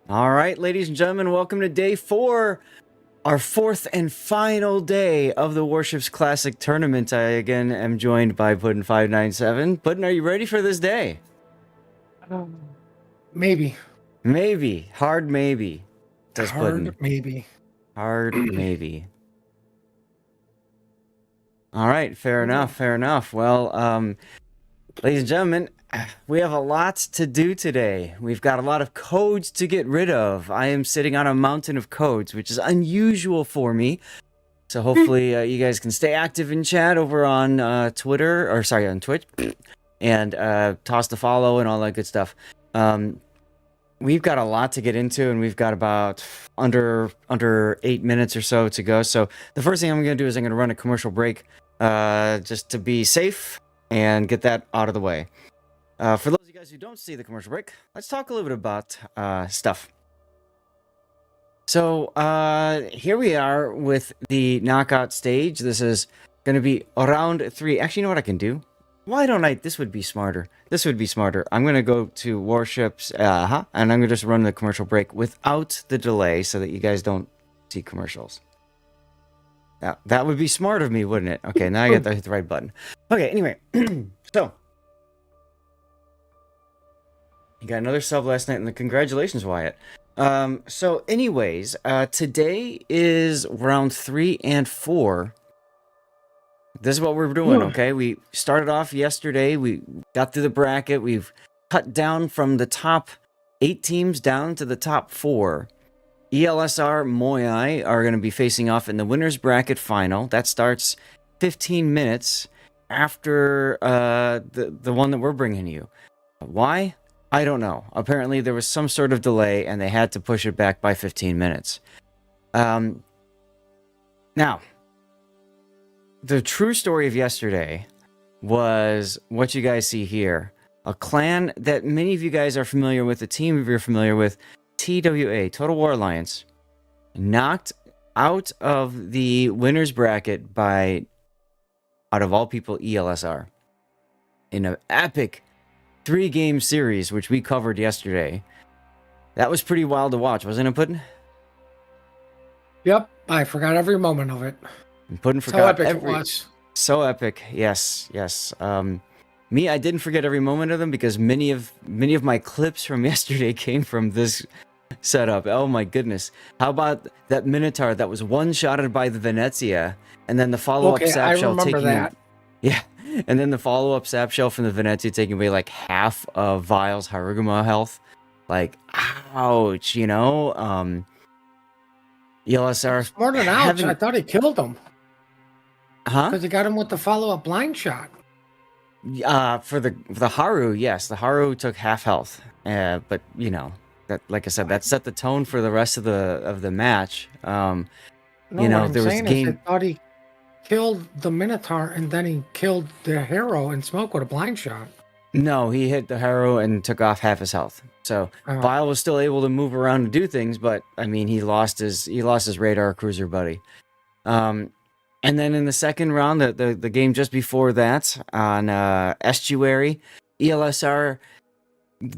All right, ladies and gentlemen, welcome to day 4, our 4th and final day of the Warships Classic Tournament. I again am joined by Puddin597. Puddin, are you ready for this day? Maybe. Maybe. Hard maybe. Says Puddin. Hard maybe. Hard maybe. All right, fair enough. Well, ladies and gentlemen, we have a lot to do today. We've got a lot of codes to get rid of. I am sitting on a mountain of codes, which is unusual for me. So hopefully you guys can stay active in chat over on on Twitch, and toss the follow and all that good stuff. We've got a lot to get into, and we've got about under 8 minutes or so to go. So the first thing I'm going to do is I'm going to run a commercial break, just to be safe and get that out of the way. For those of you guys who don't see the commercial break, let's talk a little bit about stuff. So here we are with the knockout stage. This is going to be round 3. Actually, you know what I can do? Why don't I? This would be smarter. I'm going to go to Warships, and I'm going to just run the commercial break without the delay so that you guys don't see commercials. That would be smart of me, wouldn't it? Okay, now I got to hit the right button. Okay, anyway, so you got another sub last night, and congratulations, Wyatt. So anyways, today is round 3 and 4. This is what we're doing, okay? We started off yesterday. We got through the bracket. We've cut down from the top 8 teams down to the top 4. ELSR Moyai are going to be facing off in the winner's bracket final. That starts 15 minutes after the one that we're bringing you. Why? I don't know. Apparently there was some sort of delay and they had to push it back by 15 minutes. Now, the true story of yesterday was what you guys see here. A clan that many of you guys are familiar with, a team you're familiar with, TWA, Total War Alliance, knocked out of the winner's bracket by, out of all people, ELSR. In an epic 3-game series, which we covered yesterday. That was pretty wild to watch, wasn't it, Puddin? Yep, I forgot every moment of it. And Puddin forgot so epic. Yes. Me, I didn't forget every moment of them because many of my clips from yesterday came from this setup. Oh my goodness. How about that Minotaur that was one-shotted by the Venezia, and then the follow-up sap shell taking that. Yeah. And then the follow-up sap shell from the Venezia taking away like half of Vile's Haruguma health. Like, ouch, you know? ELSR... More than ouch, I thought he killed him. Huh? Because he got him with the follow-up blind shot. For the Haru, yes. The Haru took half health. But, you know, that, like I said, that set the tone for the rest of the match. No, you know, there was a game... I thought he killed the Minotaur and then he killed the hero in smoke with a blind shot. No, he hit the hero and took off half his health. So Vile was still able to move around and do things, but I mean, he lost his radar cruiser buddy. And then in the second round, the game just before that on Estuary, ELSR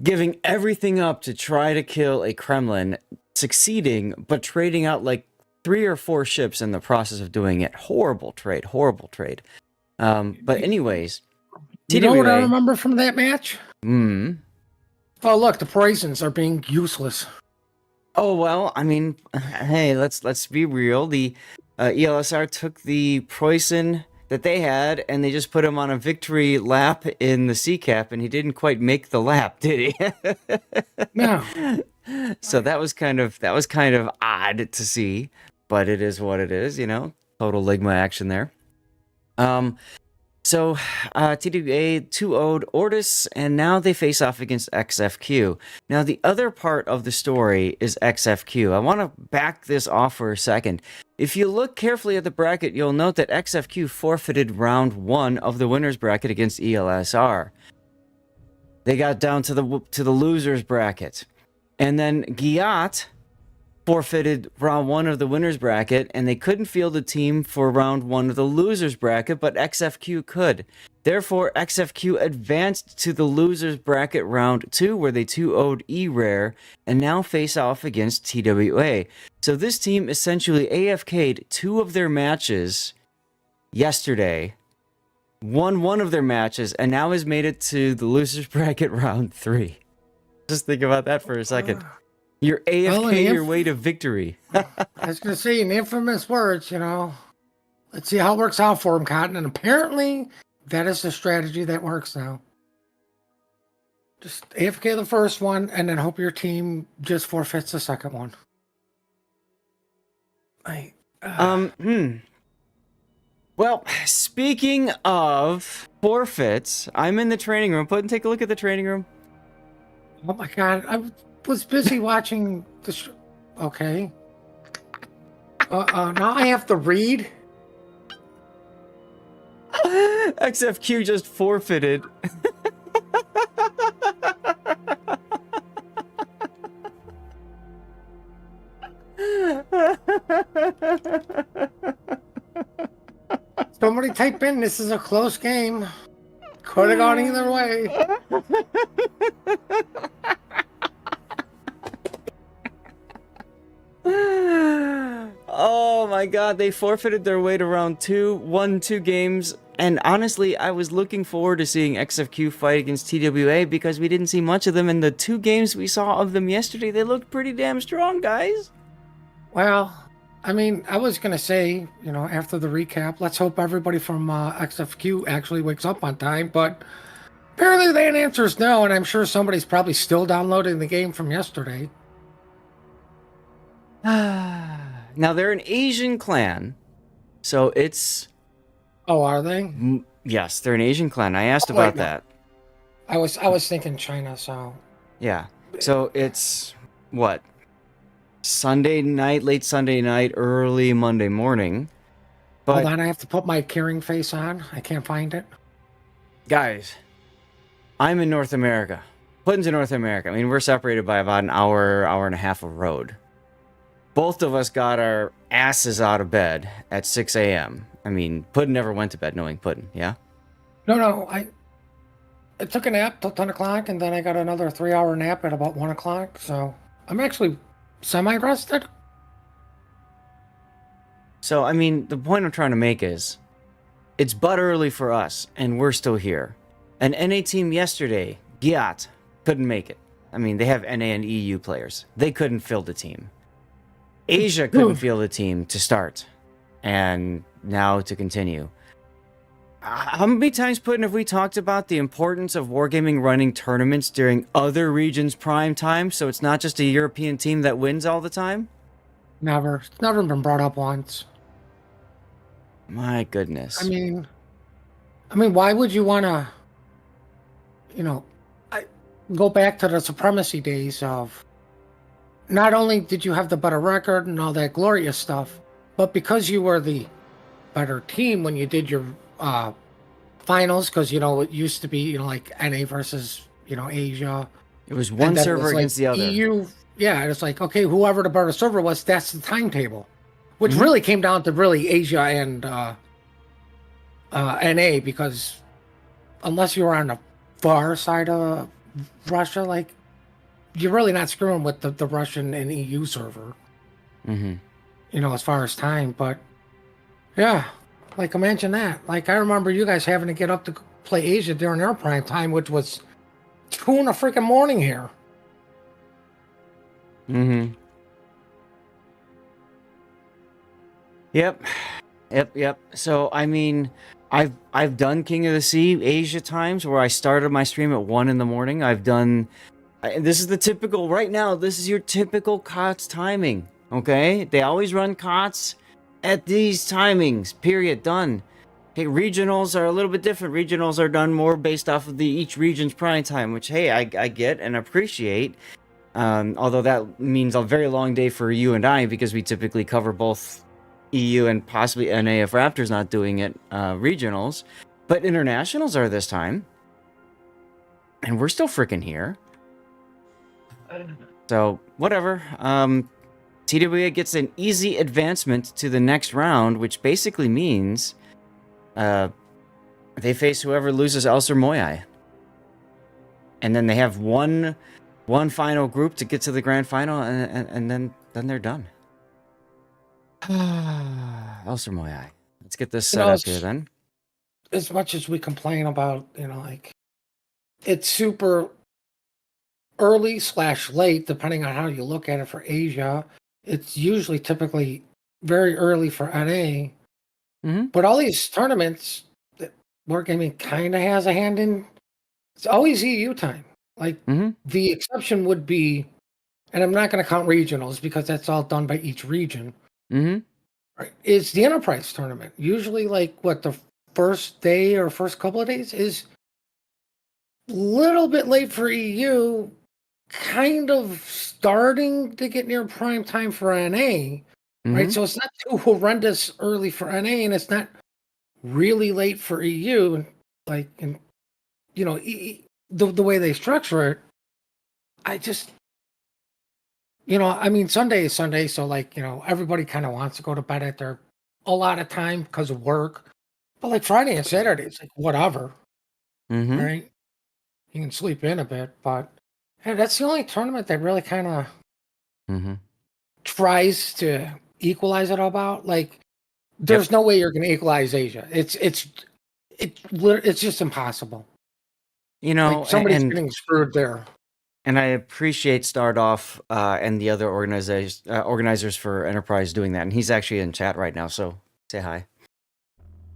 giving everything up to try to kill a Kremlin, succeeding, but trading out like 3 or 4 ships in the process of doing it. Horrible trade. But anyways, you know what I remember from that match? Oh, look, the poisons are being useless. Oh, well, I mean, hey, let's be real. The ELSR took the poison that they had, and they just put him on a victory lap in the sea cap, and he didn't quite make the lap, did he? No. So that was kind of odd to see, but it is what it is, you know. Total Ligma action there. So TWA 2-0'd Ortis, and now they face off against XFQ. Now, the other part of the story is XFQ. I want to back this off for a second. If you look carefully at the bracket, you'll note that XFQ forfeited round 1 of the winner's bracket against ELSR. They got down to the losers bracket. And then Giat forfeited round 1 of the winners bracket, and they couldn't field a team for round 1 of the losers bracket, but XFQ could. Therefore, XFQ advanced to the losers bracket round 2, where they 2-0'd E-Rare, and now face off against TWA. So this team essentially AFK'd 2 of their matches yesterday, won 1 of their matches, and now has made it to the losers bracket round 3. Just think about that for a second. You're AFK your way to victory. I was going to say, in infamous words, you know, let's see how it works out for him, Cotton. And apparently, that is the strategy that works now. Just AFK the first one, and then hope your team just forfeits the second one. Well, speaking of forfeits, I'm in the training room. Take a look at the training room. Oh my God, I was busy watching the okay. Now I have to read. XFQ just forfeited. Somebody type in, this is a close game. Could have gone either way. Oh my God, they forfeited their way to round 2, won 2 games, and honestly, I was looking forward to seeing XFQ fight against TWA because we didn't see much of them in the 2 games we saw of them yesterday. They looked pretty damn strong, guys. Well, I mean, I was going to say, you know, after the recap, let's hope everybody from XFQ actually wakes up on time, but apparently the answer is no, and I'm sure somebody's probably still downloading the game from yesterday. Now, they're an Asian clan, so it's... Oh, are they? Yes, they're an Asian clan. I asked about that. I was thinking China, so... Yeah, so it's, what, Sunday night, late Sunday night, early Monday morning. But, hold on, I have to put my caring face on. I can't find it. Guys, I'm in North America. Putin's in North America. I mean, we're separated by about an hour and a half of road. Both of us got our asses out of bed at 6 a.m. I mean, Putin never went to bed knowing Putin, yeah? No, I took a nap till 10 o'clock, and then I got another 3-hour nap at about 1 o'clock, so I'm actually semi-rested. So, I mean, the point I'm trying to make is, it's but early for us, and we're still here. An NA team yesterday, YEET, couldn't make it. I mean, they have NA and EU players. They couldn't field the team. Asia couldn't field the team to start, and now to continue. How many times, Putin, have we talked about the importance of Wargaming running tournaments during other regions' prime time, so it's not just a European team that wins all the time? Never. It's never been brought up once. My goodness. I mean, why would you want to, you know, go back to the supremacy days of, not only did you have the better record and all that glorious stuff, but because you were the better team when you did your finals, because, you know, it used to be, you know, like NA versus, you know, Asia. It was one server against the other. EU, yeah, it's like, okay, whoever the better server was, that's the timetable. Which really came down to really Asia and NA, because unless you were on the far side of Russia, like, you're really not screwing with the Russian and EU server. You know, as far as time. But yeah, like, imagine that. Like, I remember you guys having to get up to play Asia during their prime time, which was 2 in the freaking morning here. Yep. So, I mean, I've done King of the Sea Asia times where I started my stream at 1 in the morning. I've done... This is the typical... Right now, this is your typical COTS timing, okay? They always run COTS at these timings, period, done. Okay, regionals are a little bit different. Regionals are done more based off of each region's prime time, which, hey, I get and appreciate. Although that means a very long day for you and I, because we typically cover both EU and possibly NA if Raptor's not doing it, regionals. But internationals are this time. And we're still freaking here. So, whatever. TWA gets an easy advancement to the next round, which basically means they face whoever loses Ulster Moyai. And then they have one final group to get to the grand final, and then they're done. Ulster Moyai. Let's get this set up here then. As much as we complain about, like, it's super early / late, depending on how you look at it for Asia. It's usually typically very early for NA. But all these tournaments that Wargaming kind of has a hand in, it's always EU time. Like, the exception would be, and I'm not going to count regionals because that's all done by each region, right, is the Enterprise tournament. Usually, like, what, the first day or first couple of days is a little bit late for EU, kind of starting to get near prime time for NA, right? So it's not too horrendous early for NA, and it's not really late for EU. Like, and the way they structure it, I just, I mean, Sunday is Sunday, so, like, everybody kind of wants to go to bed at their a lot of time because of work. But, like, Friday and Saturday, it's like whatever, right? You can sleep in a bit, but hey, that's the only tournament that really kind of tries to equalize it all out. Like, there's no way you're going to equalize Asia. It's just impossible. Like, somebody's getting screwed there. And I appreciate Stardoff and the other organizers for Enterprise doing that. And he's actually in chat right now, so say hi.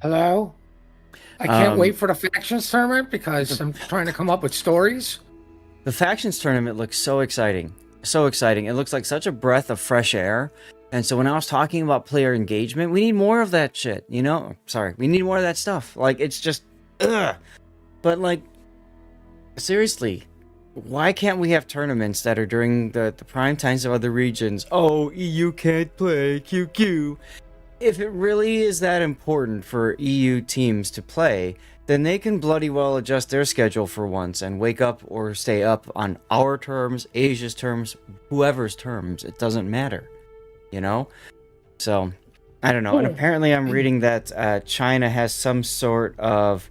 Hello? I can't wait for the Factions tournament because I'm trying to come up with stories. The Factions tournament looks so exciting. So exciting. It looks like such a breath of fresh air. And so when I was talking about player engagement, we need more of that shit, Sorry, we need more of that stuff. Like, it's just, ugh. But, like, seriously, why can't we have tournaments that are during the prime times of other regions? Oh, EU can't play, QQ. If it really is that important for EU teams to play, then they can bloody well adjust their schedule for once and wake up or stay up on our terms, Asia's terms, whoever's terms. It doesn't matter, So, I don't know. And apparently I'm reading that China has some sort of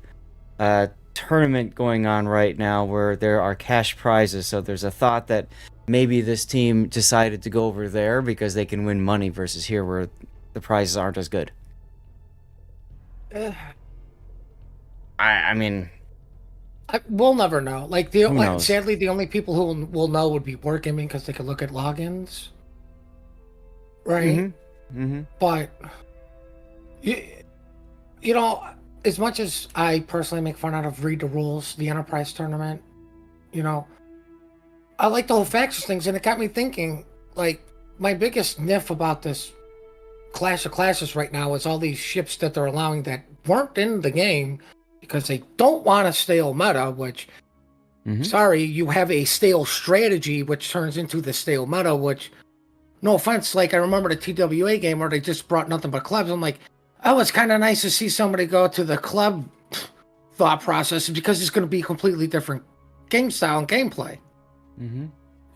tournament going on right now where there are cash prizes. So there's a thought that maybe this team decided to go over there because they can win money versus here where the prizes aren't as good. I mean, we'll never know. Like, sadly, the only people who will know would be Wargaming because they could look at logins, right? But as much as I personally make fun out of Read the Rules, the Enterprise tournament, I like the whole Factions things, and it got me thinking. Like, my biggest niff about this Clash of Classes right now is all these ships that they're allowing that weren't in the game because they don't want a stale meta, which, sorry, you have a stale strategy, which turns into the stale meta, which, no offense, like, I remember the TWA game where they just brought nothing but clubs. I'm like, oh, it's kind of nice to see somebody go to the club thought process because it's going to be a completely different game style and gameplay.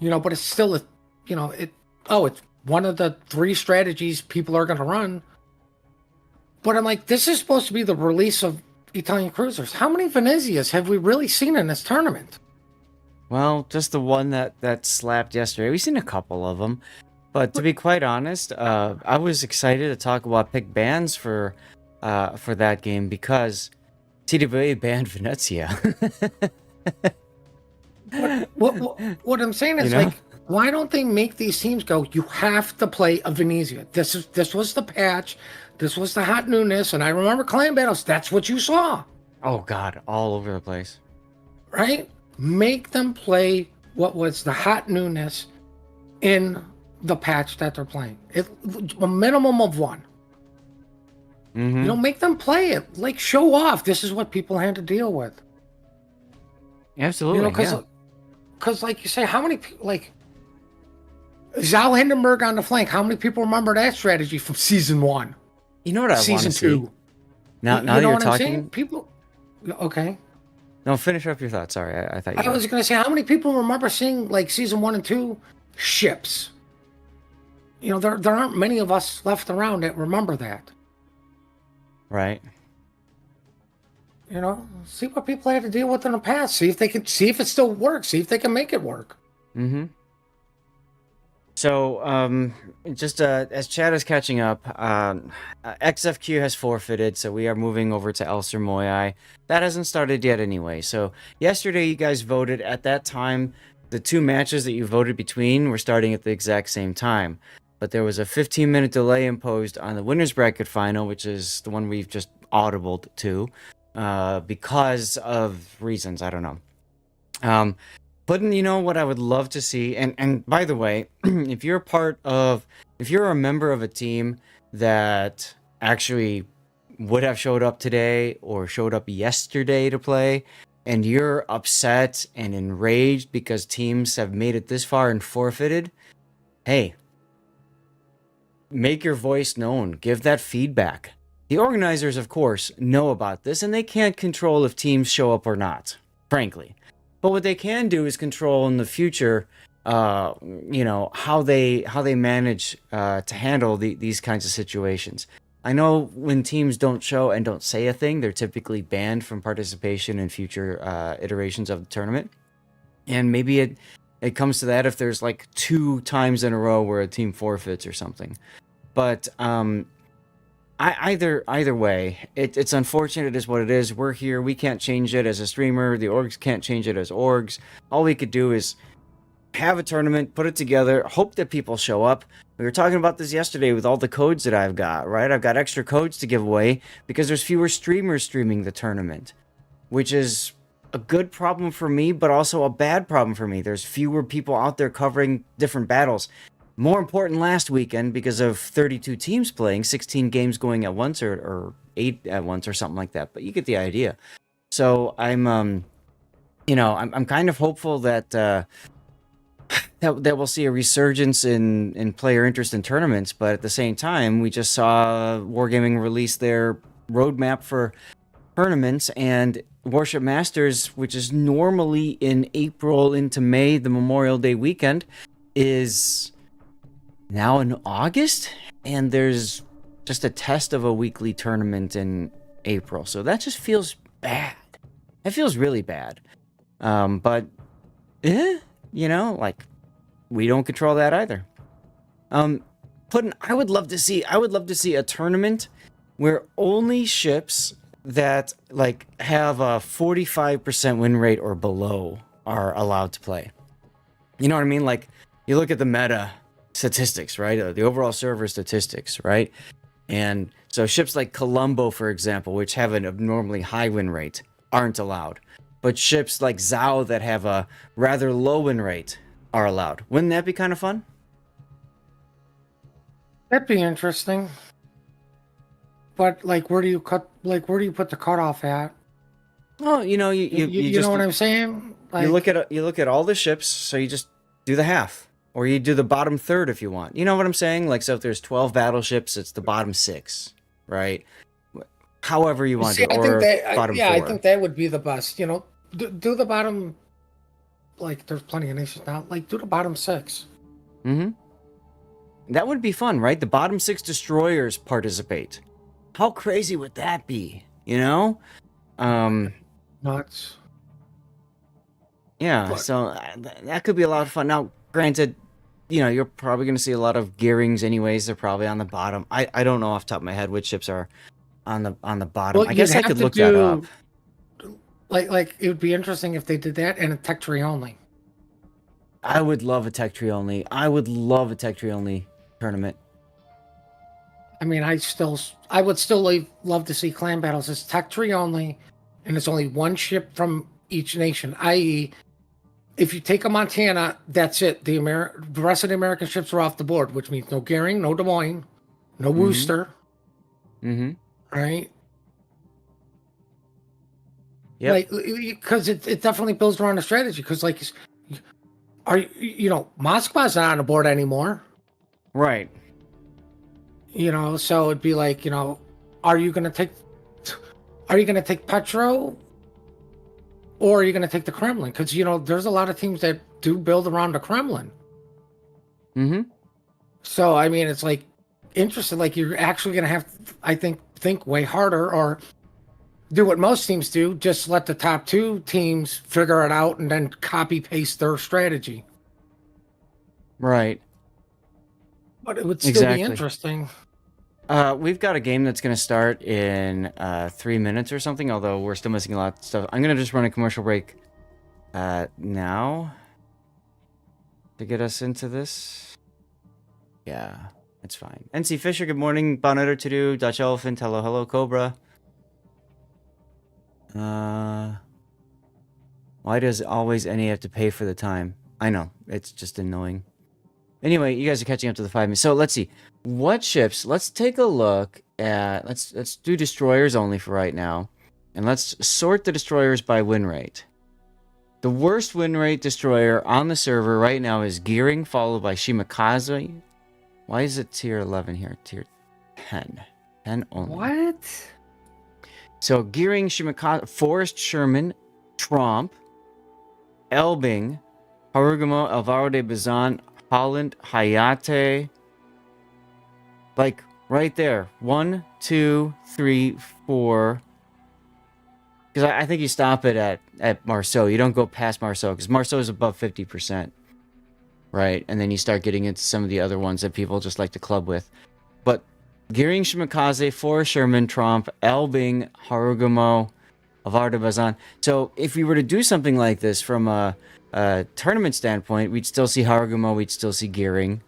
But it's still, it's one of the 3 strategies people are going to run. But I'm like, this is supposed to be the release of Italian cruisers. How many Venezias have we really seen in this tournament? Well, just the one that slapped yesterday. We've seen a couple of them. But to be quite honest, I was excited to talk about pick bans for that game because TWA banned Venezia. What I'm saying is, like, why don't they make these teams go, you have to play a Venezia? This was the patch. This was the hot newness. And I remember clan battles. That's what you saw. Oh, God. All over the place. Right? Make them play what was the hot newness in the patch that they're playing. A minimum of 1. Make them play it. Like, show off. This is what people had to deal with. Absolutely. Because, like you say, how many people, like, Zal Hindenburg on the flank, how many people remember that strategy from season 1? You know what I want to see? Season 2. Now you're talking. People. Okay. No, finish up your thoughts. Sorry, I thought you. I was going to say, how many people remember seeing, like, season 1 and 2 ships? there aren't many of us left around that remember that. Right. See what people had to deal with in the past. See if it still works. See if they can make it work. Mm-hmm. So, just as Chad is catching up, XFQ has forfeited, so we are moving over to Elser Moyai. That hasn't started yet anyway. So, yesterday you guys voted. At that time, the two matches that you voted between were starting at the exact same time. But there was a 15-minute delay imposed on the winner's bracket final, which is the one we've just audibled to, because of reasons, I don't know. But what I would love to see, and by the way, if you're a member of a team that actually would have showed up today or showed up yesterday to play, and you're upset and enraged because teams have made it this far and forfeited, hey, make your voice known. Give that feedback. The organizers, of course, know about this, and they can't control if teams show up or not, frankly. But what they can do is control in the future, how they manage to handle these kinds of situations. I know when teams don't show and don't say a thing, they're typically banned from participation in future iterations of the tournament. And maybe it comes to that if there's like 2 times in a row where a team forfeits or something. But either way, it's unfortunate. It is what it is. We're here. We can't change it as a streamer. The orgs can't change it as orgs. All we could do is have a tournament, put it together, hope that people show up. We were talking about this yesterday with all the codes that I've got, right? I've got extra codes to give away because there's fewer streamers streaming the tournament, which is a good problem for me, but also a bad problem for me. There's fewer people out there covering different battles. More important last weekend because of 32 teams playing, 16 games going at once or 8 at once or something like that. But you get the idea. So I'm kind of hopeful that that we'll see a resurgence in player interest in tournaments. But at the same time, we just saw Wargaming release their roadmap for tournaments, and Warship Masters, which is normally in April into May, the Memorial Day weekend, is now in August, and there's just a test of a weekly tournament in April. So that just feels bad. It feels really bad. But we don't control that either. I would love to see a tournament where only ships that have a 45% win rate or below are allowed to play. You know what I mean? Like, you look at the meta statistics, right? The overall server statistics, right? And so ships like Colombo, for example, which have an abnormally high win rate, aren't allowed. But ships like Zhao that have a rather low win rate are allowed. Wouldn't that be kind of fun? That'd be interesting. But where do you put the cutoff at? Oh, you know know what I'm saying? You look at all the ships, so you just do the half. Or you do the bottom third if you want. You know what I'm saying? Like, so if there's 12 battleships, it's the bottom 6, right? However you want to do it. Or bottom 4. I think that would be the best. Do the bottom, there's plenty of nations now. Do the bottom 6. Mm-hmm. That would be fun, right? The bottom 6 destroyers participate. How crazy would that be? Nuts. Yeah, so that could be a lot of fun. Now, granted, you're probably going to see a lot of gearings anyways. They're probably on the bottom. I don't know off the top of my head which ships are on the bottom. Well, I guess I could look that up. It would be interesting if they did that and a tech tree only. I would love a tech tree only. I would love a tech tree only tournament. I mean, I would still love to see clan battles as tech tree only, and it's only one ship from each nation, i.e., if you take a Montana, that's it. The rest of the American ships are off the board, which means no Goering, no Des Moines, no Worcester. Mm-hmm. Right? Yeah. Because it definitely builds around a strategy. Because Moskva's not on the board anymore. Right. So it'd be are you gonna take Petro? Or are you going to take the Kremlin? Because, there's a lot of teams that do build around the Kremlin. Mm-hmm. So I mean, it's like interesting. Like you're actually gonna have, I think way harder, or do what most teams do: just let the top two teams figure it out and then copy paste their strategy. Right. But it would still be Exactly. interesting. We've got a game that's going to start in 3 minutes or something, although we're still missing a lot of stuff. I'm going to just run a commercial break now to get us into this. Yeah, it's fine. NC Fisher, good morning. Bonnetter to do. Dutch Elephant, hello, hello, Cobra. Why does always any have to pay for the time? I know, it's just annoying. Anyway, you guys are catching up to the 5 minutes. So let's see. What ships? Let's take a look at... Let's do destroyers only for right now. And let's sort the destroyers by win rate. The worst win rate destroyer on the server right now is Gearing, followed by Shimakaze. Why is it tier 11 here? Tier 10. 10 only. What? So Gearing, Shimakaze, Forrest Sherman, Tromp, Elbing, Harugumo, Alvaro de Bazan, Holland, Hayate, like right there. 1, 2, 3, 4. Because I think you stop it at Marceau. You don't go past Marceau because Marceau is above 50%, right? And then you start getting into some of the other ones that people just like to club with. But Gearing, Shimakaze, Forrest Sherman, Tromp, Elbing, Harugumo, Alvaro de Bazan. So if we were to do something like this from a tournament standpoint, we'd still see Harugumo, we'd still see Gearing.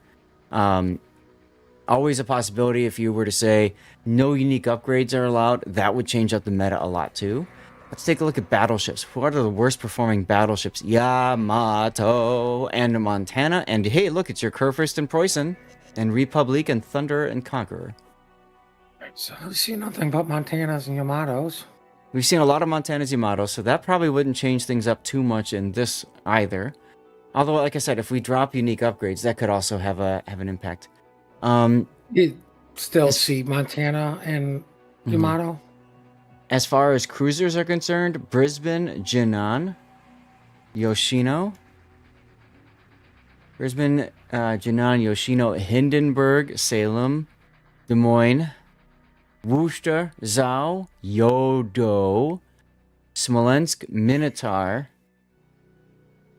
Always a possibility if you were to say no unique upgrades are allowed, that would change up the meta a lot too. Let's take a look at battleships. What are the worst performing battleships? Yamato and Montana. And hey, look, it's your Kurfürst and Preußen and Republic and Thunder and Conqueror. So I see nothing but Montanas and Yamatos. We've seen a lot of Montana's Yamato, so that probably wouldn't change things up too much in this either. Although, like I said, if we drop unique upgrades, that could also have an impact. You still see Montana and Yamato. As far as cruisers are concerned, Brisbane, Jinan, Yoshino. Brisbane, Jinan, Yoshino, Hindenburg, Salem, Des Moines, Worcester, Zhao, Yodo, Smolensk, Minotaur.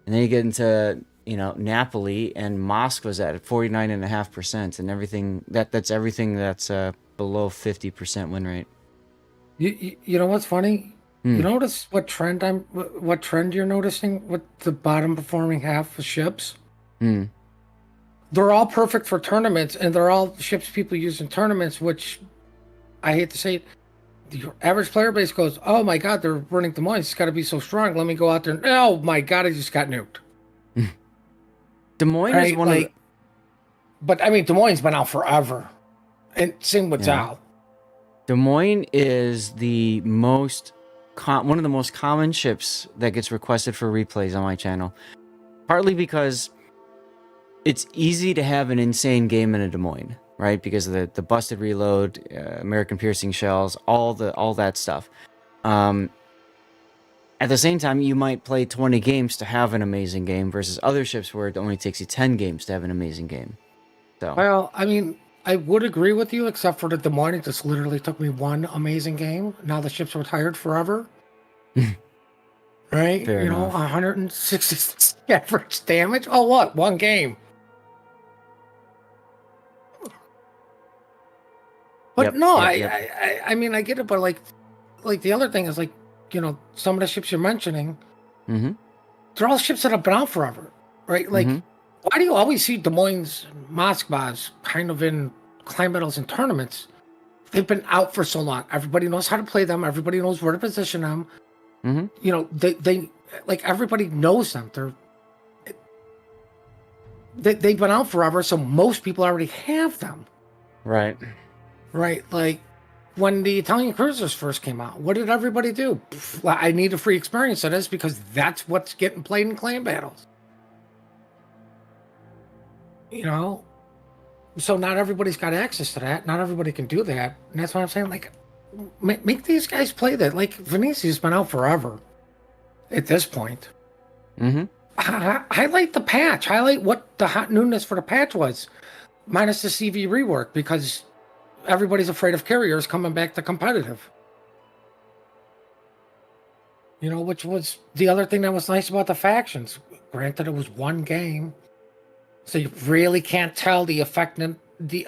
And then you get into, Napoli, and Moskva's at 49.5%, and everything that's everything that's below 50% win rate. You know what's funny? You notice what trend you're noticing with the bottom performing half of ships? They're all perfect for tournaments, and they're all ships people use in tournaments, which I hate to say it, the average player base goes, oh my god, they're running Des Moines, it's got to be so strong, let me go out there and, oh my god, I just got nuked. Des Moines is one of the... But I mean, Des Moines been out forever, and same with Zhao. Des Moines is the one of the most common ships that gets requested for replays on my channel. Partly because it's easy to have an insane game in a Des Moines, right? Because of the busted reload, American piercing shells, all that stuff. At the same time, you might play 20 games to have an amazing game versus other ships where it only takes you 10 games to have an amazing game. So, well, I mean, I would agree with you, except for the Des Moines. It just literally took me one amazing game. Now the ship's retired forever. Right? Fair enough. 166 average damage. Oh, what? One game. But I mean, I get it. But like the other thing is some of the ships you're mentioning, they're all ships that have been out forever, right? Like, why do you always see Des Moines, Moskvas kind of in climb battles and tournaments? They've been out for so long. Everybody knows how to play them. Everybody knows where to position them. They like everybody knows them. They've been out forever, so most people already have them. Right. Like when the Italian cruisers first came out, what did everybody do? I need a free experience of this because that's what's getting played in clan battles. So not everybody's got access to that. Not everybody can do that. And that's why I'm saying, like, make these guys play that. Like, Venetia's been out forever at this point. Highlight the patch. Highlight what the hot newness for the patch was. minus the CV rework, because everybody's afraid of carriers coming back to competitive. You know, which was the other thing that was nice about the factions. Granted, it was one game, so you really can't tell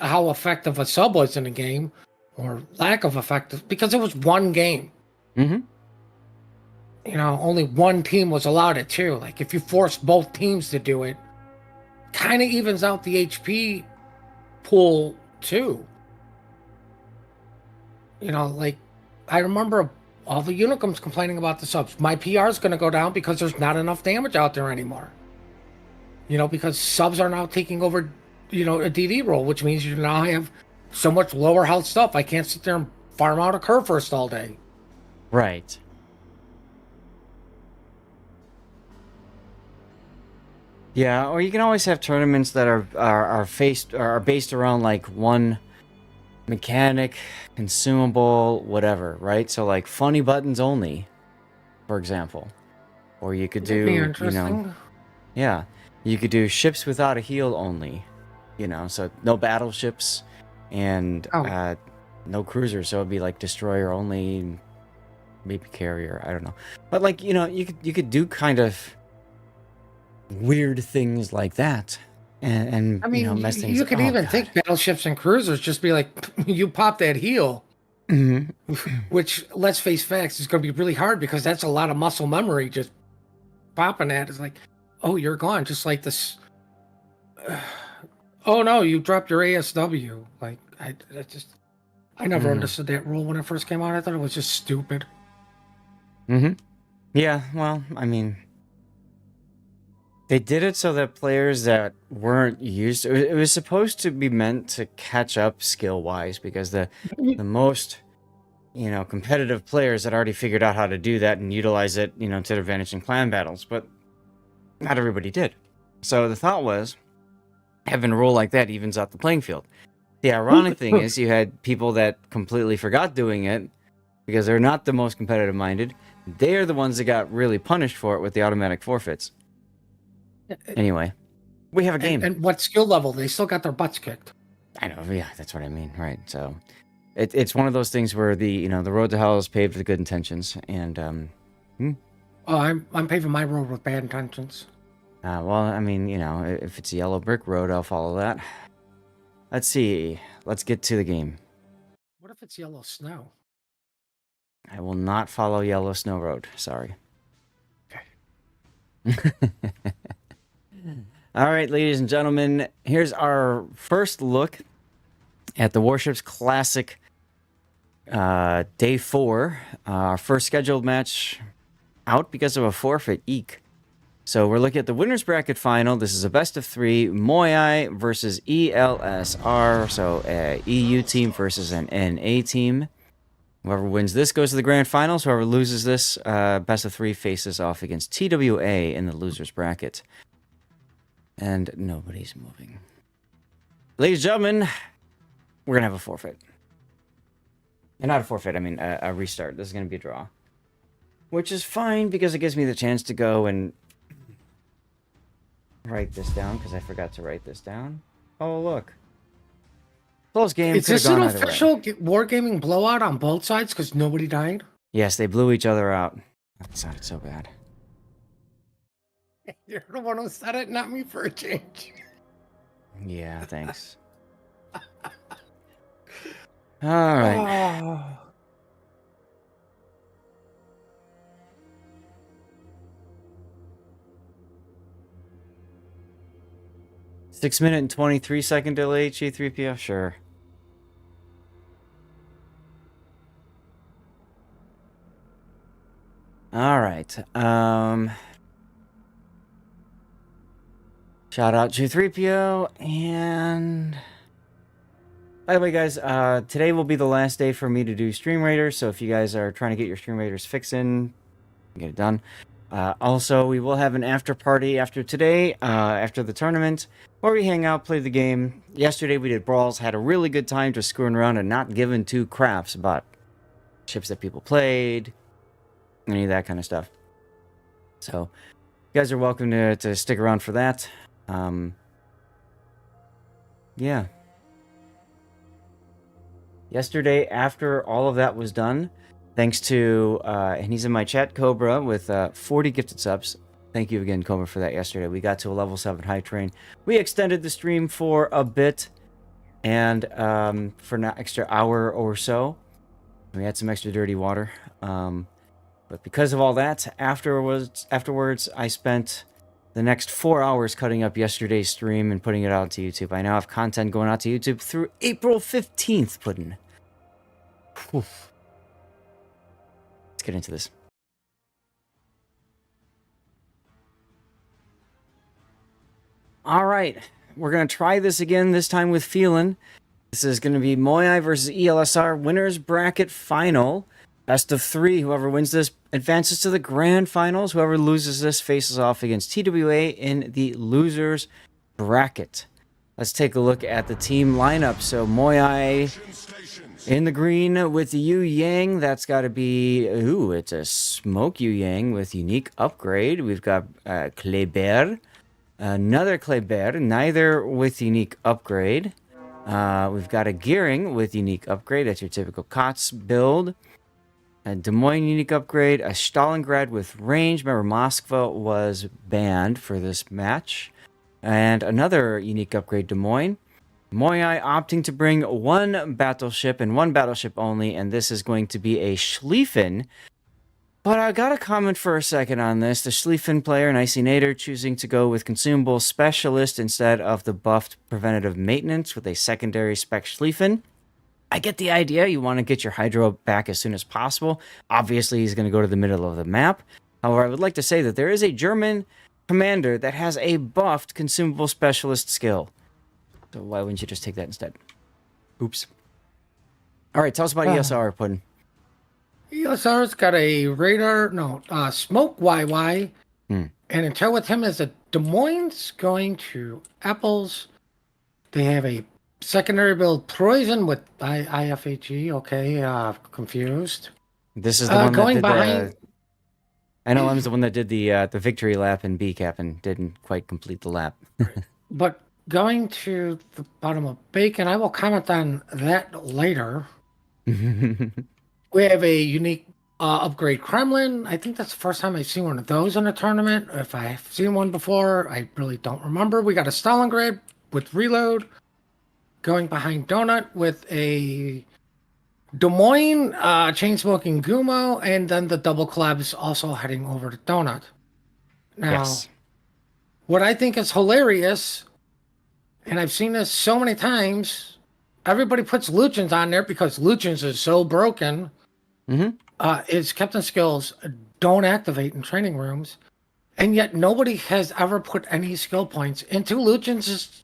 how effective a sub was in a game, or lack of effective, because it was one game. Mm-hmm. You know, only one team was allowed it too. Like if you force both teams to do it, kind of evens out the HP pool too. You know, like I remember all the Unicums complaining about the subs. My PR is going to go down because there's not enough damage out there anymore. You know, because subs are now taking over, you know, a DD role, which means you now have so much lower health stuff. I can't sit there and farm out a curve first all day. Right. Yeah, or you can always have tournaments that are based around like one mechanic, consumable, whatever, right? So like funny buttons only, for example. Or you could That'd be do, interesting. yeah, you could do ships without a heal only, so no battleships and Oh. no cruisers. So it'd be like destroyer only, maybe carrier, I don't know. But like, you could do kind of weird things like that and I mean, mess things. you could Oh even god. think battleships and cruisers just be like, you pop that heel, Mhm. which, let's face facts, is going to be really hard because that's a lot of muscle memory just popping at. It's like, oh, you're gone. Just like this. Oh no, you dropped your ASW. Like, I never Mhm. understood that rule when it first came out. I thought it was just stupid. Mhm. Yeah, well, I mean, they did it so that players that weren't used it was supposed to be meant to catch up skill wise because the most competitive players had already figured out how to do that and utilize it to their advantage in clan battles, but not everybody did. So the thought was having a rule like that evens out the playing field. The ironic thing is you had people that completely forgot doing it because they're not the most competitive minded. They're the ones that got really punished for it with the automatic forfeits. Anyway, we have a game. And what skill level? They still got their butts kicked. I know, yeah, that's what I mean, right? So, it's one of those things where the road to hell is paved with good intentions, and Oh, I'm paving my road with bad intentions. well, I mean, if it's a yellow brick road, I'll follow that. Let's see. Let's get to the game. What if it's yellow snow? I will not follow yellow snow road. Sorry. All right, ladies and gentlemen, here's our first look at the Warships Classic Day 4. Our first scheduled match out because of a forfeit. Eek. So we're looking at the winners bracket final. This is a best of 3. Moai versus ELSR. So a EU team versus an NA team. Whoever wins this goes to the grand finals. Whoever loses this best of 3 faces off against TWA in the losers bracket. And nobody's moving. Ladies and gentlemen, we're going to have a forfeit. And not a forfeit, I mean a restart. This is going to be a draw. Which is fine because it gives me the chance to go and write this down because I forgot to write this down. Oh, look. Close game. Is this an official wargaming blowout on both sides because nobody died? Yes, they blew each other out. That sounded so bad. You're the one who said it, not me for a change. Yeah, thanks. All right. Oh. 6 minute and 23 second delay, G3PO? Sure. All right. Shout out G3PO. And by the way, guys, today will be the last day for me to do Stream Raiders. So if you guys are trying to get your Stream Raiders fixing, get it done. Also, we will have an after party after today, after the tournament, where we hang out, play the game. Yesterday we did brawls, had a really good time just screwing around and not giving two craps about ships that people played, any of that kind of stuff. So, you guys are welcome to stick around for that. Yeah. Yesterday, after all of that was done, thanks to, and he's in my chat, Cobra, with 40 gifted subs. Thank you again, Cobra, for that yesterday. We got to a level 7 high train. We extended the stream for a bit, and for an extra hour or so. We had some extra dirty water. But because of all that, afterwards, I spent the next 4 hours cutting up yesterday's stream and putting it out to YouTube. I now have content going out to YouTube through April 15th, Puddin'. Oof. Let's get into this. All right, we're going to try this again, this time with Phelan. This is going to be Moai versus ELSR Winners Bracket Final. Best of 3. Whoever wins this advances to the Grand Finals. Whoever loses this faces off against TWA in the Losers Bracket. Let's take a look at the team lineup. So Moai in the green with Yu Yang. That's got to be... Ooh, it's a Smoke Yu Yang with unique upgrade. We've got Kleber. Another Kleber, neither with unique upgrade. We've got a Gearing with unique upgrade. That's your typical COTS build. A Des Moines unique upgrade. A Stalingrad with range. Remember, Moskva was banned for this match. And another unique upgrade, Des Moines. Moai opting to bring one battleship and one battleship only. And this is going to be a Schlieffen. But I got to comment for a second on this. The Schlieffen player, Nicey Nader, choosing to go with Consumable Specialist instead of the buffed Preventative Maintenance with a secondary spec Schlieffen. I get the idea. You want to get your Hydro back as soon as possible. Obviously, he's going to go to the middle of the map. However, I would like to say that there is a German commander that has a buffed Consumable Specialist skill. So why wouldn't you just take that instead? Oops. All right, tell us about ESR, Puddin'. ESR's got a Smoke YY. And until with him is a Des Moines going to Apples. They have a secondary build Poison with IFHE. Okay, confused. This is the one going that did behind. NLM's the one that did the victory lap in BCAP and didn't quite complete the lap. But going to the bottom of Bacon, I will comment on that later. We have a unique upgrade Kremlin. I think that's the first time I've seen one of those in a tournament. If I've seen one before, I really don't remember. We got a Stalingrad with reload. Going behind Donut with a Des Moines chain-smoking Gumo. And then the double collabs also heading over to Donut. Now, Yes. What I think is hilarious, and I've seen this so many times, everybody puts Luchins on there because Luchins is so broken. His Captain skills don't activate in training rooms, and yet nobody has ever put any skill points into Luchins'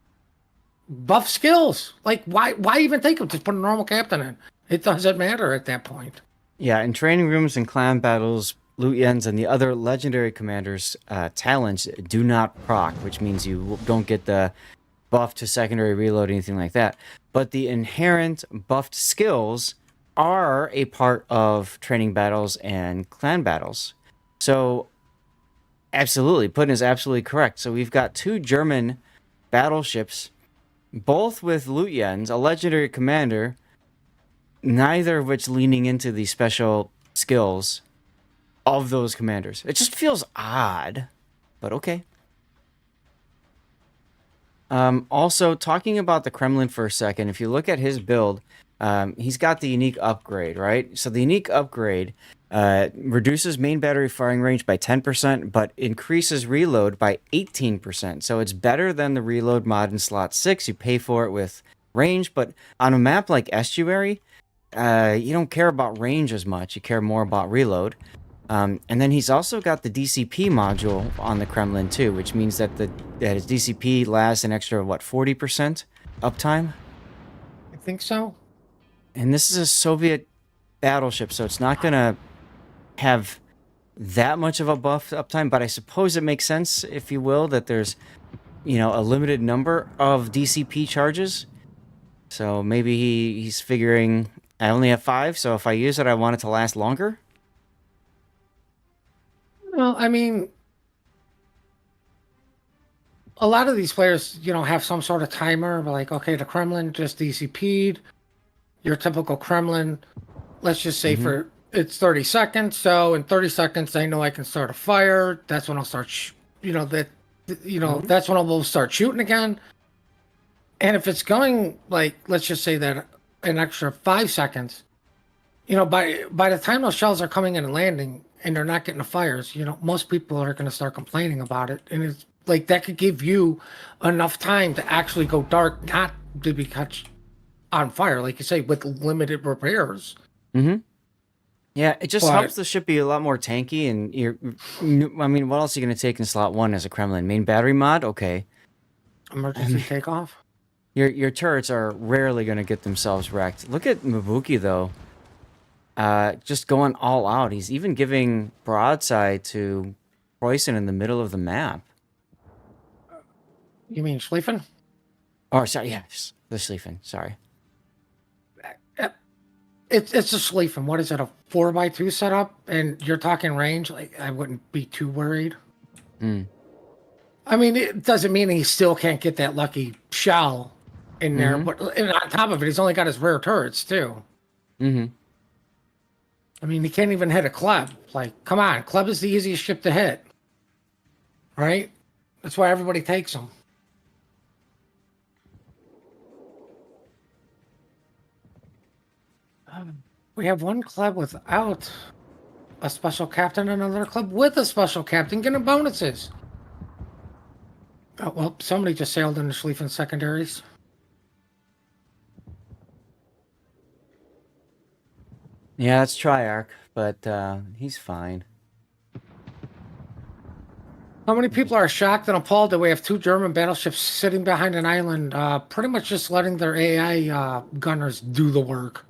buff skills. Like, why even think of just put a normal captain in? It doesn't matter at that point. Yeah, in training rooms and clan battles, Lutjens and the other legendary commanders' talents do not proc, which means you don't get the buff to secondary reload, anything like that. But the inherent buffed skills are a part of training battles and clan battles. So, absolutely, Putin is absolutely correct. So we've got 2 German battleships, both with Lutjens, a legendary commander, neither of which leaning into the special skills of those commanders. It just feels odd, but okay. Also, talking about the Kremlin for a second, if you look at his build, he's got the unique upgrade, right? So the unique upgrade reduces main battery firing range by 10%, but increases reload by 18%. So it's better than the reload mod in slot 6. You pay for it with range, but on a map like Estuary, you don't care about range as much. You care more about reload. And then he's also got the DCP module on the Kremlin too, which means that his DCP lasts an extra, 40% uptime? I think so. And this is a Soviet battleship, so it's not going to have that much of a buff uptime, but I suppose it makes sense, if you will, that there's, a limited number of DCP charges. So maybe he's figuring, I only have 5, so if I use it, I want it to last longer? Well, I mean, a lot of these players, have some sort of timer. Like, okay, the Kremlin just DCP'd. Your typical Kremlin, let's just say Mm-hmm. for it's 30 seconds. So in 30 seconds, I know I can start a fire. That's when I'll start, Mm-hmm. that's when I'll start shooting again. And if it's going like, let's just say that an extra 5 seconds, by the time those shells are coming in and landing and they're not getting the fires, most people are going to start complaining about it. And it's like that could give you enough time to actually go dark, not to be catch on fire, like you say, with limited repairs. Mm-hmm. Yeah, it just helps But the ship be a lot more tanky, and I mean, what else are you gonna take in slot one as a Kremlin? Main battery mod? Okay. emergency takeoff. Your turrets are rarely gonna get themselves wrecked. Look at Mabuki though. Just going all out. He's even giving broadside to Preußen in the middle of the map. You mean Schlieffen? Oh, sorry, yes, the Schlieffen. Sorry. It's a Schlieffen. What is it? A 4x2 setup? And you're talking range? Like I wouldn't be too worried. Mm. I mean, it doesn't mean he still can't get that lucky shell in there. Mm-hmm. But and on top of it, he's only got his rear turrets too. Mm-hmm. I mean, he can't even hit a club. Like, come on, club is the easiest ship to hit, right? That's why everybody takes them. We have one club without a special captain, and another club with a special captain getting bonuses. Oh, well, somebody just sailed into Schlieffen secondaries. Yeah, that's Triarch, but he's fine. How many people are shocked and appalled that we have two German battleships sitting behind an island, pretty much just letting their AI gunners do the work?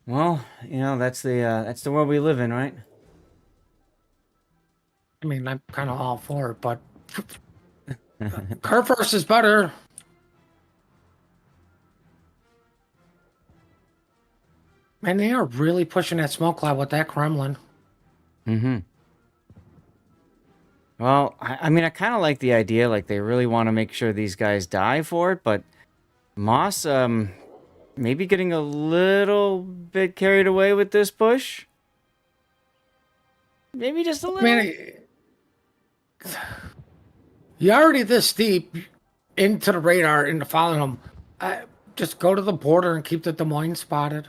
Well, that's the world we live in, right? I mean, I'm kind of all for it, but Kerfurst is better. Man, they are really pushing that smoke cloud with that Kremlin. Mm-hmm. Well, I mean, I kind of like the idea, like they really want to make sure these guys die for it, but Moss, maybe getting a little bit carried away with this push. Maybe just a I little. mean, you're already this deep into the radar, into following them. Just go to the border and keep the Des Moines spotted.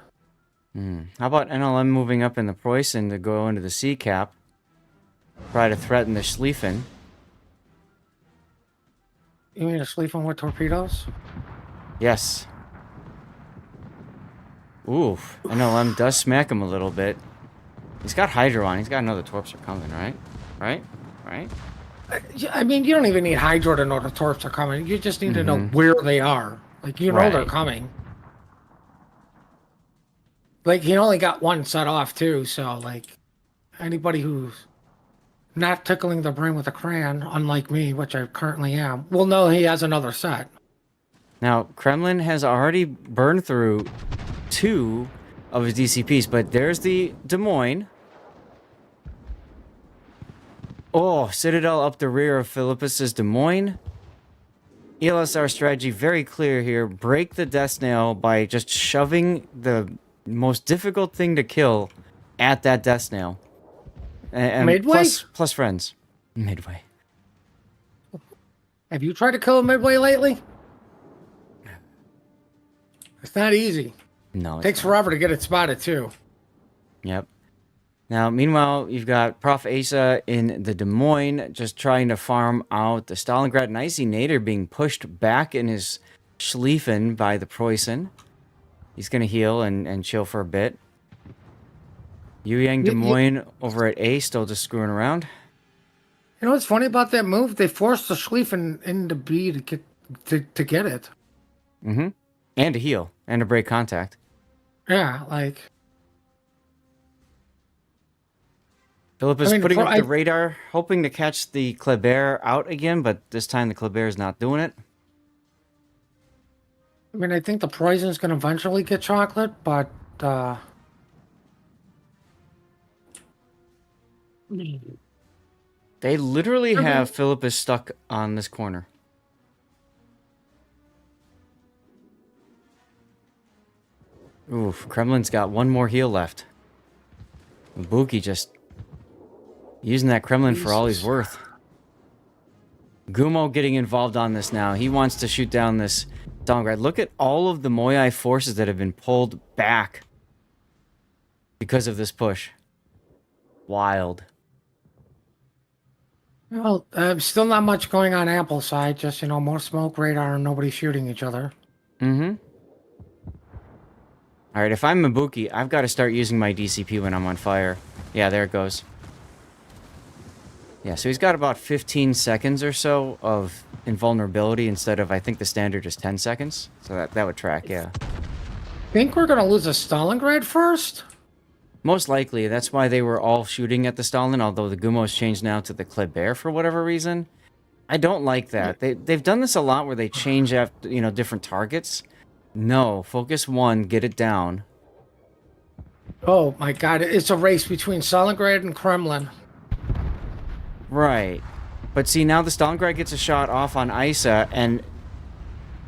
How about NLM moving up in the Preußen to go into the sea cap? Try to threaten the Schlieffen. You mean a Schlieffen with torpedoes? Yes. Oof. NLM does smack him a little bit. He's got Hydro on. He's got another torps are coming, right? Right? I mean, you don't even need Hydro to know the torps are coming. You just need to know Mm-hmm. where they are. Like, you know they're Right. coming. Like, he only got one set off, too. So, like, anybody who's not tickling the brain with a crayon, unlike me, which I currently am, will know he has another set. Now, Kremlin has already burned through 2 of his DCPs, but there's the Des Moines. Oh, Citadel up the rear of Philippus's Des Moines. ELSR strategy very clear here. Break the death snail by just shoving the most difficult thing to kill at that death snail. And Midway? plus friends. Midway. Have you tried to kill a Midway lately? It's not easy. No, it's Takes not. forever to get it spotted, too. Yep. Now, meanwhile, you've got Prof. Asa in the Des Moines just trying to farm out the Stalingrad. And I see Nader being pushed back in his Schlieffen by the Preußen. He's going to heal and chill for a bit. Yu Yang Des Moines over at A, still just screwing around. You know what's funny about that move? They forced the Schlieffen into B to get it. Mm-hmm. And to heal. And to break contact. Yeah, like... Philip is I mean, putting up the radar, hoping to catch the Kleber out again, but this time the Kleber is not doing it. I mean, I think the Poison's going to eventually get chocolate, but... They literally I have mean, Philippus stuck on this corner. Oof, Kremlin's got one more heal left. Buki just using that Kremlin for all he's Jesus. worth. Gumo getting involved on this now. He wants to shoot down this Stalingrad. Look at all of the Moyai forces that have been pulled back because of this push. Wild. Well, still not much going on Apple side. Just, more smoke, radar, and nobody shooting each other. Mm-hmm. All right, if I'm Mabuki, I've got to start using my DCP when I'm on fire. Yeah, there it goes. Yeah, so he's got about 15 seconds or so of invulnerability instead of, I think the standard is 10 seconds. So that would track, yeah. Think we're gonna lose a Stalingrad first? Most likely, that's why they were all shooting at the Stalin, although the Gumo's changed now to the Kleber for whatever reason. I don't like that. They've done this a lot where they change after, different targets. No, focus one, get it down. Oh my God! It's a race between Stalingrad and Kremlin. Right. But see, now the Stalingrad gets a shot off on Isa, and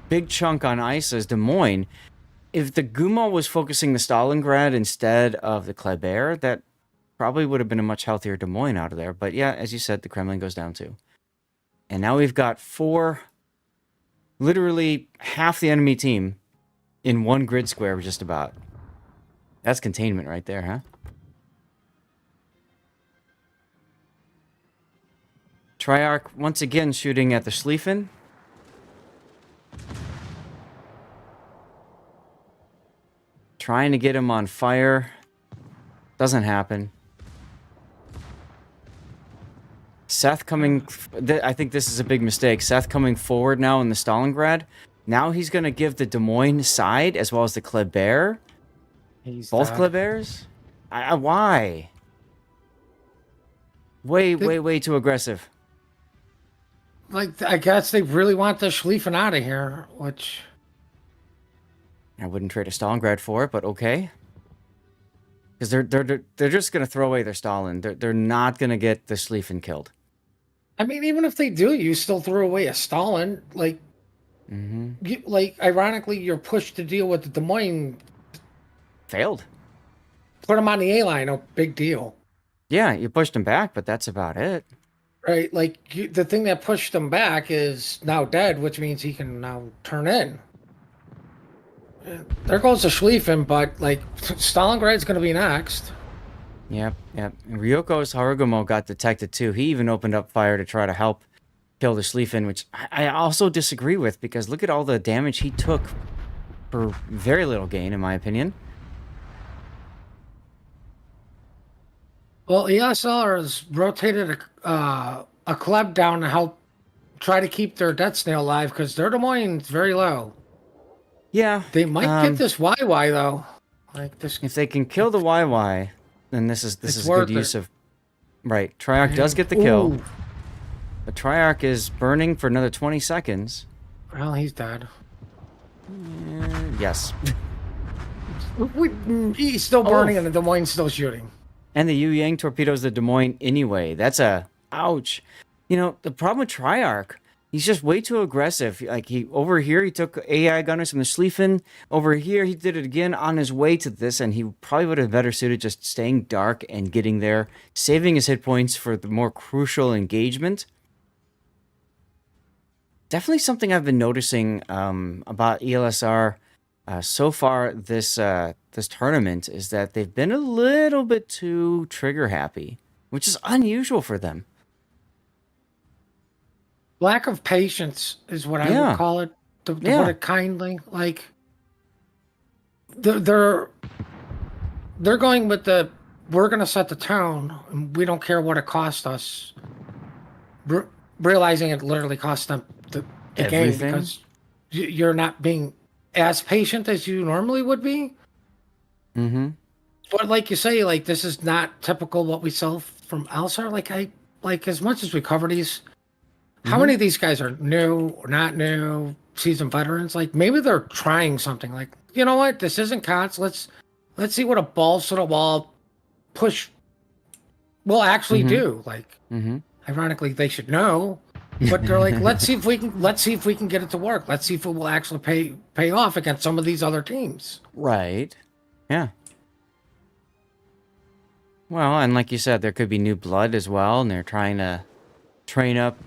big chunk on Isa's Des Moines. If the Gumo was focusing the Stalingrad instead of the Kleber, that probably would have been a much healthier Des Moines out of there. But yeah, as you said, the Kremlin goes down too. And now we've got literally half the enemy team in one grid square, just about. That's containment right there, huh? Triarch once again shooting at the Schlieffen. Trying to get him on fire. Doesn't happen. Seth coming... I think this is a big mistake. Seth coming forward now in the Stalingrad. Now he's going to give the Des Moines side as well as the Kleber. Both dead. Klebers? Why? Way too aggressive. Like, I guess they really want the Schlieffen out of here, which... I wouldn't trade a Stalingrad for it, but okay. Because they're just going to throw away their Stalin. They're not going to get the Schlieffen killed. I mean, even if they do, you still threw away a Stalin. Like, ironically, you're pushed to deal with the Des Moines. Failed. Put them on the A line, no big deal. Yeah, you pushed them back, but that's about it. Right? Like, the thing that pushed them back is now dead, which means he can now turn in. There goes the Schlieffen, but, Stalingrad's going to be next. Yep. And Ryoko's Harugumo got detected too. He even opened up fire to try to help kill the Schlieffen, which I also disagree with, because look at all the damage he took for very little gain, in my opinion. Well, ESL has rotated a club down to help try to keep their death snail alive, because their Des Moines is very low. Yeah. They might get this YY though. Like this, if they can kill the YY, then this is a good use of. Right, Triarch does get the kill, but Triarch is burning for another 20 seconds. Well, he's dead. Yes. He's still burning, and the Des Moines still shooting. And the Yu Yang torpedoes the Des Moines anyway. That's a ouch. The problem with Triarch, he's just way too aggressive. Like over here, he took AI gunners from the Schlieffen. Over here, he did it again on his way to this, and he probably would have better suited just staying dark and getting there, saving his hit points for the more crucial engagement. Definitely something I've been noticing about ELSR so far this tournament is that they've been a little bit too trigger happy, which is unusual for them. Lack of patience is what I would call it. To put it kindly, like they're going with we're going to set the tone, and we don't care what it costs us. Realizing it literally costs them the game because you're not being as patient as you normally would be. Mm-hmm. But like you say, like this is not typical what we saw from Elsar. Like as much as we cover these. How many of these guys are new or not new, seasoned veterans? Like maybe they're trying something. Like, you know what? This isn't COTS. Let's see what a balls to the wall push will actually do. Like, Ironically, they should know, but they're like, let's see if we can get it to work. Let's see if it will actually pay off against some of these other teams. Right. Yeah. Well, and like you said, there could be new blood as well, and they're trying to train up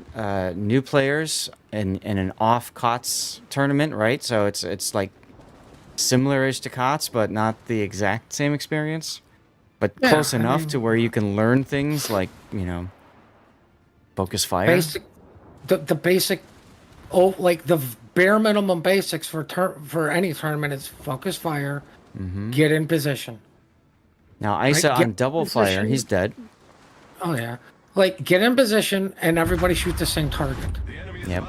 new players in an off COTS tournament, right? So it's like similar-ish to COTS, but not the exact same experience, but Yeah, close I enough to mean, where you can learn things like, focus fire. basic, the basic, like the bare minimum basics for any tournament is focus fire, get in position, Now, right? Isa Get on double in fire, position. he's dead. Oh yeah, like get in position and everybody shoot the same target. Yep.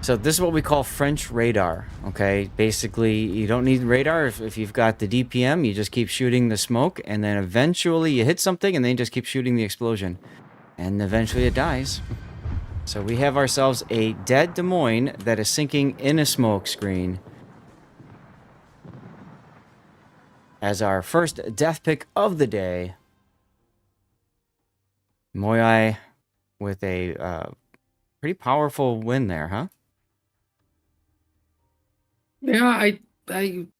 So this is what we call French radar, okay? Basically, you don't need radar if you've got the DPM, you just keep shooting the smoke, and then eventually you hit something, and then you just keep shooting the explosion. And eventually it dies. So we have ourselves a dead Des Moines that is sinking in a smoke screen as our first death pick of the day. Moyai with a pretty powerful win there, huh? Yeah, I mean,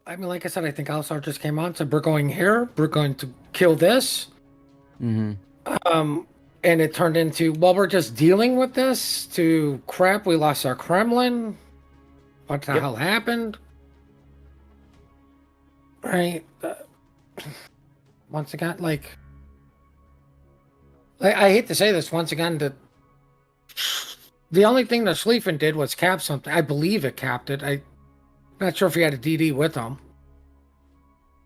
like I said, I think Alsar just came on, said we're going here, we're going to kill this. Mm-hmm. And it turned into, well, we're just dealing with this, to crap, we lost our Kremlin. What the Yep. hell happened? Right. Once again, like, I hate to say this, once again, the only thing that Schlieffen did was cap something. I believe it capped it. I'm not sure if he had a DD with him.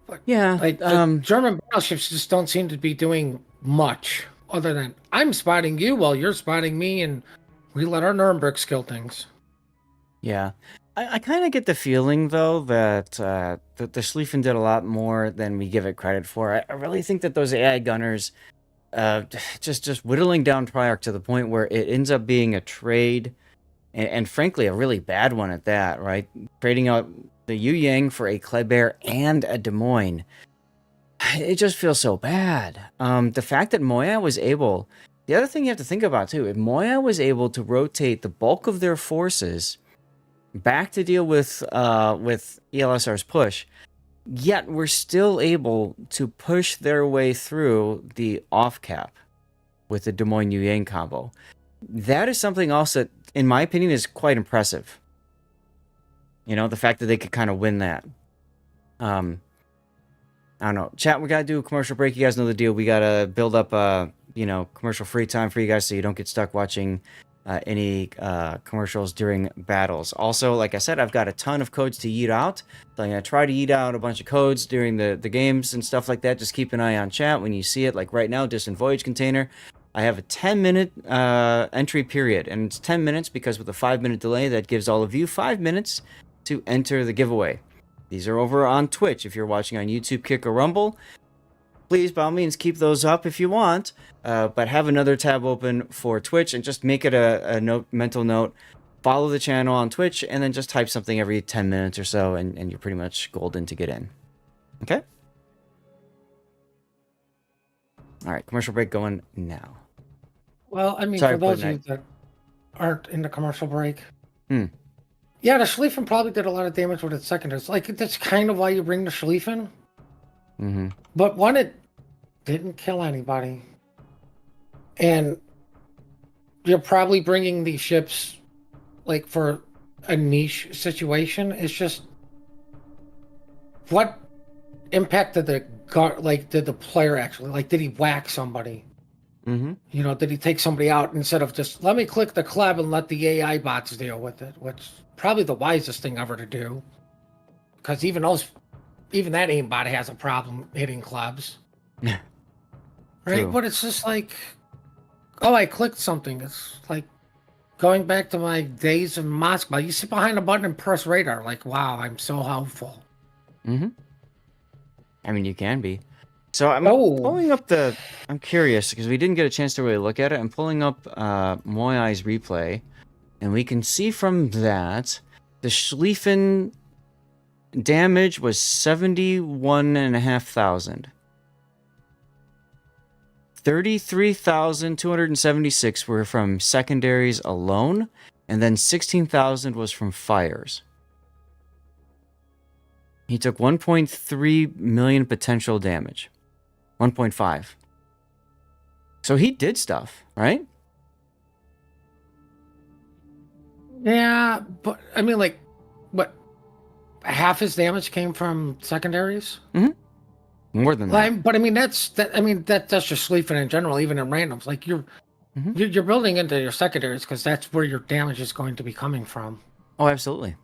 But, Yeah. like, the German battleships just don't seem to be doing much other than I'm spotting you while you're spotting me, and we let our Nuremberg skill things. Yeah. I kind of get the feeling, though, that the Schlieffen did a lot more than we give it credit for. I really think that those AI gunners, just whittling down Triarch to the point where it ends up being a trade, and frankly, a really bad one at that, right? Trading out the Yu Yang for a Kleber and a Des Moines. It just feels so bad. The fact that Moya was able... The other thing you have to think about, too, if Moya was able to rotate the bulk of their forces back to deal with ELSR's push, yet we're still able to push their way through the off cap with the Des Moines Yu Yang combo. That is something else that, in my opinion, is quite impressive. The fact that they could kind of win that. I don't know. Chat, we got to do a commercial break. You guys know the deal. We got to build up, commercial free time for you guys so you don't get stuck watching any commercials during battles. Also, like I said, I've got a ton of codes to yeet out. So I'm going to try to yeet out a bunch of codes during the games and stuff like that. Just keep an eye on chat when you see it. Like right now, Distant Voyage Container. I have a 10-minute entry period. And it's 10 minutes because with a 5-minute delay, that gives all of you 5 minutes to enter the giveaway. These are over on Twitch. If you're watching on YouTube, Kick, or Rumble, please, by all means, keep those up if you want, but have another tab open for Twitch and just make it a mental note. Follow the channel on Twitch and then just type something every 10 minutes or so, and you're pretty much golden to get in. Okay? All right, commercial break going now. Well, I mean, Sorry for those for of you that aren't in the commercial break, Hmm. yeah, the Schlieffen probably did a lot of damage with its secondary. Like, that's kind of why you bring the Schlieffen. Mm-hmm. But one, it didn't kill anybody. And you're probably bringing these ships, like, for a niche situation. It's just, what impact did did the player actually, like, did he whack somebody? Mm-hmm. Did he take somebody out instead of just, let me click the club and let the AI bots deal with it, which probably the wisest thing ever to do. Because even that aimbot has a problem hitting clubs. Yeah. Right? True. But it's just like, oh, I clicked something. It's like going back to my days in Moscow. You sit behind a button and press radar. Like, wow, I'm so helpful. Mm-hmm. I mean, you can be. So I'm Oh. pulling up I'm curious because we didn't get a chance to really look at it. I'm pulling up Moyai's replay, and we can see from that the Schlieffen damage was 71,500. 33,276 were from secondaries alone, and then 16,000 was from fires. He took 1.3 million potential damage. 1.5. So he did stuff, right? Yeah, but I mean, like, what? Half his damage came from secondaries. More than that. But I mean, that's just sleeping in general, even in randoms. Like you're building into your secondaries because that's where your damage is going to be coming from. Oh, absolutely.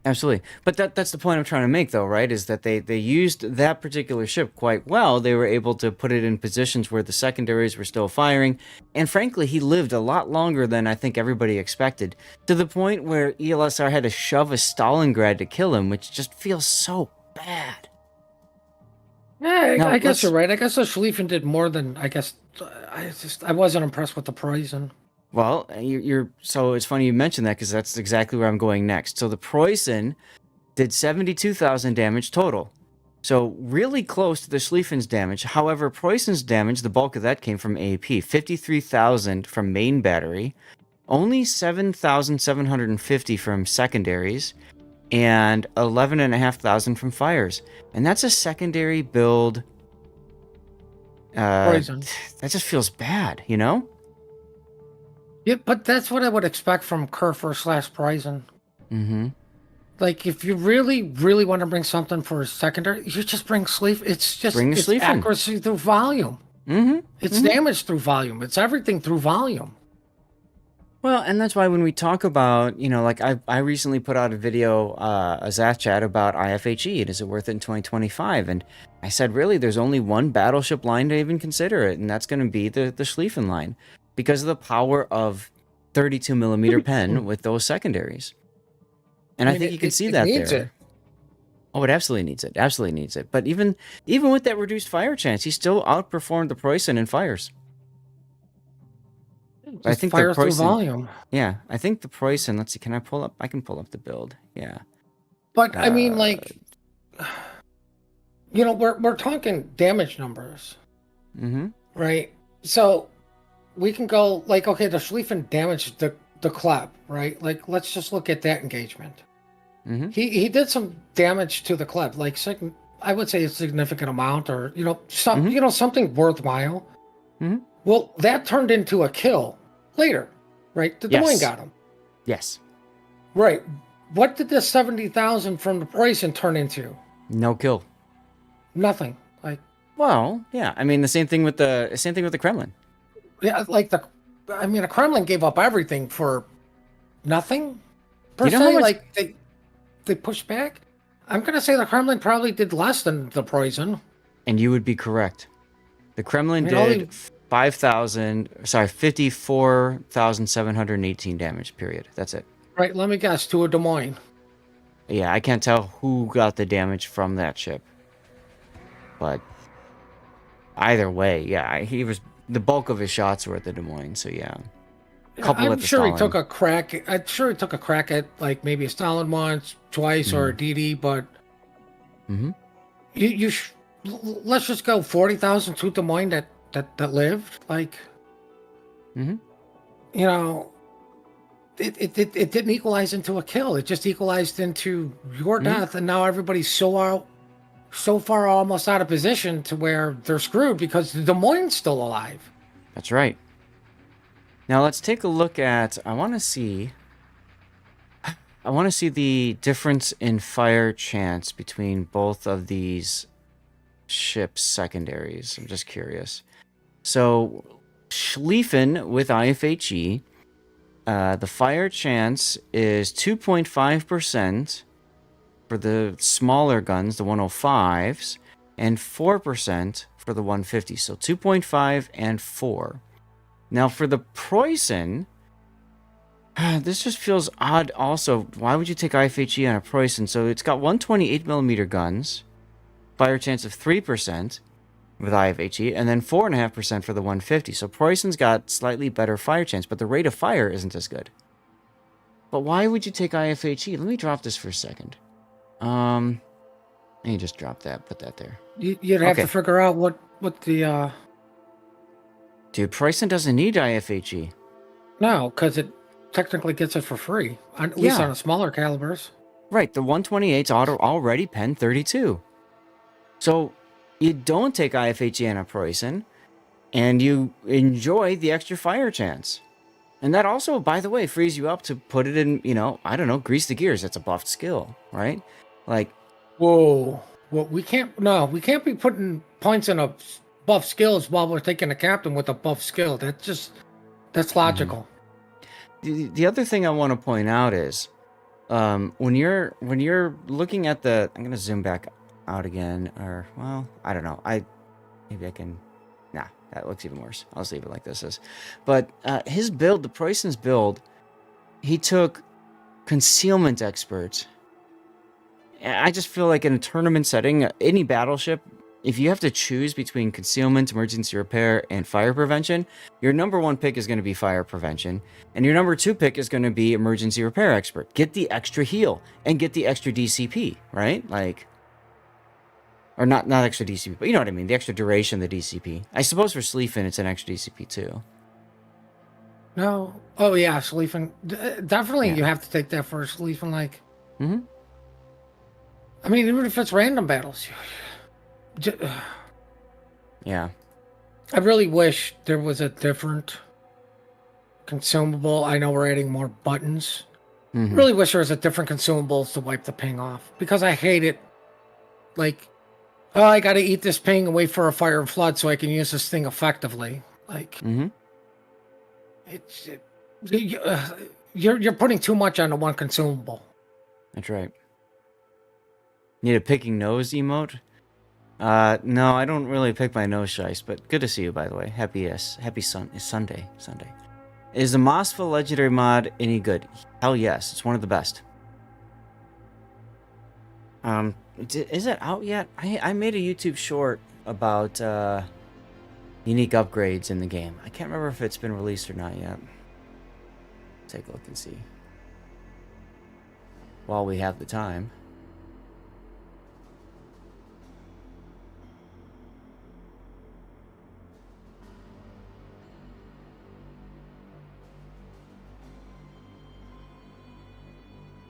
Absolutely. But that's the point I'm trying to make, though, right? Is that they used that particular ship quite well. They were able to put it in positions where the secondaries were still firing. And frankly, he lived a lot longer than I think everybody expected, to the point where ELSR had to shove a Stalingrad to kill him, which just feels so bad. Yeah, Now, I guess you're right. I guess the Schlieffen did more than I guess. I wasn't impressed with the poison. Well, you're so it's funny you mentioned that because that's exactly where I'm going next. So the Preußen did 72,000 damage total. So really close to the Schlieffen's damage. However, Preußen's damage, the bulk of that came from AP. 53,000 from main battery. Only 7,750 from secondaries. And 11,500 from fires. And that's a secondary build. Poison. That just feels bad, you know? Yeah, but that's what I would expect from Kerfer / Poison. Mm-hmm. Like, if you really, really want to bring something for a secondary, you just bring Sleeve. It's just it's accuracy through volume. Mm-hmm. It's damage through volume. It's everything through volume. Well, and that's why when we talk about, like I recently put out a video, a Zath chat about IFHE, and is it worth it in 2025? And I said, really, there's only one battleship line to even consider it, and that's going to be the Schlieffen line, because of the power of 32 millimeter pen with those secondaries. And I think you can see that there. Oh, it absolutely needs it. Absolutely needs it. But even with that reduced fire chance, he still outperformed the Preußen in fires. I think fire the Preußen, through volume. Yeah, I think the Preußen. Let's see. Can I pull up? I can pull up the build. Yeah. But I mean, like, we're talking damage numbers, right? So we can go like, okay, the Schlieffen damaged the Kleb, right? Like, let's just look at that engagement. He did some damage to the Kleb, like I would say a significant amount, or something worthwhile. Well, that turned into a kill later, right? The Des Moines got him. Yes. Right. What did the 70,000 from the Preußen turn into? No kill. Nothing. Like. Well, yeah. I mean, the same thing with the Kremlin. Yeah, like the Kremlin gave up everything for nothing. Per se, like they pushed back. I'm gonna say the Kremlin probably did less than the Preußen. And you would be correct. The Kremlin did 54,718 damage. Period. That's it. Right. Let me guess. To a Des Moines. Yeah, I can't tell who got the damage from that ship, but either way, yeah, he was. The bulk of his shots were at the Des Moines, so yeah. I'm sure he took a crack. I'm sure he took a crack at like maybe a Stalin once, twice, or a DD, but let's just go 40,000 to Des Moines that lived. Like, it didn't equalize into a kill. It just equalized into your death, and now everybody's so far almost out of position to where they're screwed because Des Moines still alive. That's right. Now let's take a look at. I want to see the difference in fire chance between both of these ships' secondaries. I'm just curious. So Schlieffen with IFHE, the fire chance is 2.5%. for the smaller guns, the 105s, and 4% for the 150s. So 2.5 and 4. Now for the Preußen, this just feels odd also. Why would you take IFHE on a Preußen? So it's got 128mm guns, fire chance of 3% with IFHE, and then 4.5% for the 150. So Preußen's got slightly better fire chance, but the rate of fire isn't as good. But why would you take IFHE? Let me drop this for a second. Let me just drop that, put that there. You'd have to figure out what with the Dude, Pricing doesn't need IFHE. no, because it technically gets it for free, at least Yeah. on the smaller calibers. Right, the 128's already pen 32. So you don't take IFHE on a Pricing, and you enjoy the extra fire chance. And that also, by the way, frees you up to put it in, I don't know, grease the gears. It's a buffed skill, right? Like, Whoa. Well, we can't. No, we can't be putting points in a buff skills while we're taking a captain with a buff skill. That's logical. the other thing I want to point out is, when you're looking at the, I'm gonna zoom back out again, or well, I don't know. Maybe I can. Nah, that looks even worse. I'll just leave it like this is. But his build, the Preußen's build, he took concealment expert. I just feel like in a tournament setting, any battleship, if you have to choose between concealment, emergency repair, and fire prevention, your number one pick is going to be fire prevention, and your number two pick is going to be emergency repair expert. Get the extra heal and get the extra DCP, right? Like, or not extra DCP, but you know what I mean, the extra duration of the DCP. I suppose for Sleafin, it's an extra DCP too. No. Oh yeah, Sleafin. Definitely, Yeah. you have to take that for Sleafin. Like, Mm-hmm. I mean, even if it's random battles. Yeah. I really wish there was a different consumable. I know we're adding more buttons. Mm-hmm. Really wish there was a different consumables to wipe the ping off, because I hate it. Like, oh, I got to eat this ping and wait for a fire and flood so I can use this thing effectively. Like, Mm-hmm. you're putting too much on the one consumable. That's right. Need a picking nose emote? No, I don't really pick my nose shice, but good to see you, by the way. Happy Sunday. Is the Mosfa Legendary mod any good? Hell yes, it's one of the best. Is it out yet? I made a YouTube short about unique upgrades in the game. I can't remember if it's been released or not yet. Take a look and see. While we have the time.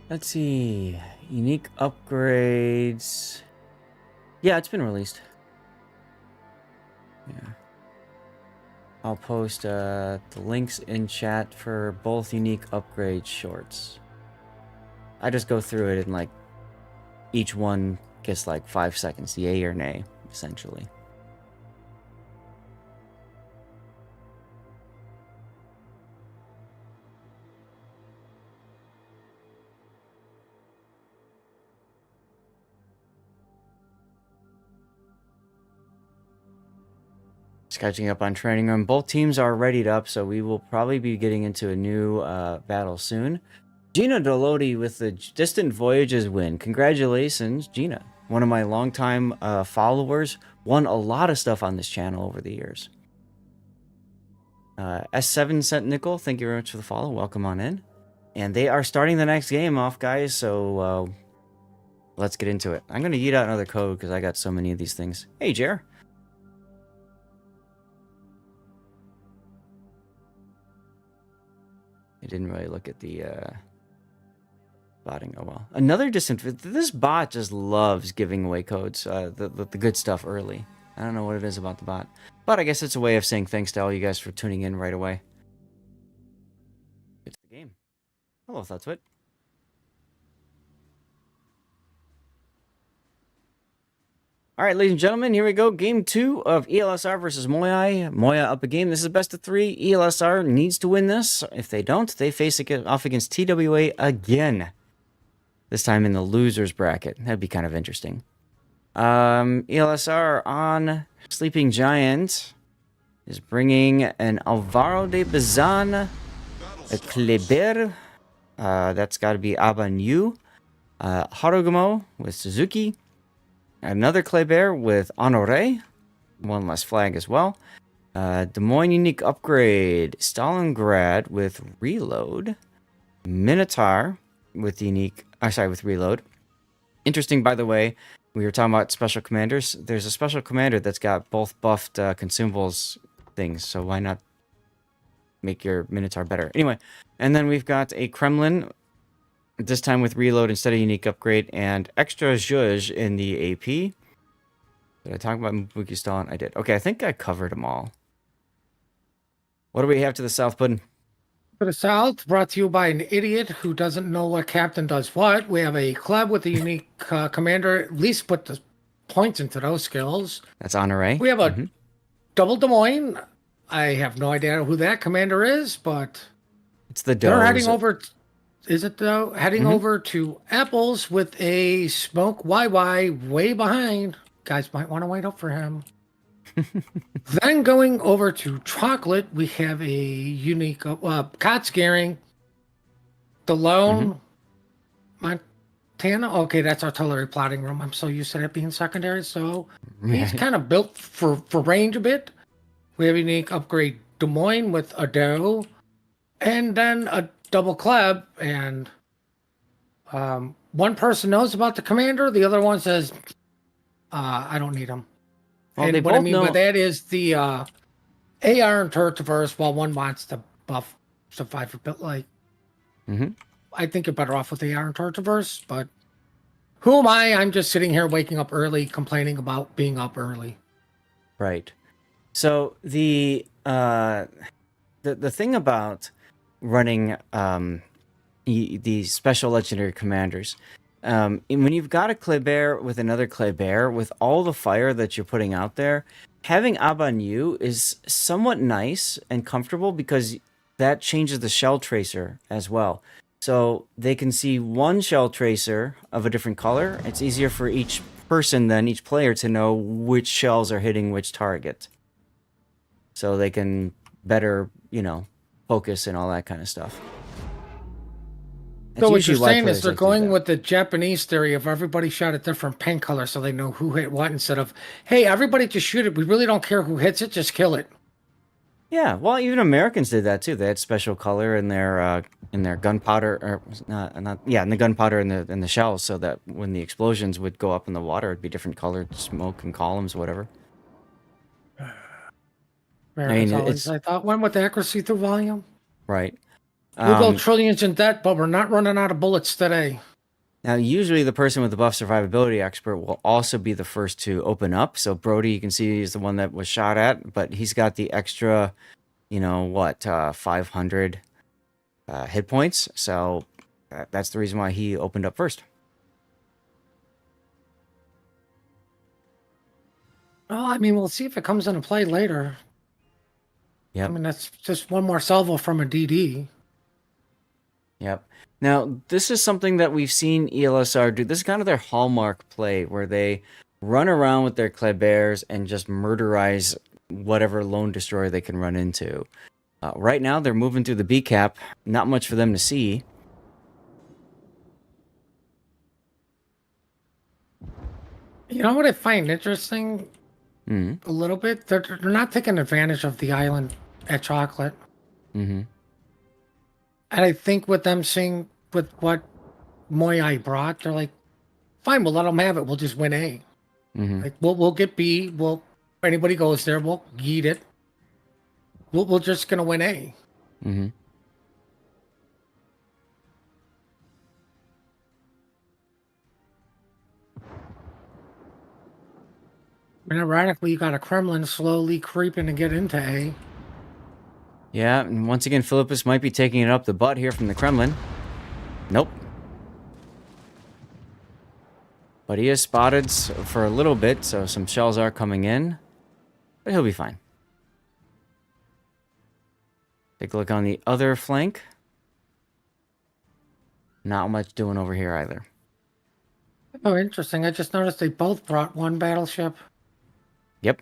Let's see. Unique upgrades. Yeah, it's been released. Yeah. I'll post the links in chat for both unique upgrade shorts. I just go through it and like each one gets like 5 seconds, yay or nay, essentially. Just catching up on training room. Both teams are readied up, so we will probably be getting into a new battle soon. Gina Delodi with the Distant Voyages win. Congratulations, Gina. One of my longtime followers. Won a lot of stuff on this channel over the years. S7 Cent Nickel, thank you very much for the follow. Welcome on in. And they are starting the next game off, guys, so let's get into it. I'm going to yeet out another code because I got so many of these things. Hey, Jer. I didn't really look at the botting. Oh well. Another this bot just loves giving away codes, the good stuff early. I don't know what it is about the bot, but I guess it's a way of saying thanks to all you guys for tuning in right away. It's the game. Hello, Thoughtswit. All right, ladies and gentlemen, here we go. Game 2 of ELSR versus Moya. Moya up a game. This is a best of 3. ELSR needs to win this. If they don't, they face off against TWA again. This time in the losers bracket. That'd be kind of interesting. ELSR on Sleeping Giant is bringing an Alvaro de Bazan, a Kleber. That's got to be Abanyu. Harugumo with Suzuki. Another Kleber with Honore. One less flag as well. Des Moines Unique Upgrade. Stalingrad with Reload. Minotaur with Unique... with Reload. Interesting, by the way, we were talking about special commanders. There's a special commander that's got both buffed consumables things, so why not make your Minotaur better? Anyway, and then we've got a Kremlin, this time with reload instead of unique upgrade, and extra zhuzh in the AP. Did I talk about Mubukistan? I did. Okay, I think I covered them all. What do we have to the south, Puddin'? To the south, brought to you by an idiot who doesn't know what captain does what. We have a club with a unique commander. At least put the points into those skills. That's Honore. We have a double Des Moines. I have no idea who that commander is, but It's the they're does. heading over. Is it though? Heading over to Apples with a Smoke YY way behind. Guys might want to wait up for him. Then going over to Chocolate, we have a unique Cot Scaring. The Lone Montana. Okay, that's artillery plotting room. I'm so used to that being secondary, so he's kind of built for range a bit. We have a unique upgrade Des Moines with a doe, and then a double club. And one person knows about the commander, the other one says, "I don't need him." Well, And what I mean by that is the AR and Turtiverse, while one wants to buff Survivor, but like, I think you're better off with AR and Turtiverse, but who am I? I'm just sitting here waking up early, complaining about being up early. Right. So the thing about running these special legendary commanders, and when you've got a Kleber with another Kleber, with all the fire that you're putting out there, having Abanyu is somewhat nice and comfortable because that changes the shell tracer as well. So they can see one shell tracer of a different color. It's easier for each person then, each player, to know which shells are hitting which target. So they can better, focus and all that kind of stuff. So what you're saying is they're going with the Japanese theory of everybody shot a different paint color so they know who hit what, instead of, hey, everybody just shoot it. We really don't care who hits it, just kill it. Yeah, well, even Americans did that too. They had special color in their gunpowder, or in the gunpowder and the shells, so that when the explosions would go up in the water, it'd be different colored smoke and columns, whatever. Americans I thought went with accuracy through volume. Right. We'll go trillions in debt, but we're not running out of bullets today. Now, usually the person with the buff survivability expert will also be the first to open up. So Brody, you can see, is the one that was shot at, but he's got the extra, 500 hit points. So that's the reason why he opened up first. Well, I mean, we'll see if it comes into play later. Yeah. I mean, that's just one more salvo from a DD. Yep. Now, this is something that we've seen ELSR do. This is kind of their hallmark play, where they run around with their Klebers and just murderize whatever lone destroyer they can run into. Right now, they're moving through the B cap. Not much for them to see. You know what I find interesting? A little bit? They're not taking advantage of the island at Chocolate. And I think with them seeing with what Moyai brought, they're like, fine, we'll let them have it. We'll just win A. Like we'll get B. If anybody goes there, we'll yeet it. We're just gonna win A. Mm-hmm. And ironically, you got a Kremlin slowly creeping to get into A. Yeah, and once again, Philippus might be taking it up the butt here from the Kremlin. Nope. But he is spotted for a little bit, so some shells are coming in. But he'll be fine. Take a look on the other flank. Not much doing over here either. Oh, interesting. I just noticed they both brought one battleship. Yep.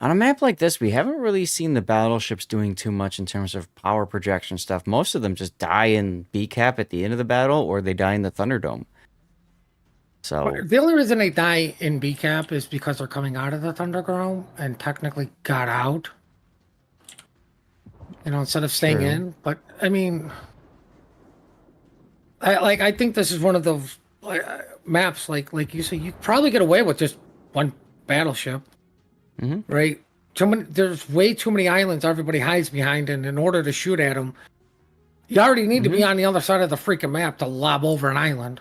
On a map like this, we haven't really seen the battleships doing too much in terms of power projection stuff. Most of them just die in B cap at the end of the battle, or they die in the Thunderdome. So the only reason they die in B cap is because they're coming out of the Thunderdome and technically got out. Instead of staying in. But I mean, I think this is one of those maps like you say, you probably get away with just one battleship, right? There's way too many islands everybody hides behind, and in order to shoot at them, you already need to be on the other side of the freaking map to lob over an island.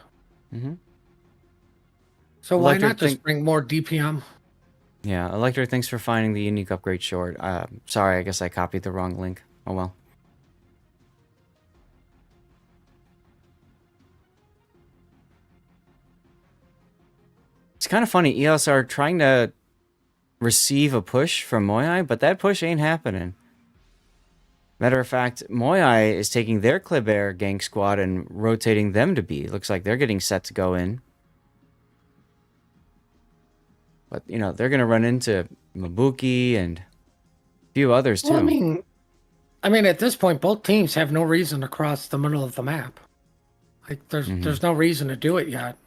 So why not just bring more DPM? Yeah, Electric, thanks for finding the unique upgrade short. Sorry, I guess I copied the wrong link. Oh well. It's kind of funny. EOS are trying to receive a push from Moyai, but that push ain't happening. Matter of fact, Moyai is taking their Kleber gang squad and rotating them to B. Looks like they're getting set to go in. But, you know, they're going to run into Mabuki and a few others, too. Well, I mean, at this point, both teams have no reason to cross the middle of the map. Like, there's no reason to do it yet.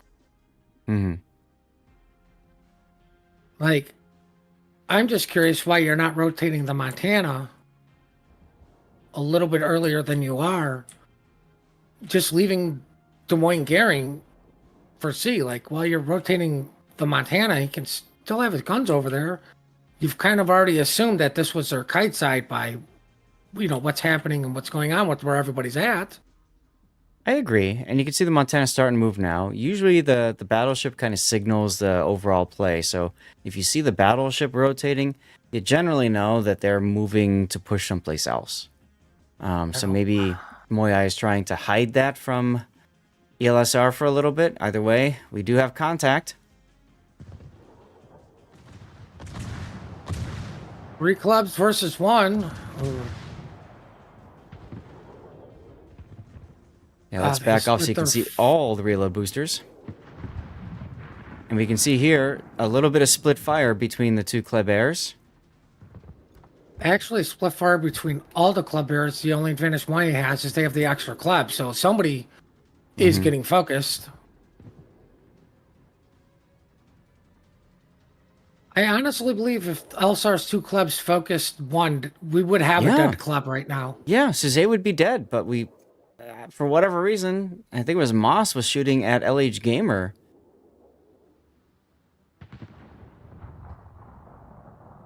Like, I'm just curious why you're not rotating the Montana a little bit earlier than you are. Just leaving Des Moines Garing for C. Like, while you're rotating the Montana, he can still have his guns over there. You've kind of already assumed that this was their kite side by, you know, what's happening and what's going on with where everybody's at. I agree, and you can see the Montana starting to move now. Usually the battleship kind of signals the overall play, so if you see the battleship rotating, you generally know that they're moving to push someplace else. So maybe Moyai is trying to hide that from ELSR for a little bit. Either way, we do have contact. 3 clubs versus 1. Yeah, let's back off so you can see all the reload boosters. And we can see here a little bit of split fire between the two Klebers. Actually, split fire between all the Klebers. The only advantage Moyai has is they have the extra club, so somebody is getting focused. I honestly believe if LSR's 2 clubs focused 1, we would have a dead club right now. Yeah, Suze would be dead, but we, for whatever reason, I think it was Moss was shooting at LH Gamer.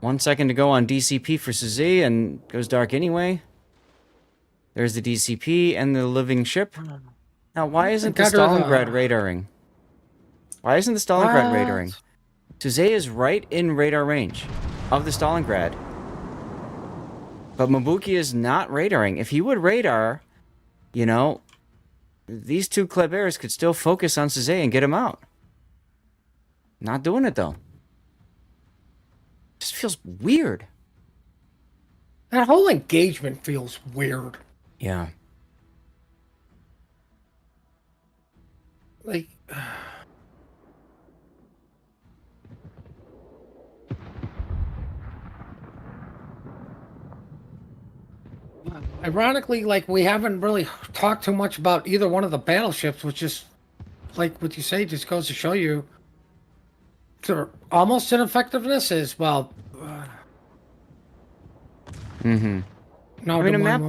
One second to go on DCP for Suze, and goes dark anyway. There's the DCP and the living ship. Now, why isn't the Stalingrad radaring? Why isn't the Stalingrad radaring? Suze is right in radar range of the Stalingrad. But Mabuki is not radaring. If he would radar, you know, these 2 Klebers could still focus on Suze and get him out. Not doing it, though. Just feels weird. That whole engagement feels weird. Yeah. Like... Ironically, like, we haven't really talked too much about either one of the battleships, which is, like what you say, just goes to show you their almost ineffectiveness is, well... No, I mean, a map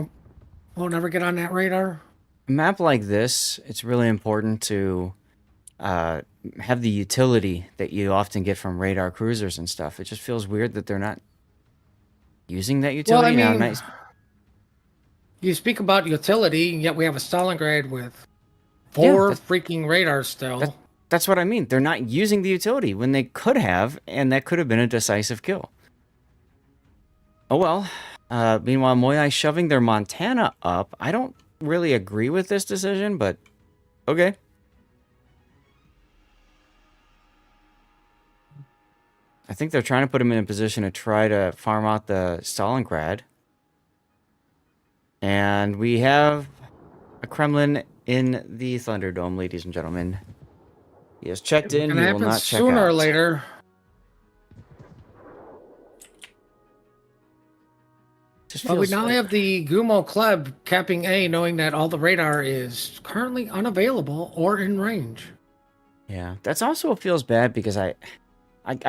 won't ever get on that radar. A map like this, it's really important to have the utility that you often get from radar cruisers and stuff. It just feels weird that they're not using that utility. Well, I mean, now, you speak about utility, yet we have a Stalingrad with 4 freaking radars still. That's what I mean. They're not using the utility when they could have, and that could have been a decisive kill. Oh well. Meanwhile, Moyai shoving their Montana up. I don't really agree with this decision, but okay. I think they're trying to put him in a position to try to farm out the Stalingrad. And we have a Kremlin in the Thunderdome, ladies and gentlemen. He has checked in. He will not check out. Sooner or later. But we now have the Gumo Club capping A, knowing that all the radar is currently unavailable or in range. Yeah, that's also feels bad because I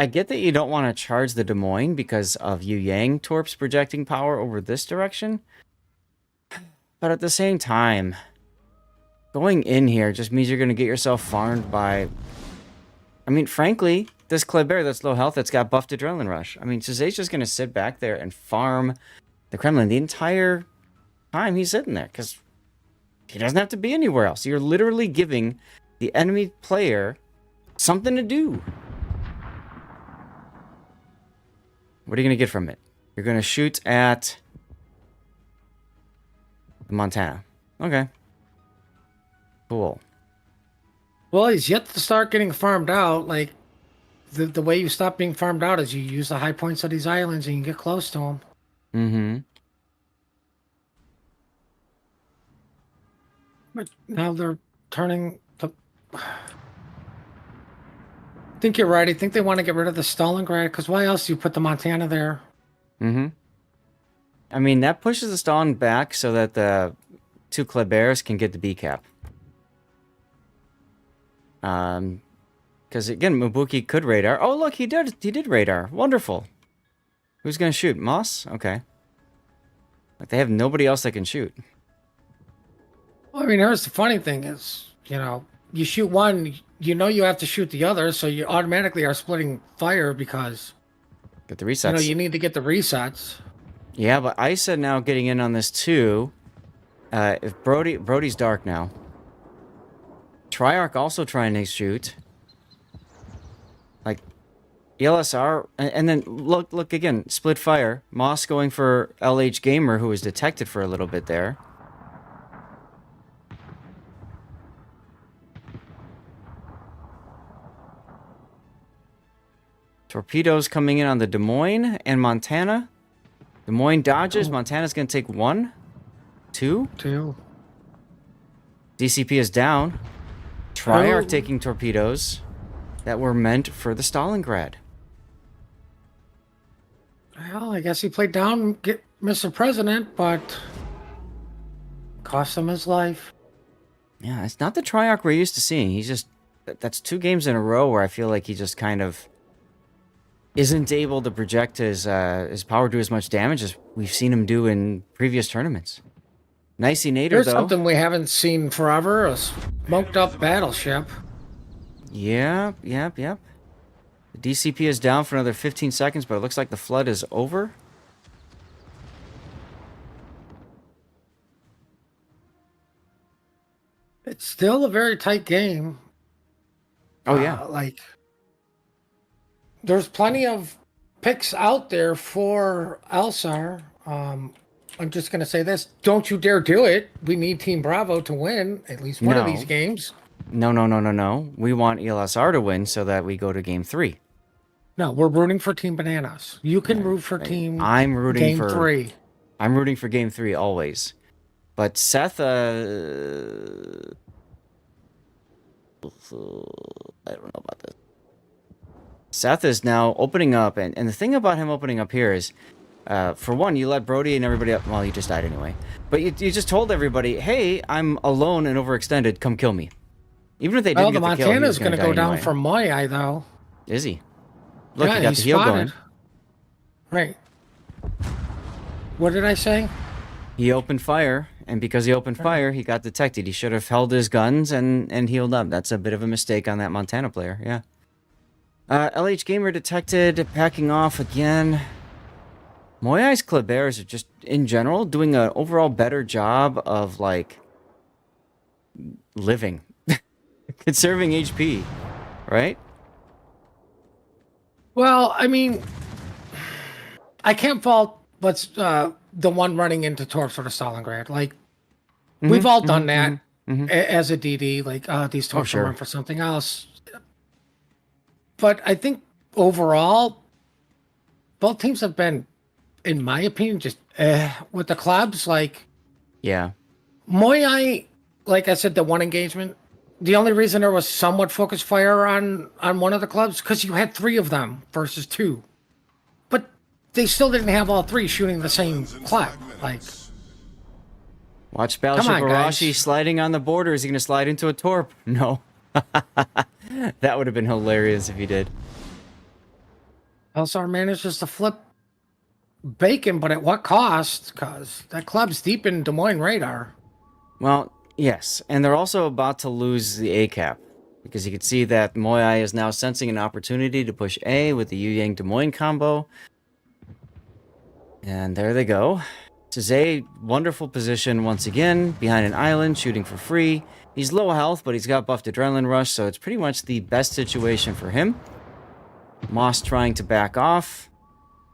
get that you don't want to charge the Des Moines because of Yu Yang torps projecting power over this direction. But at the same time, going in here just means you're going to get yourself farmed by... I mean, frankly, this Kleber that's low health that's got buffed Adrenaline Rush. I mean, Cezay's just going to sit back there and farm the Kremlin the entire time he's sitting there, because he doesn't have to be anywhere else. You're literally giving the enemy player something to do. What are you going to get from it? You're going to shoot at Montana. Okay. Cool. Well, he's yet to start getting farmed out. Like, the way you stop being farmed out is you use the high points of these islands and you get close to them. Mm-hmm. But now they're turning to... I think you're right. I think they want to get rid of the Stalingrad, because why else do you put the Montana there? Mm-hmm. I mean, that pushes the Stalin back so that the two Klebers can get the B cap. Because again, Mabuki could radar. Oh, look, he did radar. Wonderful. Who's gonna shoot? Moss? Okay. Like, they have nobody else that can shoot. Well, I mean, here's the funny thing is, you know, you shoot one, you know you have to shoot the other, so you automatically are splitting fire because... Get the resets. You know, you need to get the resets. Yeah, but ISA now getting in on this too. If Brody's dark now. Triarch also trying to shoot. Like, ELSR, and then look again, split fire. Moss going for LH Gamer, who was detected for a little bit there. Torpedoes coming in on the Des Moines and Montana. Des Moines dodges. Montana's going to take 1, 2. 2. DCP is down. Triarch taking torpedoes that were meant for the Stalingrad. Well, I guess he played down, get Mr. President, but cost him his life. Yeah, it's not the Triarch we're used to seeing. He's just... That's 2 games in a row where I feel like he just kind of isn't able to project his power, do as much damage as we've seen him do in previous tournaments. Nicey Nader, Here's though. something we haven't seen forever, a smoked up battleship. Yep. The DCP is down for another 15 seconds, but it looks like the flood is over. It's still a very tight game. Oh, yeah. Like, there's plenty of picks out there for Elsar. I'm just going to say this. Don't you dare do it. We need Team Bravo to win at least one of these games. No. We want ELSR to win so that we go to game 3. No, we're rooting for Team Bananas. You can root for Team I'm rooting Game for 3. I'm rooting for game 3 always. But Seth, I don't know about this. Seth is now opening up, and the thing about him opening up here is, for one, you let Brody and everybody up. Well, he just died anyway. But you just told everybody, hey, I'm alone and overextended. Come kill me. Even if they didn't Well, the get the kill, Montana's going to go down for Moyai, though. Is he? Look, yeah, he got he's the heal spotted. going. Right. What did I say? He opened fire, and because he opened fire, he got detected. He should have held his guns and healed up. That's a bit of a mistake on that Montana player, yeah. LH Gamer detected, packing off again. Moyai's Klebers are just, in general, doing an overall better job of, like, living. Conserving HP, right? Well, I mean, I can't fault what's the one running into Torps or the Stalingrad. Like, we've all done that as a DD. Like, these Torps are run for something else. But I think overall, both teams have been, in my opinion, just with the clubs. Like, yeah, Moyai, like I said, the one engagement. The only reason there was somewhat focused fire on one of the clubs because you had 3 of them versus 2, but they still didn't have all 3 shooting the same club. Like, watch Battleship Arashi sliding on the border. Is he going to slide into a torp? No. That would have been hilarious if he did. Elsar manages to flip Bacon, but at what cost? Because that club's deep in Des Moines radar. Well, Yes, and they're also about to lose the A cap. Because you can see that Moai is now sensing an opportunity to push A with the Yu Yang Des Moines combo. And there they go. This is a wonderful position once again, behind an island, shooting for free. He's low health, but he's got buffed Adrenaline Rush, so it's pretty much the best situation for him. Moss trying to back off.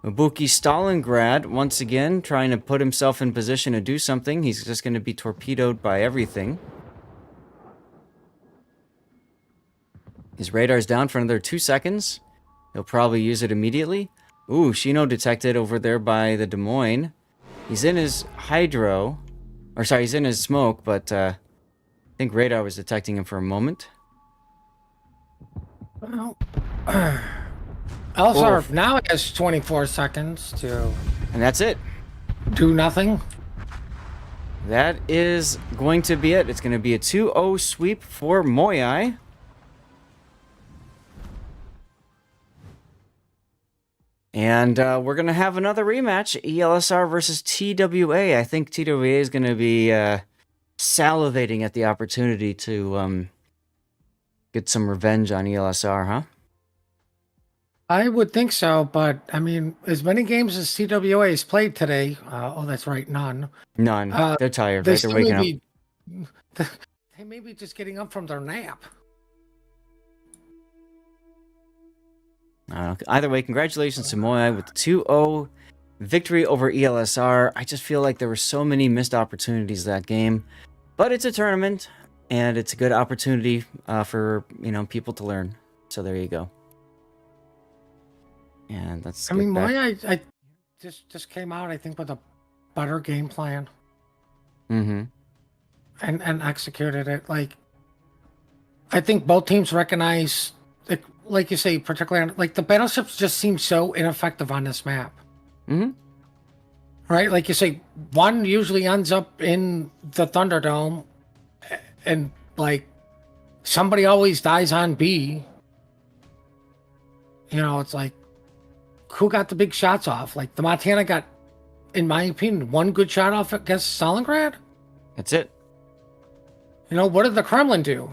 Ibuki Stalingrad, once again, trying to put himself in position to do something. He's just going to be torpedoed by everything. His radar's down for another 2 seconds. He'll probably use it immediately. Ooh, Shino detected over there by the Des Moines. He's in his hydro. Or sorry, he's in his smoke, but I think radar was detecting him for a moment. Well, Elsarf now has 24 seconds to... And that's it. Do nothing. That is going to be it. It's going to be a 2-0 sweep for Moai. And we're going to have another rematch, ELSR versus TWA. I think TWA is going to be salivating at the opportunity to get some revenge on ELSR, huh? I would think so, but I mean, as many games as TWA has played today, oh, that's right, none. None. They're tired, They right? They're waking up. They may be just getting up from their nap. Either way, congratulations to Moai with the 2-0 victory over ELSR. I just feel like there were so many missed opportunities that game. But it's a tournament, and it's a good opportunity for, people to learn. So there you go. And that's. I mean, Moai, I just came out, I think, with a better game plan. Mm-hmm. And executed it. Like, I think both teams recognize... Like you say, particularly, like, the battleships just seem so ineffective on this map. Mm-hmm. Right? Like you say, one usually ends up in the Thunderdome, and, like, somebody always dies on B. It's like, who got the big shots off? Like, the Montana got, in my opinion, one good shot off against Stalingrad. That's it. What did the Kremlin do?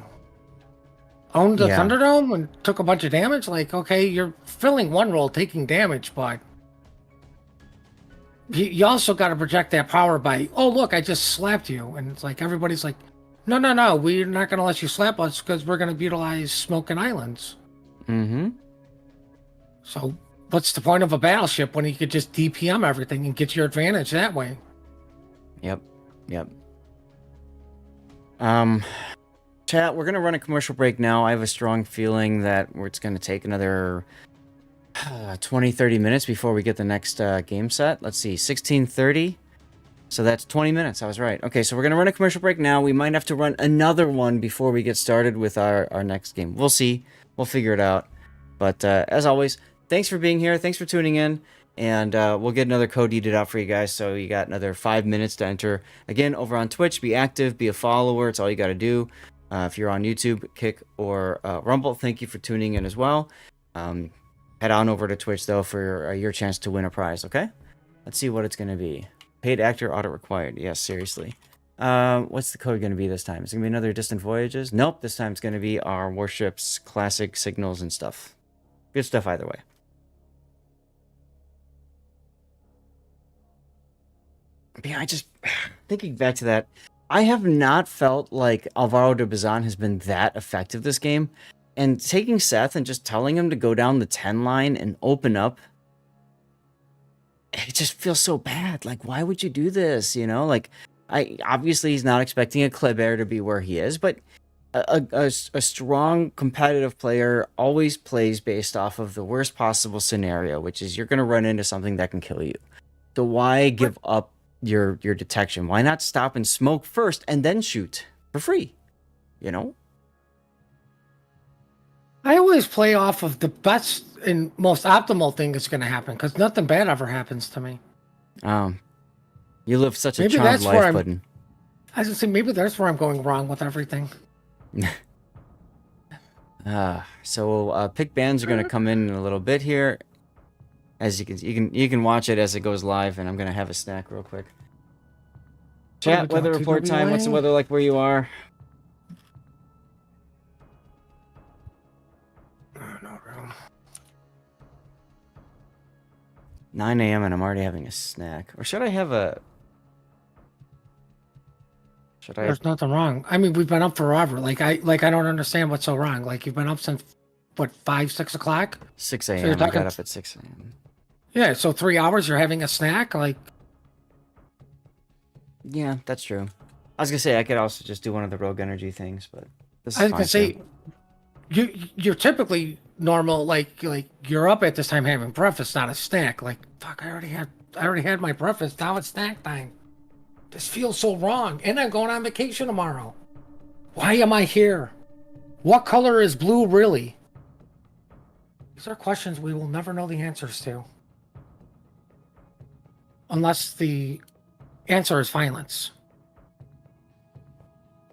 Owned the Thunderdome and took a bunch of damage? Like, okay, you're filling one role, taking damage, but you also got to project that power by, oh, look, I just slapped you. And it's like, everybody's like, no, we're not going to let you slap us because we're going to utilize smoke and islands. Mm-hmm. So what's the point of a battleship when you could just DPM everything and get your advantage that way? Yep. Chat, we're going to run a commercial break now. I have a strong feeling that it's going to take another 20-30 minutes before we get the next game set. Let's see, 16:30. So that's 20 minutes. I was right. Okay, so we're going to run a commercial break now. We might have to run another one before we get started with our next game. We'll see. We'll figure it out. But as always, thanks for being here. Thanks for tuning in. And we'll get another code yeeted out for you guys. So you got another 5 minutes to enter. Again, over on Twitch, be active, be a follower. It's all you got to do. If you're on YouTube, Kick, or Rumble, thank you for tuning in as well. Head on over to Twitch, though, for your chance to win a prize, okay? Let's see what it's going to be. Paid actor audit required. Yes, seriously. What's the code going to be this time? Is it going to be another Distant Voyages? Nope, this time it's going to be our Warships Classic Signals and stuff. Good stuff either way. But yeah, I just... Thinking back to that... I have not felt like Alvaro de Bazan has been that effective this game. And taking Seth and just telling him to go down the 10 line and open up, it just feels so bad. Like, why would you do this? Like, obviously he's not expecting a Kleber to be where he is, but a strong competitive player always plays based off of the worst possible scenario, which is you're going to run into something that can kill you. So why give up your detection? Why not stop and smoke first and then shoot for free? I always play off of the best and most optimal thing that's going to happen, because nothing bad ever happens to me. You live such a charmed life, Puddin'. I was going to say, maybe that's where I'm going wrong with everything. So pick bands are going to come in a little bit here. As you can watch it as it goes live, and I'm going to have a snack real quick. Chat, weather report time. What's the weather like where you are? No, 9 a.m. and I'm already having a snack. Or should I have a... Should I... There's nothing wrong. I mean, we've been up forever. Like I don't understand what's so wrong. Like you've been up since what 5, 6 o'clock? 6 So a.m. you're I got talking- up at 6 a.m. Yeah, so 3 hours you're having a snack? Like Yeah, that's true. I was gonna say I could also just do one of the Rogue Energy things, but this is I was fine gonna say, too. you're typically normal. Like you're up at this time having breakfast, not a snack. Like fuck, I already had my breakfast. Now it's snack time. This feels so wrong, and I'm going on vacation tomorrow. Why am I here? What color is blue really? These are questions we will never know the answers to, unless the answer is violence.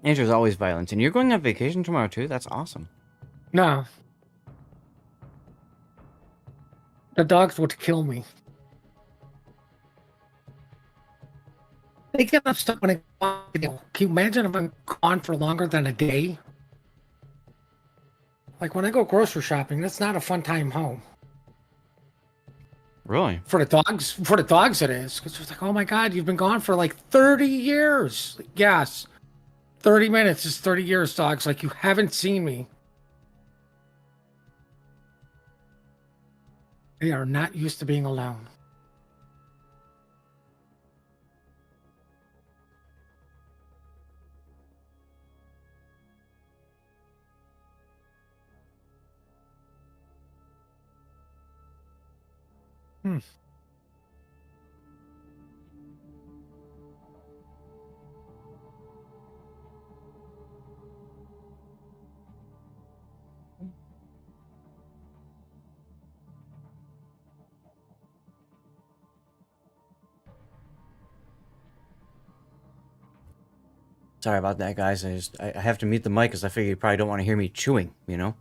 Andrew's always violent, and you're going on vacation tomorrow too? That's awesome. No. The dogs would kill me. They get upset when I can you imagine if I'm gone for longer than a day? Like when I go grocery shopping, that's not a fun time home. Really? For the dogs it is. Because it's like, oh my god, you've been gone for like 30 years. Yes. 30 minutes is 30 years, dogs. Like you haven't seen me. They are not used to being alone. Sorry about that, guys. I have to mute the mic because I figure you probably don't want to hear me chewing, you know?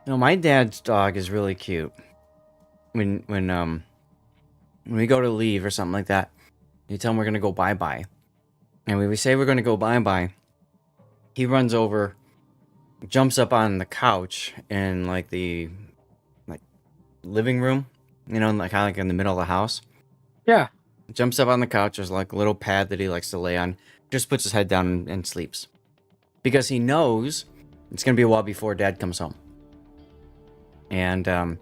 My dad's dog is really cute. When we go to leave or something like that, you tell him we're gonna go bye-bye. And when we say we're gonna go bye-bye, he runs over, jumps up on the couch in like the living room, like kind of like in the middle of the house. Yeah. Jumps up on the couch. There's like a little pad that he likes to lay on. Just puts his head down and sleeps. Because he knows it's going to be a while before Dad comes home. And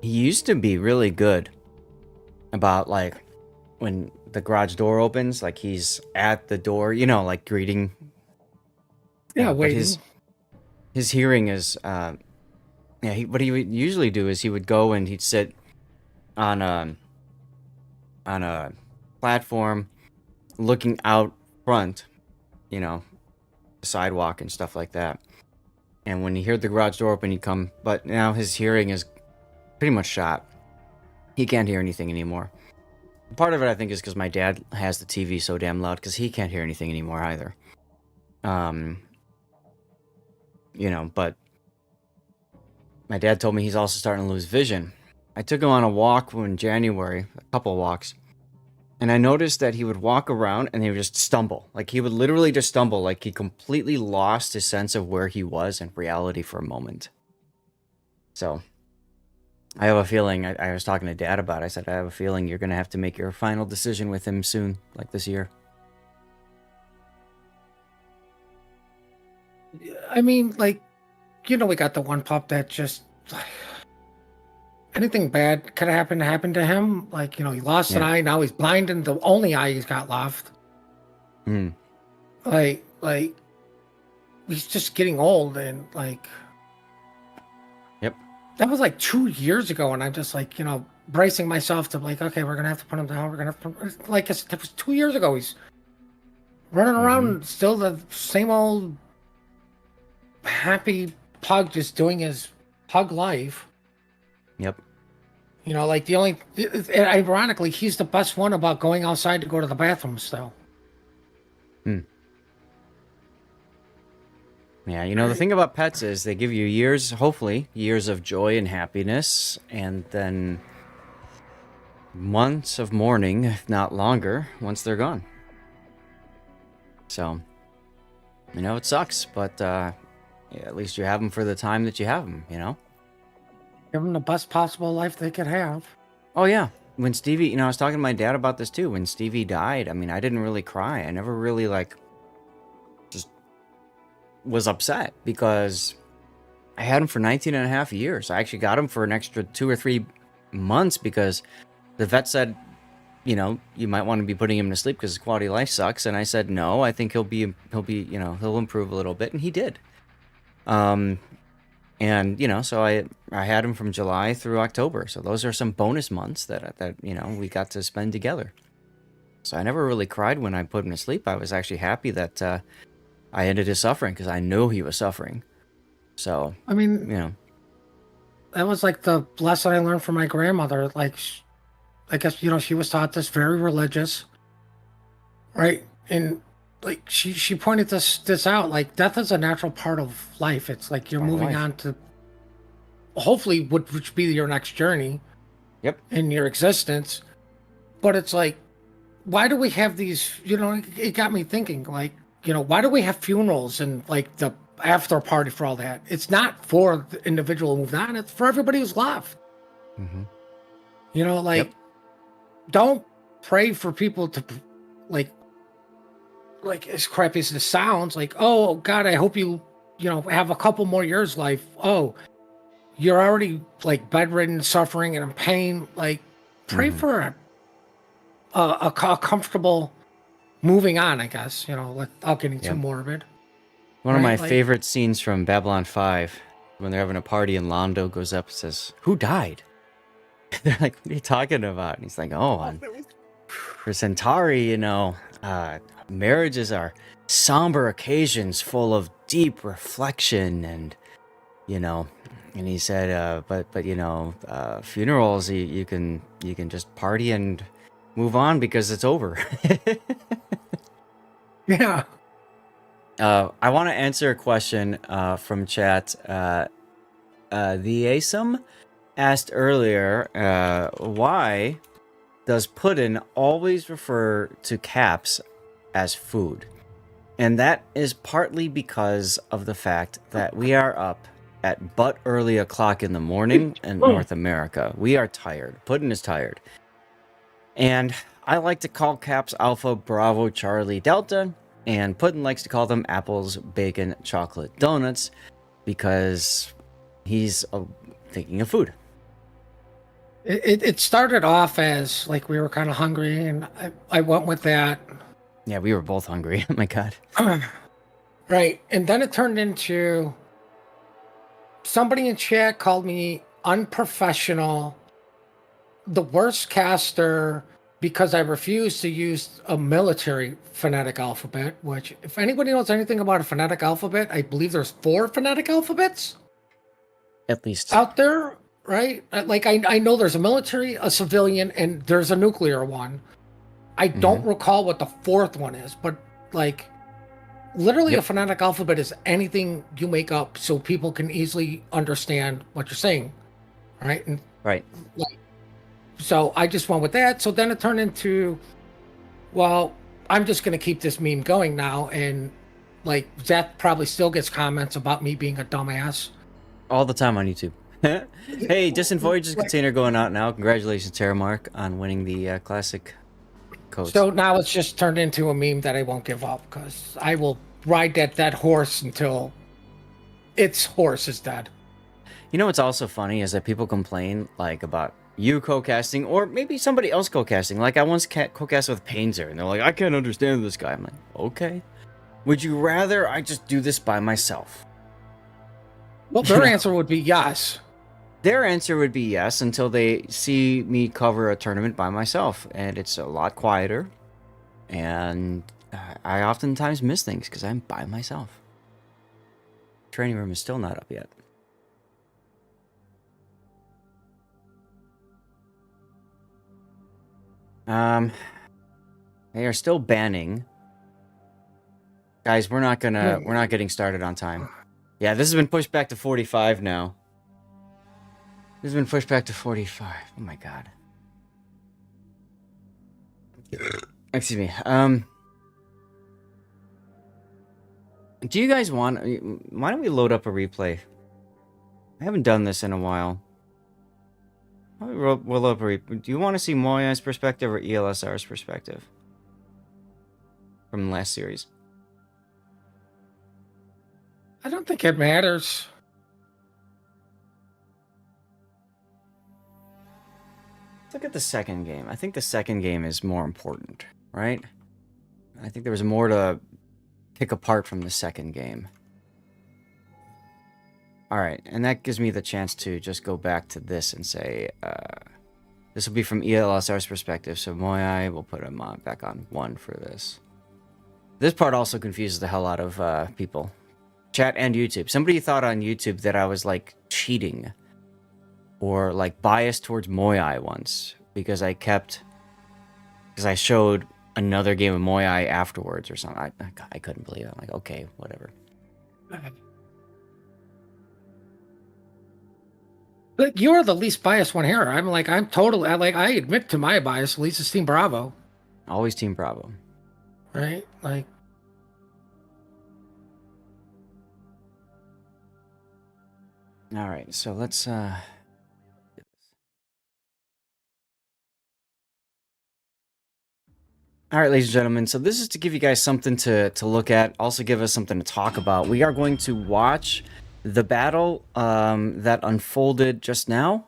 he used to be really good about like when the garage door opens, like he's at the door, like greeting. Yeah, but waiting. his hearing is what he would usually do is he would go and he'd sit on a platform looking out front, the sidewalk and stuff like that. And when he heard the garage door open, he'd come. But now his hearing is pretty much shot. He can't hear anything anymore. Part of it, I think, is because my dad has the TV so damn loud because he can't hear anything anymore either. But my dad told me he's also starting to lose vision. I took him on a walk in January, a couple walks, and I noticed that he would walk around and he would just stumble. Like he would literally just stumble, like he completely lost his sense of where he was in reality for a moment. So I have a feeling, I was talking to Dad about it, I said, I have a feeling you're going to have to make your final decision with him soon, like this year. I mean, like, we got the one pup that just anything bad could have happened to him. Like, he lost an eye, now he's blind and the only eye he's got left. Like he's just getting old and Yep. That was like 2 years ago, and I'm just like, bracing myself to like, okay, we're gonna have to put him down. We're gonna have to, like, it was 2 years ago. He's running around still the same old happy pug, just doing his pug life. Yep. Like the only, ironically, he's the best one about going outside to go to the bathroom still. Yeah, you know, the thing about pets is they give you years, hopefully, years of joy and happiness, and then months of mourning, if not longer, once they're gone. So, you know, it sucks, but yeah, at least you have them for the time that you have them, you know? Give them the best possible life they could have. Oh, yeah. When Stevie, you know, I was talking to my dad about this too. When Stevie died, I mean, I didn't really cry. I never really, like, just was upset because I had him for 19 and a half years. I actually got him for an extra 2 or 3 months because the vet said, you know, you might want to be putting him to sleep because his quality of life sucks. And I said, no, I think he'll be, you know, he'll improve a little bit. And he did. And, you know, so I had him from July through October. So those are some bonus months that, you know, we got to spend together. So I never really cried when I put him to sleep. I was actually happy that I ended his suffering because I knew he was suffering. So, I mean, you know. that was like the lesson I learned from my grandmother. Like, I guess, you know, she was taught this, very religious, right? And like she pointed this out. Like, death is a natural part of life. It's like you're Part of moving life. on to hopefully which be your next journey Yep. in your existence. But it's like, why do we have these? You know, it got me thinking. Like, you know, why do we have funerals and like the after party for all that? It's not for the individual who moved on. It's for everybody who's left. Mm-hmm. You know, like, Yep. don't pray for people to like as crappy as this sounds, like, oh God, I hope you know, have a couple more years life. Oh, you're already like bedridden, suffering and in pain. Like, pray Mm-hmm. for a comfortable moving on, I guess, you know, without getting too Yep. morbid. One of my Right? Like, favorite scenes from Babylon 5, when they're having a party and Londo goes up and says, "Who died?" They're like, "What are you talking about?" And he's like, "Oh, for Centauri, you know, marriages are somber occasions full of deep reflection and, you know," and he said, but you know, funerals, you can just party and move on because it's over." yeah. I want to answer a question from chat. The ASM asked earlier, why does puddin always refer to caps as food? And that is partly because of the fact that we are up at but early o'clock in the morning in North America. We are tired. Puddin is tired. And I like to call caps Alpha, Bravo, Charlie, Delta, and Puddin likes to call them apples, bacon, chocolate, donuts, because he's thinking of food. It started off as like we were kind of hungry, and I went with that. Yeah, we were both hungry. Oh my god. Right. And then it turned into somebody in chat called me unprofessional, the worst caster, because I refused to use a military phonetic alphabet, which, if anybody knows anything about a phonetic alphabet, I believe there's 4 phonetic alphabets At least. out there, right? Like, I know there's a military, a civilian, and there's a nuclear one. I don't recall what the 4th one is, but like, literally a Yep. phonetic alphabet is anything you make up so people can easily understand what you're saying, right? And Right. like, so I just went with that. So then it turned into, well, I'm just going to keep this meme going now. And like, Zach probably still gets comments about me being a dumbass. All the time on YouTube. Hey, Distant Voyages container going out now. Congratulations, Terramark, on winning the classic codes. So now it's just turned into a meme that I won't give up, because I will ride that horse until its horse is dead. You know what's also funny is that people complain like about you co-casting or maybe somebody else co-casting. Like I once co-cast with Painzer and they're like, "I can't understand this guy." I'm like, "Okay. Would you rather I just do this by myself?" Well, their answer would be yes. Their answer would be yes until they see me cover a tournament by myself, and it's a lot quieter, and I oftentimes miss things because I'm by myself. Training room is still not up yet. They are still banning Guys, we're not getting started on time. Yeah, this has been pushed back to 45 now. This has been pushed back to 45. Oh my god. Excuse me. Do you guys want... Why don't we load up a replay? I haven't done this in a while. We'll load up a replay. Do you want to see Moya's perspective or ELSR's perspective? From the last series. I don't think it matters. Let's look at the second game. I think the second game is more important, right? I think there was more to pick apart from the second game. Alright, and that gives me the chance to just go back to this and say, this will be from ELSR's perspective, so Moyai will put him back on 1 for this. This part also confuses the hell out of people. Chat and YouTube. Somebody thought on YouTube that I was, like, cheating. Or, like, biased towards Moyai once. Because I showed another game of Moyai afterwards or something. I couldn't believe it. I'm like, okay, whatever. But you're the least biased one here. I'm totally, I admit to my bias. At least it's Team Bravo. Always Team Bravo. Right? Like... Alright, so let's, Alright, ladies and gentlemen, so this is to give you guys something to look at, also give us something to talk about. We are going to watch the battle that unfolded just now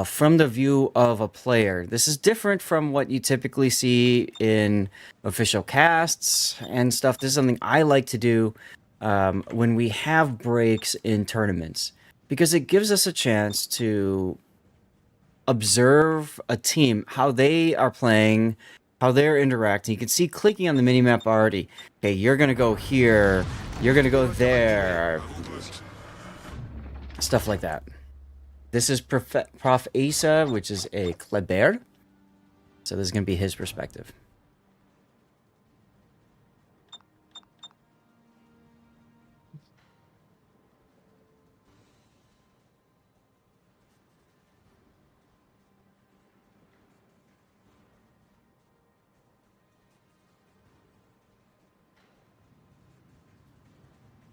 from the view of a player. This is different from what you typically see in official casts and stuff. This is something I like to do when we have breaks in tournaments, because it gives us a chance to observe a team, how they are playing, how they're interacting. You can see clicking on the minimap already. Okay, you're going to go here. You're going to go there. Stuff like that. This is Prof. Asa, which is a Kleber. So this is going to be his perspective.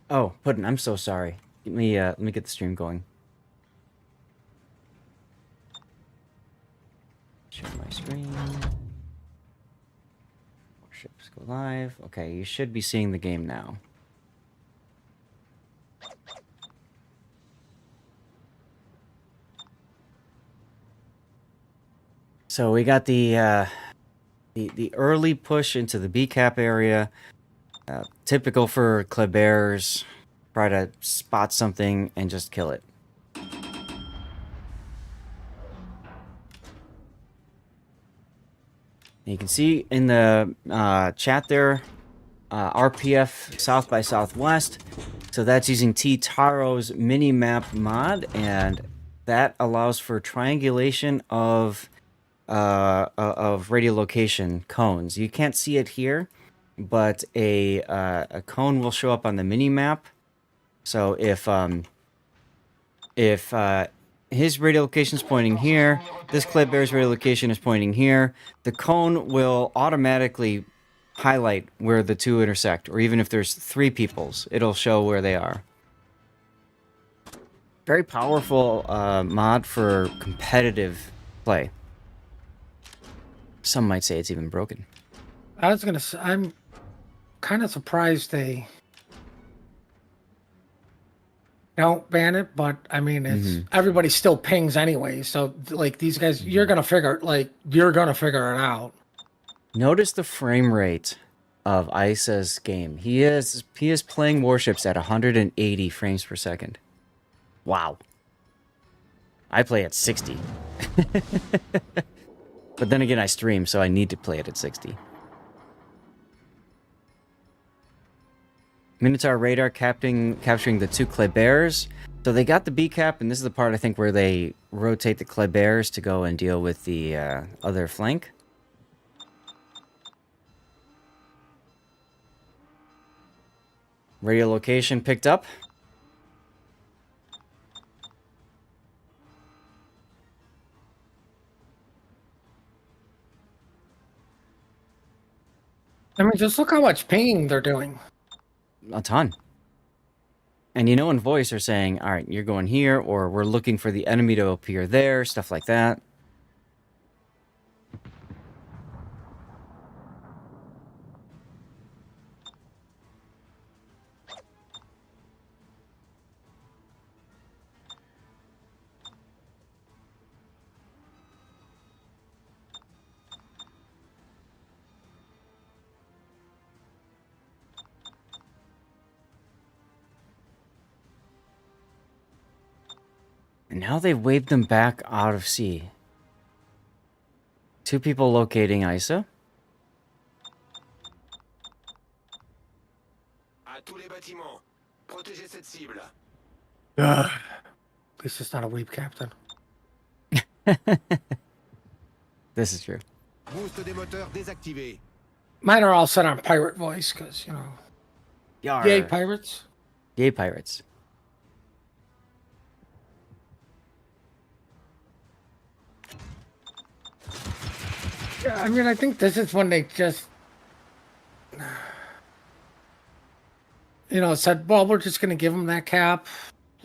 Oh, Puddin', I'm so sorry. Let me get the stream going. Share my screen. Warships go live. Okay, you should be seeing the game now. So we got the early push into the B cap area. Typical for Klebers. Try to spot something and just kill it. You can see in the chat there, RPF South by Southwest. So that's using T Taro's mini-map mod, and that allows for triangulation of radiolocation cones. You can't see it here, but a cone will show up on the mini-map. So if his radio location is pointing here, this Kleber's radio location is pointing here, the cone will automatically highlight where the two intersect, or even if there's 3 peoples, it'll show where they are. Very powerful mod for competitive play. Some might say it's even broken. I was gonna say, I'm kind of surprised they don't ban it, but I mean, it's everybody still pings anyway. So like these guys, you're gonna figure it out. Notice the frame rate of Isa's game. He is playing Warships at 180 frames per second. Wow. I play at 60. But then again, I stream, so I need to play it at 60. Minotaur radar capturing the 2 Klebers. So they got the B cap, and this is the part I think where they rotate the Klebers to go and deal with the other flank. Radio location picked up. I mean, just look how much pinging they're doing. A ton. And you know in voice are saying, all right, you're going here, or we're looking for the enemy to appear there, stuff like that. And now they've waved them back out of sea. 2 people locating ISA. À tous les bâtiments, protégez cette cible. At least it's not a weep captain. This is true. Boost des moteurs désactivé. Mine are all set on pirate voice because, you know. Yar. Yay, pirates. Yay, pirates. Yeah, I mean, I think this is when they just, you know, said, well, we're just going to give them that cap.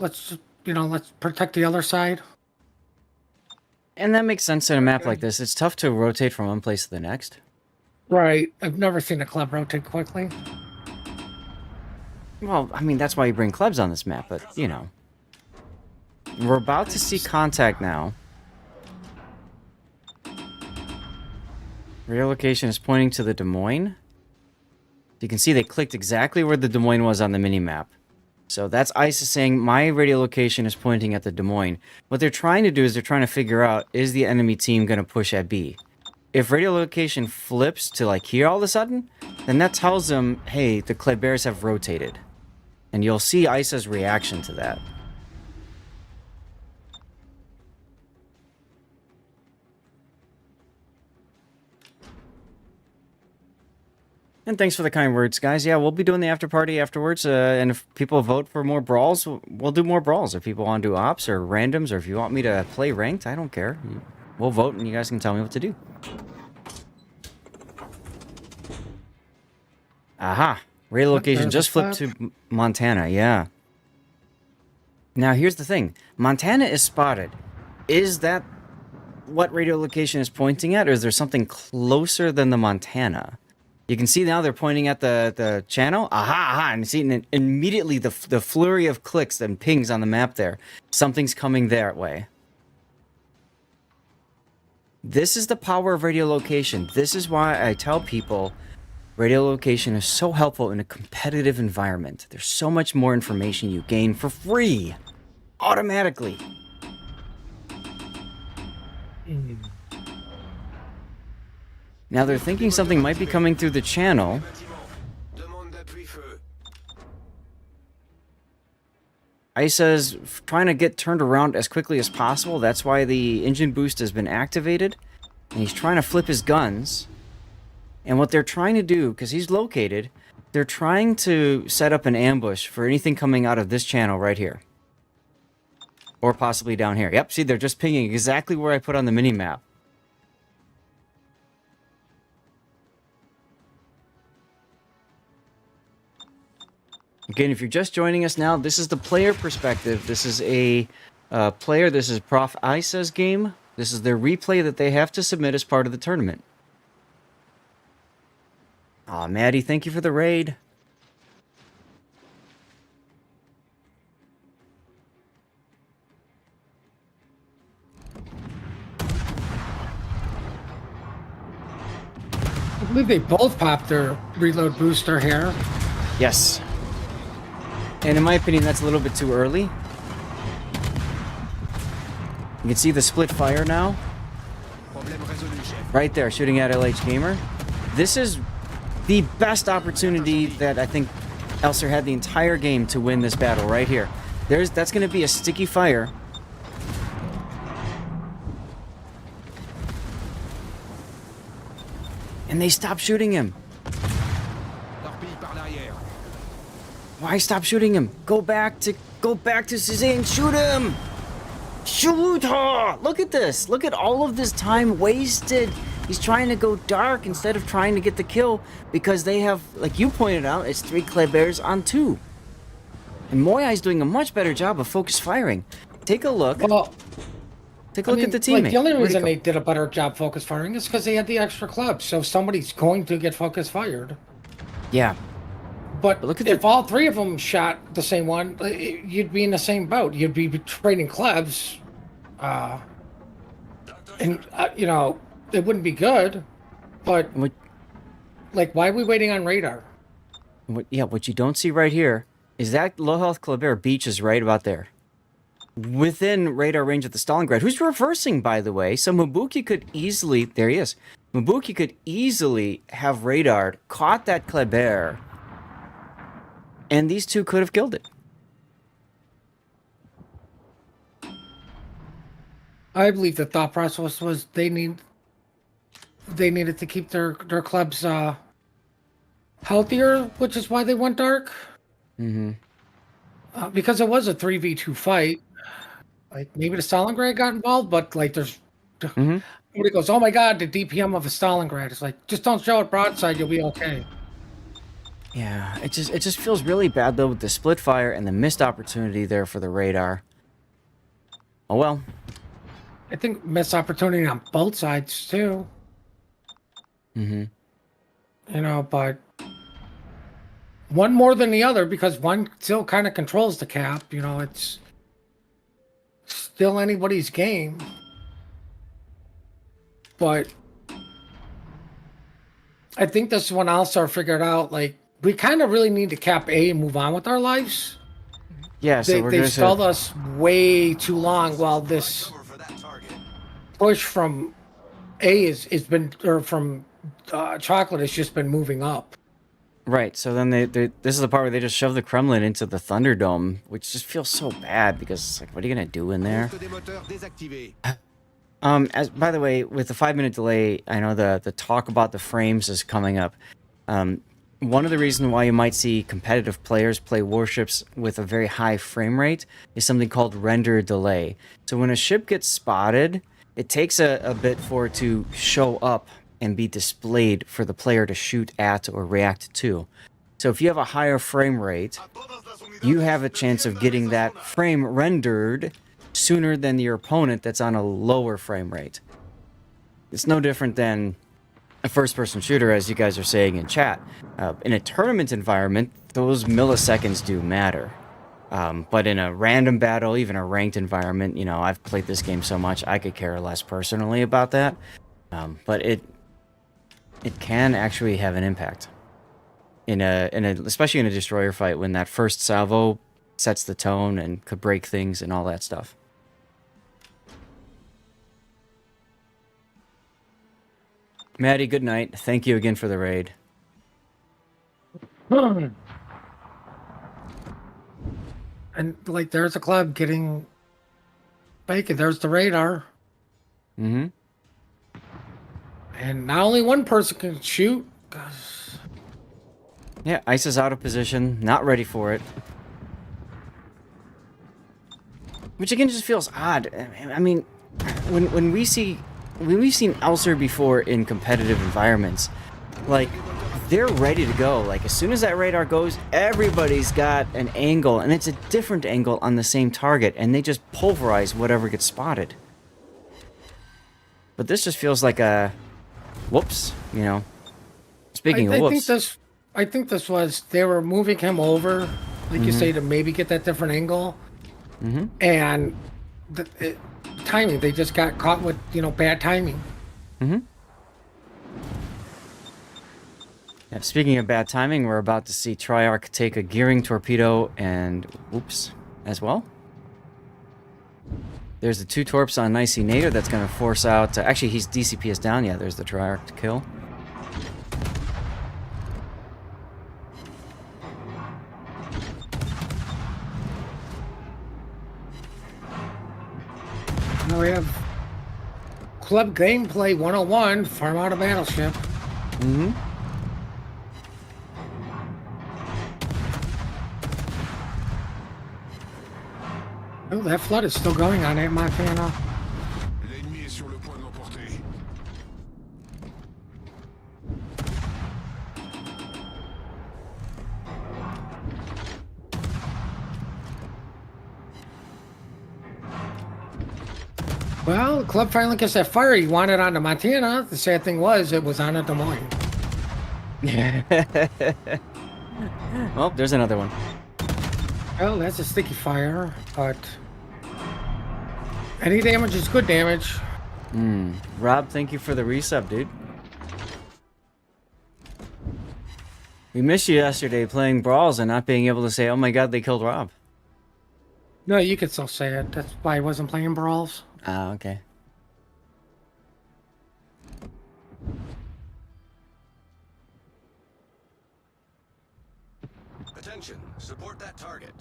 Let's, you know, let's protect the other side. And that makes sense in a map like this. It's tough to rotate from one place to the next. Right. I've never seen a club rotate quickly. Well, I mean, that's why you bring clubs on this map, but, you know. We're about to see contact now. Radio location is pointing to the Des Moines. You can see they clicked exactly where the Des Moines was on the mini-map. So that's ISIS saying, my radio location is pointing at the Des Moines. What they're trying to do is they're trying to figure out, is the enemy team going to push at B? If radio location flips to like here all of a sudden, then that tells them, hey, the Klebears have rotated. And you'll see ISA's reaction to that. And thanks for the kind words, guys. Yeah, we'll be doing the after party afterwards. And if people vote for more brawls, we'll do more brawls. If people want to do ops or randoms, or if you want me to play ranked, I don't care. We'll vote and you guys can tell me what to do. Aha. Radio location just flipped to Montana. Yeah. Now, here's the thing. Montana is spotted. Is that what radio location is pointing at, or is there something closer than the Montana? You can see now they're pointing at the channel. Aha, aha. And see immediately the flurry of clicks and pings on the map there. Something's coming that way. This is the power of radio location. This is why I tell people radio location is so helpful in a competitive environment. There's so much more information you gain for free. Automatically. Now they're thinking something might be coming through the channel. ISA's trying to get turned around as quickly as possible. That's why the engine boost has been activated. And he's trying to flip his guns. And what they're trying to do, because he's located, they're trying to set up an ambush for anything coming out of this channel right here. Or possibly down here. Yep, see, they're just pinging exactly where I put on the mini-map. Again, if you're just joining us now, this is the player perspective. This is a player. This is Prof. ISA's game. This is their replay that they have to submit as part of the tournament. Aw, Maddie, thank you for the raid. I believe they both popped their reload booster here. Yes. And in my opinion, that's a little bit too early. You can see the split fire now. Right there, shooting at LH Gamer. This is the best opportunity that I think Elser had the entire game to win this battle right here. That's going to be a sticky fire. And they stopped shooting him. Why stop shooting him? Go back to Suzanne. Shoot him. Shoot her. Look at this. Look at all of this time wasted. He's trying to go dark instead of trying to get the kill because they have, like you pointed out, it's 3 Klebers on 2. And Moyai's doing a much better job of focus firing. Take a look. Well, Take a look at the teammate. Like, the only Where'd he reason go? they did a better job focus firing is because they had the extra clubs. So somebody's going to get focus fired. Yeah. But look at if all 3 of them shot the same one, you'd be in the same boat. You'd be trading clubs. You know, it wouldn't be good. But, like, why are we waiting on radar? What you don't see right here is that low health Kleber beach is right about there. Within radar range of the Stalingrad, who's reversing, by the way. So Mabuki could easily, there he is. Mabuki could easily have radared, caught that Kleber, and these 2 could have killed it. I believe the thought process was they needed to keep their clubs healthier, which is why they went dark. Because it was a 3v2 fight. Like, maybe the Stalingrad got involved, but like there's nobody goes, oh my god, the DPM of a Stalingrad. It's like, just don't show it broadside, you'll be okay. Yeah, it just feels really bad though with the split fire and the missed opportunity there for the radar. Oh well. I think missed opportunity on both sides too. You know, but one more than the other because one still kind of controls the cap. You know, it's still anybody's game. But I think this one also figured out, like, we kind of really need to cap A and move on with our lives. Yeah, so They stalled us way too long while this Cover for that target. push from A is been, or from chocolate has just been moving up. Right, so then they this is the part where they just shove the Kremlin into the Thunderdome, which just feels so bad because it's like, what are you gonna do in there? Boost des moteurs désactivé. As by the way, with the 5-minute delay, I know the talk about the frames is coming up. One of the reasons why you might see competitive players play warships with a very high frame rate is something called render delay. So when a ship gets spotted, it takes a bit for it to show up and be displayed for the player to shoot at or react to. So if you have a higher frame rate, you have a chance of getting that frame rendered sooner than your opponent that's on a lower frame rate. It's no different than a first-person shooter, as you guys are saying in chat. In a tournament environment, those milliseconds do matter. But in a random battle, even a ranked environment, you know, I've played this game so much, I could care less personally about that. But it can actually have an impact. Especially in a destroyer fight, when that first salvo sets the tone and could break things and all that stuff. Maddie, good night. Thank you again for the raid. And like, there's a club getting bacon. There's the radar. Mm-hmm. And not only one person can shoot. Yeah, Ice is out of position, not ready for it. Which again just feels odd. I mean, when we've seen Elser before in competitive environments, like, they're ready to go. Like, as soon as that radar goes, everybody's got an angle, and it's a different angle on the same target, and they just pulverize whatever gets spotted. But this just feels like a whoops, you know. Speaking of whoops. I think this was, they were moving him over, like you say, to maybe get that different angle. And timing, they just got caught with, you know, bad timing. Yeah, speaking of bad timing, we're about to see Triarch take a gearing torpedo and oops as well. There's the 2 torps on Nicey Nader that's going to force out. Actually, he's DCPS down. Yeah, there's the Triarch to kill. Now we have Club Gameplay 101, farm out a battleship. Oh, that flood is still going on at Montana. L'ennemi est sur le point de l'emporter. Well, the club finally gets that fire he wanted on the Montana. The sad thing was, it was on a Des Moines. Well, there's another one. Well, that's a sticky fire, but any damage is good damage. Rob, thank you for the resub, dude. We missed you yesterday playing Brawls and not being able to say, oh my god, they killed Rob. No, you could still say it. That's why I wasn't playing Brawls. Ah, okay. Attention, support that target.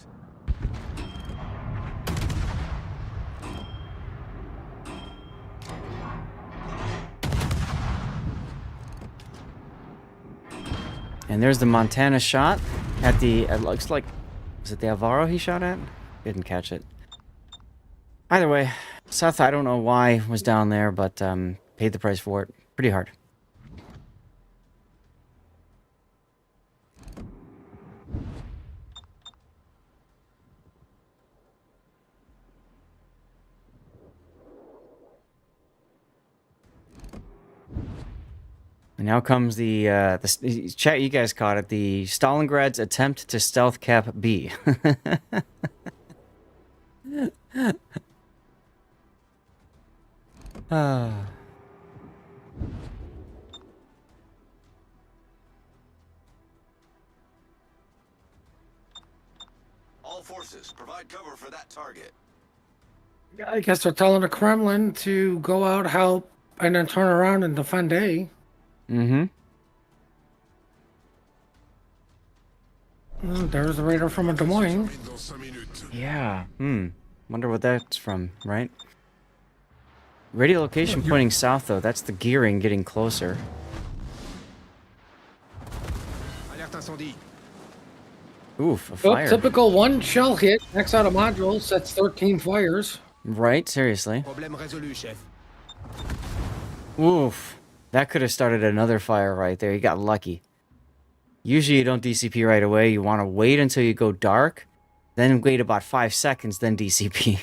And there's the Montana shot at the, it looks like, was it the Alvaro he shot at? Didn't catch it. Either way, Seth, I don't know why was down there, but paid the price for it. Pretty hard. And now comes the chat. You guys caught it. The Stalingrad's attempt to stealth cap B. Ah. All forces, provide cover for that target. I guess they're telling the Kremlin to go out, help, and then turn around and defend A. Mm-hmm. There's the radar from a Des Moines. Dans 5 minutes. Yeah. Wonder what that's from, right? Radio location pointing south, though. That's the gearing getting closer. Alerte incendie. Oof, a Oh, fire. typical one shell hit. Next out of module sets 13 fires. Right? Seriously. Problème résolu, chef. Oof. That could have started another fire right there. You got lucky. Usually you don't DCP right away. You want to wait until you go dark, then wait about 5 seconds, then DCP.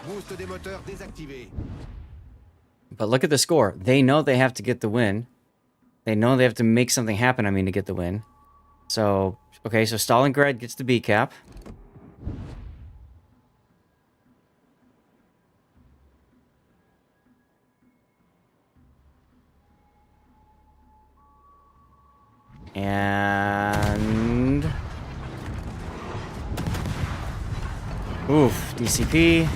Boost des moteurs désactivé. But look at the score. They know they have to get the win. They know they have to make something happen, to get the win. So, okay, so Stalingrad gets the B cap. And... oof, DCP.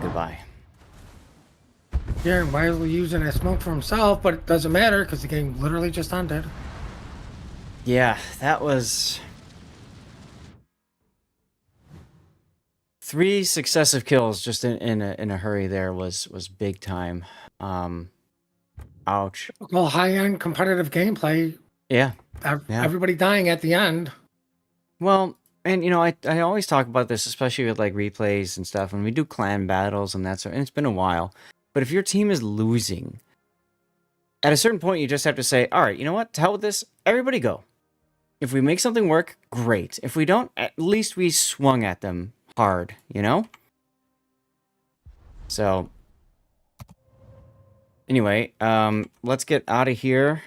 Goodbye. Yeah, wisely using that smoke for himself, but it doesn't matter because the game literally just ended. Yeah, that was... 3 successive kills just in a hurry there was big time. Ouch. Well, high-end competitive gameplay. Yeah. Everybody dying at the end. Well, and I always talk about this, especially with like replays and stuff, when we do clan battles and that sort, and it's been a while. But if your team is losing, at a certain point you just have to say, all right, you know what? To hell with this. Everybody go. If we make something work, great. If we don't, at least we swung at them hard, So, anyway, let's get out of here.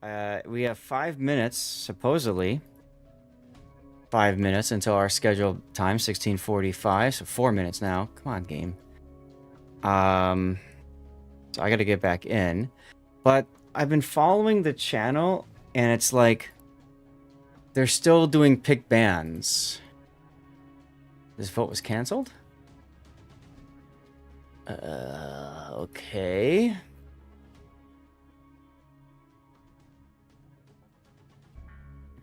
We have 5 minutes, supposedly. 5 minutes until our scheduled time, 16:45. So 4 minutes now. Come on, game. So I got to get back in. But I've been following the channel, and it's like they're still doing pick bans. This vote was canceled? Okay.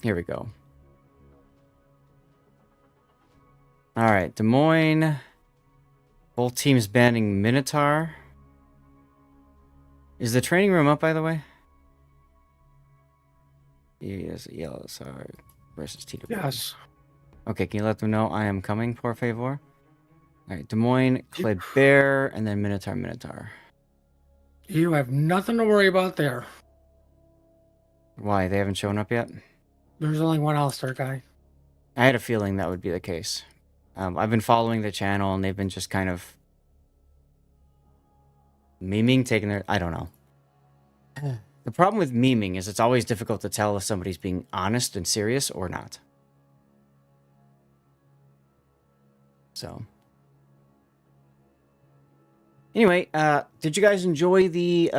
Here we go. All right, Des Moines. Both teams banning Minotaur. Is the training room up, by the way? Yes, yellow, sorry. Versus TW. Yes. Okay, can you let them know I am coming, por favor? Alright, Des Moines, Kleber, and then Minotaur. You have nothing to worry about there. Why? They haven't shown up yet? There's only one Alistair guy. I had a feeling that would be the case. I've been following the channel, and they've been just kind of memeing, taking their... I don't know. The problem with memeing is it's always difficult to tell if somebody's being honest and serious or not. So... Anyway, did you guys enjoy the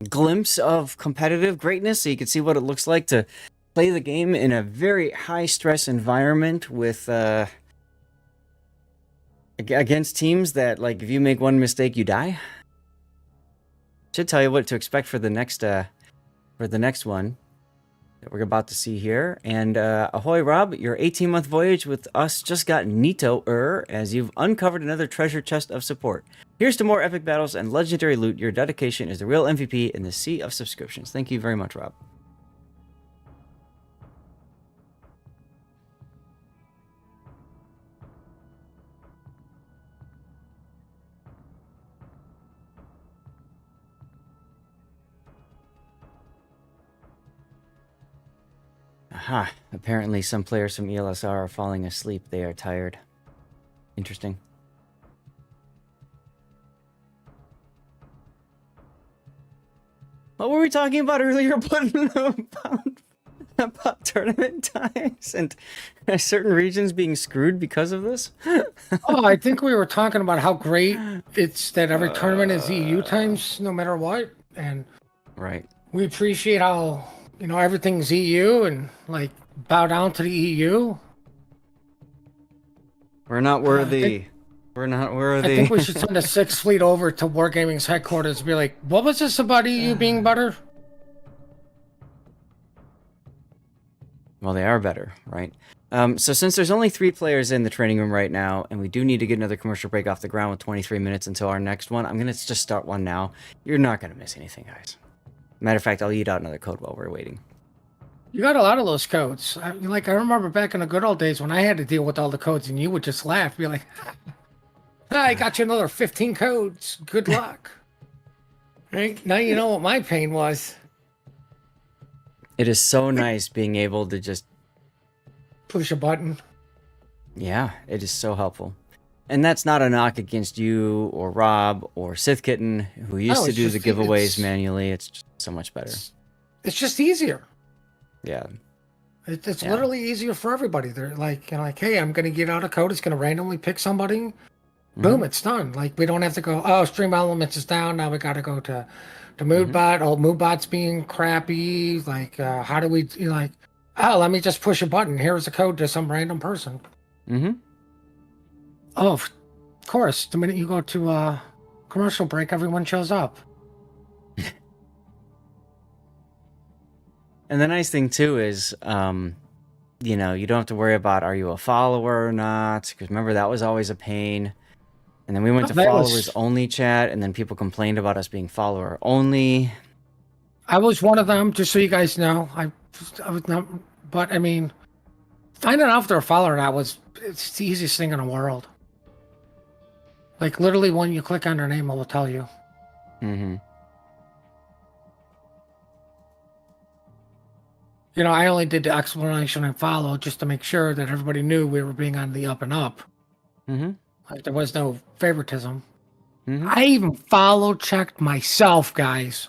glimpse of competitive greatness so you could see what it looks like to play the game in a very high-stress environment with against teams that, like, if you make one mistake, you die? Should tell you what to expect for the next one that we're about to see here. And ahoy, Rob, your 18-month voyage with us just got neato-er as you've uncovered another treasure chest of support. Here's to more epic battles and legendary loot. Your dedication is the real MVP in the sea of subscriptions. Thank you very much, Rob. Aha, apparently some players from ELSR are falling asleep. They are tired. Interesting. What were we talking about earlier about tournament times and certain regions being screwed because of this? Oh, I think we were talking about how great it's that every tournament is EU times no matter what. And right. We appreciate how, you know, everything's EU and like bow down to the EU. We're not worthy. We're not worthy. I think we should send the 6th Fleet over to Wargaming's headquarters and be like, what was this about EU being better? Well, they are better, right? So since there's only 3 players in the training room right now, and we do need to get another commercial break off the ground with 23 minutes until our next one, I'm going to just start one now. You're not going to miss anything, guys. Matter of fact, I'll eat out another code while we're waiting. You got a lot of those codes. I remember back in the good old days when I had to deal with all the codes and you would just laugh, be like, I got you another 15 codes. Good luck. Right? Now you know what my pain was. It is so nice being able to just... push a button. Yeah, it is so helpful. And that's not a knock against you or Rob or Sith Kitten, who used to do the giveaways manually. It's just so much better. It's just easier. Yeah. It's literally easier for everybody. They're like, hey, I'm going to give out a code. It's going to randomly pick somebody. Boom, it's done. Like, we don't have to go, oh, Stream Elements is down. Now we got to go to Moodbot. Oh, Moodbot's being crappy. Like, how do we, oh, let me just push a button. Here's a code to some random person. Oh, of course. The minute you go to commercial break, everyone shows up. And the nice thing, too, is, you know, you don't have to worry about, are you a follower or not? Because remember, that was always a pain. And then we went to followers-only chat, and then people complained about us being follower-only. I was one of them, just so you guys know. I was not, but, I mean, finding out if they're a follower or not it's the easiest thing in the world. Like, literally, when you click on their name, it will tell you. You know, I only did the explanation and follow just to make sure that everybody knew we were being on the up and up. Like, there was no favoritism. I even follow checked myself, guys.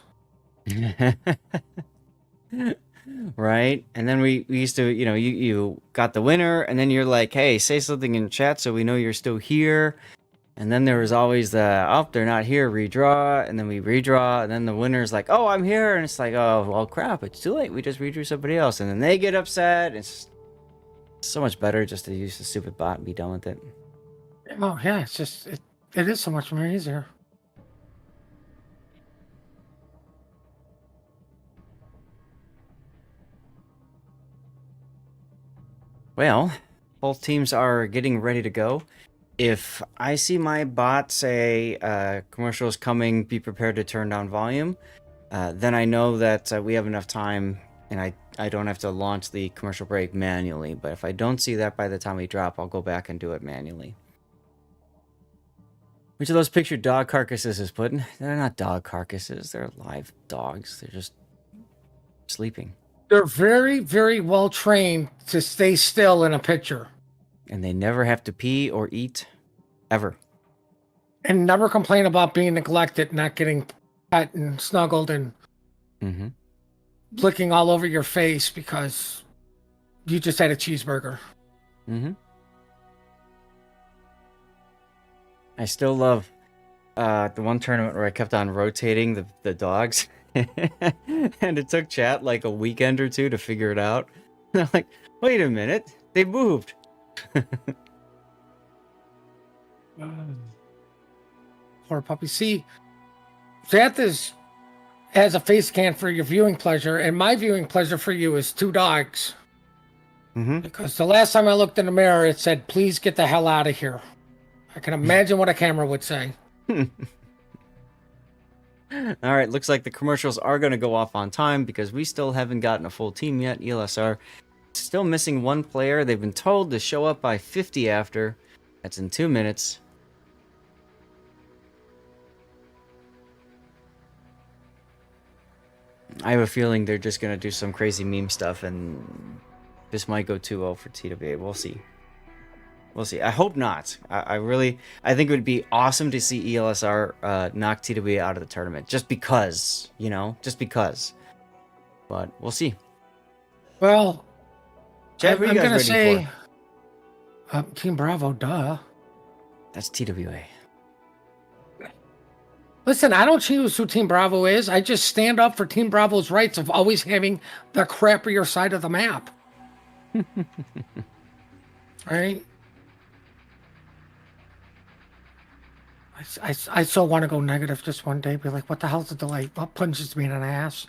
Right? And then we used to, you know, you got the winner, and then you're like, hey, say something in chat so we know you're still here. And then there was always the, oh, they're not here, redraw. And then we redraw, and then the winner's like, oh, I'm here. And it's like, oh, well, crap, it's too late. We just redrew somebody else. And then they get upset. It's so much better just to use the stupid bot and be done with it. Oh, yeah, it's just, it is so much more easier. Well, both teams are getting ready to go. if I see my bot say commercials coming, be prepared to turn down volume, then I know that we have enough time and I don't have to launch the commercial break manually. But if I don't see that by the time we drop, I'll go back and do it manually. Which of those pictured dog carcasses is Puddin'? They're not dog carcasses. They're live dogs. They're just sleeping. They're very, very well trained to stay still in a picture. And they never have to pee or eat, ever. And never complain about being neglected, not getting pet and snuggled and flicking all over your face because you just had a cheeseburger. I still love the one tournament where I kept on rotating the dogs. And it took chat like a weekend or two to figure it out. And I'm like, wait a minute, they moved. Poor puppy. See, that has a face scan for your viewing pleasure, and my viewing pleasure for you is 2 dogs. Because the last time I looked in the mirror, it said, "Please get the hell out of here." I can imagine what a camera would say. All right, looks like the commercials are going to go off on time because we still haven't gotten a full team yet. ELSR still missing 1 player. They've been told to show up by 50 after. That's in 2 minutes. I have a feeling they're just going to do some crazy meme stuff and this might go 2-0 for TWA. We'll see. We'll see. I hope not. I think it would be awesome to see ELSR knock TWA out of the tournament. Just because, you know? Just because. But we'll see. Well, Chad, what are I'm you guys going to ready say Team Bravo, duh. That's TWA. Listen, I don't choose who Team Bravo is. I just stand up for Team Bravo's rights of always having the crappier side of the map. Right? I so want to go negative just one day. Be like, what the hell's the delay? What punches me in an ass?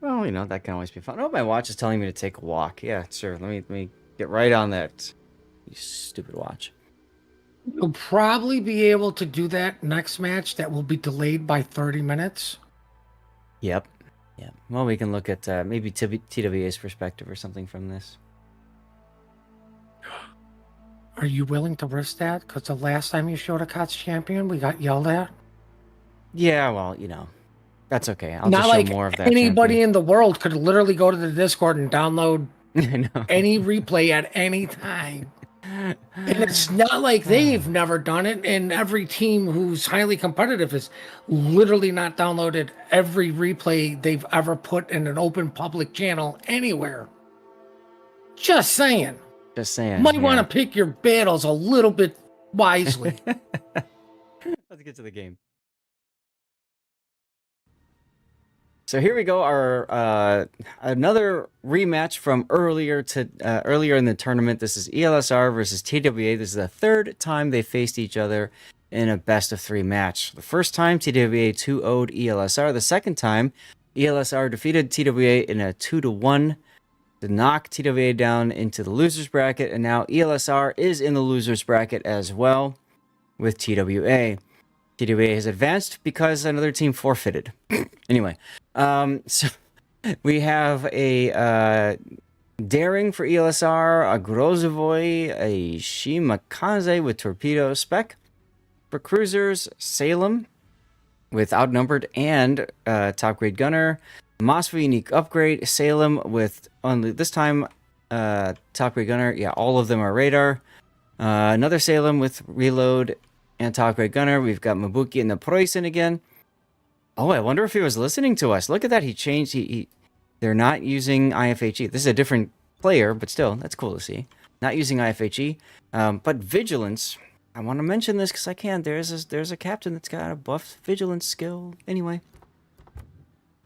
Well, you know, that can always be fun. Oh, my watch is telling me to take a walk. Yeah, sure. Let me get right on that. You stupid watch. You'll probably be able to do that next match that will be delayed by 30 minutes. Yep. Yeah. Well, we can look at maybe TWA's perspective or something from this. Are you willing to risk that? Because the last time you showed a COTS champion, we got yelled at. Yeah, well, you know, that's okay. I'll Not just like show more of that. anybody in the world could literally go to the Discord and download champion. any replay at any time. And it's not like they've never done it, and every team who's highly competitive has literally not downloaded every replay they've ever put in an open public channel anywhere. Just saying. Just saying. Might want to pick your battles a little bit wisely. Let's get to the game. So here we go, our another rematch from earlier in the tournament. This is ELSR versus TWA. This is the 3rd time they faced each other in a best-of-3 match. The first time, TWA 2-0'd ELSR. The second time, ELSR defeated TWA in a 2-1 to knock TWA down into the losers bracket, and now ELSR is in the losers bracket as well with TWA. TWA has advanced because another team forfeited. Anyway, so we have a Daring for ELSR, a Grozovoy, a Shimakaze with Torpedo Spec. For Cruisers, Salem with Outnumbered and Top Grade Gunner. Mosfet Unique Upgrade, Salem with only this time Top Grade Gunner. Yeah, all of them are Radar. Another Salem with Reload and Top Grade Gunner. We've got Mabuki and the Preußen again. Oh, I wonder if he was listening to us. Look at that. He changed. They're not using IFHE. This is a different player, but still, that's cool to see. Not using IFHE. But Vigilance. I want to mention this because I can. There's a captain that's got a buff Vigilance skill. Anyway.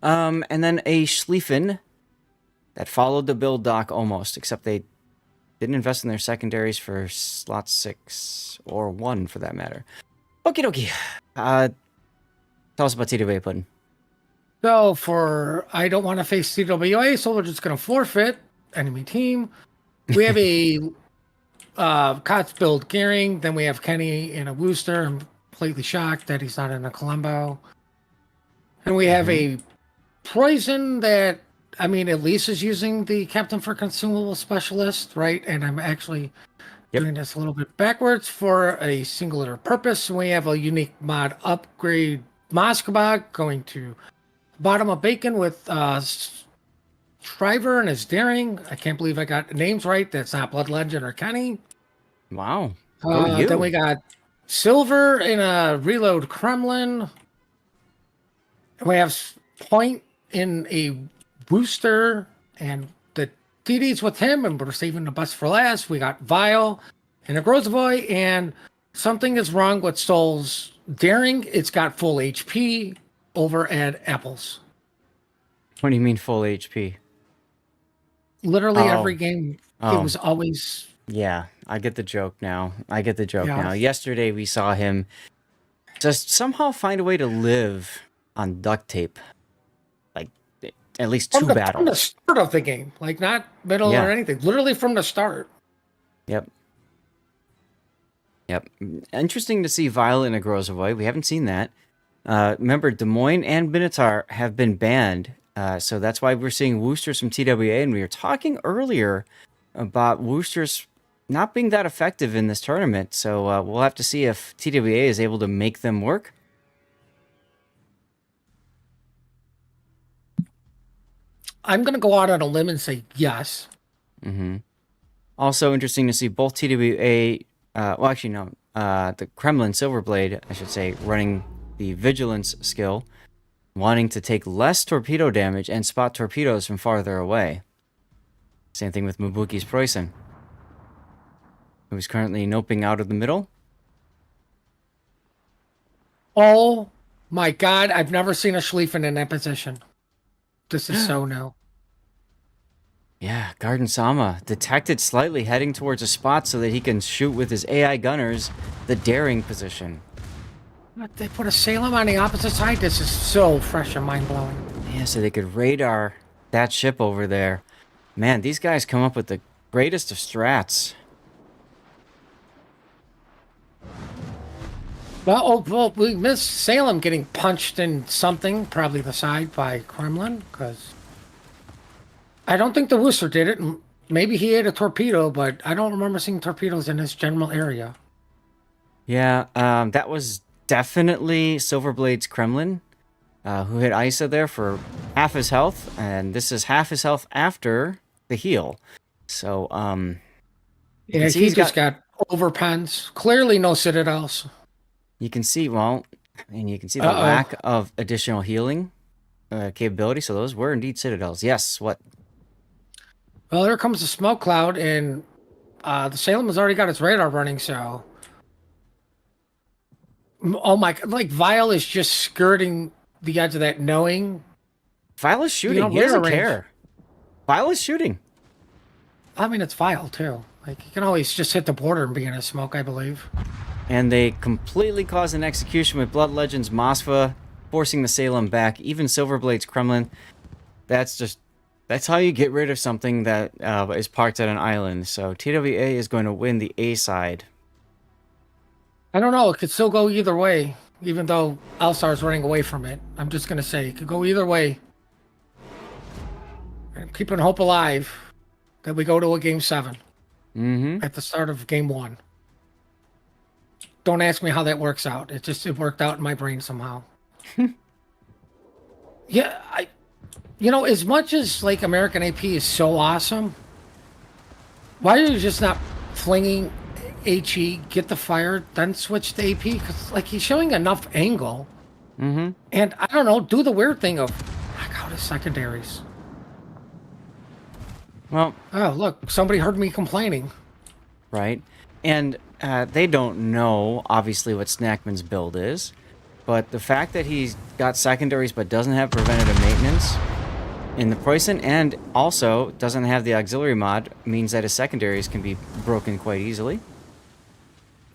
And then a Schlieffen that followed the build doc almost, except they didn't invest in their secondaries for slot 6 or 1 for that matter. Okie dokie. Tell us about TWA, Puddin'. So I don't want to face TWA, so we're just going to forfeit enemy team. We have a Cots build Gearing. Then we have Kenny in a Wooster. I'm completely shocked that he's not in a Columbo. And we have a Poison that, I mean, Elise is using the Captain for Consumable Specialist, right? And I'm actually doing this a little bit backwards for a singular purpose. We have a unique mod upgrade Moskabog going to bottom of Bacon with Shriver and his Daring. I can't believe I got names right. That's not Blood Legend or Kenny. Wow. You. Then we got Silver in a Reload Kremlin. We have Point in a Booster, and the DD's with him, and we're saving the best for last. We got Vile and a Grozovoy, and something is wrong with Soul's Daring. It's got full HP over at Apples. What do you mean full HP? Literally every game, it was always... Yeah, I get the joke now. Now. Yesterday we saw him just somehow find a way to live on duct tape. Like, at least two battles. From the start of the game. Like, not middle or anything. Literally from the start. Yep. Interesting to see Vile in a Grozovoy. We haven't seen that. Remember, Des Moines and Minotaur have been banned. So that's why we're seeing Woosters from TWA. And we were talking earlier about Woosters not being that effective in this tournament. So we'll have to see if TWA is able to make them work. I'm going to go out on a limb and say yes. Also interesting to see both TWA, the Kremlin Silverblade, I should say, running the Vigilance skill, wanting to take less torpedo damage and spot torpedoes from farther away. Same thing with Mubuki's Poison, who's currently noping out of the middle. Oh my god, I've never seen a Schlieffen in that position. This is so new. Yeah, Garden Sama detected slightly heading towards a spot so that he can shoot with his AI gunners the Daring position. What, they put a Salem on the opposite side? This is so fresh and mind-blowing. Yeah, so they could radar that ship over there. Man, these guys come up with the greatest of strats. Well, we missed Salem getting punched in something, probably the side by Kremlin, because I don't think the Wooster did it. Maybe he ate a torpedo, but I don't remember seeing torpedoes in this general area. Yeah, that was definitely Silverblade's Kremlin, who hit Isa there for half his health, and this is half his health after the heal. So, yeah, he just got overpens. Clearly no Citadels. You can see, and you can see the lack of additional healing capability. So those were indeed Citadels. Yes, what? Well, here comes the smoke cloud, and the Salem has already got its radar running, so... Oh my... Like, Vile is just skirting the edge of that, knowing... Vile is shooting. He doesn't care. Vile is shooting. I mean, it's Vile, too. Like, you can always just hit the border and be in a smoke, I believe. And they completely cause an execution with Blood Legends Mosfa, forcing the Salem back. Even Silverblade's Kremlin. That's how you get rid of something that is parked at an island. So TWA is going to win the A side. I don't know. It could still go either way, even though Alstar is running away from it. I'm just going to say it could go either way. And keeping hope alive that we go to a Game 7 at the start of Game 1. Don't ask me how that works out. It worked out in my brain somehow. Yeah, as much as like American AP is so awesome, why are you just not flinging HE, get the fire, then switch to AP? Because like he's showing enough angle, and I don't know, do the weird thing of knock out his secondaries. Well, oh look, somebody heard me complaining. Right, and they don't know obviously what Snackman's build is, but the fact that he's got secondaries but doesn't have preventative maintenance in the Poison and also doesn't have the auxiliary mod means that his secondaries can be broken quite easily.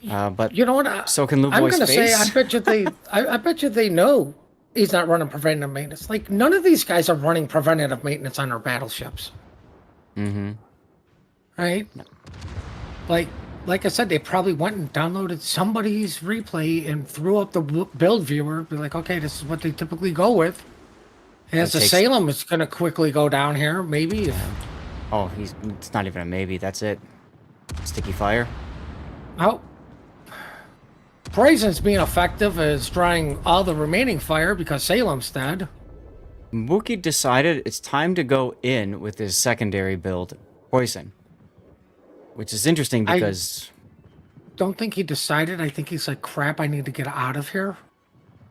But you know what? So can Luboy's I'm going to say, I bet you they know he's not running preventative maintenance. Like none of these guys are running preventative maintenance on their battleships. right? Like I said, they probably went and downloaded somebody's replay and threw up the build viewer. Be like, okay, this is what they typically go with. As It the takes- Salem is going to quickly go down here, maybe. Oh, it's not even a maybe. That's it. Sticky fire. Oh, Poison's being effective is drawing all the remaining fire because Salem's dead. Mookie decided it's time to go in with his secondary build, Poison. Which is interesting because... Don't think he decided. I think he's like, crap, I need to get out of here.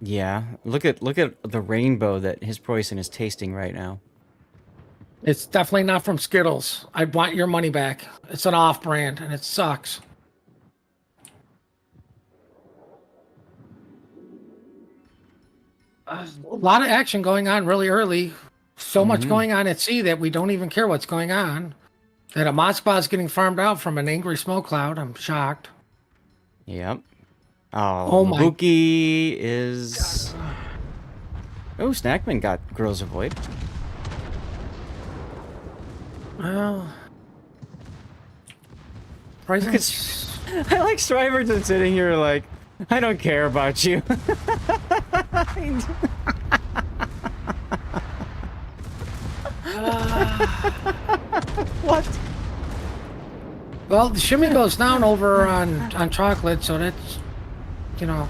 Yeah, look at the rainbow that his Poison is tasting right now. It's definitely not from Skittles. I want your money back. It's an off-brand, and it sucks. A lot of action going on really early. So much going on at sea that we don't even care what's going on. That a Moskva is getting farmed out from an angry smoke cloud. I'm shocked. Yep. Oh my- Mookie is... Oh, Snackman got Girls Avoid. Well... I like Striver just sitting here like, I don't care about you. What? Well, the shimmy goes down over on chocolate, so that's, you know,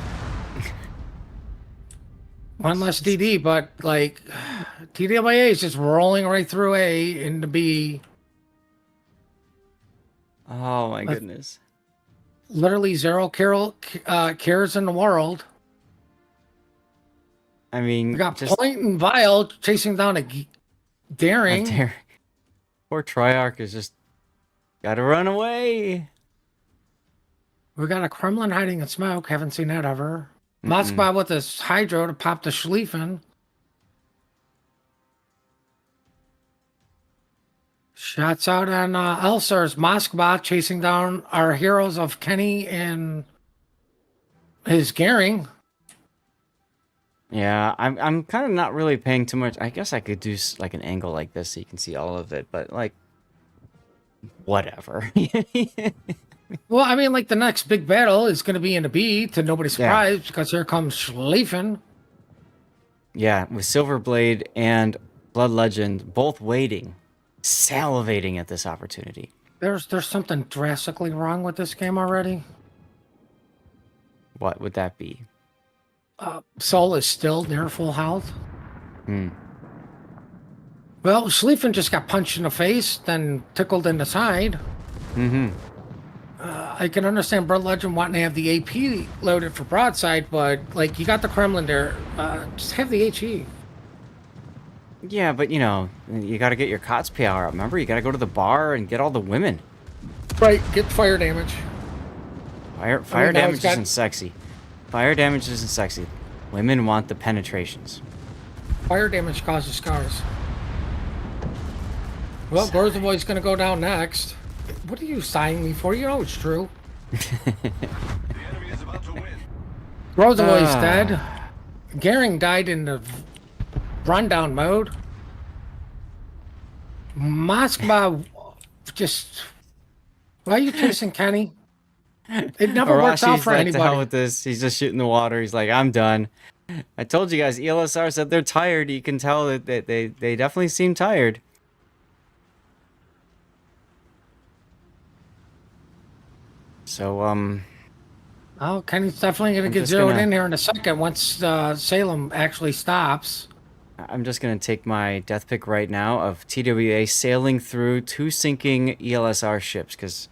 one less DD, but like TWA is just rolling right through A into B. Oh my goodness. Literally zero cares in the world. I mean, We got just Point and Vile chasing down a Daring. there. Poor Triarch is just gotta run away. We got a Kremlin hiding in smoke. Haven't seen that ever. Moskva with this Hydro to pop the Schlieffen. Shots out on Elsar's Moskva chasing down our heroes of Kenny and his Gehring. Yeah, I'm kind of not really paying too much. I guess I could do like an angle like this so you can see all of it, but like, whatever. Well, I mean, like the next big battle is going to be in the B to nobody's surprise because here comes Schlieffen. Yeah, with Silverblade and Blood Legend both waiting, salivating at this opportunity. There's something drastically wrong with this game already. What would that be? Soul is still near full health. Hmm. Well, Schlieffen just got punched in the face, then tickled in the side. Mm-hmm. I can understand Blood Legend wanting to have the AP loaded for broadside, but like you got the Kremlin there, just have the HE. Yeah, but you know, you got to get your COTS power up. Remember, you got to go to the bar and get all the women. Right, get fire damage. Fire now damage it's got- isn't sexy. Fire damage isn't sexy. Women want the penetrations. Fire damage causes scars. Well, Gorzaboy's gonna go down next. What are you sighing me for? You know it's true. Gorzaboy's dead. Gehring died in the rundown mode. Moskva just... Why are you chasing Kenny? It never works out for like, to hell anybody. with this. He's just shooting the water. He's like, I'm done. I told you guys, ELSR said they're tired. You can tell that they definitely seem tired. So, Oh, Kenny's definitely going I'm to get just zeroed gonna- in here in a second once Salem actually stops. I'm just going to take my death pick right now of TWA sailing through 2 sinking ELSR ships, because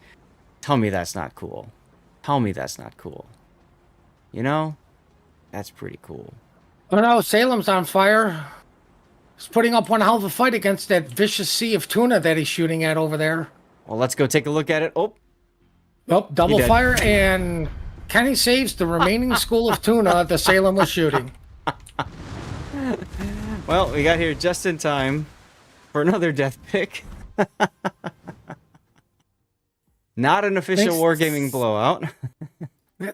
tell me that's not cool. Tell me that's not cool. You know? That's pretty cool. Oh no, Salem's on fire. He's putting up one hell of a fight against that vicious sea of tuna that he's shooting at over there. Well, let's go take a look at it. Oh, Oh, double dead. fire, and Kenny saves the remaining school of tuna the Salem was shooting. well, we got here just in time for another death pick. Not an official Thanks. wargaming blowout.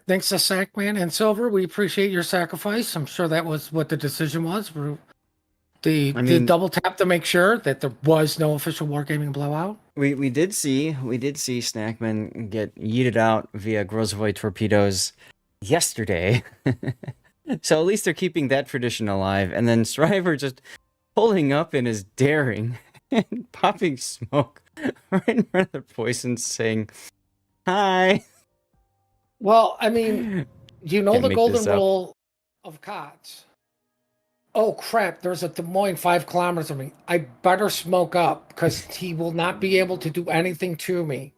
Thanks to Sackman and Silver. We appreciate your sacrifice. I'm sure that was what the decision was. The double tap to make sure that there was no official wargaming blowout. We did see Snackman get yeeted out via Grozvoy torpedoes yesterday. So at least they're keeping that tradition alive. And then Shriver just pulling up in his daring and popping smoke right in front of the poison, saying, "Hi." Well, I mean, you know Can't the make golden this up. rule of COTS. Oh crap! There's a Des Moines 5 kilometers from me. I better smoke up because he will not be able to do anything to me.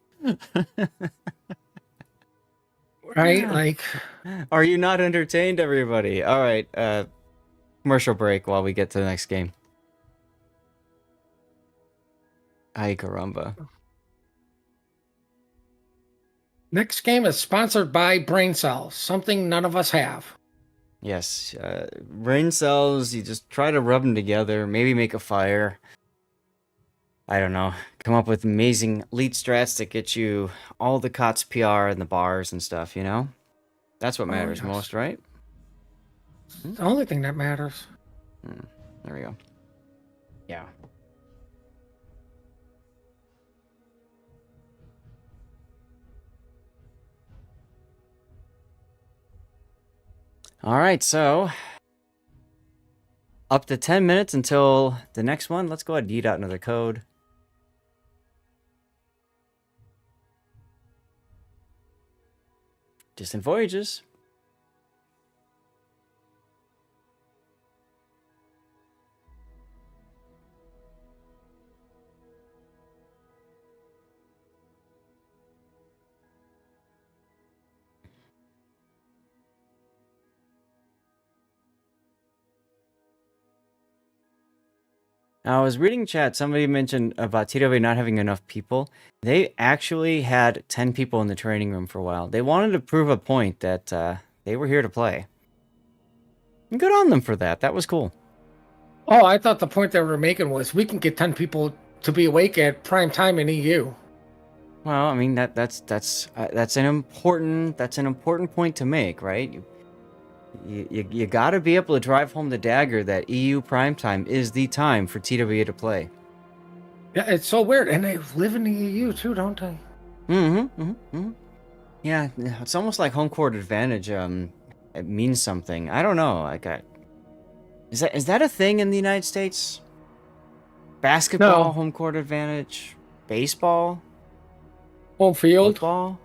Right? Like, Are you not entertained, everybody? All right, commercial break while we get to the next game. Ay caramba. next game is sponsored by Brain Cells, something none of us have. Yes, brain cells, you just try to rub them together, maybe make a fire. I don't know. Come up with amazing lead strats that get you all the COTS PR and the bars and stuff, you know? That's what matters yes. most, right? It's the only thing that matters. There we go. Yeah. All right, so up to 10 minutes until the next one. Let's go ahead and yeet out another code. Distant Voyages. Now, I was reading chat, somebody mentioned about TW not having enough people. They actually had 10 people in the training room for a while. They wanted to prove a point that they were here to play. And good on them for that. That was cool. Oh, I thought the point they were making was we can get 10 people to be awake at prime time in EU. Well, I mean that's an important point to make, right? You got to be able to drive home the dagger that EU primetime is the time for TWA to play. Yeah, it's so weird, and they live in the EU too, don't they? Yeah, it's almost like home court advantage. It means something. I don't know. Is that a thing in the United States? Basketball, No. home court advantage, baseball, Home field? football.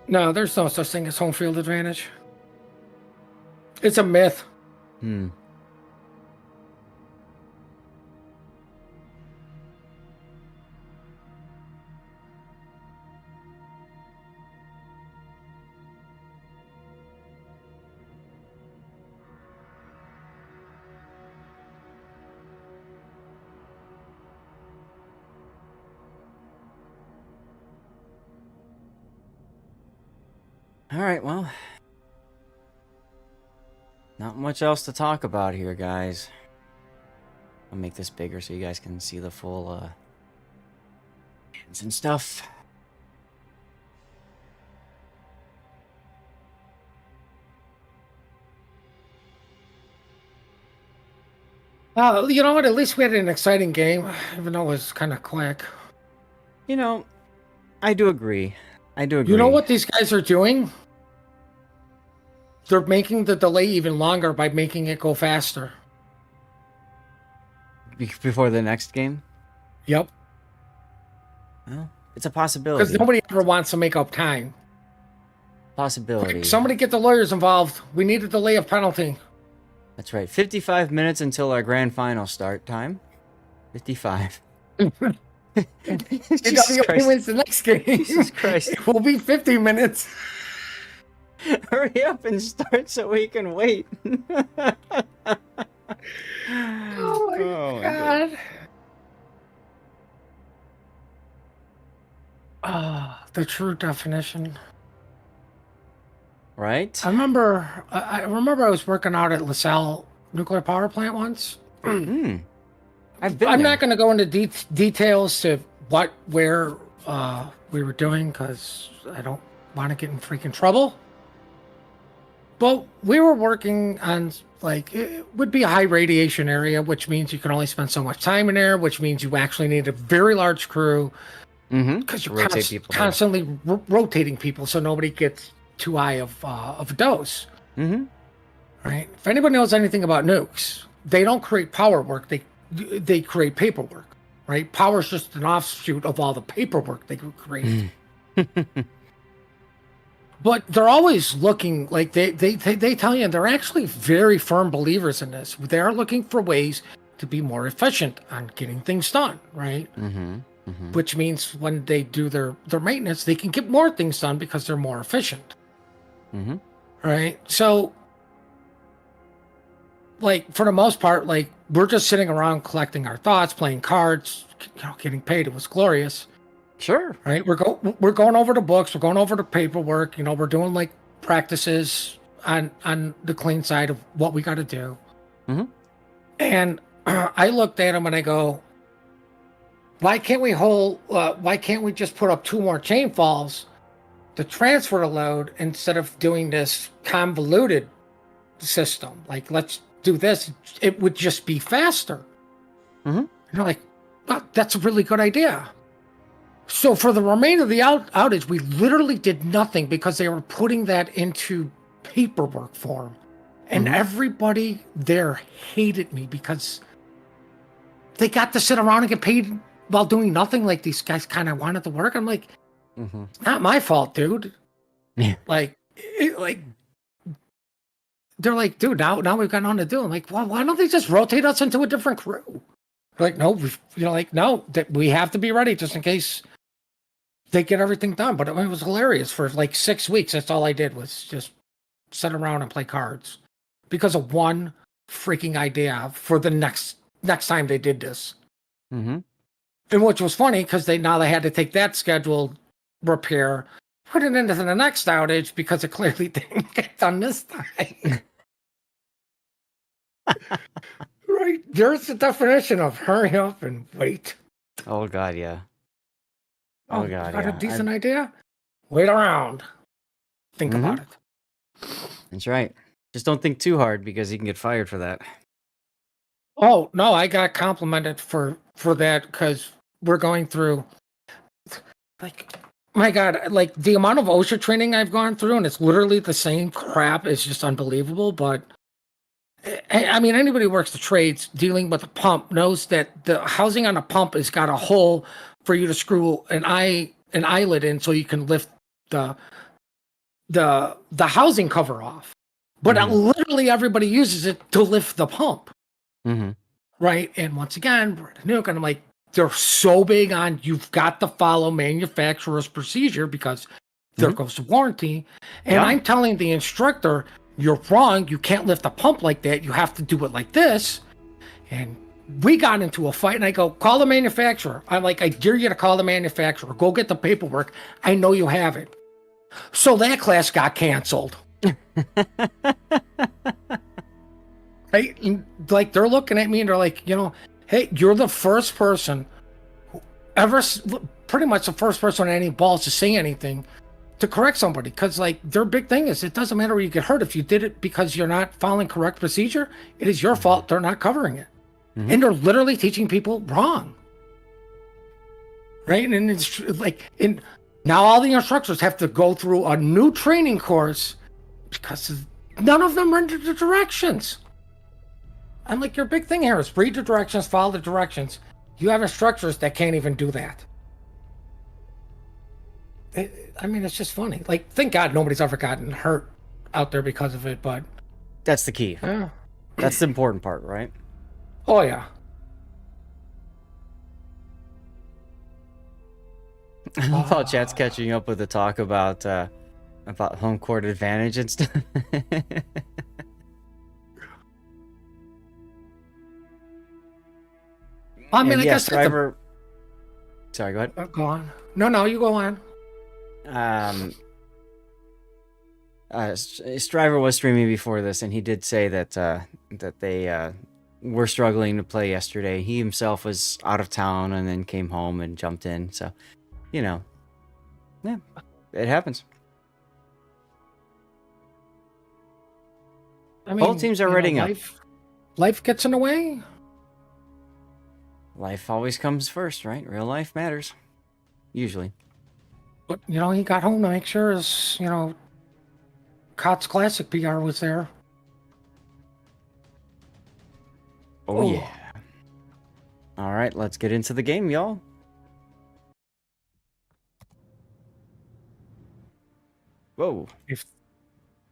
No, there's no such thing as home field advantage. It's a myth. All right, well, not much else to talk about here, guys. I'll make this bigger so you guys can see the full hands and stuff. You know what? At least we had an exciting game, even though it was kind of quick. You know, I do agree. You know what these guys are doing? They're making the delay even longer by making it go faster. Before the next game? Yep. Well, it's a possibility. Because nobody ever wants to make up time. Possibility. Quick, somebody get the lawyers involved. We need a delay of penalty. That's right. 55 minutes until our grand final start time. 55. Jesus TWA Christ. wins the next game. Jesus Christ. It will be 50 minutes. Hurry up and start so we can wait. Oh my God. The true definition. Right? I remember I was working out at LaSalle nuclear power plant once. I've been I'm there. not going to go into details to where we were doing because I don't want to get in freaking trouble. But we were working on Like, it would be a high radiation area, which means you can only spend so much time in there, which means you actually need a very large crew because you're Rotate people. constantly rotating people so nobody gets too high of a dose. Right? If anybody knows anything about nukes, they don't create power work. They create paperwork. Right? Power is just an offshoot of all the paperwork they create. But they're always looking, like they tell you, they're actually very firm believers in this. They are looking for ways to be more efficient on getting things done, right? Which means when they do their maintenance, they can get more things done because they're more efficient. Right? So, like, for the most part, like, we're just sitting around collecting our thoughts, playing cards, getting paid. It was glorious. Sure. Right. We're going over the books. We're going over the paperwork. We're doing like practices on the clean side of what we got to do. And I looked at him and I go, why can't we just put up 2 more chain falls to transfer the load instead of doing this convoluted system? Like, let's do this. It would just be faster. And they're like, oh, that's a really good idea. So for the remainder of the outage, we literally did nothing because they were putting that into paperwork form. And everybody there hated me because they got to sit around and get paid while doing nothing. Like, these guys kind of wanted to work. I'm like, it's not my fault, dude. Like, they're like, dude, now we've got nothing to do. I'm like, well, why don't they just rotate us into a different crew? They're like, no, no, that we have to be ready just in case they get everything done. But it was hilarious. For like 6 weeks, that's all I did was just sit around and play cards because of one freaking idea for the next time they did this. And which was funny because they had to take that scheduled repair, put it into the next outage because it clearly didn't get done this time. Right? There's the definition of hurry up and wait. Oh God, yeah. Oh God, got yeah. a decent idea? Wait around. Think about it. That's right. Just don't think too hard because you can get fired for that. Oh no, I got complimented for that because we're going through, like, my God, like the amount of OSHA training I've gone through, and it's literally the same crap. It's just unbelievable. But I mean, anybody who works the trades dealing with a pump knows that the housing on a pump has got a hole for you to screw an eyelet in so you can lift the housing cover off. But literally everybody uses it to lift the pump. Right? And once again, we're at a nuke, and I'm like, they're so big on you've got to follow manufacturer's procedure because there goes the warranty. And I'm telling the instructor, you're wrong. You can't lift a pump like that. You have to do it like this. And we got into a fight, and I go, call the manufacturer. I'm like, I dare you to call the manufacturer. Go get the paperwork. I know you have it. So that class got canceled. Right? And, like, they're looking at me and they're like, hey, you're the first person pretty much the first person with any balls to say anything to correct somebody. Because, like, their big thing is it doesn't matter where you get hurt. If you did it because you're not following correct procedure, it is your fault. They're not covering it. And they're literally teaching people wrong. Right? And it's like, now all the instructors have to go through a new training course because none of them rendered the directions. I'm like, your big thing here is read the directions, follow the directions. You have instructors that can't even do that. I mean, it's just funny. Like, thank God nobody's ever gotten hurt out there because of it, but... That's the key. Yeah. That's the important part, right? Oh, yeah. I love how chat's catching up with the talk about home court advantage and stuff. I mean, and I yes, guess driver. Sorry, go ahead. Go on. No, you go on. Striver was streaming before this, and he did say that they were struggling to play yesterday. He himself was out of town and then came home and jumped in. So, yeah, it happens. I mean, Both teams are reading up. Life gets in the way. Life always comes first, right? Real life matters. Usually. But, he got home to make sure his, COTS Classic PR was there. Oh, yeah. All right, let's get into the game, y'all. Whoa. If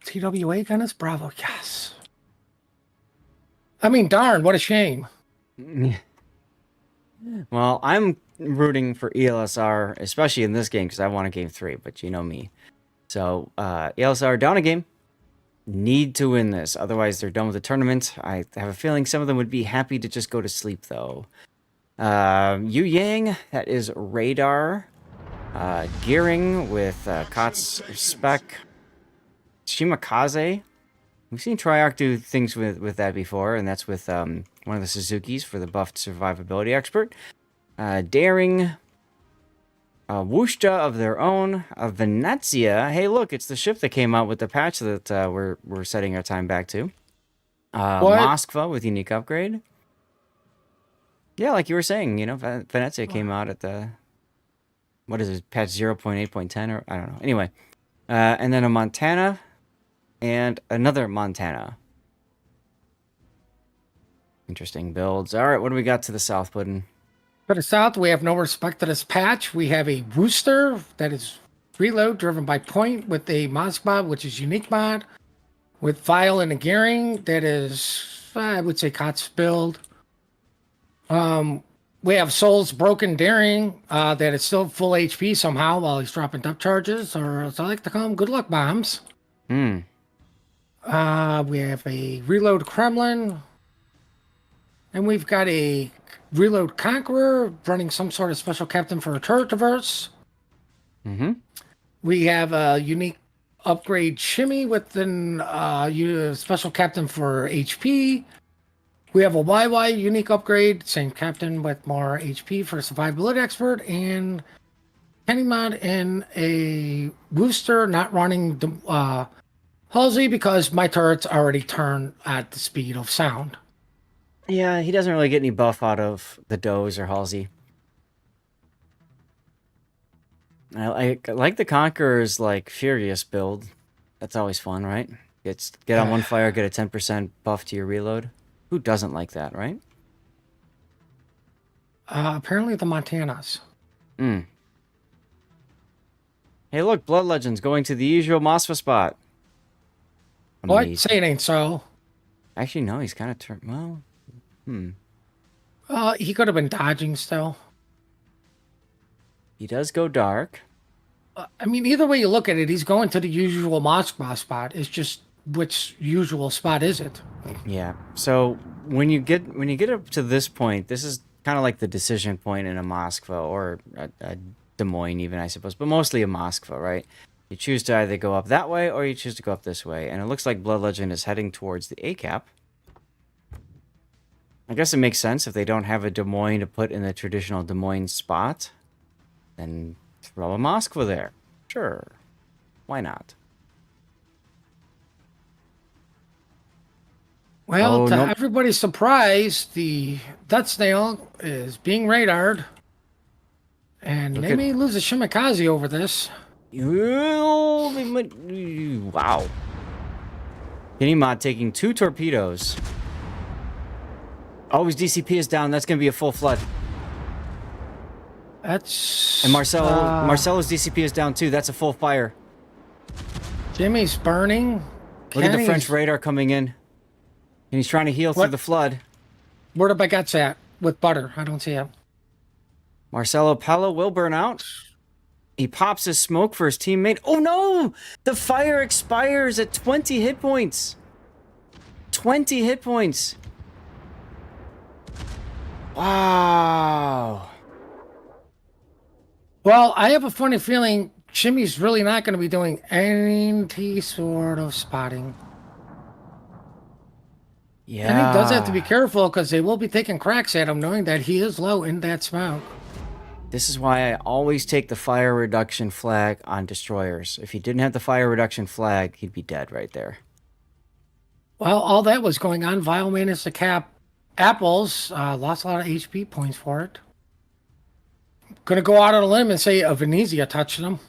TWA Gunners, bravo, yes. I mean, darn, what a shame. Well, I'm rooting for ELSR, especially in this game, because I want a game 3, but you know me. So, ELSR down a game. Need to win this, otherwise they're done with the tournament. I have a feeling some of them would be happy to just go to sleep, though. Yu Yang, that is Radar. Gearing with COTS Spec. Shimakaze. We've seen Triarch do things with that before, and that's with one of the Suzukis for the buffed survivability expert. Daring. Wushta of their own. Venezia. Hey, look, it's the ship that came out with the patch that we're setting our time back to. Moskva with unique upgrade. Yeah, like you were saying, Venezia came out at the... What is it? Patch 0.8.10 or... I don't know. Anyway. And then a Montana. And another Montana. Interesting builds. All right, what do we got to the south, Puddin'? To the south, we have no respect to this patch. We have a Rooster that is reload driven by point with a Moskva, which is unique mod. With File and a Gearing that is, I would say, COTS build. We have Soul's Broken Daring that is still full HP somehow while he's dropping depth charges, or as I like to call them, good luck bombs. We have a Reload Kremlin. And we've got a Reload Conqueror running some sort of special captain for a turret traverse. We have a unique upgrade Shimmy with a special captain for HP. We have a YY unique upgrade, same captain with more HP for survivability expert, and Kenny mod in a booster not running Halsey because my turrets already turn at the speed of sound. Yeah, he doesn't really get any buff out of the Doze or Halsey. I like the Conqueror's Furious build. That's always fun, right? Get on one fire, get a 10% buff to your reload. Who doesn't like that, right? Apparently the Montanas. Hey, look, Blood Legends going to the usual Mosfa spot. What? Say it ain't so. Actually, no, he's kind of turned... Well... He could have been dodging still. He does go dark. I mean, either way you look at it, he's going to the usual Moskva spot. It's just which usual spot is it? Yeah. So when you get up to this point, this is kind of like the decision point in a Moskva or a Des Moines, even I suppose, but mostly a Moskva, right? You choose to either go up that way or you choose to go up this way, and it looks like Blood Legend is heading towards the A cap. I guess it makes sense if they don't have a Des Moines to put in the traditional Des Moines spot. Then throw a Moskva there. Sure. Why not? Well, everybody's surprise, the Death Snail is being radared. And they may lose a Shimakaze over this. Wow. Kinimod taking 2 torpedoes. Oh, his DCP is down. That's going to be a full flood. That's... And Marcelo's DCP is down too. That's a full fire. Jimmy's burning. Look at the French radar coming in. And he's trying to heal through the flood. Where the baguettes at? With butter. I don't see him. Marcelo Pella will burn out. He pops his smoke for his teammate. Oh no! The fire expires at 20 hit points. 20 hit points. Wow. Well, I have a funny feeling Jimmy's really not going to be doing any sort of spotting. Yeah. And he does have to be careful because they will be taking cracks at him knowing that he is low in that smoke. This is why I always take the fire reduction flag on destroyers. If he didn't have the fire reduction flag, he'd be dead right there. Well, all that was going on. Vile managed to cap apples. Lost a lot of HP points for it. Gonna go out on a limb and say a Venezia touched him.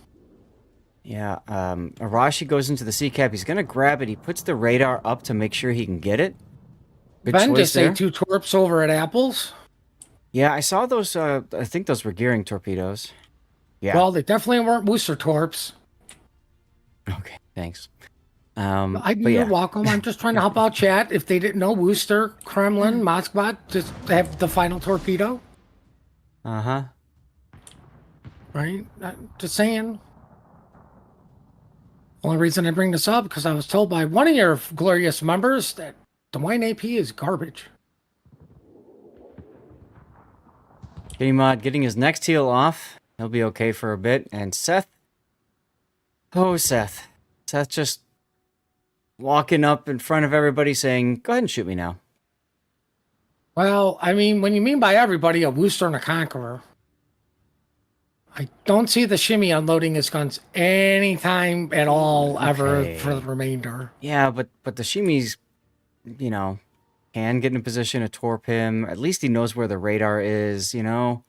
Yeah, Arashi goes into the sea cap. He's gonna grab it. He puts the radar up to make sure he can get it. Good Ben choice just say there. 2 torps over at apples. Yeah, I saw those. I think those were gearing torpedoes. Yeah. Well, they definitely weren't booster torps. Okay, thanks. You're but yeah. welcome. I'm just trying to help out chat. If they didn't know, Wooster, Kremlin, Moskva just have the final torpedo, Uh-huh. right? Just saying. Only reason I bring this up because I was told by one of your glorious members that the wine AP is garbage. Kitty Mod getting his next heal off. He'll be okay for a bit. And Seth. Oh, Seth. Seth just walking up in front of everybody saying, go ahead and shoot me now. Well, I mean, when you mean by everybody, a Wooster and a Conqueror, I don't see the shimmy unloading his guns anytime at all ever Okay. for the remainder. Yeah, but the Shimi's, you know, can get in a position to torp him. At least he knows where the radar is, you know?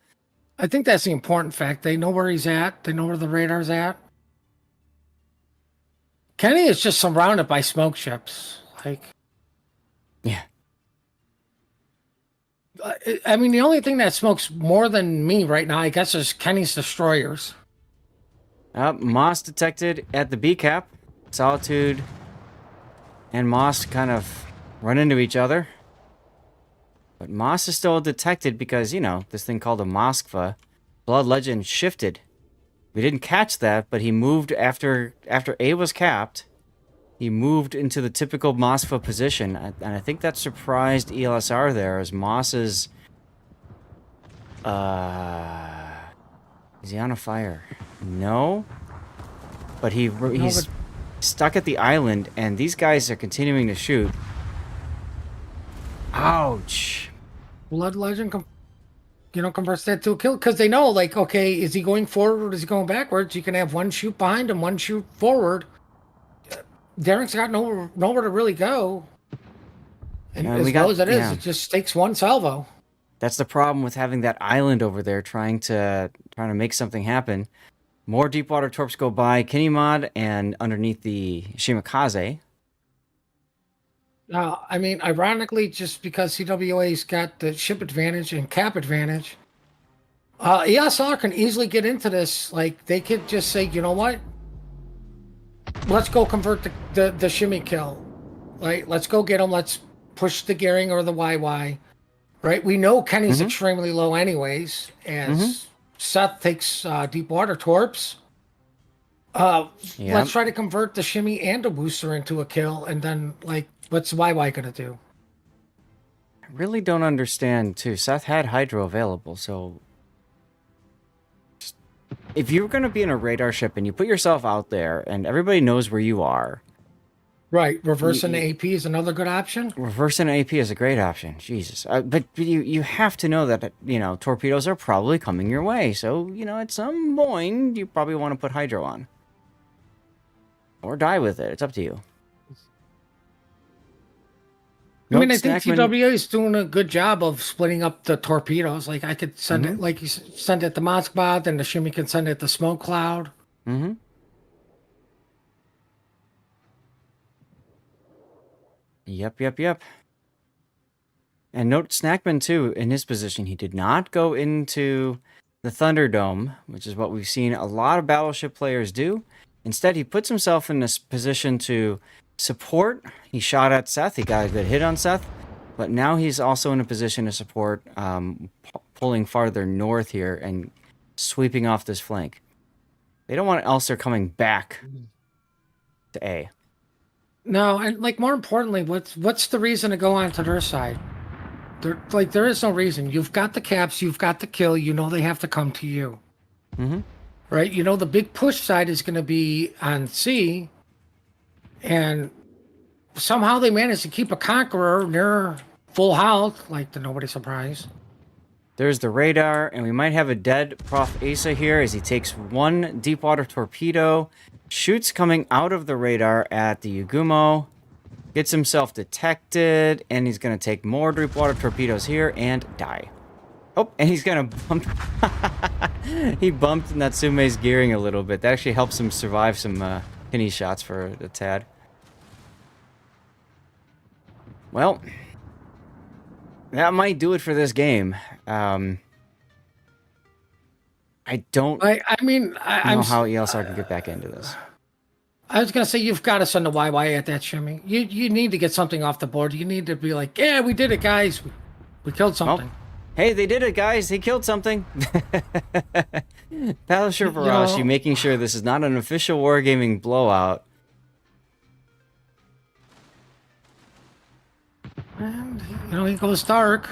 I think that's the important fact. They know where he's at. They know where the radar's at. Kenny is just surrounded by smoke ships. Like, Yeah. I mean, the only thing that smokes more than me right now, I guess, is Kenny's destroyers. Moss detected at the B cap. Solitude and Moss kind of run into each other. But Moss is still detected because, you know, this thing called a Moskva. Blood Legend shifted. We didn't catch that, but he moved after A was capped. He moved into the typical Moskva position, and I think that surprised ELSR there as Moss is... Is he on a fire? No? But he's stuck at the island, and these guys are continuing to shoot. Ouch. Blood Legend, converts that to a kill because they know, like, okay, is he going forward? Is he going backwards? You can have one shoot behind him, one shoot forward. Derek's got nowhere to really go. And Yeah, as we low got- as it is, yeah. it just takes one salvo. That's the problem with having that island over there trying to make something happen. More deep water torps go by Kinemod and underneath the Shimakaze. I mean, ironically, just because CWA's got the ship advantage and cap advantage, ESR can easily get into this. Like, they could just say, you know what? Let's go convert the shimmy kill. Right? Let's go get them. Let's push the gearing or the YY. Right? We know Kenny's extremely low anyways, as Seth takes deep water torps. Let's try to convert the shimmy and a booster into a kill, and then, like, what's YY gonna do? I really don't understand, too. Seth had Hydro available, so... If you're going to be in a radar ship and you put yourself out there and everybody knows where you are... Right, reversing the AP is another good option. Reversing AP is a great option. Jesus. But you have to know that, you know, torpedoes are probably coming your way. So, you know, at some point, you probably want to put Hydro on. Or die with it. It's up to you. I mean, I think Snackman- TWA is doing a good job of splitting up the torpedoes. Like, I could send it, like, you send it to Moskva, then the shimmy can send it to Smoke Cloud. Mm-hmm. Yep. And note Snackman, too, in his position, he did not go into the Thunderdome, which is what we've seen a lot of Battleship players do. Instead, he puts himself in this position to support. He shot at Seth. He got a good hit on Seth. But now he's also in a position to support, pulling farther north here and sweeping off this flank. They don't want Elser coming back to A. No, and, like, more importantly, what's the reason to go onto their side? There is no reason. You've got the caps, you've got the kill, you know they have to come to you. Mm-hmm. Right? You know the big push side is going to be on C, and somehow they managed to keep a Conqueror near full health, like, to nobody's surprise. There's the radar, and we might have a dead Prof. Asa here as he takes one deep water torpedo, shoots coming out of the radar at the Yugumo. Gets himself detected, and he's going to take more deep water torpedoes here and die. Oh, and he's going to bump. He bumped Natsume's gearing a little bit. That actually helps him survive some penny shots for a tad. Well, that might do it for this game. I don't mean, know how ELSR can get back into this. I was gonna say you've got to send a YY at that, Shimmy. You need to get something off the board. You need to be like, yeah, we did it, guys. We killed something. Oh, hey, they did it, guys. He killed something. Battleship Arashi, making sure this is not an official wargaming blowout. And, he goes dark.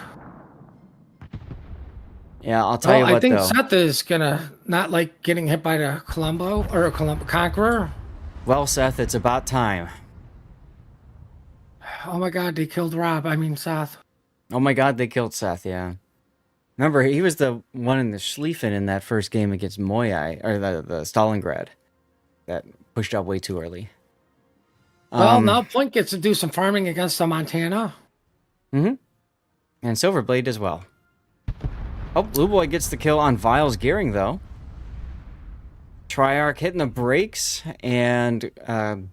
Yeah, I'll tell you what, I think though. Seth is gonna not like getting hit by the Columbo or a Conqueror. Well, Seth, it's about time. Oh my God, they killed Rob. I mean Seth. Oh my God, they killed Seth. Yeah. Remember, he was the one in the Schlieffen in that first game against Moyai, or the Stalingrad, that pushed up way too early. Well, now Point gets to do some farming against the Montana. Mm-hmm. And Silverblade as well. Oh, Blue Boy gets the kill on Vile's gearing, though. Triarch hitting the brakes and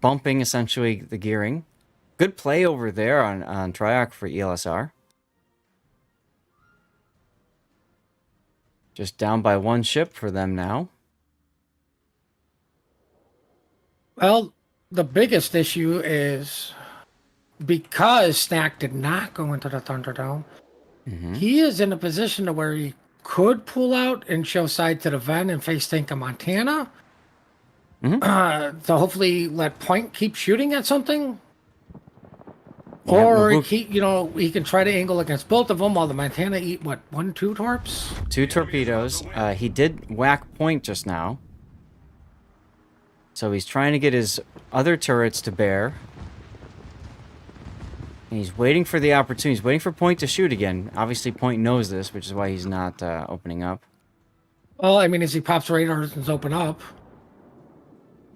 bumping, essentially, the gearing. Good play over there on Triarch for ELSR. Just down by one ship for them now. Well, the biggest issue is because Snack did not go into the Thunderdome, he is in a position to where he could pull out and show side to the Ven and face tank a Montana. To hopefully let Point keep shooting at something. Yeah, Or he can try to angle against both of them while the Montana eat, what, 1, 2 torps? 2 torpedoes. He did whack Point just now. So he's trying to get his other turrets to bear. And he's waiting for the opportunity. He's waiting for Point to shoot again. Obviously, Point knows this, which is why he's not opening up. Well, I mean, as he pops radars and open up.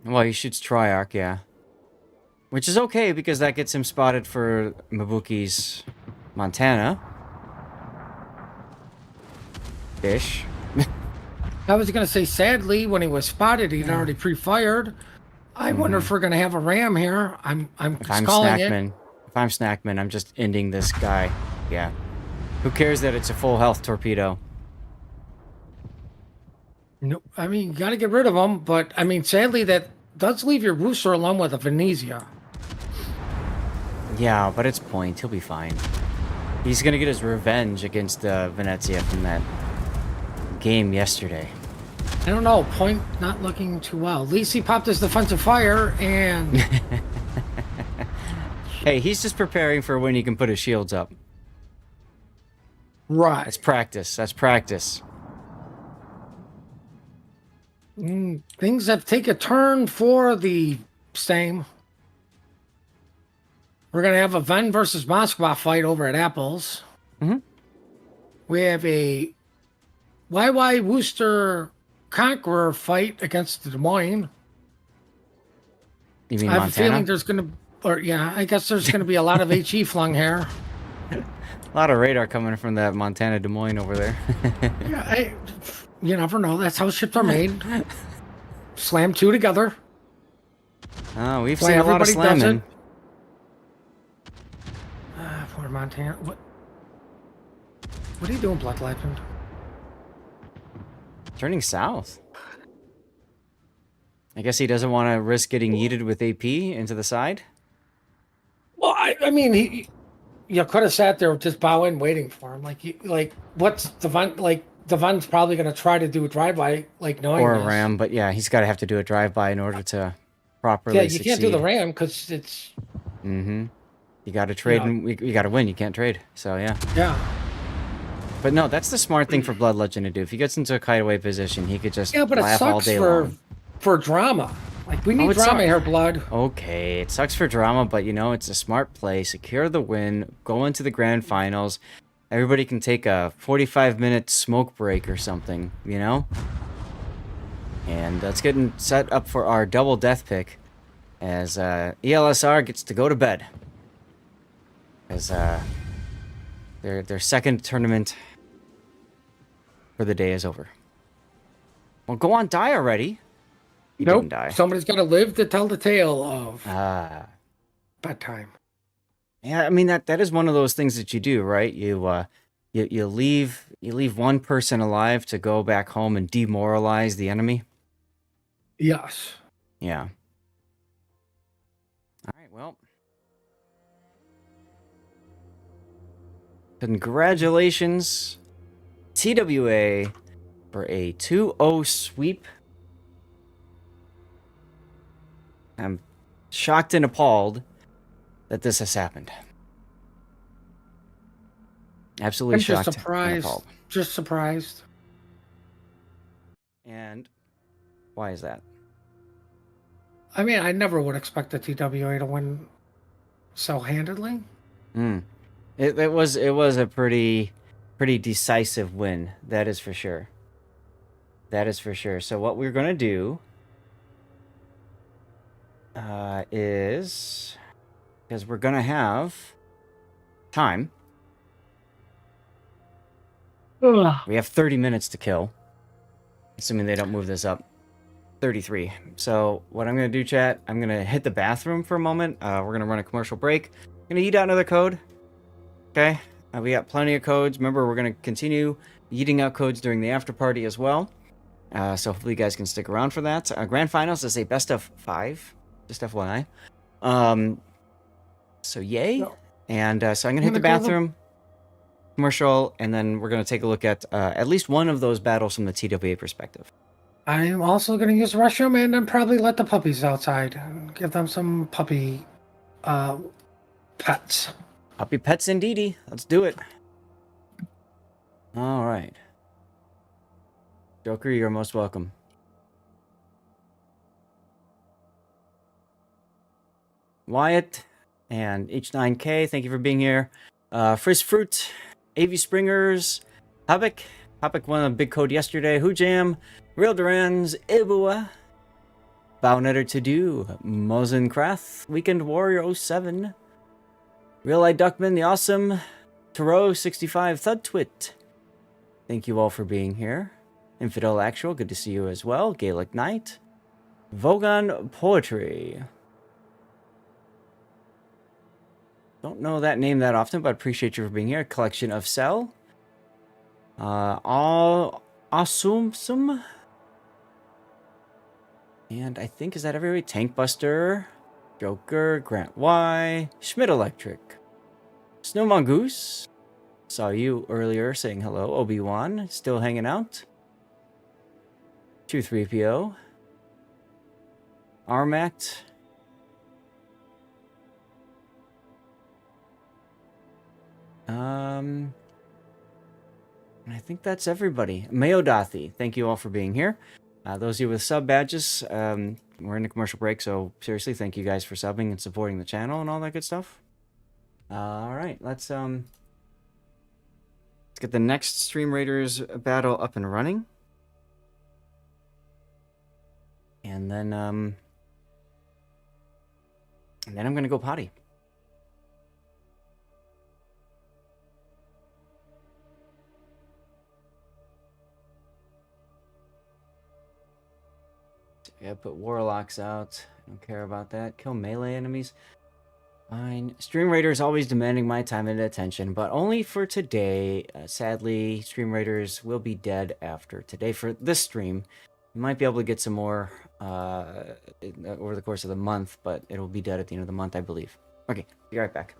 Well, he shoots Triarch, yeah. Which is okay, because that gets him spotted for Mabuki's Montana. Ish. I was going to say, sadly, when he was spotted, he'd already pre-fired. I wonder if we're going to have a ram here. I'm calling it. If I'm Snackman, I'm just ending this guy. Yeah. Who cares that it's a full health torpedo? No, I mean, you got to get rid of him, but I mean, sadly, that does leave your rooster alone with a Venezia. Yeah, but it's Point. He'll be fine. He's gonna get his revenge against Venezia from that game yesterday. I don't know. Point not looking too well. At least he popped his defensive fire, and hey, he's just preparing for when he can put his shields up. Right. That's practice. That's practice. Things have taken a turn for the same. We're going to have a Ven versus Moskva fight over at Apples. We have a YY Wooster Conqueror fight against the Des Moines. You mean I have Montana? a feeling there's going to, I guess there's going to be a lot of HE flung here. A lot of radar coming from that Montana Des Moines over there. Yeah, you never know. That's how ships are made. Slam 2 together. Oh, we've seen a lot of slamming. Poor Montana. What are you doing, Blood Legend? Turning south. I guess he doesn't want to risk getting yeeted with AP into the side. Well, I mean, you could have sat there just bowing, waiting for him. What's the Ven? The Ven's probably going to try to do a drive-by, knowing Or a this. ram, but yeah, he's got to have to do a drive-by in order to properly Yeah, you succeed. can't do the ram because it's... You got to trade, and you got to win. You can't trade. So, yeah. Yeah. But no, that's the smart thing for Blood Legend to do. If he gets into a kiteaway position, he could just but it laugh all sucks day long. for drama. We need drama here, Blood. Okay, it sucks for drama, but it's a smart play. Secure the win. Go into the grand finals. Everybody can take a 45-minute smoke break or something, And let's get set up for our double death pick as ELSR gets to go to bed. As their second tournament for the day is over. Well, go on, die already. You Nope. didn't die. Somebody's got to live to tell the tale of bedtime. Yeah, I mean that is one of those things that you do, right? You leave one person alive to go back home and demoralize the enemy. Yes. Yeah. All right, well. Congratulations, TWA, for a 2-0 sweep. I'm shocked and appalled that this has happened. Absolutely I'm just shocked and surprised. appalled. Just surprised. And why is that? I mean, I never would expect the TWA to win so handedly. It was a pretty decisive win. That is for sure. That is for sure. So what we're gonna do is, because we're gonna have time. Ugh. We have 30 minutes to kill, assuming they don't move this up. 33. So what I'm going to do, chat, I'm going to hit the bathroom for a moment. We're going to run a commercial break. I'm going to eat out another code. Okay? We got plenty of codes. Remember, we're going to continue eating out codes during the after party as well. So hopefully you guys can stick around for that. Grand Finals is a best of 5. Just FYI. So yay. No. And so I'm going to hit the bathroom, commercial, and then we're going to take a look at least one of those battles from the TWA perspective. I'm also going to use the restroom and then probably let the puppies outside and give them some puppy pets. Puppy pets indeedy. Let's do it. All right. Joker, you're most welcome. Wyatt and H9K, thank you for being here. Frizz Fruit, AV Springers, Habik won a big code yesterday. Hoojam, Real Durans, Ibua, Bownetter To Do, Mozenkrath, Weekend Warrior 07, Real Eye Duckman, The Awesome, Taro 65, Thud Twit. Thank you all for being here. Infidel Actual, good to see you as well. Gaelic Knight, Vogon Poetry. Don't know that name that often, but appreciate you for being here. Collection of Cell. All Asumsum. And I think, is that everybody? Tankbuster, Joker, Grant Y, Schmidt Electric, Snow Mongoose. Saw you earlier saying hello. Obi-Wan, still hanging out. 23PO. Armact. I think that's everybody. Mayodathi, thank you all for being here. Those of you with sub badges, we're in a commercial break, so seriously, thank you guys for subbing and supporting the channel and all that good stuff. All right, let's get the next Stream Raiders battle up and running, and then I'm gonna go potty. Yeah, put Warlocks out. Don't care about that. Kill melee enemies. Fine. Stream Raider is always demanding my time and attention, but only for today. Sadly, Stream Raiders will be dead after today for this stream. You might be able to get some more over the course of the month, but it'll be dead at the end of the month, I believe. Okay, be right back.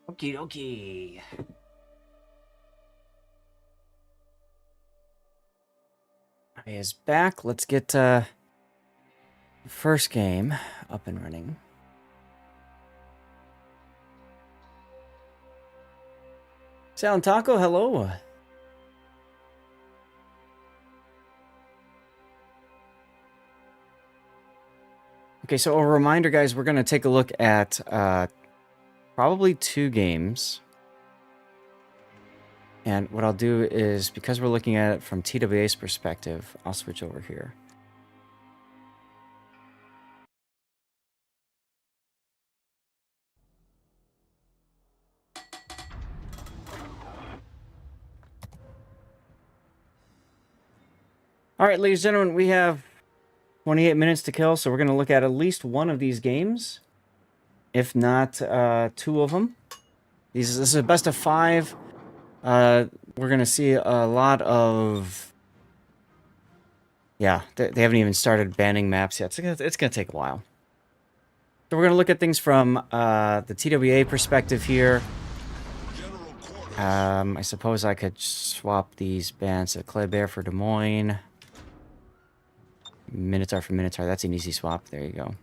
Okie dokie. Is back. Let's get the first game up and running. Silent Taco, hello. Okay, so a reminder, guys, we're going to take a look at probably 2 games. And what I'll do is, because we're looking at it from TWA's perspective, I'll switch over here. All right, ladies and gentlemen, we have 28 minutes to kill, so we're going to look at least one of these games, if not 2 of them. This is a best of 5. We're going to see a lot of... Yeah, they haven't even started banning maps yet, so it's going to take a while. So we're going to look at things from the TWA perspective here. I suppose I could swap these bans to Kleber for Des Moines. Minotaur for Minotaur, that's an easy swap. There you go.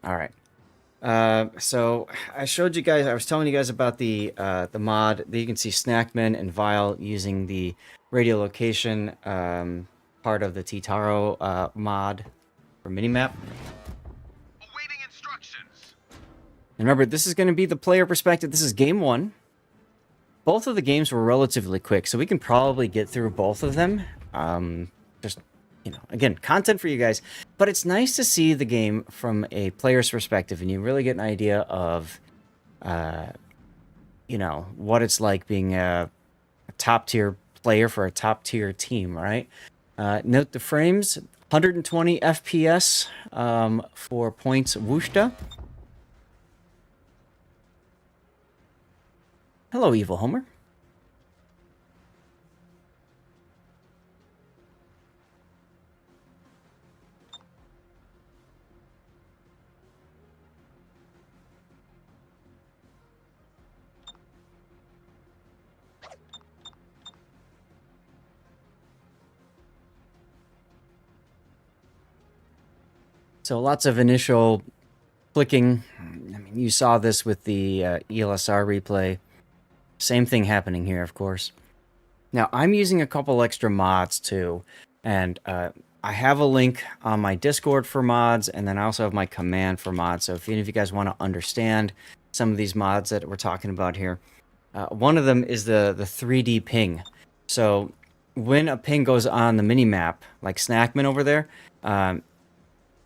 All right. So I showed you guys, I was telling you guys about the mod that you can see Snackman and Vile using the radiolocation part of the Titaro mod for minimap. Awaiting instructions. And remember, this is going to be the player perspective. This is game 1. Both of the games were relatively quick, so we can probably get through both of them. Just, you know, again, content for you guys. But it's nice to see the game from a player's perspective, and you really get an idea of, you know, what it's like being a top-tier player for a top-tier team, right? Note the frames, 120 FPS for points Wushta. Hello, Evil Homer. So lots of initial clicking. I mean, you saw this with the ELSR replay. Same thing happening here, of course. Now, I'm using a couple extra mods, too. And I have a link on my Discord for mods, and then I also have my command for mods. So if any of you guys want to understand some of these mods that we're talking about here, one of them is the 3D ping. So when a ping goes on the minimap, like Snackman over there,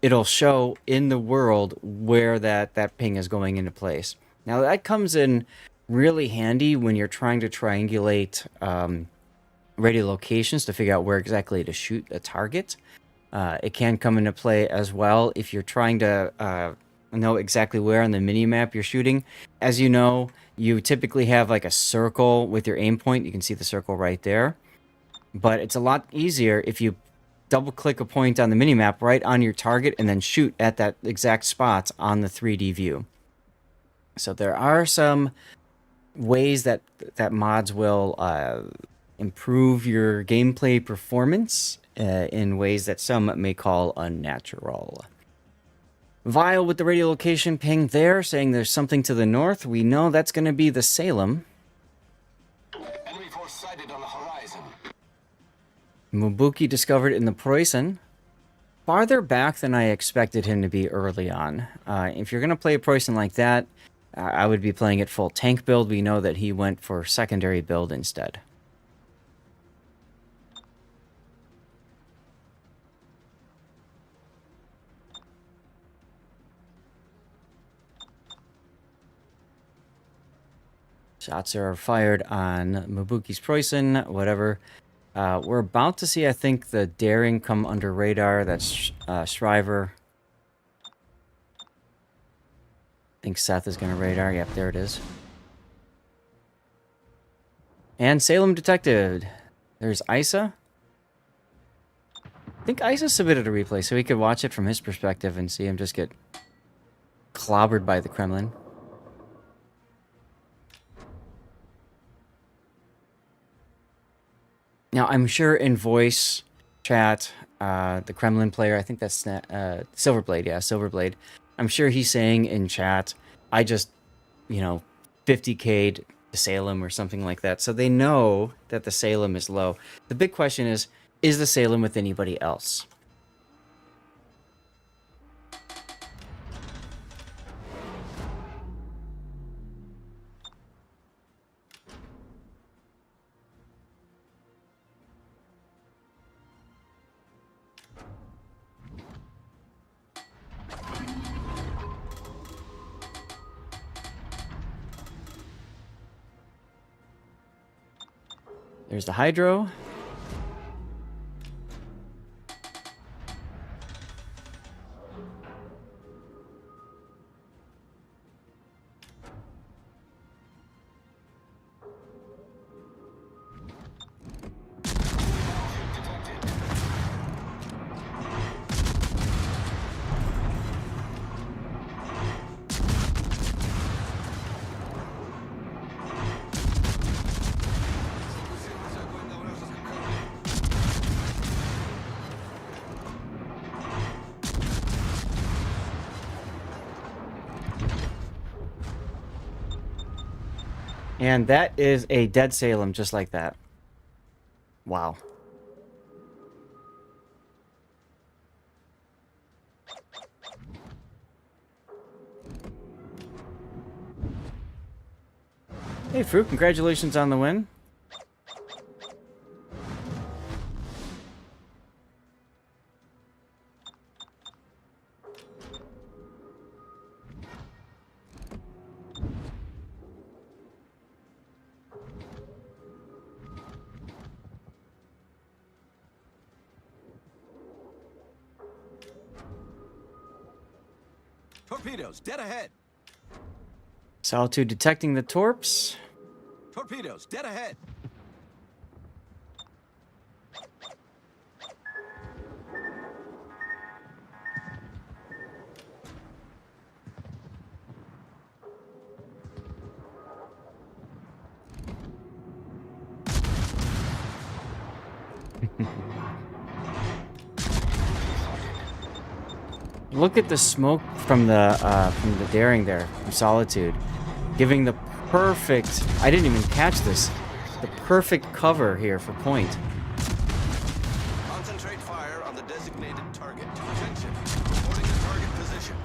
it'll show in the world where that ping is going into place. Now, that comes in really handy when you're trying to triangulate radio locations to figure out where exactly to shoot a target. It can come into play as well if you're trying to know exactly where on the minimap you're shooting. As you know, you typically have like a circle with your aim point. You can see the circle right there. But it's a lot easier if you double-click a point on the minimap right on your target and then shoot at that exact spot on the 3D view. So there are some ways that mods will improve your gameplay performance in ways that some may call unnatural. Vile with the radiolocation ping there, saying there's something to the north. We know that's going to be the Salem. Enemy force sighted on the horizon. Mubuki discovered in the Preußen. Farther back than I expected him to be early on. If you're going to play a Preußen like that, I would be playing it full tank build. We know that he went for secondary build instead. Shots are fired on Mubuki's Preußen, whatever. We're about to see, I think, the Daring come under radar. That's Shriver. I think Seth is going to radar. Yep, there it is. And Salem detected. There's Isa. I think Isa submitted a replay, so we could watch it from his perspective and see him just get clobbered by the Kremlin. Now, I'm sure in voice chat, the Kremlin player, I think that's Silverblade, yeah, Silverblade. I'm sure he's saying in chat, I just, 50k'd the Salem or something like that. So they know that the Salem is low. The big question is the Salem with anybody else? There's the Hydro. And that is a dead Salem just like that. Wow. Hey, Fruit, congratulations on the win. Torpedoes, dead ahead. Solitude detecting the torps. Torpedoes, dead ahead. Look at the smoke from the daring there, from Solitude, giving the perfect. I didn't even catch this. The perfect cover here for point. Concentrate fire on the designated target. Attention. Reporting the target position.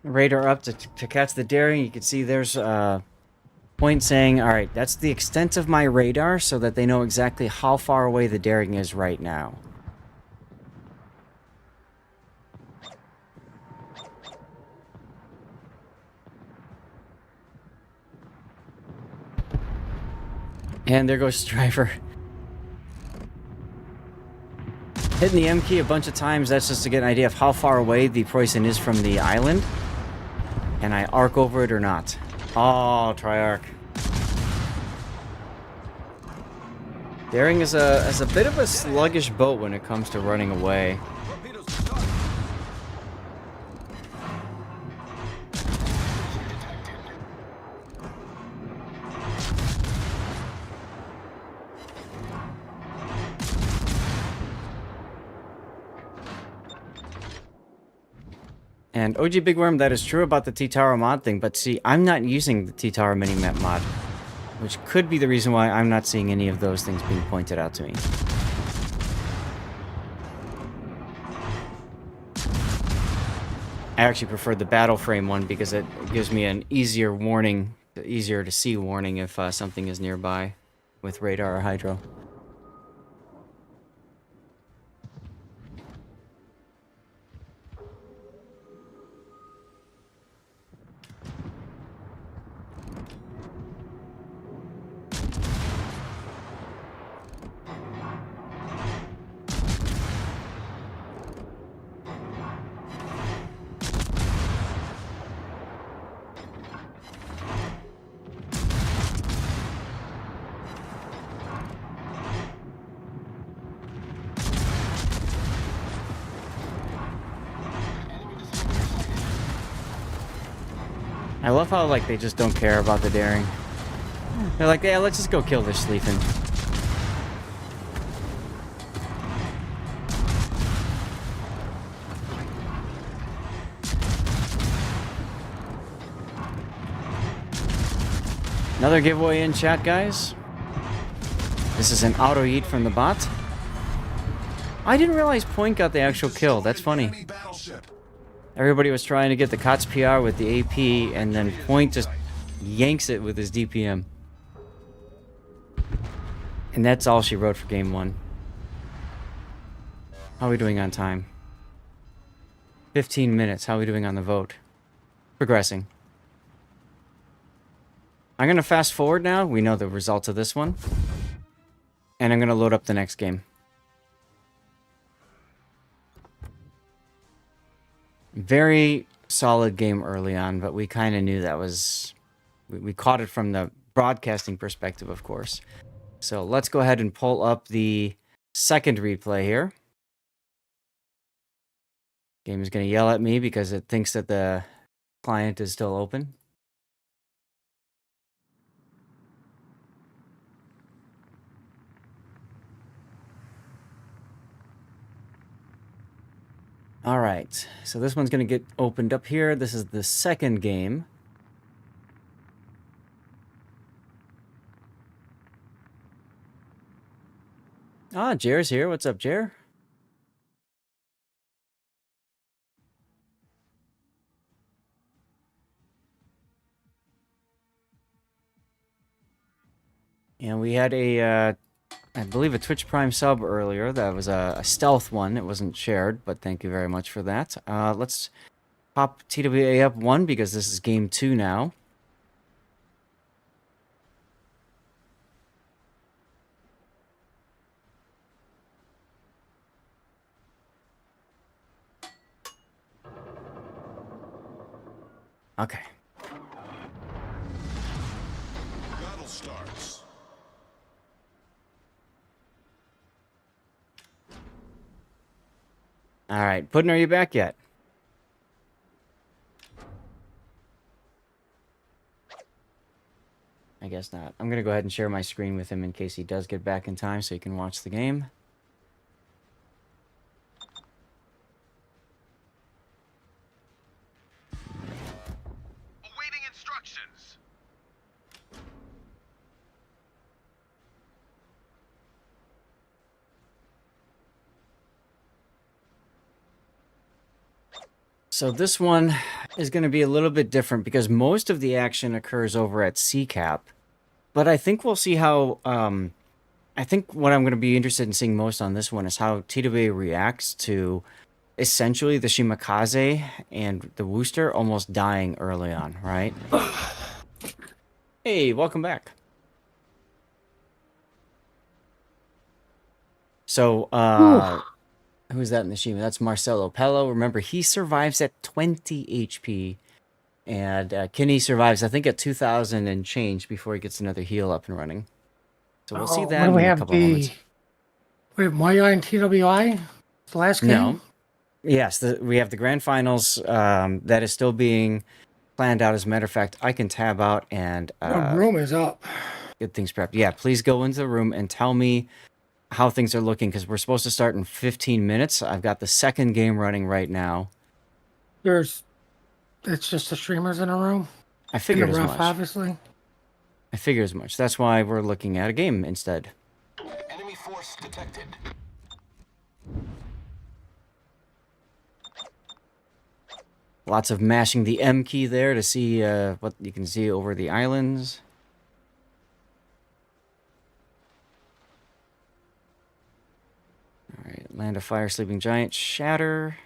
Radar up to catch the daring. You can see there's point saying, all right, that's the extent of my radar so that they know exactly how far away the daring is right now. And there goes Striver. Hitting the M key a bunch of times, that's just to get an idea of how far away the Preußen is from the island. Can I arc over it or not? Oh, Triarch. Daring is a bit of a sluggish boat when it comes to running away. Torpedoes to start. And OG Big Worm, that is true about the T-Tower mod thing, but see, I'm not using the T-Tower minimap mod, which could be the reason why I'm not seeing any of those things being pointed out to me. I actually prefer the battle frame one because it gives me an easier warning, easier to see warning if something is nearby with radar or hydro. I love how, like, they just don't care about the daring. They're like, yeah, let's just go kill this Sleepin'. Another giveaway in chat, guys. This is an auto yeet from the bot. I didn't realize Point got the actual kill. That's funny. Enemy battleship. Everybody was trying to get the COTS PR with the AP, and then Point just yanks it with his DPM. And that's all she wrote for game 1. How are we doing on time? 15 minutes. How are we doing on the vote? Progressing. I'm going to fast forward now. We know the results of this one. And I'm going to load up the next game. Very solid game early on, but we kind of knew that was... We caught it from the broadcasting perspective, of course. So let's go ahead and pull up the second replay here. Game is going to yell at me because it thinks that the client is still open. All right, so this one's going to get opened up here. This is the second game. Ah, Jer's here. What's up, Jer? And we had a, I believe, a Twitch Prime sub earlier. That was a stealth one. It wasn't shared, but thank you very much for that. Let's pop TWA up 1 because this is game 2 now. Okay. Battle starts. All right. Puddin', are you back yet? I guess not. I'm going to go ahead and share my screen with him in case he does get back in time so he can watch the game. Awaiting instructions. So this one is going to be a little bit different because most of the action occurs over at CCAP. But I think we'll see how... I think what I'm going to be interested in seeing most on this one is how TWA reacts to essentially the Shimakaze and the Wooster almost dying early on, right? Hey, welcome back. So, who's that in the Shima? That's Marcelo Pello. Remember, he survives at 20 HP. And Kinney survives, I think, at 2,000 and change before he gets another heal up and running. So we'll see that in a couple moments. We have Maya and TWI? The last game? No. Yes, we have the grand finals that is still being planned out. As a matter of fact, I can tab out and The room is up. get things prepped. Yeah, please go into the room and tell me how things are looking because we're supposed to start in 15 minutes. I've got the second game running right now. There's, it's just the streamers in a room. I In the figured as ref, much. obviously. I figure as much. That's why we're looking at a game instead. Enemy force detected. Lots of mashing the M key there to see what you can see over the islands. Alright, Land of Fire, Sleeping Giant, Shatter,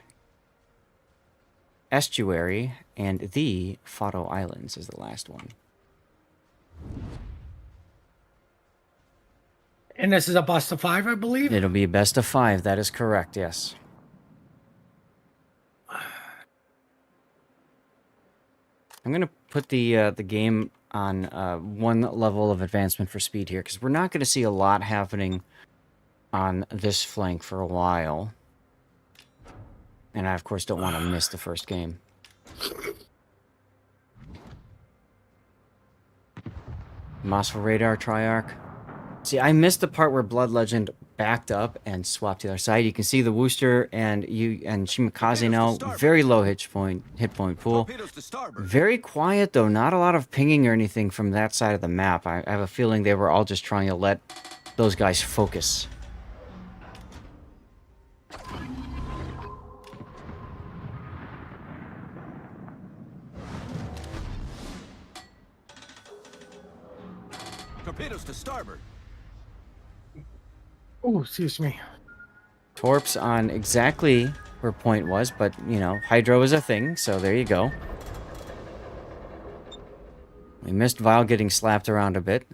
Estuary, and the Fado Islands is the last one. And this is a bust of 5, I believe. It'll be a best of 5, that is correct, yes. I'm going to put the game on one level of advancement for speed here, because we're not going to see a lot happening on this flank for a while. And I, of course, don't want to miss the first game. Mossful Radar, Triarch. See, I missed the part where Blood Legend backed up and swapped to the other side. You can see the Wooster and Shimikaze now. Very low hit point pool. Torpedoes to starboard. Very quiet, though. Not a lot of pinging or anything from that side of the map. I have a feeling they were all just trying to let those guys focus. Torpedoes to starboard. Oh, excuse me. Torps on exactly where point was, but, you know, Hydro is a thing, so there you go. We missed Vile getting slapped around a bit.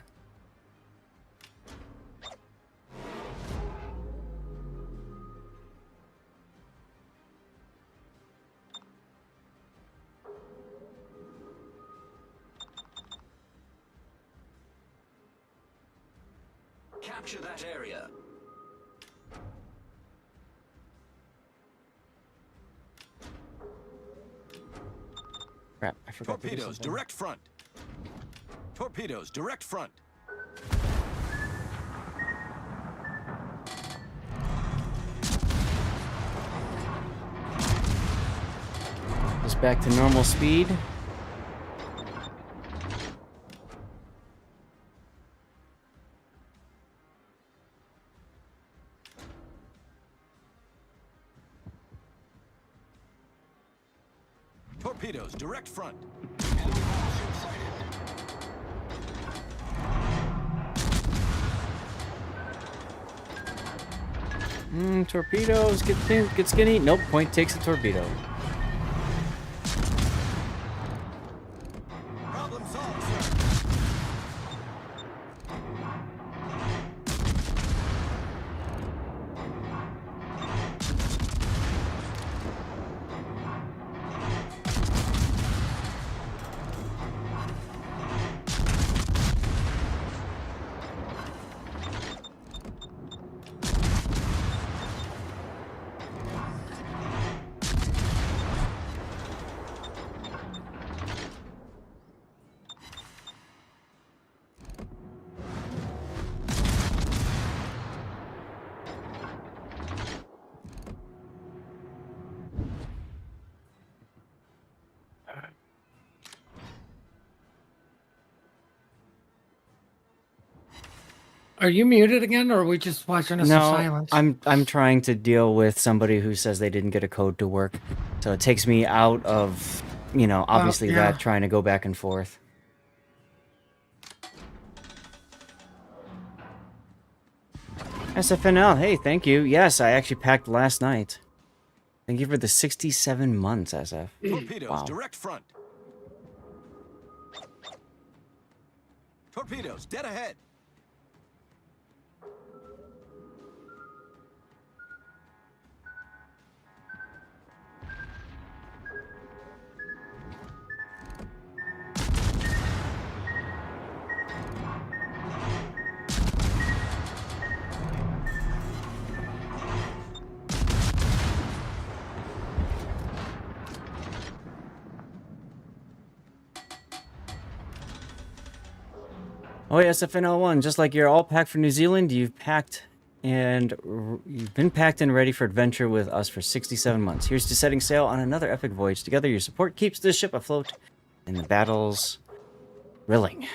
Capture that area. Crap, I forgot to do Torpedoes something. direct front. Torpedoes direct front. Just back to normal speed. Torpedoes direct front. Torpedoes get skinny. Nope, point takes the torpedo. Problem solved, sir. Are you muted again, or are we just watching us in No, silence? I'm trying to deal with somebody who says they didn't get a code to work. So it takes me out of, you know, obviously yeah. that trying to go back and forth. SFNL, hey, thank you. Yes, I actually packed last night. Thank you for the 67 months, SF. Torpedoes Wow. direct front. Torpedoes dead ahead. Oh, yes, SFNL1, just like you're all packed for New Zealand, you've packed And you've been packed and ready for adventure with us for 67 months. Here's to setting sail on another epic voyage. Together, your support keeps this ship afloat and the battles thrilling.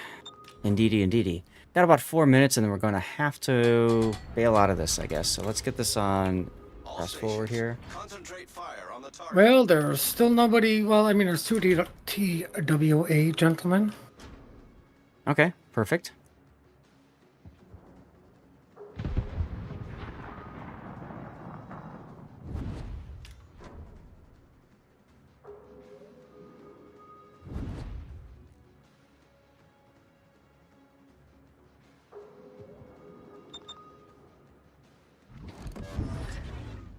Indeedy, indeedy. Got about 4 minutes, and then we're going to have to bail out of this, I guess. So let's get this on press forward here. Concentrate fire on the target. Well, there's still nobody. Well, I mean, there's two TWA gentlemen. Okay, perfect.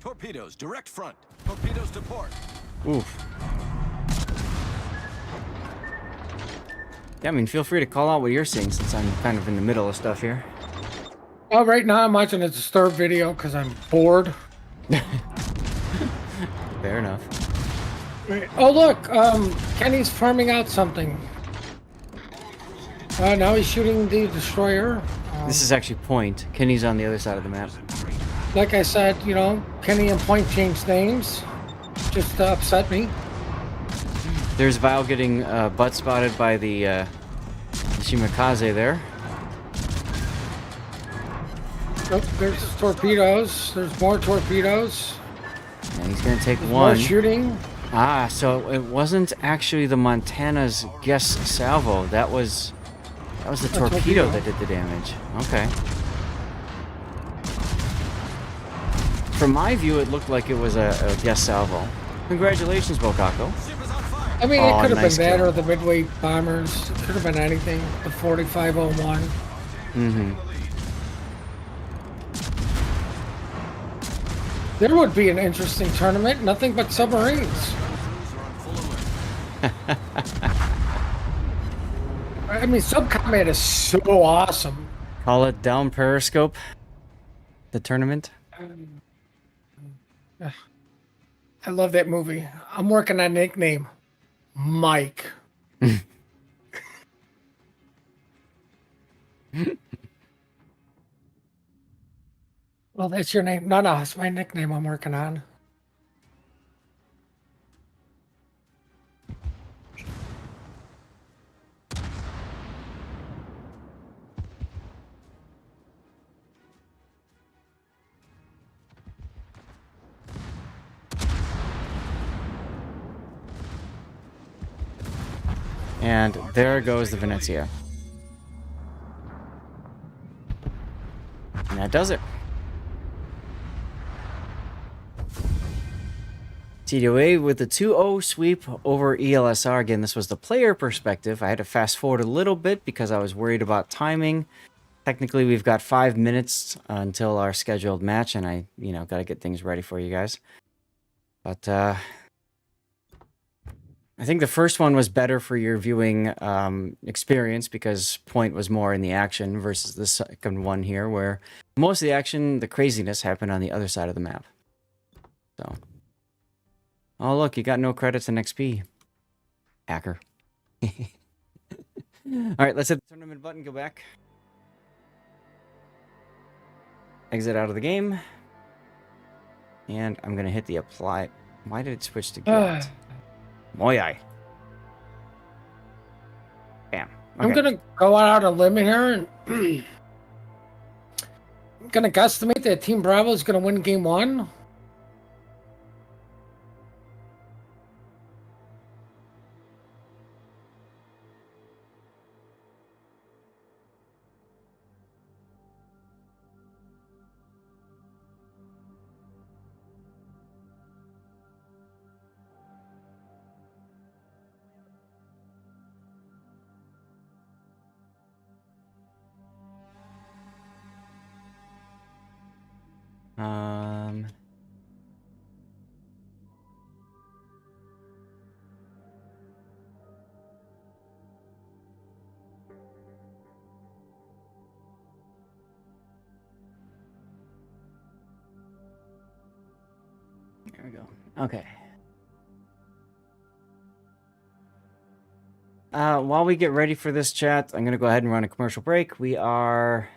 Torpedoes, direct front. Torpedoes to port. Oof. Yeah, I mean, feel free to call out what you're seeing since I'm kind of in the middle of stuff here. Oh, right now I'm watching a Disturbed video because I'm bored. Fair enough. Oh, look, Kenny's farming out something. Now he's shooting the destroyer. This is actually Point. Kenny's on the other side of the map. Like I said, you know, Kenny and Point changed names. Just to upset me. There's Val getting butt spotted by the Shimakaze there. Oh, there's torpedoes. There's more torpedoes. And he's going to take There's one. more shooting. Ah, so it wasn't actually the Montana's guess salvo. That was the torpedo that did the damage. Okay. From my view, it looked like it was a guess salvo. Congratulations, Bokako. Ship is on fire. I mean, Oh, it could have nice been that kill. or the midweight bombers. It could have been anything. The 4501. Mm-hmm. There would be an interesting tournament. Nothing but submarines. Crews are on full alert. I mean, Subcombat is so awesome. Call it down Periscope. The tournament. I love that movie. I'm working on a nickname. Mike. Well, that's your name. No, it's my nickname I'm working on. And there goes the Venezia. And that does it. TDOA with the 2-0 sweep over ELSR. Again, this was the player perspective. I had to fast forward a little bit because I was worried about timing. Technically, we've got 5 minutes until our scheduled match, and I, got to get things ready for you guys. But I think the first one was better for your viewing experience because Point was more in the action versus the second one here, where most of the action, the craziness, happened on the other side of the map. So, oh look, you got no credits in XP, hacker. All right, let's hit the tournament button. Go back. Exit out of the game, and I'm gonna hit the apply. Why did it switch to get? Moyai. Bam. Okay. I'm gonna go out on a limb here and I'm gonna guesstimate that Team Bravo is gonna win game 1. There we go. Okay. While we get ready for this chat, I'm going to go ahead and run a commercial break. We are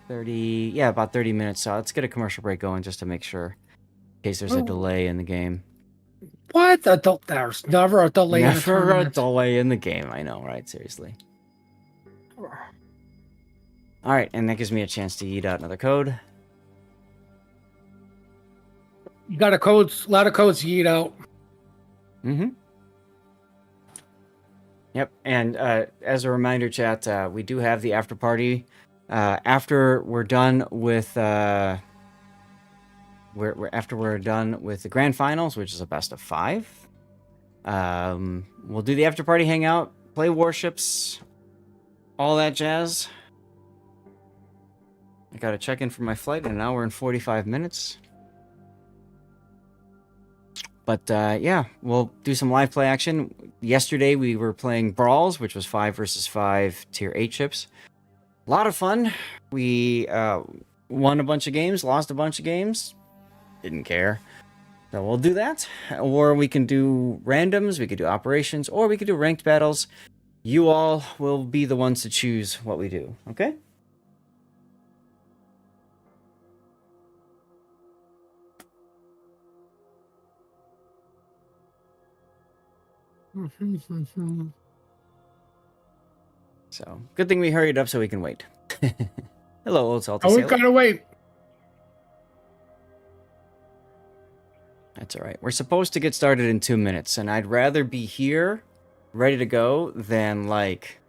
30, yeah, about 30 minutes. So let's get a commercial break going just to make sure, in case there's a delay in the game. What? There's never a delay in a Never a tournament. delay in the game. I know, right? Seriously. All right, and that gives me a chance to eat out another code. You got a lot of codes to eat out. Mm-hmm. Yep, and as a reminder, chat, we do have the after party. After we're done with after we're done with the grand finals, which is a best of 5, we'll do the after party hangout, play Warships, all that jazz. I gotta check in for my flight in an hour and 45 minutes. But yeah, we'll do some live play action. Yesterday we were playing Brawls, which was 5 versus 5 tier 8 ships. A lot of fun. We won a bunch of games, lost a bunch of games. Didn't care. So we'll do that. Or we can do randoms, we could do operations, or we could do ranked battles. You all will be the ones to choose what we do, okay? So, good thing we hurried up so we can wait. Hello, old salty Oh, we sailor. gotta wait. That's all right. We're supposed to get started in 2 minutes, and I'd rather be here, ready to go, than, like,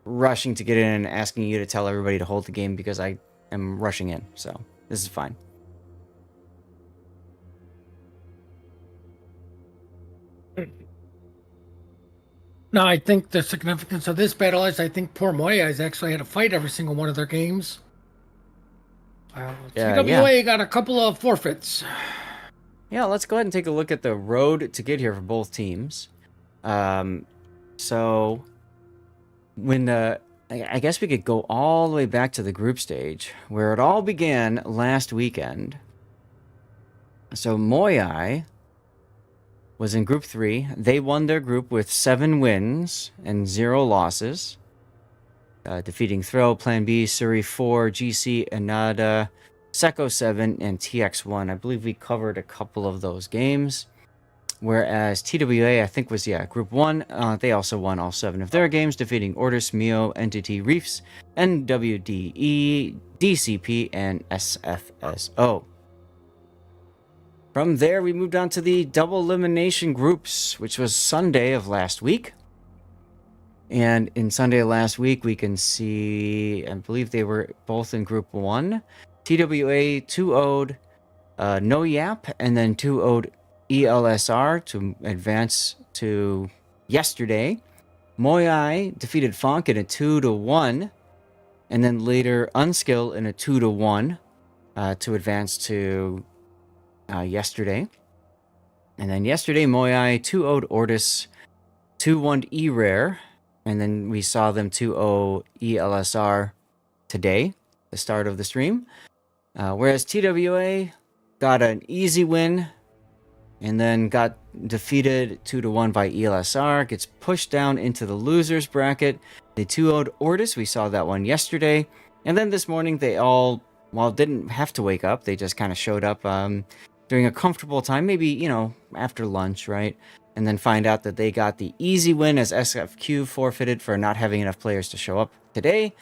rushing to get in and asking you to tell everybody to hold the game because I am rushing in. So, this is fine. No, I think the significance of this battle is I think poor Moya has actually had to fight every single one of their games. TWA got a couple of forfeits. Yeah, let's go ahead and take a look at the road to get here for both teams. So, when I guess we could go all the way back to the group stage, where it all began last weekend. So, Moyai was in Group 3. They won their group with 7 wins and 0 losses. Defeating Throw, Plan B, Suri 4, GC, Anada, Seco 7, and TX1. I believe we covered a couple of those games. Whereas TWA, I think, was, Group 1. They also won all 7 of their games, defeating Orders, Mio, Entity, Reefs, NWDE, DCP, and SFSO. From there, we moved on to the double elimination groups, which was Sunday of last week. And in Sunday of last week, we can see, I believe they were both in Group 1. TWA 2-0'd No Yap, and then 2-0'd ELSR to advance to yesterday. Moyai defeated Funk in a 2-1, and then later Unskill in a 2-1 to advance to yesterday. And then yesterday, Moyai 2-0'd Ortis, 2-1'd E-Rare, and then we saw them 2-0 ELSR today, the start of the stream. Whereas TWA got an easy win and then got defeated 2-1 by ELSR, gets pushed down into the losers bracket. They 2-0'd Ortis, we saw that one yesterday. And then this morning they all, didn't have to wake up, they just kind of showed up during a comfortable time, maybe, after lunch, right? And then find out that they got the easy win as SFQ forfeited for not having enough players to show up today.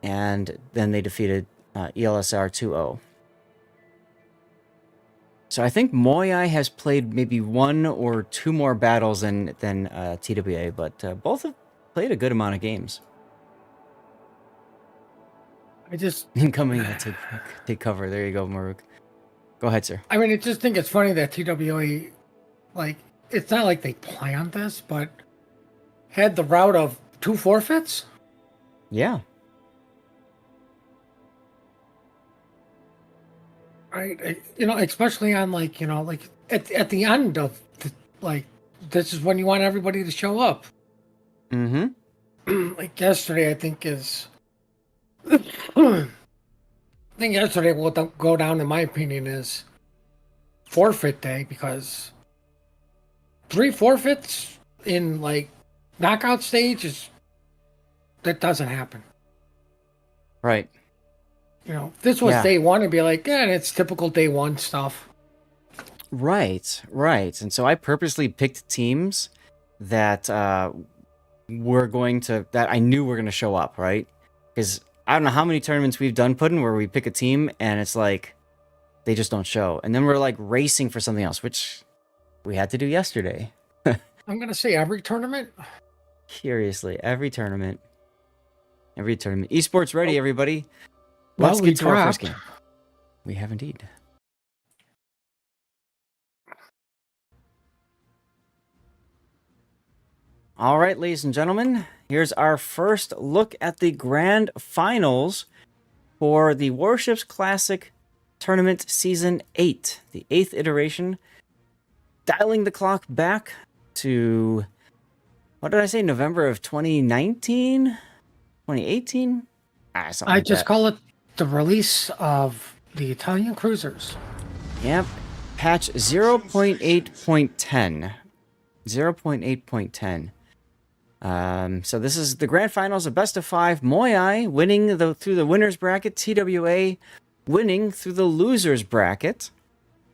And then they defeated ELSR 2-0. So I think Moyai has played maybe 1 or 2 more battles than TWA, but both have played a good amount of games. I just Coming to take cover. There you go, Maruk. Go ahead, sir. I mean, I just think it's funny that TWA, like, it's not like they planned this, but had the route of 2 forfeits. Yeah. Right, especially on like at the end of this is when you want everybody to show up. Mm-hmm. Like yesterday, I think I think yesterday will go down in my opinion as forfeit day because 3 forfeits in like knockout stage that doesn't happen. Right. You know, if this was Yeah. day one, it'd be like, yeah, it's typical day one stuff. Right, right. And so I purposely picked teams that that I knew were going to show up, right? Because I don't know how many tournaments we've done, Puddin', where we pick a team and it's like they just don't show. And then we're like racing for something else, which we had to do yesterday. I'm gonna say every tournament. Curiously, every tournament. Every tournament. Esports ready, everybody. Well, Let's we get to our first dropped. game. We have indeed. All right, ladies and gentlemen, here's our first look at the grand finals for the Warships Classic Tournament Season 8, the 8th iteration. Dialing the clock back to, what did I say, November of 2019? 2018? Something I like just that. call it the release of the Italian cruisers. Yep. Patch 0.8.10. 0.8.10. So this is the grand finals of best of 5. Moai winning through the winners bracket. TWA winning through the losers bracket.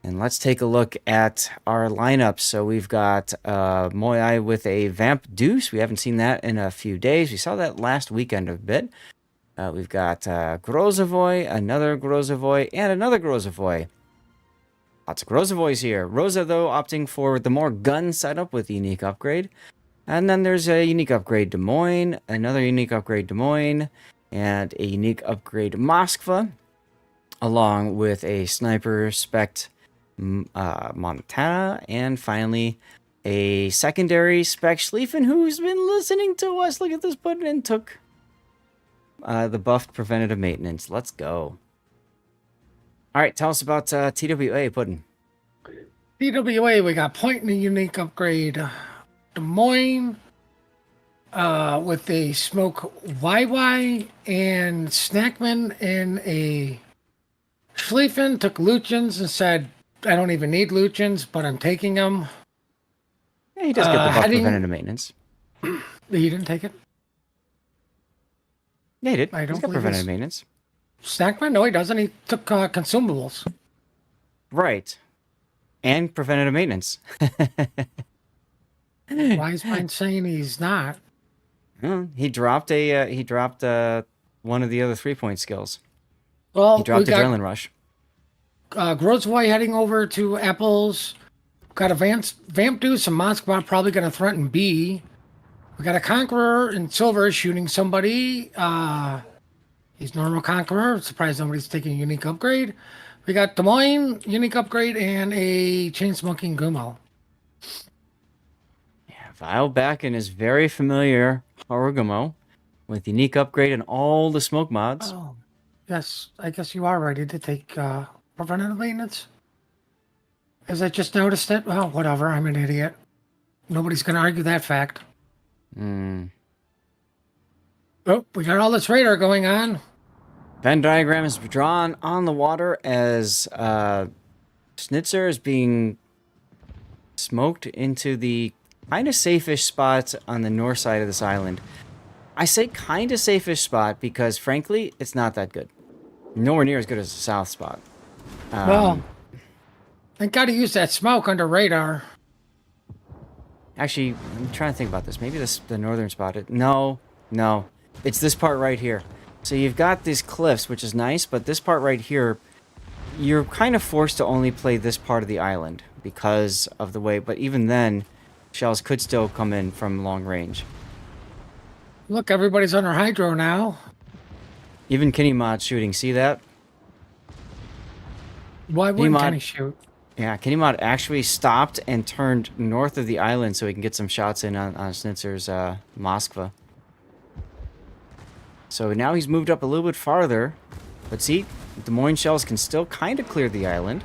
And let's take a look at our lineup. So we've got Moai with a Vamp Deuce. We haven't seen that in a few days. We saw that last weekend a bit. We've got Grozovoy, another Grozovoy, and another Grozovoy. Lots of Grozovoys here. Rosa, though, opting for the more gun setup with the unique upgrade. And then there's a unique upgrade Des Moines, another unique upgrade Des Moines, and a unique upgrade Moskva, along with a sniper spec Montana, and finally a secondary spec Schlieffen, who's been listening to us. Look at this button and took the buffed preventative maintenance. Let's go. All right, tell us about TWA, Puddin'. TWA, we got Point in a unique upgrade. Des Moines with a Smoke YY and Snackman in a Schlieffen took Luchins and said, I don't even need Luchins, but I'm taking them. Yeah, he does get the buff preventative maintenance. He didn't take it? Yeah, he did. I don't He's got believe preventative it's- maintenance. Snackman? No, he doesn't. He took consumables. Right. And preventative maintenance. Why is mine saying he's not? He dropped one of the other 3-point skills. Well, He dropped we got Adrenaline Rush. Grozovoy heading over to Apples. Got a Vamp Deuce and Moskva probably going to threaten B. We got a Conqueror in silver shooting somebody. He's normal Conqueror. Surprised nobody's taking a unique upgrade. We got Des Moines, unique upgrade, and a Chain Smoking Gumo. Yeah, Vile back in his very familiar Harugumo with unique upgrade and all the smoke mods. Oh, yes. I guess you are ready to take preventative maintenance. As I just noticed it. Well, whatever. I'm an idiot. Nobody's going to argue that fact. Oh, we got all this radar going on. Venn diagram is drawn on the water as Schnitzer is being smoked into the kind of safe-ish spot on the north side of this island. I say kind of safe-ish spot because, frankly, it's not that good. Nowhere near as good as the south spot. Well, I got to use that smoke under radar. Actually, I'm trying to think about this. Maybe the northern spot. No. It's this part right here. So you've got these cliffs, which is nice, but this part right here, you're kind of forced to only play this part of the island because of the way. But even then, shells could still come in from long range. Look, everybody's under hydro now. Even Kinemod shooting. See that? Why wouldn't Kinemod- Kenny shoot? Yeah, Kinemod actually stopped and turned north of the island so he can get some shots in on Schnitzer's Moskva. So now he's moved up a little bit farther. But see, Des Moines shells can still kind of clear the island.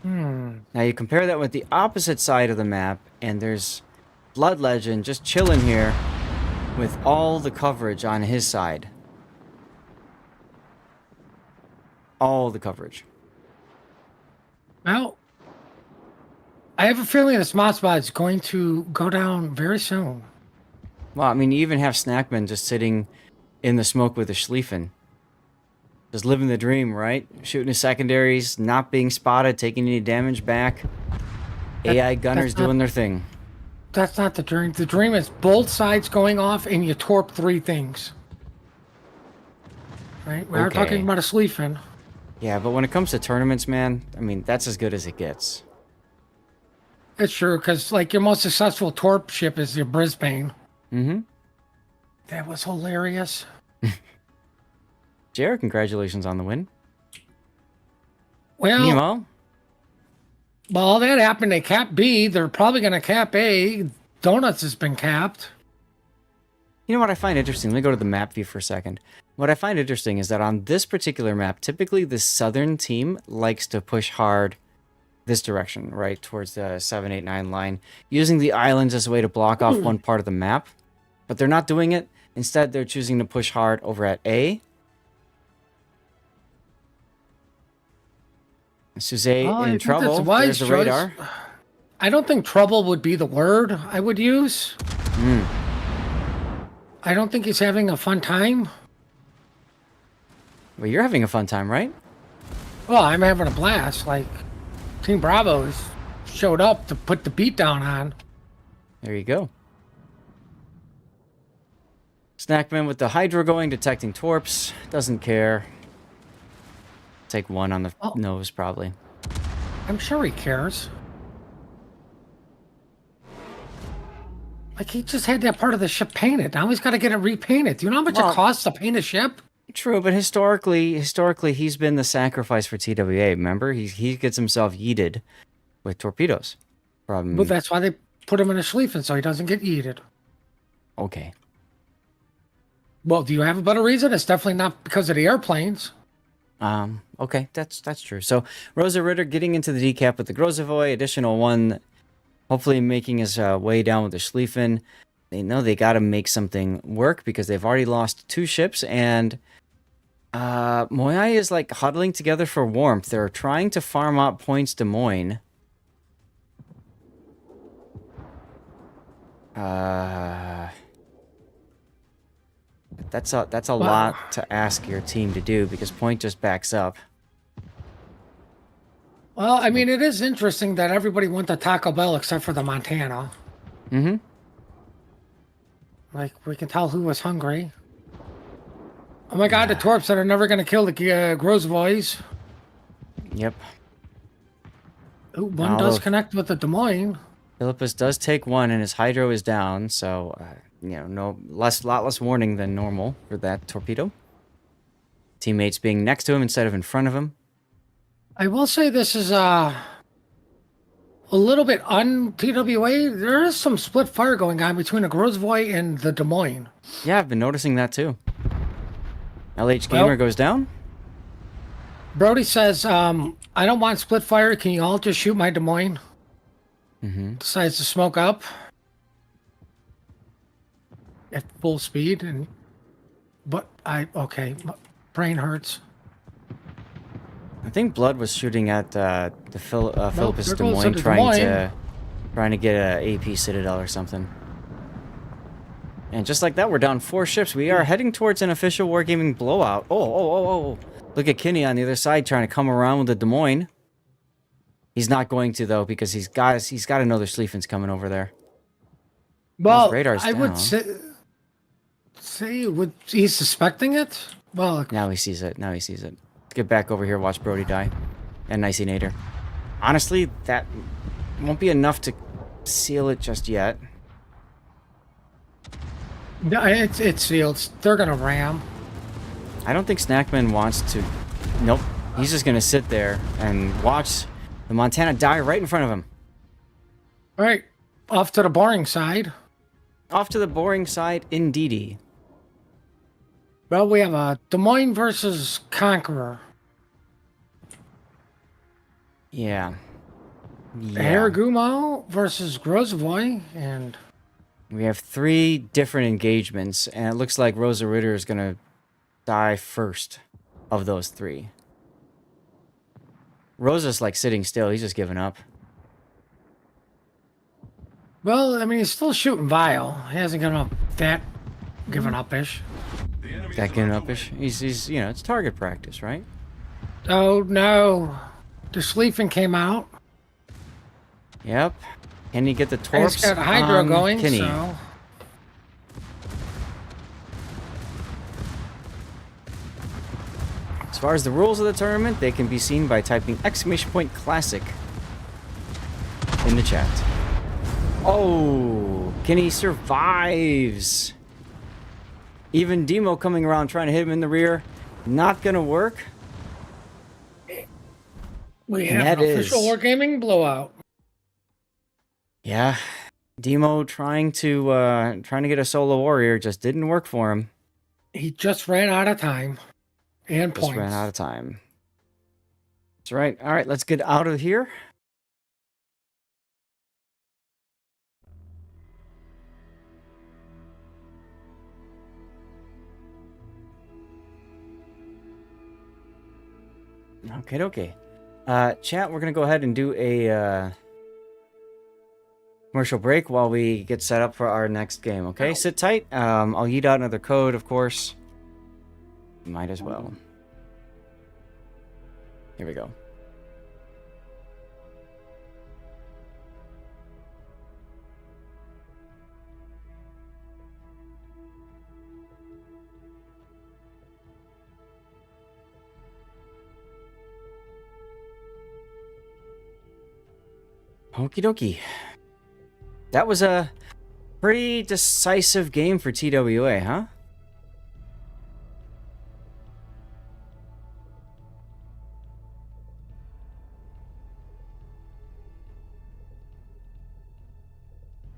Now you compare that with the opposite side of the map, and there's Blood Legend just chilling here with all the coverage on his side. All the coverage. Well, I have a feeling this mod spot is going to go down very soon. Well, I mean, you even have Snackman just sitting in the smoke with a Schlieffen. Just living the dream, right? Shooting his secondaries, not being spotted, taking any damage back. AI gunners doing their thing. That's not the dream. The dream is both sides going off and you torp 3 things. Right? We are Okay. talking about a Schlieffen. Yeah, but when it comes to tournaments, man, I mean, that's as good as it gets. It's true, because like your most successful torp ship is your Brisbane. Mm-hmm. That was hilarious. Jared, congratulations on the win. Well, Meanwhile, while all that happened, they capped B. They're probably going to cap A. Donuts has been capped. you know what I find interesting? Let me go to the map view for a second. What I find interesting is that on this particular map, typically the southern team likes to push hard this direction, right, towards the 7, 8, 9 line, using the islands as a way to block off one part of the map. But they're not doing it. Instead, they're choosing to push hard over at A. Suze I in think trouble. that's a wise There's the choice. radar. I don't think trouble would be the word I would use. I don't think he's having a fun time. Well, you're having a fun time, right? Well, I'm having a blast. Like, Team Bravo has showed up to put the beat down on. There you go. Snackman with the Hydra going, detecting torps. Doesn't care. Take 1 on the nose, probably. I'm sure he cares. Like, he just had that part of the ship painted. Now he's got to get it repainted. Do you know how much Well- it costs to paint a ship? True, but historically, he's been the sacrifice for TWA. Remember, he gets himself yeeted with torpedoes. From But that's why they put him in a Schlieffen so he doesn't get yeeted. okay, Well, do you have a better reason? It's definitely not because of the airplanes. okay, that's true. So Rosa Ritter getting into the decap with the Grozovoy, additional 1, hopefully making his way down with the Schlieffen. They know they got to make something work because they've already lost 2 ships, and Moai is like huddling together for warmth. They're trying to farm out points Des Moines. That's a lot to ask your team to do because point just backs up. Well, I mean, it is interesting that everybody went to Taco Bell except for the Montana. Mm-hmm. Like, we can tell who was hungry. Oh my god, the torps that are never going to kill the Grozovoys. Yep. Ooh, one does Although- connect with the Des Moines. Philippus does take 1 and his hydro is down, so lot less warning than normal for that torpedo. Teammates being next to him instead of in front of him. I will say this is a little bit un-TWA. There is some split fire going on between the Grozovoy and the Des Moines. Yeah, I've been noticing that too. LH Gamer Well- goes down. Brody says, I don't want split fire. Can you all just shoot my Des Moines? Mm-hmm. Decides to smoke up at full speed, but okay, my brain hurts. I think Blood was shooting at Philippus there Des goes Moines, the Des Moines. trying to get a AP Citadel or something. And just like that, we're down 4 ships. We are heading towards an official wargaming blowout. Oh! Look at Kinney on the other side trying to come around with the Des Moines. He's not going to though because he's got another Schlieffen's coming over there. Well, radar's I would down. say would he's suspecting it? Well, Now he sees it. Let's get back over here. Watch Brody die. And Nicey Nader. Honestly, that won't be enough to seal it just yet. no, it's sealed. They're gonna ram. I don't think Snackman wants to. Nope. He's just gonna sit there and watch the Montana die right in front of him. All right, off to the boring side. Off to the boring side, indeedy. Well, we have a Des Moines versus Conqueror. Yeah. Haragumo versus Grozovoy, and We have 3 different engagements, and it looks like Rosa Ritter is gonna die first of those 3. Rosa's like sitting still. He's just giving up. Well, I mean, he's still shooting Vile. He hasn't given up that given up-ish. The enemy That is getting about to up-ish. win. He's you know, it's target practice, right? Oh, no. The Sleeping came out. Yep. Can he get the And torps he's got Hydra on going, Kinney? so... As far as the rules of the tournament, they can be seen by typing !Classic in the chat. Oh, Kinney survives. Even Demo coming around trying to hit him in the rear. Not gonna work. We And have that an official is- Wargaming blowout. Yeah. Demo trying to get a solo warrior just didn't work for him. He just ran out of time and Just points. ran out of time. That's right. All right, let's get out of here. Okay. Chat, we're going to go ahead and do a commercial break while we get set up for our next game, okay? Sit tight. I'll yeet out another code, of course. Might as well. Here we go. Okie dokie. That was a pretty decisive game for TWA, huh?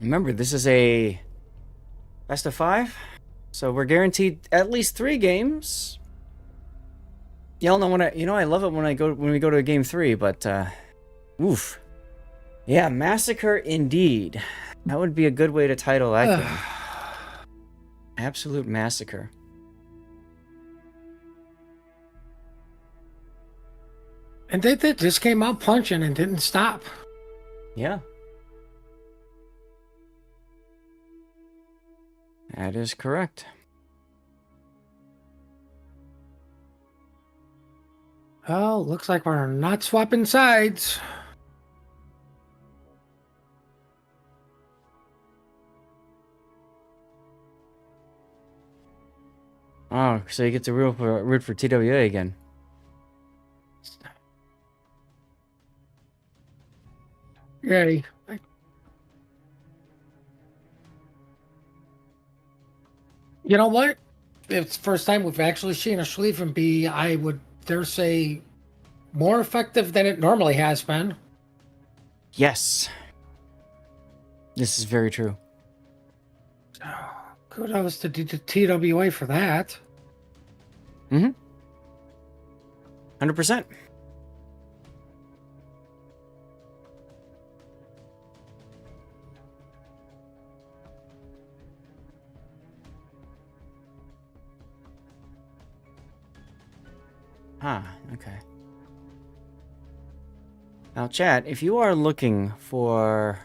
Remember, this is a best of 5, so we're guaranteed at least 3 games. Y'all know I love it when we go to game 3, but oof. Yeah, massacre indeed. That would be a good way to title that game. Absolute massacre. And they just came out punching and didn't stop. Yeah. That is correct. Well, looks like we're not swapping sides. Oh, so you get to root for TWA again. Yay. You know what? It's the first time we've actually seen a Schlieffen be, I would dare say, more effective than it normally has been. Yes. This is very true. Kudos to TWA for that. 100%. Okay. Now, chat, if you are looking for...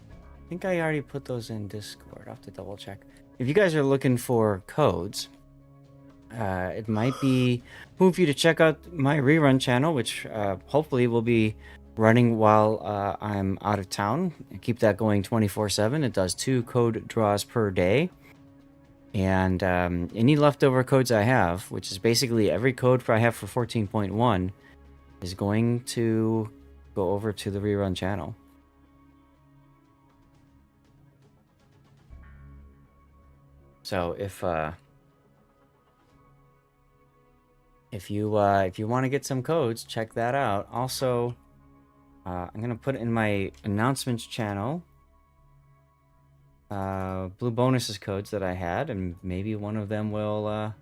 I think I already put those in Discord. I'll have to double check. If you guys are looking for codes, it might be move you to check out my rerun channel, which hopefully will be running while I'm out of town. I keep that going 24/7. It does 2 code draws per day. And any leftover codes I have, which is basically every code I have for 14.1, is going to go over to the rerun channel. So if you want to get some codes, check that out. Also, I'm gonna put in my announcements channel blue bonuses codes that I had, and maybe one of them will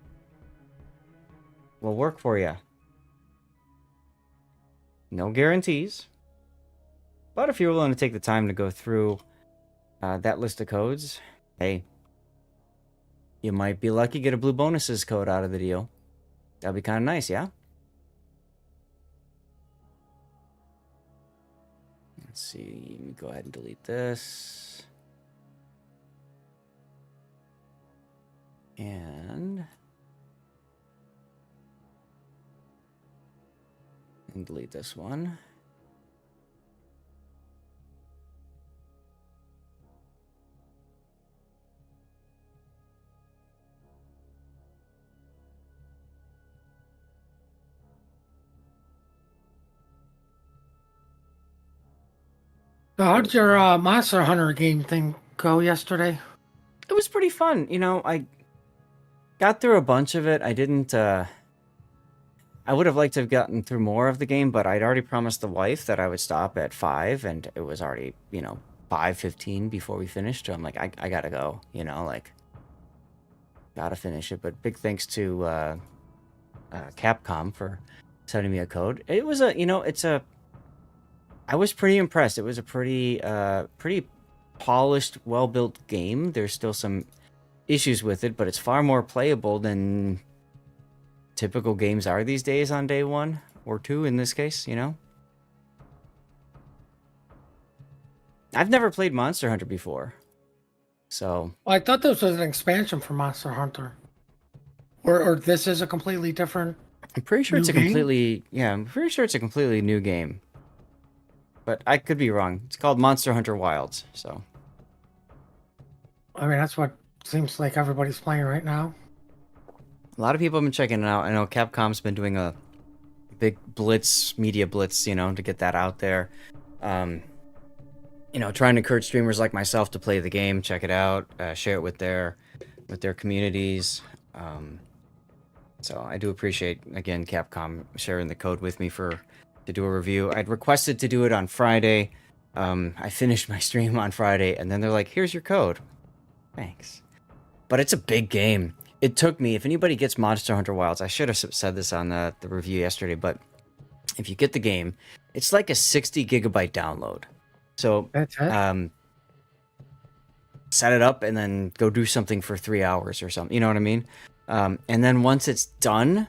work for you. No guarantees, but if you're willing to take the time to go through that list of codes, hey, you might be lucky to get a blue bonuses code out of the deal. That'd be kind of nice, yeah? Let's see. Let me go ahead and delete this. And delete this one. So how did your Monster Hunter game thing go yesterday? It was pretty fun. You know, I got through a bunch of it. I didn't, I would have liked to have gotten through more of the game, but I'd already promised the wife that I would stop at 5, and it was already, 5:15 before we finished. So I'm like, I gotta go, like, gotta finish it. But big thanks to Capcom for sending me a code. It was I was pretty impressed. It was a pretty polished, well-built game. There's still some issues with it, but it's far more playable than typical games are these days on day 1 or 2 in this case, I've never played Monster Hunter before. So, Well, I thought this was an expansion for Monster Hunter. Or this is a completely different. I'm pretty sure New it's a game? completely new game. But I could be wrong. It's called Monster Hunter Wilds, so. I mean, that's what seems like everybody's playing right now. A lot of people have been checking it out. I know Capcom's been doing a big media blitz, to get that out there. Trying to encourage streamers like myself to play the game, check it out, share it with their communities. So I do appreciate, again, Capcom sharing the code with me to do a review. I'd requested to do it on Friday. I finished my stream on Friday, and then they're like, here's your code. Thanks. But it's a big game. It took me, if anybody gets Monster Hunter Wilds, I should have said this on the review yesterday, but if you get the game, it's like a 60 gigabyte download. So That's it. set it up and then go do something for 3 hours or something. You know what I mean? And then once it's done,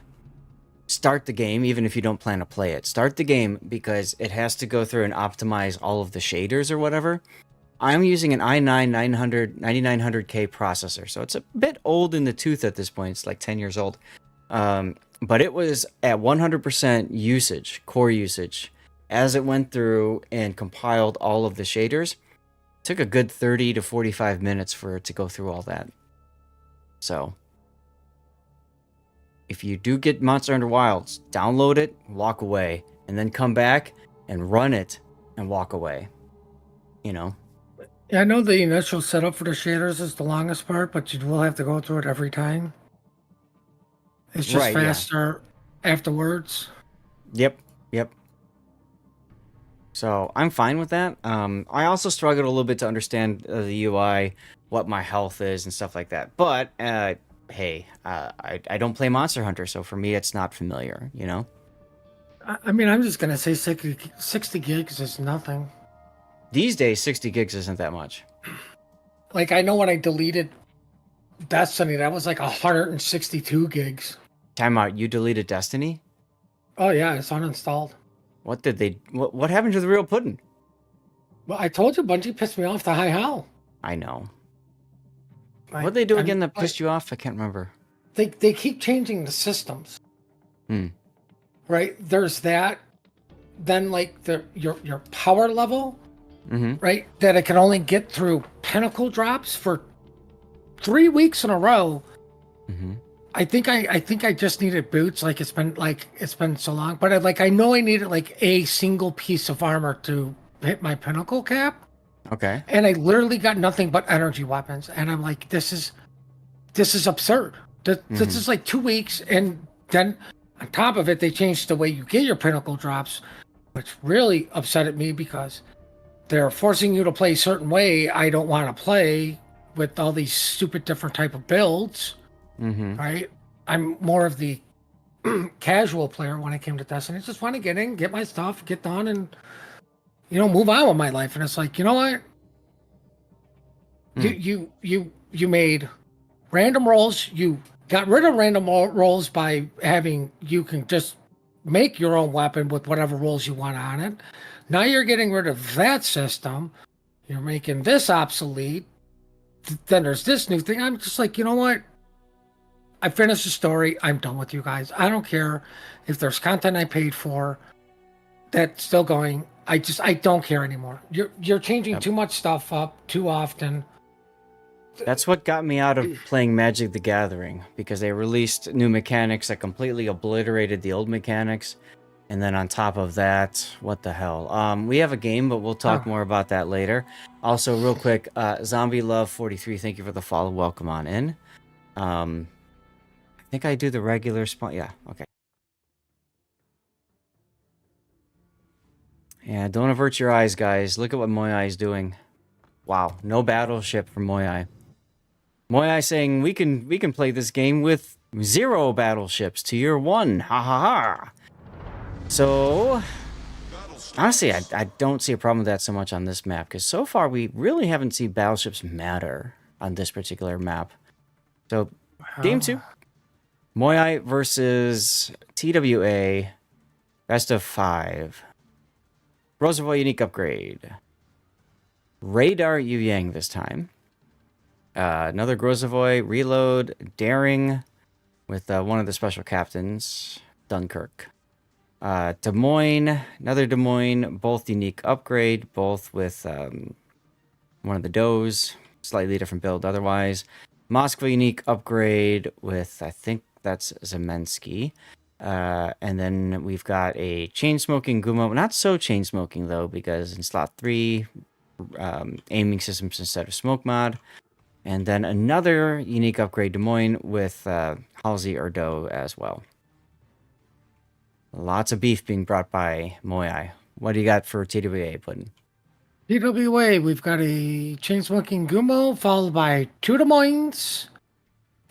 start the game, even if you don't plan to play it. Start the game because it has to go through and optimize all of the shaders or whatever. I'm using an i9 9900K processor, so it's a bit old in the tooth at this point. It's like 10 years old. But it was at 100% usage, core usage, as it went through and compiled all of the shaders. It took a good 30 to 45 minutes for it to go through all that. So, if you do get Monster Hunter Wilds, download it, walk away, and then come back and run it and walk away. Yeah, I know the initial setup for the shaders is the longest part, but you will have to go through it every time. It's just Right, yeah. faster afterwards. Yep. So I'm fine with that. I also struggled a little bit to understand the UI, what my health is, and stuff like that. But hey, I don't play Monster Hunter, so for me, it's not familiar. I mean, I'm just gonna say 60 gigs is nothing. These days, 60 gigs isn't that much. Like, I know when I deleted Destiny, that was like 162 gigs. Time out. You deleted Destiny? Oh yeah, it's uninstalled. What did they? What happened to the real pudding? Well, I told you Bungie pissed me off the high hell. I know. Like, What'd they do I'm- again that pissed you off? I can't remember. They keep changing the systems. Right? There's that. Then like your power level, right? That it can only get through pinnacle drops for 3 weeks in a row. I think I just needed boots. Like it's been so long, but I know I needed like a single piece of armor to hit my pinnacle cap. Okay. And I literally got nothing but energy weapons, and I'm like, this is absurd. This is like 2 weeks, and then on top of it, they changed the way you get your pinnacle drops, which really upset me because they're forcing you to play a certain way I don't want to play with all these stupid different type of builds. Right? I'm more of the casual player when it came to Destiny. I just want to get in, get my stuff, get done, and move on with my life. And it's like, you know what? You made random rolls. You got rid of random rolls by having you can just make your own weapon with whatever rolls you want on it. Now you're getting rid of that system. You're making this obsolete. Then there's this new thing. I'm just like, you know what? I finished the story. I'm done with you guys. I don't care if there's content I paid for that's still going. I don't care anymore. You're changing too much stuff up too often. That's what got me out of playing Magic the Gathering, because they released new mechanics that completely obliterated the old mechanics. And then on top of that, what the hell? We have a game, but we'll talk more about that later. Also, real quick, Zombie Love 43, thank you for the follow. Welcome on in. I think I do the regular spawn. Yeah, okay. Yeah, don't avert your eyes, guys. Look at what Moyai is doing. Wow, no battleship for Moyai. Moyai saying we can play this game with 0 battleships to year 1. Ha ha ha. So, honestly, I don't see a problem with that so much on this map, because so far we really haven't seen battleships matter on this particular map. So, game 2. Moyai versus TWA. Best of 5. Roosevelt unique upgrade. Radar Yu Yang this time. Another Grozavoy reload, daring with one of the special captains, Dunkirk. Des Moines, another Des Moines, both unique upgrade, both with one of the does, slightly different build otherwise. Moskva unique upgrade with, I think that's Zemensky. And then we've got a chain smoking Gumo, not so chain smoking though, because in slot 3, aiming systems instead of smoke mod. And then another unique upgrade Des Moines with Halsey Erdo as well. Lots of beef being brought by Moyai. What do you got for TWA, Puddin? TWA, we've got a chain smoking Gumo followed by 2 Des Moines.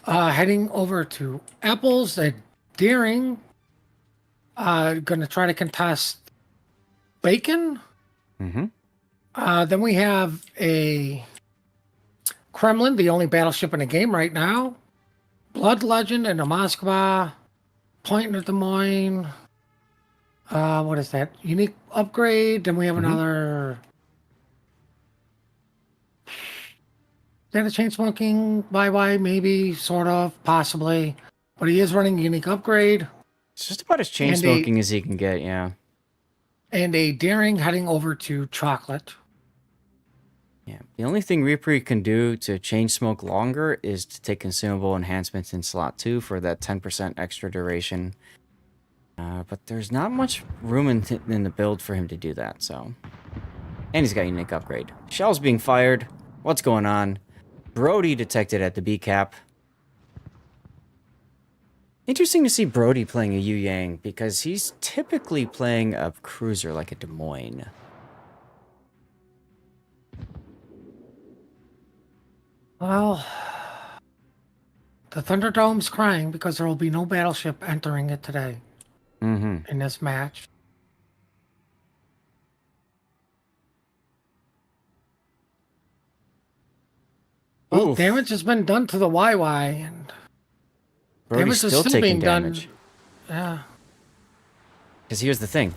Heading over to Apples, the Deering. Gonna try to contest Bacon. Mm-hmm. Then we have a Kremlin, the only battleship in the game right now. Blood Legend and a Moskva. Point at Des Moines. What is that? Unique upgrade. Then we have another. Is that a chain smoking YY? Maybe, sort of, possibly. But he is running a unique upgrade. It's just about as chain smoking as he can get, yeah. And a Daring heading over to Chocolate. Yeah. The only thing Reaper can do to chain smoke longer is to take consumable enhancements in slot 2 for that 10% extra duration. But there's not much room in the build for him to do that, so. And he's got a unique upgrade. Shells being fired. What's going on? Brody detected at the B cap. Interesting to see Brody playing a Yu Yang, because he's typically playing a cruiser like a Des Moines. Well, the Thunderdome's crying because there will be no battleship entering it today in this match. Well, damage has been done to the YY, and Brody's damage is still still taking being damage. done. Yeah. Because here's the thing.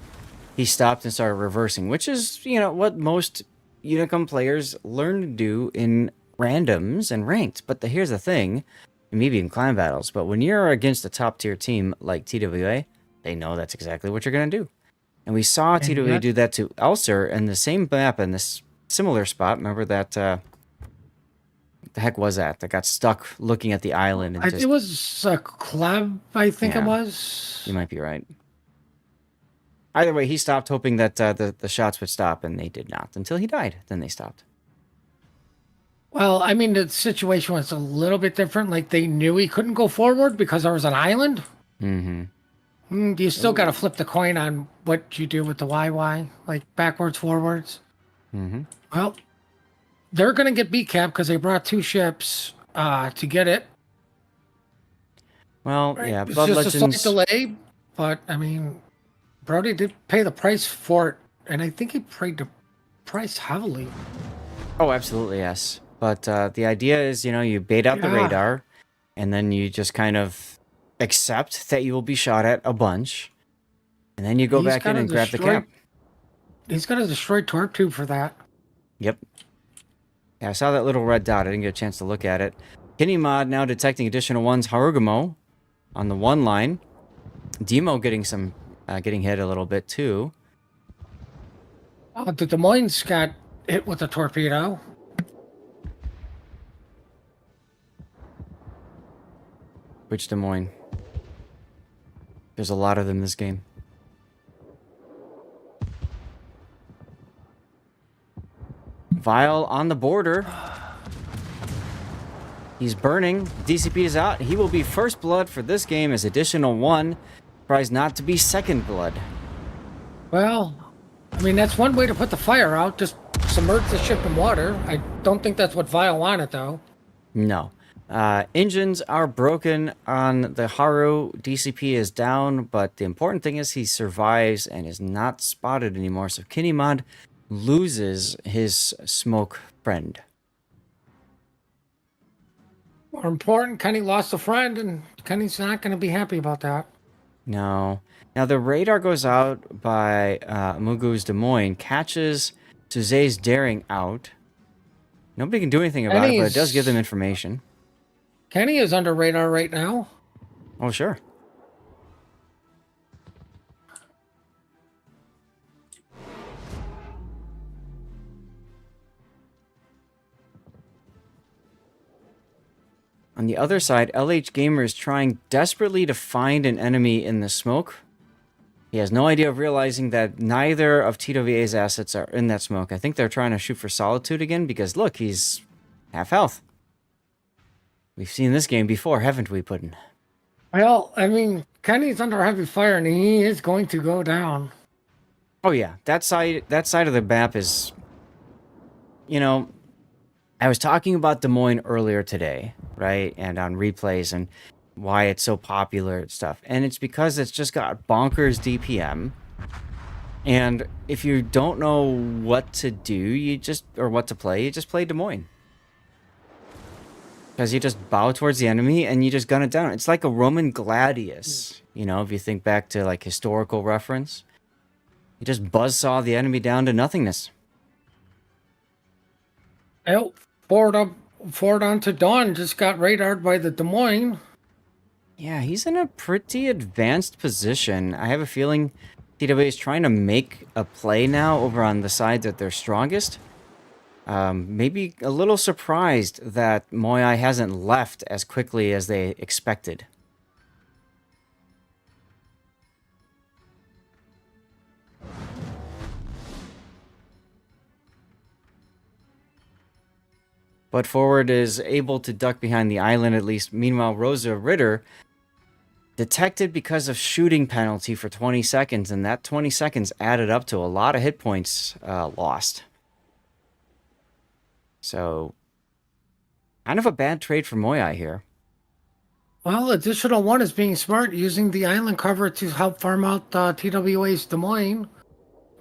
He stopped and started reversing, which is, you know, what most Unicum players learn to do in randoms and ranked. But here's the thing, maybe in clan battles, but when you're against a top tier team like TWA, they know that's exactly what you're going to do. And we saw TWA do that to Elser in the same map in this similar spot. Remember that, the heck was that got stuck looking at the island? And It was a Cleb, I think it was. You might be right. Either way, he stopped, hoping that the shots would stop, and they did not. Until he died. Then they stopped. Well, I mean, the situation was a little bit different. Like, they knew he couldn't go forward because there was an island. You still got to flip the coin on what you do with the YY, like backwards, forwards. Well, they're going to get beat cap because they brought 2 ships to get it. Well, yeah, It's Blood just Legends. a slight delay, but I mean, Brody did pay the price for it, and I think he paid the price heavily. Oh, absolutely, yes. But the idea is, you know, you bait out the radar, and then you just kind of accept that you will be shot at a bunch, and then you go back in and grab the cap. He's got a destroyed torp tube for that. Yep. Yeah, I saw that little red dot. I didn't get a chance to look at it. Kinemod now detecting additional ones. Harugumo on the 1 line. Demo getting some, getting hit a little bit too. The Des Moines got hit with a torpedo. Which Des Moines? There's a lot of them this game. Vile on the border. He's burning. DCP is out. He will be first blood for this game as additional 1. Tries not to be second blood. Well, I mean, that's one way to put the fire out. Just submerge the ship in water. I don't think that's what Vile wanted, though. No. Engines are broken on the Haru. DCP is down, but the important thing is he survives and is not spotted anymore. So Kinemod loses his smoke friend. More important, Kenny lost a friend, and Kenny's not going to be happy about that. No. Now the radar goes out by Mugu's Des Moines, catches Suze's daring out. Nobody can do anything about it, but it does give them information. Kenny is under radar right now. Oh, sure. On the other side, LH Gamer is trying desperately to find an enemy in the smoke. He has no idea of realizing that neither of TWA's assets are in that smoke. I think they're trying to shoot for Solitude again because, look, he's half health. We've seen this game before, haven't we, Puddin'? Well, I mean, Kenny's under heavy fire, and he is going to go down. Oh, yeah. That side of the map is... You know, I was talking about Des Moines earlier today, right? And on replays and why it's so popular and stuff. And it's because it's just got bonkers DPM. And if you don't know what to do, or what to play, you just play Des Moines. Because you just bow towards the enemy and you just gun it down. It's like a Roman gladius, you know, if you think back to like historical reference. You just buzzsaw the enemy down to nothingness. Well, forward on to Dawn just got radared by the Des Moines. Yeah, he's in a pretty advanced position. I have a feeling TWA is trying to make a play now over on the side that they're strongest. Maybe a little surprised that Moyai hasn't left as quickly as they expected. But Forward is able to duck behind the island at least. Meanwhile, Rosa Ritter detected because of shooting penalty for 20 seconds, and that 20 seconds added up to a lot of hit points lost. So, kind of a bad trade for Moyai here. Well, additional 1 is being smart, using the island cover to help farm out TWA's Des Moines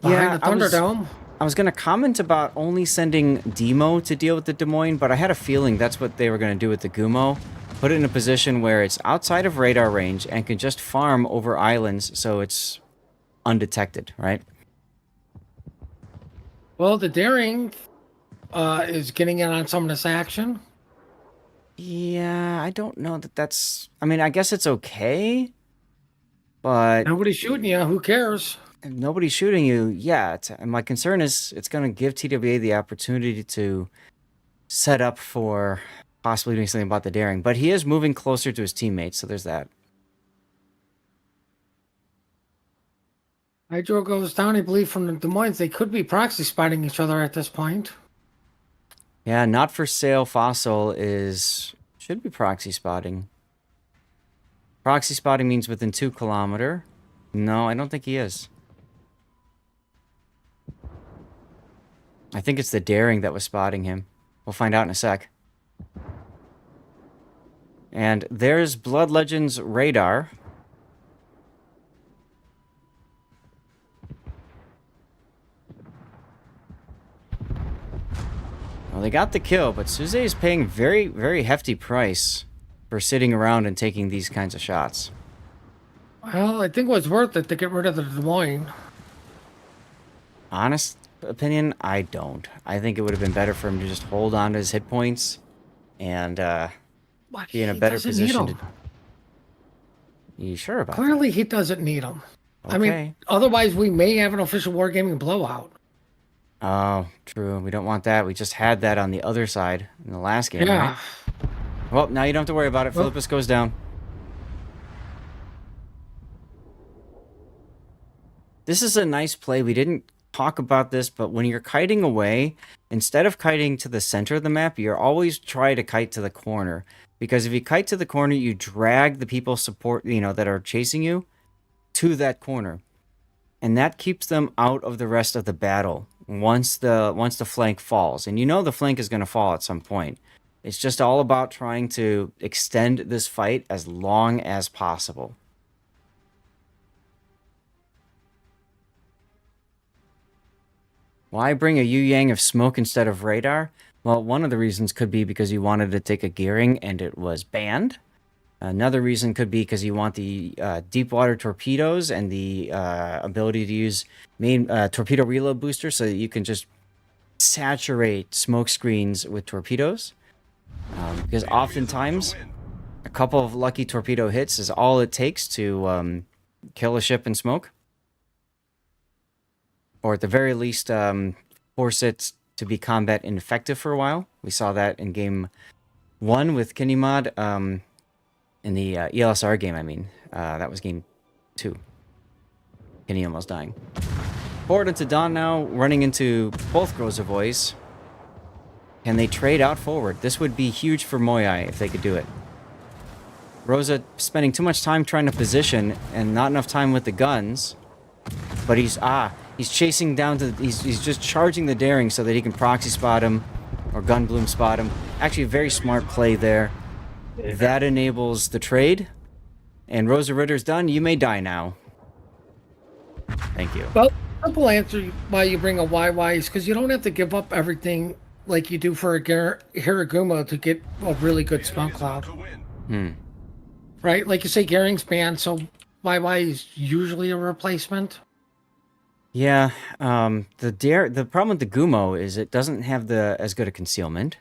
behind the Thunderdome. I was going to comment about only sending Demo to deal with the Des Moines, but I had a feeling that's what they were going to do with the Gumo. Put it in a position where it's outside of radar range and can just farm over islands so it's undetected, right? Well, the Daring is getting in on some of this action. Yeah, I don't know that that's... I mean, I guess it's okay, but... Nobody's shooting you. Who cares? If nobody's shooting you yet. And my concern is it's going to give TWA the opportunity to set up for possibly doing something about the Daring. But he is moving closer to his teammates, so there's that. Hydro goes down, I believe, from the Des Moines. They could be proxy spotting each other at this point. Yeah, not for sale fossil should be proxy spotting. Proxy spotting means within 2 kilometer. No, I don't think he is. I think it's the Daring that was spotting him. We'll find out in a sec. And there's Blood Legends radar. Well, they got the kill, but Suze is paying very, very hefty price for sitting around and taking these kinds of shots. Well, I think it was worth it to get rid of the Des Moines. Honest opinion, I don't. I think it would have been better for him to just hold on to his hit points and But be in a he better doesn't need position 'em. to... You sure about Clearly, he doesn't need them. that? I mean, Okay. otherwise we may have an official wargaming blowout. Oh, true. We don't want that. We just had that on the other side in the last game, Yeah. right? Well, now you don't have to worry about it. Well- Philippus goes down. This is a nice play. We didn't talk about this, but when you're kiting away, instead of kiting to the center of the map, you're always try to kite to the corner. Because if you kite to the corner, you drag the people that are chasing you to that corner. And that keeps them out of the rest of the battle once the flank falls. And you know the flank is going to fall at some point. It's just all about trying to extend this fight as long as possible. Why bring a Yu Yang of smoke instead of radar? Well, one of the reasons could be because you wanted to take a gearing and it was banned. Another reason could be because you want the deep water torpedoes and the ability to use main torpedo reload booster so that you can just saturate smoke screens with torpedoes. Because oftentimes a couple of lucky torpedo hits is all it takes to kill a ship in smoke. Or at the very least, force it to be combat ineffective for a while. We saw that in game 1 with Kinimod. In the ELSR game, I mean. That was game 2. Kenny almost dying. Forward into Dawn now, running into both Grozovoys. Can they trade out forward? This would be huge for Moyai if they could do it. Rosa spending too much time trying to position and not enough time with the guns. But he's chasing down to... He's just charging the daring so that he can proxy spot him or gun bloom spot him. Actually, a very smart play there. That enables the trade. And Rosa Ritter's done. You may die now. Thank you. Well, simple answer why you bring a YY is because you don't have to give up everything like you do for a Hiraguma to get a really good smoke cloud. Right? Like you say, Gearing's banned, so YY is usually a replacement. Yeah, the problem with the Gumo is it doesn't have as good a concealment.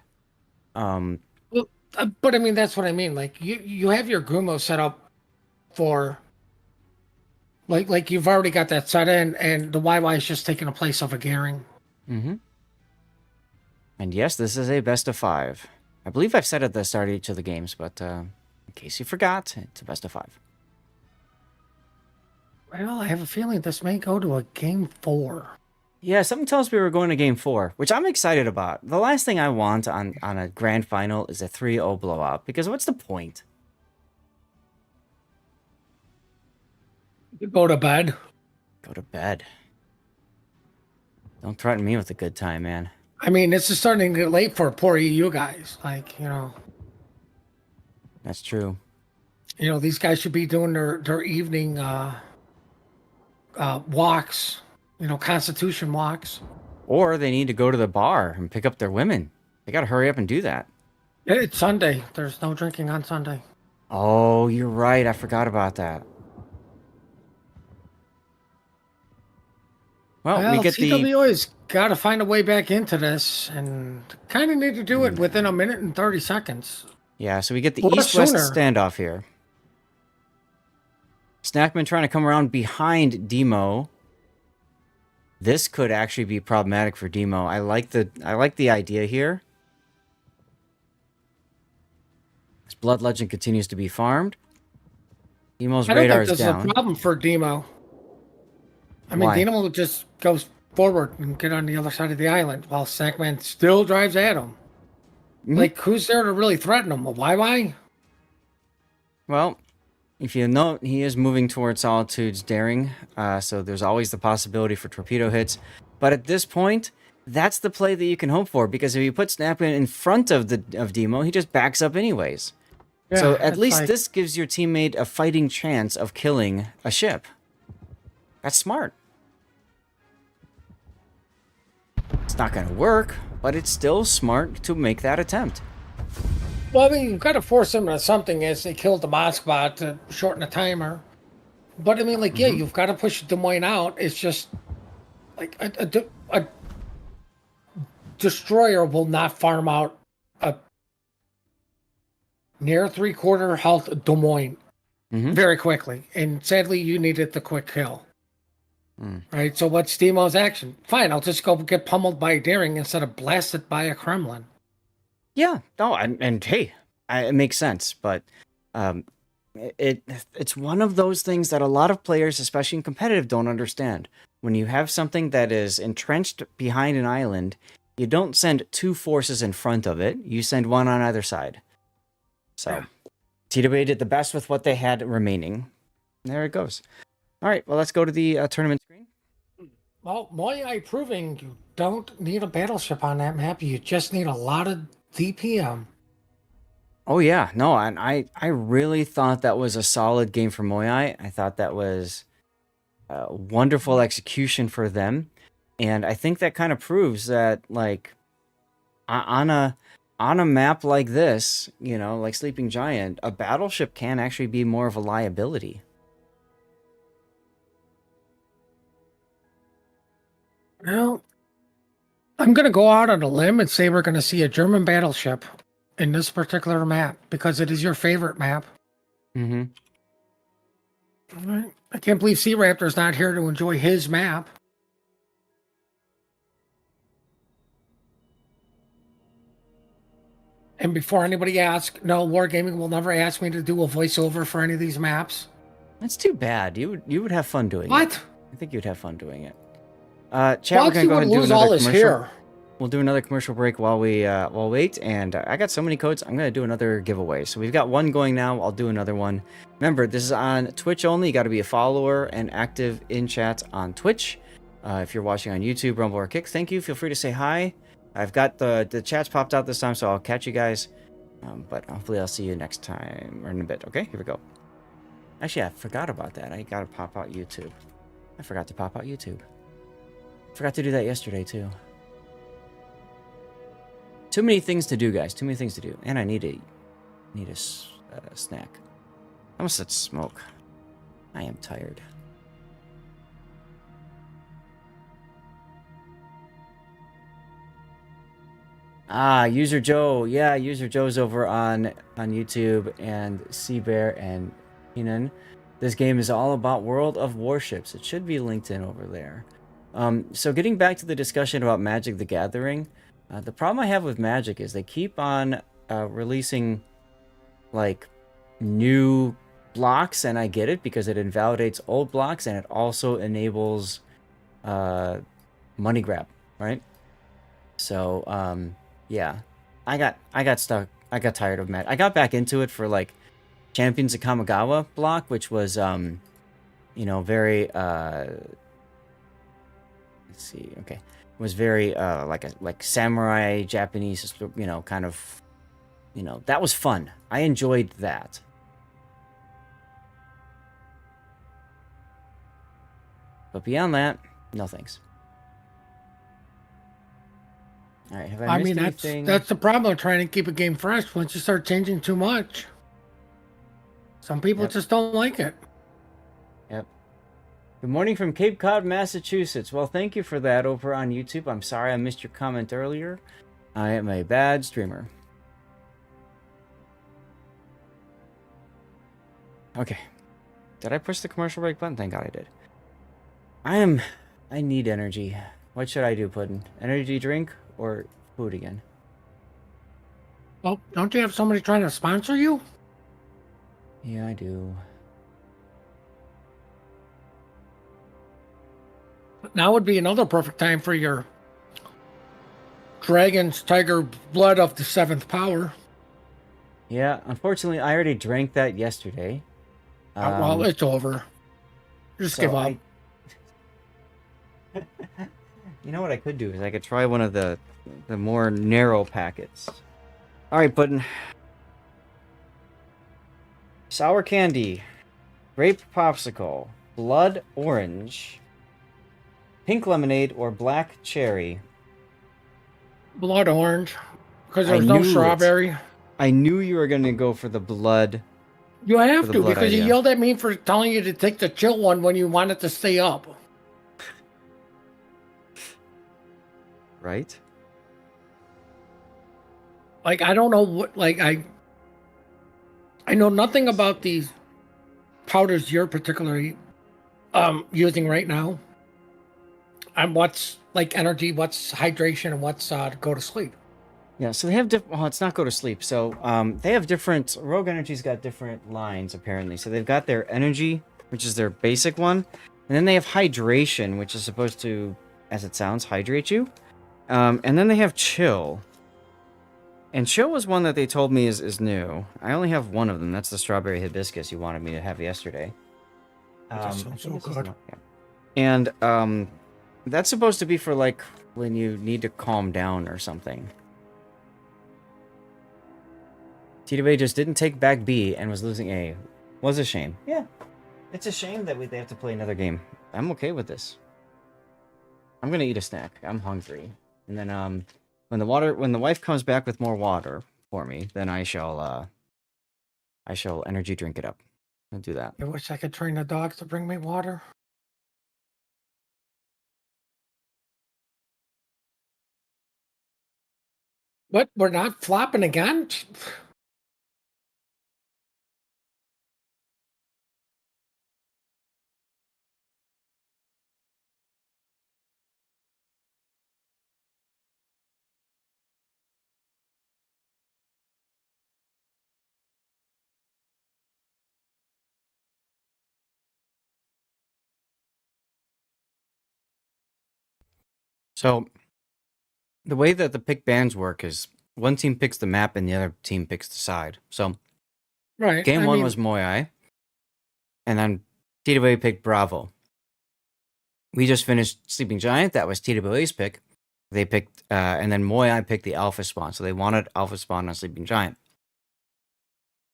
But I mean, that's what I mean. Like you have your Gumo set up for like you've already got that set in, and the YY is just taking the place of a Gearing. Mm-hmm. And yes, this is a best of 5. I believe I've said it at the start of each of the games, but in case you forgot, it's a best of 5. Well, I have a feeling this may go to a game 4. Yeah, something tells me we're going to game 4, which I'm excited about. The last thing I want on a grand final is a 3-0 blowout, because what's the point? Go to bed. Go to bed. Don't threaten me with a good time, man. I mean, this is starting to get late for poor EU guys. Like, That's true. These guys should be doing their evening walks, Constitution walks. Or they need to go to the bar and pick up their women. They got to hurry up and do that. It's Sunday. There's no drinking on Sunday. Oh, you're right. I forgot about that. Well, we get TWO's got to find a way back into this, and kind of need to do it within a minute and 30 seconds. Yeah, so we get the Or east-west sooner. standoff here. Snackman trying to come around behind Demo. This could actually be problematic for Demo. I like the idea here. His Blood Legend continues to be farmed. Demo's I don't radar think is this is down. a problem for Demo. I mean, Why? Demo just goes forward and get on the other side of the island while Snackman still drives at him. Mhm. Like, who's there to really threaten him? A YY? Well, if you note, he is moving towards Solitude's daring, so there's always the possibility for torpedo hits. But at this point, that's the play that you can hope for, because if you put Snappin in front of Demo, he just backs up anyways. So Yeah, at it's least like- this gives your teammate a fighting chance of killing a ship. That's smart. It's not going to work, but it's still smart to make that attempt. Well, I mean, you've got to force him into something as they killed the Moskva to shorten the timer. But I mean, like, yeah, you've got to push Des Moines out. It's just like a destroyer will not farm out a near 3/4 health Des Moines very quickly. And sadly, you needed the quick kill. Right? So what's Stemo's action? Fine, I'll just go get pummeled by a Daring instead of blasted by a Kremlin. Yeah, no, and hey, it makes sense, but it's one of those things that a lot of players, especially in competitive, don't understand. When you have something that is entrenched behind an island, you don't send two forces in front of it, you send one on either side. So, TWA did the best with what they had remaining. There it goes. All right, well, let's go to the tournament screen. Well, Moyai proving you don't need a battleship on that map. You just need a lot of DPM. Oh, yeah. No, and I really thought that was a solid game for Moyai. I thought that was a wonderful execution for them. And I think that kind of proves that, like, on a map like this, you know, like Sleeping Giant, a battleship can actually be more of a liability. Well, I'm going to go out on a limb and say we're going to see a German battleship in this particular map because it is your favorite map. Mm-hmm. All right. I can't believe Sea Raptor's not here to enjoy his map. And before anybody asks, no, Wargaming will never ask me to do a voiceover for any of these maps. That's too bad. You would have fun doing it. What? I think you'd have fun doing it. Chat, we're Foxy gonna go ahead would and do lose another all his commercial. hair. We'll do another commercial break while we wait. And I got so many codes. I'm gonna do another giveaway. So we've got one going now. I'll do another one. Remember, this is on Twitch only. You got to be a follower and active in chat on Twitch. If you're watching on YouTube, Rumble, or Kick, thank you. Feel free to say hi. I've got the chats popped out this time, so I'll catch you guys. But hopefully I'll see you next time or in a bit. Okay, here we go. Actually, I forgot about that. I gotta pop out YouTube. I forgot to pop out YouTube. Forgot to do that yesterday too. Too many things to do, guys. Too many things to do, and I need a snack. I almost said smoke. I am tired. User Joe. Yeah, User Joe's over on YouTube, and Seabear and Enan. This game is all about World of Warships. It should be linked in over there. So getting back to the discussion about Magic the Gathering, the problem I have with Magic is they keep on releasing like new blocks, and I get it because it invalidates old blocks and it also enables money grab, right? So yeah, I got stuck. I got tired of Magic. I got back into it for like Champions of Kamigawa block, which was you know, very let's see, okay, it was very like samurai Japanese, you know, kind of, you know, that was fun. I enjoyed that. But beyond that, no thanks. All right, have I missed anything? That's the problem of trying to keep a game fresh. Once you start changing too much, some people just don't like it. Yep. Good morning from Cape Cod, Massachusetts. Well, thank you for that over on YouTube. I'm sorry I missed your comment earlier. I am a bad streamer. Okay. Did I push the commercial break button? Thank God I did. I need energy. What should I do, Puddin'? Energy drink or food again? Well, don't you have somebody trying to sponsor you? Yeah, I do. Now would be another perfect time for your Dragon's Tiger Blood of the 7th Power. Yeah, unfortunately, I already drank that yesterday. Well, it's over. Just give up. You know what I could do is I could try one of the more narrow packets. All right, Puddin'. Sour candy, grape popsicle, blood orange, pink lemonade, or black cherry. Blood orange, because there's no strawberry. I knew you were gonna go for the blood. You have to, because idea. you yelled at me for telling you to take the chill one when you wanted to stay up. right? Like, I don't know what, like, I know nothing about these powders you're particularly using right now. And what's like energy, what's hydration, and what's to go to sleep. Yeah, so they have different. Well, it's not go to sleep. So they have different. Rogue Energy's got different lines apparently. So they've got their energy, which is their basic one, and then they have hydration, which is supposed to, as it sounds, hydrate you. And then they have chill. And chill was one that they told me is new. I only have one of them. That's the strawberry hibiscus you wanted me to have yesterday. That I sounds think so this is good. not- yeah. And that's supposed to be for like when you need to calm down or something. TWA just didn't take back B and was losing A. Was a shame. Yeah. It's a shame that they have to play another game. I'm okay with this. I'm gonna eat a snack. I'm hungry. And then when the wife comes back with more water for me, then I shall energy drink it up. I'll do that. I wish I could train the dogs to bring me water. What? We're not flopping again? So the way that the pick bands work is one team picks the map and the other team picks the side. So Right. game I one mean, was Moai, and then TWA picked Bravo. We just finished Sleeping Giant. That was TWA's pick. They picked, and then Moai picked the Alpha spawn. So they wanted Alpha spawn on Sleeping Giant.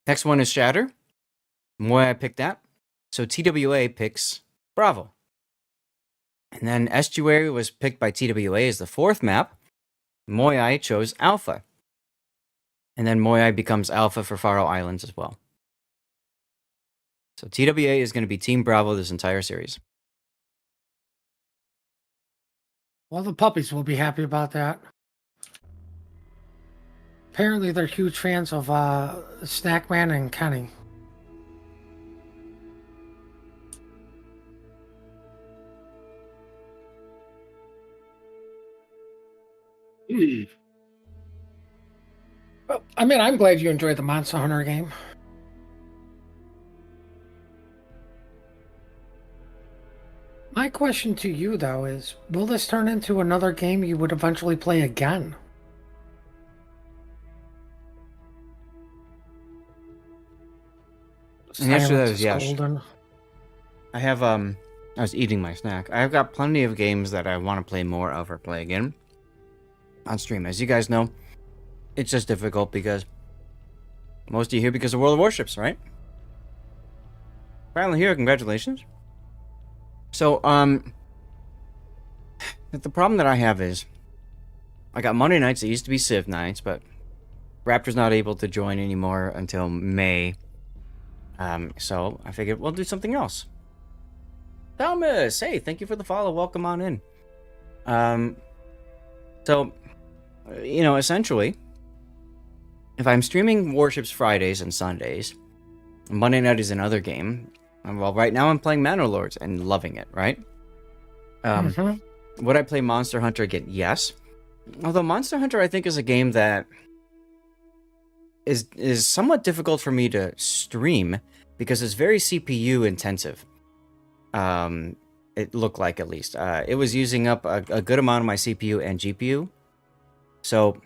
Next one is Shatter. Moai picked that. So TWA picks Bravo. And then Estuary was picked by TWA as the fourth map. Moai chose Alpha. And then Moai becomes Alpha for Faroe Islands as well. So TWA is going to be Team Bravo this entire series. well, the puppies will be happy about that. Apparently, they're huge fans of Snackman and Kenny. Well, I mean, I'm glad you enjoyed the Monster Hunter game. My question to you, though, is will this turn into another game you would eventually play again? And the answer to that Silence is yes. golden. I have I was eating my snack. I've got plenty of games that I want to play more of or play again on stream. As you guys know, it's just difficult because most of you here because of World of Warships, right? Finally here, congratulations. So the problem that I have is I got Monday nights that used to be Civ nights, but Raptor's not able to join anymore until May. So I figured we'll do something else. Thomas, hey, thank you for the follow. Welcome on in. So, you know, essentially, if I'm streaming Warships Fridays and Sundays, Monday night is another game. Well, right now I'm playing Manor Lords and loving it, right? Would I play Monster Hunter again? Yes. Although Monster Hunter, I think, is a game that is somewhat difficult for me to stream because it's very CPU intensive. It looked like, at least. It was using up a good amount of my CPU and GPU. So,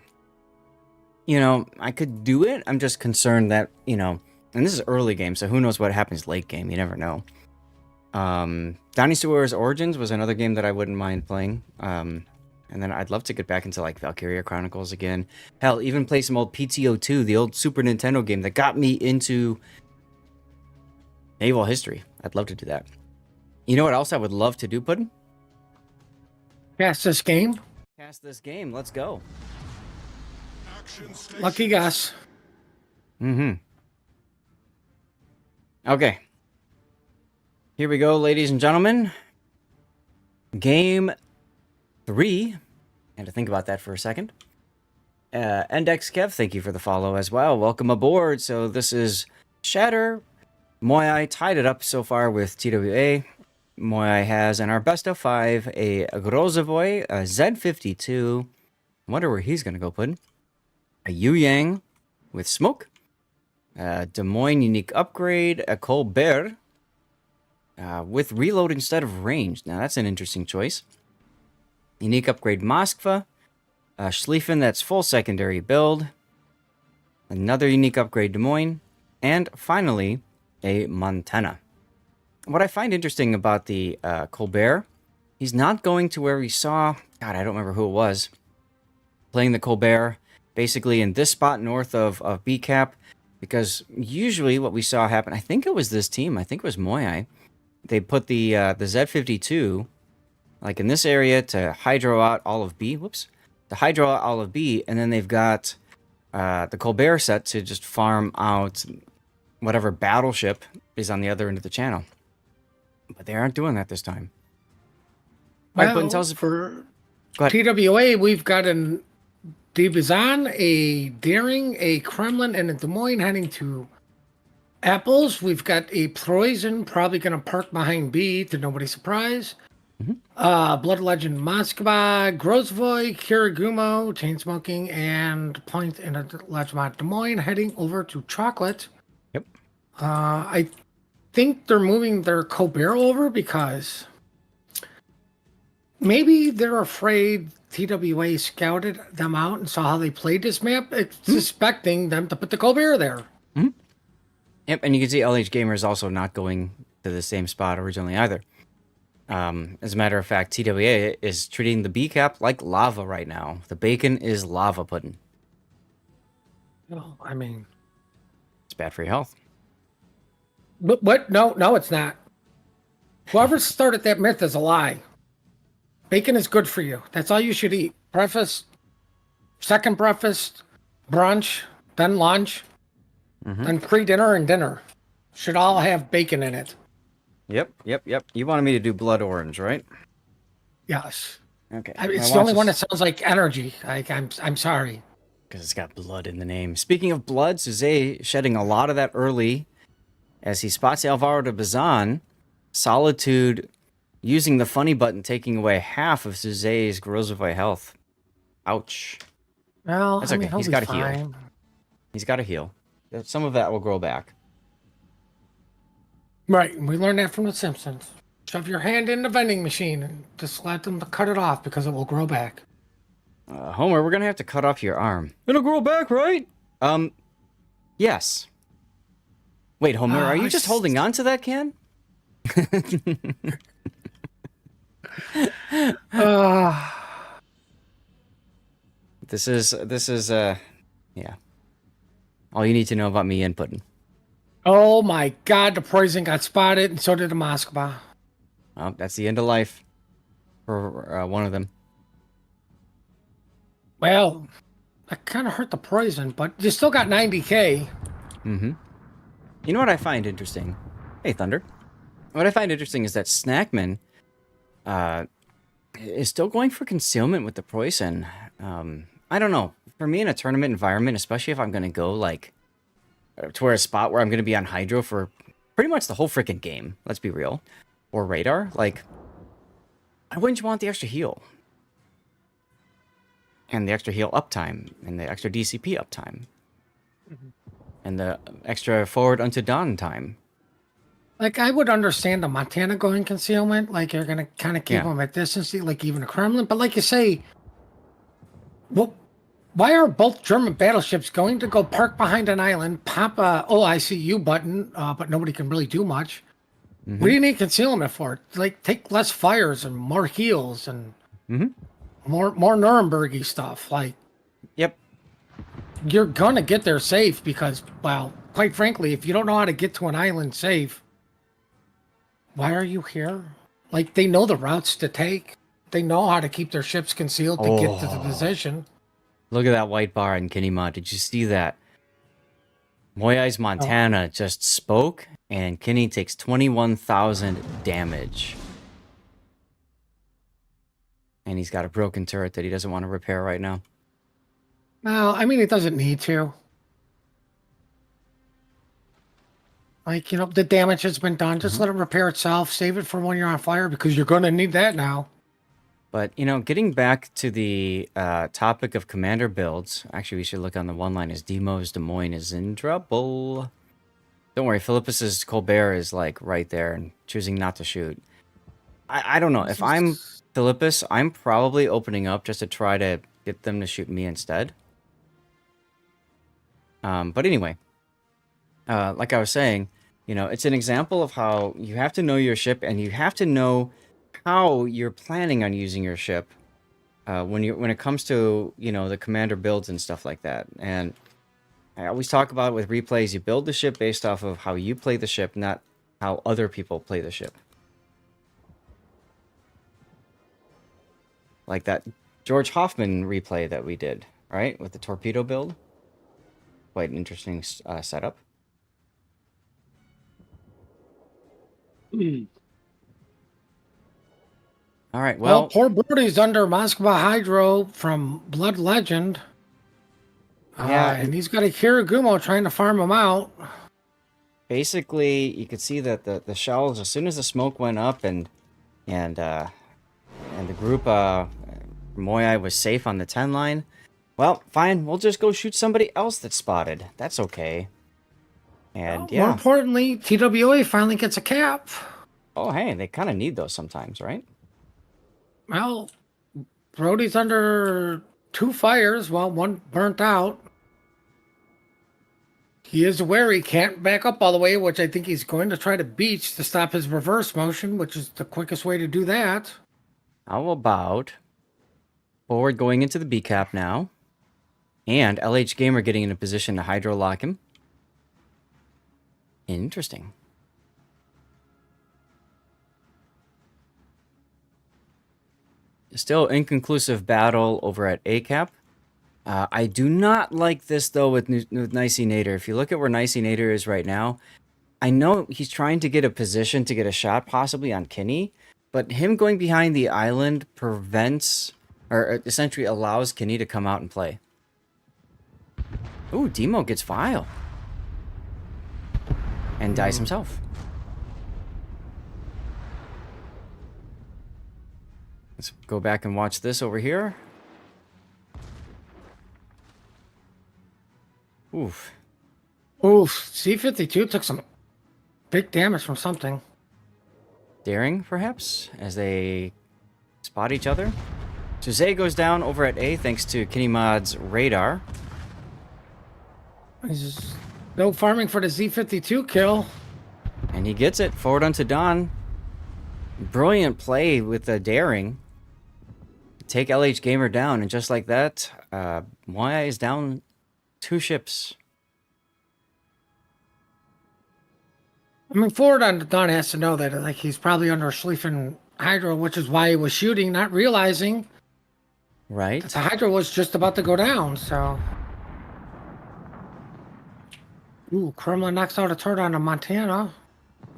you know, I could do it. I'm just concerned that, you know, and this is early game, so who knows what happens late game. You never know. Dynasty Warriors Origins was another game that I wouldn't mind playing. And then I'd love to get back into, like, Valkyria Chronicles again. Hell, even play some old PTO2, the old Super Nintendo game that got me into naval history. I'd love to do that. You know what else I would love to do, Puddin'? Yes, this game. Cast this game. Let's go. Lucky guess. Okay. Here we go, ladies and gentlemen. Game 3 had to think about that for a second. Index Kev, thank you for the follow as well. Welcome aboard. So this is Shatter. Moyai tied it up so far with TWA. Moyai has in our best of 5 a Grozovoy, a Z52. I wonder where he's going to go put in. A Yu Yang with Smoke. Des Moines unique upgrade. A Colbert with reload instead of range. Now that's an interesting choice. Unique upgrade Moskva. Schlieffen, that's full secondary build. Another unique upgrade Des Moines. And finally, a Montana. What I find interesting about the Colbert, he's not going to where we saw, God, I don't remember who it was, playing the Colbert basically in this spot north of BCAP, because usually what we saw happen, I think it was this team, I think it was Moyai, they put the Z52 like in this area to hydro out all of B, to hydro out all of B, and then they've got the Colbert set to just farm out whatever battleship is on the other end of the channel. But they aren't doing that this time. Well, Right, Button tells us for Go ahead. TWA, we've got a Debizan, a Daring, a Kremlin, and a Des Moines heading to Apples. We've got a Poison, probably going to park behind B to nobody's surprise. Blood Legend Moskva, Grozvoy, Kiragumo, Chainsmoking, and Point in a Legend Des Moines heading over to Chocolate. Yep. I think they're moving their Colbert over because maybe they're afraid TWA scouted them out and saw how they played this map, suspecting them to put the Colbert there. Yep, and you can see LH Gamer is also not going to the same spot originally either. As a matter of fact, TWA is treating the B-cap like lava right now. The bacon is lava pudding. Well, I mean, It's bad for your health. but what? No, it's not. Whoever started that myth is a lie. Bacon is good for you. That's all you should eat. Breakfast, second breakfast, brunch, then lunch, then pre-dinner and dinner. Should all have bacon in it. Yep. You wanted me to do blood orange, right? Yes. Okay. It's the only one that sounds like energy. I'm sorry. Because it's got blood in the name. Speaking of blood, Suze shedding a lot of that early as he spots Alvaro de Bazan. Solitude using the funny button, taking away half of Suze's Grozovoy health. Ouch. Well, That's okay. He's got to heal. He's got to heal. Some of that will grow back. Right. We learned that from The Simpsons. Shove your hand in the vending machine and just let them cut it off because it will grow back. Homer, we're going to have to cut off your arm. It'll grow back, right? Yes. Wait, Homer, are you just holding on to that can? This is yeah. All you need to know about me inputting. Oh my God, the poison got spotted, and so did the Moskva. Oh, that's the end of life for one of them. Well, that kind of hurt the poison, but you still got 90K. You know what I find interesting? Hey, Thunder. What I find interesting is that Snackman is still going for concealment with the poison. I don't know. For me in a tournament environment, especially if I'm going to go like to a spot where I'm going to be on Hydro for pretty much the whole freaking game, let's be real, or Radar, like, I wouldn't want the extra heal. And the extra heal uptime, and the extra DCP uptime. And the extra forward unto dawn time. Like, I would understand the Montana going concealment. Like, you're going to kind of keep them at distance, like even a Kremlin. But like you say, well, why are both German battleships going to go park behind an island, pop a OICU button, but nobody can really do much? What do you need concealment for? Like, take less fires and more heals and more Nuremberg-y stuff. Like, Yep. you're going to get there safe because, well, quite frankly, if you don't know how to get to an island safe, why are you here? Like, they know the routes to take. They know how to keep their ships concealed to get to the position. Look at that white bar in Kinima. Did you see that? Moyai's Montana just spoke, and Kinney takes 21,000 damage. And he's got a broken turret that he doesn't want to repair right now. Well, I mean, it doesn't need to. Like, you know, the damage has been done. Just let it repair itself. Save it for when you're on fire because you're going to need that now. But, you know, getting back to the topic of commander builds, actually, we should look on the one line as Demo's Des Moines is in trouble. Don't worry, Philippus's Colbert is, like, right there and choosing not to shoot. I don't know. If I'm Philippus, I'm probably opening up just to try to get them to shoot me instead. But anyway, like I was saying, you know, it's an example of how you have to know your ship and you have to know how you're planning on using your ship when it comes to, you know, the commander builds and stuff like that. And I always talk about it with replays. You build the ship based off of how you play the ship, not how other people play the ship. Like that George Hoffman replay that we did, right? With the torpedo build. Quite an interesting setup. All right, well, poor Brody's under Moskva Hydro from Blood Legend. Yeah, and he's got a Kiragumo trying to farm him out. Basically, you could see that the shells, as soon as the smoke went up and the group Moyai was safe on the 10 line. Well, fine, we'll just go shoot somebody else that's spotted. That's okay. And yeah. More importantly, TWA finally gets a cap. Oh, hey, they kind of need those sometimes, right? Well, Brody's under 2 fires, well, 1 burnt out. He is aware he can't back up all the way, which I think he's going to try to beach to stop his reverse motion, which is the quickest way to do that. How about forward going into the B cap now, and LH Gamer getting in a position to hydro lock him. Interesting. Still inconclusive battle over at A cap. I do not like this though with Nicey Nader. If you look at where Nicey Nader is right now, I know he's trying to get a position to get a shot possibly on Kinney, but him going behind the island prevents, or essentially allows Kinney to come out and play. Ooh, Demo gets Vile. And dies himself. Let's go back and watch this over here. Oof. Oof. C-52 took some big damage from something. Daring, perhaps, as they spot each other. Jose goes down over at A thanks to Kinney Mod's radar. He's no farming for the Z-52 kill. And he gets it. Forward onto Don. Brilliant play with the daring. Take LH Gamer down, and just like that, Moya is down 2 ships. I mean, forward on Don has to know that like he's probably under Schlieffen Hydro, which is why he was shooting, not realizing Right. that the Hydro was just about to go down, so... Ooh, Kremlin knocks out a turret on a Montana.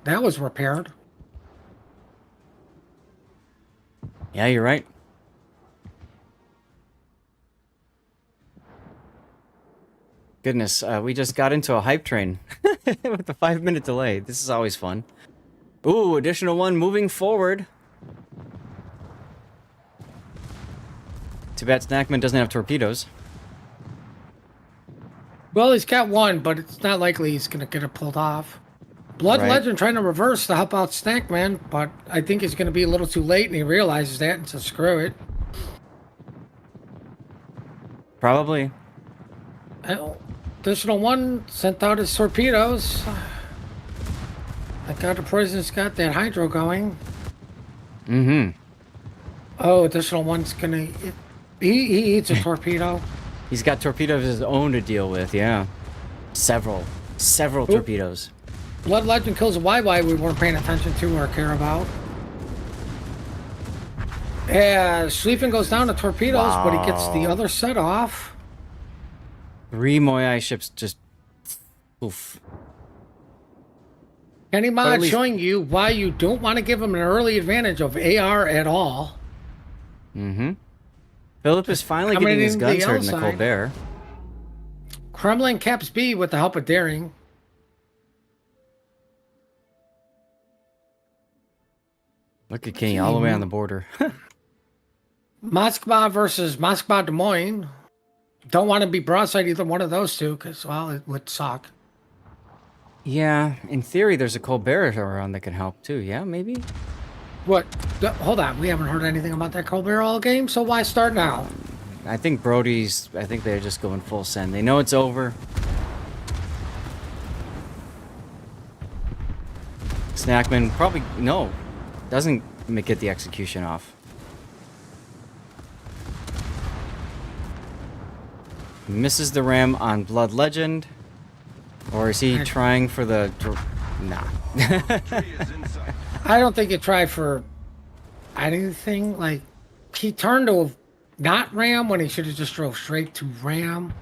That was repaired. Yeah, you're right. Goodness, we just got into a hype train with a 5-minute delay. This is always fun. Ooh, additional 1 moving forward. Too bad Snackman doesn't have torpedoes. Well, he's got 1, but it's not likely he's going to get it pulled off. Blood Right. Legend trying to reverse to help out Snackman, but I think he's going to be a little too late, and he realizes that, and says, screw it. Probably. Additional 1 sent out his torpedoes. Thank God the President's got that Hydro going. Mm-hmm. Oh, additional 1's going to... He eats a torpedo. He's got torpedoes of his own to deal with, yeah. Several torpedoes. Blood Legend kills a YY we weren't paying attention to or care about. Yeah, Schlieffen goes down to torpedoes, but he gets the other set off. 3 Moyai ships just... Oof. Kenny But Mod at least- showing you why you don't want to give him an early advantage of AR at all. Mm-hmm. Philip is finally Coming getting his in the guns heard in the outside. Colbert. Kremlin caps B with the help of Daring. Look at Kenny all the way on the border. Moskva versus Moskva Des Moines. Don't want to be broadside either one of those two because, well, it would suck. Yeah, in theory, there's a Colbert around that can help too. Yeah, maybe? What? Hold on. We haven't heard anything about that Colbert all game, so why start now? I think I think they're just going full send. They know it's over. Snackman probably, no, doesn't get the execution off. Misses the ram on Blood Legend. Or is he trying for the... Nah. Tree is inside. I don't think it tried for anything. Like, he turned to not ram when he should have just drove straight to ram.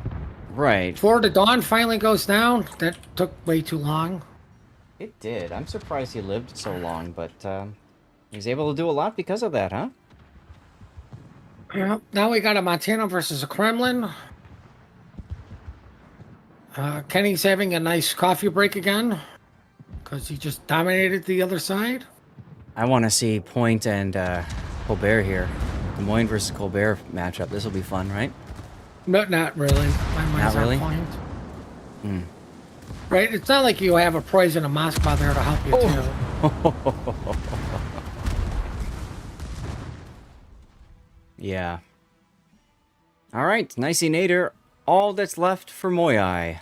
Right. Before the dawn finally goes down, that took way too long. It did. I'm surprised he lived so long, but he was able to do a lot because of that, huh? Yeah. Now we got a Montana versus a Kremlin. Kenny's having a nice coffee break again because he just dominated the other side. I want to see Point and Colbert here. Des Moines versus Colbert matchup. This will be fun, right? No, not really. My mind's Not really? on point. Right? It's not like you have a poison of Moscow there to help you, too. Yeah. All right, Nicey Nader. All that's left for Moyai.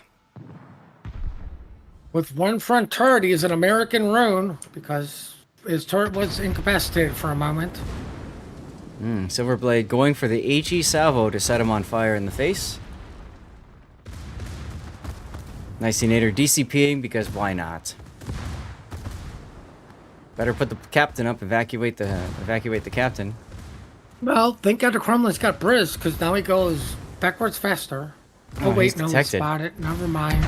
With one front turret, he is an American rune because his turret was incapacitated for a moment. Silverblade going for the HE salvo to set him on fire in the face. Nicey Nader DCPing because why not? Better put the captain up, evacuate the captain. Well, thank God the Kremlin's got Briz because now he goes backwards faster. Oh, he's wait, no, he detected. spotted. Never mind.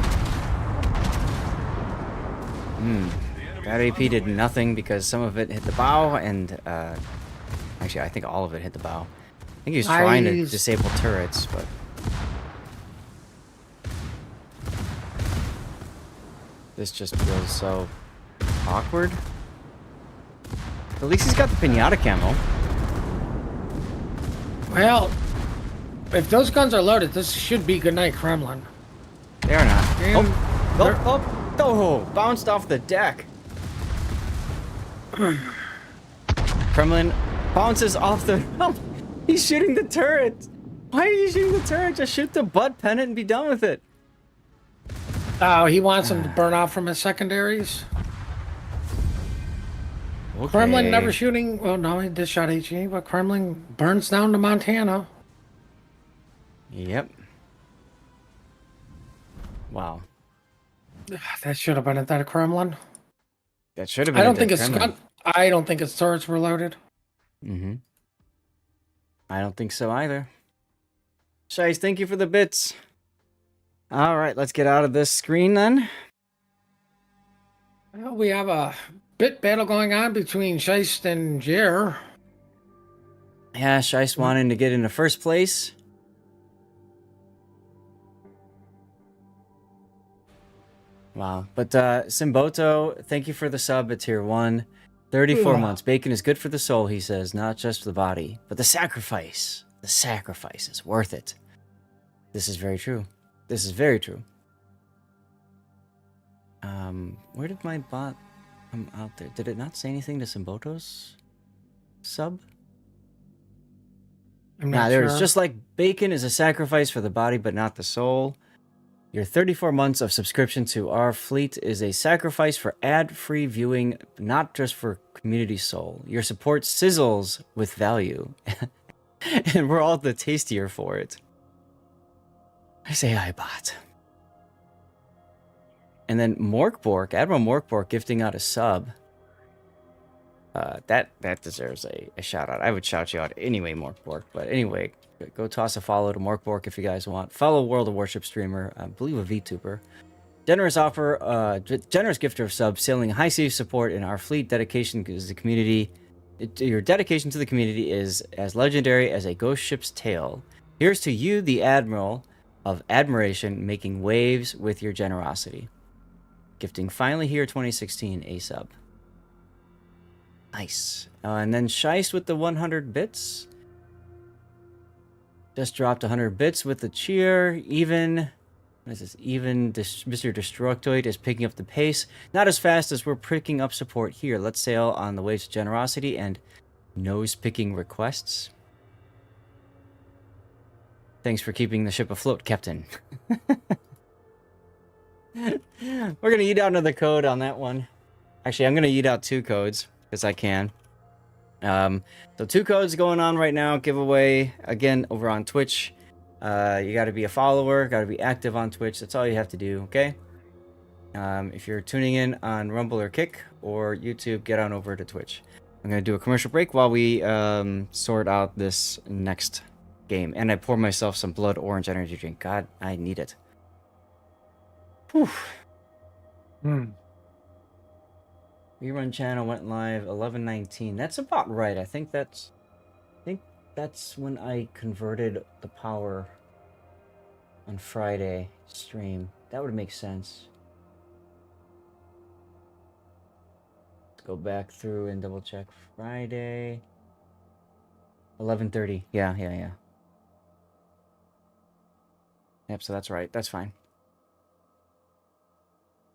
That AP did nothing because some of it hit the bow and actually I think all of it hit the bow. I think he was trying to Nice. disable turrets, but this just feels so awkward. At least he's got the pinata camo. Well, if those guns are loaded, this should be goodnight, Kremlin. They are not. And Oh, bounced off the deck. Kremlin bounces off the... Oh, he's shooting the turret. Why are you shooting the turret? Just shoot the butt pennant and be done with it. Oh, he wants him to burn off from his secondaries. Okay. Kremlin never shooting. Well, no, he did shot HE, but Kremlin burns down to Montana. Yep. Wow. That should have been at that Kremlin. That should have been. I don't a think dead his Kremlin. gun. I don't think his turrets were loaded. I don't think so either. Shice, thank you for the bits. All right, let's get out of this screen then. Well, we have a bit battle going on between Scheist and Jer. Yeah, Shice wanting to get into first place. Wow. But Simboto, thank you for the sub at tier 1. 34 Yeah. months. Bacon is good for the soul, he says, not just the body. But the sacrifice is worth it. This is very true. This is very true. Where did my bot come out there? Did it not say anything to Simboto's sub? I'm Nah, not there sure. is just like bacon is a sacrifice for the body, but not the soul. Your 34 months of subscription to our fleet is a sacrifice for ad-free viewing, not just for community soul. Your support sizzles with value, and we're all the tastier for it. I say hi, bot. And then Morkbork, Admiral Morkbork gifting out a sub. That deserves a shout out. I would shout you out anyway, Morkbork. But anyway, go toss a follow to Morkbork if you guys want. Follow World of Warship streamer, I believe a VTuber. Generous offer, generous gifter of subs, sailing high sea support in our fleet. Dedication is the community. Your dedication to the community is as legendary as a ghost ship's tail. Here's to you, the Admiral of Admiration, making waves with your generosity. Gifting finally here 2016 a sub. Nice. And then Shice with the 100 bits. Just dropped 100 bits with the cheer. Even, what is this? Even Mr. Destructoid is picking up the pace. Not as fast as we're picking up support here. Let's sail on the waves of generosity and nose-picking requests. Thanks for keeping the ship afloat, Captain. We're going to eat out another code on that one. Actually, I'm going to eat out 2 codes, because I can. So 2 codes going on right now. Giveaway, again, over on Twitch. You got to be a follower, got to be active on Twitch. That's all you have to do, okay? If you're tuning in on Rumble or Kick or YouTube, get on over to Twitch. I'm going to do a commercial break while we sort out this next game. And I pour myself some blood orange energy drink. God, I need it. Whew. Rerun channel went live 11/19. That's about right. I think that's when I converted the power on Friday stream. That would make sense. Let's go back through and double check Friday. 11:30. Yeah. Yep, so that's right. That's fine.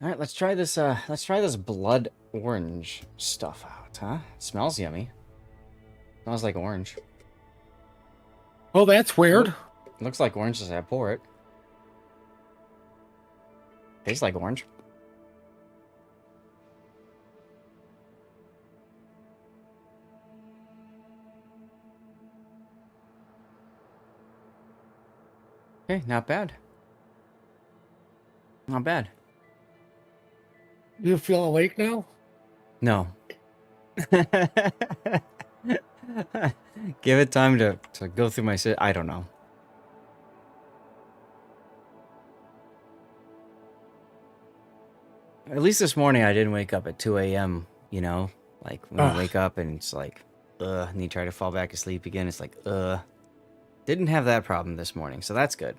All right, let's try this. Let's try this blood orange stuff out, huh? It smells yummy. Smells like orange. Oh, that's weird. Looks like orange as I pour it. Tastes like orange. Okay, not bad. Not bad. You feel awake now? No. Give it time to go through my I don't know. At least this morning I didn't wake up at 2 a.m., you know? Like, when you wake up and it's like, and you try to fall back asleep again, it's like, Didn't have that problem this morning, so that's good.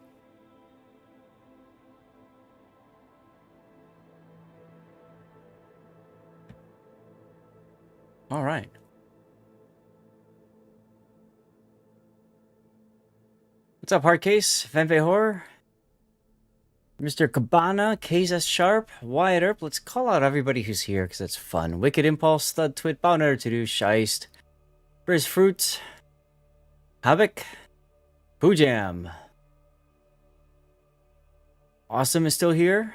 All right. What's up, Hardcase? Fanfare Horror? Mr. Cabana, KS Sharp, Wyatt Earp. Let's call out everybody who's here because it's fun. Wicked Impulse, Thud Twit, Bowner to do, Shiest, Briz Fruit, Havoc, Poojam. Awesome is still here.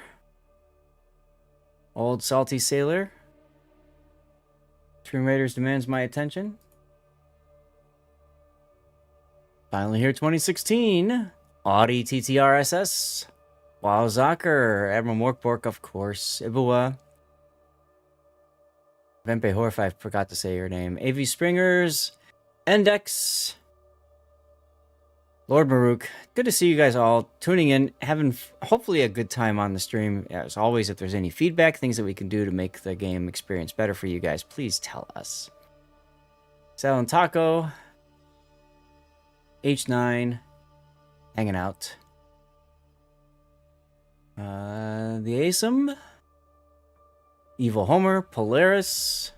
Old Salty Sailor. Stream Raiders demands my attention. Finally here, 2016. Audi TTRSS. Wow, Zocker. Admiral Morkbork, of course. Ibua. Vempe Horf, I forgot to say your name. AV Springers. Endex. Lord Maruk. Good to see you guys all tuning in, having hopefully a good time on the stream. As always, if there's any feedback, things that we can do to make the game experience better for you guys, please tell us. Sal and Taco. H9. Hanging out. The ASM. Evil Homer. Polaris.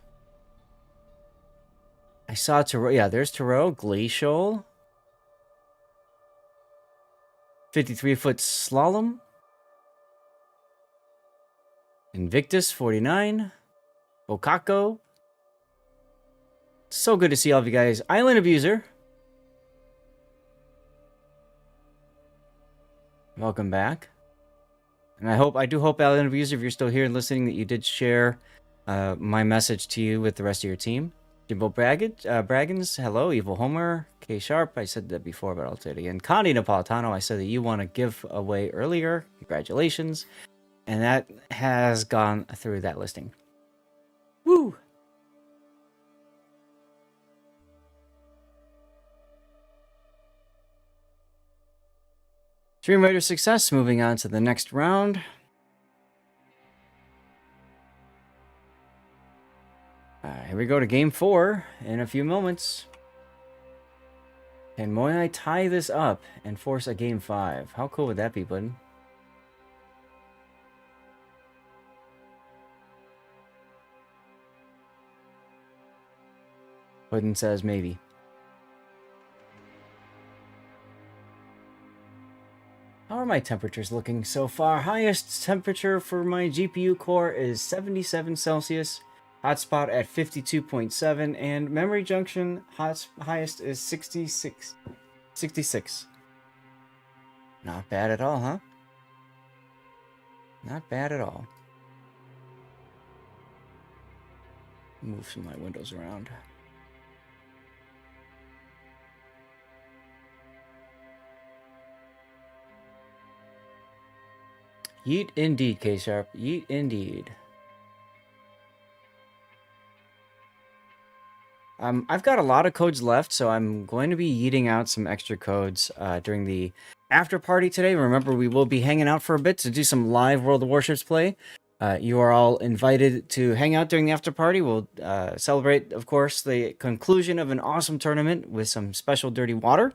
I saw Taro. Yeah, there's Taro. Glacial. 53-foot slalom. Invictus 49. Bokako. So good to see all of you guys. Island Abuser. Welcome back. And I do hope, Island Abuser, if you're still here and listening, that you did share my message to you with the rest of your team. Jimbo Braggins, hello. Evil Homer, K Sharp, I said that before, but I'll say it again. Connie Napolitano, I said that you want to give away earlier. Congratulations. And that has gone through that listing. Woo! Stream Raider success, moving on to the next round. Here we go to game 4 in a few moments. Can Moyai tie this up and force a game 5? How cool would that be, bud? Puddin says maybe. How are my temperatures looking so far? Highest temperature for my GPU core is 77 Celsius. Hotspot at 52.7. And memory junction highest is 66. 66. Not bad at all, huh? Not bad at all. Move some of my windows around. Yeet indeed, K-Sharp. Yeet indeed. I've got a lot of codes left, so I'm going to be yeeting out some extra codes during the after party today. Remember, we will be hanging out for a bit to do some live World of Warships play. You are all invited to hang out during the after party. We'll celebrate, of course, the conclusion of an awesome tournament with some special dirty water.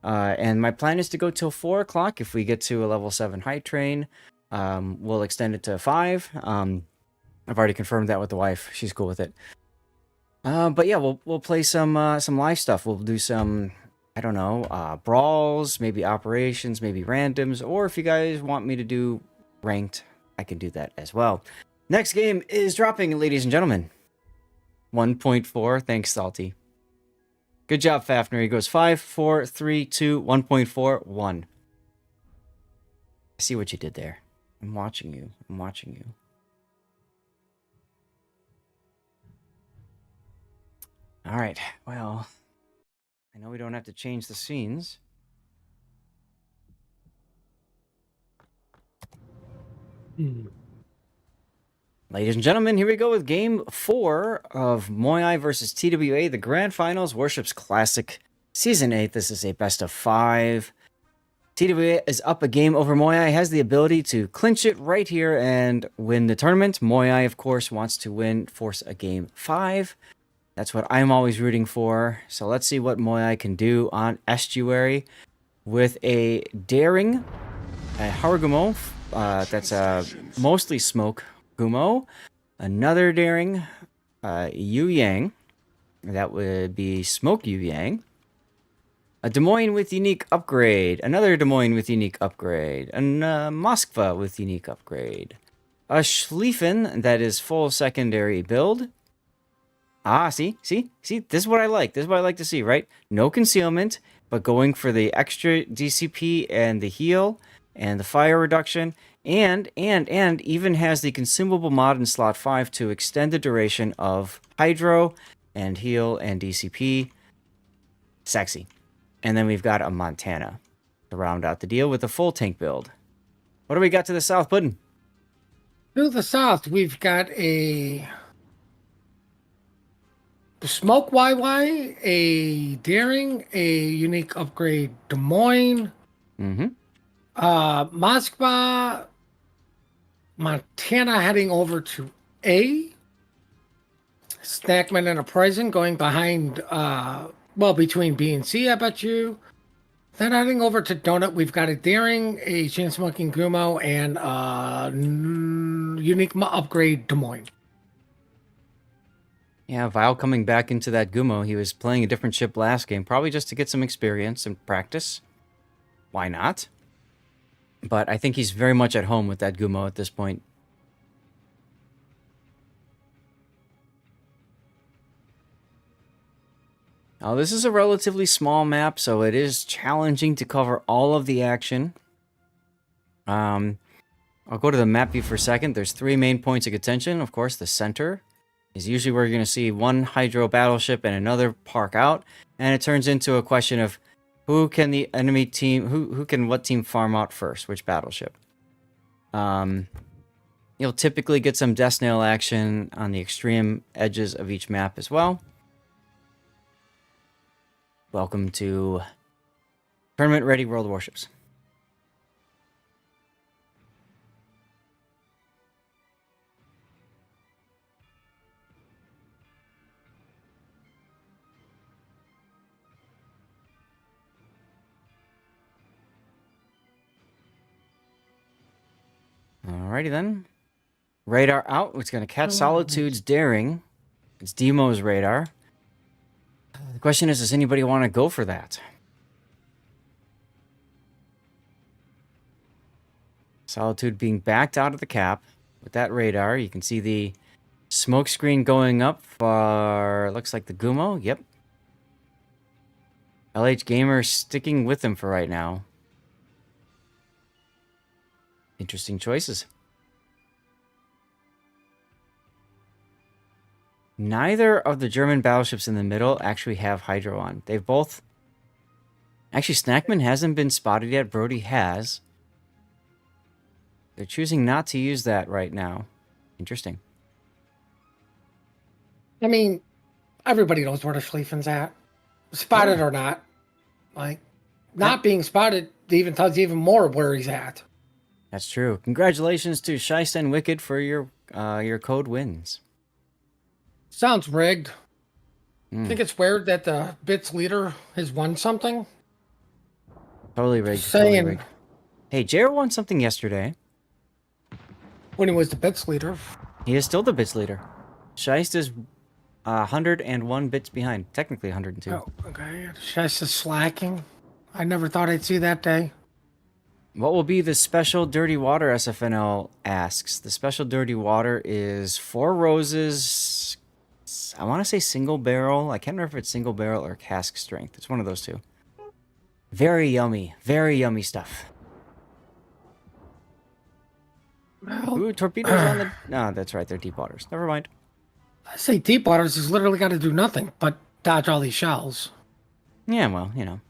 And my plan is to go till 4 o'clock. If we get to a level 7 height train, we'll extend it to 5. I've already confirmed that with the wife. She's cool with it. But yeah, we'll play some live stuff. We'll do some, I don't know, brawls, maybe operations, maybe randoms, or if you guys want me to do ranked, I can do that as well. Next game is dropping, ladies and gentlemen. 1.4. Thanks, Salty. Good job, Fafner. He goes 5, 4, 3, 2, 1.4, 1. I see what you did there. I'm watching you. I'm watching you. All right. Well, I know we don't have to change the scenes. Ladies and gentlemen, here we go with Game 4 of Moyai versus TWA, the Grand Finals, Warships Classic Season 8. This is a best of 5. TWA is up a game over Moyai, has the ability to clinch it right here and win the tournament. Moyai, of course, wants to win, force a game 5. That's what I'm always rooting for. So let's see what Moyai can do on Estuary with a daring, a Harugumo. That's a mostly smoke Gumo. Another daring, Yu Yang. That would be smoke Yu Yang. A Des Moines with unique upgrade. Another Des Moines with unique upgrade. And Moskva with unique upgrade. A Schlieffen that is full secondary build. Ah, see? This is what I like. This is what I like to see, right? No concealment, but going for the extra DCP and the heal and the fire reduction, and even has the consumable mod in slot 5 to extend the duration of Hydro and heal and DCP. Sexy. And then we've got a Montana to round out the deal with a full tank build. What do we got to the south, Puddin? To the south, we've got a Smoke YY, a Daring, a unique upgrade Des Moines, Moskva, Montana heading over to A, Snackman and a Prison going behind, between B and C, I bet you. Then heading over to Donut, we've got a Daring, a Chain Smoking Gumo, and unique upgrade Des Moines. Yeah, Vile coming back into that Gumo. He was playing a different ship last game, probably just to get some experience and practice. Why not? But I think he's very much at home with that Gumo at this point. Now, this is a relatively small map, so it is challenging to cover all of the action. I'll go to the map view for a second. There's 3 main points of contention. Of course, the center is usually where you're going to see one Hydro battleship and another park out, and it turns into a question of who can the enemy team, who can what team farm out first, which battleship. You'll typically get some Death Snail action on the extreme edges of each map as well. Welcome to Tournament Ready World of Warships. Alrighty then. Radar out. It's going to catch Solitude's daring. It's Demo's radar. The question is, does anybody want to go for that? Solitude being backed out of the cap with that radar. You can see the smoke screen going up for, looks like the Gumo. Yep. LH Gamer sticking with him for right now. Interesting choices. Neither of the German battleships in the middle actually have Hydro on. They've both... Actually, Snackman hasn't been spotted yet. Brody has. They're choosing not to use that right now. Interesting. I mean, everybody knows where the Schlieffen's at. Spotted or not. Like, not being spotted even tells you even more where he's at. That's true. Congratulations to Shiest and Wicked for your code wins. Sounds rigged. I think it's weird that the Bits leader has won something. Totally rigged. Just Totally saying. rigged. Hey, JR won something yesterday. When he was the Bits leader. He is still the bits leader. Shiest is 101 bits behind. Technically 102. Oh, okay. Just slacking. I never thought I'd see that day. What will be the special dirty water, SFNL asks. The special dirty water is 4 roses. I want to say single barrel. I can't remember if it's single barrel or cask strength. It's one of those two. Very yummy. Very yummy stuff. Well, Ooh, torpedoes on the... No, that's right. They're deep waters. Never mind. I say Deep Waters has literally got to do nothing but dodge all these shells. Yeah, well, you know.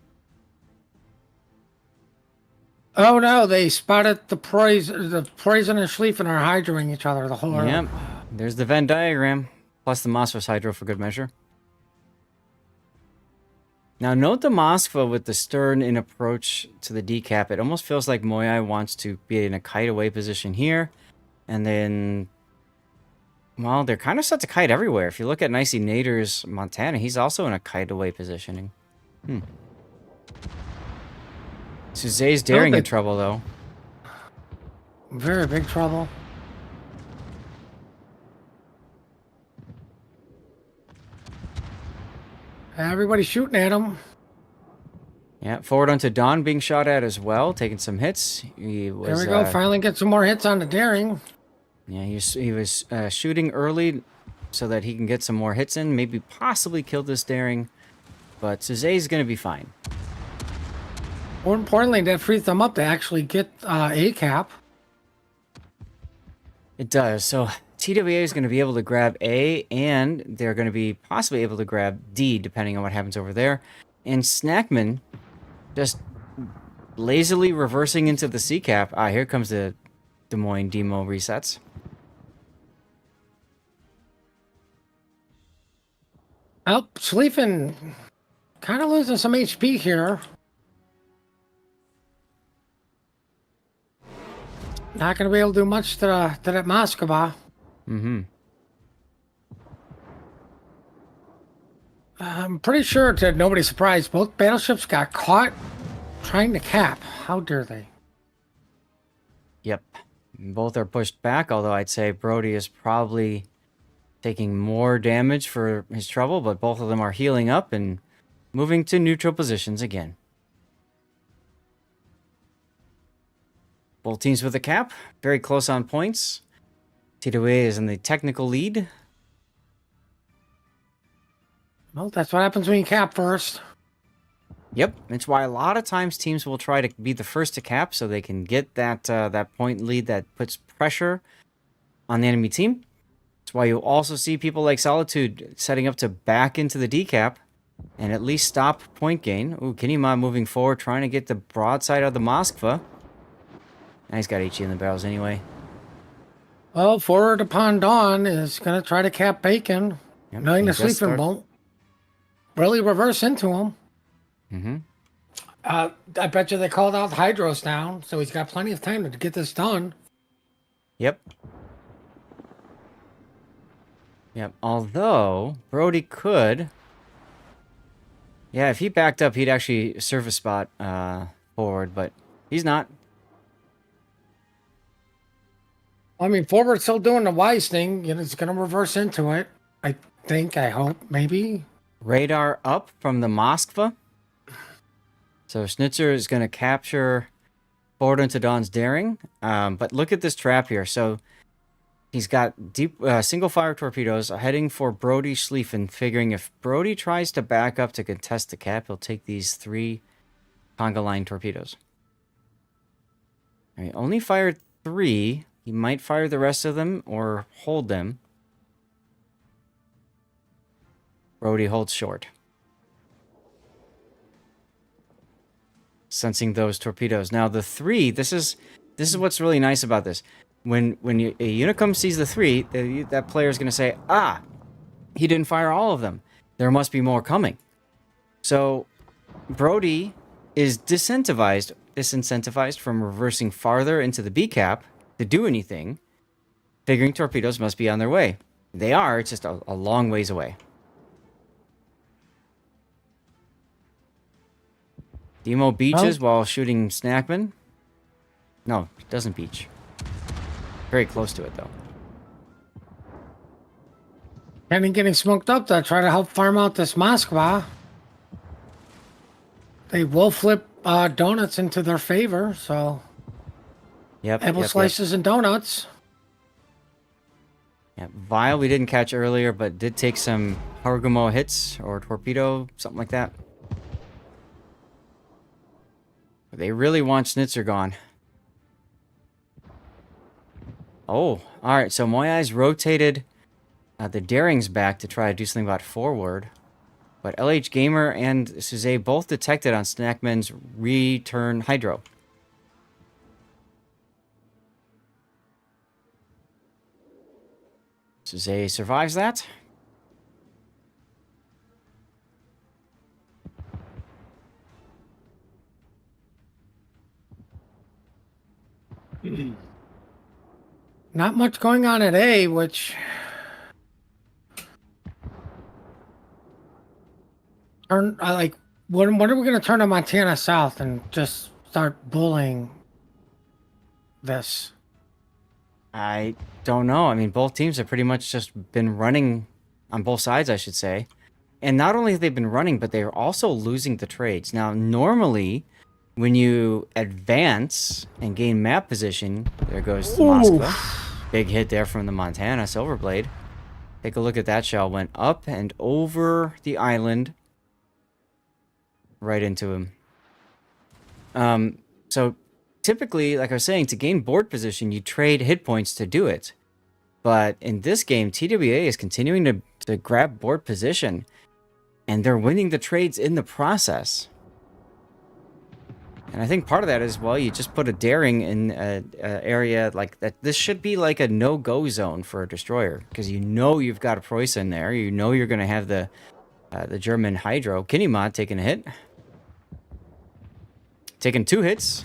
Oh no, they spotted the Poison and Schlieffen are hydroing each other the whole Yep. There's the Venn diagram. Plus the Moskva's hydro for good measure. Now note the Moskva with the stern in approach to the decap. It almost feels like Moyai wants to be in a kite away position here. And then... Well, they're kind of set to kite everywhere. If you look at Nicey Nader's Montana, he's also in a kite away positioning. Suzet's daring in trouble, though. Very big trouble. Everybody's shooting at him. Yeah, forward onto Don being shot at as well, taking some hits. He was, There we go. Finally get some more hits on the daring. Yeah, he was shooting early so that he can get some more hits in. Maybe possibly kill this daring. But Suzet's going to be fine. More importantly, that frees them up to actually get a cap. It does. So TWA is going to be able to grab A, and they're going to be possibly able to grab D, depending on what happens over there. And Snackman just lazily reversing into the C cap. Ah, here comes the Des Moines Demo resets. Well, Schlieffen kind of losing some HP here. Not going to be able to do much to that Moskva. I'm pretty sure, to nobody's surprise, both battleships got caught trying to cap. How dare they? Yep. Both are pushed back, although I'd say Brody is probably taking more damage for his trouble, but both of them are healing up and moving to neutral positions again. Both teams with a cap, very close on points. TWA is in the technical lead. Well, that's what happens when you cap first. Yep, it's why a lot of times teams will try to be the first to cap so they can get that that point lead that puts pressure on the enemy team. That's why you'll also see people like Solitude setting up to back into the decap and at least stop point gain. Ooh, Kinema moving forward, trying to get the broadside of the Moskva. Now he's got HE in the barrels anyway. Well, forward upon dawn is going to try to cap Bacon. Yep, Knowing he the just Sleeping won't really reverse into him. I bet you they called out the Hydros down, so he's got plenty of time to get this done. Yep. Yep, although Brody could... Yeah, if he backed up, he'd actually serve a spot forward, but he's not. I mean, forward's still doing the wise thing. You know, it's going to reverse into it. I think, I hope, maybe. Radar up from the Moskva. So Schnitzer is going to capture forward into Dawn's Daring. But look at this trap here. So he's got deep single fire torpedoes heading for Brody Schlieffen, figuring if Brody tries to back up to contest the cap, he'll take these 3 conga line torpedoes. He only fired 3. He might fire the rest of them or hold them. Brody holds short. Sensing those torpedoes. Now the 3, this is what's really nice about this. When a Unicum sees the 3, that player is going to say, ah, he didn't fire all of them. There must be more coming. So Brody is disincentivized from reversing farther into the B cap to do anything, figuring torpedoes must be on their way. They are, it's just a long ways away. Demo beaches while shooting Snackman. No, it doesn't beach. Very close to it, though. Kenny getting smoked up to try to help farm out this Moskva. They will flip donuts into their favor, so... Yep. Apple slices and donuts. Yeah, Vile we didn't catch earlier, but did take some Harugumo hits or torpedo, something like that. They really want Schnitzer gone. Oh, alright, so Moyai's rotated the Darings back to try to do something about forward. But LH Gamer and Suze both detected on Snackman's return Hydro. Suze survives that. Not much going on at A, which... when are we going to turn to Montana South and just start bullying this? I don't know. I mean, both teams have pretty much just been running on both sides, I should say. And not only have they been running, but they're also losing the trades. Now, normally, when you advance and gain map position, there goes the Moskva. Big hit there from the Montana Silverblade. Take a look at that shell. Went up and over the island. Right into him. So typically, like I was saying, to gain board position, you trade hit points to do it. But in this game, TWA is continuing to grab board position. And they're winning the trades in the process. And I think part of that is, well, you just put a Daring in an area like that. This should be like a no-go zone for a destroyer. Because you know you've got a Preußen there. You know you're going to have the German Hydro. Kinemod taking a hit. Taking 2 hits.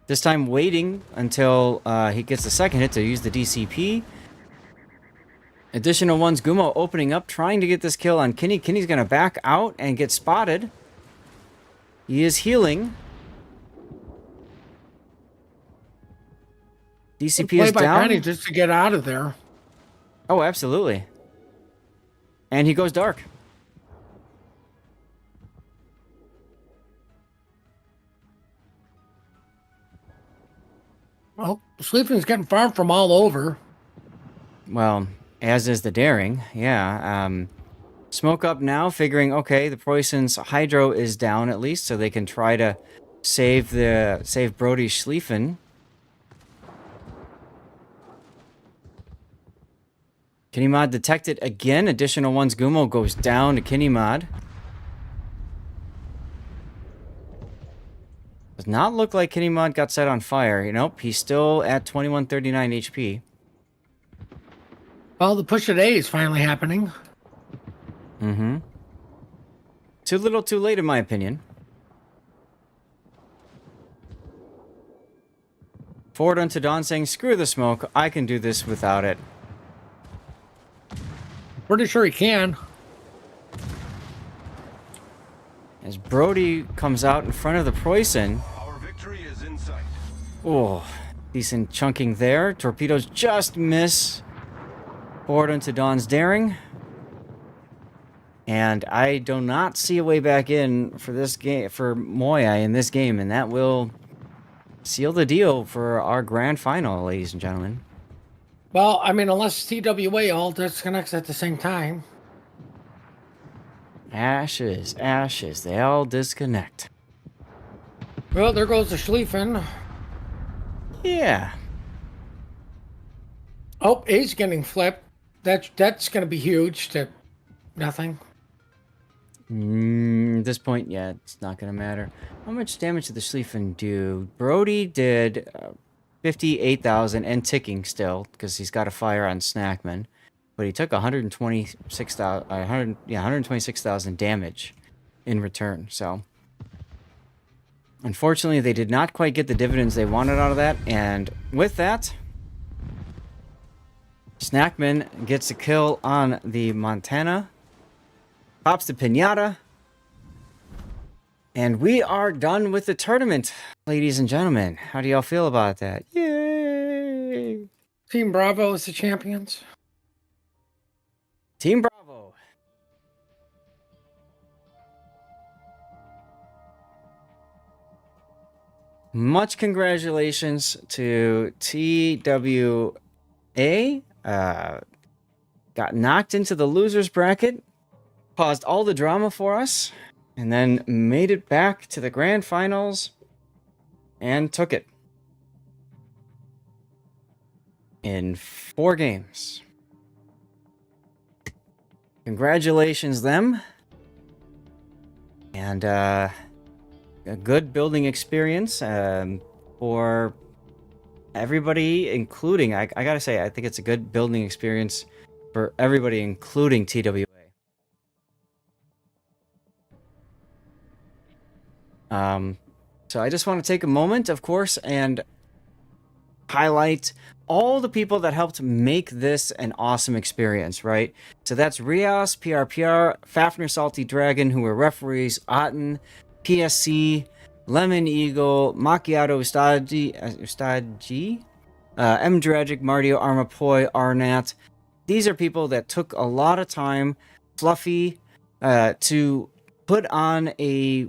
This time waiting until he gets the second hit to use the DCP. Additional ones. Gumo opening up, trying to get this kill on Kinney. Kinney's going to back out and get spotted. He is healing. DCP is down. Penny just to get out of there. Oh, absolutely. And he goes dark. Well, Sleeping's getting farmed from all over. Well, as is the Daring. Yeah. Smoke up now, figuring, okay, the Preußen's Hydro is down at least, so they can try to save Brody Schlieffen. Kinemod detected again. Additional ones. Gumo goes down to Kinemod. Does not look like Kinemod got set on fire. Nope, he's still at 2139 HP. Well, the push at A is finally happening. Mm-hmm. Too little, too late, in my opinion. Forward onto Dawn saying, screw the smoke. I can do this without it. Pretty sure he can. As Brody comes out in front of the Preußen. Our victory is in sight. Oh, Decent chunking there. Torpedoes just miss. Forward into Dawn's Daring. And I do not see a way back in for this game, for Moya in this game, and that will seal the deal for our grand final, ladies and gentlemen. Well, I mean, unless TWA all disconnects at the same time. Ashes, ashes, they all disconnect. Well, there goes the Schlieffen. Yeah. Oh, A's getting flipped. That's going to be huge to nothing. At this point, yeah, it's not going to matter. How much damage did the Schlieffen do? Brody did 58,000 and ticking still, because he's got a fire on Snackman. But he took 126,000 damage in return. So, unfortunately, they did not quite get the dividends they wanted out of that. And with that, Snackman gets a kill on the Montana. Pops the pinata. And we are done with the tournament, ladies and gentlemen. How do y'all feel about that? Yay! Team Bravo is the champions. Team Bravo. Much congratulations to TWA. Got knocked into the losers bracket. Caused all the drama for us. And then made it back to the grand finals. And took it. In 4 games. Congratulations, them. And a good building experience for everybody, including, I gotta say, I think it's a good building experience for everybody, including TWA. So I just want to take a moment, of course, and highlight all the people that helped make this an awesome experience, right? So that's Rios, PRPR, Fafnir Salty Dragon, who were referees, Otten, PSC, Lemon Eagle, Macchiato Ustadji, M. Dragic, Mardio, Armapoy, Arnat. These are people that took a lot of time, Fluffy, to put on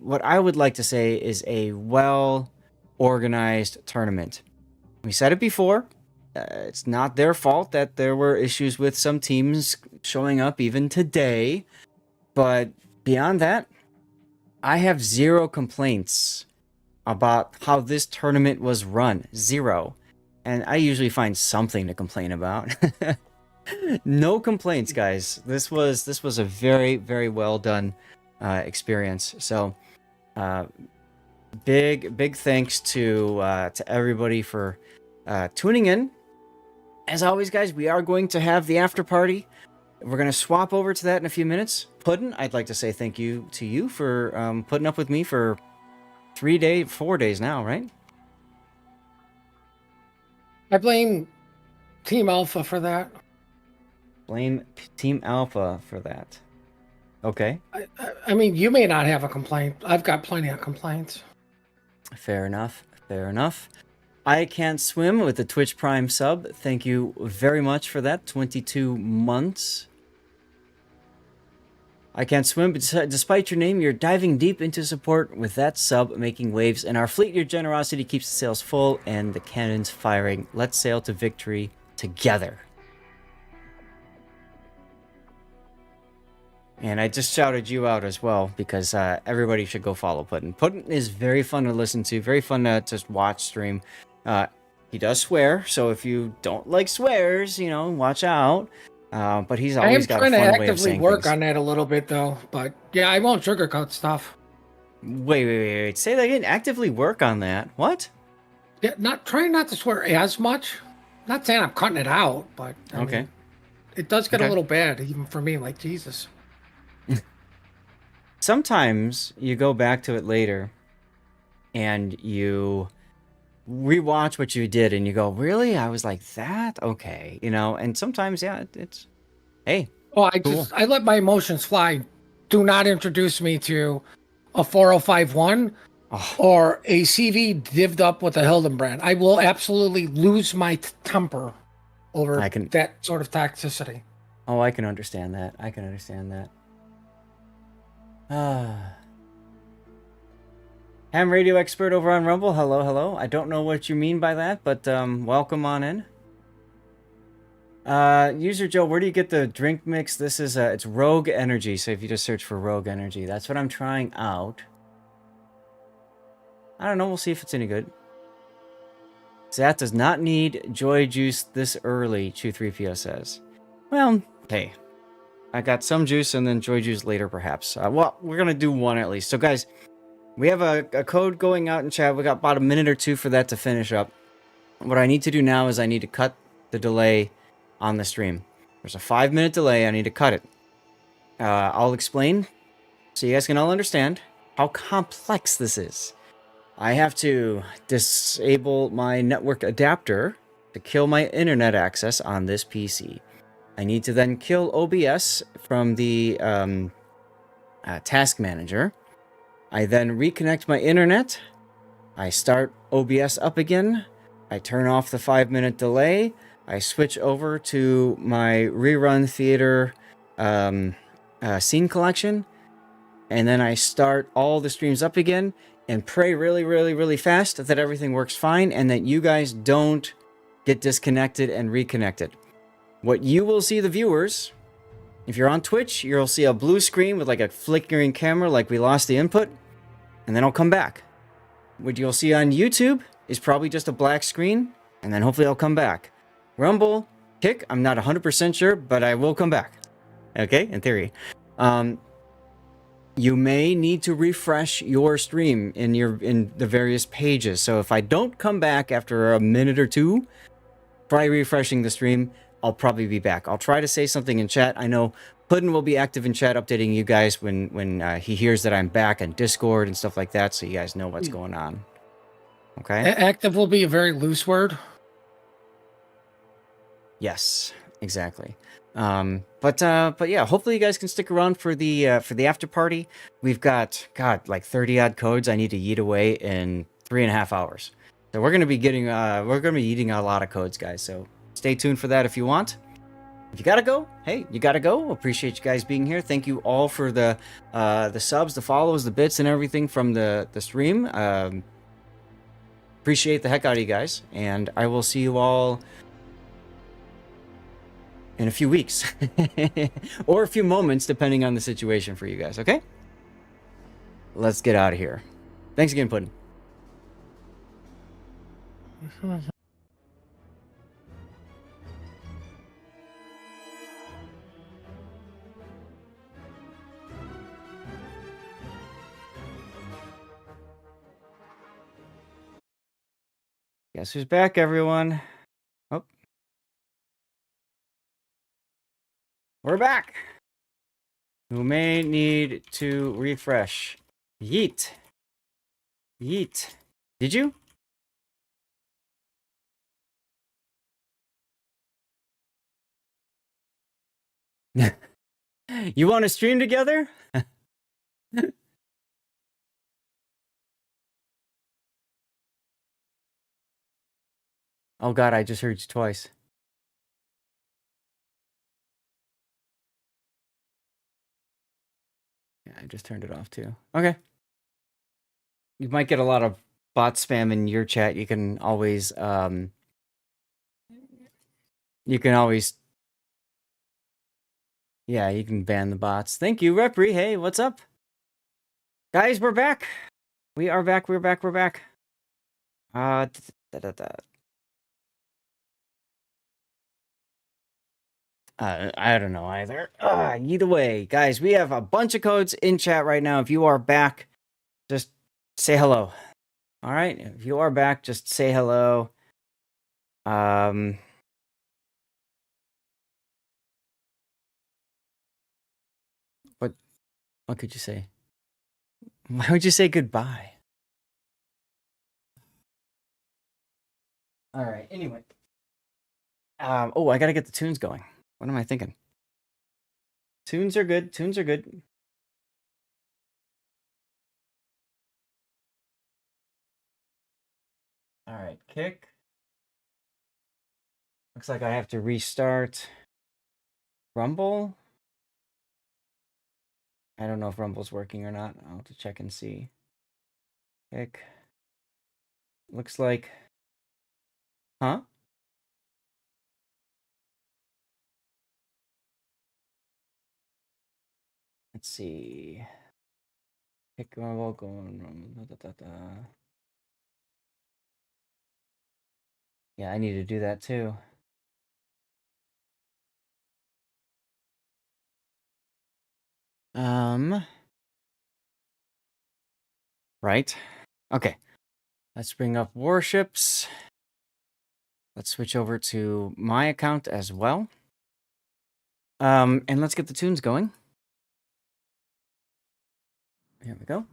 what I would like to say is a well-organized tournament. We said it before. It's not their fault that there were issues with some teams showing up even today. But beyond that, I have 0 complaints about how this tournament was run. 0. And I usually find something to complain about. No complaints, guys. This was a very, very well done experience. So big thanks to everybody for tuning in. As always, guys, we are going to have the after party. We're going to swap over to that in a few minutes. Puddin', I'd like to say thank you to you for putting up with me for 4 days now, right? I blame Team Alpha for that. Blame Team Alpha for that. Okay. I mean, you may not have a complaint. I've got plenty of complaints. Fair enough. Fair enough. I Can't Swim with the Twitch Prime sub. Thank you very much for that. 22 months. I Can't Swim, but despite your name, you're diving deep into support with that sub, making waves. In our fleet, your generosity keeps the sails full and the cannons firing. Let's sail to victory together. And I just shouted you out as well, because everybody should go follow Puddin'. Puddin' is very fun to listen to, very fun to just watch stream. He does swear, so if you don't like swears, watch out. But he's always got a fun way of saying things. I am trying to actively work on that a little bit, though. But yeah, I won't sugarcoat stuff. Wait. Say that again. Actively work on that. What? Yeah, trying not to swear as much. Not saying I'm cutting it out, but I mean, it does get a little bad, even for me. Like, Jesus. Sometimes you go back to it later and you rewatch what you did and you go, really? I was like that? Okay. And sometimes, yeah, it's, hey. Oh, I let my emotions fly. Do not introduce me to a 4051 Oh, or a CV divvied up with a Hildenbrand. I will absolutely lose my temper over I can. that sort of toxicity. Oh, I can understand that. I can understand that. Ah. Ham radio expert over on Rumble. Hello, hello. I don't know what you mean by that, but welcome on in. User Joe, where do you get the drink mix? This is it's Rogue Energy. So if you just search for Rogue Energy, that's what I'm trying out. I don't know. We'll see if it's any good. That does not need Joy Juice this early. Chew3PO says. Well, hey, I got some juice and then Joy Juice later, perhaps. Well, we're gonna do one at least. So, guys. We have a code going out in chat. We got about a minute or two for that to finish up. What I need to do now is I need to cut the delay on the stream. There's a 5-minute delay. I need to cut it. I'll explain so you guys can all understand how complex this is. I have to disable my network adapter to kill my internet access on this PC. I need to then kill OBS from the task manager. I then reconnect my internet. I start OBS up again. I turn off the 5-minute delay. I switch over to my rerun theater scene collection. And then I start all the streams up again and pray really, really, really fast that everything works fine and that you guys don't get disconnected and reconnected. What you will see, the viewers, if you're on Twitch, you'll see a blue screen with like a flickering camera like we lost the input. And then I'll come back. What you'll see on YouTube is probably just a black screen, and then hopefully I'll come back. Rumble, Kick, I'm not 100% sure, but I will come back. Okay, in theory. You may need to refresh your stream in the various pages. So if I don't come back after a minute or two, try refreshing the stream. I'll probably be back. I'll try to say something in chat. I know Puddin will be active in chat updating you guys when he hears that I'm back on Discord and stuff like that, so you guys know what's going on. Okay? Active will be a very loose word. Yes, exactly. But yeah, hopefully you guys can stick around for the after party. We've got like 30 odd codes I need to yeet away in 3.5 hours. So we're gonna be eating a lot of codes, guys. So stay tuned for that if you want. If you gotta go, hey, you gotta go. Appreciate you guys being here. Thank you all for the subs, the follows, the bits, and everything from the stream. Appreciate the heck out of you guys, and I will see you all in a few weeks or a few moments, depending on the situation for you guys. Okay, let's get out of here. Thanks again, Puddin'. Guess who's back, everyone? Oh, we're back. Who may need to refresh? Yeet. Yeet. Did you? You want to stream together? Oh god, I just heard you twice. Yeah, I just turned it off too. Okay. You might get a lot of bot spam in your chat. You can always yeah, you can ban the bots. Thank you, Repri. Hey, what's up? Guys, we're back. We are back. We're back. We're back. I don't know either. Either way, guys, we have a bunch of codes in chat right now. If you are back, just say hello. All right. If you are back, just say hello. What could you say? Why would you say goodbye? All right. Anyway. Oh, I gotta get the tunes going. What am I thinking? Tunes are good. Tunes are good. All right, kick. Looks like I have to restart Rumble. I don't know if Rumble's working or not. I'll have to check and see. Kick. Looks like... Huh? Let's see. Kick Rumble going... Yeah, I need to do that too. Right. Okay. Let's bring up Warships. Let's switch over to my account as well. And let's get the tunes going. Here we go.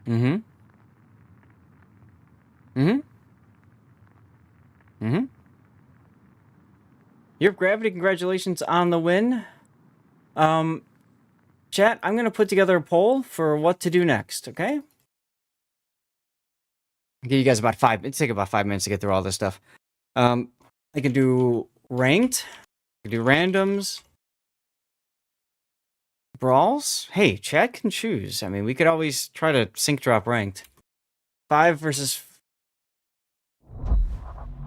Mm-hmm. Mm-hmm. Mm-hmm. Your Gravity, congratulations on the win. Chat, I'm gonna put together a poll for what to do next, okay? I'll give you guys about 5 minutes. Take about 5 minutes to get through all this stuff. I can do ranked, I can do randoms, brawls. Hey, chat can choose. I mean, we could always try to sync drop ranked. 5 versus...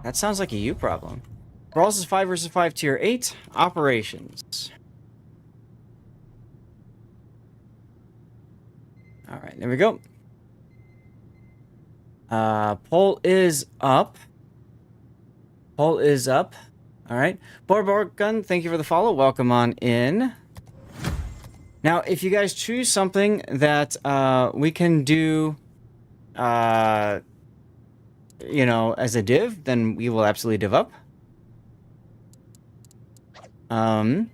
That sounds like a you problem. Brawls is 5 versus 5 tier 8. Operations. Alright, there we go. Poll is up. Poll is up. Alright. Borborgun, thank you for the follow. Welcome on in. Now, if you guys choose something that we can do, you know, as a div, then we will absolutely div up. Let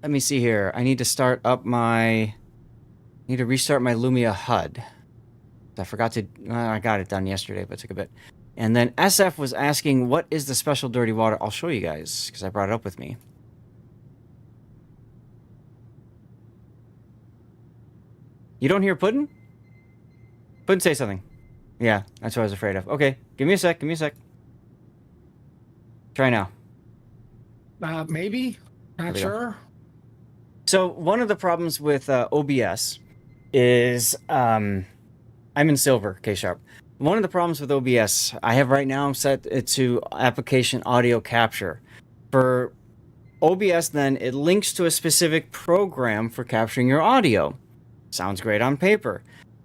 me see here. I need to start up my... need to restart my Lumia HUD. I forgot to... I got it done yesterday, but it took a bit. And then SF was asking, what is the special dirty water? I'll show you guys, because I brought it up with me. You don't hear Puddin'? Puddin', say something. Yeah, that's what I was afraid of. Okay, give me a sec, give me a sec. Try now. Maybe. Not sure. So, one of the problems with OBS is... I'm in silver, K-Sharp. One of the problems with OBS, I have right now set it to application audio capture. For OBS, then, it links to a specific program for capturing your audio. Sounds great on paper.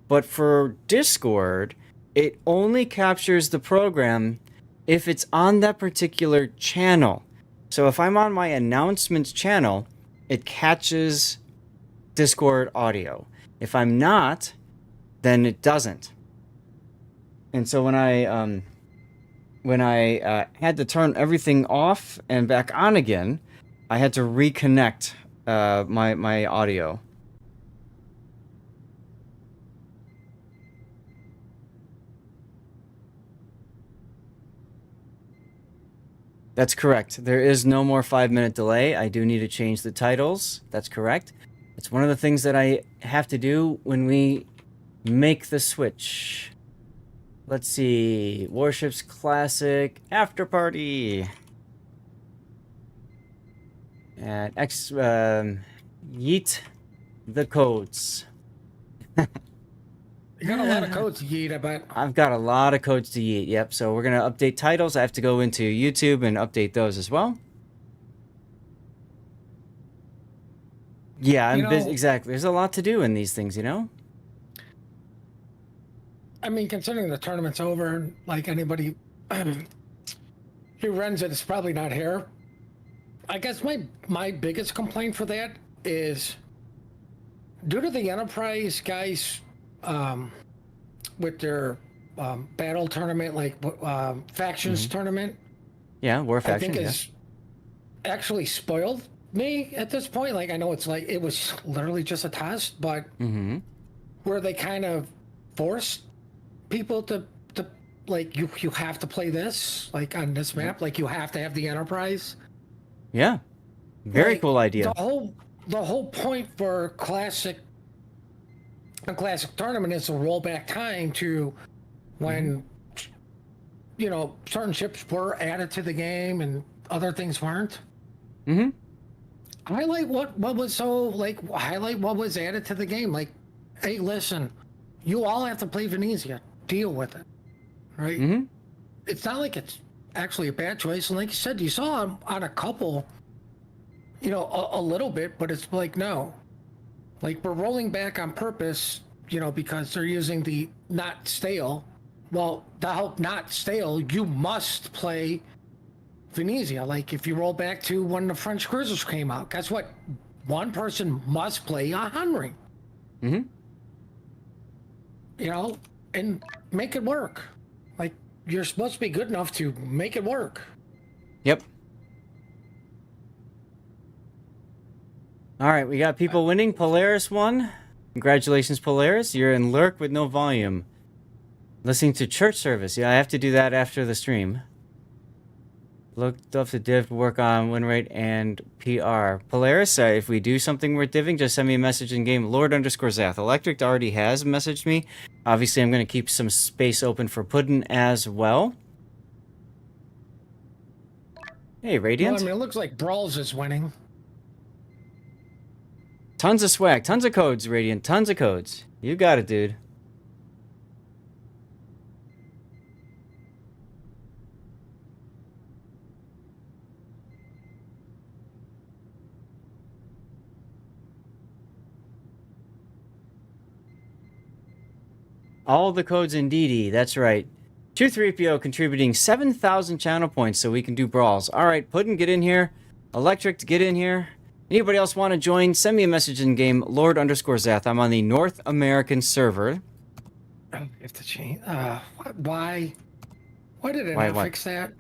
But for Discord, it only captures the program if it's on that particular channel. So if I'm on my announcements channel, it catches Discord audio. If I'm not, then it doesn't. And so when I had to turn everything off and back on again, I had to reconnect my audio. That's correct. There is no more 5-minute delay. I do need to change the titles. That's correct. It's one of the things that I have to do when we make the switch. Let's see. Warships Classic AFTERPARTY. And YEET the codes. You got a lot of codes to yeet, I bet. I've got a lot of codes to yeet, yep. So we're going to update titles. I have to go into YouTube and update those as well. Yeah, I'm busy. Exactly. There's a lot to do in these things, you know? I mean, considering the tournament's over, like anybody who runs it is probably not here. I guess my biggest complaint for that is due to the Enterprise guys with their battle tournament, like factions tournament. Yeah, war faction. I think is actually spoiled me at this point. Like I know it's like it was literally just a test, but where they kind of forced people to like you have to play this like on this map, like you have to have the Enterprise. Yeah. Very Like, cool idea. The whole point for a classic tournament is to roll back time to when certain ships were added to the game and other things weren't. Mm-hmm. Highlight highlight what was added to the game. Like, hey, listen, you all have to play Venezia. Deal with it, right? Mm-hmm. It's not like it's actually a bad choice. And like you said, you saw him on a couple, a little bit, but it's like, no, like we're rolling back on purpose, because they're using the not stale. Well, to help not stale, you must play Venezia. Like if you roll back to when the French cruisers came out, guess what? One person must play a Henry. Mm-hmm. And make it work. Like you're supposed to be good enough to make it work. Yep. All right, we got people winning. Polaris won. Congratulations, Polaris. You're in Lurk with no volume. Listening to church service. Yeah, I have to do that after the stream. Looked up the div to work on win rate and PR. Polaris, if we do something worth diving, just send me a message in game. Lord_Zath. Electric already has messaged me. Obviously, I'm going to keep some space open for Puddin as well. Hey, Radiant. Well, I mean, it looks like Brawls is winning. Tons of swag, tons of codes, Radiant, tons of codes. You got it, dude. All the codes in DD, that's right. 23PO contributing 7,000 channel points so we can do brawls. All right, Puddin, get in here. Electric, get in here. Anybody else want to join? Send me a message in game. Lord_Zath. I'm on the North American server. You have to change. Why? Why did I not fix that?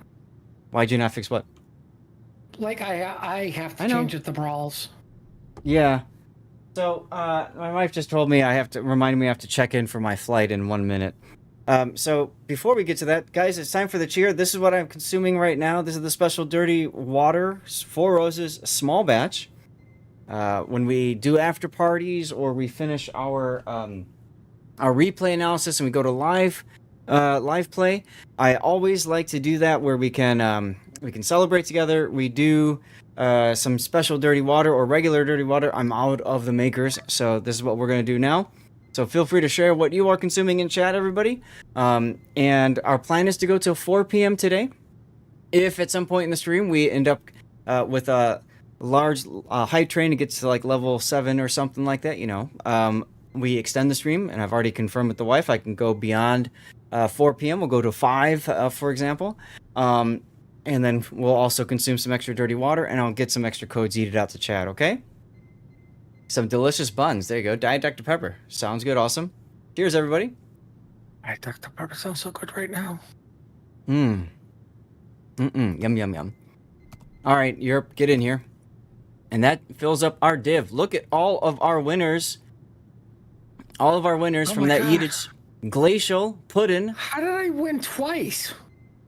Why'd you not fix what? Like I have to change it to Brawls. Yeah. So, my wife just told me I have to check in for my flight in 1 minute. So, before we get to that, guys, it's time for the cheer. This is what I'm consuming right now. This is the special dirty water, 4 roses, small batch. When we do after parties or we finish our replay analysis and we go to live play, I always like to do that where we can celebrate together. We do some special dirty water or regular dirty water. I'm out of the makers, so this is what we're going to do now. So feel free to share what you are consuming in chat, everybody. And our plan is to go till 4 p.m. today. If at some point in the stream we end up with a large hype train to get to like level 7 or something like that, we extend the stream, and I've already confirmed with the wife I can go beyond 4 p.m. We'll go to 5, for example. And then we'll also consume some extra dirty water, and I'll get some extra codes yeeted out to chat, okay? Some delicious buns. There you go. Diet Dr. Pepper. Sounds good. Awesome. Cheers, everybody. Diet Dr. Pepper sounds so good right now. Yum, yum, yum. All right, Europe, get in here. And that fills up our div. Look at all of our winners. All of our winners from that yeeted Glacial, Puddin. How did I win twice?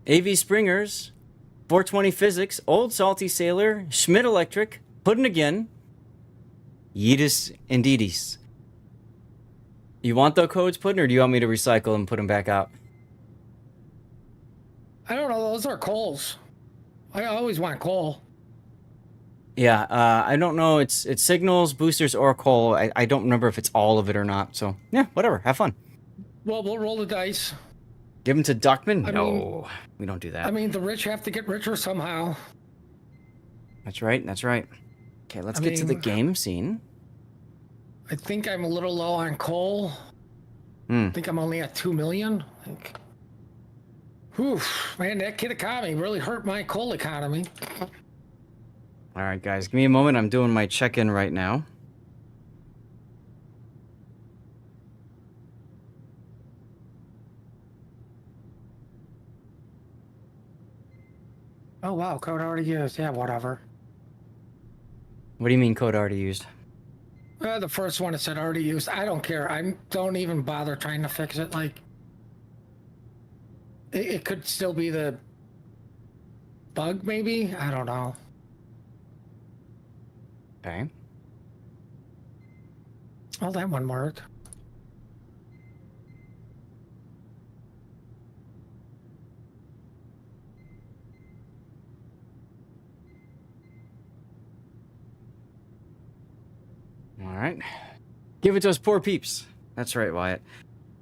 AV Springers, 420 Physics, Old Salty Sailor, Schmidt Electric, Puddin again, Yeetus and Deedis. You want the codes, Puddin, or do you want me to recycle and put them back out? I don't know. Those are coals. I always want coal. Yeah, I don't know. It's signals, boosters, or coal. I don't remember if it's all of it or not. So, yeah, whatever. Have fun. Well, we'll roll the dice. Give them to Duckman? No, we don't do that. I mean, the rich have to get richer somehow. That's right. That's right. Okay, let's get to the game scene. I think I'm a little low on coal. I think I'm only at 2 million. Whew, man, that Kid Economy really hurt my coal economy. All right, guys, give me a moment. I'm doing my check-in right now. Oh, wow, code already used. Yeah, whatever. What do you mean code already used? The first one it said already used. I don't care. I don't even bother trying to fix it. Like, it could still be the bug, maybe? I don't know. Okay. Oh, that one worked. All right. Give it to us poor peeps. That's right, Wyatt.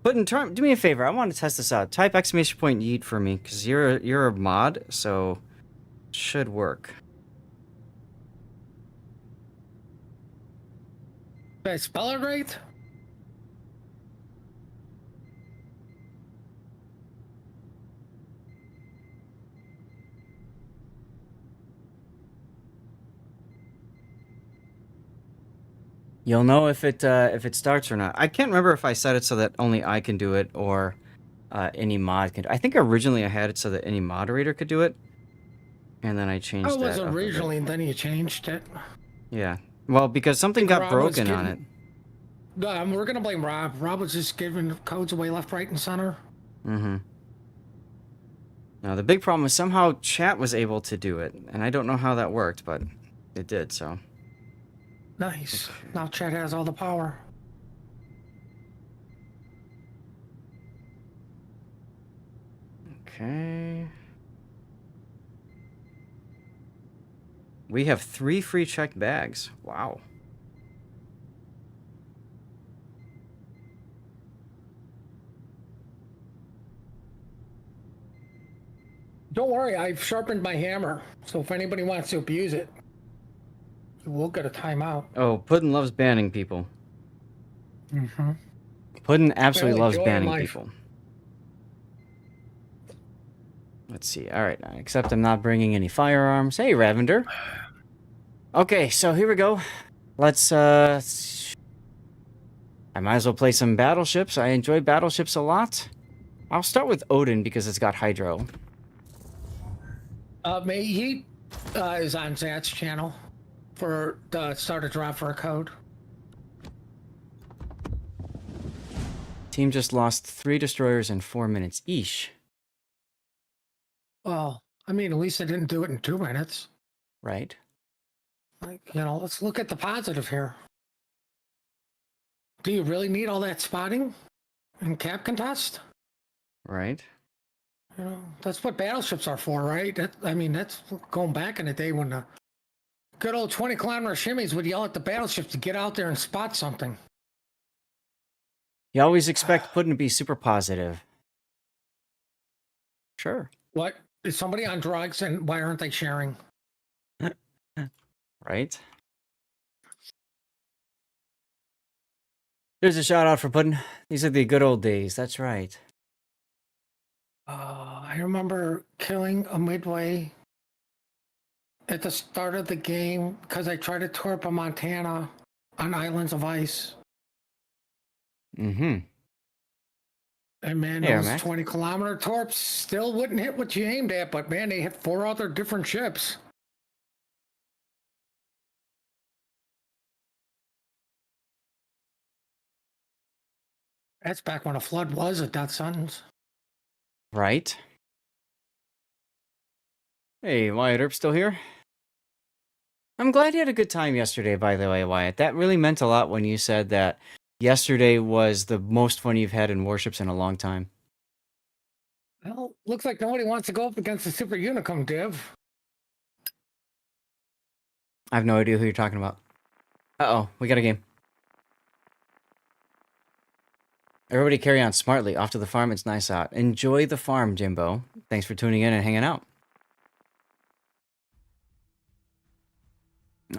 But in turn, do me a favor. I want to test this out. Type exclamation point yeet for me, because you're a mod, so it should work. Did I spell it right? You'll know if it starts or not. I can't remember if I set it so that only I can do it or any mod can. I think originally I had it so that any moderator could do it, and then I changed Oh, it that. was up a bit. originally, and then you changed it. Yeah. Well, because something got Rob was broken on it. We're gonna blame Rob. Rob was just giving codes away left, right, and center. Mm-hmm. Now the big problem is somehow chat was able to do it, and I don't know how that worked, but it did. So. Nice. Now chat has all the power. Okay. We have 3 free checked bags. Wow. Don't worry, I've sharpened my hammer, so if anybody wants to abuse it, we'll get a timeout. Oh, Puddin loves banning people. Mm-hmm. Puddin absolutely Well, loves enjoy banning life. people. Let's see. All right, except I'm not bringing any firearms. Hey, Ravender. Okay, so here we go. Let's, I might as well play some battleships. I enjoy battleships a lot. I'll start with Odin because it's got hydro. He is on Zat's channel for the start a drop for a code. Team just lost 3 destroyers in 4 minutes. Eesh. Well, I mean, at least I didn't do it in 2 minutes. Right. Like, let's look at the positive here. Do you really need all that spotting in cap contest? Right. That's what battleships are for, right? That's going back in the day when the good old 20-kilometer shimmies would yell at the battleships to get out there and spot something. You always expect Puddin to be super positive. Sure. What? Is somebody on drugs and why aren't they sharing? Right. There's a shout out for Puddin. These are the good old days. That's right. I remember killing a midway at the start of the game because I tried to torp a Montana on Islands of Ice. Mm-hmm. And man, Hey, those Max. 20-kilometer torps still wouldn't hit what you aimed at, but man, they hit 4 other different ships. That's back when a flood was a death sentence. Right. Hey, Wyatt Earp still here? I'm glad you had a good time yesterday, by the way, Wyatt. That really meant a lot when you said that yesterday was the most fun you've had in Warships in a long time. Well, looks like nobody wants to go up against the Super Unicum div. I have no idea who you're talking about. Uh-oh, we got a game. Everybody carry on smartly. Off to the farm, it's nice out. Enjoy the farm, Jimbo. Thanks for tuning in and hanging out.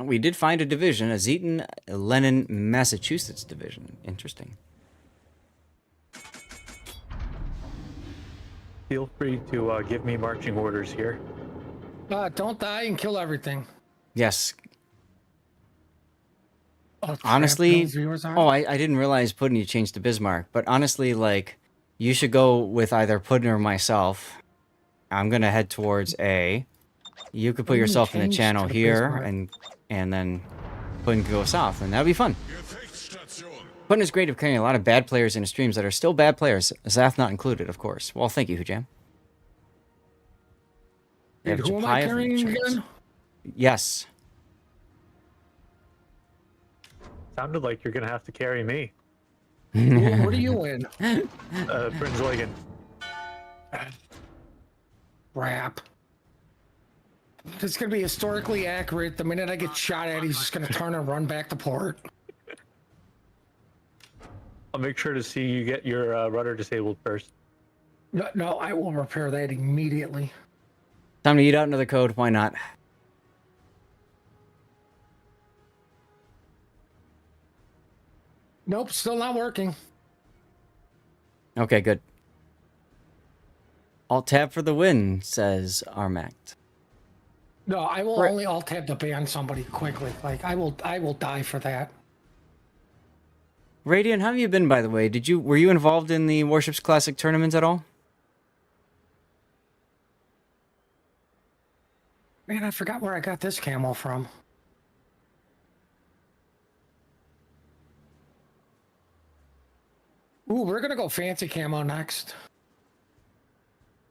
We did find a division, a Zeaton, Lennon, Massachusetts division. Interesting. Feel free to give me marching orders here. Don't die and kill everything. Yes. Oh, crap, Honestly, those viewers are? I didn't realize Puddin you changed to Bismarck, but honestly, like, you should go with either Puddin or myself. I'm gonna head towards A. You could put Puddin yourself in the changed channel to here, Bismarck. and then Puddin could go south, and that'd be fun. Puddin is great at carrying a lot of bad players into streams that are still bad players, Zath not included, of course. Well, thank you, Hujam. Who am I carrying again? Yes. Sounded like you're gonna have to carry me. What are you in? Prince Eugen. Crap. It's gonna be historically accurate. The minute I get shot at, he's just gonna turn and run back to port. I'll make sure to see you get your rudder disabled first. No, I will repair that immediately. Time to eat out another code. Why not? Nope, still not working. Okay, good. Alt tab for the win, says Armact. No, I will Right. only alt tab to ban somebody quickly. Like I will die for that. Radiant, how have you been, by the way? Were you involved in the Warships Classic tournaments at all? Man, I forgot where I got this camo from. Ooh, we're gonna go fancy camo next.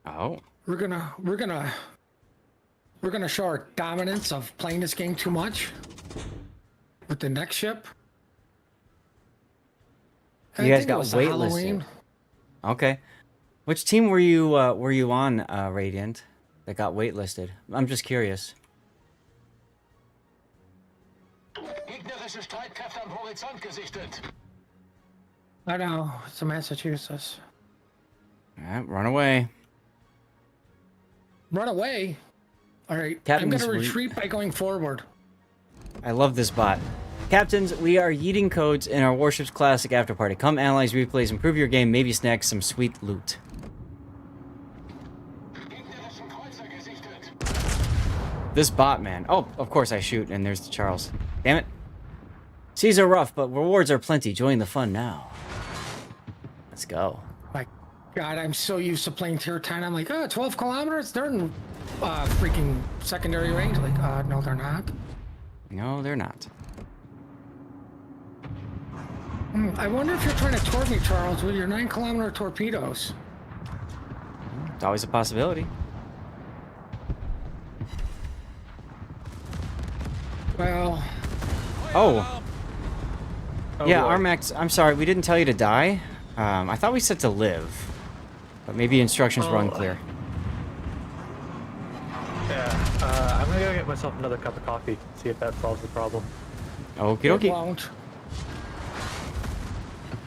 Oh. We're gonna show our dominance of playing this game too much with the next ship. I You guys think it got was the waitlisted. Halloween. Okay. Which team were you on, Radiant, that got waitlisted? I'm just curious. Gegnerische Streitkräfte am Horizont gesichtet. I know, it's in Massachusetts. Alright, run away. Run away. All right, Captain's I'm gonna re- retreat by going forward. I love this bot. Captains, we are yeeting codes in our Warships Classic Afterparty. Come analyze replays, improve your game, maybe snag some sweet loot. Gegnerischen Kreuzer gesichtet. This bot, man. Oh, of course I shoot, and there's the Charles. Damn it. Seas are rough, but rewards are plenty. Join the fun now. Let's go. My God, I'm so used to playing tier 10. I'm like, oh, 12 kilometers? They're in freaking secondary range. Like, no, they're not. No, they're not. I wonder if you're trying to torp me, Charles, with your 9-kilometer torpedoes. It's always a possibility. Well, Oh, yeah, boy. Armax, I'm sorry, we didn't tell you to die. I thought we said to live. But maybe instructions were unclear. Yeah, I'm gonna go get myself another cup of coffee, see if that solves the problem. Okie it dokie. won't.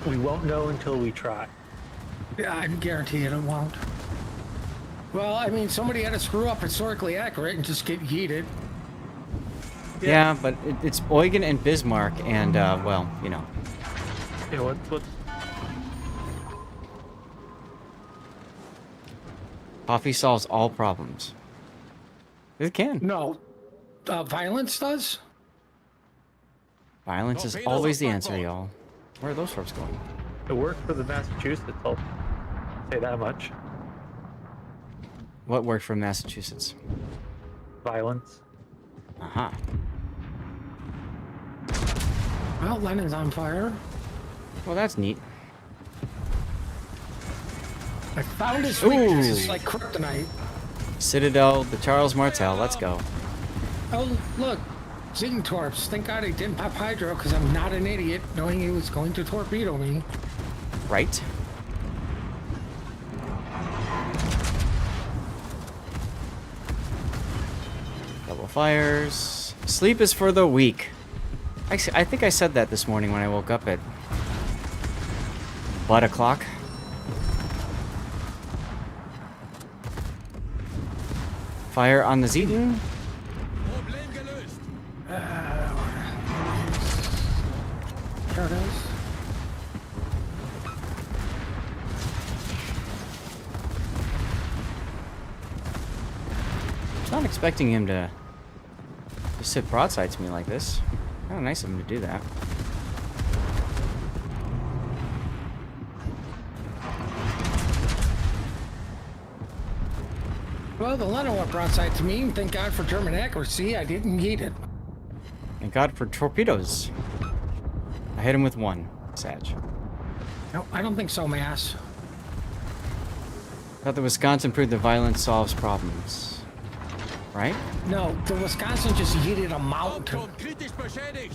We won't know until we try. Yeah, I can guarantee it won't. Well, I mean, somebody had to screw up historically accurate and just get yeeted. Yeah, but it's Eugen and Bismarck, and, well, you know. Yeah, what's Coffee solves all problems. It can. No, violence does? Violence is always the answer, y'all. Where are those folks going? it worked for the Massachusetts? I'll say that much. What worked for Massachusetts? Violence. Aha. Well, Lennon's on fire. Well, that's neat. I found his weakness. It's Ooh. like kryptonite. Citadel, the Charles Martel, let's go. Oh, look. Torps. Thank God I didn't pop hydro because I'm not an idiot knowing he was going to torpedo me. Right? Double fires. Sleep is for the weak. Actually, I think I said that this morning when I woke up at butt o'clock. Fire on the Zeton. Problem gelöst. There it is. I was not expecting him to just sit broadside to me like this. Kind of nice of him to do that. Well, the Lennon went broadside to me, and thank God for German accuracy, I didn't yeet it. Thank God for torpedoes. I hit him with one, Sag. No, I don't think so, Mass. Thought the Wisconsin proved that violence solves problems. Right? No, the Wisconsin just yeeted a mountain. Hauptturm kritisch beschädigt.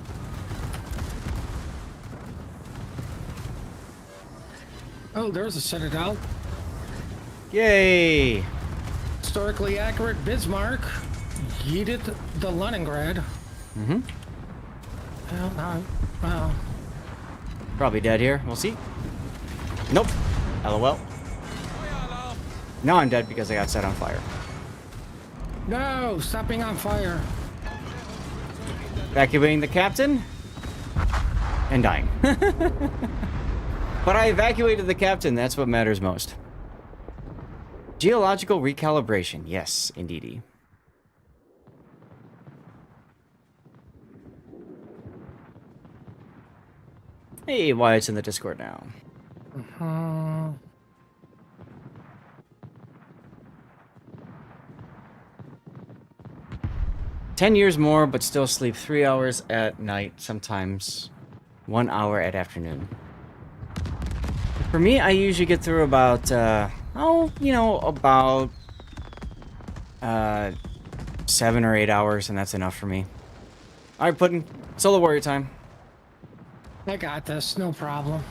Oh, there's a citadel. Yay! Historically accurate Bismarck yeeted the Leningrad. Mm-hmm. Well, no, well, Probably dead here. We'll see. Nope. LOL. Now I'm dead because I got set on fire. no, stop being on fire. Evacuating the captain. And dying. But I evacuated the captain. That's what matters most. Geological recalibration. Yes, indeedy. Hey, Wyatt's in the Discord now. 10 years more, but still sleep 3 hours at night, sometimes 1 hour at afternoon. For me, I usually get through about, about 7 or 8 hours, and that's enough for me. Alright, Puddin', solo warrior time. I got this, no problem.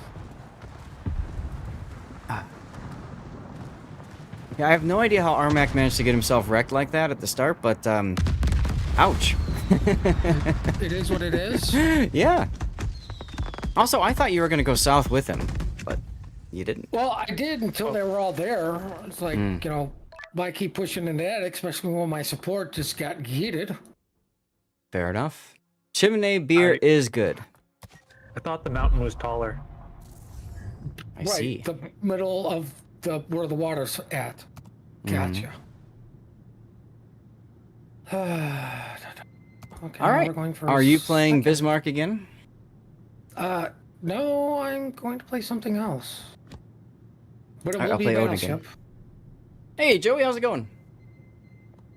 Yeah, I have no idea how Armac managed to get himself wrecked like that at the start, but, ouch. It is what it is. Yeah. Also, I thought you were going to go south with him, but you didn't. Well, I did until they were all there. It's like, you know, why keep pushing into that, especially when my support just got yeeted. Fair enough. Chimney beer is good. I thought the mountain was taller. I see. The middle of the where the water's at. Gotcha. Okay, All right. we're going for Are you playing second. Bismarck again? No, I'm going to play something else. But it will I'll be play Odin again. Battleship. Hey, Joey, how's it going?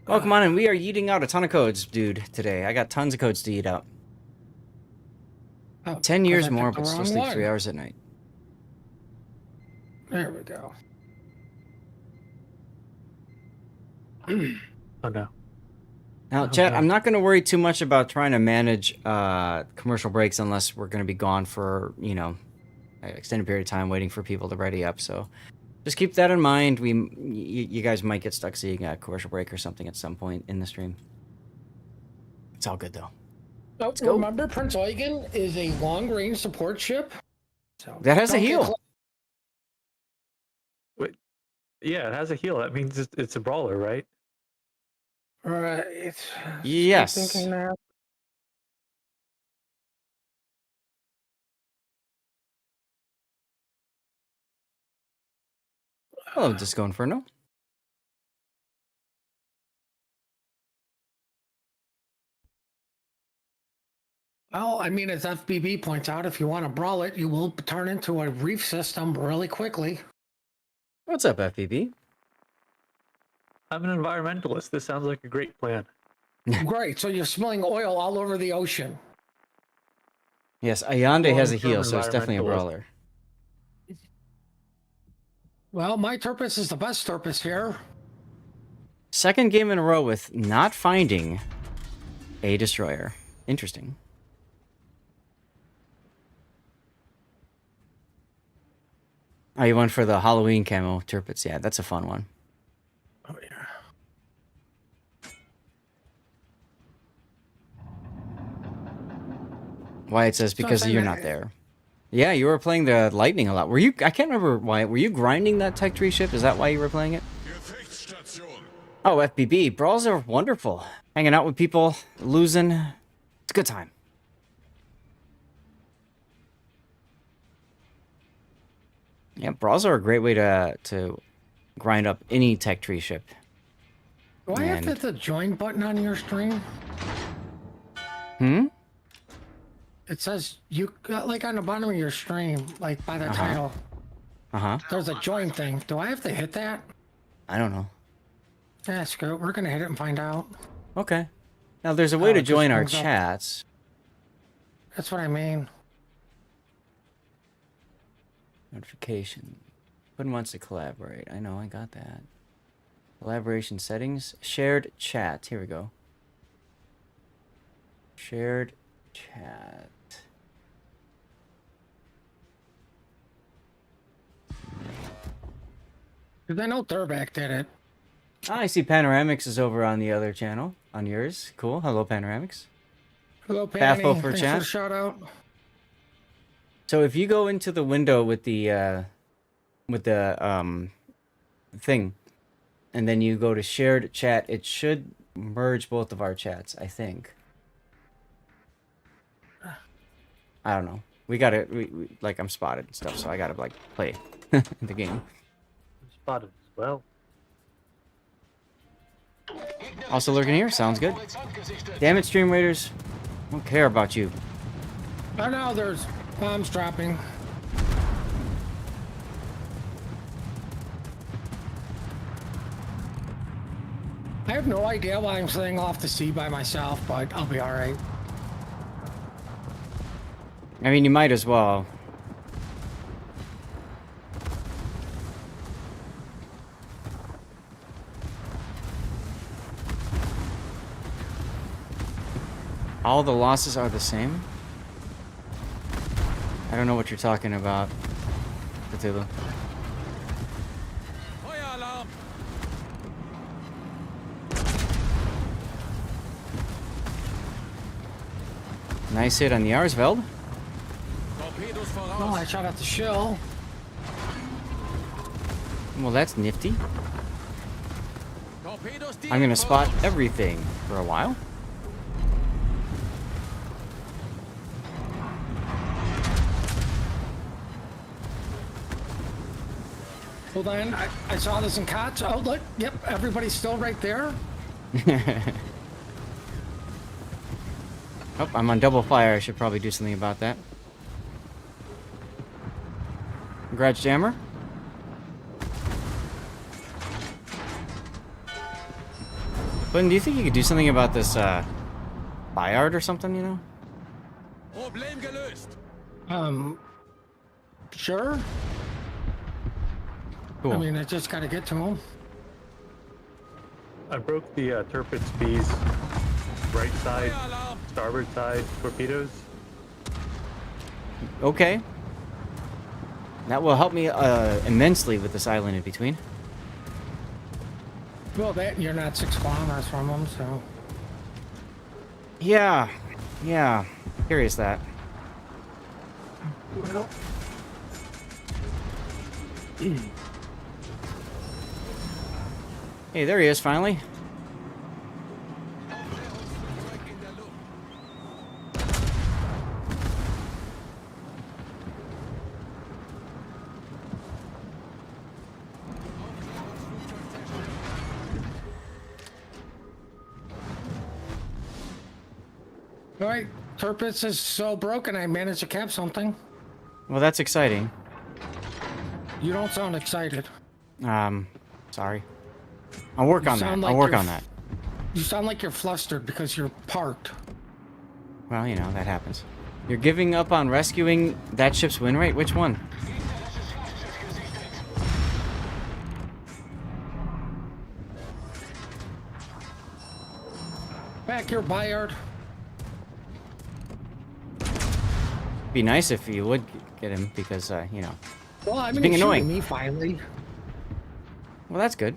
Welcome on in. We are yeeting out a ton of codes, dude, today. I got tons of codes to eat out. Oh, 10 'cause years I more, picked the but still wrong sleep one. 3 hours at night. There we go. Oh no. Now, chat, I'm not going to worry too much about trying to manage commercial breaks unless we're going to be gone for, you know, an extended period of time waiting for people to ready up. So just keep that in mind. You guys might get stuck seeing a commercial break or something at some point in the stream. It's all good, though. So go. remember, Prince Eugen is a long-range support ship. So That has a don't get heal. close. Wait. Yeah, it has a heal. That means it's a brawler, right? Right. Yes. Keep thinking that. Hello, Disco Inferno. Well, I mean, as FBB points out, if you want to brawl it, you will turn into a reef system really quickly. What's up, FPP? I'm an environmentalist. This sounds like a great plan. Great. So you're smelling oil all over the ocean. Yes, Ayande has a Long-term heal, so it's definitely a environmentalist. brawler. Well, my Turpus is the best Turpus here. Second game in a row with not finding a destroyer. Interesting. Oh, you went for the Halloween camo turpits. Yeah, that's a fun one. Oh, yeah. Wyatt says because saying you're that- not there. Yeah, you were playing the lightning a lot. Were you? I can't remember, Wyatt. Were you grinding that Tech Tree ship? Is that why you were playing it? Oh, FBB. Brawls are wonderful. Hanging out with people, losing. It's a good time. Yeah, brawls are a great way to grind up any Tech Tree ship. Do I have to And- hit the join button on your stream? Hmm? It says you got like on the bottom of your stream, like by the title. Uh-huh. There's a join thing. Do I have to hit that? I don't know. Yeah, screw it. We're gonna hit it and find out. Okay. Now, there's a way Oh, to it just join our brings up- chats. That's what I mean. Notification. Puddin wants to collaborate. I know, I got that. Collaboration settings. Shared chat. Here we go. Shared chat. Because I know Thurback did it. I see Panoramics is over on the other channel, on yours. Cool. Hello, Panoramics. Hello, Panny. Baffo for Thanks chat. for the shout out. So if you go into the window with the thing, and then you go to shared chat, it should merge both of our chats, I think. I don't know. We gotta, like, I'm spotted and stuff, so I gotta, like, play the game. Spotted as well. Also lurking here, sounds good. Damn it, Stream Raiders. I don't care about you. I know there's bombs dropping. I have no idea why I'm sitting off the sea by myself, but I'll be alright. I mean, you might as well. All the losses are the same? I don't know what you're talking about, Cthulhu. Feueralarm! Nice hit on the Arsveld. Torpedos Oh, I voraus! shot at the shell. Well, that's nifty. Torpedos I'm gonna spot everything for a while. Hold on, I saw this in COTS. Oh, look, yep, everybody's still right there. Oh, I'm on double fire. I should probably do something about that. Congrats, Jammer. But do you think you could do something about this, Bayard or something, you know? Problem gelöst! Sure. Cool. I mean, I just gotta get to him. I broke the Tirpitz B's right side, Feueralarm! starboard side torpedoes. Okay. That will help me immensely with this island in between. Well, that you're not 6 kilometers from him, so. Yeah. Yeah. Curious that. Well, Hey, there he is finally. Flugzeug in der Luft! Aufklärungsflugzeug zerstört! all right, Tirpitz is so broken, I managed to cap something. Well, that's exciting. You don't sound excited. Sorry. I'll work on that. sound I'll like work you're on that. You sound like you're flustered because you're parked. Well, you know, that happens. You're giving up on rescuing that ship's win rate? Which one? Back here, Bayard. Be nice if you would get him because, you know. Well, I He's mean, being he's annoying. shooting me finally. Well, that's good.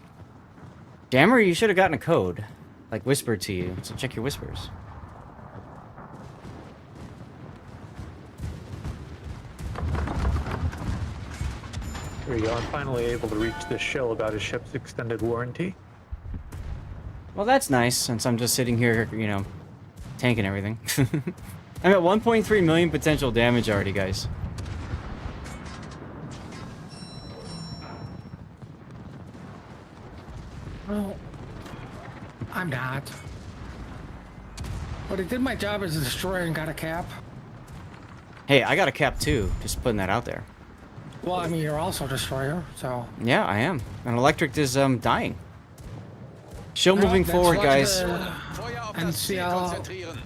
Jammer, you should have gotten a code. Like, whispered to you. So check your whispers. There we go. I'm finally able to reach this shell about his ship's extended warranty. Well, that's nice, since I'm just sitting here, you know, tanking everything. I'm at 1.3 million potential damage already, guys. Well, I'm not. But I did my job as a destroyer and got a cap. Hey, I got a cap too. Just putting that out there. Well, I mean, you're also a destroyer, so. Yeah, I am. And Electric is dying. Still Well, moving that's forward, what guys. Feuer auf And das see Ziel how- konzentrieren!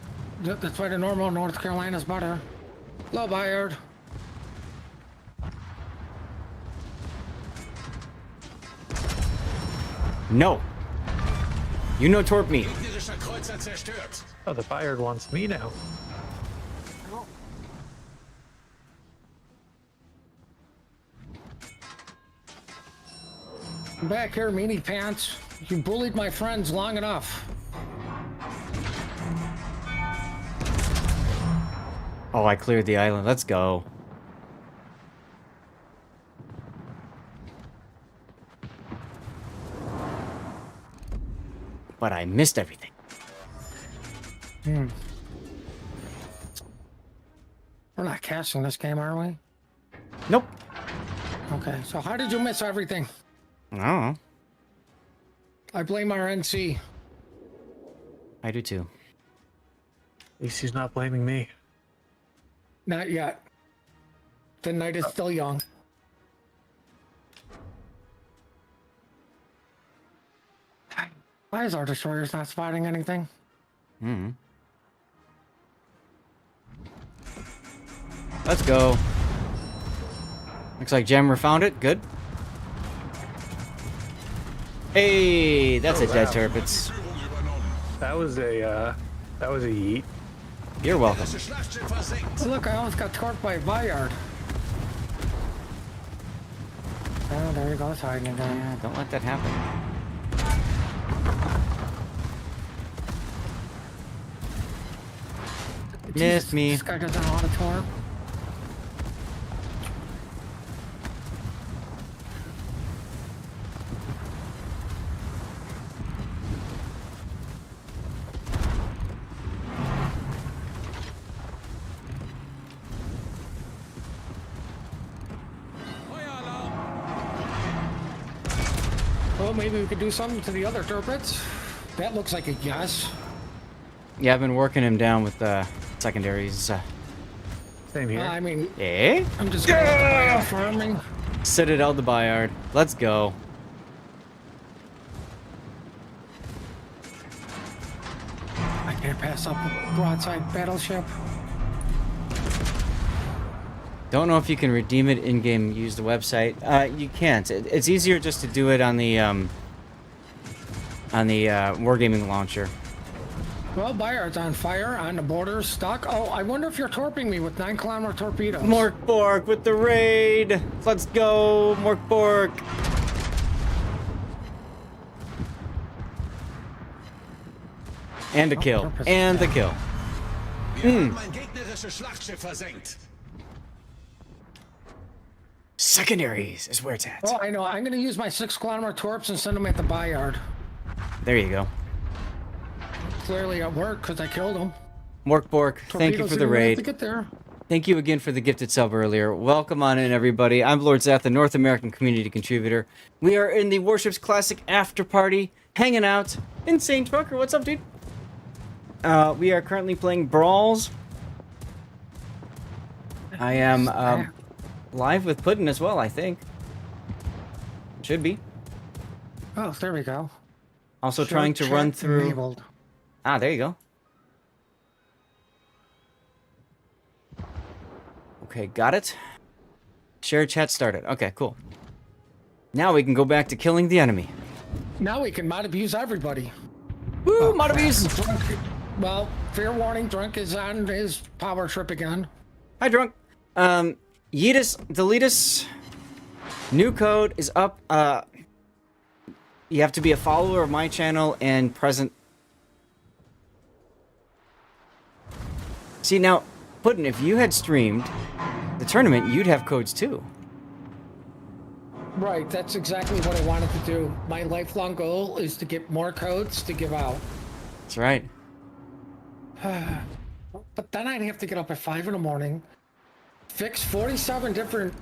That's why the normal North Carolina's better. Hello, Bayard. No. You no torp me. Gegnerischer Kreuzer zerstört! Oh, the Bayard wants me now. I'm back here, meanie pants. You bullied my friends long enough. Oh, I cleared the island. Let's go. But I missed everything. We're not casting this game, are we? Nope. Okay, so how did you miss everything? I don't know. I blame our NC. I do too. At least he's not blaming me. Not yet. The night is still young. Why is our destroyers not spotting anything? Hmm. Let's go. Looks like Jammer found it. Good. Hey, that's a dead turpits. That was a yeet. You're welcome. Look, I almost got torqued by a Bayard. Oh, there you go, it's hiding again. Yeah, don't let that happen. Missed me. This guy doesn't know how to torque. Well, maybe we could do something to the other turpits. That looks like a yes. Yeah, I've been working him down with secondaries. Same here. I mean, Eh? I'm just going farming. Citadel the Bayard. Let's go. I can't pass up a broadside battleship. Don't know if you can redeem it in-game. Use the website. You can't. It's easier just to do it on the Wargaming launcher. Well, Bayard's on fire, on the border, stuck. Oh, I wonder if you're torping me with 9-kilometer torpedoes. Morkborg with the raid. Let's go, Morkborg. And a kill. And the kill. Mein gegnerisches Schlachtschiff versenkt. Secondaries is where it's at. Oh, I know. I'm going to use my 6-kilometer torps and send them at the Bayard. There you go. Clearly at work because I killed him. Morkborg, thank you for the raid. To get there. Thank you again for the gifted sub earlier. Welcome on in, everybody. I'm Lord Zath, the North American community contributor. We are in the Warships Classic Afterparty, hanging out. Insane Trucker, what's up, dude? We are currently playing Brawls. I am live with Puddin as well, I think. Should be. Oh, there we go. Also trying to run through... Enabled. Ah, there you go. Okay, got it. Share chat started. Okay, cool. Now we can go back to killing the enemy. Now we can mod abuse everybody. Woo, mod abuse! Drunk, well, fair warning, Drunk is on his power trip again. Hi, Drunk. Yeetus, Deletus, new code is up. You have to be a follower of my channel and present. See, now, Puddin', if you had streamed the tournament, you'd have codes too. Right, that's exactly what I wanted to do. My lifelong goal is to get more codes to give out. That's right. But then I'd have to get up at 5 in the morning, fix 47 different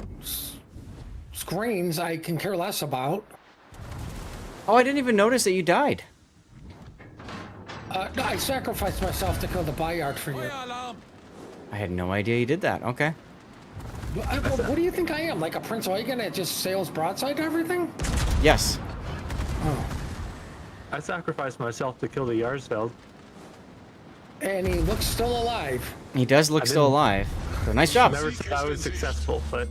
screens I can care less about. Oh, I didn't even notice that you died. No, I sacrificed myself to kill the Bayard for you. I had no idea you did that. Okay. What do you think I am? Like a Prince Eugen that just sails broadside to everything? Yes. Oh. I sacrificed myself to kill the Yarsfeld. And he looks still alive. He does look still alive. So nice job. Never said I was successful, but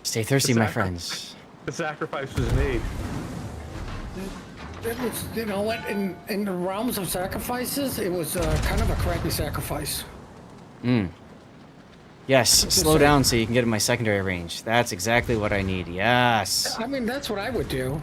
Stay thirsty, my friends. the sacrifice was made. It was, you know what, in the realms of sacrifices, it was kind of a crappy sacrifice. Yeah, Yes, Just slow so- down so you can get in my secondary range. That's exactly what I need. Yes. I mean, that's what I would do.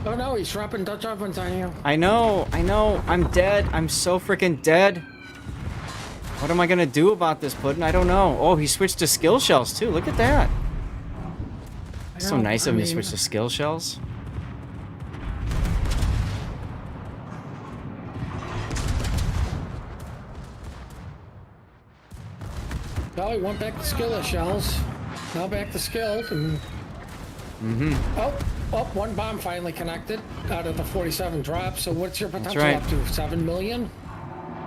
Oh no, he's dropping Dutch ovens on you. I know. I'm dead. I'm so freaking dead. What am I gonna do about this, Puddin'? I don't know. Oh, he switched to skill shells too. Look at that. So know, nice I of him to mean- switch to skill shells. No, he went back to skillet shells. Now back to skilled and. Oh, one bomb finally connected out of the 47 drops. So what's your potential right. up to? 7 million?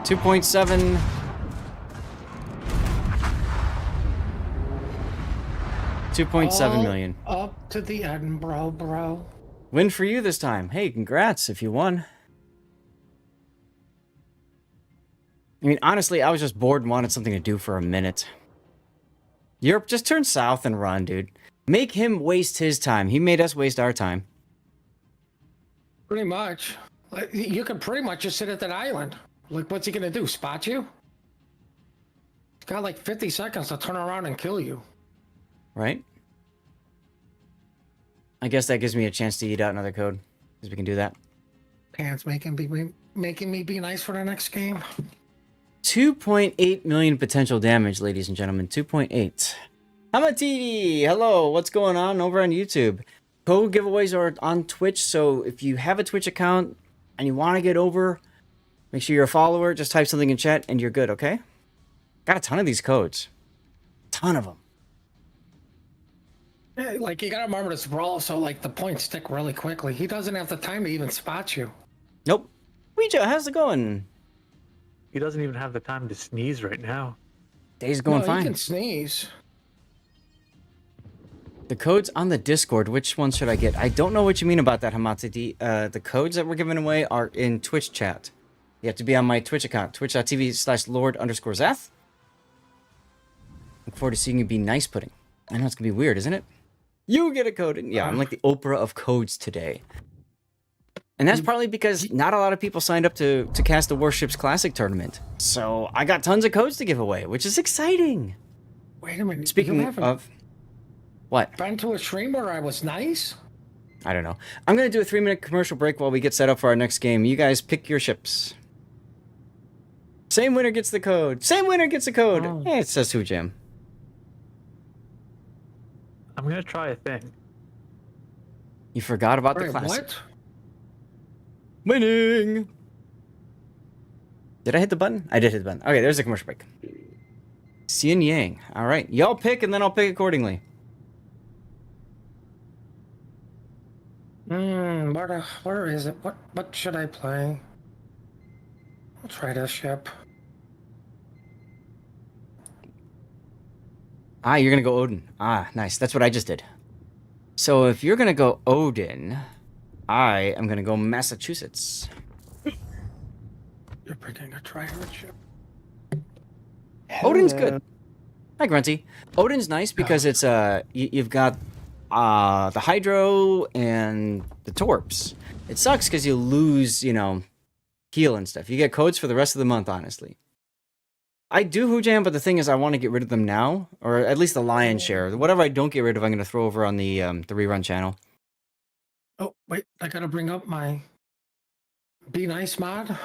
2.7. $2.7 million. Up to the Edinburgh, bro. Win for you this time. Hey, congrats if you won. I mean, honestly, I was just bored and wanted something to do for a minute. Europe, just turn south and run, dude. Make him waste his time. He made us waste our time. Pretty much. Like, you could pretty much just sit at that island. Like, what's he gonna do? Spot you? He's got like 50 seconds to turn around and kill you. Right? I guess that gives me a chance to eat out another code. Because we can do that. Pants making me be nice for the next game. 2.8 million potential damage, ladies and gentlemen. 2.8. Hamatidi, hello. What's going on over on YouTube? Code giveaways are on Twitch, so if you have a Twitch account and you want to get over, make sure you're a follower. Just type something in chat and you're good, okay? Got a ton of these codes. Ton of them. Yeah, like, you gotta remember this brawl, so like the points stick really quickly. He doesn't have the time to even spot you. Nope. Ouija, how's it going? He doesn't even have the time to sneeze right now. Day's going No, fine. he can sneeze. The codes on the Discord, which one should I get? I don't know what you mean about that, Hamatidi. The codes that we're giving away are in Twitch chat. You have to be on my Twitch account, twitch.tv/Lord_Zath. Look forward to seeing you be nice, Pudding. I know it's going to be weird, isn't it? You get a code. Yeah, I'm like the Oprah of codes today. And that's partly because not a lot of people signed up to cast the Warships Classic tournament. So I got tons of codes to give away, which is exciting. Wait a minute. Speaking you haven't of... What? been to a stream where I was nice? I don't know. I'm going to do a 3-minute commercial break while we get set up for our next game. You guys pick your ships. Same winner gets the code. Same winner gets the code. Oh. It says who, Jim. I'm gonna try a thing. You forgot about the Wait, classic. what? Winning! Did I hit the button? I did hit the button. Okay, there's the commercial break. Yin Yang. All right. Y'all pick, and then I'll pick accordingly. Where is it? What should I play? I'll try this ship. Ah, you're going to go Odin. Ah, nice. That's what I just did. So if you're going to go Odin, I am going to go Massachusetts. You're picking a try-hard ship. Odin's good. Hi, Grunty. Odin's nice because it's you've got the hydro and the torps. It sucks because you lose, heal and stuff. You get codes for the rest of the month, honestly. I do Hujam, but the thing is, I want to get rid of them now, or at least the lion's share. Whatever I don't get rid of, I'm going to throw over on the rerun channel. Oh, wait, I gotta bring up my Be Nice mod.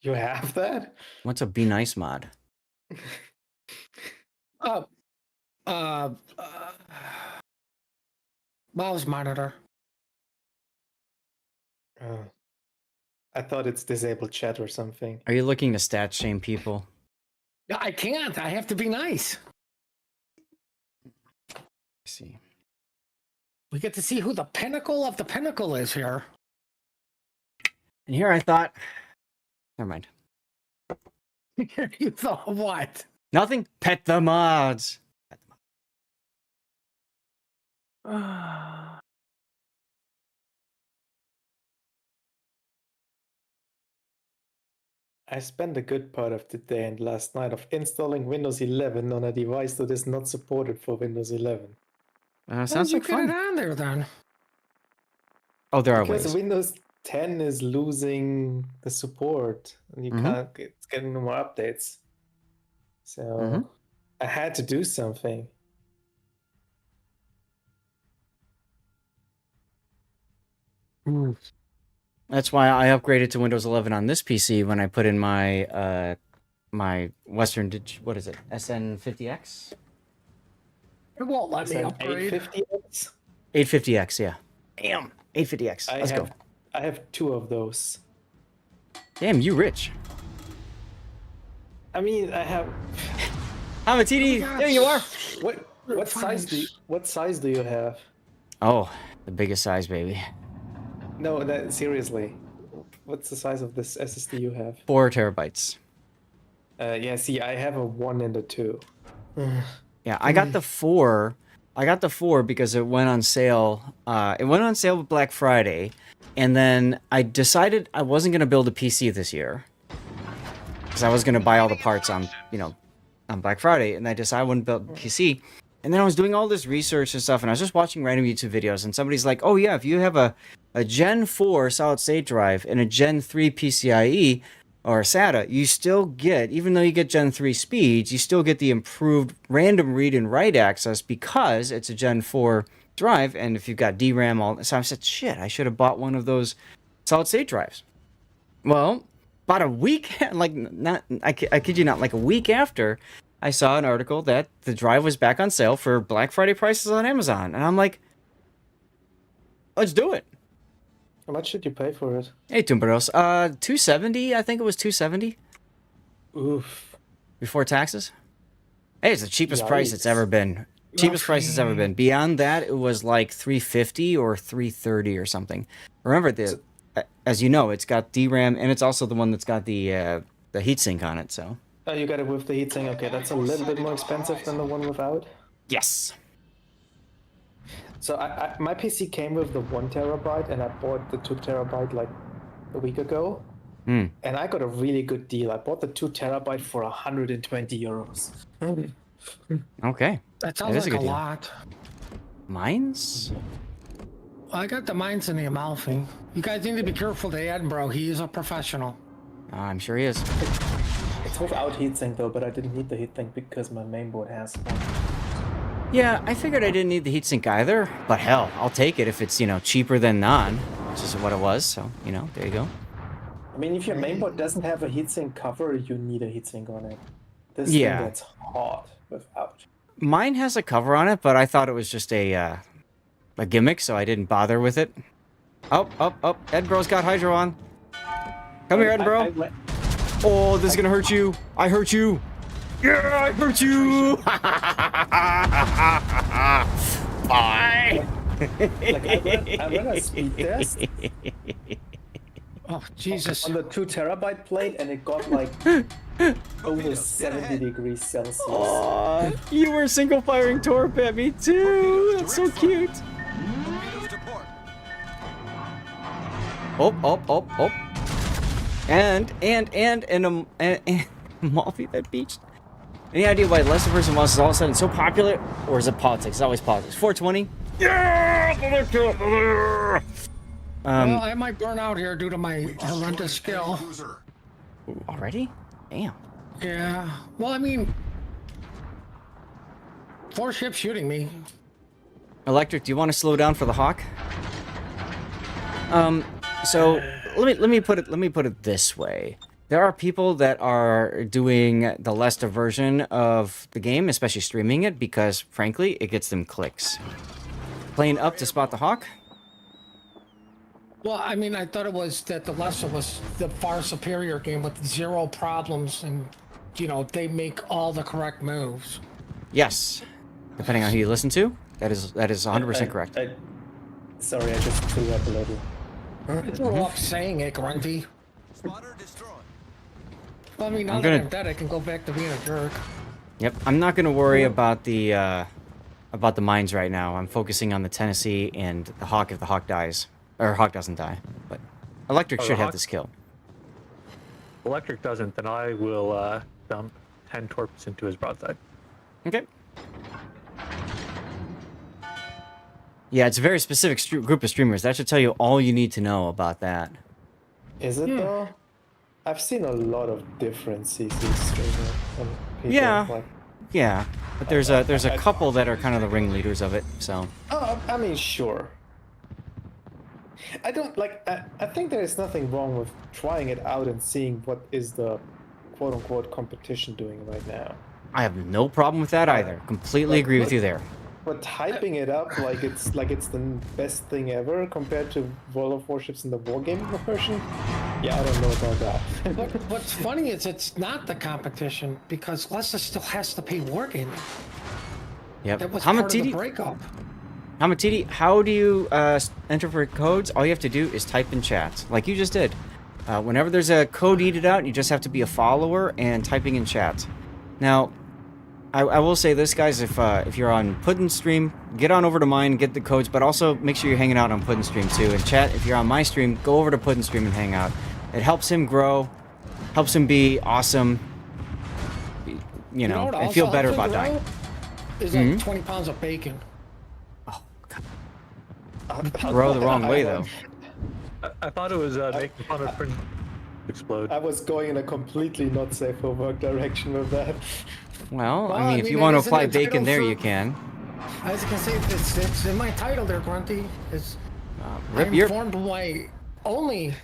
You have that? What's a Be Nice mod? Oh, mouse monitor. Oh. I thought it's disabled chat or something. Are you looking to stat shame people? No, I can't. I have to be nice. Let's see. We get to see who the pinnacle of the pinnacle is here. And here I thought... Never mind. You thought what? Nothing? Pet the mods! I spent a good part of the day and last night of installing Windows 11 on a device that is not supported for Windows 11. How Sounds did you like get it fun. on there then? Oh, there are Because ways. Windows 10 is losing the support, and you can't get it's getting no more updates. So I had to do something. That's why I upgraded to Windows 11 on this PC when I put in my my Western what is it? SN50X? It won't let Is me that upgrade. 850X? 850X, yeah. Damn, 850X. Let's go. I have 2 of those. Damn, you rich. I mean, I have. I'm a TD. There you are. What size do you have? Oh, the biggest size, baby. No, that seriously. What's the size of this SSD you have? 4 terabytes. Yeah, see, I have a 1 and a 2. Yeah, I got the 4. I got the 4 because it went on sale. It went on sale with Black Friday, and then I decided I wasn't gonna build a PC this year because I was gonna buy all the parts on, on Black Friday, and I decided I wouldn't build a PC. And then I was doing all this research and stuff, and I was just watching random YouTube videos, and somebody's like, "Oh yeah, if you have a Gen 4 solid state drive and a Gen 3 PCIe or SATA, you still get, even though you get Gen 3 speeds, you still get the improved random read and write access because it's a Gen 4 drive, and if you've got DRAM, all." So I said, "Shit, I should have bought one of those solid state drives." Well, about a week, I kid you not, like a week after, I saw an article that the drive was back on sale for Black Friday prices on Amazon, and I'm like, let's do it. How much did you pay for it? Hey, Tumberos, $270. I think it was $270 Oof. before taxes. Hey, it's the cheapest price it's ever been. Cheapest price it's ever been. Beyond that, it was like $350 or $330 or something. Remember, as you know, it's got DRAM, and it's also the one that's got the heatsink on it. So. Oh, you got it with the heatsink. Okay, that's a little bit more expensive than the one without. Yes. So my PC came with the 1 terabyte, and I bought the 2 terabyte like a week ago. And I got a really good deal. I bought the 2 terabyte for 120 euros. Okay. That sounds like a lot. Mines? I got the mines in the Amalfi. You guys need to be careful to Edinburgh. He is a professional. I'm sure he is. It's without heatsink though, but I didn't need the heatsink because my mainboard has one. Yeah, I figured I didn't need the heatsink either, but hell, I'll take it if it's, cheaper than non, which is what it was, so, there you go. I mean, if your mainboard doesn't have a heatsink cover, you need a heatsink on it. This thing gets hot without. Mine has a cover on it, but I thought it was just a gimmick, so I didn't bother with it. Oh, Edinburgh's got Hydro on. Come here, Edinburgh. Oh, this is gonna hurt you. I hurt you. Yeah, I hurt you. Bye. I ran a speed test Oh, Jesus. on the 2 terabyte plate, and it got like over 70 degrees Celsius. Oh, you were single firing torp at me too. That's so cute. Oh. And Malfi that beach. Any idea why Less vs. Us is all of a sudden so popular? Or is it politics? It's always politics. 420? Yeah! Well, I might burn out here due to my horrendous skill. Ooh, already? Damn. Yeah. Well, I mean, 4 ships shooting me. Electric, do you want to slow down for the Hawk? So let me put it this way. There are people that are doing the Leicester version of the game, especially streaming it, because frankly, it gets them clicks. Playing up to spot the Hawk? Well, I mean, I thought it was that the Leicester was the far superior game with 0 problems, and they make all the correct moves. Yes, depending on who you listen to, that is 100% correct. Sorry, I just threw up a little. It's a rough saying it, Grunty. Spotter destroyed. Well, I mean, now that I'm dead, I can go back to being a jerk. Yep, I'm not gonna worry about the mines right now. I'm focusing on the Tennessee and the Hawk if the Hawk dies. Or Hawk doesn't die, but Electric should have this kill. Electric doesn't, then I will dump 10 torps into his broadside. Okay. Yeah, it's a very specific group of streamers. That should tell you all you need to know about that. Is it though? I've seen a lot of different CC streamers and people Yeah. like. Yeah, but there's a couple that are kind of the ringleaders of it. So Oh, I mean, sure. I don't like. I think there is nothing wrong with trying it out and seeing what is the quote-unquote competition doing right now. I have no problem with that either. Completely agree with you there. But hyping it up like it's the best thing ever compared to World of Warships in the wargaming version. Yeah, I don't know about that. But what's funny is it's not the competition because Leicester still has to pay wargaming. Yep. That was part of the Hamatidi, breakup. Hamatidi, how do you enter for codes? All you have to do is type in chat, like you just did. Whenever there's a code needed out, you just have to be a follower and typing in chat. Now, I will say this, guys, if you're on Puddin's stream, get on over to mine, get the codes, but also make sure you're hanging out on Puddin's stream too. And chat, if you're on my stream, go over to Puddin's stream and hang out. It helps him grow, helps him be awesome, you know, what and also feel better helps about him dying. grow? Is like 20 pounds of bacon. Grow the wrong way, though. I thought it was making fun of Prince explode. I was going in a completely not safe for work direction with that. Well, I Well, mean, I if mean, you want to isn't apply it bacon titled there, for- you can. I was gonna say it's in my title there, Grunty. It's Rip I'm your... formed my only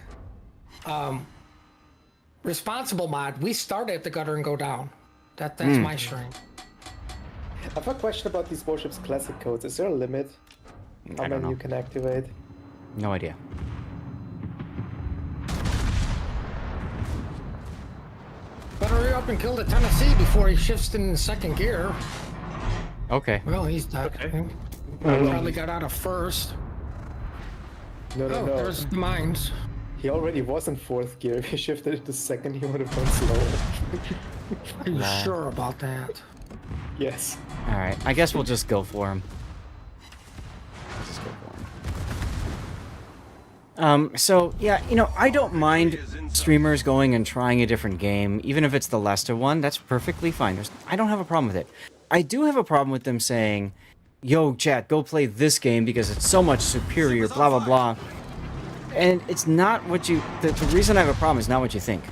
responsible mod. We start at the gutter and go down. That's my stream. I have a question about these Warships Classic codes. Is there a limit? How I don't many know. you can activate? No idea. Better hurry up and kill the Tennessee before he shifts in second gear. Okay. Well, he's dead. Okay. Probably got out of first. No, Oh, no. there's the mines. He already was in fourth gear. If he shifted it to second, he would have gone slower. Are you sure about that? Yes. All right. I guess we'll just go for him. So yeah, you know, I don't mind streamers going and trying a different game, even if it's the Leicester one. That's perfectly fine. I don't have a problem with it. I do have a problem with them saying, "Yo, chat, go play this game because it's so much superior." Blah blah blah. And it's not what you. The reason I have a problem is not what you think.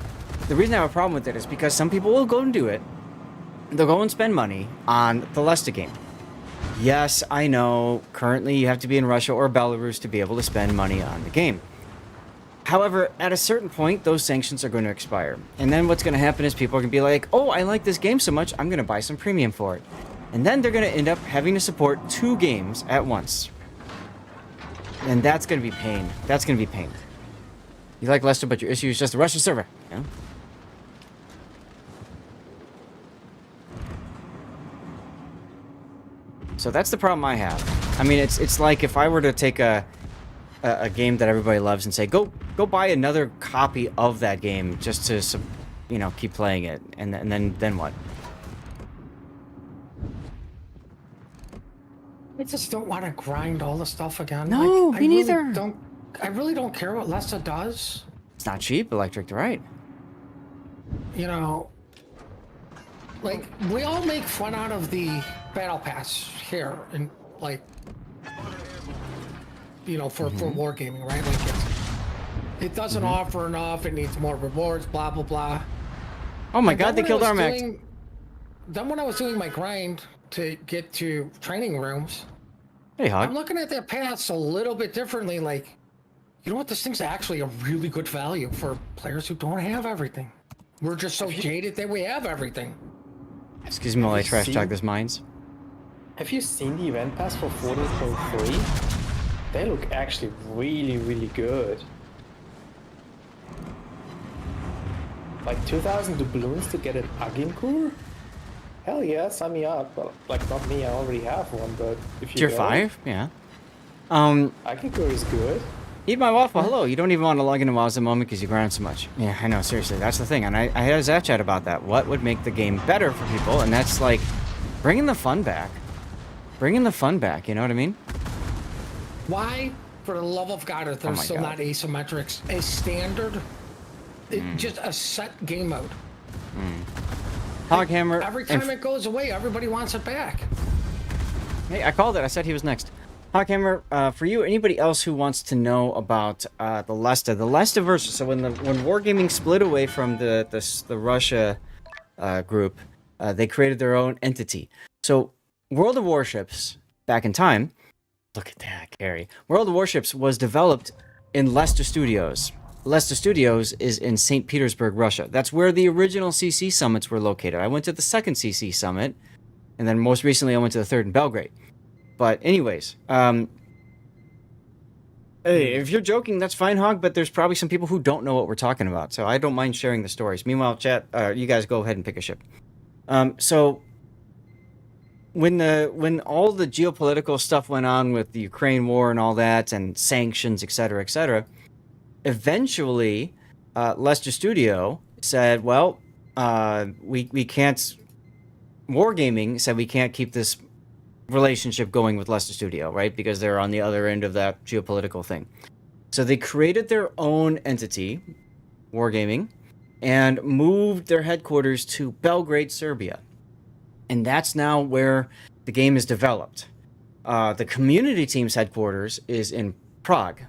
The reason I have a problem with it is because some people will go and do it. They'll go and spend money on the Leicester game. Yes, I know, currently you have to be in Russia or Belarus to be able to spend money on the game. However, at a certain point, those sanctions are going to expire. And then what's going to happen is people are going to be like, oh, I like this game so much, I'm going to buy some premium for it. And then they're going to end up having to support 2 games at once. And that's going to be pain. That's going to be pain. You like Leicester, but your issue is just the Russian server. You know? So that's the problem I have. I mean, it's like if I were to take a game that everybody loves and say, go buy another copy of that game just to, you know, keep playing it, and then what? I just don't want to grind all the stuff again. No, like, me neither. I really don't care what Leicester does. It's not cheap, Electric, right? You know, like we all make fun out of the battle pass here, and like, you know, for wargaming, right? Like it doesn't offer enough. It needs more rewards. Blah blah blah. Oh my And God, then they when killed I was Armax. Then when I was doing my grind to get to training rooms, Hey, I'm Hog. looking at their paths a little bit differently. Like, you know what? This thing's actually a really good value for players who don't have everything. We're just so jaded that we have everything. Excuse me while I trash seen- talk this mines. Have you seen the event pass for 14.3? They look actually really, really good. Like 2,000 doubloons to get an Agincourt? Hell yeah, sign me up. Well, like not me, I already have one, but if you Tier go, 5? Yeah. Agincourt is good. Eat my waffle, hello. You don't even want to log into WoW at the moment because you grind so much. Yeah, I know, seriously, that's the thing. And I had a Zach chat about that. What would make the game better for people? And that's like, bringing the fun back. Bringing the fun back, you know what I mean? Why, for the love of God, if Oh there's my still God. not asymmetrics, a standard, just a set game mode. Hoghammer. Every and time it goes away, everybody wants it back. Hey, I called it. I said he was next. Hawkhammer, for you, anybody else who wants to know about the Lestaverse. So when Wargaming split away from the Russia group, they created their own entity. So World of Warships, back in time, look at that, Gary. World of Warships was developed in Leicester Studios. Leicester Studios is in St. Petersburg, Russia. That's where the original CC summits were located. I went to the second CC summit, and then most recently I went to the third in Belgrade. But anyways, hey, if you're joking, that's fine, Hog, but there's probably some people who don't know what we're talking about, so I don't mind sharing the stories. Meanwhile, chat, you guys go ahead and pick a ship. So when all the geopolitical stuff went on with the Ukraine war and all that, and sanctions, etc., eventually, Leicester Studio said, well, we can't... Wargaming said we can't keep this relationship going with Leicester Studio, right? Because they're on the other end of that geopolitical thing. So they created their own entity, Wargaming, and moved their headquarters to Belgrade, Serbia. And that's now where the game is developed. The community team's headquarters is in Prague.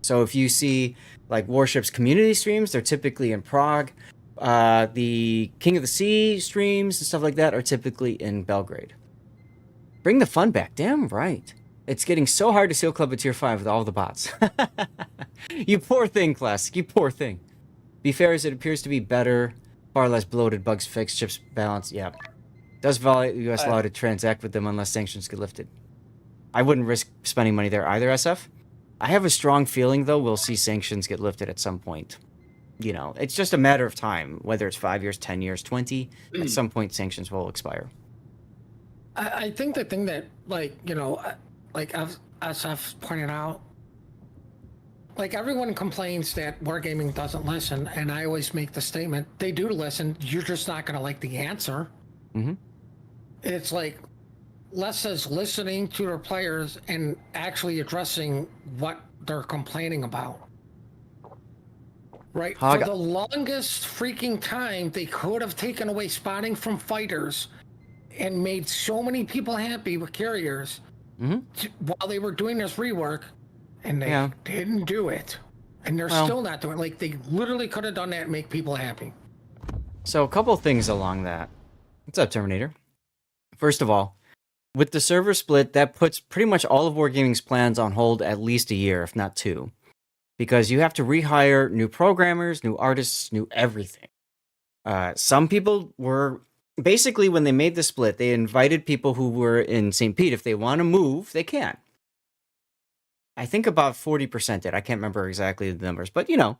So if you see like Warships community streams, they're typically in Prague. The King of the Sea streams and stuff like that are typically in Belgrade. Bring the fun back. Damn right. It's getting so hard to seal Club at Tier 5 with all the bots. You poor thing, Classic. You poor thing. Be fair as it appears to be better, far less bloated, bugs fixed, chips balanced. Yeah. Does violate the US law to transact with them unless sanctions get lifted. I wouldn't risk spending money there either, SF. I have a strong feeling, though, we'll see sanctions get lifted at some point. You know, it's just a matter of time. Whether it's 5 years, 10 years, 20, at some point sanctions will expire. I think the thing that, like, you know, like as I've pointed out, like everyone complains that Wargaming doesn't listen, and I always make the statement, they do listen, you're just not going to like the answer. Mm-hmm. It's like, less is listening to their players and actually addressing what they're complaining about. Right? For the longest freaking time, they could have taken away spotting from fighters and made so many people happy with carriers while they were doing this rework, and they didn't do it. And they're still not doing it. Like, they literally could have done that and make people happy. So a couple things along that. What's up, Terminator? First of all, with the server split, that puts pretty much all of Wargaming's plans on hold at least a year, if not 2. Because you have to rehire new programmers, new artists, new everything. Some people were... Basically, when they made the split, they invited people who were in St. Pete. If they want to move, they can. I think about 40% did. I can't remember exactly the numbers, but you know.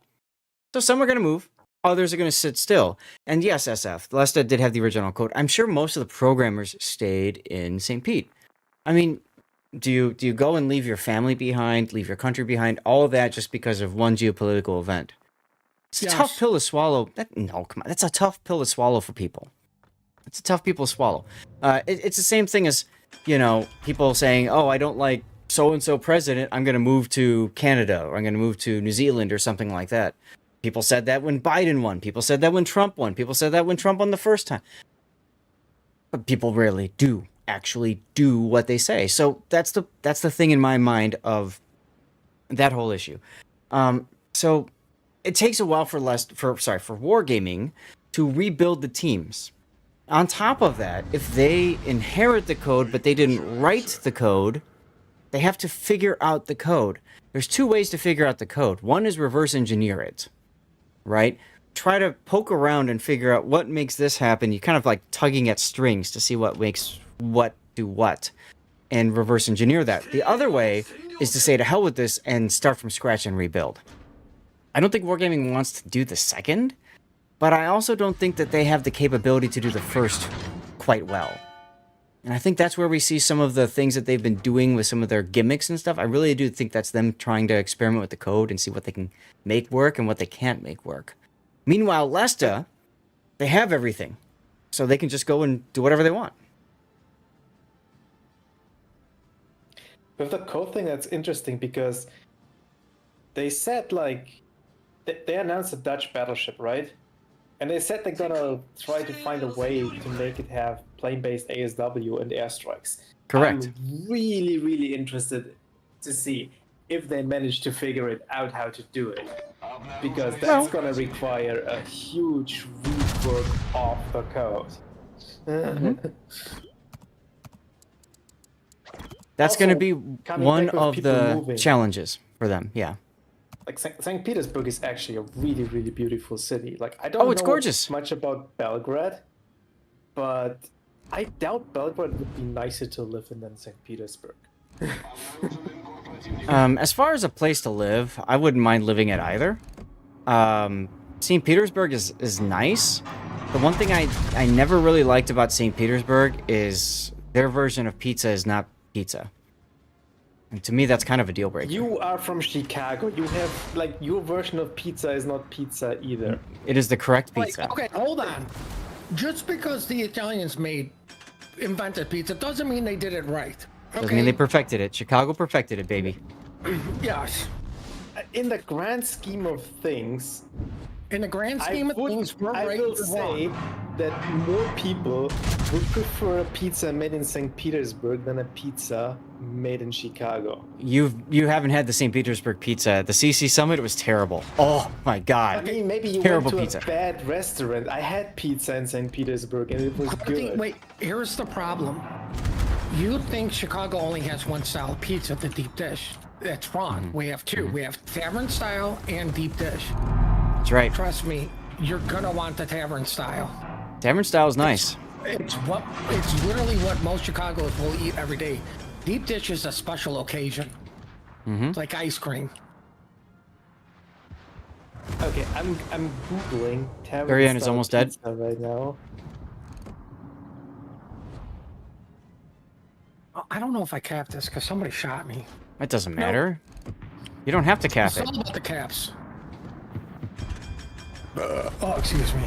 So some are going to move. Others are going to sit still. And yes, SF, Leicester did have the original code. I'm sure most of the programmers stayed in St. Pete. I mean, do you go and leave your family behind, leave your country behind, all of that just because of one geopolitical event? It's a tough pill to swallow. No, come on. That's a tough pill to swallow for people. It's a tough pill to swallow. It's the same thing as, you know, people saying, oh, I don't like so-and-so president, I'm going to move to Canada, or I'm going to move to New Zealand, or something like that. People said that when Biden won. People said that when Trump won. People said that when Trump won the first time. But people rarely do actually do what they say. So that's the thing in my mind of that whole issue. So it takes a while for Wargaming to rebuild the teams. On top of that, if they inherit the code but they didn't write the code, they have to figure out the code. There's 2 ways to figure out the code. One is reverse engineer it, right? Try to poke around and figure out what makes this happen. You kind of like tugging at strings to see what makes what do what, and reverse engineer that. The other way is to say to hell with this and start from scratch and rebuild. I don't think Wargaming wants to do the second, but I also don't think that they have the capability to do the first quite well. And I think that's where we see some of the things that they've been doing with some of their gimmicks and stuff. I really do think that's them trying to experiment with the code and see what they can make work and what they can't make work. Meanwhile, Lesta, they have everything. So they can just go and do whatever they want. With the code thing, that's interesting because they said, like, they announced a Dutch battleship, right? And they said they're gonna try to find a way to make it have plane-based ASW and airstrikes. Correct. I'm really, really interested to see if they manage to figure it out how to do it. Because that's going to require a huge rework of the code. That's going to Also, be coming one back with of people the moving. challenges for them. Yeah. Like St. Petersburg is actually a really, really beautiful city. Like I don't it's know gorgeous. much about Belgrade, but I doubt Belgrade would be nicer to live in than St. Petersburg. As far as a place to live, I wouldn't mind living at either. St. Petersburg is nice. The one thing I never really liked about St. Petersburg is their version of pizza is not pizza. And to me, that's kind of a deal breaker. You are from Chicago. You have, like, your version of pizza is not pizza either. It is the correct Like, pizza. okay, hold on. Just because the Italians invented pizza doesn't mean they did it right. Doesn't mean they perfected it. Chicago perfected it, baby. Yes. In the grand scheme of things, In the grand scheme of things, we're I right. will you're say wrong. that more people would prefer a pizza made in St. Petersburg than a pizza made in Chicago. You haven't had the St. Petersburg pizza. The CC Summit was terrible. Oh my I god. mean, maybe you Terrible went to pizza. a bad restaurant. I had pizza in St. Petersburg and it was good. Wait, here's the problem. You think Chicago only has one style of pizza, the deep dish. That's wrong. We have two. We have tavern style and deep dish. That's right. Trust me, you're gonna want the tavern style. Tavern style is nice. It's literally what most Chicagoans will eat every day. Deep dish is a special occasion. It's like ice cream. Okay, I'm googling tavern Ariane is style almost dead. pizza right now. I don't know if I capped this because somebody shot me. That doesn't matter. You don't have to cap It's it. all about the caps. Oh, excuse me.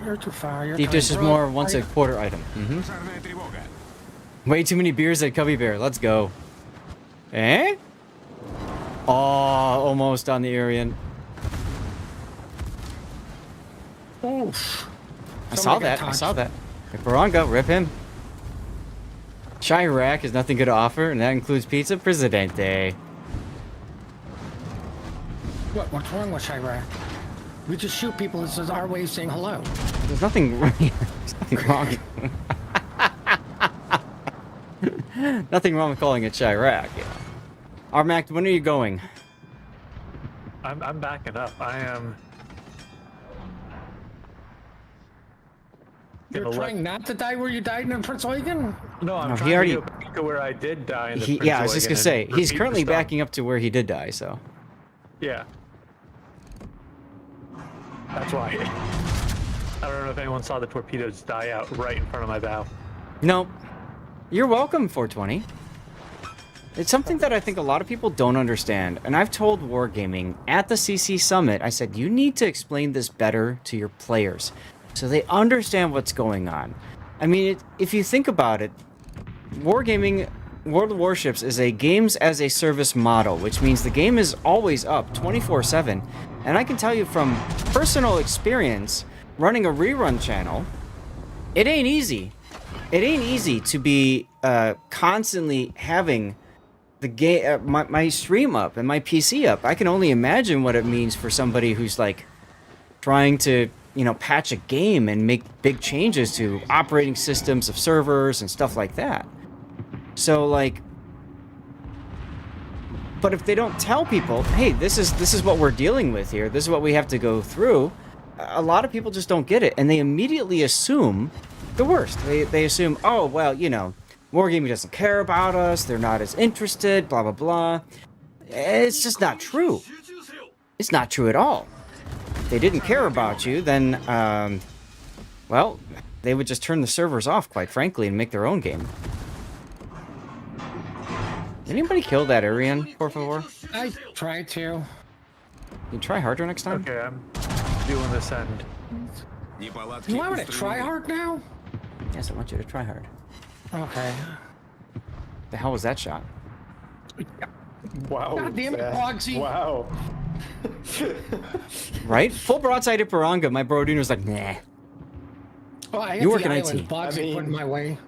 You're too far. You're Deep dish is bro. more once a quarter item. Way too many beers at Cubby Bear. Let's go. Eh? Oh, almost on the Aryan. Oof. I saw Somebody got that. I touched. saw that. Baranga, rip him. Chirac has nothing good to offer, and that includes pizza Presidente. What's wrong with Chirac? We just shoot people. This is our way of saying hello. There's nothing, there's nothing wrong. Nothing wrong with calling it Chirac. Yeah. Armac, when are you going? I'm backing up. I am. You're gonna trying not to die where you died in Prince Eugen? No, I'm No, trying he already- to go back to where I did die in the Prince Yeah, I was just Eugen gonna say and he's repeat the currently stuff. backing up to where he did die. So Yeah. That's why. I don't know if anyone saw the torpedoes die out right in front of my bow. no, you're welcome, 420. It's something that I think a lot of people don't understand, and I've told Wargaming at the CC Summit. I said you need to explain this better to your players, so they understand what's going on. I mean, if you think about it, Wargaming World of Warships is a games as a service model, which means the game is always up 24/7. And I can tell you from personal experience running a rerun channel, it ain't easy. It ain't easy to be constantly having the game, my stream up and my PC up. I can only imagine what it means for somebody who's like trying to, patch a game and make big changes to operating systems of servers and stuff like that. So like, but if they don't tell people, hey, this is what we're dealing with here, this is what we have to go through, a lot of people just don't get it, and they immediately assume the worst. They assume, oh, well, Wargaming doesn't care about us, they're not as interested, blah, blah, blah. It's just not true. It's not true at all. If they didn't care about you, then, well, they would just turn the servers off, quite frankly, and make their own game. Did anybody kill that Aryan, por favor? I tried to. You try harder next time? Okay, I'm doing this end. You want me to try hard now? Yes, I want you to try hard. Okay. The hell was that shot? Wow. God damn it, Zach. Pogsy. Wow. Right? Full broadside at Baranga, my Borodino was like, nah. Oh, I had You work the in island IT. bugs I they put in mean- my way.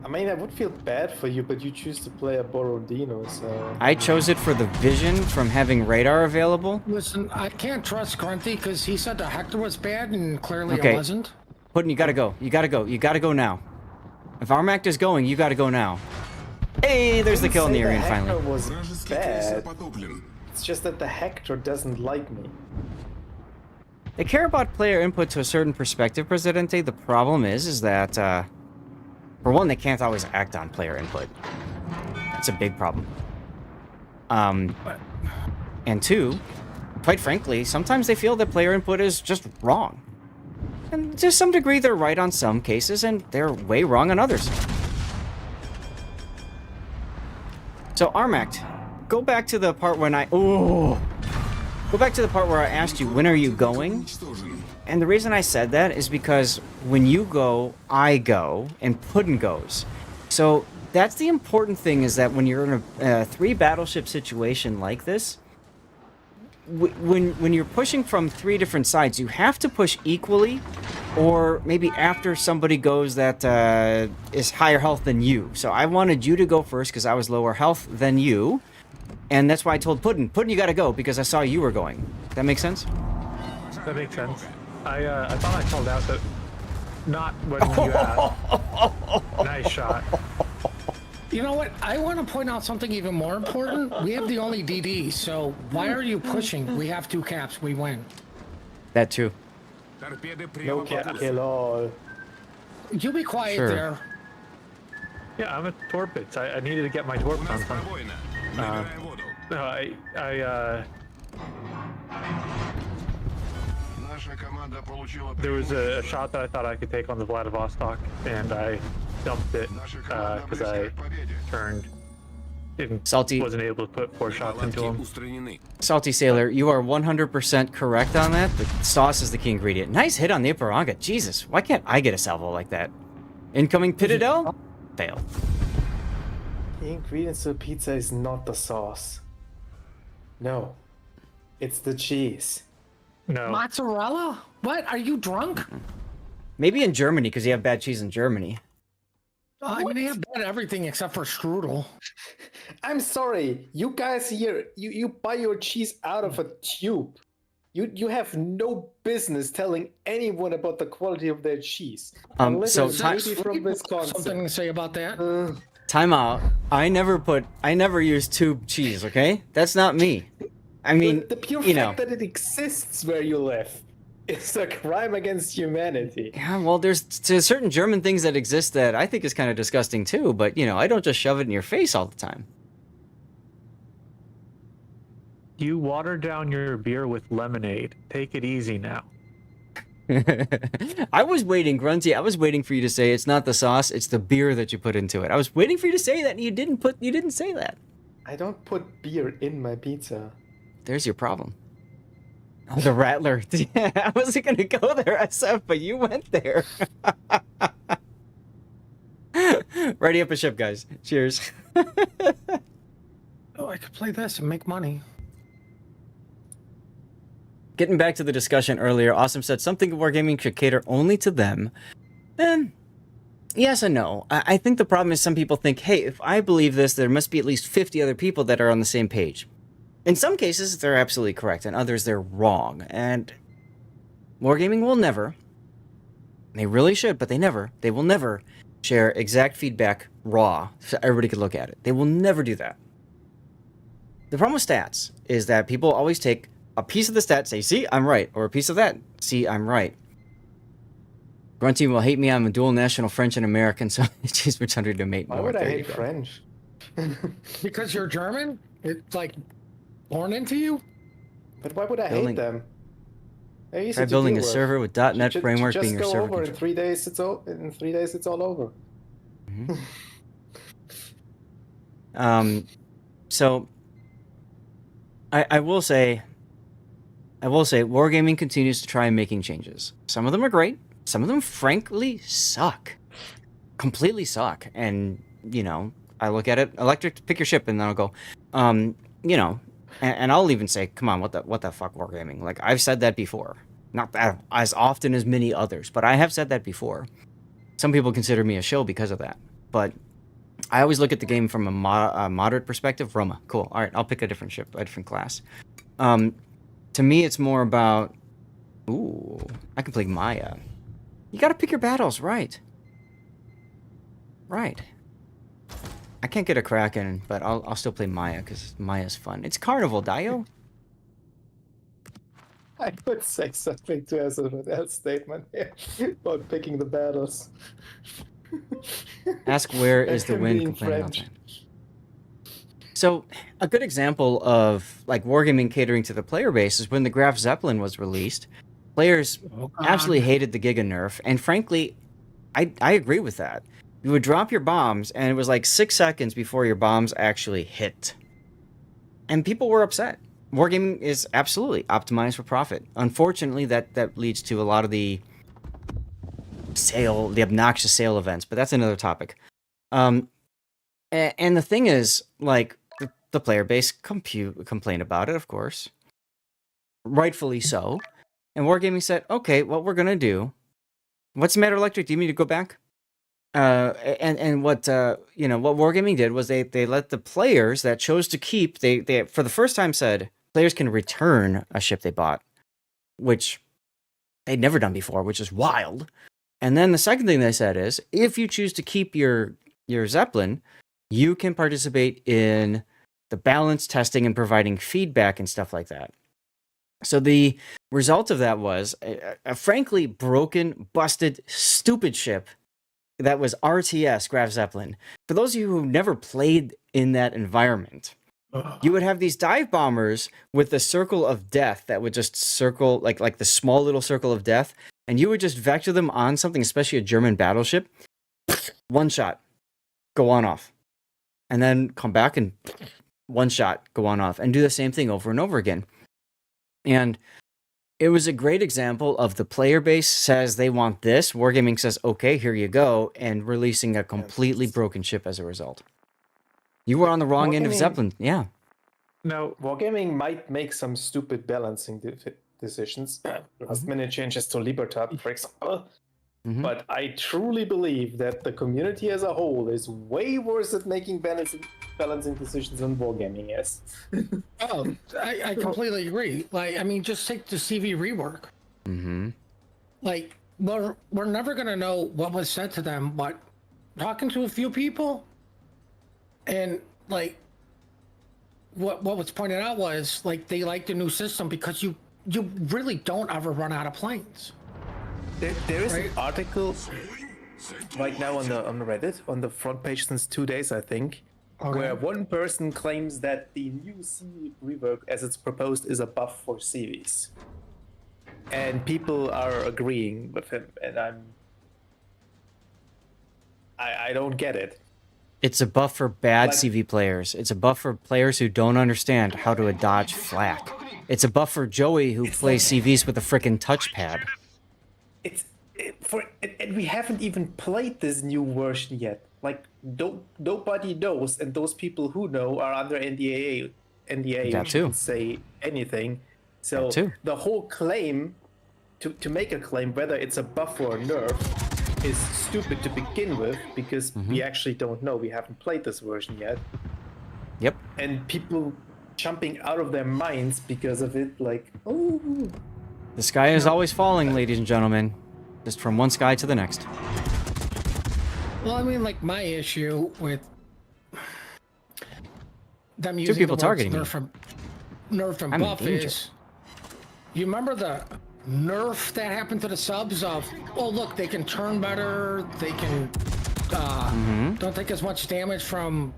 I mean, I would feel bad for you, but you choose to play a Borodino, so... I chose it for the vision from having radar available. Listen, I can't trust Grunty because he said the Hector was bad and clearly Okay. it wasn't. Puddin', you gotta go. You gotta go. You gotta go now. If Armact is going, you gotta go now. Hey, there's the kill in the Aryan Hector finally. was Вражеский крейсер bad. потоплен. It's just that the Hector doesn't like me. They care about player input to a certain perspective, Presidente. The problem is that, for one, they can't always act on player input. That's a big problem. And two, quite frankly, sometimes they feel that player input is just wrong. And to some degree, they're right on some cases, and they're way wrong on others. So, Armact, go back to the part when Go back to the part where I asked you, when are you going? Уничтожен. And the reason I said that is because when you go, I go, and Puddin goes. So that's the important thing, is that when you're in a 3 battleship situation like this, when you're pushing from 3 different sides, you have to push equally, or maybe after somebody goes that is higher health than you. So I wanted you to go first because I was lower health than you, and that's why I told Puddin, you gotta go because I saw you were going. That make sense? That makes sense. I thought I called out that not when you asked. Nice shot. You know what? I want to point out something even more important. We have the only DD, so why are you pushing? We have 2 caps. We win. That too. Торпеды No прямо по cap курсу. kill all. You be quiet Sure. there. Yeah, I'm a torpits. I needed to get my torp У on нас some. пробоина. Набираем воду. No, Наша команда получила there was a преимущество. shot that I thought I could take on the Vladivostok, and I dumped it Наша команда because близка I к победе. turned and Salty. wasn't able to put 4 shots into Неполадки him. устранены. Salty Sailor, you are 100% correct on that, but sauce is the key ingredient. Nice hit on the Ipiranga. Jesus, why can't I get a salvo like that? Incoming Pitadel? Fail. The ingredients to a pizza is not the sauce. No. It's the cheese. No, Mozzarella? What? Are you drunk? Maybe in Germany, because you have bad cheese in Germany. I mean, they have bad everything except for strudel. I'm sorry. You guys here, you buy your cheese out of a tube. You have no business telling anyone about the quality of their cheese. Unless so it's ti- maybe from Wisconsin. Something to say about that? Time out. I never use tube cheese, okay? That's not me. I mean, the pure you fact know. that it exists where you live is a crime against humanity. Yeah, well, there's certain German things that exist that I think is kind of disgusting too, but, you know, I don't just shove it in your face all the time. you water down your beer with lemonade. Take it easy now. I was waiting, Grunty. I was waiting for you to say it's not the sauce, it's the beer that you put into it. I was waiting for you to say that, and you didn't say that. I don't put beer in my pizza. There's your problem. Oh, the Rattler. I wasn't gonna go there, SF, but you went there. Ready up a ship, guys. Cheers. Oh, I could play this and make money. Getting back to the discussion earlier, Awesome said something Wargaming should cater only to them. Yes and no. I think the problem is some people think, hey, if I believe this, there must be at least 50 other people that are on the same page. In some cases, they're absolutely correct. In others, they're wrong. And Wargaming will never, they really should, but they will never share exact feedback raw so everybody could look at it. They will never do that. The problem with stats is that people always take a piece of the stat, say, see, I'm right, or a piece of that, see, I'm right. Grunty will hate me, I'm a dual national French and American, so she's pretending to mate Why more. would I There you hate go. French? Because you're German? It's like born into you? But why would I Building- hate them? They're easy Try to building deal a with. server with .NET Ju- framework just being your go server over control. in 3 days. In 3 days, it's all over. So I will say Wargaming continues to try making changes. Some of them are great. Some of them, frankly, suck. Completely suck. And, you know, I look at it, electric, pick your ship, and then I'll go, you know, and I'll even say, come on, what the fuck, Wargaming? Like, I've said that before. Not that as often as many others, but I have said that before. Some people consider me a shill because of that. But I always look at the game from a moderate perspective. Roma, cool. All right, I'll pick a different ship, a different class. To me, it's more about, ooh, I can play Maya. You gotta pick your battles, right? Right. I can't get a Kraken, but I'll still play Maya because Maya's fun. It's Carnival, Dio. I would say something to as a statement here about picking the battles. Ask where is the wind Being complaining all the French. time. So, a good example of like wargaming catering to the player base is when the Graf Zeppelin was released. Players absolutely hated the Giga nerf, and frankly, I agree with that. You would drop your bombs, and it was like 6 seconds before your bombs actually hit. And people were upset. Wargaming is absolutely optimized for profit. Unfortunately, that leads to a lot of the obnoxious sale events, but that's another topic. And the thing is, like, the player base complained about it, of course. Rightfully so. And Wargaming said, okay, what we're going to do... What's the matter, Electric? Do you need me to go back? And what Wargaming did was they let the players that chose to keep, they for the first time said, players can return a ship they bought, which they'd never done before, which is wild. And then the second thing they said is, if you choose to keep your Zeppelin, you can participate in the balance testing and providing feedback and stuff like that. So the result of that was a frankly broken, busted, stupid ship that was RTS, Graf Zeppelin. For those of you who never played in that environment, you would have these dive bombers with the circle of death that would just circle, like the small little circle of death, and you would just vector them on something, especially a German battleship. One shot, go on off. And then come back and one shot, go on off. And do the same thing over and over again. And it was a great example of the player base says they want this. Wargaming says, okay, here you go. And releasing a completely broken ship as a result. You were on the wrong end of Zeppelin. Yeah. No, Wargaming might make some stupid balancing decisions. Last minute changes to Libertad, for example. Mhm. But I truly believe that the community as a whole is way worse at making balancing decisions than Wargaming is. Oh, I completely agree. Like, I mean, just take the CV rework. Mm-hmm. Like, we're never gonna know what was said to them, but talking to a few people, and like, what was pointed out was like they like the new system because you really don't ever run out of planes. There is Right. an article right now on the Reddit on the front page since 2 days, I think, where one person claims that the new CV rework, as it's proposed, is a buff for CVs, and people are agreeing with him, and I don't get it. It's a buff for bad Like- CV players. It's a buff for players who don't understand how to dodge flak. It's a buff for Joey who plays CVs with a frickin' touchpad. And we haven't even played this new version yet. Like, nobody knows, and those people who know are under NDA. That That too. shouldn't say anything. So That too. the whole claim to make a claim whether it's a buff or a nerf is stupid to begin with, because we actually don't know. We haven't played this version yet, Yep. and people jumping out of their minds because of it, like, oh. The sky is always falling, ladies and gentlemen. Just from one sky to the next. Well, I mean, like my issue with them Two using people the words targeting me. nerf and I'm in buff danger. is. You remember the nerf that happened to the subs of? Oh, look, they can turn better. They can don't take as much damage from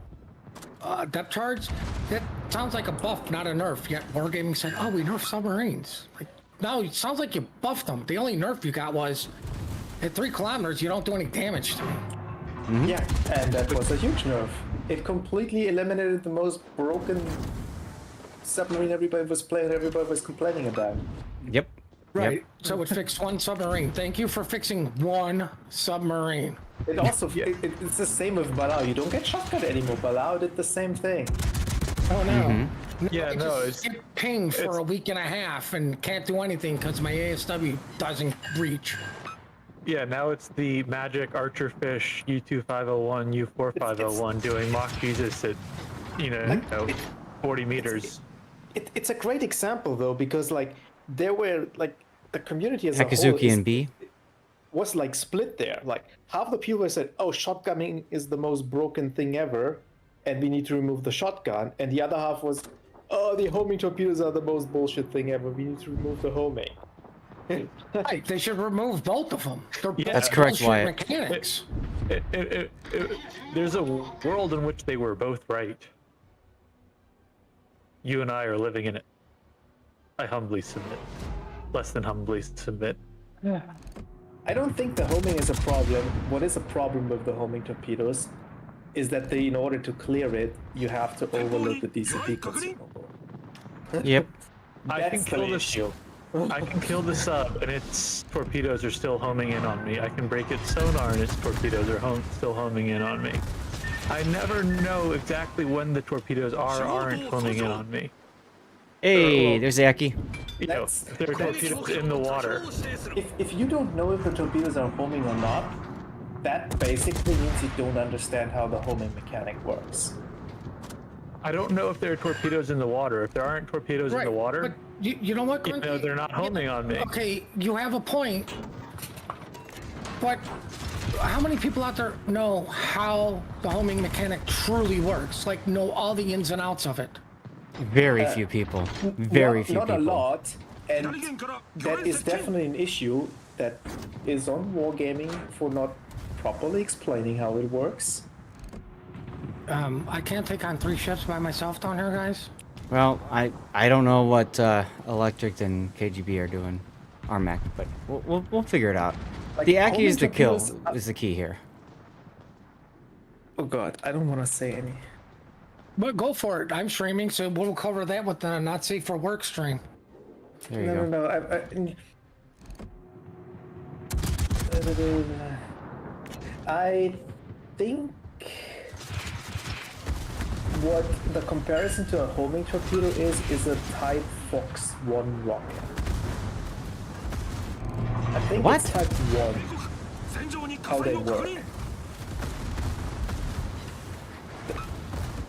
depth charge. That sounds like a buff, not a nerf. Yet Wargaming said, "Oh, we nerf submarines." Like, no, it sounds like you buffed them. The only nerf you got was at 3 kilometers, you don't do any damage to me. Yeah, and that was a huge nerf. It completely eliminated the most broken submarine everybody was playing, everybody was complaining about. Yep. Right. Yep. So it fixed one submarine. Thank you for fixing one submarine. It also, it's the same with Balau. You don't get shotgun anymore. Balau did the same thing. Oh no. Yeah, I no, just it's get pinged for a week and a half and can't do anything because my ASW doesn't reach. yeah. Now it's the magic archerfish U2501, U4501 doing mock Jesus at 40 meters. It's a great example though, because like there were like the community as a whole Hakazuki and B. was like split there. Like half the people said, "Oh, shotgunning is the most broken thing ever, and we need to remove the shotgun," and the other half was, "Oh, the homing torpedoes are the most bullshit thing ever. We need to remove the homing." Right, they should remove both of them. They're both That's correct, bullshit Wyatt. mechanics. There's a world in which they were both right. You and I are living in it. I humbly submit. Less than humbly submit. I don't think the homing is a problem. What is a problem with the homing torpedoes is that in order to clear it, you have to overload the DCP consumable. Yep. I can That's kill the this. issue. I can kill the sub, and its torpedoes are still homing in on me. I can break its sonar, and its torpedoes are still homing in on me. I never know exactly when the torpedoes are or aren't homing in on me. Hey, there's Aki. You know, That's- if there are torpedoes in the water. If you don't know if the torpedoes are homing or not, that basically means you don't understand how the homing mechanic works. I don't know if there are torpedoes in the water. If there aren't torpedoes in the water, But you know what, you Grunty? know they're not homing on me. Okay, you have a point. But how many people out there know how the homing mechanic truly works? Like, know all the ins and outs of it? Very few people. Very few Not people. a lot, and that is definitely an issue that is on Wargaming for not properly explaining how it works. I can't take on 3 ships by myself down here, guys. Well, I don't know what Electric and KGB are doing, Armac, but we'll figure it out. Like, The Aki homing is the kill, torpedoes- is the key here. Oh god, I don't want to say any. But go for it. I'm streaming, so we'll cover that with the not safe for work stream. There you go. No. I think what the comparison to a homing torpedo is a Type Fox 1 rocket. I think What? it's Type 1. How they work.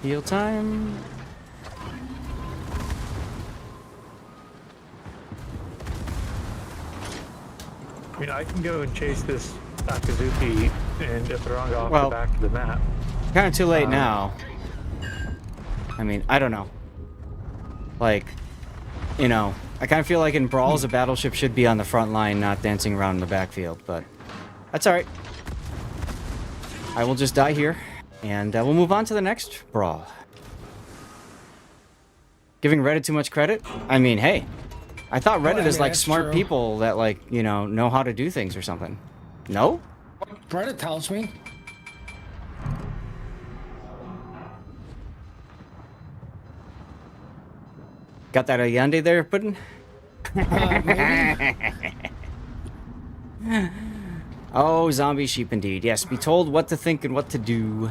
Heal time. I mean, I can go and chase this Akazuki and Ipiranga off Well- the back of the map. Kind of too late now. I mean, I don't know. Like, you know, I kind of feel like in brawls, a battleship should be on the front line, not dancing around in the backfield, but that's alright. I will just die here, and we'll move on to the next brawl. Giving Reddit too much credit? I mean, hey, I thought Reddit I is mean, like that's smart true. people that, like, you know how to do things or something. No? Reddit tells me. Got that Allende there, Puddin'? Maybe. Oh, zombie sheep indeed. Yes, be told what to think and what to do.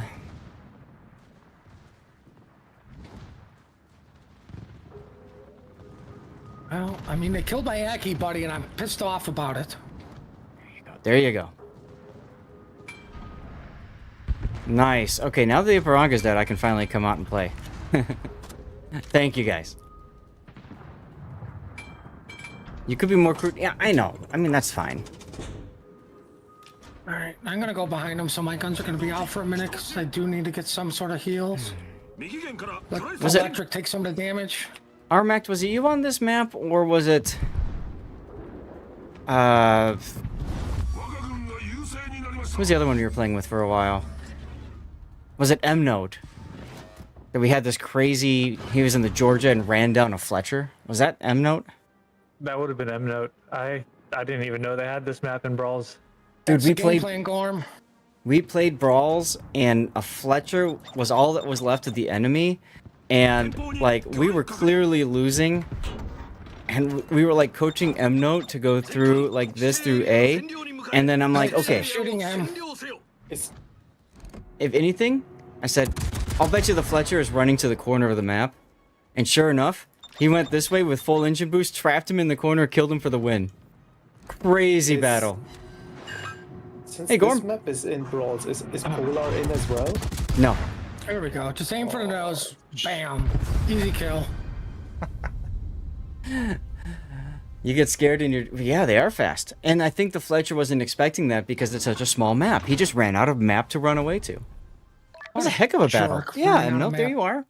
Well, I mean, they killed my Aki buddy, and I'm pissed off about it. There you go. Nice. Okay, now that the Ipiranga's dead, I can finally come out and play. Thank you, guys. You could be more crude. Yeah, I know. I mean, that's fine. All right, I'm gonna go behind him, so my guns are gonna be out for a minute because I do need to get some sort of heals. Let Was it- Electric take some of the damage. Armac, was it you on this map, or was it... Who was the other one you were playing with for a while? Was it M-Note? That we had this crazy... He was in the Georgia and ran down a Fletcher? Was that M-Note? That would have been M-Note. I didn't even know they had this map in Brawls. Dude, we Game played... playing Gorm. We played Brawls, and a Fletcher was all that was left of the enemy, and, like, we were clearly losing, and we were, like, coaching M-Note to go through, like, this through A, and then I'm like, okay, Shooting him. It's, if anything, I said, I'll bet you the Fletcher is running to the corner of the map, And sure enough, he went this way with full engine boost, trapped him in the corner, killed him for the win. Crazy Is- battle. Since Hey, this Gorm. map is in Brawls, is Polar in as well? No. There we go. Just aim for the nose. Bam. Easy kill. You get scared and you're... Yeah, they are fast. And I think the Fletcher wasn't expecting that because it's such a small map. He just ran out of map to run away to. That was a heck of a battle. Shark Yeah, running and out no, of there map. you are.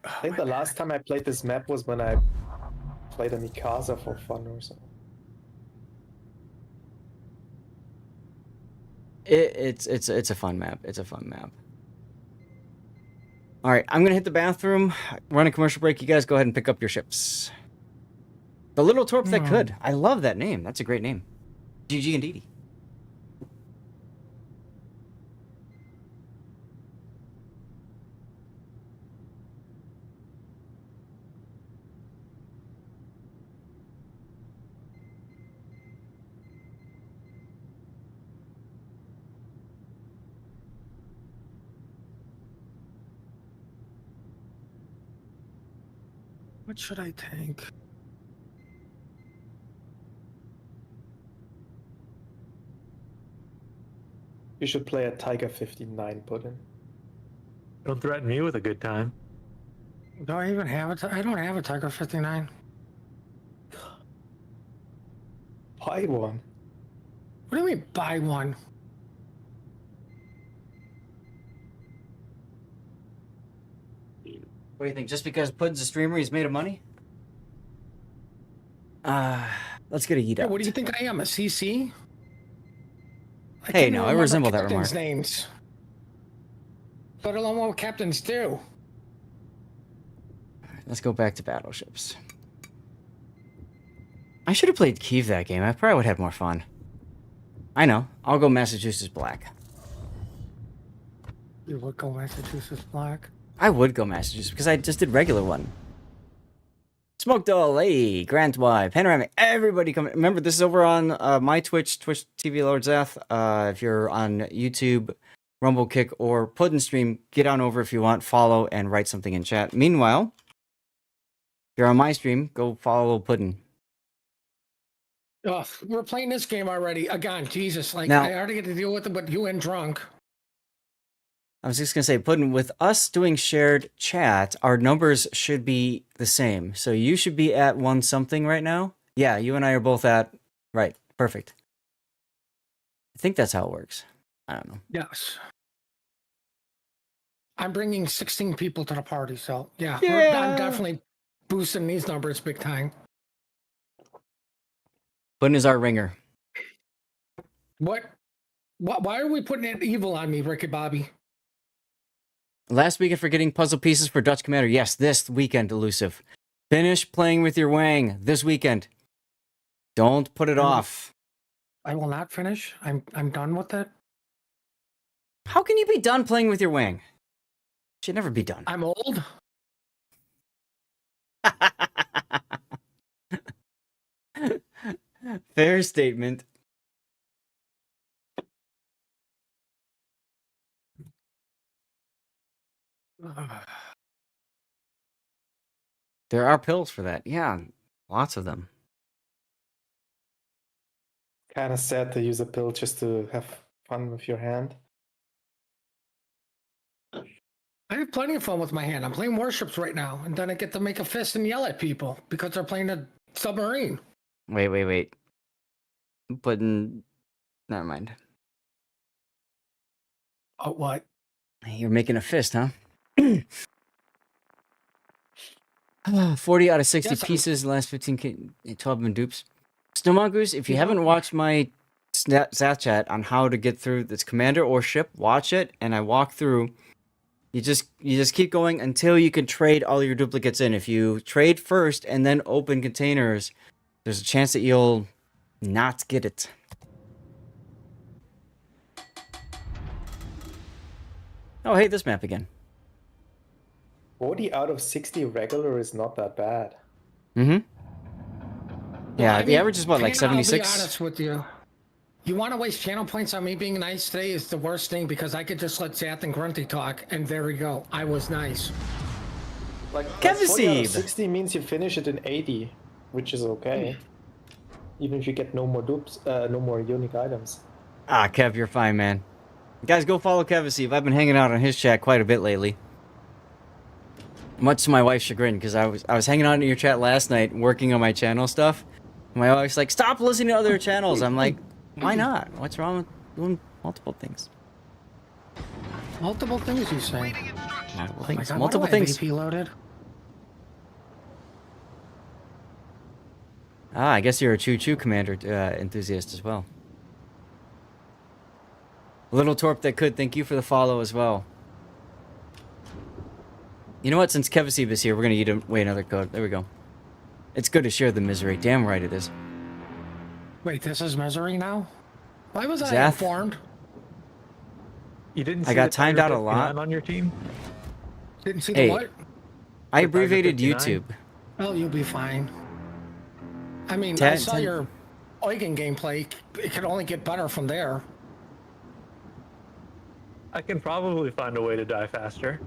I think the last time I played this map was when I played a Mikasa for fun or something. It's a fun map. It's a fun map. All right, I'm going to hit the bathroom, run a commercial break. You guys go ahead and pick up your ships. The Little Torp That Could. I love that name. That's a great name. GG indeedy. What should I tank? You should play a Tiger 59, Puddin. Don't threaten me with a good time. Do I even have it? I don't have a Tiger 59. Buy one. What do you mean buy one? What do you think? Just because Puddin's a streamer, he's made of money? Let's get a yeet Yeah, out. what do you think I am? A CC? Hey, no, I resemble that captains' remark. names. Let alone what captains do. Let's go back to battleships. I should have played Kiev that game. I probably would have had more fun. I know. I'll go Massachusetts Black. You would go Massachusetts Black. I would go Massachusetts because I just did regular one. Smoke Doll, hey, Grant Y, Panoramic, everybody come. Remember, this is over on my Twitch TV Lord Zath. If you're on YouTube, Rumble Kick, or Puddin Stream, get on over if you want, follow, and write something in chat. Meanwhile, if you're on my stream, go follow Puddin. Oh, we're playing this game already. Again, Jesus, like, Now- I already get to deal with it, but you and drunk. I was just going to say, Puddin, with us doing shared chat, our numbers should be the same. So you should be at 1 something right now. Yeah, you and I are both at... Right, perfect. I think that's how it works. I don't know. Yes. I'm bringing 16 people to the party, so yeah, Yeah. I'm definitely boosting these numbers big time. Puddin is our ringer. What? Why are we putting that evil on me, Ricky Bobby? Last weekend for getting puzzle pieces for Dutch Commander. Yes, this weekend, Elusive. Finish playing with your Wang this weekend. Don't put it off. I will not finish. I'm done with it. How can you be done playing with your Wang? Should never be done. I'm old. Fair statement. There are pills for that. Yeah, lots of them. Kind of sad to use a pill just to have fun with your hand. I have plenty of fun with my hand. I'm playing Warships right now, and then I get to make a fist and yell at people because they're playing a submarine. Wait. Puddin. Never mind. Oh, what? You're making a fist, huh? 40 out of 60 Yes, I'm- pieces, last 15, 12 been dupes. Snow Mongoose, if you haven't watched my Zath chat on how to get through this commander or ship, watch it, and I walk through. You just keep going until you can trade all your duplicates in. If you trade first and then open containers, there's a chance that you'll not get it. Oh, hey, this map again. 40 out of 60 regular is not that bad. Mm-hmm. Yeah, I the mean, average is what, like I'll be 76? honest with you. You want to waste channel points on me being nice today is the worst thing because I could just let Zath and Grunty talk, and there we go. I was nice. Like 40 out of Kevasib! 60 means you finish it in 80, which is okay. Even if you get no more dupes, no more unique items. Ah, Kev, you're fine, man. Guys, go follow Kevasib. I've been hanging out on his chat quite a bit lately. Much to my wife's chagrin, because I was hanging out in your chat last night, working on my channel stuff. My wife's like, stop listening to other channels. I'm like, why not? What's wrong with doing multiple things? Multiple things, you say? Multiple Oh my things. God, Multiple why do I have things. AP loaded? Ah, I guess you're a choo-choo commander enthusiast as well. Little Torp that could, thank you for the follow as well. You know what? Since Kevasib is here, we're gonna eat away another code. There we go. It's good to share the misery. Damn right it is. Wait, this is misery now? Why was I Zath? informed? You didn't see I got the timed Tiger out a lot. 59 on your team? Didn't see Hey. the what? I The Tiger abbreviated 59? YouTube. Oh, you'll be fine. I mean, I Ten- saw ten- your Eugen gameplay. It could only get better from there. I can probably find a way to die faster.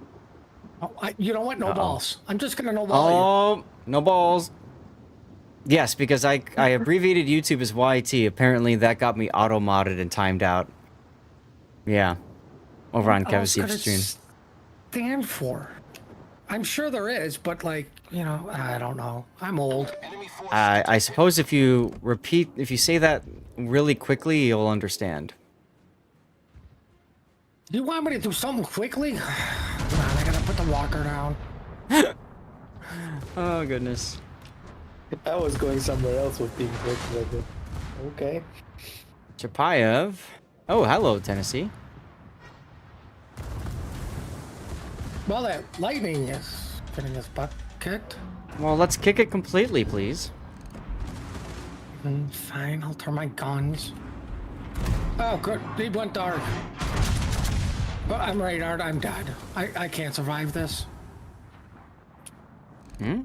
Oh, you know what? No Uh-oh. balls. I'm just gonna no ball you. Oh, no balls. Yes, because I abbreviated YouTube as YT. Apparently that got me auto-modded and timed out. Yeah. Over on What else could Kevasib's it stream. stand for? I'm sure there is, but like, you know, I don't know. I'm old. I suppose if you say that really quickly, you'll understand. Do you want me to do something quickly? Come on, I gotta put the walker down. Oh, goodness. I was going somewhere else with being quick, but okay. Chapayev. Oh, hello, Tennessee. Well, that lightning is getting his butt kicked. Well, let's kick it completely, please. Fine, I'll turn my guns. Oh, good. He went dark. But I'm radar. I'm dead. I can't survive this.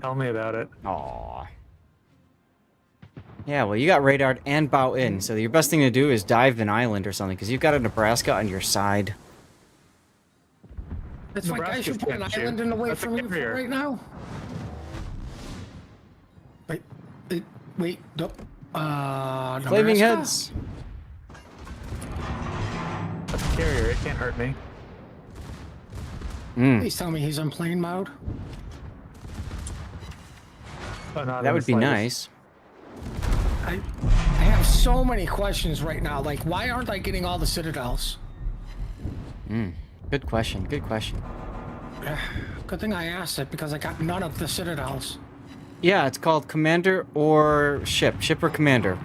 Tell me about it. Aw. Yeah, well, you got radared and bow in, so your best thing to do is dive an island or something, because you've got a Nebraska on your side. It's like I should put an can't shoot. island in the way That's a from you carrier. right now. Wait, nope. Flaming Nebraska? heads. That's a carrier. It can't hurt me. Mm, Please tell me he's in plane mode. Oh, not that in would the be slightest. nice. I have so many questions right now. Like, why aren't I getting all the citadels? Good question, good question. Good thing I asked it because I got none of the citadels. Yeah, it's called commander or ship. Ship or commander.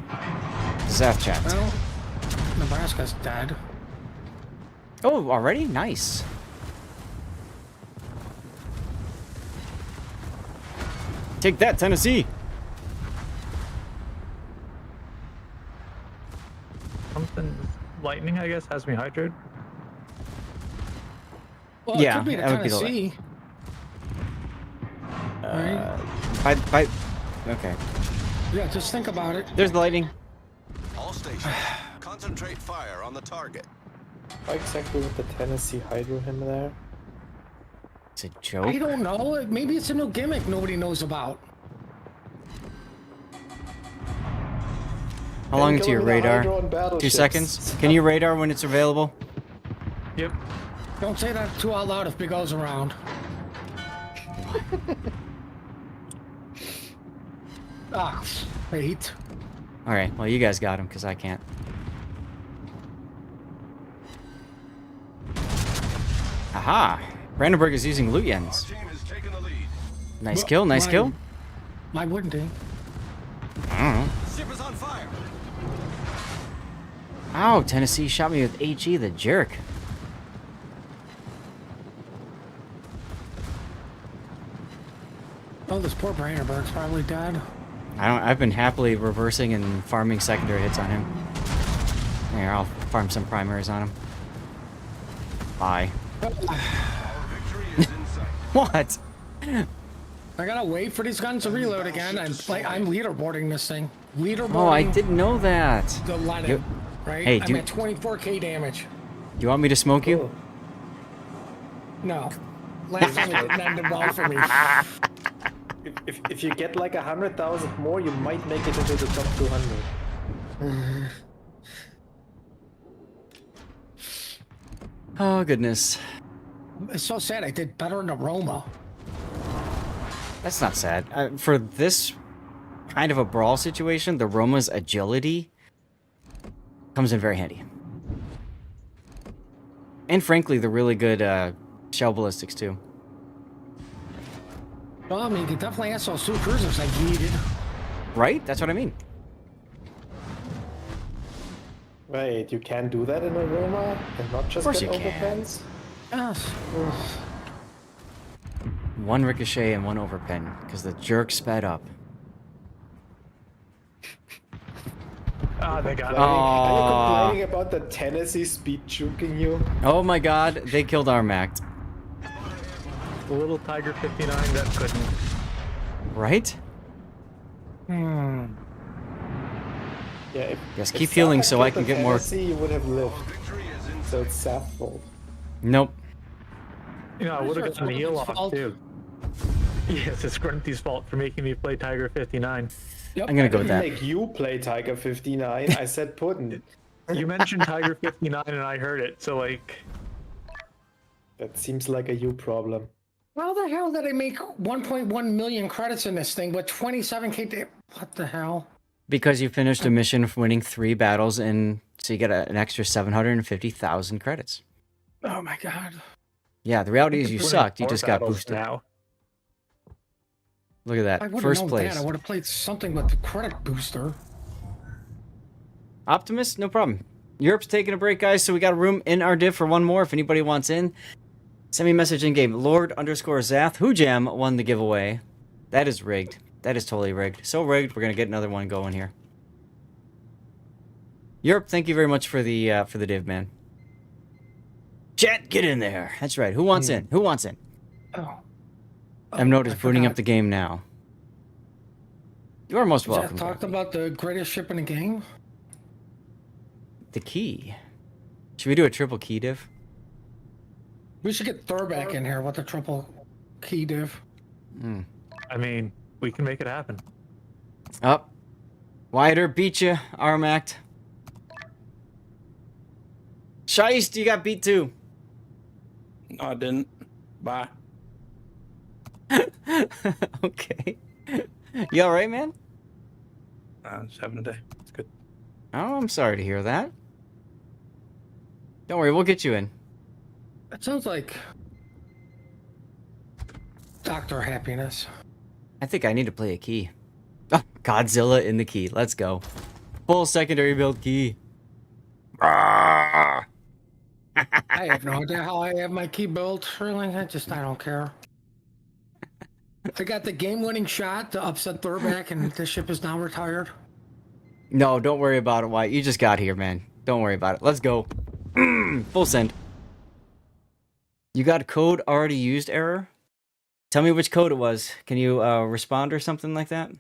Zath chat. Well, Nebraska's dead. Oh, already? Nice. Take that, Tennessee. Something lightning, I guess, has me hydroed. Well, Yeah, it could be the that would be the Tennessee. Right? Okay. Yeah, just think about it. There's the lightning. All stations, concentrate fire on the target. Why exactly with the Tennessee Hydro him there? It's a I joke. don't know. Maybe it's a new gimmick nobody knows about. How long And into your go with the radar? Hydro on 2 battleships. seconds. Can you radar when it's available? Yep. Don't say that too out loud if Big O's around. Ah, wait. Alright, well, you guys got him, because I can't. Aha! Brandenburg is using loot yens. Team has taken the lead. Nice Well, kill, nice why- kill. Why wouldn't he? I don't know. Ship is on fire. Ow, Tennessee shot me with HE, the jerk. Oh, this poor Brandenburg's probably dead. I've been happily reversing and farming secondary hits on him. Here, I'll farm some primaries on him. Bye. Our victory is in sight. What? I gotta wait for these guns to reload again. I'm leaderboarding this thing. Leaderboarding Oh, I didn't know that. the Lenin, You- right? Hey, I'm do- at 24k damage. Do you want me to smoke you? No. Last time it didn't end well for me. If you get like 100,000 more, you might make it into the top 200. Oh, goodness. It's so sad. I did better in Aroma. That's not sad. For this kind of a brawl situation, the Roma's agility comes in very handy. And frankly, the really good shell ballistics, too. Well, I mean, you definitely have those two cruisers I yeeted. Right? That's what I mean. Wait, you can do that in a Roma and not just course get you can. overpens? Yes. One ricochet and one overpen, because the jerk sped up. Ah, they got Are you Aww. complaining about the Tennessee speed juking you? Oh my god, they killed Armact. the little Tiger 59 that couldn't. Right? Hmm. Yeah, Yes, if keep Saf healing had so I killed can the get more. Tennessee, you would have lived. Victory is in So it's Saf's fault. Nope. You know, I would have It's gotten the heal Grunty's off fault. too. Yes, it's Grunty's fault for making me play Tiger 59. Yep. I'm gonna go with that. Make you play Tiger 59. I said Puddin. You mentioned Tiger 59 and I heard it, so like, That seems like a you problem. How the hell did I make 1.1 million credits in this thing with 27k? What the hell? Because you finished a mission from winning 3 battles, and so you get an extra 750,000 credits. Oh my god. Yeah, the reality is you winning sucked. You more just got battles boosted. now. Look at I that. would have First known place. that. I would have played something with the credit booster. Optimus, no problem. Europe's taking a break, guys, so we got a room in our div for one more if anybody wants in. Send me a message in game. Lord_Zath. Hoojam won the giveaway. That is rigged. That is totally rigged. So rigged, we're gonna get another one going here. Europe, thank you very much for the div, man. Chat, get in there. That's right. Who wants in? Who wants in? Oh. Mnote is I booting up forgot. the game now. You are most Is that welcome. talked Kathy. about the greatest ship in the game? The key. Should we do a triple key div? We should get Thor back in here with the triple key div. I mean, we can make it happen. Up. Wider beat you, Armact. Shiest, you got beat too. No, I didn't. Bye. Okay. You alright, man? Just having a day. It's good. Oh, I'm sorry to hear that. Don't worry, we'll get you in. That sounds like Dr. Happiness. I think I need to play a key. Oh, Godzilla in the key. Let's go. Full secondary build key. I have no idea how I have my key built. Really, I don't care. I got the game-winning shot to upset Thurback, and this ship is now retired. No, don't worry about it, White. You just got here, man. Don't worry about it. Let's go. Full send. You got a code already used error? Tell me which code it was. Can you respond or something like that?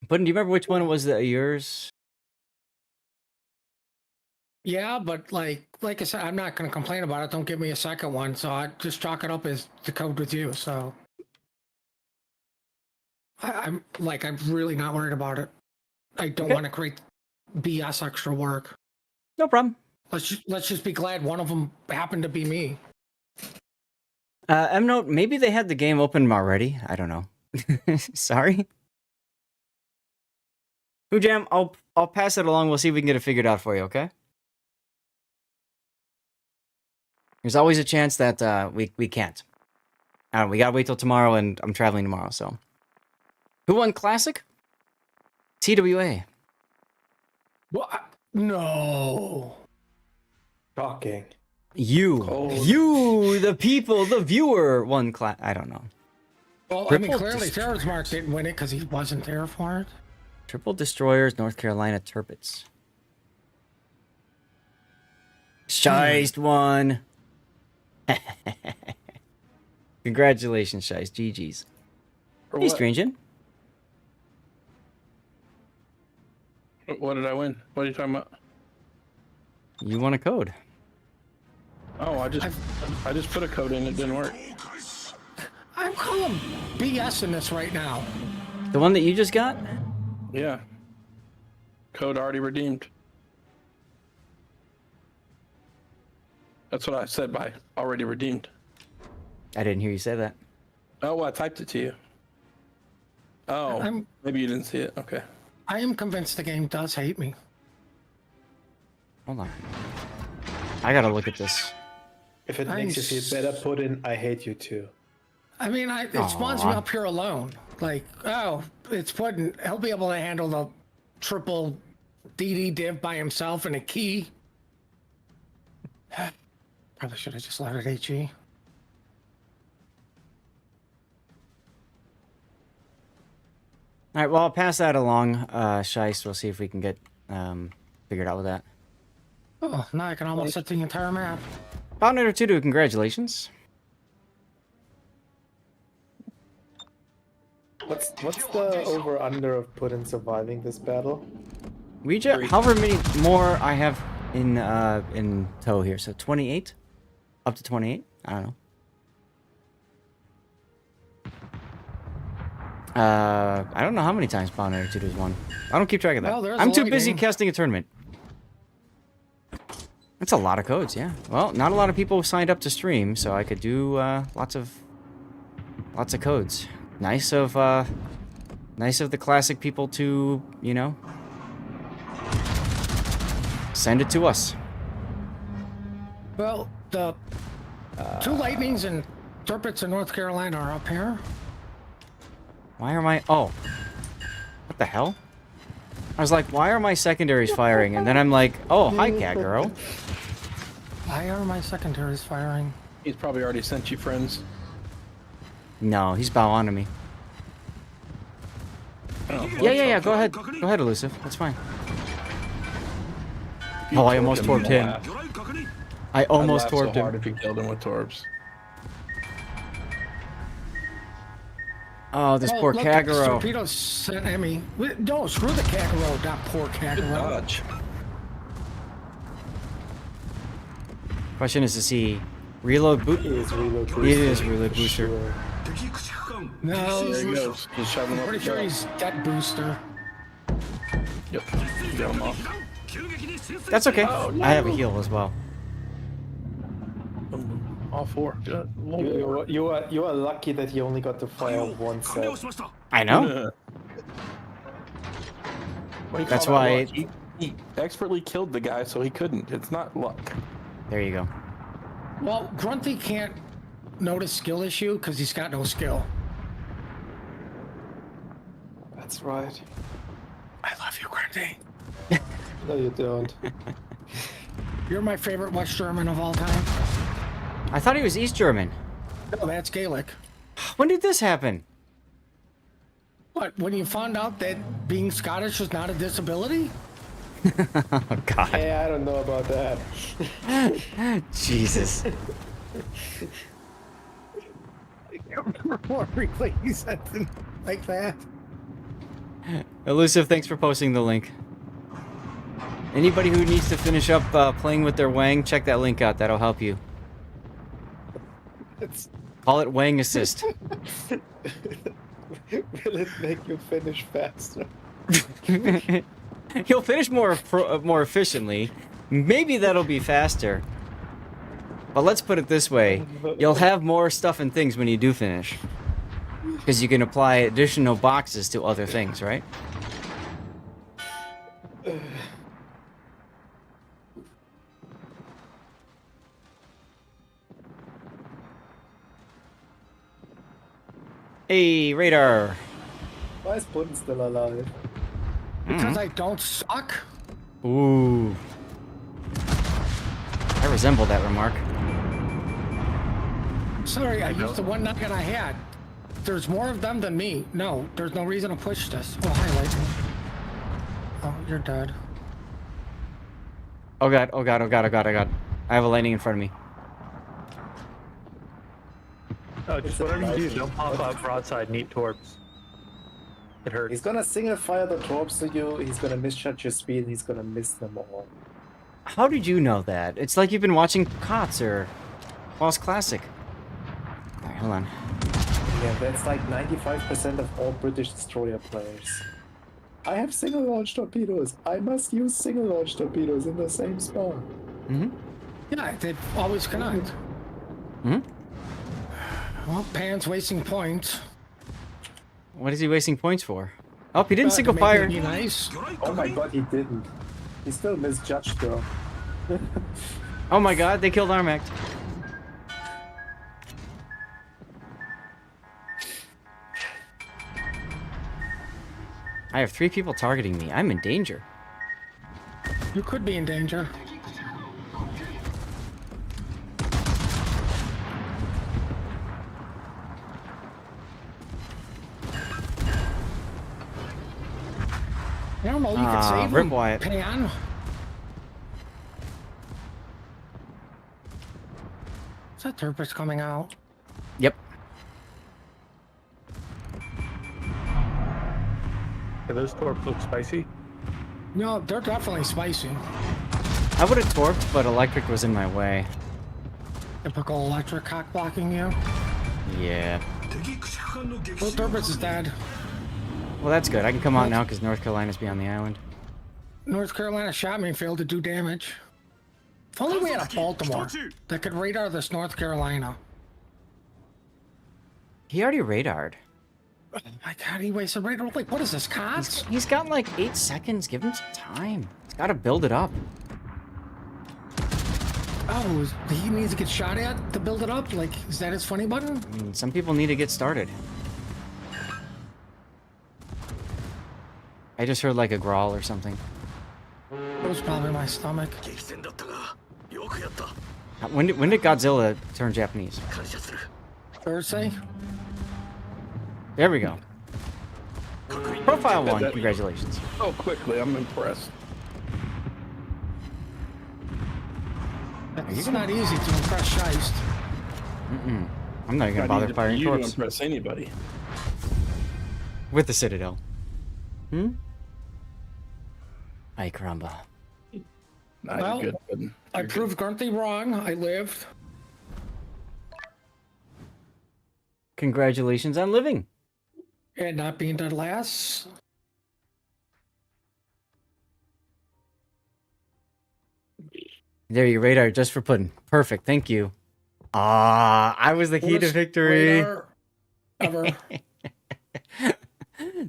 Puddin, do you remember which one was yours? Yeah, but like I said, I'm not going to complain about it. Don't give me a second one, so I just chalk it up as the code with you. So I'm really not worried about it. I don't Okay. want to create BS extra work. No problem. Let's just be glad one of them happened to be me. Mnote, maybe they had the game open already. I don't know. Sorry. Hoojam, I'll pass it along. We'll see if we can get it figured out for you, okay? There's always a chance that we can't. I don't know, we gotta wait till tomorrow, and I'm traveling tomorrow, so. Who won Classic? TWA. What? No. Shocking. You, the people, the viewer won class. I don't know. Well, I mean, Triple clearly destroy- Terror's Mark didn't win it because he wasn't there for it. Triple Destroyers, North Carolina Turpits. Shiest won. Congratulations, Shiest. GG's. For Hey, what? Strangein. What did I win? What are you talking about? You won a code. Oh, I just put a code in. It didn't work. I'm calling BS in this right now. The one that you just got? Yeah. Code already redeemed. That's what I said by already redeemed. I didn't hear you say that. Oh, well, I typed it to you. Oh, maybe you didn't see it. Okay. I am convinced the game does hate me. Hold on. I gotta look at this. If it makes you feel better, put in "I hate you too." I mean, it spawns me up here alone. Like, oh, it's putting. He'll be able to handle the triple DD div by himself and a key. Probably should have just left it HE. All right, well, I'll pass that along, Shice. We'll see if we can get figured out with that. Oh, now I can almost set the entire map. Boundary 2, congratulations. What's the over under of Putin surviving this battle? We just, however many more I have in tow here, so 28, up to 28. I don't know. I don't know how many times Boundary 2 has won. I don't keep track of that. Well, I'm too busy casting a tournament. That's a lot of codes, yeah. Well, not a lot of people signed up to stream, so I could do lots of codes. Nice of the classic people to, you know, send it to us. Well, the two lightnings and turpits in North Carolina are up here. Why are my... Oh. What the hell? I was like, why are my secondaries firing? And then I'm like, oh, hi, Kaguro. Why are my secondaries firing? He's probably already sent you friends. No, he's bow on to me. Oh, Yeah. Go ahead. Go ahead, Elusive. That's fine. Oh, I almost torped him. I almost torped so hard him. if you killed him with torps. Oh, this poor look, Kaguro. Torpedoes sent Emmy. No, screw the Kaguro, not poor Kaguro. Dodge. Question is, does he reload boot? It is reload booster. It is reload booster. Sure. No, There he goes. Just shoving him I'm up pretty the sure top. he's dead booster. Yep. You got him off. That's okay. I have a heal as well. All four. Good. You are lucky that you only got to fire one set. I know. What do you That's call that why- luck? He expertly killed the guy, so he couldn't. It's not luck. There you go. Well, Grunty can't notice skill issue because he's got no skill. That's right. I love you, Grunty. No, you don't. You're my favorite West German of all time. I thought he was East German. No, that's Gaelic. When did this happen? What, when you found out that being Scottish is not a disability? Oh, God. Hey, I don't know about that. Jesus. More really something like that. Elusive, thanks for posting the link. Anybody who needs to finish up playing with their Wang, check that link out. That'll help you. It's, Call it Wang Assist. will it make you finish faster? You'll finish more efficiently. Maybe that'll be faster. But let's put it this way. You'll have more stuff and things when you do finish. Because you can apply additional boxes to other things, right? Hey, Radar. Why is Putin still alive? Because I don't suck? Ooh. I resemble that remark. Sorry, I used the one nugget I had. There's more of them than me. No, there's no reason to push this. Oh, hi, Lightning. Oh, you're dead. Oh god, oh god, oh god, oh god, oh god. I have a lightning in front of me. Oh, just whatever you do, don't pop out broadside, neat torps. It hurts. He's gonna single fire the torps to you, he's gonna misjudge your speed, and he's gonna miss them all. How did you know that? It's like you've been watching COTS or Warships Classic. Alright, hold on. Yeah, that's like 95% of all British destroyer players. I have single launch torpedoes. I must use single launch torpedoes in the same spot. Mm-hmm. Yeah, they always connect. Mm-hmm. Well, Pan's wasting points. What is he wasting points for? Oh, he didn't To single make fire. it be nice. Oh my god, he didn't. He still misjudged though. Oh my god, they killed Armact. I have 3 people targeting me. I'm in danger. You could be in danger. I don't know, you could save Rip him, Wyatt. Pan. Is that Turpus coming out? Yep. Do those torps look spicy? No, they're definitely spicy. I would have torqued, but electric was in my way. Typical electric cock blocking you. Yeah. Well, Turpus is dead. Well, that's good. I can come out now because North Carolina's beyond the island. North Carolina shot me and failed to do damage. If only we had a Baltimore that could radar this North Carolina. He already radared. Oh my god, he wasted radar. Like, what is this, COTS? He's got like 8 seconds. Give him some time. He's got to build it up. Oh, he needs to get shot at to build it up? Like, is that his funny button? I mean, some people need to get started. I just heard like a growl or something. It was probably my stomach. When did Godzilla turn Japanese? Thursday? There we go. Profile 1, congratulations. Oh, quickly, I'm impressed. It's not easy to impress Scheist. I'm not even gonna bother firing you to torps impress anybody. with the Citadel. Ay caramba. Nah, Well, you're good. I proved Grunty wrong. I lived. Congratulations on living. And not being dead last. There, you radar just for pudding. Perfect, thank you. I was the key to Worst victory. radar ever.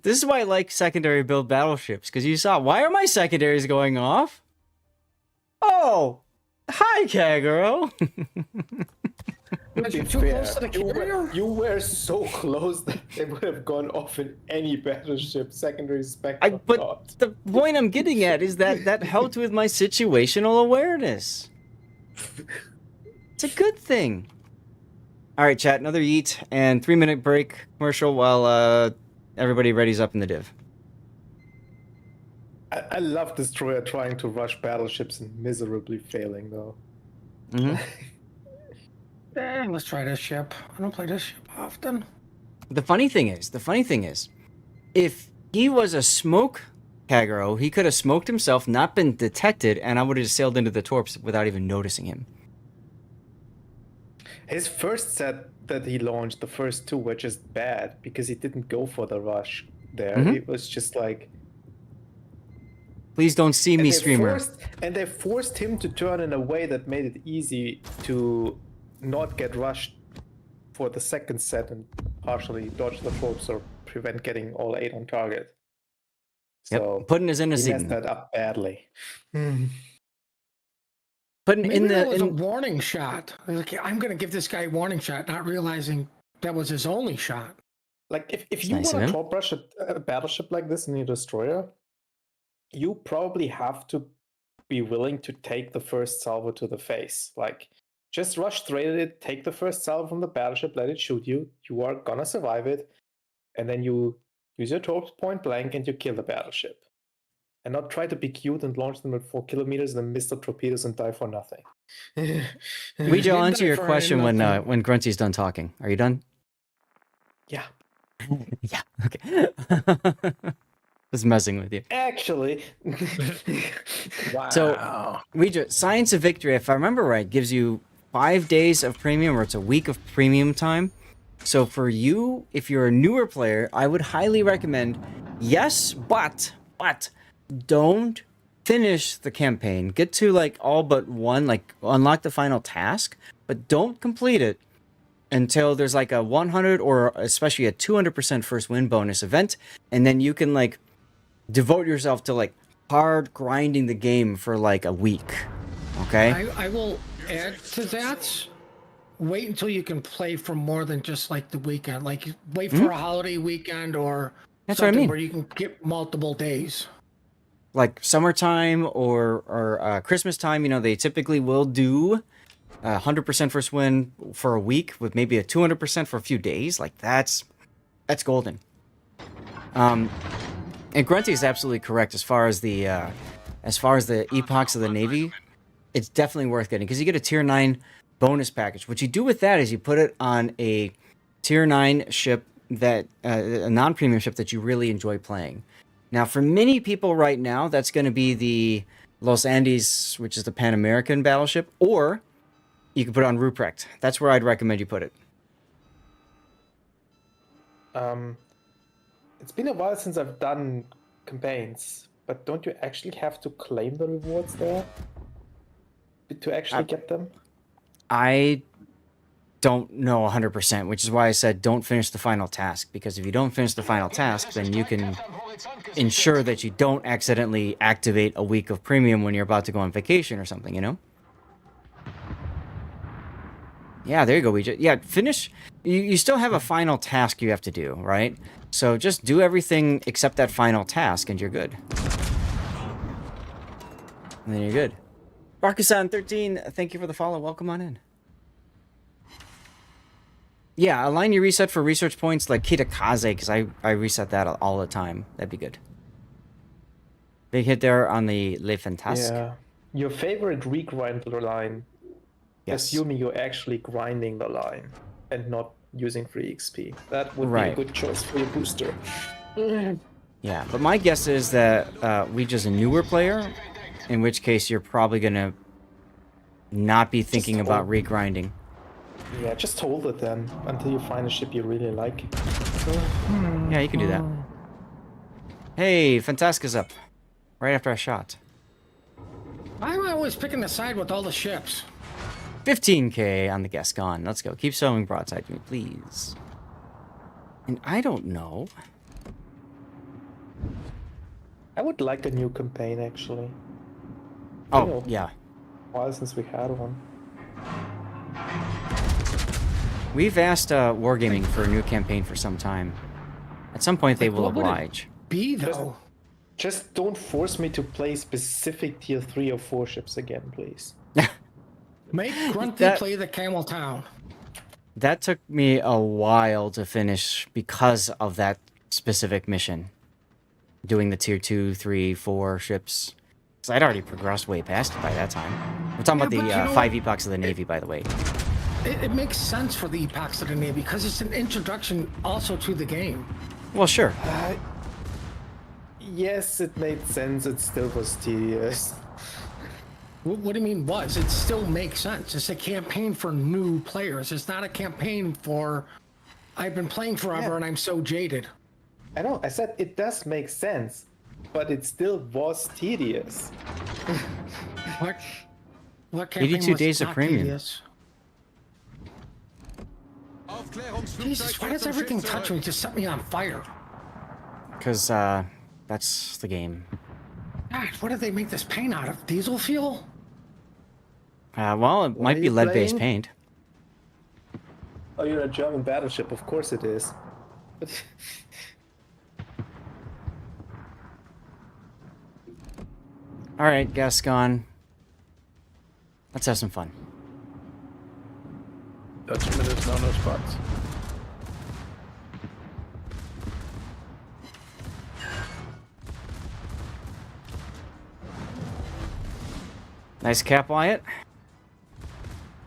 This is why I like secondary build battleships, because you saw, why are my secondaries going off? Oh, hi, Kagero. But you're too Fair. close to the carrier? You were so close that they would have gone off in any battleship secondary spectrum. But the point I'm getting at is that helped with my situational awareness. It's a good thing. All right, chat, another yeet and 3-minute break commercial while everybody readies up in the div. I love Destroyer trying to rush battleships and miserably failing, though. Let's try this ship. I don't play this ship often. The funny thing is, if he was a smoke Kagero, he could have smoked himself, not been detected, and I would have just sailed into the torps without even noticing him. His first set that he launched, the first 2 were just bad because he didn't go for the rush there. It was just like... Please don't see me, they streamer. they forced him to turn in a way that made it easy to not get rushed for the second set and partially dodge the torps or prevent getting all 8 on target. So Puddin' is in a he messed scene. that up badly. Puddin' Maybe in that was a the... warning shot. Like, I'm going to give this guy a warning shot, not realizing that was his only shot. Like, if you nice of want to him. top rush a battleship like this in your destroyer, you probably have to be willing to take the first salvo to the face. Like, just rush straight at it, take the first salvo from the battleship, let it shoot you. You are gonna survive it, and then you use your torps point blank and you kill the battleship. And not try to be cute and launch them at 4 kilometers and then miss the torpedoes and die for nothing. Weejo, I'll answer your for question when nothing. Grunty's done talking. Are you done? Yeah. Yeah. Okay. Just messing with you. Actually, Wow. So, Science of Victory, if I remember right, gives you 5 days of premium, or it's a week of premium time. So for you, if you're a newer player, I would highly recommend, yes, but don't finish the campaign. Get to like all but one, like unlock the final task, but don't complete it until there's like a 100 or especially a 200% first win bonus event, and then you can like devote yourself to like hard grinding the game for like a week. Okay? I will add to that. Wait until you can play for more than just like the weekend. Like wait for a holiday weekend or That's what I something mean. where you can get multiple days. Like summertime or Christmas time, you know, they typically will do 100% first win for a week with maybe a 200% for a few days. Like that's golden. And Grunty is absolutely correct as far as the epochs of the Navy. It's definitely worth getting because you get a tier 9 bonus package. What you do with that is you put it on a tier 9 ship that a non-premium ship that you really enjoy playing. Now, for many people right now, that's going to be the Los Andes, which is the Pan American battleship, or you can put it on Ruprecht. That's where I'd recommend you put it. it's been a while since I've done campaigns, but don't you actually have to claim the rewards there to actually get them? I don't know 100%, which is why I said don't finish the final task, because if you don't finish the final task, then you can ensure that you don't accidentally activate a week of premium when you're about to go on vacation or something, you know? Yeah, there you go, Ouija. Yeah, finish. You still have a final task you have to do, right? So just do everything except that final task, and you're good. And then you're good. Rakusan13, thank you for the follow. Welcome on in. Yeah, align your reset for research points like Kitakaze, because I reset that all the time. That'd be good. Big hit there on the Le Fantasque. Yeah. Your favorite regrind line, Yes. assuming you're actually grinding the line and not using free XP. That would Right. be a good choice for your booster. Yeah, but my guess is that Ouija's a newer player, in which case you're probably going to not be thinking about regrinding. Yeah, just hold it then until you find a ship you really like. Yeah, you can do that. Hey, Fantasca's up. Right after I shot. Why am I always picking a side with all the ships? 15k on the Gascon. Let's go. Keep sewing broadside to me, please. And I don't know. I would like a new campaign actually. Oh, yeah. A while since we had one. We've asked Wargaming for a new campaign for some time. At some point, they will what would it oblige. Be though. Just don't force me to play specific tier 3 or 4 ships again, please. Make Grunty That- play the Camel Town. That took me a while to finish because of that specific mission. Doing the tier 2, 3, 4 ships. Because I'd already progressed way past it by that time. We're talking about Yeah, the but you know 5 epochs of the Navy, by the way. It makes sense for the epochs of the Navy because it's an introduction also to the game. Well, sure. Yes, it made sense. It still was tedious. What do you mean was? It still makes sense. It's a campaign for new players. It's not a campaign for I've been playing forever and I'm so jaded. I know, I said it does make sense, but it still was tedious. What campaign 82 was days of not premium. tedious? Jesus, why does everything touch me just set me on fire? Because, that's the game. God, what did they make this paint out of? Diesel fuel? Well, it might are be you lead-based playing? paint. Oh, you're a German battleship, of course it is. Alright, Gascon. Let's have some fun. Dutchman is no spots. Nice cap, Wyatt.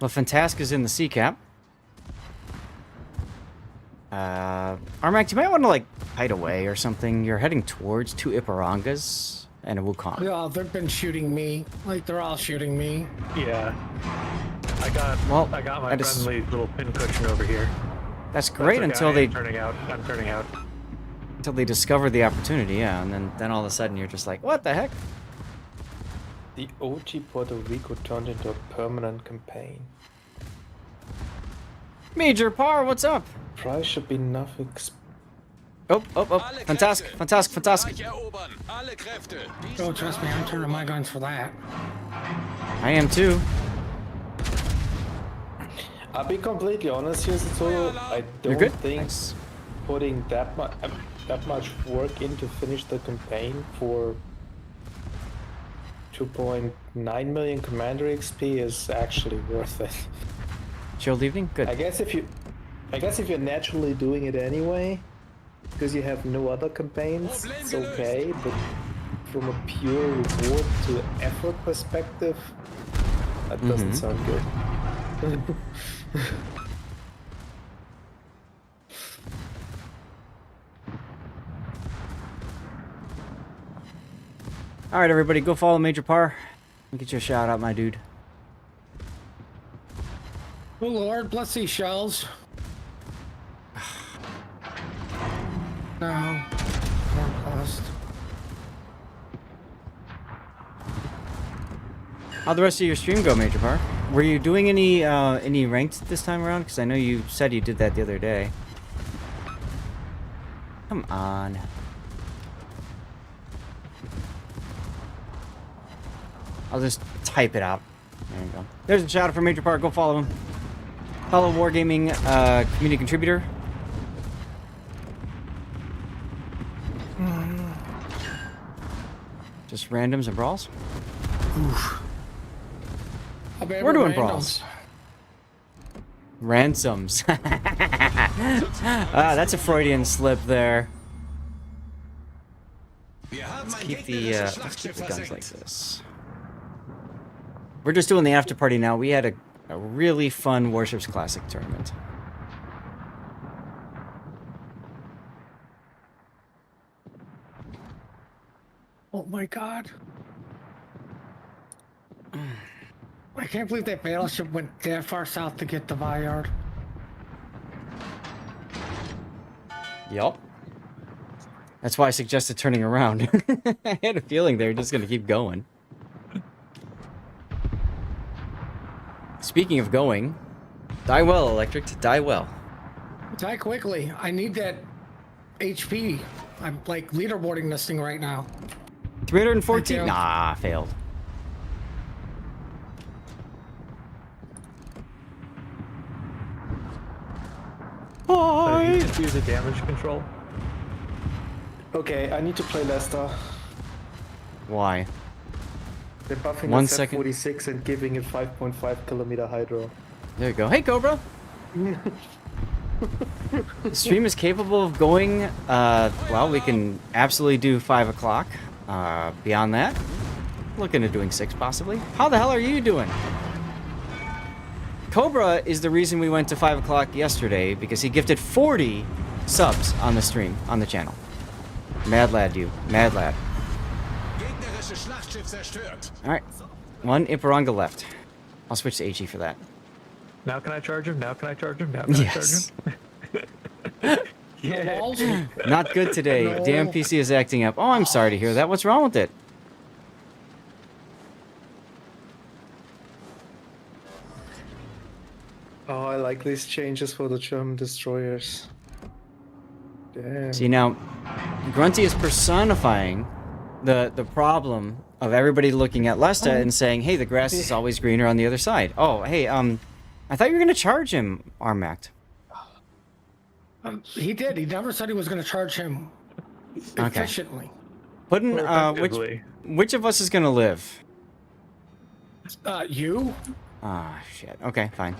Le Fantasque is in the sea cap. Armac, you might want to like hide away or something. You're heading towards 2 Iparangas and a Wukong. Yeah, they've been shooting me. Like they're all shooting me. Yeah. I got my that is- friendly little pincushion over here. That's great That's okay, until they I'm turning out. until they discover the opportunity, yeah, and then all of a sudden you're just like, what the heck? The OG Puerto Rico turned into a permanent campaign. Major Par, what's up? Price should be nothing. Oh, fantastic. Reich erobern. Alle Kräfte. Oh, trust me, I'm turning my guns for that. I am too. I'll be completely honest here, Satoru. I You're don't good? think Nice. putting that much work in to finish the campaign for 2.9 million Commander XP is actually worth it. Chilled evening? Good. I guess if you're naturally doing it anyway, because you have no other campaigns, it's okay. But from a pure reward to effort perspective, that doesn't sound good. Alright, everybody, go follow Major Par. Get your shout out, my dude. Oh Lord, bless these shells. No. More cost. How'd the rest of your stream go, Major Par? Were you doing any ranked this time around? Because I know you said you did that the other day. Come on. I'll just type it out. There you go. There's a shout out for Major Par. Go follow him. Fellow Wargaming community contributor. Just randoms and brawls. We're doing brawls. Ransoms. That's a Freudian slip there. Let's keep the guns like this. We're just doing the after party now. We had a really fun Warships Classic tournament. Oh my god. I can't believe that battleship went that far south to get the Bayard. Yup. That's why I suggested turning around. I had a feeling they were just going to keep going. Speaking of going, die well, Electric, die well. Die quickly. I need that HP. I'm like leaderboarding this thing right now. 314? I Nah, failed. So you just use a damage control? Okay, I need to play Leicester. Why? They're buffing 1 the second. 46 and giving it 5.5 kilometer hydro. There you go. Hey, Cobra! The stream is capable of going, well, we can absolutely do 5 o'clock. Beyond that, looking at doing 6 possibly. How the hell are you doing? Cobra is the reason we went to 5 o'clock yesterday, because he gifted 40 subs on the stream, on the channel. Mad lad, you. Mad lad. Gegnerische Schlachtschiff zerstört. Alright. 1 Iparanga left. I'll switch to HE for that. Now can I charge him? Now can I charge him? Now can Yes. I charge him? No walls? Not good today. No. Damn PC is acting up. Oh, I'm sorry to hear that. What's wrong with it? Oh, I like these changes for the German destroyers. Damn. See, now, Grunty is personifying the problem of everybody looking at Lesta and saying, hey, the grass is always greener on the other side. Oh, hey, I thought you were going to charge him, Armact. He did. He never said he was going to charge him efficiently. Puddin', Effectively. which of us is going to live? You? Ah, shit. Okay, fine.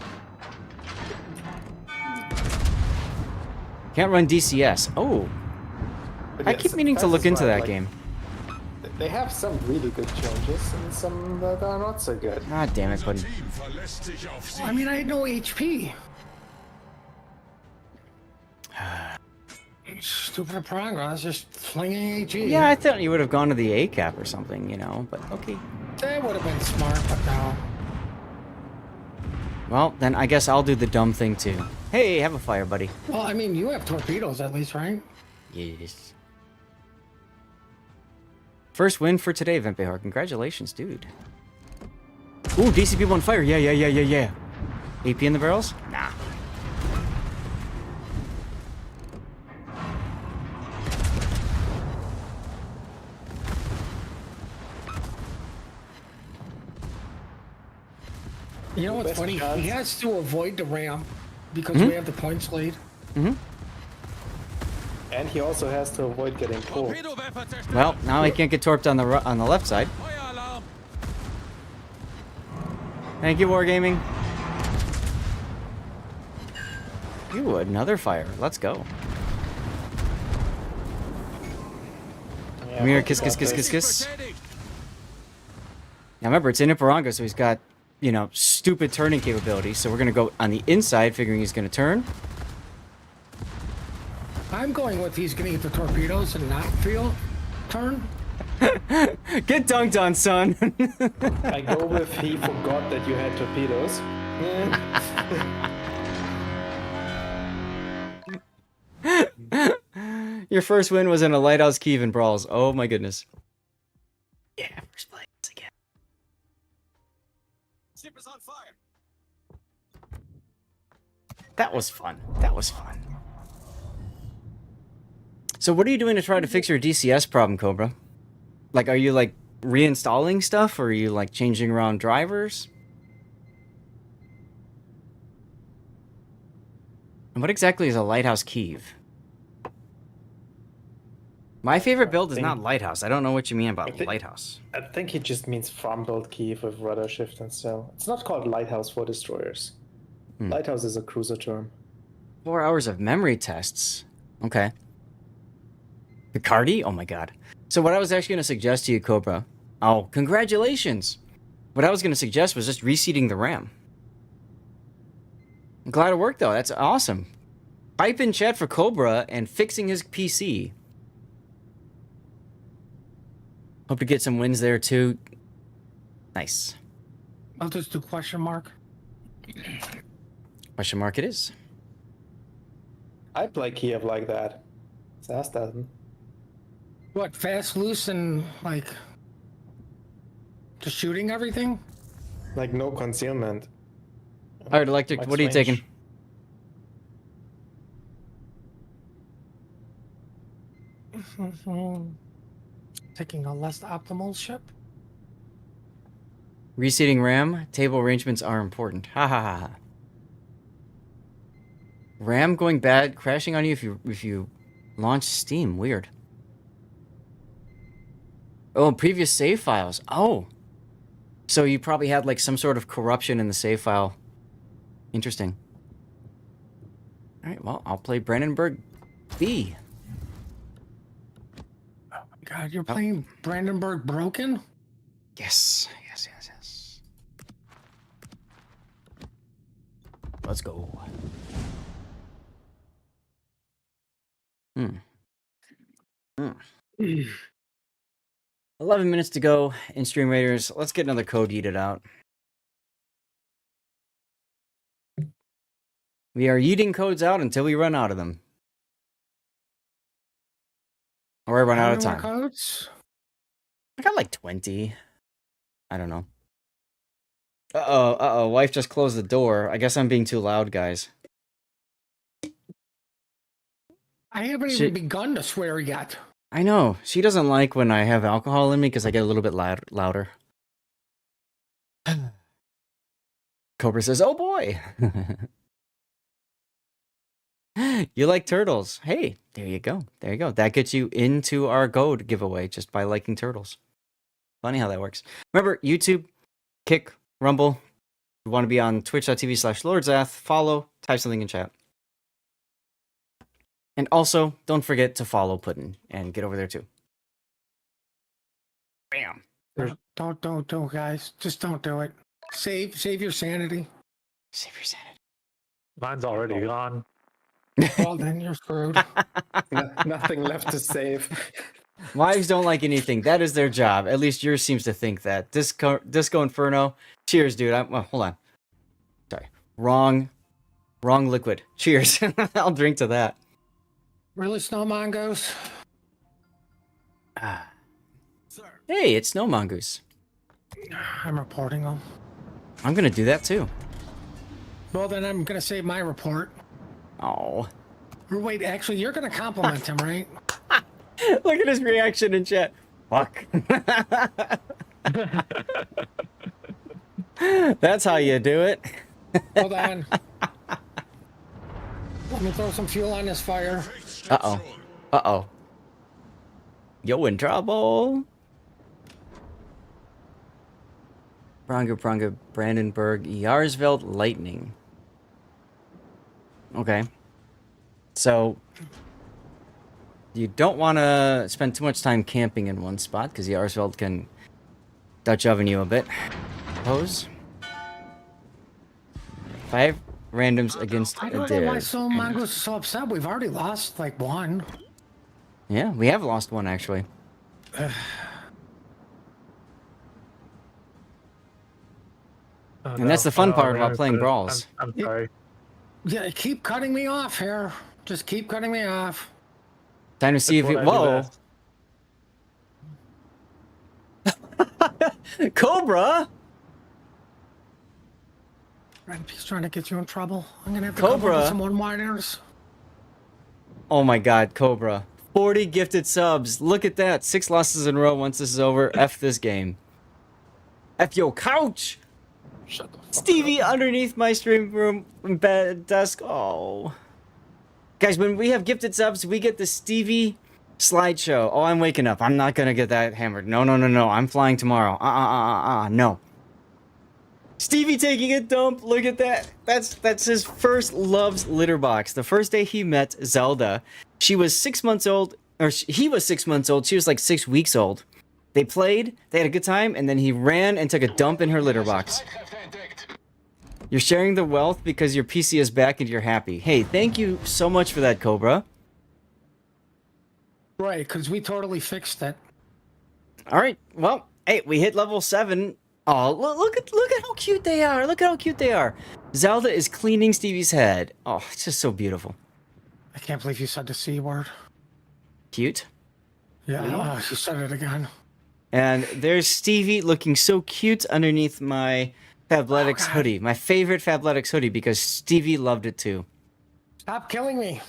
Can't run DCS. Oh, But I yes, keep meaning to that's look into right, that like, game. They have some really good changes and some that are not so good. Ah, damn it, Puddin'. Team verlässt sich auf Sie. I mean, I had no HP. Stupid progress, just flinging AG. Yeah, I thought you would have gone to the A cap or something, you know, but okay. That would have been smart, but no. Well, then I guess I'll do the dumb thing too. Hey, have a fire, buddy. Well, I mean, you have torpedoes at least, right? Yes. First win for today, Vempehar. Congratulations, dude. Ooh, DCP on fire. Yeah. AP in the barrels? Nah. You know what's Best funny? chance. He has to avoid the ram because we have the points lead. And he also has to avoid getting pulled. Well, now he can't get torped on the left side. Thank you, Wargaming. Ooh, another fire. Let's go. Yeah, Come here, but kiss. he got this. Now remember, it's in Iparanga, so he's got, you know, stupid turning capability. So we're gonna go on the inside, figuring he's gonna turn. I'm going with he's going to get the torpedoes and not field turn. Get dunked on, son. I go with he forgot that you had torpedoes. Your first win was in a Lighthouse Kiev in Brawls. Oh my goodness. Yeah, first place again. Ship is on fire. That was fun. So what are you doing to try to fix your DCS problem, Cobra? Like, are you, like, reinstalling stuff? Or are you, like, changing around drivers? And what exactly is a Lighthouse Kiev? My favorite build is not Lighthouse. I don't know what you mean about Lighthouse. I think he just means farm build Kiev with rudder shift and sail. It's not called Lighthouse for destroyers. Lighthouse is a cruiser term. 4 hours of memory tests. Okay. Picardy? Oh my god. So what I was actually going to suggest to you, Cobra... Oh, congratulations! What I was going to suggest was just reseating the RAM. I'm glad it worked, though. That's awesome. Type in chat for Cobra and fixing his PC. Hope to get some wins there, too. Nice. I'll just do question mark. Question mark it is. I play Kiev like that. Sass doesn't. What, fast, loose, and like just shooting everything? Like no concealment. Alright, Electric, Like what are you Switch. taking? Taking a less optimal ship. Reseating RAM, table arrangements are important. Ha ha ha ha. RAM going bad, crashing on you if you launch Steam. Weird. Oh, previous save files. Oh. So you probably had like some sort of corruption in the save file. Interesting. Alright, well, I'll play Brandenburg B. Oh my god, you're playing Brandenburg Broken? Yes. Let's go. 11 minutes to go in Stream Raiders. Let's get another code yeeted out. We are yeeting codes out until we run out of them. Or I run out of How many time. more codes? I got like 20. I don't know. Uh-oh. Wife just closed the door. I guess I'm being too loud, guys. I haven't even begun to swear yet. I know. She doesn't like when I have alcohol in me because I get a little bit louder. Cobra says, oh boy. You like turtles. Hey, there you go. That gets you into our code giveaway just by liking turtles. Funny how that works. Remember, YouTube, Kick, Rumble. If you want to be on twitch.tv/LordZath, follow, type something in chat. And also, don't forget to follow Puddin' and get over there too. Bam. Don't, guys. Just don't do it. Save your sanity. Save your sanity. Mine's already gone. Well, then you're screwed. Nothing left to save. Wives don't like anything. That is their job. At least yours seems to think that. Disco Inferno. Cheers, dude. Well, hold on. Sorry. Wrong liquid. Cheers. I'll drink to that. Really, Snow Mongoose? Hey, it's Snow Mongoose. I'm reporting them. I'm gonna do that too. Well, then I'm gonna save my report. Oh. Or wait, actually, you're gonna compliment him, right? Look at his reaction in chat. Fuck. That's how you do it. Hold on. Let me throw some fuel on this fire. Uh-oh. Uh-oh. Yo in trouble. Pranga, Brandenburg, Yarsveld, Lightning. Okay. So, you don't want to spend too much time camping in one spot, because Yarsveld can Dutch oven you a bit. Pose. 5 randoms against I a don't know why div. Snow Mongoose is so upset. We've already lost, like, one. Yeah, we have lost one, actually. Oh, And that's the fun part about man, playing brawls. I'm sorry. Yeah, keep cutting me off here. Just keep cutting me off. Time to see if That's you... what I do Whoa! best. Cobra! He's trying to get you in trouble. I'm gonna have to Cobra. come up with some one-liners. Oh my god, Cobra. 40 gifted subs. Look at that. 6 losses in a row once this is over. F this game. F your couch! Shut the fuck Stevie underneath my stream room bed desk. Oh. Guys, when we have gifted subs, we get the Stevie slideshow. Oh, I'm waking up. I'm not gonna get that hammered. No. I'm flying tomorrow. No. Stevie taking a dump. Look at that. That's his first Love's litter box. The first day he met Zelda, she was 6 months old, or he was 6 months old. She was like 6 weeks old. They played, they had a good time, and then he ran and took a dump in her litter box. You're sharing the wealth because your PC is back and you're happy. Hey, thank you so much for that, Cobra. Right, because we totally fixed it. All right, well, hey, we hit level 7. Oh, look at how cute they are. Look at how cute they are. Zelda is cleaning Stevie's head. Oh, it's just so beautiful. I can't believe you said the C word. Cute. Yeah, oh, you said it again. And there's Stevie looking so cute underneath my Fabletics hoodie. My favorite Fabletics hoodie because Stevie loved it too. Stop killing me.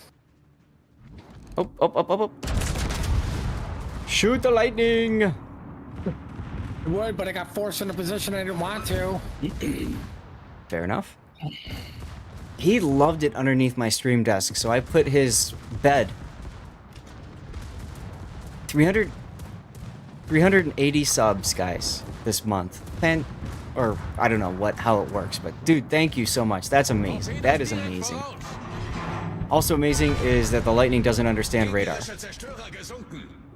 Oh. Shoot the lightning. I would, but I got forced in a position I didn't want to. Fair enough. He loved it underneath my stream desk, so I put his bed. 380 subs, guys, this month. Or I don't know how it works, but dude, thank you so much. That's amazing. That is amazing. Also amazing is that the lightning doesn't understand radar.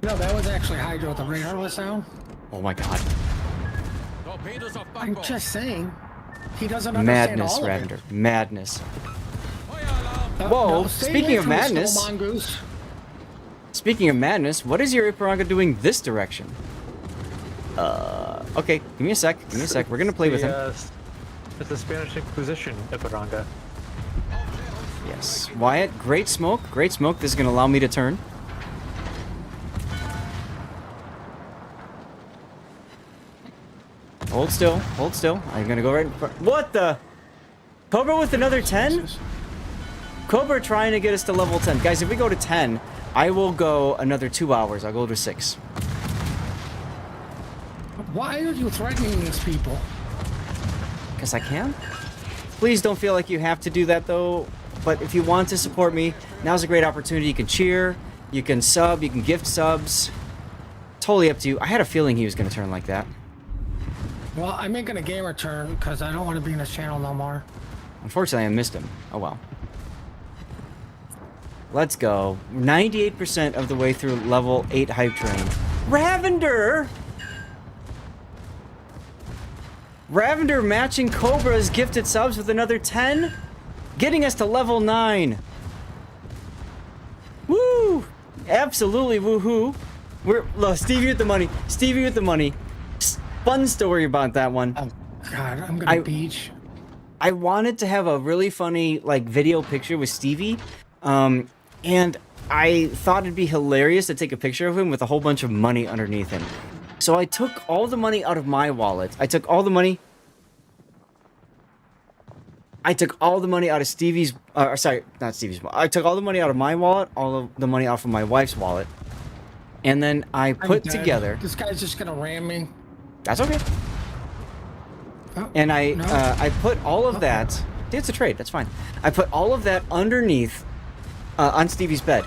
No, that was actually Hydro. The radar was down. Oh my god. I'm just saying. He doesn't understand Madness, all of it. Ravender. Madness. Whoa, speaking of madness. Mongoose. Speaking of madness, what is your Ipiranga doing this direction? Okay, give me a sec. We're gonna play with him. It's the Spanish Inquisition, Ipiranga. Yes. Wyatt, great smoke. This is gonna allow me to turn. Hold still. I'm gonna go right in front. What the? Cobra with another 10? Cobra trying to get us to level 10. Guys, if we go to 10, I will go another 2 hours. I'll go to 6. Why are you threatening these people? Because I can. Please don't feel like you have to do that, though. But if you want to support me, now's a great opportunity. You can cheer, you can sub, you can gift subs. Totally up to you. I had a feeling he was going to turn like that. Well, I'm making a gamer turn because I don't want to be in this channel no more. Unfortunately, I missed him. Oh well. Let's go. 98% of the way through level 8 hype train. Ravender! Ravender matching Cobra's gifted subs with another 10? Getting us to level 9. Absolutely woohoo. Look, Stevie with the money. Stevie with the money. Fun story about that one. Oh God, I'm gonna beach. I wanted to have a really funny like video picture with Stevie, and I thought it'd be hilarious to take a picture of him with a whole bunch of money underneath him. So I took all the money out of my wallet. I took all the money out of Stevie's. Sorry, not Stevie's wallet. I took all the money out of my wallet, all of the money out from my wife's wallet, and then I put together. This guy's just gonna ram me. That's okay. Oh, And I no. put all of that. It's a trade. That's fine. I put all of that underneath on Stevie's bed.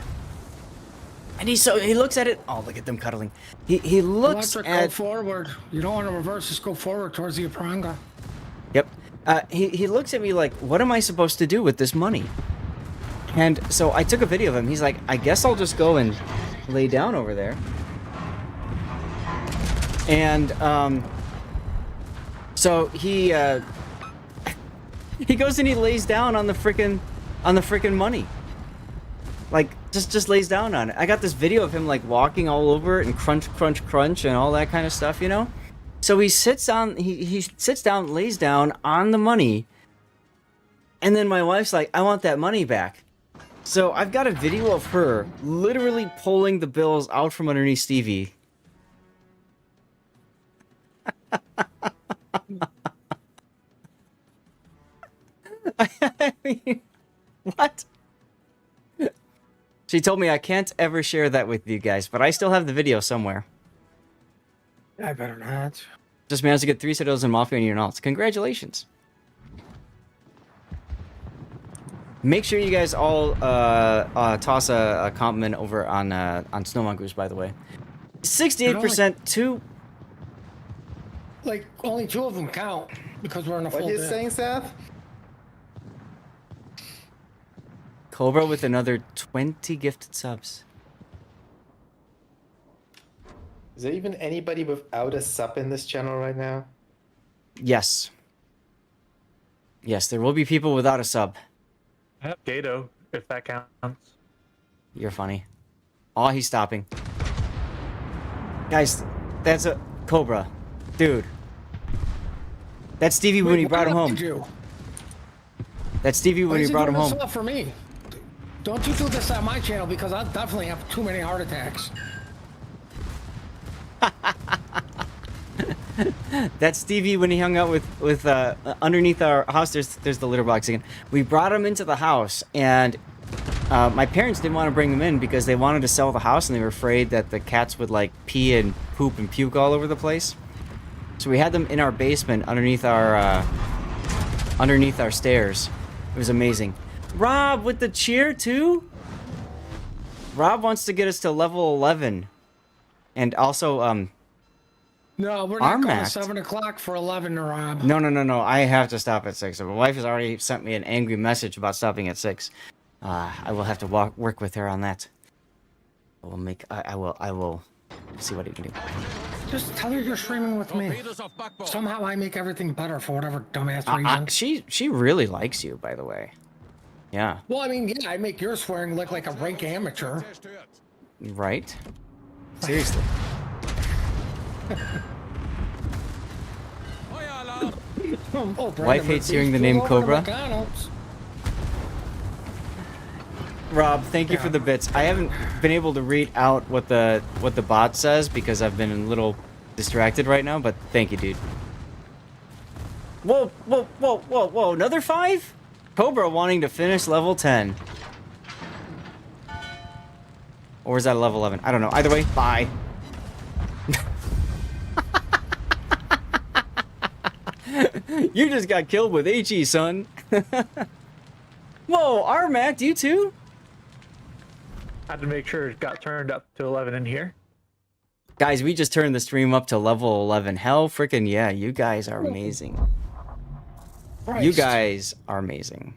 And he looks at it. Oh, look at them cuddling. He looks Electric, at. go forward. You don't want to reverse. Just go forward towards the Apranga. Yep. He looks at me like, what am I supposed to do with this money? And so I took a video of him. He's like, I guess I'll just go and lay down over there. And so he goes and he lays down on the frickin' money. Like just lays down on it. I got this video of him like walking all over it and crunch, crunch, crunch and all that kind of stuff, you know? So he sits down, he sits down, lays down on the money, and then my wife's like, I want that money back. So I've got a video of her literally pulling the bills out from underneath Stevie. I mean, what? She told me I can't ever share that with you guys, but I still have the video somewhere. I better not. Just managed to get 3 citadels in Mafia and your alts. Congratulations. Make sure you guys all toss a compliment over on Snowmongers, by the way. 68% to... Like, only 2 of them count because we're in a full What are you day. saying, Seth? Cobra with another 20 gifted subs. Is there even anybody without a sub in this channel right now? Yes. Yes, there will be people without a sub. I have Gato, if that counts. You're funny. Oh, he's stopping. Guys, that's a Cobra. Dude. That's Stevie when he brought him home. That's Stevie when he brought him home. For me. Don't you do this on my channel because I'll definitely have too many heart attacks. That's Stevie when he hung out with underneath our house. There's the litter box again. We brought him into the house, and my parents didn't want to bring him in because they wanted to sell the house and they were afraid that the cats would like pee and poop and puke all over the place. So we had them in our basement underneath our stairs. It was amazing. Rob with the cheer too. Rob wants to get us to level 11, and also No, we're not going to Armact. 7 o'clock for 11, Rob. No. I have to stop at 6. My wife has already sent me an angry message about stopping at 6. I will have to work with her on that. I will see what he can do. Just tell her you're streaming with me. Somehow I make everything better for whatever dumbass reason. She really likes you, by the way. Yeah. Well, I mean, yeah, I make your swearing look like a rank amateur. Right? Seriously. Oh, Brandon, Wife hates hearing the pull name over to Cobra. McDonald's. Rob, thank you for the bits. I haven't been able to read out what the bot says because I've been a little distracted right now, but thank you, dude. Whoa, another 5? Cobra wanting to finish level 10. Or is that a level 11? I don't know. Either way, bye. You just got killed with HE, son. Whoa, Armac, you too? Had to make sure it got turned up to 11 in here. Guys, we just turned the stream up to level 11. Hell freaking yeah, you guys are amazing. Christ. You guys are amazing.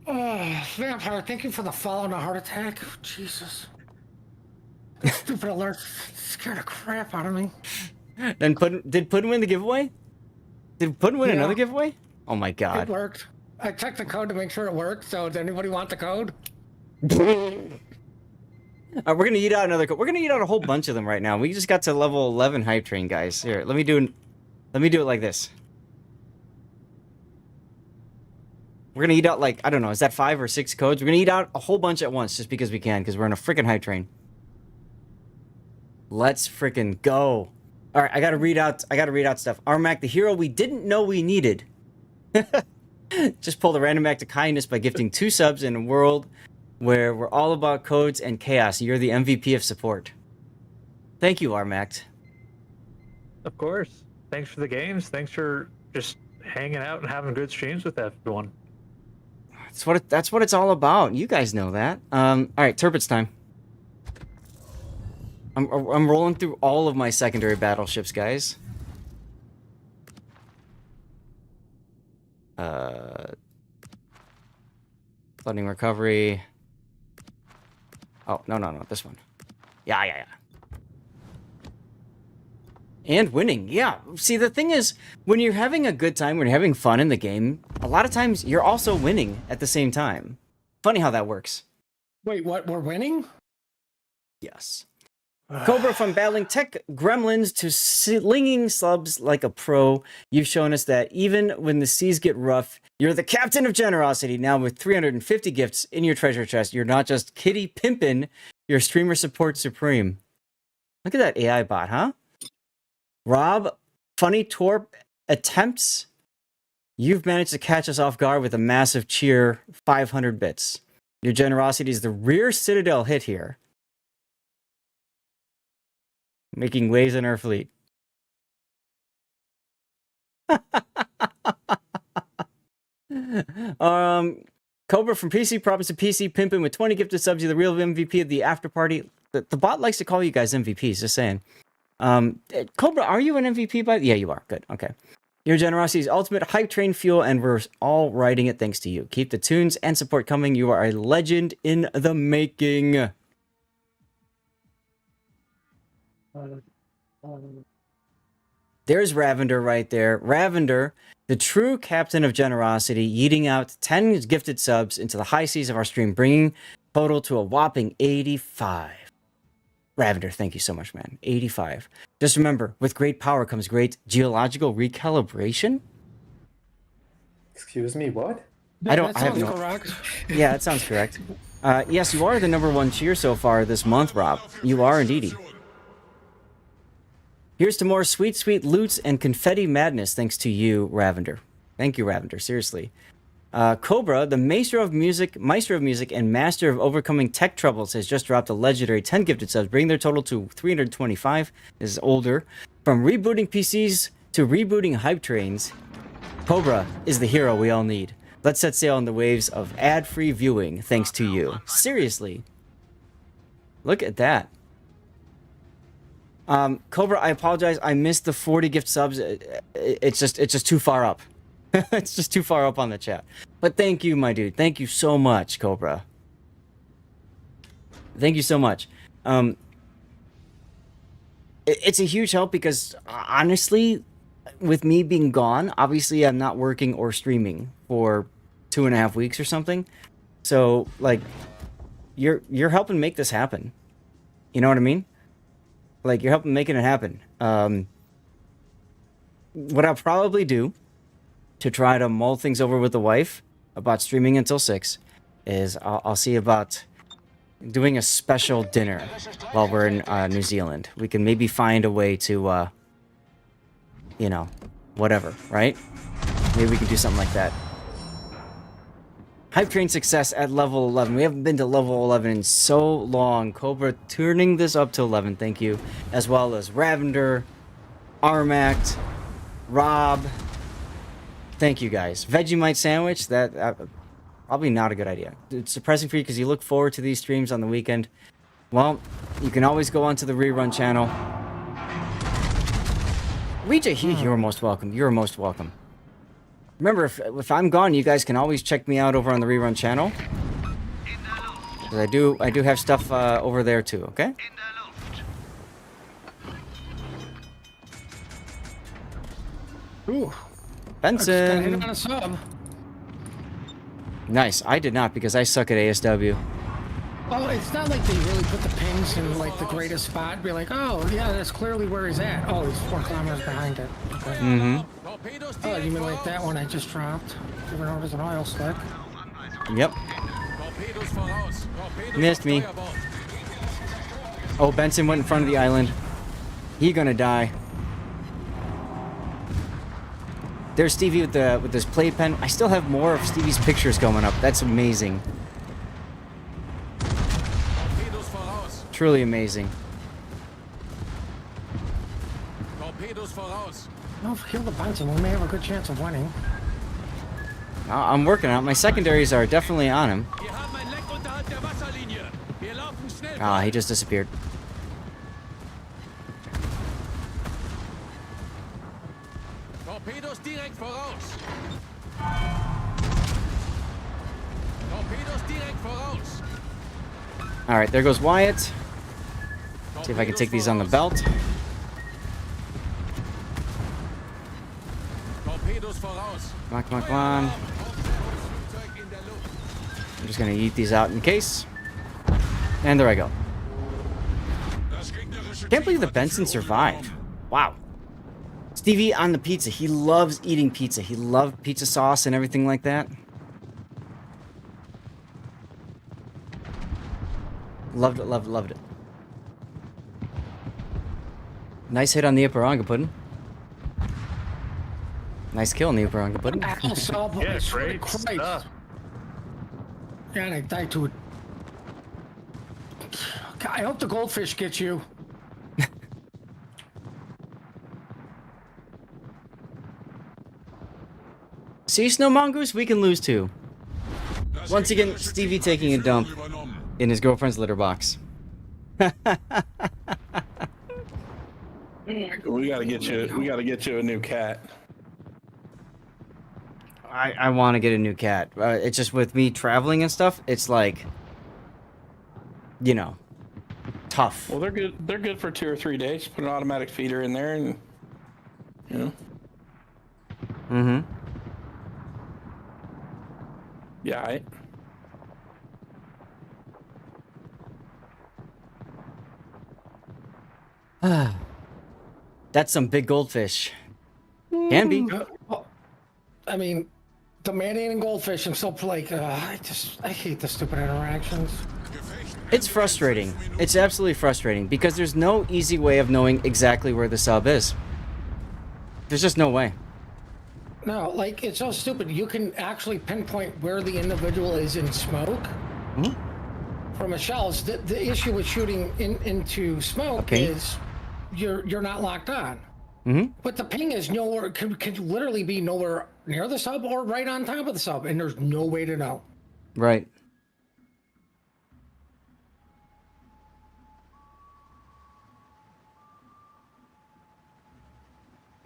Vampire, thank you for the follow and a heart attack. Jesus. That stupid alert scared the crap out of me. Then did Puddin win the giveaway? Did Puddin win another giveaway? Oh my It god. worked. I checked the code to make sure it worked, so does anybody want the code? We're gonna eat out another. We're gonna eat out a whole bunch of them right now. We just got to level 11 hype train, guys. Here, let me do it like this. We're gonna eat out like, I don't know, is that 5 or 6 codes? We're gonna eat out a whole bunch at once just because we can, because we're in a freaking hype train. Let's freaking go. All right, I gotta read out stuff. Armac, the hero we didn't know we needed. Just pulled a random act of kindness by gifting 2 subs in a world where we're all about codes and chaos. You're the MVP of support. Thank you, Armac. Of course. Thanks for the games. Thanks for just hanging out and having good streams with everyone. That's what it's all about. You guys know that. All right, Turpit's time. I'm rolling through all of my secondary battleships, guys. Flooding recovery. Oh, no, this one. Yeah. And winning, yeah. See, the thing is, when you're having a good time, when you're having fun in the game, a lot of times you're also winning at the same time. Funny how that works. Wait, what? We're winning? Yes. Cobra, from battling tech gremlins to slinging subs like a pro, you've shown us that even when the seas get rough, you're the captain of generosity. Now with 350 gifts in your treasure chest, you're not just kitty pimpin', you're streamer support supreme. Look at that AI bot, huh? Rob, funny torp attempts. You've managed to catch us off guard with a massive cheer, 500 bits. Your generosity is the rear citadel hit here, making waves in our fleet. Cobra from PC promise to PC pimping with 20 gifted subs. You're the real MVP of the after party. The bot likes to call you guys MVPs, just saying. Cobra, are you an MVP by? Yeah, you are. Good. Okay. Your generosity is ultimate hype train fuel, and we're all riding it thanks to you. Keep the tunes and support coming. You are a legend in the making. There's Ravender right there. Ravender, the true captain of generosity, yeeting out 10 gifted subs into the high seas of our stream, bringing total to a whopping 85. Ravender, thank you so much, man. 85. Just remember, with great power comes great geological recalibration. Excuse me, what? I don't. That I have sounds no. correct. Yeah, that sounds correct. Yes, you are the #1 cheer so far this month, Rob. You are indeedy. Here's to more sweet, sweet loots and confetti madness, thanks to you, Ravender. Thank you, Ravender. Seriously. Cobra, the maestro of music, and master of overcoming tech troubles, has just dropped a legendary 10 gifted subs, bringing their total to 325. This is older. From rebooting PCs to rebooting hype trains, Cobra is the hero we all need. Let's set sail on the waves of ad-free viewing, thanks to you. Seriously. Look at that. Cobra, I apologize. I missed the 40 gift subs. It's just too far up. It's just too far up on the chat. But thank you, my dude. Thank you so much, Cobra. Thank you so much. It's a huge help because, honestly, with me being gone, obviously I'm not working or streaming for 2.5 weeks or something. So, like, you're helping make this happen. You know what I mean? Like, you're helping making it happen. What I'll probably do to try to mull things over with the wife about streaming until 6 is I'll see about doing a special dinner while we're in New Zealand. We can maybe find a way to, you know, whatever, right? Maybe we can do something like that. Hype train success at level 11. We haven't been to level 11 in so long. Cobra turning this up to 11, thank you. As well as Ravender, Armact, Rob. Thank you, guys. Vegemite sandwich, that probably not a good idea. It's depressing for you because you look forward to these streams on the weekend. Well, you can always go onto the rerun channel. Rija, you're most welcome. You're most welcome. Remember, if I'm gone, you guys can always check me out over on the rerun channel. 'Cause I do have stuff over there too. Okay. Ooh. Benson. Hit on a sub. Nice. I did not because I suck at ASW. Oh, it's not like they really put the pings in like the greatest spot. Be like, oh yeah, that's clearly where he's at. Oh, he's 4 kilometers behind it. Okay. Torpedos Oh, direkt you mean like voraus. that one I just dropped? Even though it was an oil slick. Yep. Torpedos voraus. Torpedos Missed auf me. Steuerbord. Oh, Benson went in front of the island. He gonna die. There's Stevie with his playpen. I still have more of Stevie's pictures going up. That's amazing. Torpedos voraus. Truly amazing. Torpedos voraus. No, kill the Bunsen. We may have a good chance of winning. I'm working on it. My secondaries are definitely on him. Wir haben ein Leck unterhalb der Wasserlinie. Wir laufen schnell. Ah, he just disappeared. Torpedos direkt voraus. Torpedos direkt voraus. All right, there goes Wyatt. See if I can take these on the belt. Torpedos voraus. Come on, come on, come on. Flugzeug in der Luft. I'm just gonna eat these out in case. And there I go. Can't believe the Benson survived. Wow. Stevie on the pizza. He loves eating pizza. He loved pizza sauce and everything like that. Loved it, loved it, loved it. Nice hit on the Iparanga pudding. Nice kill on the Iparanga pudding. Apple sub. Yeah, I swear to great Christ. stuff. Yeah, and I died to it. I hope the goldfish gets you. See, Snow Mongoose, we can lose too. Once again, Stevie taking a dump in his girlfriend's litter box. We gotta get you. We gotta get you a new cat. I want to get a new cat. It's just with me traveling and stuff, it's like, you know, tough. Well, they're good. They're good for 2 or 3 days. Put an automatic feeder in there, and you know. Mm-hmm. Yeah. That's some big goldfish. Can be. I mean, the man-eating goldfish. I'm so like, I hate the stupid interactions. It's frustrating. It's absolutely frustrating because there's no easy way of knowing exactly where the sub is. There's just no way. No, like it's so stupid. You can actually pinpoint where the individual is in smoke from a shells. The issue with shooting into smoke Okay. is you're not locked on. Mm-hmm. But the ping is nowhere. Could literally be nowhere near the sub or right on top of the sub, and there's no way to know. Right.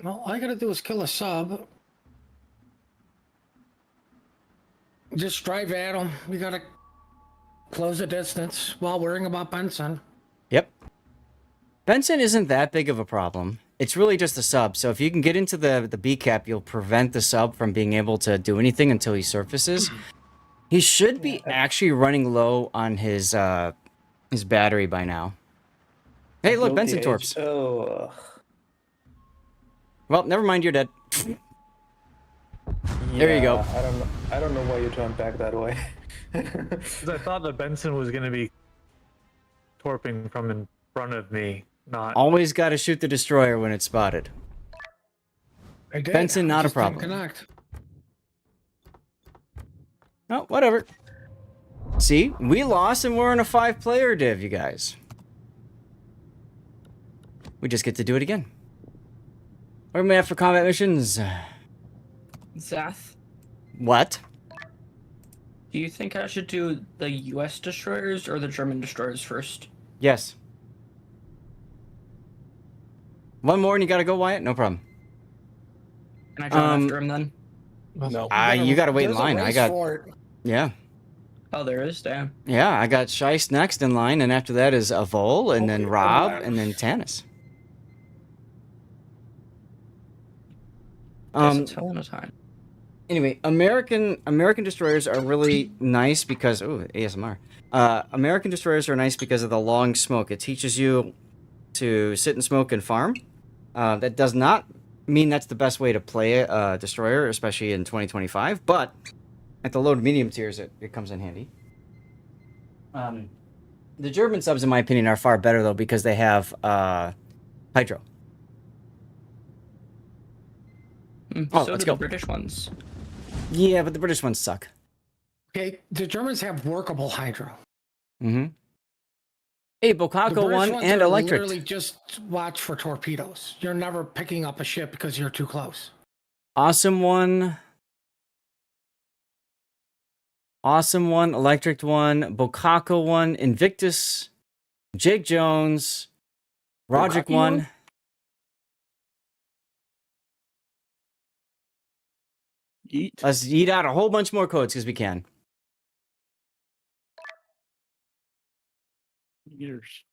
Well, all I gotta do is kill a sub. Just drive at them. We gotta close the distance while worrying about Benson. Yep. Benson isn't that big of a problem. It's really just the sub. So if you can get into the B cap, you'll prevent the sub from being able to do anything until he surfaces. He should be actually running low on his battery by now. Hey, look, Benson torps. Oh. Well, never mind, you're dead. There you go. I don't know why you turned back that way. 'Cause I thought that Benson was going to be torping from in front of me, not. Always got to shoot the destroyer when it's spotted. I did. Benson, not a Just didn't problem. Connect. Oh, whatever. See, we lost and we're in a 5-player div, you guys. We just get to do it again. What are we at for combat missions? Zath, What? do you think I should do the U.S. destroyers or the German destroyers first? Yes. One more and you gotta go, Wyatt? No problem. Can I join after him then? No. You gotta wait in There's a line. I race got... for it. Yeah. Oh, there is? Damn. Yeah, I got Shice next in line, and after that is Avol, and then Rob, and then Tanis. Guess it's hell in a time. Anyway, American destroyers are really nice because ASMR. American destroyers are nice because of the long smoke. It teaches you to sit and smoke and farm. That does not mean that's the best way to play a destroyer, especially in 2025. But at the low to medium tiers, it comes in handy. The German subs, in my opinion, are far better though because they have hydro. So do the British ones. Yeah, but the British ones suck. Okay, the Germans have workable hydro. Mm-hmm. Hey, The Bokako British one ones and are electric. literally just watch for torpedoes. You're never picking up a ship because you're too close. Awesome one, electric one, Bokako one, Invictus, Jake Jones, Roderick Bokake one. Yeet. Let's eat out a whole bunch more codes because we can. Years.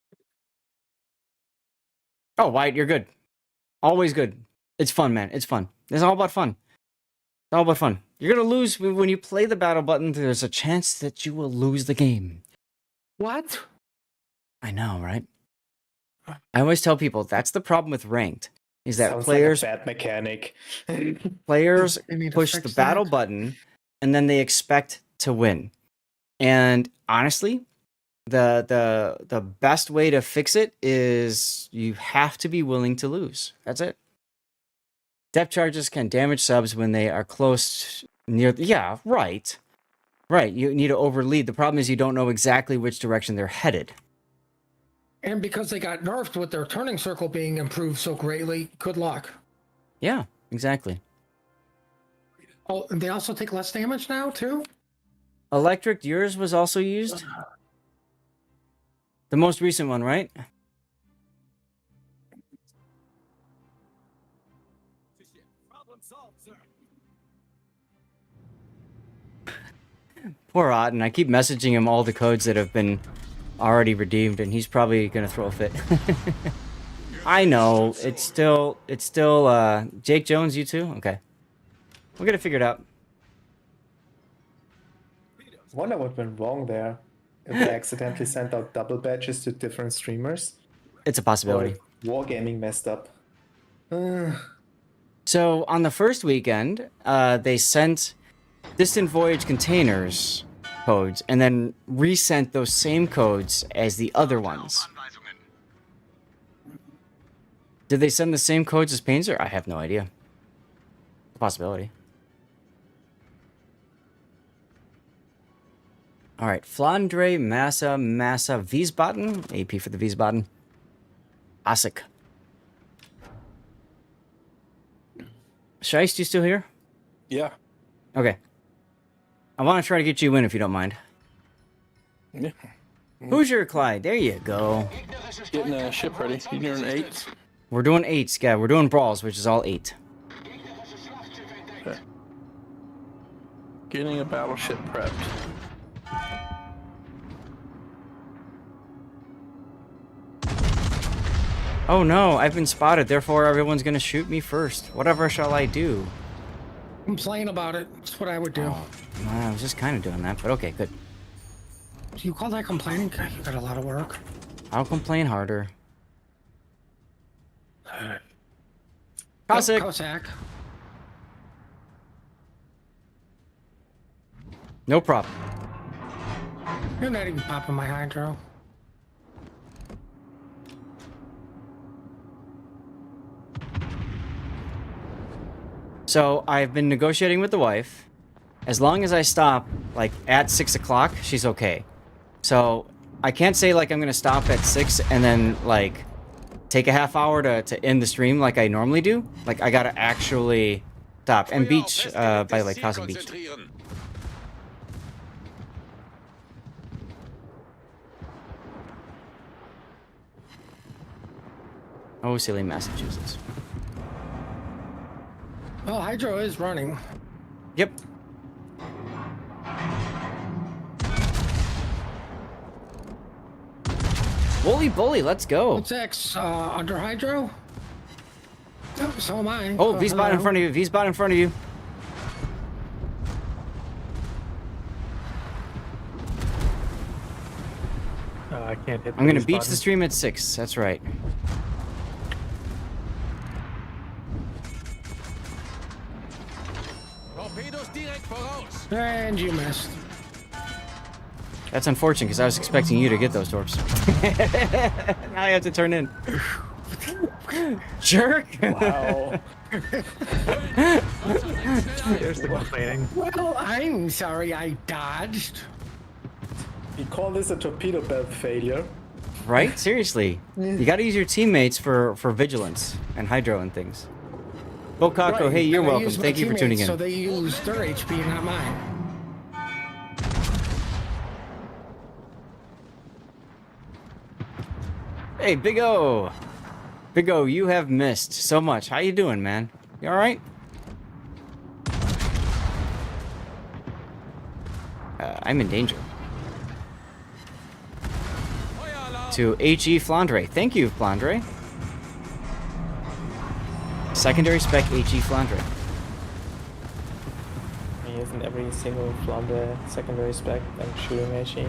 Oh, White, you're good. Always good. It's fun, man. It's fun. It's all about fun. It's all about fun. You're gonna lose when you play the battle button. There's a chance that you will lose the game. What? I know, right? I always tell people that's the problem with ranked. Is that Sounds players like a bad mechanic. players They need to push fix the battle that. button and then they expect to win. And honestly, the best way to fix it is you have to be willing to lose. That's it. Depth charges can damage subs when they are close near yeah, right. Right, you need to overlead. The problem is you don't know exactly which direction they're headed. And because they got nerfed with their turning circle being improved so greatly, good luck. Yeah, exactly. Oh, and they also take less damage now, too? Electric, yours was also used? The most recent one, right? Poor Otten. I keep messaging him all the codes that have been already redeemed, and he's probably gonna throw a fit. I know. It's still Jake Jones, you too? Okay. We'll get it figured out. Wonder what went wrong there. If they accidentally sent out double badges to different streamers. It's a possibility. Or Wargaming messed up. So on the first weekend, they sent Distant Voyage containers codes and then resent those same codes as the other ones. Did they send the same codes as Painter? I have no idea. It's a possibility. All right, Flandre, Massa, Wiesbaden. AP for the Wiesbaden. Asik. Scheist, you still here? Yeah. Okay. I want to try to get you in if you don't mind. Yeah. Hoosier Clyde, there you go. Getting a ship ready. You're an 8. We're doing 8s, yeah. We're doing brawls, which is all 8. Okay. Getting a battleship prepped. Oh no, I've been spotted, therefore everyone's gonna shoot me first. Whatever shall I do? Complain about it. That's what I would do. I was just kind of doing that, but okay, good. Do you call that complaining? God, you got a lot of work. I'll complain harder. Oh, Cossack! Cossack. No problem. You're not even popping my hydro. So I've been negotiating with the wife. As long as I stop, like, at 6 o'clock, she's okay. So I can't say, like, I'm gonna stop at 6 and then, like, take a half hour to end the stream like I normally do. Like, I gotta actually stop. And beach, by, like, Cossack Beach. Oh, silly Massachusetts. Well, hydro is running. Yep. Wooly bully, let's go. What's X? Under hydro? Oh, so am I. Oh, V-spot in front of you. V-spot in front of you. I can't hit. I'm gonna these beach the buttons. stream at 6. That's right. Torpedos direkt voraus. And you missed. That's unfortunate because I was expecting you to get those torps. Now I have to turn in. Jerk! Wow. There's the complaining. Well, I'm sorry I dodged. You call this a torpedo belt failure? Right? Seriously. You gotta use your teammates for vigilance and hydro and things. Bokako, Right, hey, you're and I welcome. used my Thank you for tuning teammates in. So they use their HP, not mine. Hey, Big O! Big O, you have missed so much. How you doing, man? You alright? I'm in danger. To H.E. Flandre. Thank you, Flandre. Secondary spec H.E. Flandre. I mean, isn't every single Flandre secondary spec and shooting HE?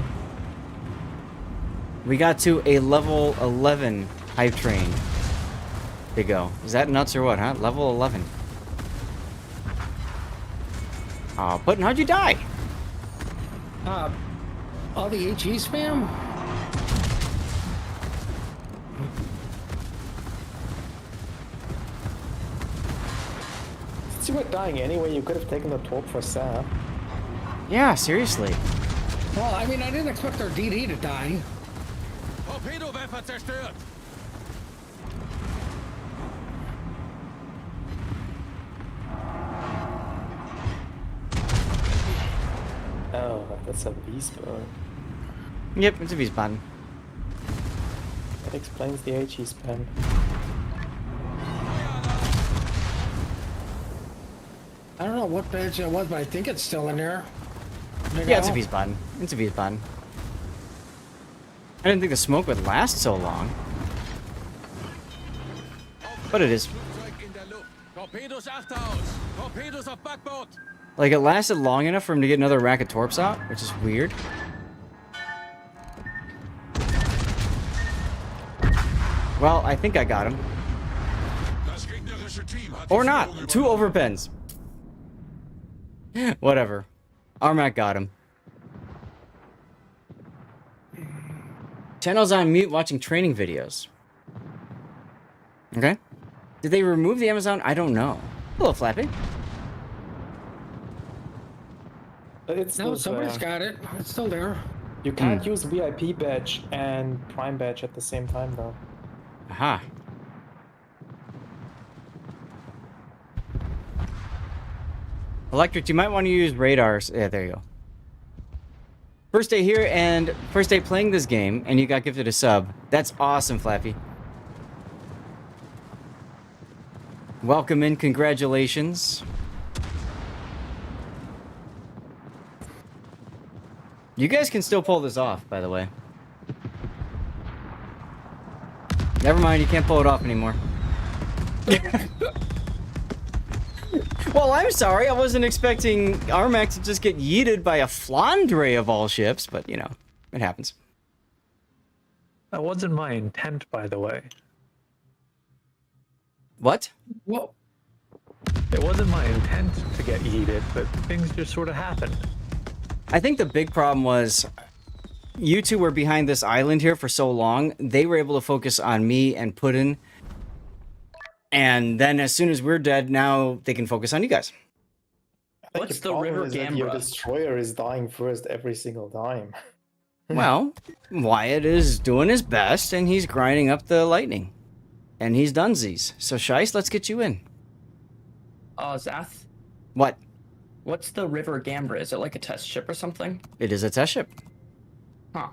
We got to a level 11 hype train. Big O. Is that nuts or what, huh? Level 11. Oh, Putin, how'd you die? All the HE spam? Since you were dying anyway, you could have taken the torp for Sam. Yeah, seriously. Well, I mean, I didn't expect our DD to die. Torpedowerfer zerstört. Oh, that's a V-spur. Yep, it's a V-spawn. That explains the HE spam. I don't know what badge it was, but I think it's still in there. Yeah, it's a V-spawn. It's a V-spawn. I didn't think the smoke would last so long. But it is. Flugzeug in der Luft. Torpedos Achterhaus. Torpedos auf Backbord. Like, it lasted long enough for him to get another rack of torps out, which is weird. Well, I think I got him. Das gegnerische Team hat Or die not. Führung 2 übernommen. overpens. Whatever. Armac got him. Channel's on mute watching training videos. Okay. Did they remove the Amazon? I don't know. Hello, Flappy. It's No, still somebody's there. got it. It's still there. You can't use VIP badge and Prime badge at the same time, though. Aha. Electric, you might want to use radars. Yeah, there you go. First day here and first day playing this game, and you got gifted a sub. That's awesome, Flappy. Welcome in, congratulations. You guys can still pull this off, by the way. Never mind, you can't pull it off anymore. Well, I'm sorry, I wasn't expecting Armac to just get yeeted by a Flandre of all ships, but, you know, it happens. That wasn't my intent, by the way. What? Well, It wasn't my intent to get yeeted, but things just sort of happened. I think the big problem was you two were behind this island here for so long, they were able to focus on me and Putin. And then as soon as we're dead, now they can focus on you guys. I think What's the the problem River is that your Gambra? destroyer is dying first every single time. Well, Wyatt is doing his best, and he's grinding up the lightning. And he's donezies. So, Shice, let's get you in. Zath, What? what's the River Gambra? Is it like a test ship or something? It is a test ship. Huh.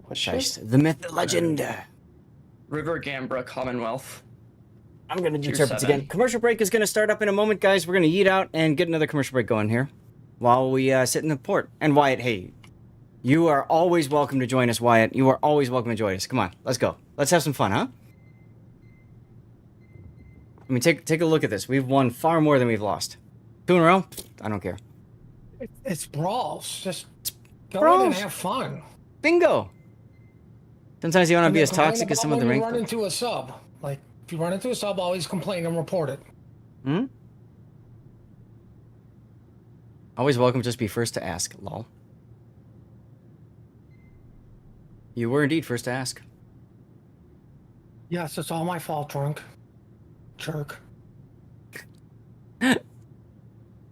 What Shice, the myth, the legend. River Gambra Commonwealth. I'm going to do Tier turbines 7. again. Commercial break is going to start up in a moment, guys. We're going to yeet out and get another commercial break going here while we sit in the port. And Wyatt, hey, you are always welcome to join us, Wyatt. You are always welcome to join us. Come on, let's go. Let's have some fun, huh? I mean, take a look at this. We've won far more than we've lost. 2 in a row? I don't care. it's brawls. Just go in brawls. and have fun. Bingo. Sometimes you want to And be then as toxic complain as some about of the when you rank. run into a sub. Like, if you run into a sub, always complain and report it. Hmm? Always welcome, just be first to ask, lol. You were indeed first to ask. Yes, it's all my fault, drunk. Jerk.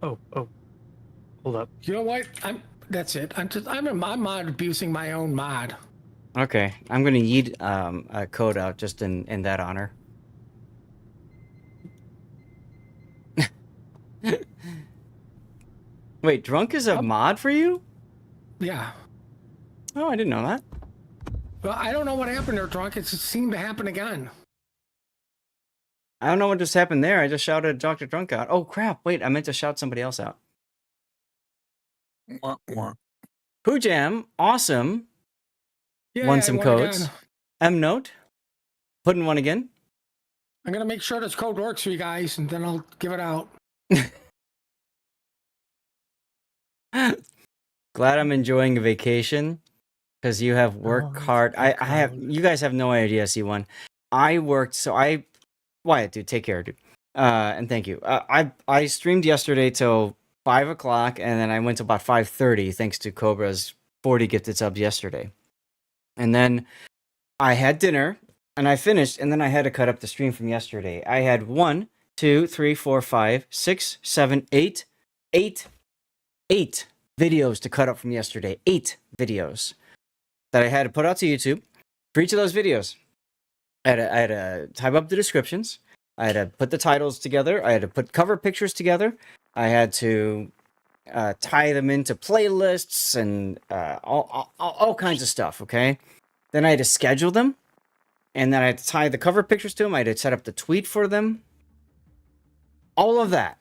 Oh, hold up. You know what? That's it. I'm mod abusing my own mod. Okay, I'm gonna yeet a code out just in that honor. Wait, drunk is a mod for you? Yeah. Oh, I didn't know that. Well, I don't know what happened there, drunk. It just seemed to happen again. I don't know what just happened there. I just shouted Dr. Drunk out. Oh crap! Wait, I meant to shout somebody else out. Poo Jam, awesome. Yeah, Won I some won codes. again. M Note, put in one again. I'm gonna make sure this code works for you guys, and then I'll give it out. Glad I'm enjoying a vacation because you have worked hard. I have. You guys have no idea, C1. I worked. So Wyatt, dude, take care, dude. And thank you. I streamed yesterday till 5 o'clock, and then I went to about 5:30 thanks to Cobra's 40 gifted subs yesterday. And then I had dinner, and I finished, and then I had to cut up the stream from yesterday. I had 1, 2, 3, 4, 5, 6, 7, 8 videos to cut up from yesterday. 8 videos that I had to put out to YouTube. For each of those videos, I had to type up the descriptions. I had to put the titles together. I had to put cover pictures together. I had to tie them into playlists and all kinds of stuff, okay? Then I had to schedule them. And then I had to tie the cover pictures to them. I had to set up the tweet for them. All of that.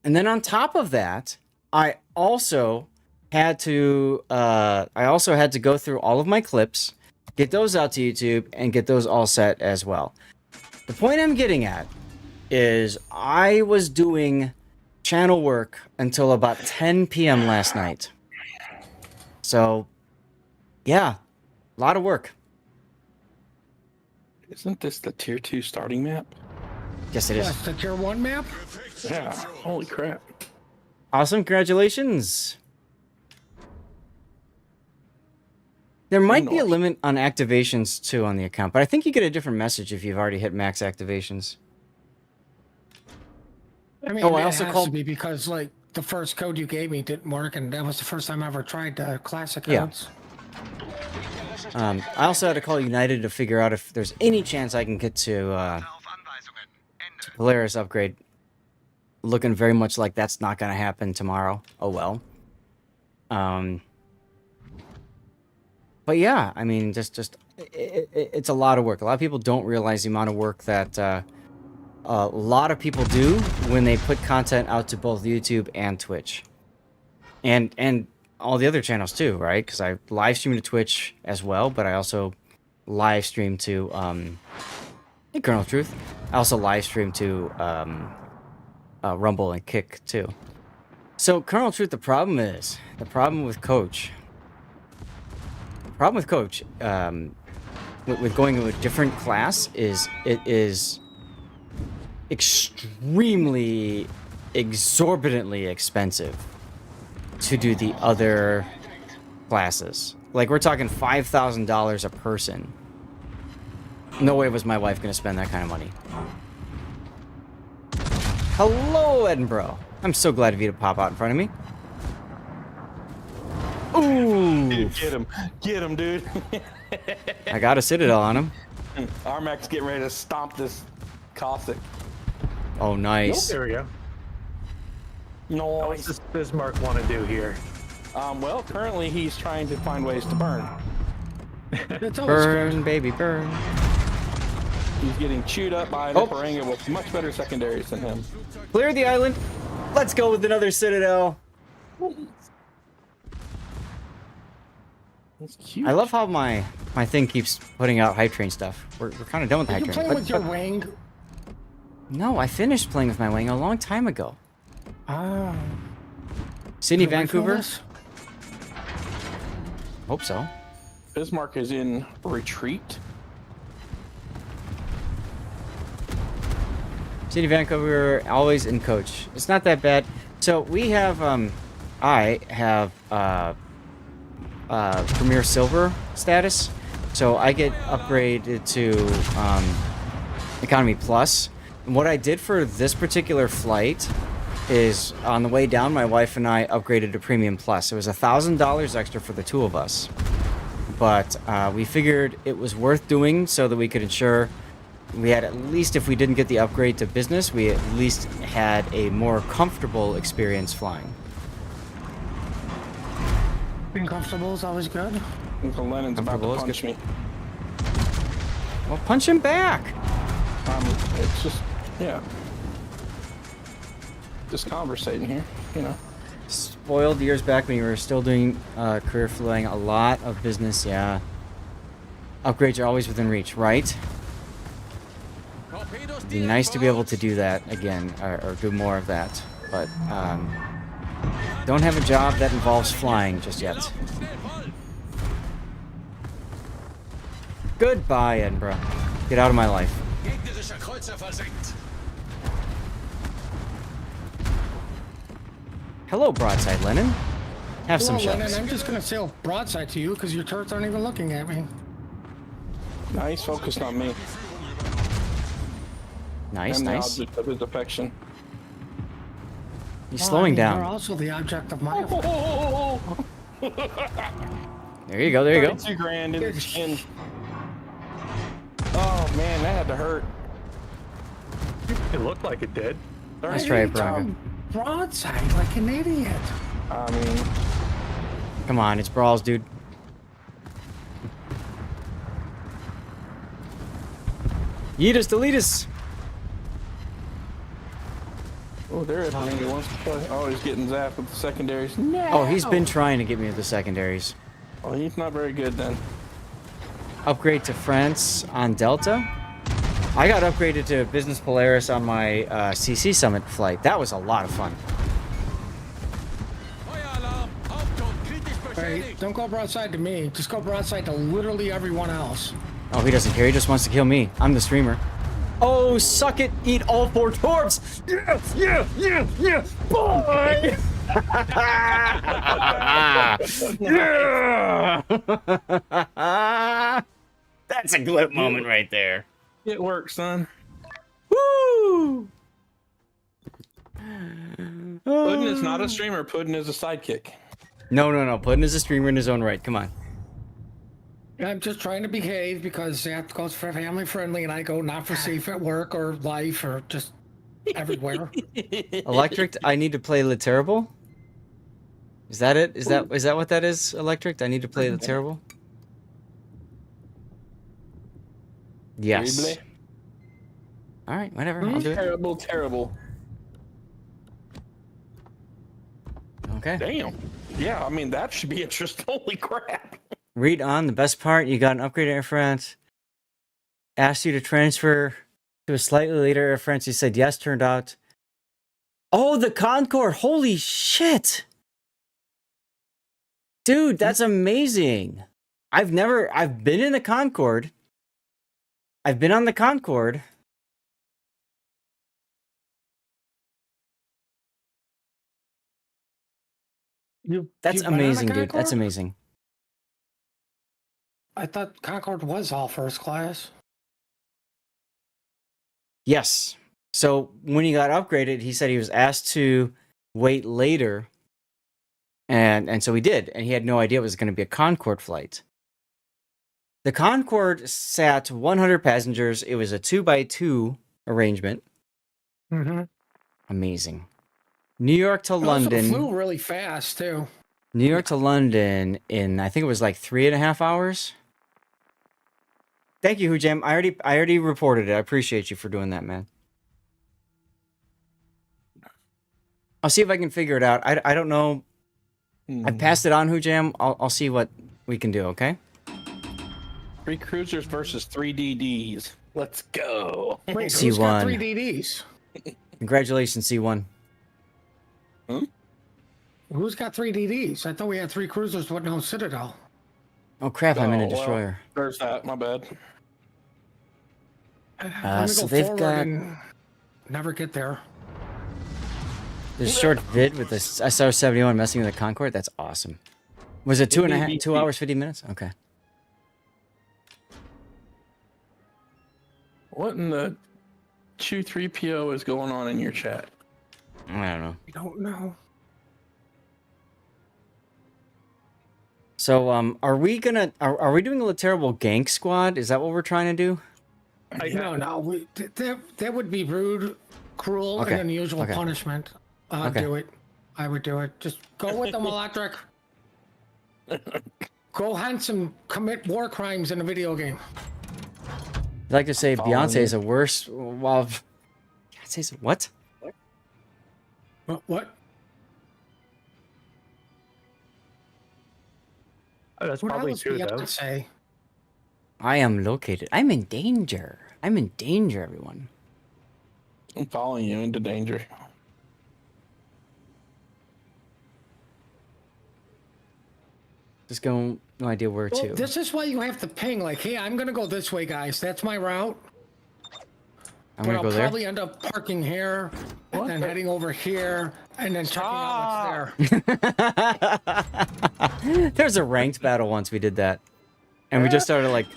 And then on top of that, I also had to go through all of my clips, get those out to YouTube, and get those all set as well. The point I'm getting at is I was doing channel work until about 10 p.m. last night. So, yeah, a lot of work. Isn't this the tier 2 starting map? Yes, it is. Yes, the tier 1 map. Yeah. Holy crap. Awesome, congratulations. There might be a limit on activations too on the account, but I think you get a different message if you've already hit max activations. I mean, I it also has called to be because like the first code you gave me didn't work, and that was the first time I ever tried the classic Yeah. codes. I also had to call United to figure out if there's any chance I can get to Polaris upgrade. Looking very much like that's not going to happen tomorrow. Oh well. But yeah, I mean, it's a lot of work. A lot of people don't realize the amount of work that a lot of people do when they put content out to both YouTube and Twitch, and all the other channels too, right? Because I live stream to Twitch as well, but I also live stream to hey, Colonel Truth. I also live stream to Rumble and Kick too. So Colonel Truth, the problem with Coach. The problem with Coach, with going to a different class is it is extremely, exorbitantly expensive to do the other classes. Like we're talking $5,000 a person. No way was my wife going to spend that kind of money. Hello, Edinburgh. I'm so glad of you to pop out in front of me. Ooh. Get him, dude. I got a Citadel on him. Armac's getting ready to stomp this Cossack. Oh, nice. There we go. What Nice. does Bismarck want to do here? Well, currently he's trying to find ways to burn. It's always Burn, good. baby, burn. He's getting chewed up by an Operanga with much better secondaries than him. Clear the island. Let's go with another Citadel. That's cute. I love how my thing keeps putting out hype train stuff. We're kind of done with the Are hype you train. playing with your wing? No, I finished playing with my wing a long time ago. Ah. Sydney, Your wife know Vancouver? this? Hope so. Bismarck is in retreat. City of Vancouver, always in coach. It's not that bad. So we have, I have, Premier Silver status. So I get upgraded to, Economy Plus. And what I did for this particular flight is, on the way down, my wife and I upgraded to Premium Plus. It was $1,000 extra for the two of us. But, we figured it was worth doing so that we could ensure we had, at least if we didn't get the upgrade to business, we at least had a more comfortable experience flying. Being comfortable is always good. Uncle Lennon's about to Comfortable is punch me. Well, punch him back! It's just, yeah. Just conversating here, you know. Spoiled years back when you were still doing career flying, a lot of business, yeah. Upgrades are always within reach, right? It'd be nice to be able to do that again, or do more of that, but don't have a job that involves flying just yet. Goodbye, Edinburgh. Get out of my life. Gegnerischer Kreuzer versenkt. Hello, Broadside Lennon. Have some Well, shells. Lennon, I'm just gonna sail broadside to you because your turrets aren't even looking at me. Now he's focused on me. Nice, I'm nice. the object of his affection. He's Well, slowing You're down. also the object of my. There you go, there you go. 32 grand in the chin. Oh man, that had to hurt. It looked like it did. Nice try, Braga. Broadside like an idiot. I mean, Come on, it's brawls, dude. Yeet us, delete us. oh, there it is. He wants to play. Oh, he's getting zapped with the secondaries. No. Oh, he's been trying to get me with the secondaries. Oh, he's not very good then. Upgrade to France on Delta. I got upgraded to Business Polaris on my CC Summit flight. That was a lot of fun. Feueralarm. Hauptturm kritisch Hey, beschädigt. don't go broadside to me. Just go broadside to literally everyone else. Oh, he doesn't care. He just wants to kill me. I'm the streamer. Oh, suck it. Eat all 4 torps. Yeah, yeah, yeah, yeah. Boy. Yeah. That's a glip moment right there. It works, son. Woo. Puddin is not a streamer. Puddin is a sidekick. No, no, no. Puddin is a streamer in his own right. Come on. I'm just trying to behave because that goes for family friendly, and I go not for safe at work or life or just everywhere. Electric, I need to play Le Terrible. Is that it? Is that what that is? Electric, I need to play Le Terrible. Yes. Terrible. All right, whatever. I'll do it. Terrible, terrible. Okay. Damn. Yeah, I mean, that should be interesting. Holy crap. Read on. The best part, you got an upgrade Air France. Asked you to transfer to a slightly later Air France. You said yes, turned out. Oh, the Concorde. Holy shit. Dude, that's amazing. I've been in the Concorde. I've been on the Concorde. That's You've been on a amazing, dude. That's Concorde? amazing. I thought Concorde was all first class. Yes. So when he got upgraded, he said he was asked to wait later. And so he did. And he had no idea it was going to be a Concorde flight. The Concorde sat 100 passengers. It was a 2x2 arrangement. Mm-hmm. Amazing. New York to Also London. flew really fast too. New York to London in, I think it was like 3.5 hours. Thank you, Hujam. I already reported it. I appreciate you for doing that, man. I'll see if I can figure it out. I don't know. I passed it on, Hujam. I'll see what we can do, okay? 3 cruisers versus 3 DDs. Let's go. Wait, C1. who's got 3 DDs? Congratulations, C1. Who's got 3 DDs? I thought we had 3 cruisers with no Citadel. Oh crap! I'm in a Oh, well, destroyer. there's that. My bad. I'm gonna So go they've forward got and never get there. this short vid with this SR-71 messing with the Concorde. That's awesome. Was it 2 hours 50 minutes? Okay. What in the 2-3PO is going on in your chat? I don't know. I don't know. So are we gonna are we doing a terrible gank squad? Is that what we're trying to do? No. That would be rude, cruel, Okay, and unusual okay. punishment. I'd Okay. do it. I would do it. Just go with them, Electric. Go hunt some commit war crimes in a video game. I'd like to say Beyonce is a worse. Well, Beyonce's what? What? Oh, that's What probably else true, do you have though. to say? I am located. I'm in danger. I'm in danger, everyone. I'm following you into danger. Just going. No idea where Well, to. this is why you have to ping. Like, hey, I'm gonna go this way, guys. That's my route. I'm But gonna I'll go there. probably end up parking here, and then heading over here, and then checking out what's there. There's a ranked battle once we did that, and we just started like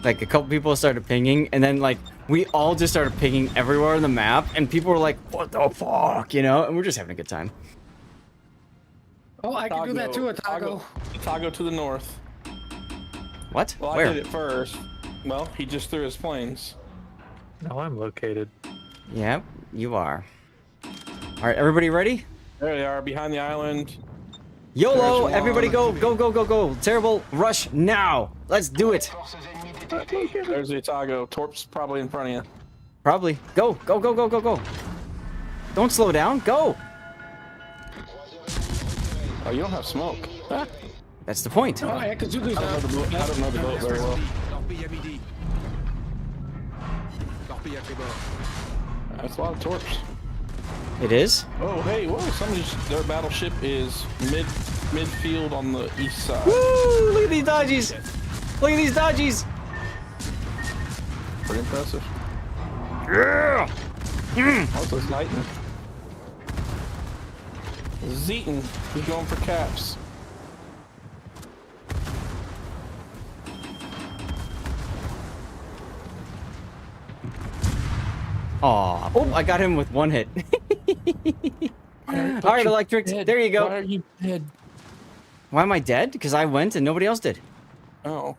a couple people started pinging, and then like we all just started pinging everywhere on the map, and people were like, "What the fuck," you know? And we're just having a good time. Oh, I can do that too, Otago. Otago to the north. What? Well, Where? I did it first. Well, he just threw his planes. No, I'm located. Yep, you are. All right, everybody ready? There they are, behind the island. YOLO! There's Everybody one. go! Terrible rush now! Let's do it! There's the Otago. Torp's probably in front of you. Probably. Go! Don't slow down. Go! Oh, you don't have smoke. Ah, That's the point. Oh, I can do I don't know the boat very well. Torpille à midi. Torpille à tribord. That's a lot of torps. It is. Oh, hey, whoa! Their battleship is midfield on the east side. Woo! Look at these dodgies! Look at these dodgies! Pretty impressive. Yeah! Also, Zeton. Zeton, he's going for caps. Aw. Oh, I got him with one hit. All right, Electric. There you go. Why are you dead? Why am I dead? Because I went and nobody else did. Oh,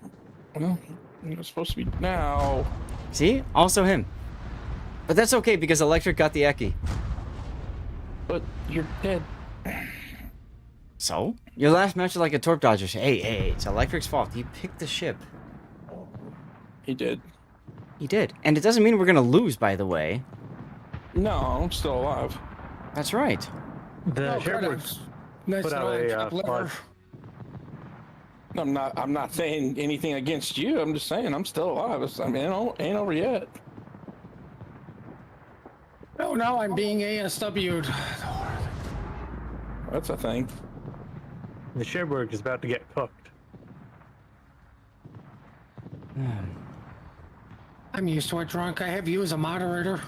well, you're supposed to be now. See? Also him. But that's okay because Electric got the Eki. But you're dead. So? Your last match was like a torp dodger. Hey, it's Electric's fault. He picked the ship. He did. He did. And it doesn't mean we're gonna lose, by the way. No, I'm still alive. That's right. The Oh, Cherbourg's nice put to out know I'm a chopped liver. plug. I'm not saying anything against you. I'm just saying I'm still alive. I mean, ain't over yet. Oh, no, I'm being ASW'd. That's a thing. The Cherbourg is about to get cooked. I'm used to it, drunk. I have you as a moderator.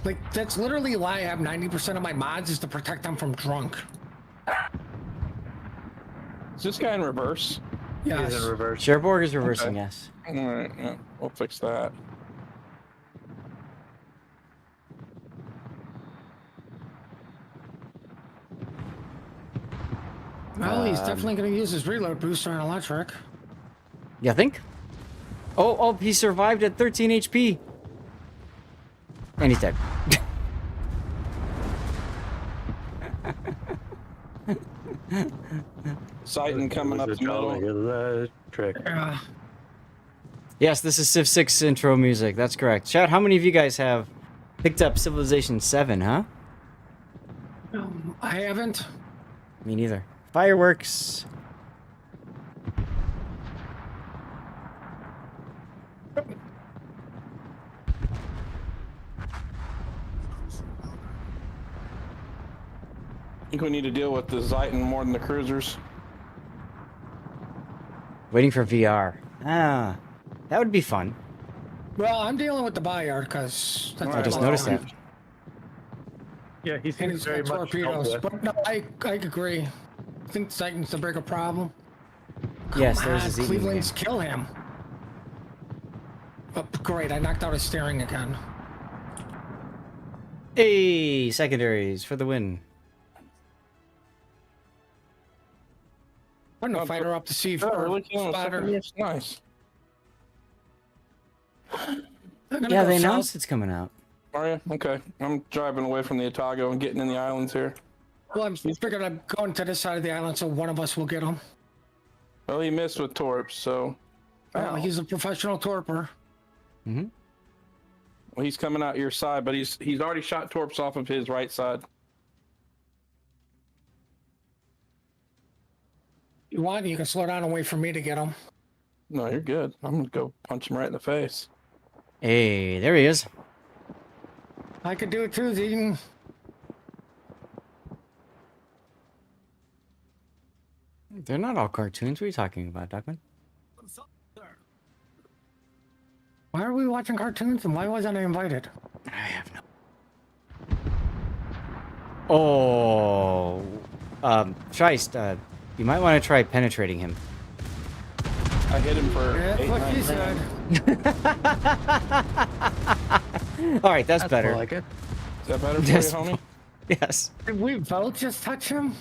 Like, that's literally why I have 90% of my mods is to protect them from drunk. Is this guy in reverse? Yes. He's in reverse. Cherbourg is reversing, Okay. yes. All right, yeah, we'll fix that. Well, he's definitely going to use his reload booster on Electric. You think? Oh, he survived at 13 HP. And he's dead. Zeton coming up the middle. Electric. Yes, this is Civ 6 intro music. That's correct. Chat, how many of you guys have picked up Civilization 7, huh? I haven't. Me neither. Fireworks. I think we need to deal with the Zeton more than the cruisers. Waiting for VR. Ah, that would be fun. Well, I'm dealing with the buyer because that's I just noticed that. Yeah, he And seems he's very got much dealt torpedoes. with. But no, I agree. I think Titan's the bigger problem. Yes, Come there's on, his eating Cleveland's game. kill him. Oh, great, I knocked out his steering again. Hey, secondaries for the win. I'm gonna fight her up to see if Oh, her really? Killing a spotter. second? Yes, nice. I'm gonna Yeah, go they south. announced it's coming out. Are you? Okay. I'm driving away from the Otago and getting in the islands here. Well, I'm figured I'm going to this side of the island, so one of us will get him. Well, he missed with torps, so. Well, he's a professional torper. Mm-hmm. Well, he's coming out your side, but he's already shot torps off of his right side. You want? You can slow down and wait for me to get him. No, you're good. I'm gonna go punch him right in the face. Hey, there he is. I could do it too, Zeden. They're not all cartoons. What are you talking about, Duckman? Why are we watching cartoons and why wasn't I invited? I have no. Oh, Scheist, you might want to try penetrating him. I hit him for Yeah, that's 8, what 9 she grand. said. All right, that's better. I like it. Is that better for Yes. you, homie? Yes. Did we both just touch him?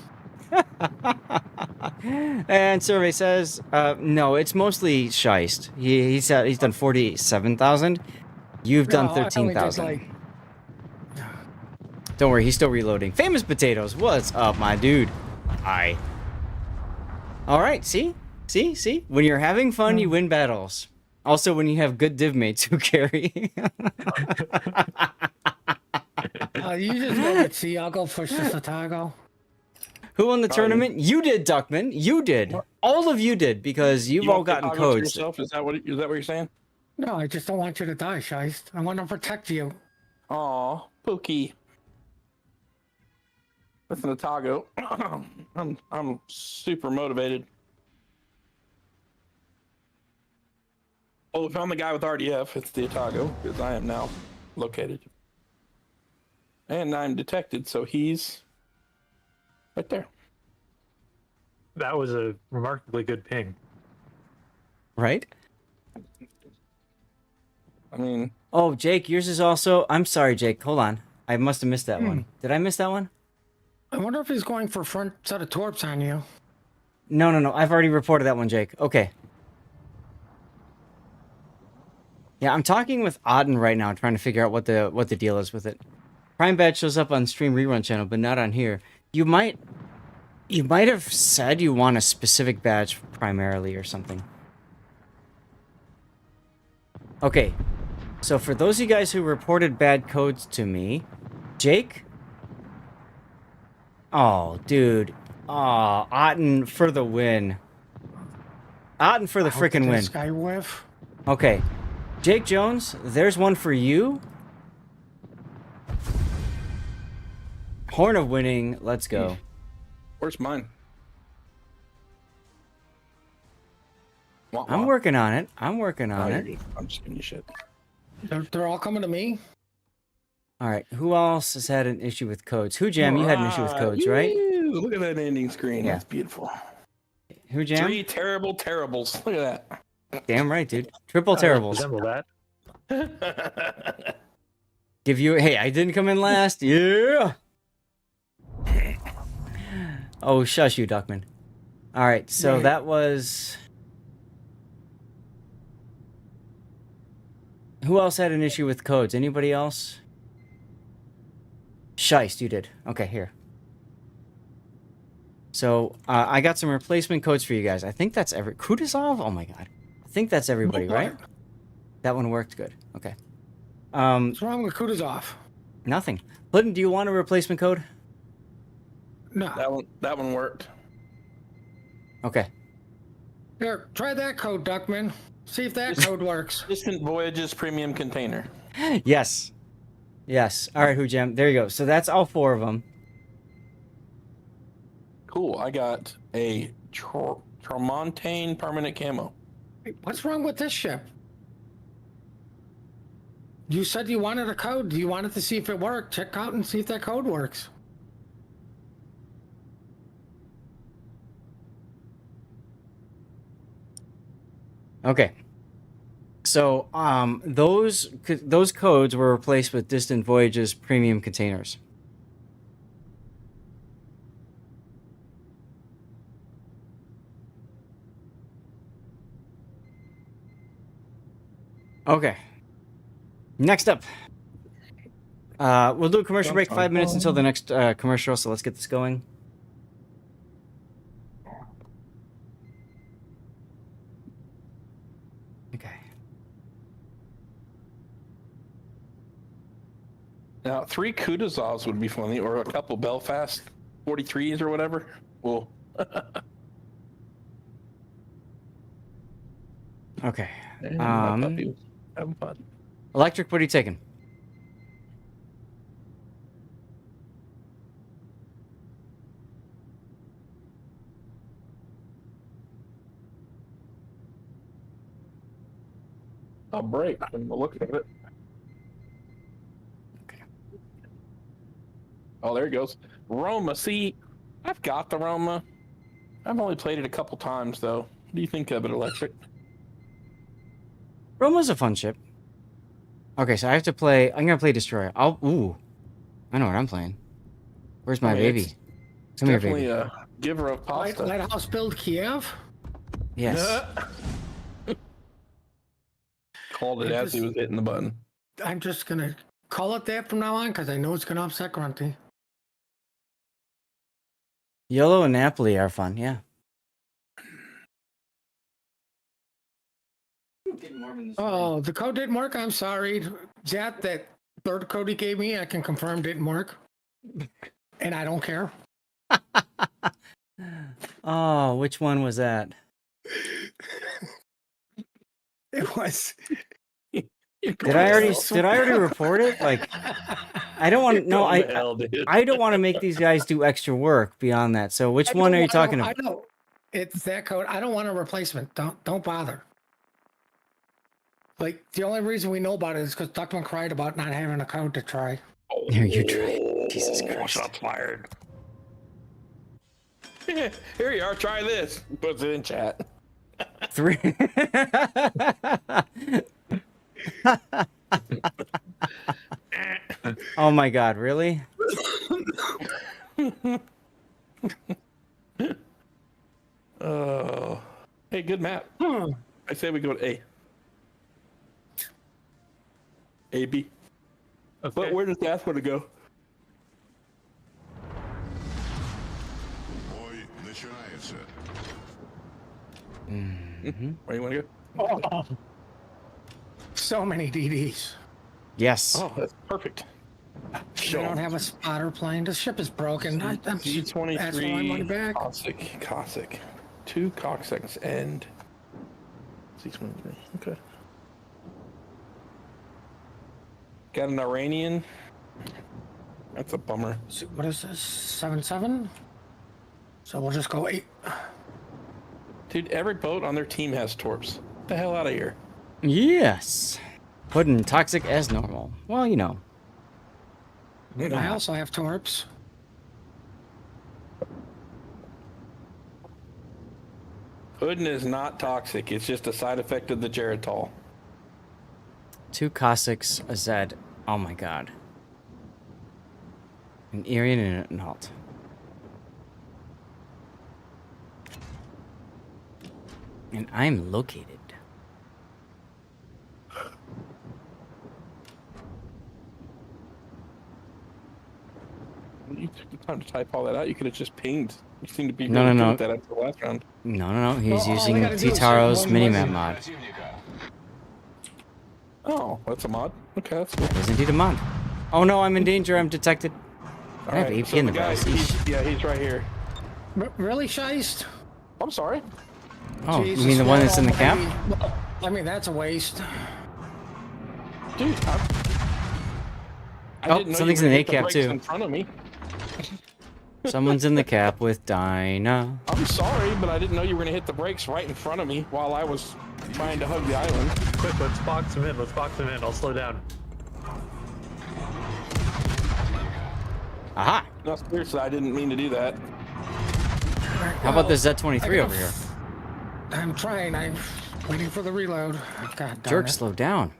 And survey says, no, it's mostly Scheist. He's done 47,000. You've done No, I only did, 13,000. like, Don't worry, he's still reloading. Famous Potatoes, what's up, my dude? Hi. All right, see? When you're having fun, you win battles. Also, when you have good div mates who carry. you just go with C. I'll go push this Otago. Who won the tournament? You did, Duckman. You did. All of you did, because you've You all want the gotten Otago to codes. yourself? Is that what you're saying? No, I just don't want you to die, Scheist. I want to protect you. Aw, Pookie. With an Otago, I'm super motivated. Well, if I'm the guy with RDF, it's the Otago, because I am now located. And I'm detected, so he's right there. That was a remarkably good ping. Right? I mean, Oh, Jake, yours is also... I'm sorry, Jake. Hold on. I must have missed that one. Did I miss that one? I wonder if he's going for front set of torps on you. No. I've already reported that one, Jake. Okay. Yeah, I'm talking with Auden right now, trying to figure out what the deal is with it. Prime badge shows up on stream rerun channel, but not on here. You might have said you want a specific badge primarily or something. Okay. So for those of you guys who reported bad codes to me, Jake. Oh, dude. Oh, Auden for the win. Auden for the frickin' win. This guy whiff. Okay. Jake Jones, there's one for you. Horn of winning. Let's go. where's mine? Wah, I'm wah. working on it. I'm working Oh, on you're it. good. I'm just giving you shit. They're all coming to me. All right. Who else has had an issue with codes? Who Jam? You had an issue with codes, right? Ew, look at that ending screen. Yeah. That's beautiful. Who Jam? 3 terrible terribles. Look at Damn right, dude. Triple terribles. Resemble that. that. Give you. Hey, I didn't come in last. Yeah. Oh, shush you, Duckman. All right. So Right. that was. Who else had an issue with codes? Anybody else? Scheist, you did. Okay, here. So I got some replacement codes for you guys. I think that's every Kudasov. Oh my god, I think that's everybody, right? That one worked good. Okay. What's wrong with Kutuzov? Nothing. Clinton, do you want a replacement code? No. That one worked. Okay. Here, try that code, Duckman. See if that code works. Distant Voyages premium container. Yes. Yes. All right, Hujam. There you go. So that's all 4 of them. Cool. I got a Tremontaine permanent camo. What's wrong with this ship? You said you wanted a code. You wanted to see if it worked. Check out and see if that code works. Okay. So, those codes were replaced with Distant Voyages premium containers. Okay. Next up. We'll do a commercial break, 5 minutes until the next commercial, so let's get this going. Okay. Now, 3 Kutuzovs would be funny, or a couple Belfast 43s or whatever. Well, Okay. having fun. Electric, what are you taking? I'll break when we're looking at it. Okay. Oh, there it goes. Roma. See, I've got the Roma. I've only played it a couple times, though. What do you think of it, Electric? Roma's a fun ship. Okay, so I have to play... I'm gonna play Destroyer. Ooh. I know what I'm playing. Where's my baby? Come here, Definitely baby. a giver of pasta. Lighthouse build Kiev. Yes. Called it as he was hitting the button. I'm just gonna call it that from now on because I know it's gonna upset Grunty. Yellow and Napoli are fun, yeah. Oh, the code didn't work. I'm sorry. That third code he gave me, I can confirm didn't work. And I don't care. Oh, which one was that? It was. Did I already report it? Like, I don't want to. No, I don't want to make these guys do extra work beyond that. So, which one are you talking about? I know it's that code. I don't want a replacement. Don't bother. Like the only reason we know about it is because Duckman cried about not having a code to try. Here, you tried. Jesus Christ! Shots fired. Here you are. Try this. Puts it in chat. 3. Oh my God! Really? Oh, hey, good map. I say we go to A. A, B. Okay. But where does Dath want to go? Where you want to go? Oh, so many DDs. Yes. Oh, that's perfect. They don't have a spotter plane. The ship is broken. I'm D23. asking my money back. Cossack. 2 Cossacks and 613. Okay. Got an Iranian. That's a bummer. So what is this? 7-7? So we'll just go 8. Dude, every boat on their team has torps. Get the hell out of here. Yes. Putting toxic as normal. Well, you know. I also have torps. Hoodin is not toxic. It's just a side effect of the Geritol. 2 Cossacks, a Zed. Oh my God. An Irian and an Halt. And I'm located. You took the time to type all that out. You could have just pinged. You seem to be No, really no, good no. at that after the last round. No. He's Well, all using we gotta do is Titaro's say one minimap button. mod. Oh, that's a mod. Okay, that's cool. Is indeed a mod. Oh no, I'm in danger. I'm detected. I have Alright, AP so in the guy, base. he's right here. Really, Scheist? I'm sorry. Oh, you Jesus, mean the one that's in the well, cap? well, I mean, that's a waste. Dude, I Oh, didn't know something's you in were the gonna hit A-cap, the brakes too. in front of me. Someone's in the cap with Dinah. I'm sorry, but I didn't know you were gonna hit the brakes right in front of me while I was trying to hug the island. Quick, let's box him in. Let's box him in. I'll slow down. Aha! No, seriously, I didn't mean to do that. How about this Z-23 over here? I'm trying. I'm waiting for the reload. God darn Jerk, it. slow down.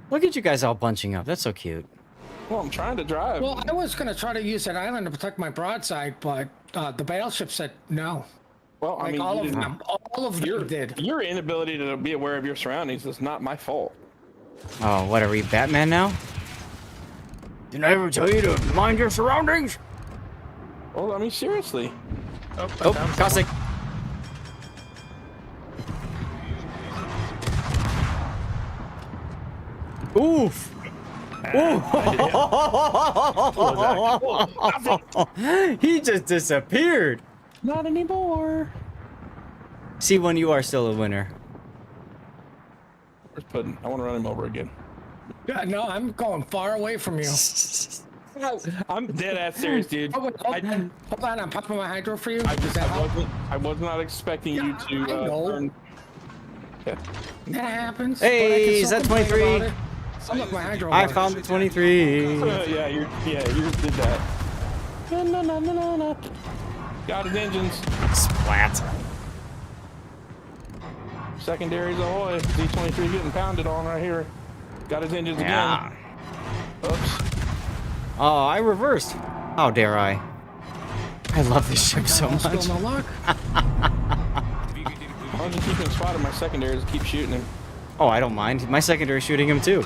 Look at you guys all bunching up. That's so cute. Well, I'm trying to drive. Well, I was going to try to use that island to protect my broadside, but the battleship said no. Well, I Like mean, all you of didn't- them. All of them did. your inability to be aware of your surroundings is not my fault. Oh, what, are we Batman now? Didn't I ever tell you to mind your surroundings? Well, I mean, seriously. Oh, Oh, Cossack. Oof. Ooh. He just disappeared. Not anymore. C1, you are still a winner. Where's Puddin'? I want to run him over again. No, I'm going far away from you. I'm dead ass serious, dude. Oh, wait, hold on, I'm popping my hydro for you. I was not expecting you to I know. turn. Yeah. That happens. Hey, but I can still Z-23. complain about it. Oh, look, my hydro I works. found the 23. Yeah, you did that. No. Got his engines. Splat. Secondaries ahoy. D-23 getting pounded on right here. Got his engines Yeah. again. Oops. Oh, I reversed. How dare I? I love this ship so Still much. no luck. I was just keeping spot of my secondaries and keep shooting him. Oh, I don't mind. My secondary shooting him too.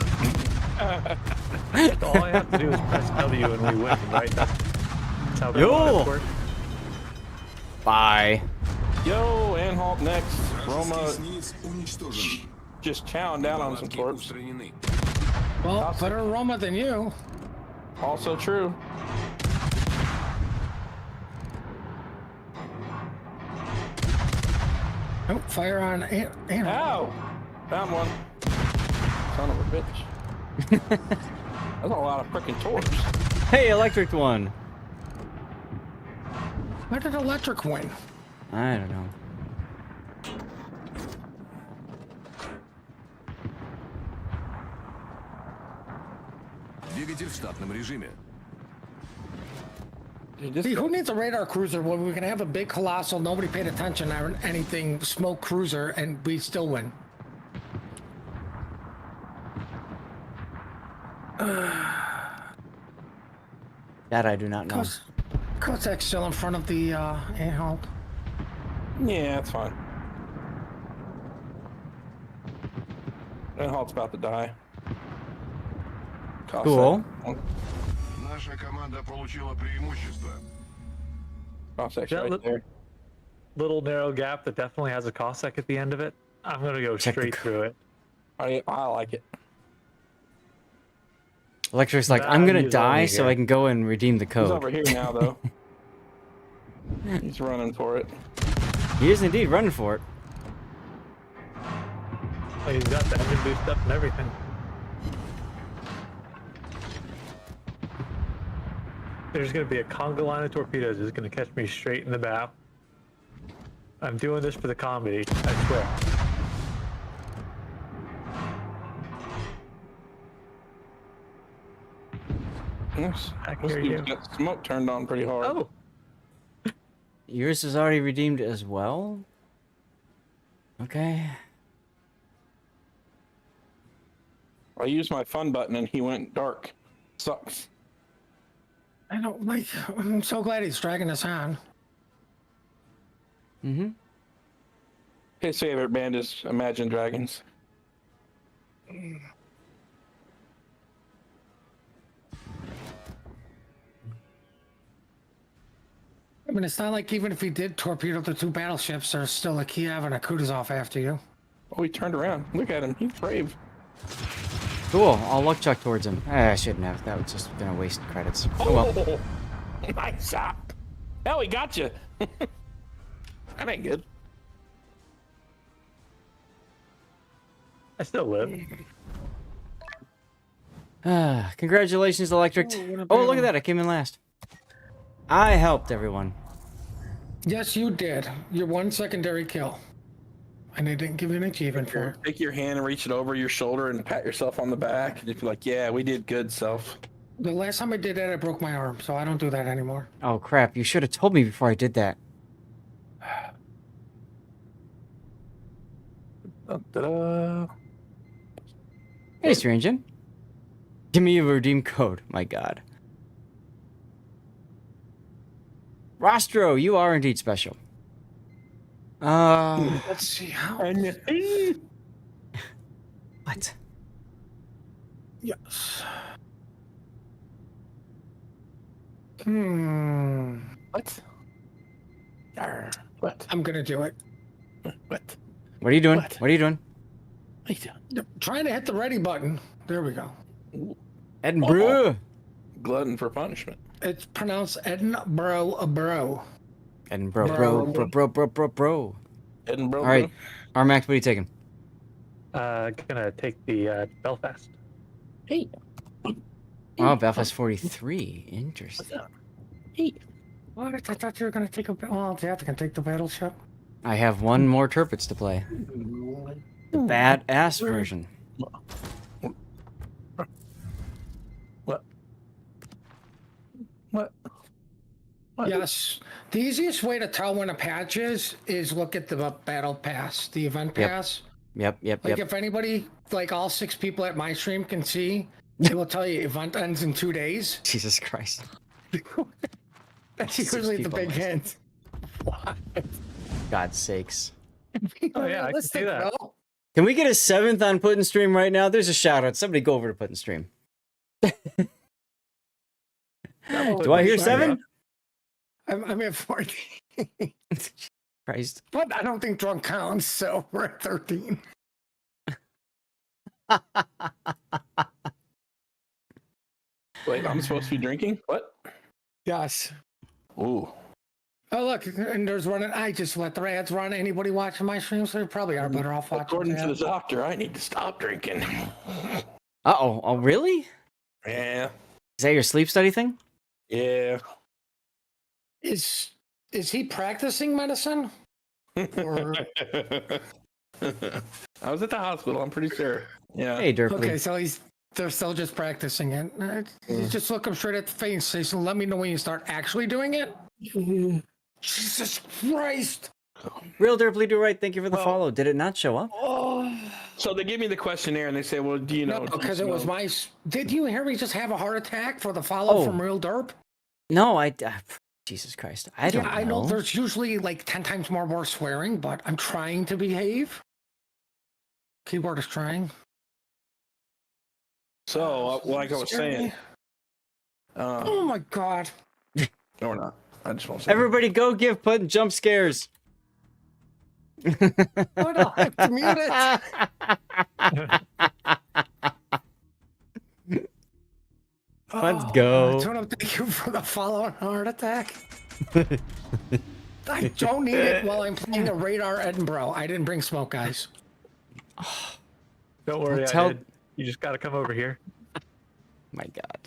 All I have to do is press W and we win, right? That's how the Yo! lineup works. Bye. Yo, Anhalt next. Roma just chowing down on some torps. Well, better Roma than you. Also true. Oh, fire on Anna. Ow! Found one. Son of a bitch. That's a lot of freaking torps. Hey, electric one. Where did electric win? I don't know. Двигатель в штатном режиме. Dude, this See, guy- who needs a radar cruiser when we can have a big colossal, nobody paid attention or anything, smoke cruiser, and we still win? That I do not know. Kotek's still in front of the Anhalt. Yeah, that's fine. Anhalt's about to die. Cost Cool. Наша команда получила преимущество. Cossacks That right there. Little narrow gap that definitely has a Cossack at the end of it. I'm gonna go Check the straight through it. I like it. Electric's like, Nah, I'm gonna he's die only so here. I can go and redeem the He's code. over here now, though. He's running for it. He is indeed running for it. Oh, he's got the engine boost up and everything. There's gonna be a conga line of torpedoes that's gonna catch me straight in the bow. I'm doing this for the comedy, I swear. Yes. I This hear dude's you. got smoke turned on pretty hard. Oh, Yours is already redeemed as well? Okay. I used my fun button and he went dark. Sucks. I don't like. I'm so glad he's dragging us on. Mm-hmm. His favorite band is Imagine Dragons. I mean, it's not like even if he did torpedo the two battleships, there's still a Kiev and a Kutuzov after you. Oh, he turned around. Look at him. He's brave. Cool. I'll luck chuck towards him. I shouldn't have. That was just gonna waste credits. Oh well. Nice shot. Hell, he got you. That ain't good. I still live. Congratulations, Electric. Oh, what a Oh, look battle. at that. I came in last. I helped everyone. Yes, you did. Your one secondary kill. And they didn't give you an achievement for it. Take your hand and reach it over your shoulder and pat yourself on the back. And you'd be like, yeah, we did good, self. The last time I did that, I broke my arm, so I don't do that anymore. Oh crap! You should have told me before I did that. Da-da. Hey, Strangen. Give me a redeem code. My God. Rostro, you are indeed special. Let's see how. What? Yes. What? Arr, what? I'm gonna do it. What? What are you doing? What? What are you doing? What are you doing? Trying to hit the ready button. There we go. Edinburgh. Glutton for punishment. It's pronounced Edinburgh, bro. Edinburgh, bro. Edinburgh. All right, Armax, what are you taking? Gonna take the Belfast. Hey. Oh, Belfast 43. Interesting. What? I thought you were gonna take a. Oh, yeah, I can take the battleship. I have one more Turpits to play. The badass version. What? What? Yes. The easiest way to tell when a patch is look at the battle pass, the event Yep. pass. Yep. Like if anybody, like all 6 people at my stream can see, it will tell you event ends in 2 days. Jesus Christ. That's 6 usually the people big at hint. What? God's sakes. Oh yeah, I can see that. No. Can we get a 7th on Put in Stream right now? There's a shout out. Somebody go over to Put in Stream. Do I hear 7? I'm at 14. Christ. But I don't think drunk counts, so we're at 13. Wait, I'm supposed to be drinking? What? Yes. Ooh. Oh, look, and there's running. I just let the ads run. Anybody watching my stream, so they probably are better off watching. According to the ads. doctor, I need to stop drinking. Uh-oh. Oh, really? Yeah. Is that your sleep study thing? Yeah. Is he practicing medicine? Or... I was at the hospital, I'm pretty sure. Yeah. Hey, Derply. Okay, so they're still just practicing it. You just look him straight at the face. Say, so let me know when you start actually doing it. Jesus Christ! Real Derply do right. Thank you for the follow. Did it not show up? Oh. So they give me the questionnaire and they say, well, do you know? No, because it was my. Did you hear me just have a heart attack for the follow from Real Derp? No, Jesus Christ. I don't know. I know there's usually like 10 times more swearing, but I'm trying to behave. Keyboard is trying. So, like I was saying. Oh my God. No, we're not. I just want to say. Everybody go give Put jump scares. What do I have to mute it? Let's go. Thank you for the follow-on heart attack. I don't need it while I'm playing a Radar Edinburgh. I didn't bring smoke, guys. Don't worry, Tell- I did. You just gotta come over here. My God.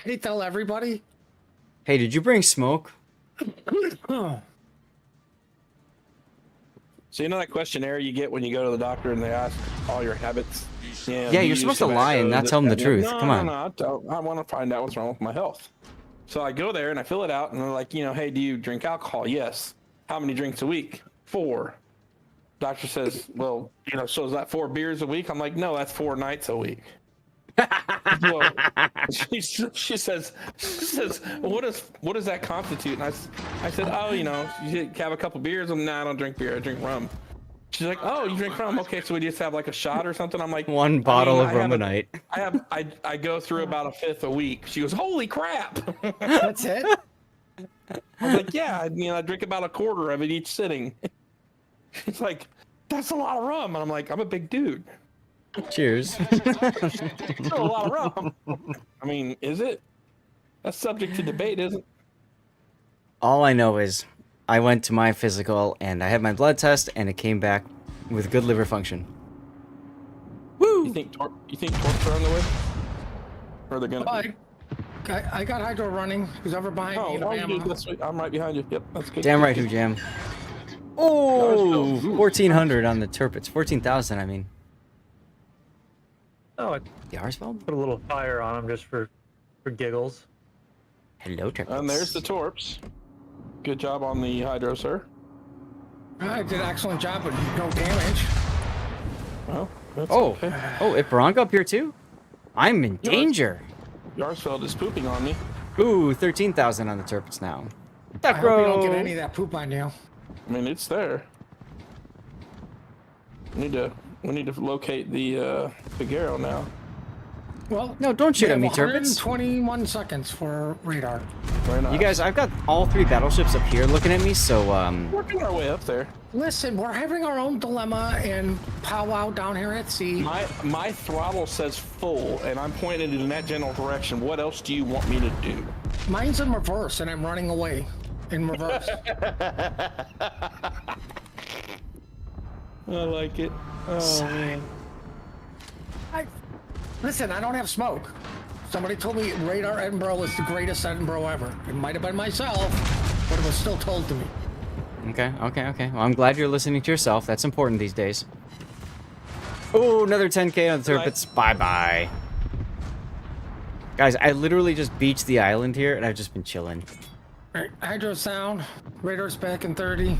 Hey, tell everybody. Hey, did you bring smoke? Oh. So you know that questionnaire you get when you go to the doctor and they ask all your habits? Yeah, do you you're use supposed to lie and tobacco, not tell them the this, truth. that? Come on. No, I don't. I want to find out what's wrong with my health. So I go there and I fill it out and they're like, hey, do you drink alcohol? Yes. How many drinks a week? 4. Doctor says, well, so is that 4 beers a week? I'm like, no, that's 4 nights a week. Well, she says, what does that constitute? And I said, oh, you have a couple beers. I'm I don't drink beer. I drink rum. She's like, oh, you drink rum? Okay, so we just have like a shot or something. I'm like, 1 bottle of rum a night. I go through about a 5th a week. She goes, holy crap! That's it? I was like, yeah, I drink about a quarter of it each sitting. She's like, that's a lot of rum, and I'm like, I'm a big dude. Cheers. Still a lot of rum. I mean, is it? That's subject to debate, isn't it? All I know is I went to my physical and I had my blood test and it came back with good liver function. Woo! You think torts are on the way? Or they're gonna be? I got hydro running. Who's ever behind me in Oh, Alabama? that's sweet. I'm right behind you. Yep, that's good. Damn right, who jam. Oh, Ooh. 1,400 on the Turpits. 14,000, I mean. Oh, I Yarsfeld? put a little fire on them just for giggles. Hello, Turpits. And there's the Torps. Good job on the hydro, sir. I did an excellent job, but no damage. Well, that's Oh, okay. oh, it Bronco up here too? I'm in danger. Yarsfeld is pooping on me. Ooh, 13,000 on the Turpits now. I hope you don't get any of that poop on you. I mean, it's there. We need to locate the Figaro now. Well, No, don't shoot we at me, have Turpits. 121 seconds for radar. Very nice. You guys, I've got all 3 battleships up here looking at me, so, working our way up there. Listen, we're having our own dilemma and powwow down here at sea. My throttle says full, and I'm pointed in that general direction. What else do you want me to do? Mine's in reverse, and I'm running away in reverse. I like it. Oh man. Listen, I don't have smoke. Somebody told me Radar Edinburgh was the greatest Edinburgh ever. It might have been myself, but it was still told to me. okay. Well, I'm glad you're listening to yourself. That's important these days. Oh, another 10K on the Turpits. Bye-bye. Guys, I literally just beached the island here, and I've just been chilling. All right, hydro sound. Radar's back in 30,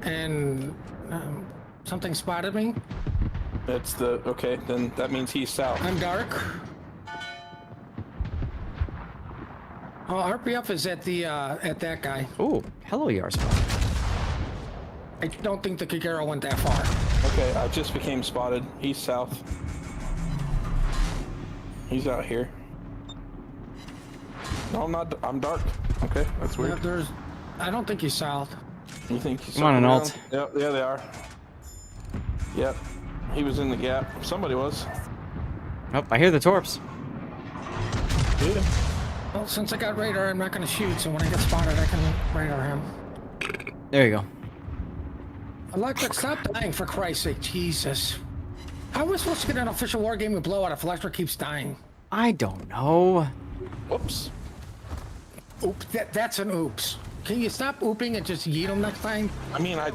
and something spotted me. That's the okay. Then that means he's south. I'm dark. Oh, RPF is at the at that guy. Oh, hello, Yarsfeld. I don't think the Kagero went that far. Okay, I just became spotted. He's south. He's out here. No, I'm not. I'm dark. Okay, that's Yeah, weird. I don't think he's south. You think he's Come on, an somewhere alt. around? Yep, yeah, they are. Yep, he was in the gap. Somebody was. Oh, I hear the Torps. Yeah. Well, since I got radar, I'm not going to shoot. So when I get spotted, I can radar him. There you go. Electric, stop dying for Christ's sake, Jesus! How am I supposed to get an official war game with blowout if Electric keeps dying? I don't know. Whoops. Oops, that's an oops. Can you stop ooping and just yeet him next time? I mean, I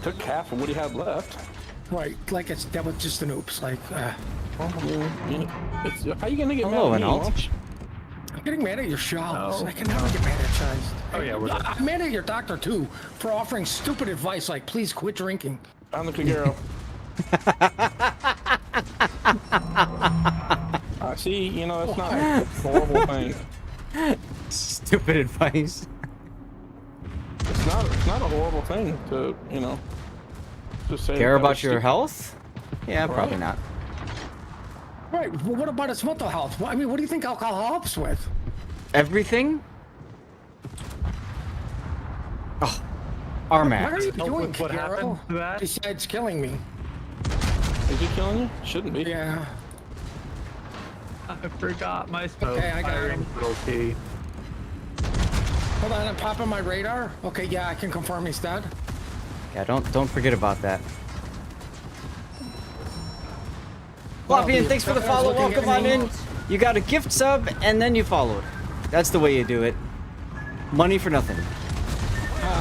took half of what he had left. Right, like that was just an oops. Like, Well, I mean, how you gonna get Hello, mad at an me, alt. Walsh? I'm getting mad at your shells. I can never get mad at Chise. Oh, yeah, we're I'm mad at your doctor too for offering stupid advice like please quit drinking. I'm the Kagero. See, you know, it's not a horrible thing. Stupid advice. It's not a horrible thing to, you know, just say. Care that about was your stupid. health? Yeah, probably Right. not. Right. Well, what about its mental health? I mean, what do you think alcohol helps with? Everything? Oh, What are Armac. you Oh, doing, what happened Kagero? to that? Besides killing me. Is he killing you? Shouldn't be. Yeah. I forgot my smoke. Okay, I got firing him. ability. Hold on, I'm popping my radar. Okay, yeah, I can confirm he's dead. Yeah, don't forget about that. Well, Floppy, and the thanks for the other's follow. looking Welcome at on me. in. You got a gift sub, and then you followed. That's the way you do it. Money for nothing.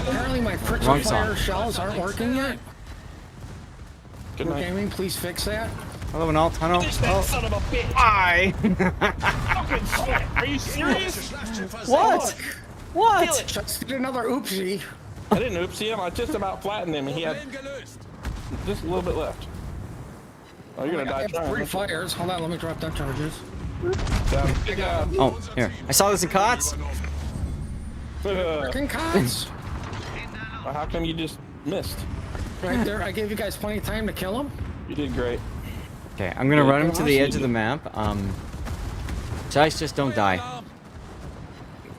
Apparently my friction Wrong fire song. shells aren't working yet. Good night. Gaming, please fix that. Hello, an alt. Hello. Son of a bitch! Hi. Are you serious? What? What? Just did another oopsie. I didn't oopsie him. I just about flattened him, and he had just a little bit left. Oh, you're gonna I die have trying. 3 fires. Hold on, let me drop that charges. Down. Oh, here. I saw this in COTS. Freaking cots. How come you just missed? Right there, I gave you guys plenty of time to kill him. You did great. Okay, I'm gonna run him to the edge of the map. Dice, just don't die.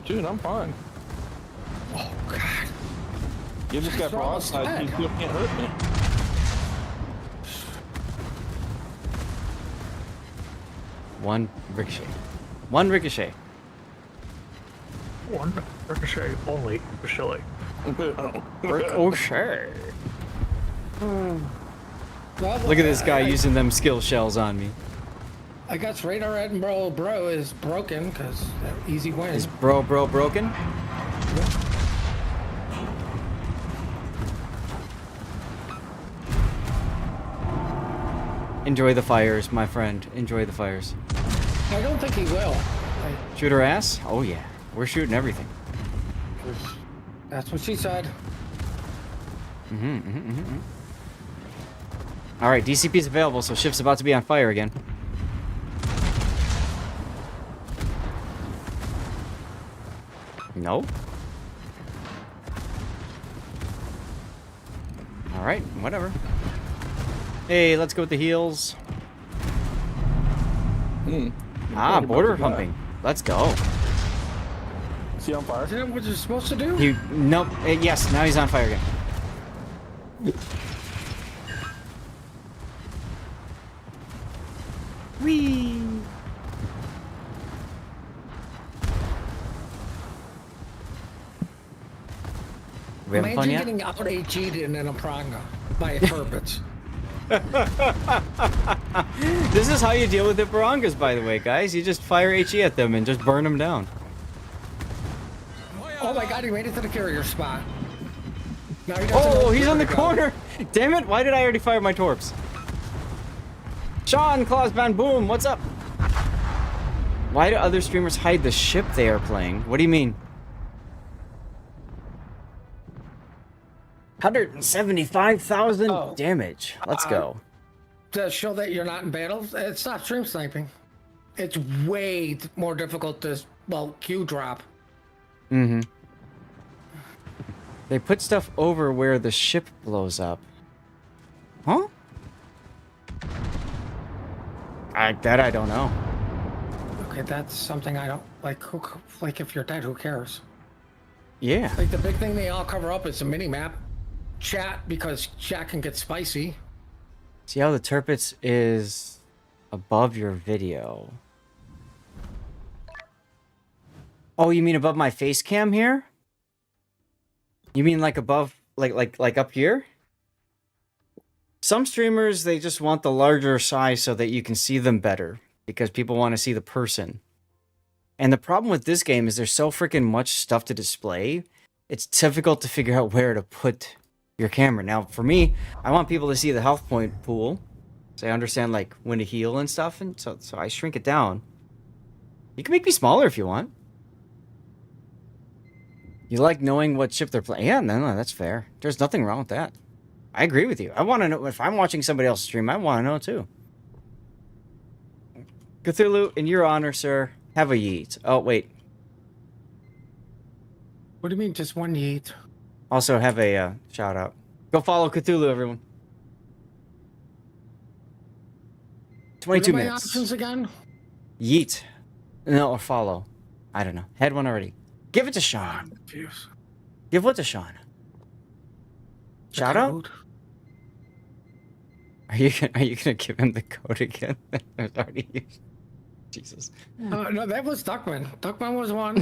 Dude, I'm fine. Oh, God. You just got Throw us broadside. back. You still can't hurt me. One ricochet. One ricochet. One ricochet only, Shilly. Ricochet. Well, Look at this guy using them skill shells on me. I guess Radar Edinburgh Bro is broken because easy win. Is bro broken? Enjoy the fires, my friend. Enjoy the fires. I don't think he will. Shoot her ass? Oh yeah. We're shooting everything. That's what she said. Alright, DCP's available, so ship's about to be on fire again. No? Alright, whatever. Hey, let's go with the heels. Ah, border pumping. Let's go. Is he on fire? Isn't that what you're supposed to do? Nope. Yes, now he's on fire again. Whee! We having fun Imagine yet? getting out HE'd in a pranga by a turbot. This is how you deal with the barangas, by the way, guys. You just fire HE at them and just burn them down. Oh my god, he made it to the carrier spot. Now he doesn't know Oh, he's where on the to go. corner! Damn it, why did I already fire my torps? Sean, Clausman, boom, what's up? Why do other streamers hide the ship they are playing? What do you mean? 175,000 Oh. damage. Let's go. To show that you're not in battle, it's not stream sniping. It's way more difficult to, well, Q drop. Mm-hmm. They put stuff over where the ship blows up. Huh? That I don't know. Okay, that's something I don't like. Like if you're dead, who cares? Yeah. Like the big thing they all cover up is a mini map, chat, because chat can get spicy. See how the turpits is above your video. Oh, you mean above my face cam here? You mean like above, like up here? Some streamers, they just want the larger size so that you can see them better because people want to see the person. And the problem with this game is there's so freaking much stuff to display. It's difficult to figure out where to put your camera. Now, for me, I want people to see the health point pool, so I understand like when to heal and stuff, and so I shrink it down. You can make me smaller if you want. You like knowing what ship they're playing? Yeah, no, that's fair. There's nothing wrong with that. I agree with you. I want to know if I'm watching somebody else stream. I want to know too. Cthulhu, in your honor, sir, have a yeet. Oh wait. What do you mean, just one yeet? Also, have a shout out. Go follow Cthulhu, everyone. 22 What are my minutes. options again? Yeet. No, or follow. I don't know. Had one already. Give it to Sean. Confused. Give what to Sean? Shout out? Code? Are you gonna give him the code again? It's already used. Jesus. No, that was Duckman. Duckman was one,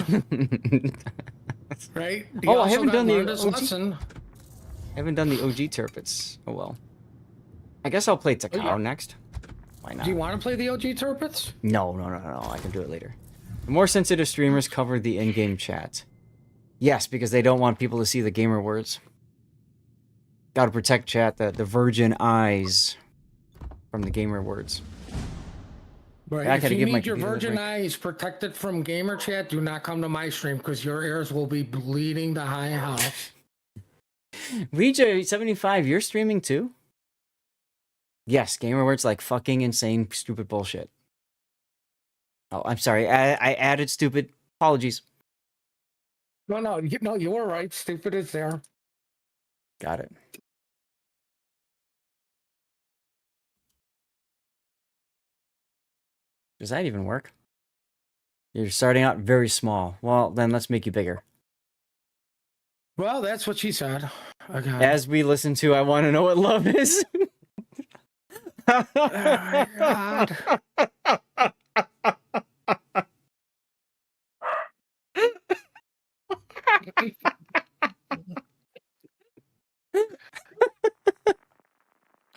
right? He Oh, I also haven't got done the learned his OG. lesson. I haven't done the OG turpits. Oh well. I guess I'll play Takao next. Why not? Do you want to play the OG Turpits? No. I can do it later. The more sensitive streamers cover the in-game chat. Yes, because they don't want people to see the gamer words. Gotta protect chat, the virgin eyes from the gamer words. Right. I If gotta you give my need your computer a virgin break. eyes protected from gamer chat, do not come to my stream because your ears will be bleeding the high house. VJ75, you're streaming too? Yes, gamer words like fucking insane, stupid bullshit. Oh, I'm sorry. I added stupid. Apologies. No, you were right. Stupid is there. Got it. Does that even work? You're starting out very small. Well, then let's make you bigger. Well, that's what she said. Okay. As we listen to I Want to Know What Love Is. Oh my God.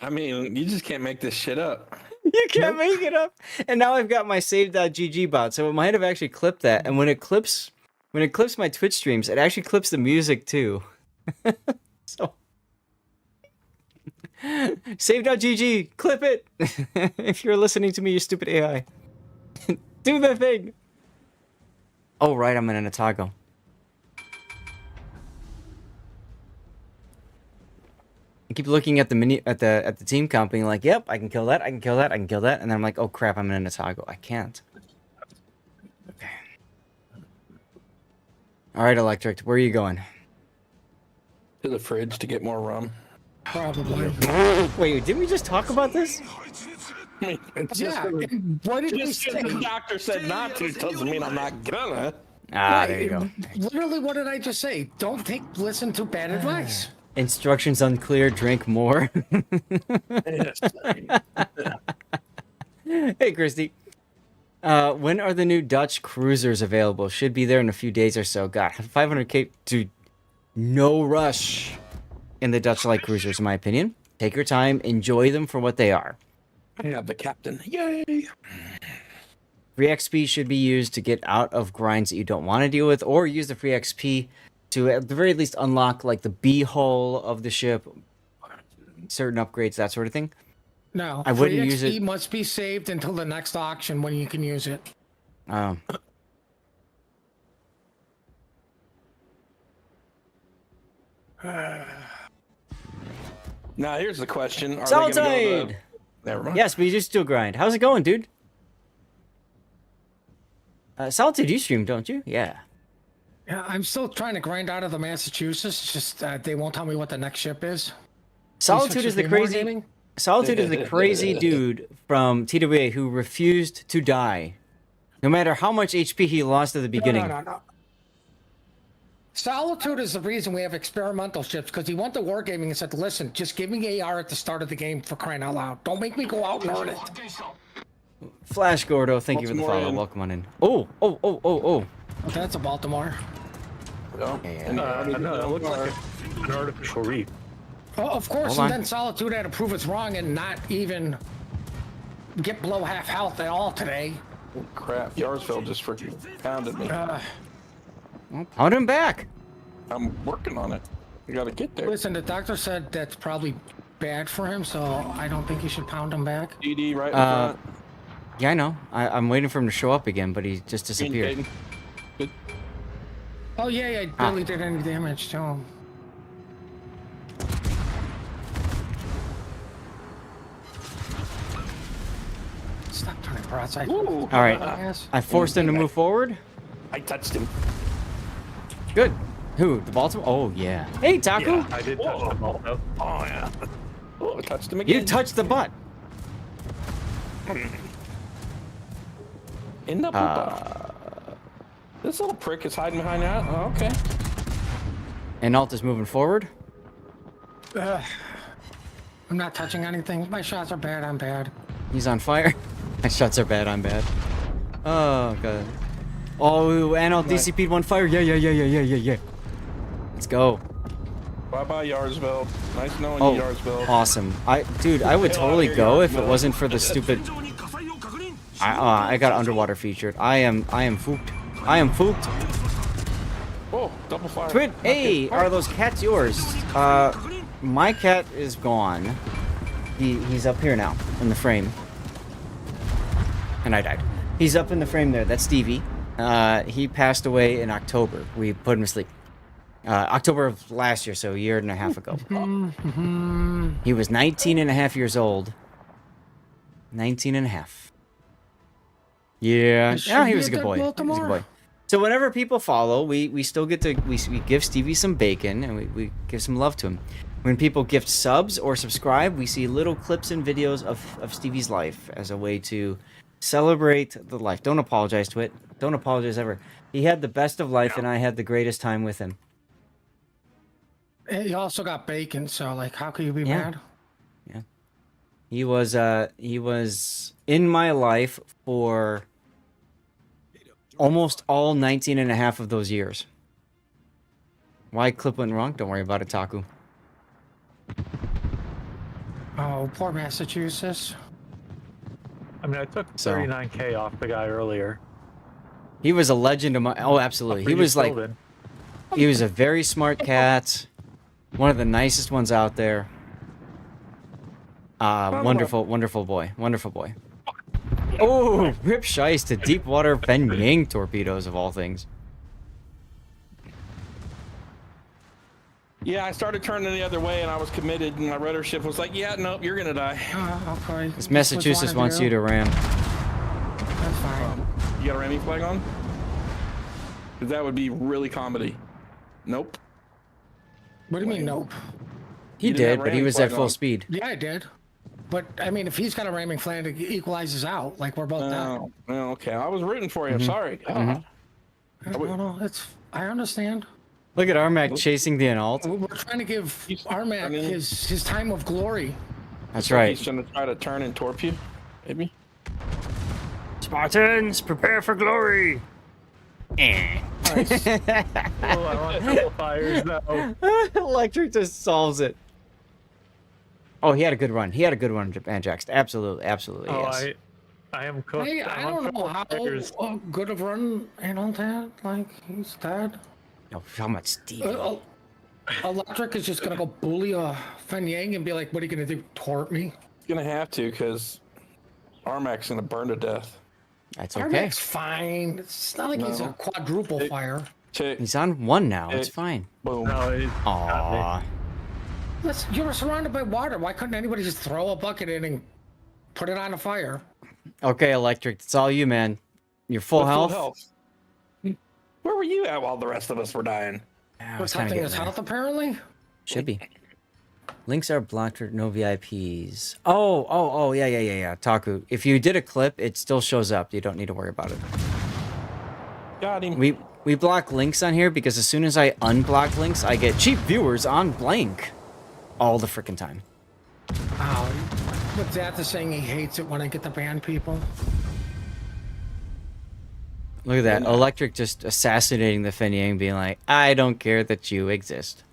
I mean, you just can't make this shit up. You can't make it up. And now I've got my save.gg bot, so it might have actually clipped that. And when it clips my Twitch streams, it actually clips the music too. So save.gg, clip it. If you're listening to me, you stupid AI. Do the thing. Oh right, I'm in an Otago. I keep looking at the team count, being like, "Yep, I can kill that. I can kill that. I can kill that." And then I'm like, "Oh crap, I'm in an Otago. I can't." Okay. All right, Electric, where are you going? To the fridge to get more rum. Probably. Wait, didn't we just talk about this? I mean, it's Yeah. just What did we just because say? the doctor said not to doesn't mean I'm not gonna. Ah, there you go. Literally, what did I just say? Don't listen to bad advice. Instructions unclear. Drink more. Yes. Hey, Christy. When are the new Dutch cruisers available? Should be there in a few days or so. God, 500k, dude. No rush in the Dutch light cruisers, in my opinion. Take your time. Enjoy them for what they are. I have the captain. Yay! Free XP should be used to get out of grinds that you don't want to deal with, or use the free XP to at the very least unlock like the B hull of the ship, certain upgrades, that sort of thing. No, I wouldn't free use XP it. must be saved until the next auction when you can use it. Um, Now here's the question: Are Solid they gonna go Tide! to... Never mind. Yes, but you just still grind. How's it going, dude? Solitude, you stream, don't you? Yeah. Yeah, I'm still trying to grind out of the Massachusetts. It's just they won't tell me what the next ship is. Solitude is the crazy. Wargaming? Solitude is the crazy dude from TWA who refused to die, no matter how much HP he lost at the beginning. No. Solitude is the reason we have experimental ships, because he went to Wargaming and said, listen, just give me AR at the start of the game, for crying out loud. Don't make me go out and earn it. Flash Gordo, thank you for the Baltimore follow. in. Welcome on in. Oh. That's a Baltimore. No. Yeah. And No, it looks like an artificial reef. Well, of course, Hold and on. then Solitude had to prove it's wrong and not even get below half health at all today. crap, Yarsville just freaking pounded me. Pound him back. I'm working on it. You gotta get there. Listen, the doctor said that's probably bad for him, so I don't think you should pound him back. DD right in front. Yeah, I know. I'm waiting for him to show up again, but he just disappeared. Communicating. Good. Oh, yeah, I barely did any damage to him. Stop turning broadside. Ooh. All right. Ass. I forced him to move forward. I touched him. Good. Who? The Baltimore? Oh, yeah. Hey, Taku. Yeah, I did touch the ball though. Oh yeah. Oh, I touched him again. You touched the butt. In the poopa. This little prick is hiding behind that. Oh, okay. And Alt is moving forward. I'm not touching anything. My shots are bad. I'm bad. He's on fire. My shots are bad. I'm bad. Oh, God. Oh, and Alt DCP'd one fire. Yeah. Let's go. Bye bye Yarsville. Nice knowing Oh, you, Yarsville. awesome. Dude, I would totally go if it wasn't for the stupid. I got underwater featured. I am fooked. I am fooked. Oh, double fire. Twit, hey, are those cats yours? My cat is gone. He's up here now in the frame. And I died. He's up in the frame there. That's Stevie. He passed away in October. We put him to sleep. October of last year, so a year and a half ago. He was 19 and a half years old. 19 and a half. Yeah. Should Yeah, he be was a a good good boy. He was a good Baltimore. boy. So whenever people follow, we still get to we give Stevie some bacon and we give some love to him. When people gift subs or subscribe, we see little clips and videos of Stevie's life as a way to celebrate the life. Don't apologize to it. Don't apologize ever. He had the best of life, and I had the greatest time with him. He also got bacon, so like, how could you be Yeah. mad? He was in my life for almost all 19 and a half of those years. Why clip went wrong? Don't worry about it, Taku. Oh, poor Massachusetts. I mean, I took So- 39K off the guy earlier. He was a legend among. Oh, absolutely. He was like. He was a very smart cat. One of the nicest ones out there. Wonderful, wonderful boy. Wonderful boy. Oh, rip shice to deep water Ben Yang torpedoes of all things. Yeah, I started turning the other way, and I was committed, and my rudder ship was like, "Yeah, nope, you're gonna die." Okay. This Massachusetts wants you to ram. That's fine. You got a ramming flag on? 'Cause that would be really comedy. Nope. What do you mean, nope? He You didn't did, have but he ramming was at flag full on. speed. Yeah, I did. But I mean, if he's got a ramming flag, it equalizes out. Like we're both down. Oh, okay. I was rooting for you. I'm sorry. No, I understand. Look at Armac chasing the Analt. We're trying to give Armac I mean- his time of glory. That's right. He's gonna try to turn and torpedo, maybe. Spartans, prepare for glory. Eh. Oh, I want amplifiers though. Electric just solves it. Oh, he had a good run. He had a good run, Jax. Absolutely, absolutely. Oh, Yes. I am cooked. Hey, I'm I on don't know how amplifiers. good of run and all that. Like he's dead. No, how much Steve? Electric is just gonna go bully Fen Yang and be like, "What are you gonna do? Tort me?" He's gonna have to, because Armac's gonna burn to death. That's okay. Armac's fine. It's not like he's a No. quadruple fire. Tick, He's on one now. It's It- fine. boom. No, it's Aww. You were surrounded by water. Why couldn't anybody just throw a bucket in and put it on a fire? Okay, Electric. It's all you, man. You're full With health. Where were you at while the rest of us were dying? Yeah, I For was kinda something his getting there. health, apparently. Should be. Links are blocked for no VIPs. Oh, yeah. Taku. If you did a clip, it still shows up. You don't need to worry about it. Got him. We block links on here because as soon as I unblock links, I get cheap viewers on blank all the freaking time. Oh, but Zath is saying he hates it when I get to ban people. Look at that. Electric just assassinating the Fen Yang, being like, I don't care that you exist.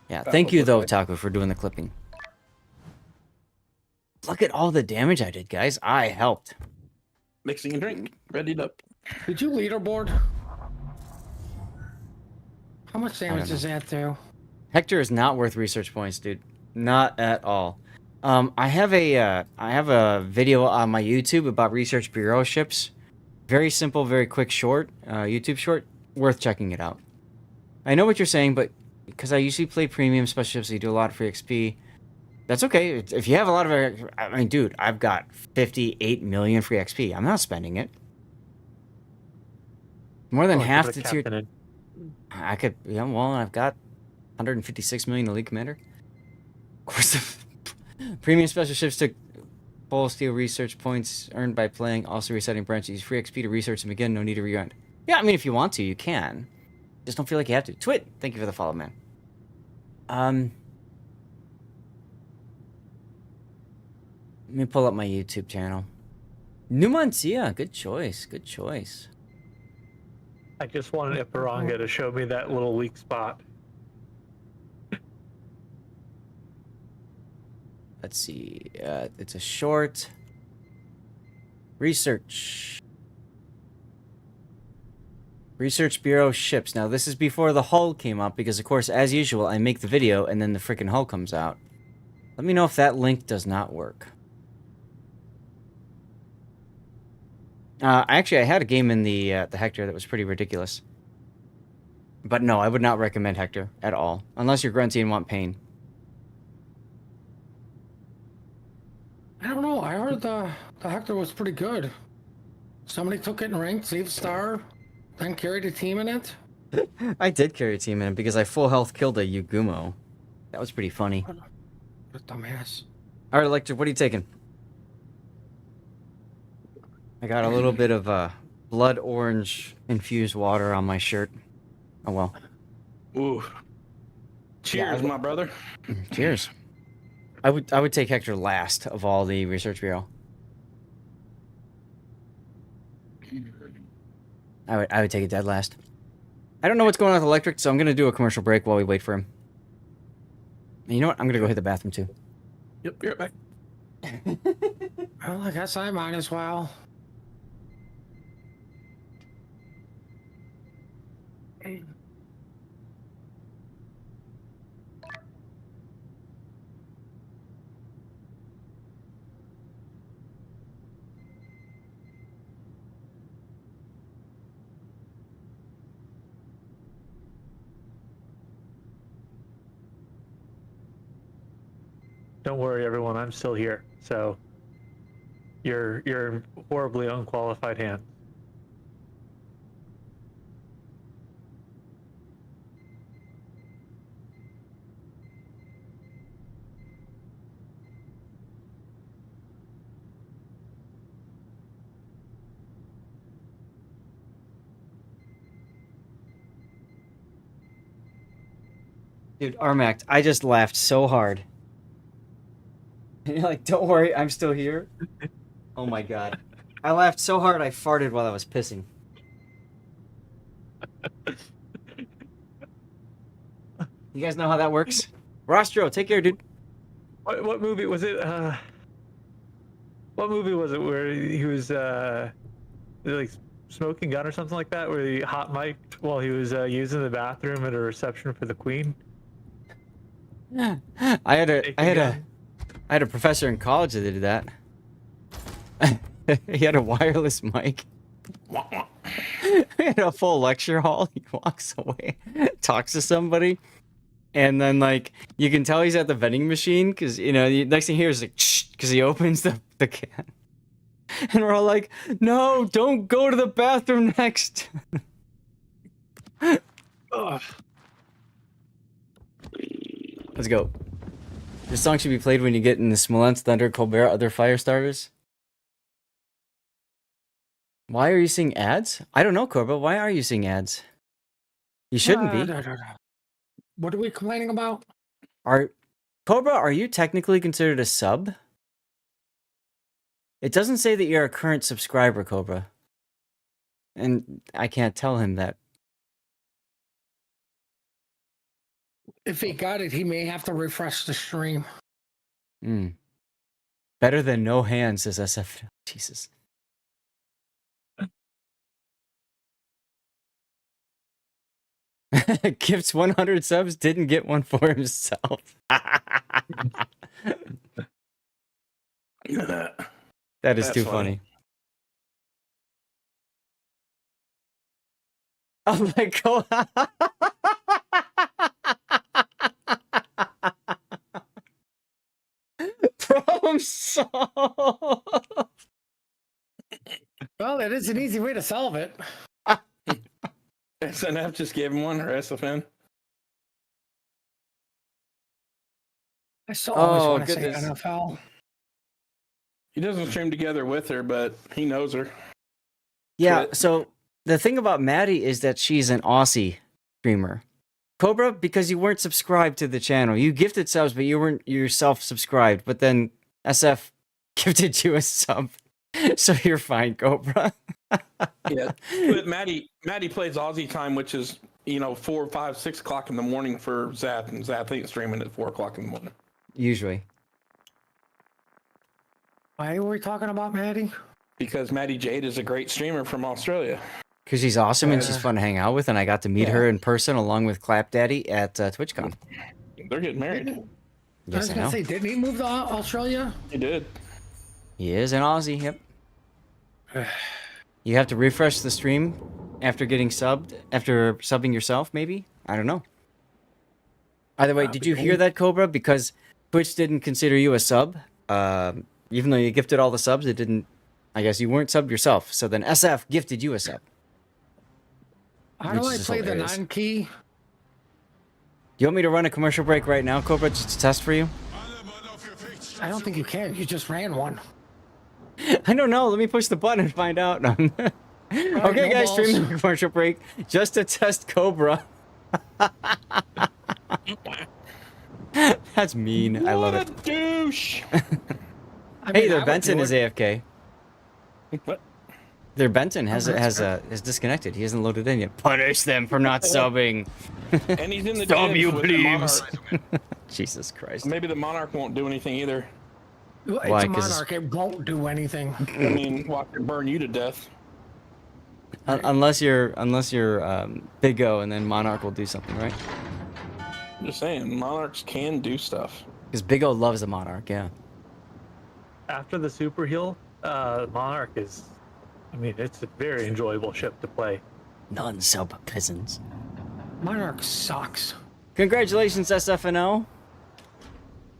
Yeah, thank you though, Taku, for doing the clipping. Look at all the damage I did, guys. I helped. Mixing a drink. Readied up. Did you leaderboard? How much damage does that do? Hector is not worth research points, dude. Not at all. I have a video on my YouTube about research bureau ships. Very simple, very quick, short. YouTube short. Worth checking it out. I know what you're saying, but because I usually play premium special ships, you do a lot of free XP. That's okay. If you have a lot of, I mean, dude, I've got 58 million free XP. I'm not spending it. More than half the tier. I could, yeah. Well, I've got 156 million elite commander. Of course, the premium special ships took full steel research points earned by playing. Also resetting branches. Free XP to research them again. No need to re-grind. Yeah, I mean, if you want to, you can. Just don't feel like you have to. Twit, thank you for the follow, man. Let me pull up my YouTube channel. Numancia, good choice, good choice. I just wanted Iparanga to show me that little weak spot. Let's see. It's a short. Research. Research Bureau ships. Now, this is before the hull came up because, of course, as usual, I make the video and then the freaking hull comes out. Let me know if that link does not work. Actually, I had a game in the Hector that was pretty ridiculous. But no, I would not recommend Hector at all. Unless you're grunty and want pain. I don't know. I heard the Hector was pretty good. Somebody took it in rank, saved star, then carried a team in it. I did carry a team in it because I full health killed a Yugumo. That was pretty funny. What a dumbass. All right, Electric, what are you taking? I got a little bit of blood orange infused water on my shirt. Oh well. Ooh. Cheers, my brother. Cheers. I would take Hector last of all the research bureau. I would take it dead last. I don't know what's going on with Electric, so I'm gonna do a commercial break while we wait for him. And you know what? I'm gonna go hit the bathroom too. Yep, be right back. Well, I guess I might as well. Don't worry, everyone. I'm still here. So you're in horribly unqualified hands. Dude, Armac, I just laughed so hard. You're like, don't worry, I'm still here. Oh my god. I laughed so hard I farted while I was pissing. You guys know how that works? Rostro, take care, dude. What movie was it? What movie was it where he was like smoking gun or something like that? Where he hot mic'd while he was using the bathroom at a reception for the Queen? Yeah. I had a professor in college that did that. He had a wireless mic. He had a full lecture hall. He walks away, talks to somebody, and then like you can tell he's at the vending machine because you know the next thing he hears is like because he opens the can, and we're all like, "No, don't go to the bathroom next." Let's go. This song should be played when you get in the Smolensk, Thunder, Colbert, other fire starters. Why are you seeing ads? I don't know, Corba. Why are you seeing ads? You shouldn't be. What are we complaining about? Cobra, are you technically considered a sub? It doesn't say that you're a current subscriber, Cobra. And I can't tell him that. If he got it, he may have to refresh the stream. Better than no hands, says SF. Jesus. Gifts 100 subs, didn't get one for himself. That is too funny. Oh my god. Problem solved. Well, it is an easy way to solve it. SNF just gave him one, or SFN. I still always Oh, want to say goodness. NFL. He doesn't stream together with her, but he knows her. Yeah, Twit. so the thing about Maddie is that she's an Aussie streamer. Cobra, because you weren't subscribed to the channel. You gifted subs, but you weren't yourself subscribed. But then SF gifted you a sub. So you're fine, Cobra. Yeah, but Maddie plays Aussie time, which is 4, 5, 6 o'clock in the morning for Zath, and Zath ain't streaming at 4 o'clock in the morning. Usually. Why are we talking about Maddie? Because Maddie Jade is a great streamer from Australia. Because she's awesome and she's fun to hang out with, and I got to meet her in person along with Clap Daddy at TwitchCon. They're getting married. I Yes, was I gonna know. say, didn't he move to Australia? He did. He is an Aussie, yep. You have to refresh the stream after getting subbed, after subbing yourself, maybe? I don't know. Either way, did you hear that, Cobra? Because Twitch didn't consider you a sub. Even though you gifted all the subs, it didn't... I guess you weren't subbed yourself. So then SF gifted you a sub. How do Which I is play the hilarious. non-key? Do you want me to run a commercial break right now, Cobra, just to test for you? I don't think you can. You just ran one. I don't know. Let me push the button and find out. Okay, no guys, balls. stream the commercial break just to test Cobra. That's mean. I love it. What a douche! Hey there, Benson is AFK. What? Their Benton has is disconnected. He hasn't loaded in yet. Punish them for not subbing. And he's in the Stop gyms you, with the plebes. Monarch. Jesus Christ. Maybe the Monarch won't do anything either. It's Why? a 'Cause monarch. It won't do anything. I mean, watch it burn you to death. unless you're Big O, and then Monarch will do something, right? Just saying, monarchs can do stuff. Because Big O loves a Monarch. Yeah. After the super heal, Monarch is, I mean, it's a very enjoyable ship to play. None so but peasants. Monarch sucks. Congratulations, SFNO.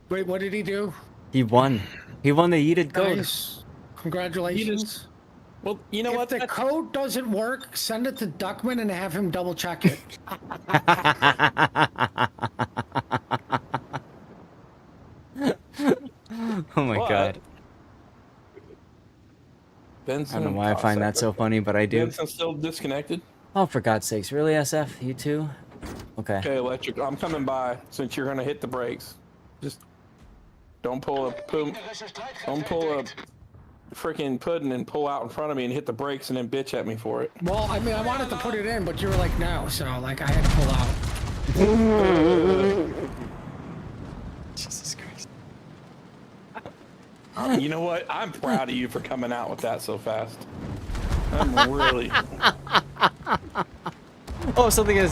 Wait, what did he do? He won. He won the yeeted code. Nice. Congratulations. Well, you know If what? the That's- code doesn't work, send it to Duckman and have him double check it. Oh my What? god. Benson I don't know why I find that so funny, but I do. Benson's still disconnected. Oh, for God's sakes. Really, SF? You too? Okay. Okay, Electric, I'm coming by since you're gonna hit the brakes. Just don't pull a freaking pudding and pull out in front of me and hit the brakes and then bitch at me for it. Well, I mean, I wanted to put it in, but you were like, no, so like I had to pull out. Jesus Christ. You know what? I'm proud of you for coming out with that so fast. I'm really. Oh, something at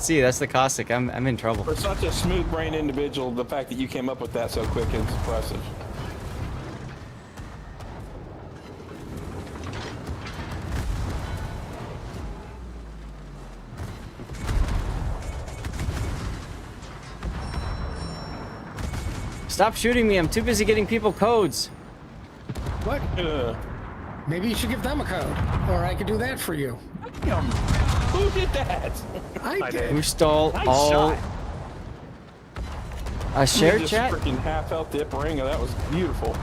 sea. That's the caustic. I'm in trouble. For such a smooth-brained individual, the fact that you came up with that so quick is impressive. Stop shooting me. I'm too busy getting people codes. What? Ugh. Maybe you should give them a code, or I could do that for you. Who did that? I did. Who stole Nice all... shot. A shared You just chat? freaking half felt the upper ring. That was beautiful.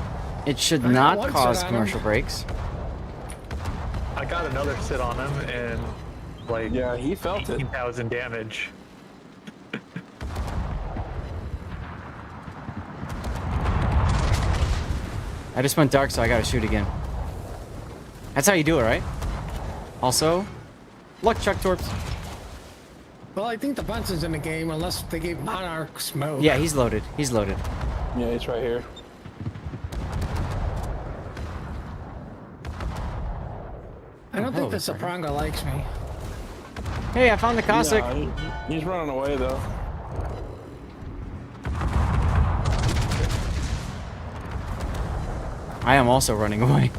It should I got not one cause sit on him. commercial breaks. I got another sit on him and like Yeah, he felt it. 18,000 damage. I just went dark, so I gotta shoot again. That's how you do it, right? Also, luck chuck torps. Well, I think the Benson's in the game, unless they gave Monarch smoke. Yeah, he's loaded. He's loaded. Yeah, it's right here. I don't think Oh, the it's right here. Sopranga likes me. Hey, I found the caustic. Nah, he's running away though. I am also running away.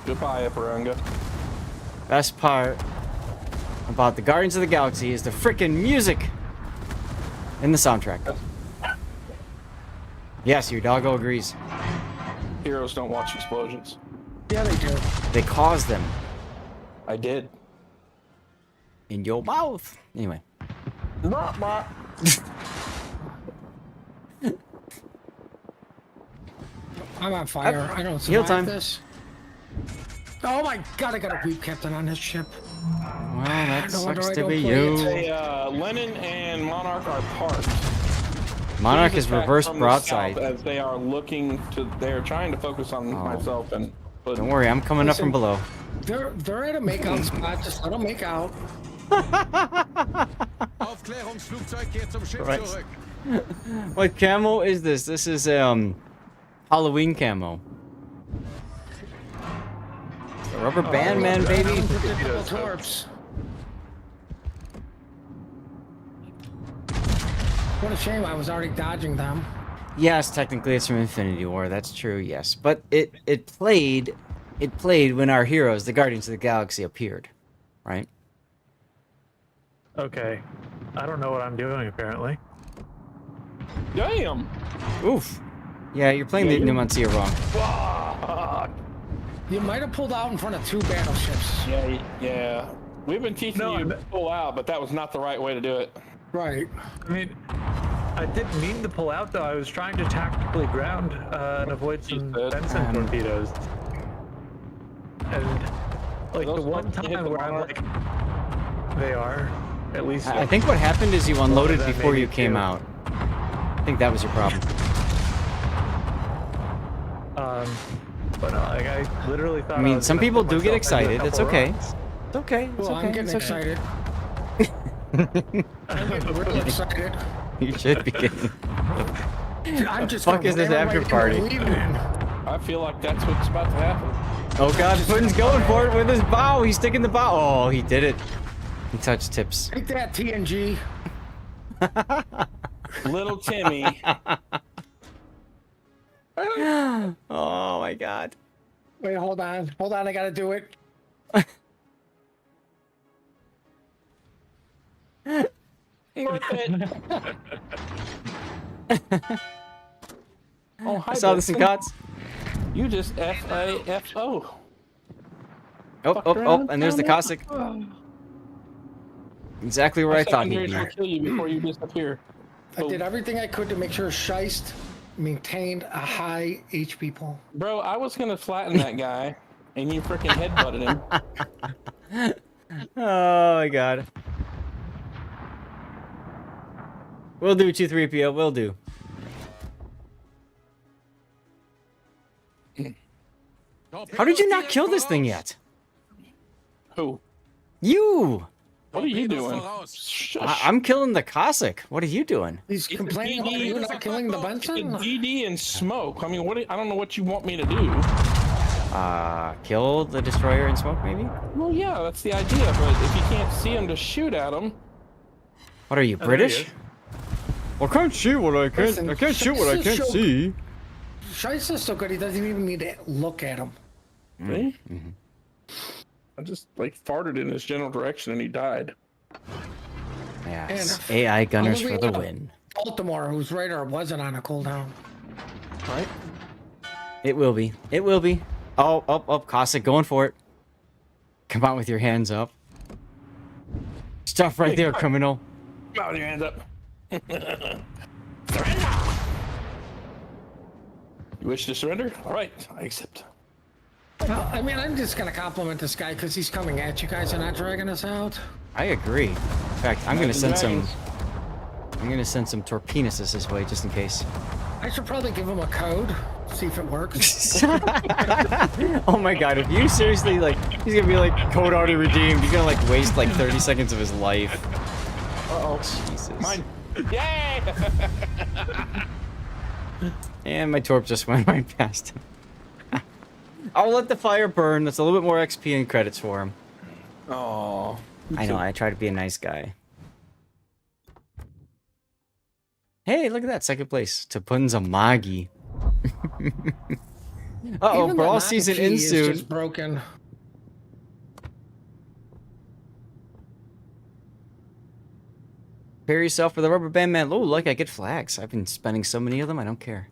Goodbye, Epiranga. Best part about the Guardians of the Galaxy is the frickin' music in the soundtrack. Yes, your doggo agrees. Heroes don't watch explosions. Yeah, they do. They cause them I did. in your mouth. Anyway. I'm on fire. I don't Heal survive time. this. Oh my god, I got a weep captain on this ship. Well, that No wonder sucks I to don't be play you. it. Hey, Lennon and Monarch are parked. Monarch Please is attack reverse from the broadside. south As they are looking to, they are trying to focus on myself and. Don't worry, I'm coming up from below. They're at a makeout spot. Just let them make out. Aufklärungsflugzeug kehrt zum Schiff Right. zurück. What camo is this? This is Halloween camo. The rubber band man, baby. Unpredictable torps. What a shame I was already dodging them. Yes, technically it's from Infinity War. That's true. Yes, but it played when our heroes, the Guardians of the Galaxy, appeared, right? Okay. I don't know what I'm doing apparently. Damn! Oof. Yeah, you're playing the Numancia wrong. Fuck! You might have pulled out in front of two battleships. Yeah. We've been teaching No, you to I'm- pull out, but that was not the right way to do it. Right. I mean, I didn't mean to pull out though. I was trying to tactically ground and avoid some You said. Benson torpedoes. And like Those the one ones hit time the where I'm Monarch? like, they are at least. I think what happened is you unloaded that before maybe you came too. out. I think that was your problem. But no, like I literally thought. I mean, was some gonna people put do get myself into a excited. It's couple okay. runs. It's okay. It's Well, okay. I'm getting it's okay. excited. I'm getting really excited. You should be getting. I'm just fuck gonna is this ram after right party? into the lead man. I feel like that's what's about to happen. Oh god, Putin's going for it with his bow. He's sticking the bow. Oh, he did it. He touched tips. Take that, TNG. Little Timmy. Oh my god. Wait, hold on. Hold on, I gotta do it. Worth it. Oh, hi, I saw this in Dustin. COTS. You just FAFO. Oh, and there's the Cossack. Exactly where I thought he'd Secondaries will be. kill you before you disappear. I did everything I could to make sure Scheist maintained a high HP pool. Bro, I was gonna flatten that guy, and you freaking headbutted him. Oh my god. We'll do 2-3PO, we'll do. How did you not kill this thing yet? Who? You! What are you doing? Voraus. Shush. I'm killing the Cossack. What are you doing? He's It's a complaining about DD. you not killing the Benson? GD and smoke. I mean, I don't know what you want me to do. Kill the destroyer and smoke, maybe? Well, yeah, that's the idea. But if you can't see him to shoot at him, What are you, there he British? is. I can't see what I can't. Listen, I can't shoot what I this is can't so- see. Scheist is so good, he doesn't even need to look at him. see? I just like farted in his general direction and he died. Yes. And- AI gunners Oh, for wait, the no. win. Baltimore, whose radar wasn't on a cooldown. Right? It will be. It will be. Oh, Cossack going for it. Come out with your hands up. Stuff right there, criminal. Come on, with your hands up. You wish to surrender? All right, I accept. Well, I mean, I'm just gonna compliment this guy because he's coming at you guys and not dragging us out. I agree. In fact, I'm gonna send some. Dragons. I'm gonna send some torpenises his way just in case. I should probably give him a code, see if it works. Oh my god, if you seriously like, he's gonna be like, code already redeemed. He's gonna like waste like 30 seconds of his life. Uh-oh. Jesus. Mine. Yay! And my torp just went right past him. I'll let the fire burn. That's a little bit more XP and credits for him. Oh. I know, I try to be a nice guy. Hey, look at that, second place. To Punzamagi. Uh-oh, Even brawl the season key in is soon. just broken. Prepare yourself for the rubber band man. Oh, look, I get flags. I've been spending so many of them, I don't care.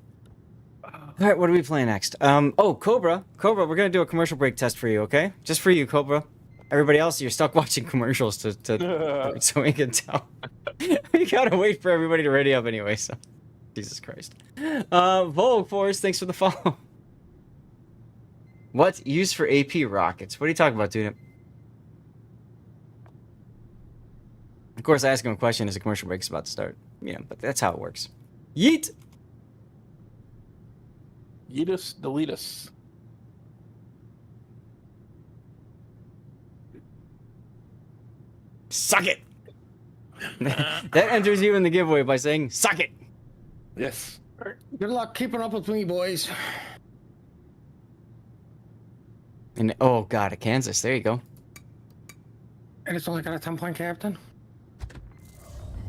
Alright, what are we playing next? Oh, Cobra. Cobra, we're gonna do a commercial break test for you, okay? Just for you, Cobra. Everybody else, you're stuck watching commercials to so we can tell. We gotta wait for everybody to ready up anyway, so. Jesus Christ. Vogue Force, thanks for the follow. What? Used for AP rockets. What are you talking about, dude? Of course, I ask him a question as a commercial break's about to start. You know, but that's how it works. Yeet! Yeet us, delete us. Suck it! That enters you in the giveaway by saying, suck it! Yes. Good luck keeping up with me, boys. And oh god, a Kansas. There you go. And it's only got a 10-point captain.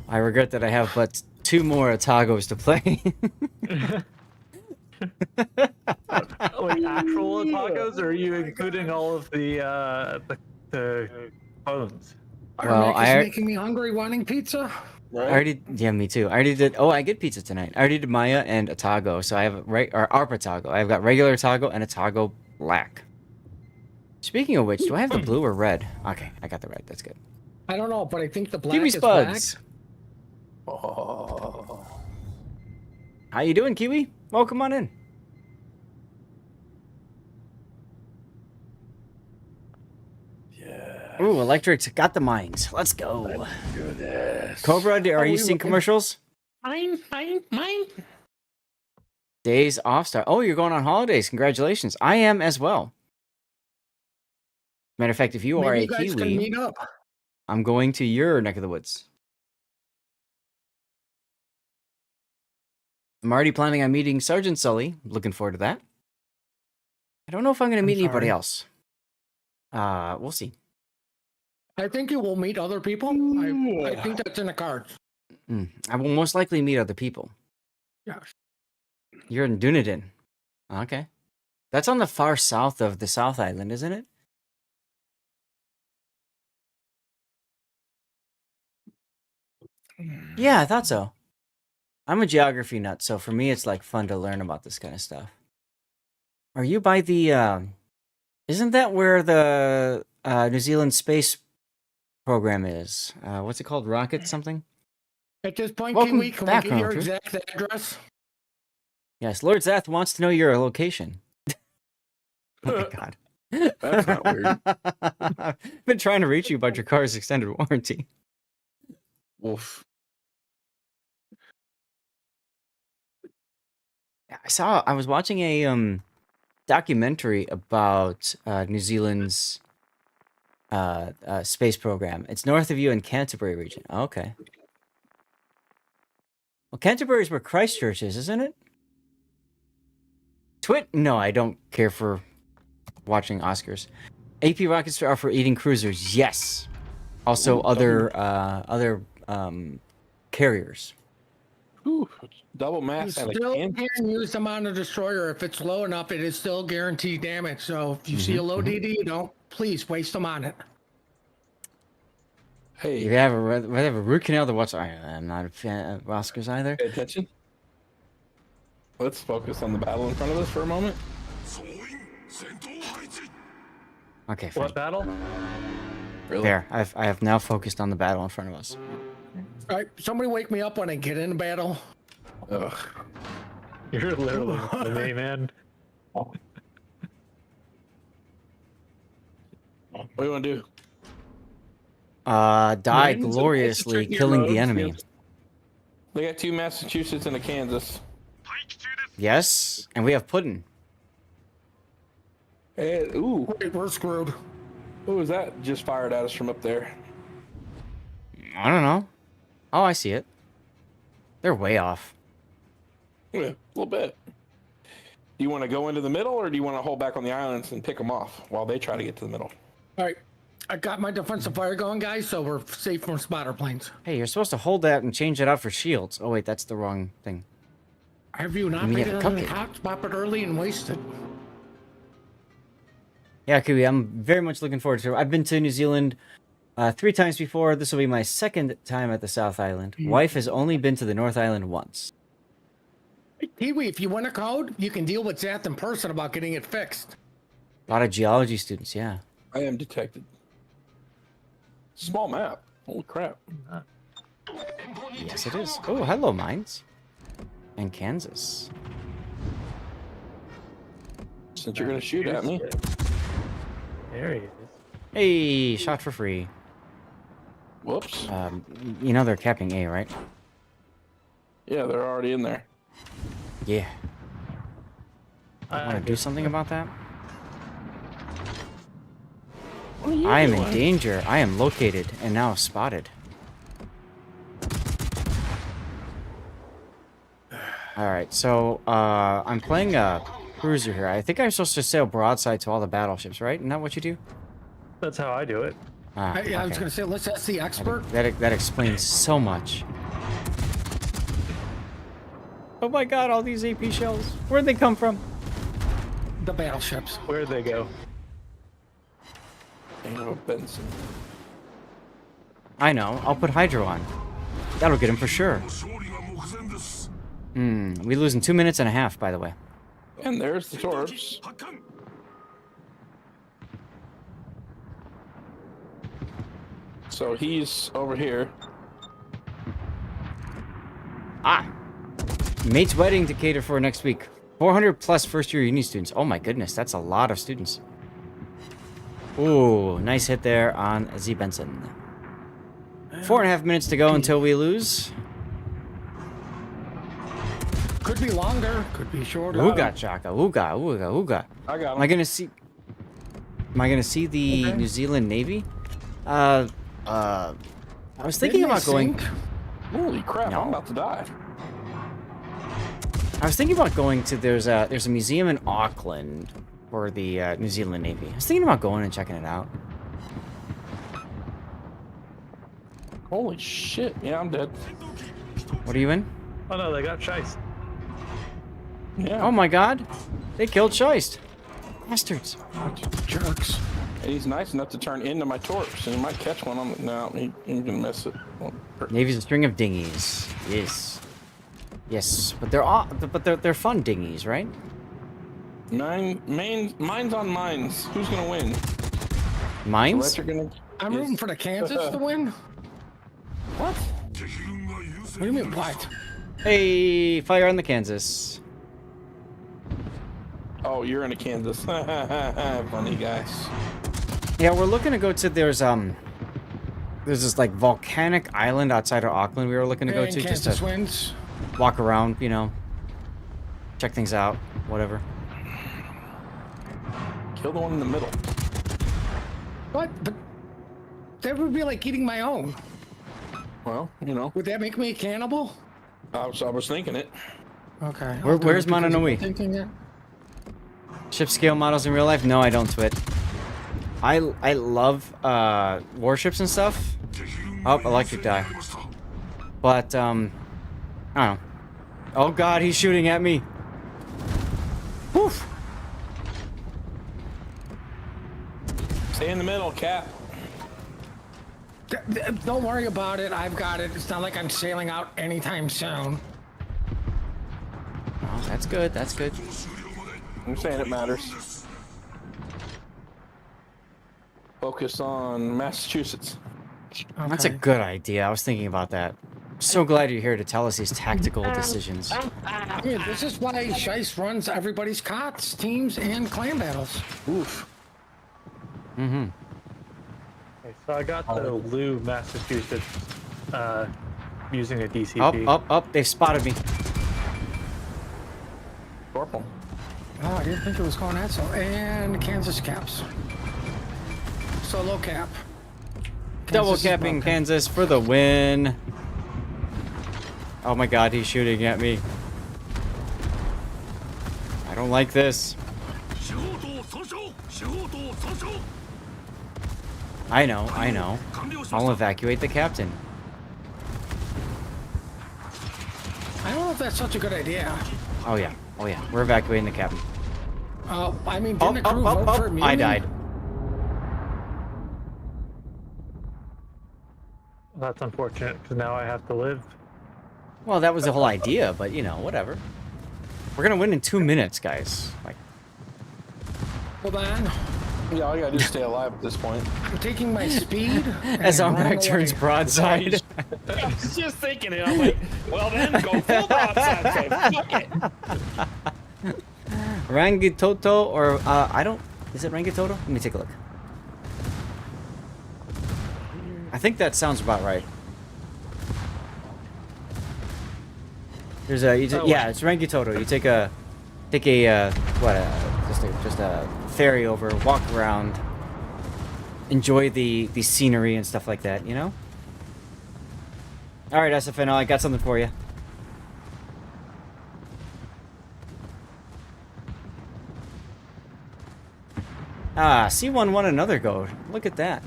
I regret that I have but 2 more Atagos to play. Like actual tacos, or are you including all of the bones? Well, Armac is making me hungry, wanting pizza. I already, yeah, me too. I already did. Oh, I get pizza tonight. I already did Maya and Atago, so I have ARPA Tago. I've got regular Tago and a Tago black. Speaking of which, do I have the blue or red? Okay, I got the red. That's good. I don't know, but I think the black Kiwi is Spuds. black. Oh. How you doing, Kiwi? Welcome on in. Yeah. Ooh, Electric's got the mines. Let's go. Do this. Cobra, are you we seeing were- commercials? Mine. Days off start. Oh, you're going on holidays. Congratulations. I am as well. Matter of fact, if you are Maybe a you guys can Kiwi, meet up. I'm going to your neck of the woods. I'm already planning on meeting Sergeant Sully. Looking forward to that. I don't know if I'm going to meet anybody sorry. else. We'll see. I think you will meet other people. I think that's in the cards. I will most likely meet other people. Yeah. You're in Dunedin. Okay. That's on the far south of the South Island, isn't it? Yeah, I thought so. I'm a geography nut, so for me it's like fun to learn about this kind of stuff. Are you by the isn't that where the New Zealand space program is? What's it called? Rocket something? At this point, Welcome Kiwi, can we back, get your Hunter. exact address? Yes, Lord Zath wants to know your location. Oh my god. That's not weird. I've been trying to reach you about your car's extended warranty. Wolf. I was watching a documentary about New Zealand's space program. It's north of you in Canterbury region. Oh, okay. Well, Canterbury's where Christchurch is, isn't it? No, I don't care for watching Oscars. AP rockets are for eating cruisers. Yes. Also, Ooh, other carriers. Ooh, double You mass and a still can. can use them on a destroyer. If it's low enough, it is still guaranteed damage. So if you see a low DD, you don't, please waste them on it. Hey, If you have a root canal to watch, I'm not a fan of Oscars either. pay attention. Let's focus on the battle in front of us for a moment. Okay, fine. What battle? Really? There, I have now focused on the battle in front of us. All right, somebody wake me up when I get in battle. Ugh. You're literally the main man. What do you want to do? Die Mine's a gloriously, tricky killing the road. enemy. They got 2 Massachusetts and a Kansas. Yes, and we have pudding. Hey, ooh, Wait, we're screwed. what was that just fired at us from up there? I don't know. Oh, I see it. They're way off. Yeah, a little bit. Do you want to go into the middle, or do you want to hold back on the islands and pick them off while they try to get to the middle? All right, I got my defensive fire going, guys, so we're safe from spotter planes. Hey, you're supposed to hold that and change it out for shields. Oh wait, that's the wrong thing. Have you not You made get a it on the cupcake. hot, pop it early and wasted? Yeah, Kiwi, I'm very much looking forward to it. I've been to New Zealand 3 times before. This will be my 2nd time at the South Island. Wife has only been to the North Island once. Kiwi, if you win a code, you can deal with Zath in person about getting it fixed. A lot of geology students, yeah. I am detected. Small map. Holy crap. Yes, it is. Oh, hello, mines. And Kansas. Since you're going to shoot at me. There he is. Hey, shot for free. Whoops. You know they're capping A, right? Yeah, they're already in there. Yeah. Want to do something about that? What are you I am doing? in danger. I am located and now spotted. Alright, so I'm playing a cruiser here. I think I'm supposed to sail broadside to all the battleships, right? Isn't that what you do? That's how I do it. Ah, Yeah, I was okay. going to say, let's ask the expert. That explains so much. Oh my god, all these AP shells. Where'd they come from? The battleships. Where'd they go? Oh, Benson. I know. I'll put Hydro on. That'll get him for sure. We lose in 2 minutes and a half, by the way. And there's the torps. So he's over here. Ah! Mate's wedding to cater for next week. 400 plus first-year uni students. Oh my goodness, that's a lot of students. Ooh, nice hit there on Z Benson. 4.5 minutes to go until we lose. Could be longer, could be shorter. Ooga chaka, ooga, ooga, ooga. I got Am I him. gonna see? Am I gonna see the New Zealand Navy? I was thinking Didn't about they going. sink? Holy crap, No. I'm about to die. I was thinking about going to there's a museum in Auckland for the New Zealand Navy. I was thinking about going and checking it out. Holy shit. Yeah, I'm dead. What are you in? Oh no, they got Shice. Yeah. Oh my god, they killed Scheist. Bastards. Jerks. He's nice enough to turn into my torch, and he might catch one on the... No, he can miss it. Navy's a string of dinghies. Yes. Yes, but they're fun dinghies, right? Mines on mines. Who's gonna win? Mines? I'm rooting for the Kansas to win. What? What do you mean, what? Hey, fire on the Kansas. Oh, you're in a Kansas. Funny guys. Yeah, we're looking to go to there's this like volcanic island outside of Auckland we were looking to go And to Kansas just to wins. walk around, you know, check things out, whatever. Kill the one in the middle. What? But that would be like eating my own. Well, you know, Would that make me a cannibal? I was thinking it. Okay. Where's Mononui? Thinking it. Ship scale models in real life? No, I don't, Twit. I love warships and stuff. Oh, electric die. But I don't know. Oh god, he's shooting at me. Woof. Stay in the middle, Cap. Don't worry about it. I've got it. It's not like I'm sailing out anytime soon. Oh, that's good. That's good. I'm saying it matters. Focus on Massachusetts. That's a Okay. good idea. I was thinking about that. I'm so glad you're here to tell us these tactical decisions. I mean, this is why Shice runs everybody's COTS, teams, and clan battles. Oof. Mm-hmm. Okay, so I got the Lou, Massachusetts, using a DCP. Up. They've spotted me. Purple. Oh, I didn't think it was going that so. And Kansas caps. Solo cap. Double Kansas is capping broken. Kansas for the win. Oh my god, he's shooting at me. I don't like this. I know. I'll evacuate the captain. I don't know if that's such a good idea. Oh yeah. We're evacuating the captain. I mean, didn't the crew vote for me? I died. That's unfortunate, because now I have to live. Well, that was the whole idea, but you know, whatever. We're gonna win in 2 minutes, guys. Like, Hold on. Yeah, all you gotta do is stay alive at this point. I'm taking my speed. as and running Armac turns away. broadside. I was just thinking it. I'm like, well then, go full broadside. Say, fuck it. Rangitoto or I don't. Is it Rangitoto? Let me take a look. I think that sounds about right. There's a yeah, it's Rangitoto. You take a just a ferry over, walk around, enjoy the scenery and stuff like that. You know. All right, SFNL, I got something for you. Ah, C1 won another gold. Look at that.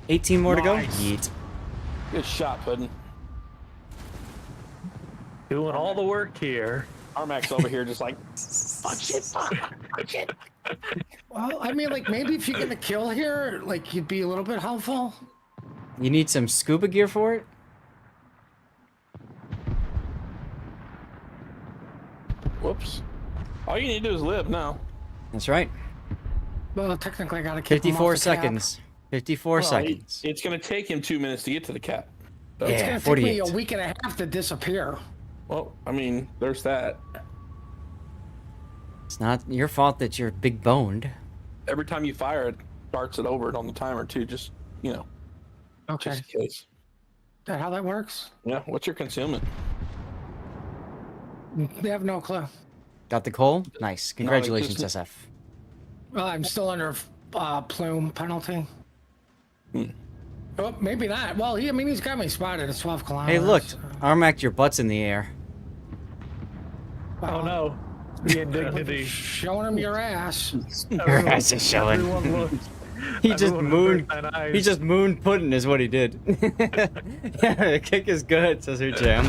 18 more to go. Nice. Yeet. Good shot, Puddin'. Doing all the work here. Armac's over here just like, Well, I mean, like, maybe if you get a kill here, like, you'd be a little bit helpful. You need some scuba gear for it? whoops. All you need to do is live now. That's right. Well, technically, I gotta keep him off 54 the cap. seconds. 54 Well, seconds. It's going to take him 2 minutes to get to the cap. So, It's Yeah, gonna take 48. me a week and a half to disappear. Well, I mean, there's that. It's not your fault that you're big boned. Every time you fire, it starts it over on the timer too. Just, you know, Okay, just in case. is that how that works? Yeah. What's your concealment? We have no clue. Got the coal? Nice. Congratulations, Non-existent. SF. Well, I'm still under plume penalty. Hmm. Oh, maybe not. Well, I mean, he's got me spotted at 12 kilometers. Hey, look. Armac, your butt's in the air. Oh no. The indignity. Showing him your ass. Your ass is showing. Everyone looks. He just everyone mooned. has eyes. He just moon pudding is what he did. Yeah, the kick is good, says her jam.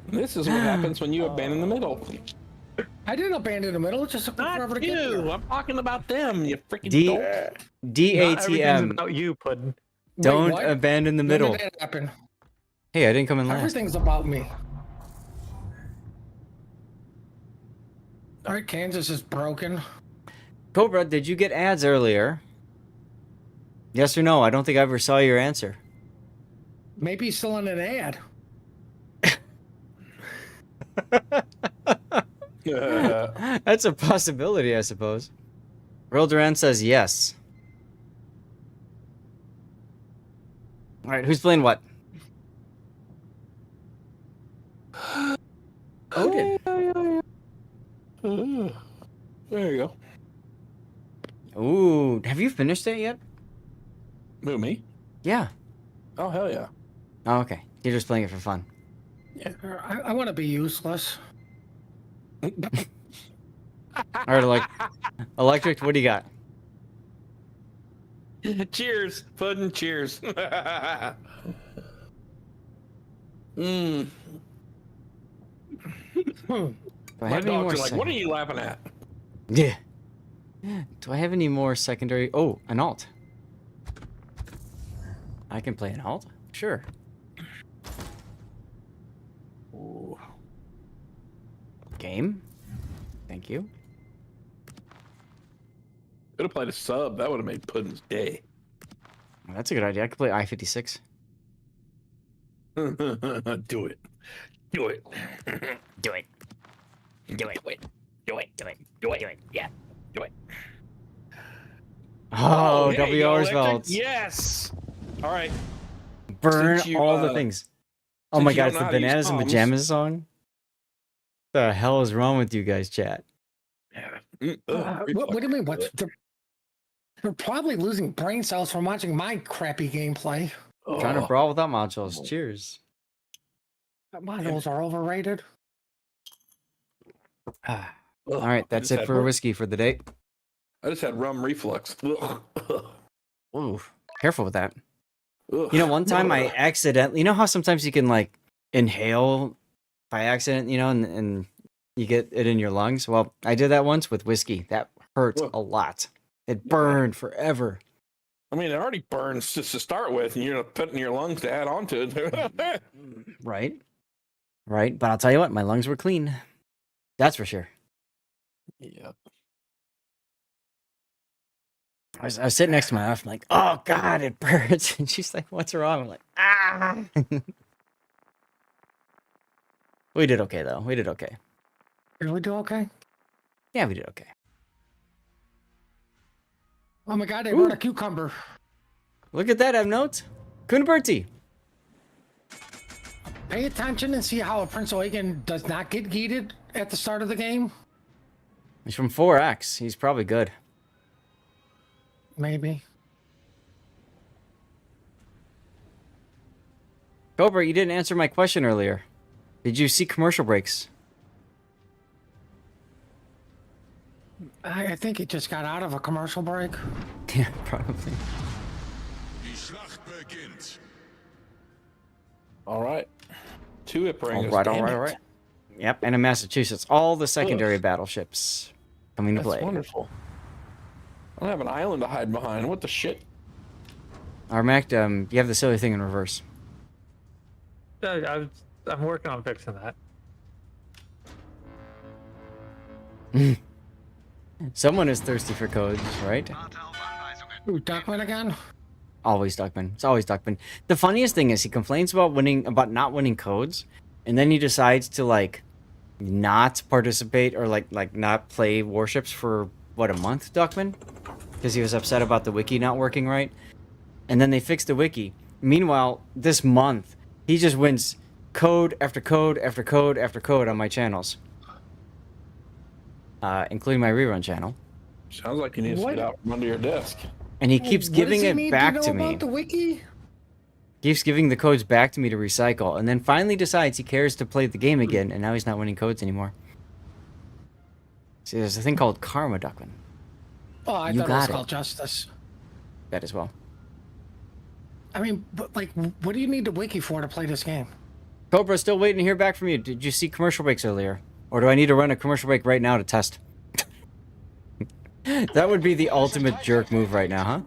This is what happens when you abandon the middle. I didn't abandon the middle. It just took forever Not to get you. there. I'm talking about them. You freaking D dope. Not everything's DATM. about you, Puddin. Wait, Don't what? abandon the When middle. did that happen? Hey, I didn't come in last. Everything's about me. All right, Kansas is broken. Cobra, did you get ads earlier? Yes or no? I don't think I ever saw your answer. Maybe he's still in an ad. That's a possibility, I suppose. Real Duran says yes. All right, who's playing what? Odin. There you go. Ooh, have you finished it yet? Who, me? Yeah. Oh, hell yeah. Oh, okay. You're just playing it for fun. I want to be useless. All right, like, Electric, what do you got? Cheers, Puddin', cheers. Hmm. Do I My have any more dogs are like, sec- what are you laughing at? Yeah. Do I have any more secondary? Oh, an alt. I can play an alt? Sure. Ooh. Game? Thank you. Could have played a sub. That would have made Puddin's day. Well, that's a good idea. I could play I-56. Do it. Do it. Do it. Do it. Do it. Do it. Do it. Do it. Yeah. Do it. Oh, there W. you go, Roosevelt. Electric. Yes. All right. Burn Since you, all the things. Oh since my you god, don't it's know the how to use Bananas and comms- Pajamas song? The hell is wrong with you guys, chat? What do you mean? What's they're probably losing brain cells from watching my crappy gameplay. Trying to brawl without modules. Cheers. Modules are overrated. All right, that's it for whiskey for the day. I just had rum reflux. Ooh, careful with that. You know, one time I accidentally, you know how sometimes you can like inhale by accident, you know, and you get it in your lungs? Well, I did that once with whiskey. That hurt a lot. It burned forever. I mean, it already burns just to start with, and you're putting your lungs to add on to it. Right. Right. But I'll tell you what, my lungs were clean. That's for sure. Yeah. I was sitting next to my wife. I'm like, oh, God, it burns. And she's like, what's wrong? I'm like, ah. We did okay, though. We did okay. Did we do okay? Yeah, we did okay. Oh my god, they brought a cucumber. Look at that, I have notes. Kunberti. Pay attention and see how Prince Eugen does not get geeted at the start of the game. He's from 4X. He's probably good. Maybe. Cobra, you didn't answer my question earlier. Did you see commercial breaks? I think it just got out of a commercial break. Yeah, probably. Die Schlacht beginnt. All right. Two Iparangas. All right. Yep, and in Massachusetts, all the secondary battleships coming to That's play. wonderful. I don't have an island to hide behind. What the shit? Armac, you have the silly thing in reverse. I'm working on fixing that. Someone is thirsty for codes, right? Ooh, Duckman again? Always Duckman. It's always Duckman. The funniest thing is he complains about not winning codes, and then he decides to like not participate or like not play Warships for what, a month, Duckman? Because he was upset about the wiki not working right. And then they fixed the wiki. Meanwhile, this month, he just wins code after code after code after code on my channels. Including my rerun channel. Sounds like you need to What? get out from under your desk. And he keeps What giving does he it need back to to know me. about the wiki? Keeps giving the codes back to me to recycle, and then finally decides he cares to play the game again, and now he's not winning codes anymore. See, there's a thing called karma, Duckman. Oh, I You thought it was got it. called justice. That as well. I mean, but like, what do you need the wiki for to play this game? Cobra, still waiting to hear back from you. Did you see commercial breaks earlier? Or do I need to run a commercial break right now to test? That would be the ultimate jerk move right now, huh?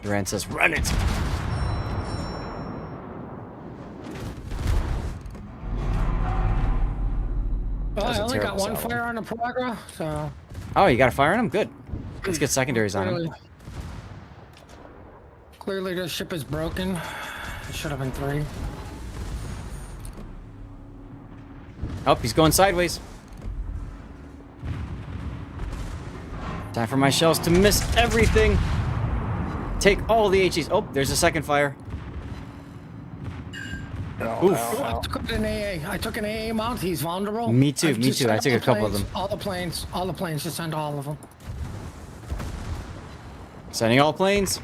Durant says, run it! Well, was I a only got terrible one salvo. fire on the Praga, so Oh, you got a fire on him? Good. Let's get secondaries on him. Clearly the ship is broken. It should have been 3. Oh, he's going sideways. Time for my shells to miss everything. Take all the HEs. Oh, there's a second fire. Oh, Oof. ow, I ow. took an AA. I took an AA mount. He's vulnerable. Me too, I've me just too. I sent took a the couple of planes, them. All the planes. Just send all of them. Sending all planes.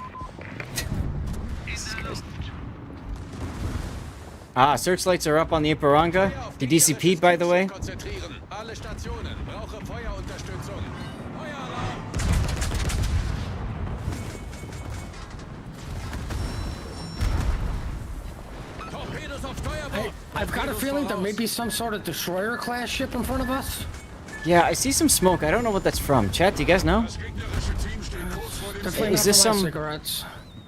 Ah, searchlights are up on the Iparanga. The DCP, by the way. Konzentrieren. Alle Stationen. Brauche Feuerunterstützung. Feueralarm. Torpedos auf Steuerbord. I've got a feeling there may be some sort of destroyer class ship in front of us. Yeah, I see some smoke. I don't know what that's from. Chat, do you guys know? Das gegnerische Team steht kurz vor dem They're cleaning Is up this for my some- cigarettes?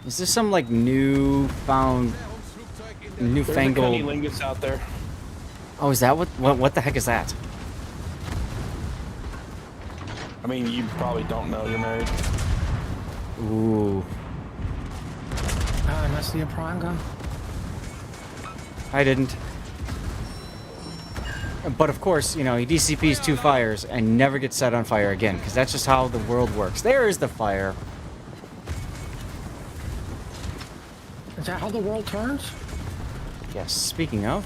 Is this some like newfound, Flugzeug in der There's a Cunny newfangled? Lingus out there. Oh, is that what the heck is that? I mean, you probably don't know. You're married. Ooh, Ah, and that's the Pranga. I didn't. But of course, you know, he DCPs 2 fires and never gets set on fire again, because that's just how the world works. There is the fire. Is that how the world turns? Yes, speaking of.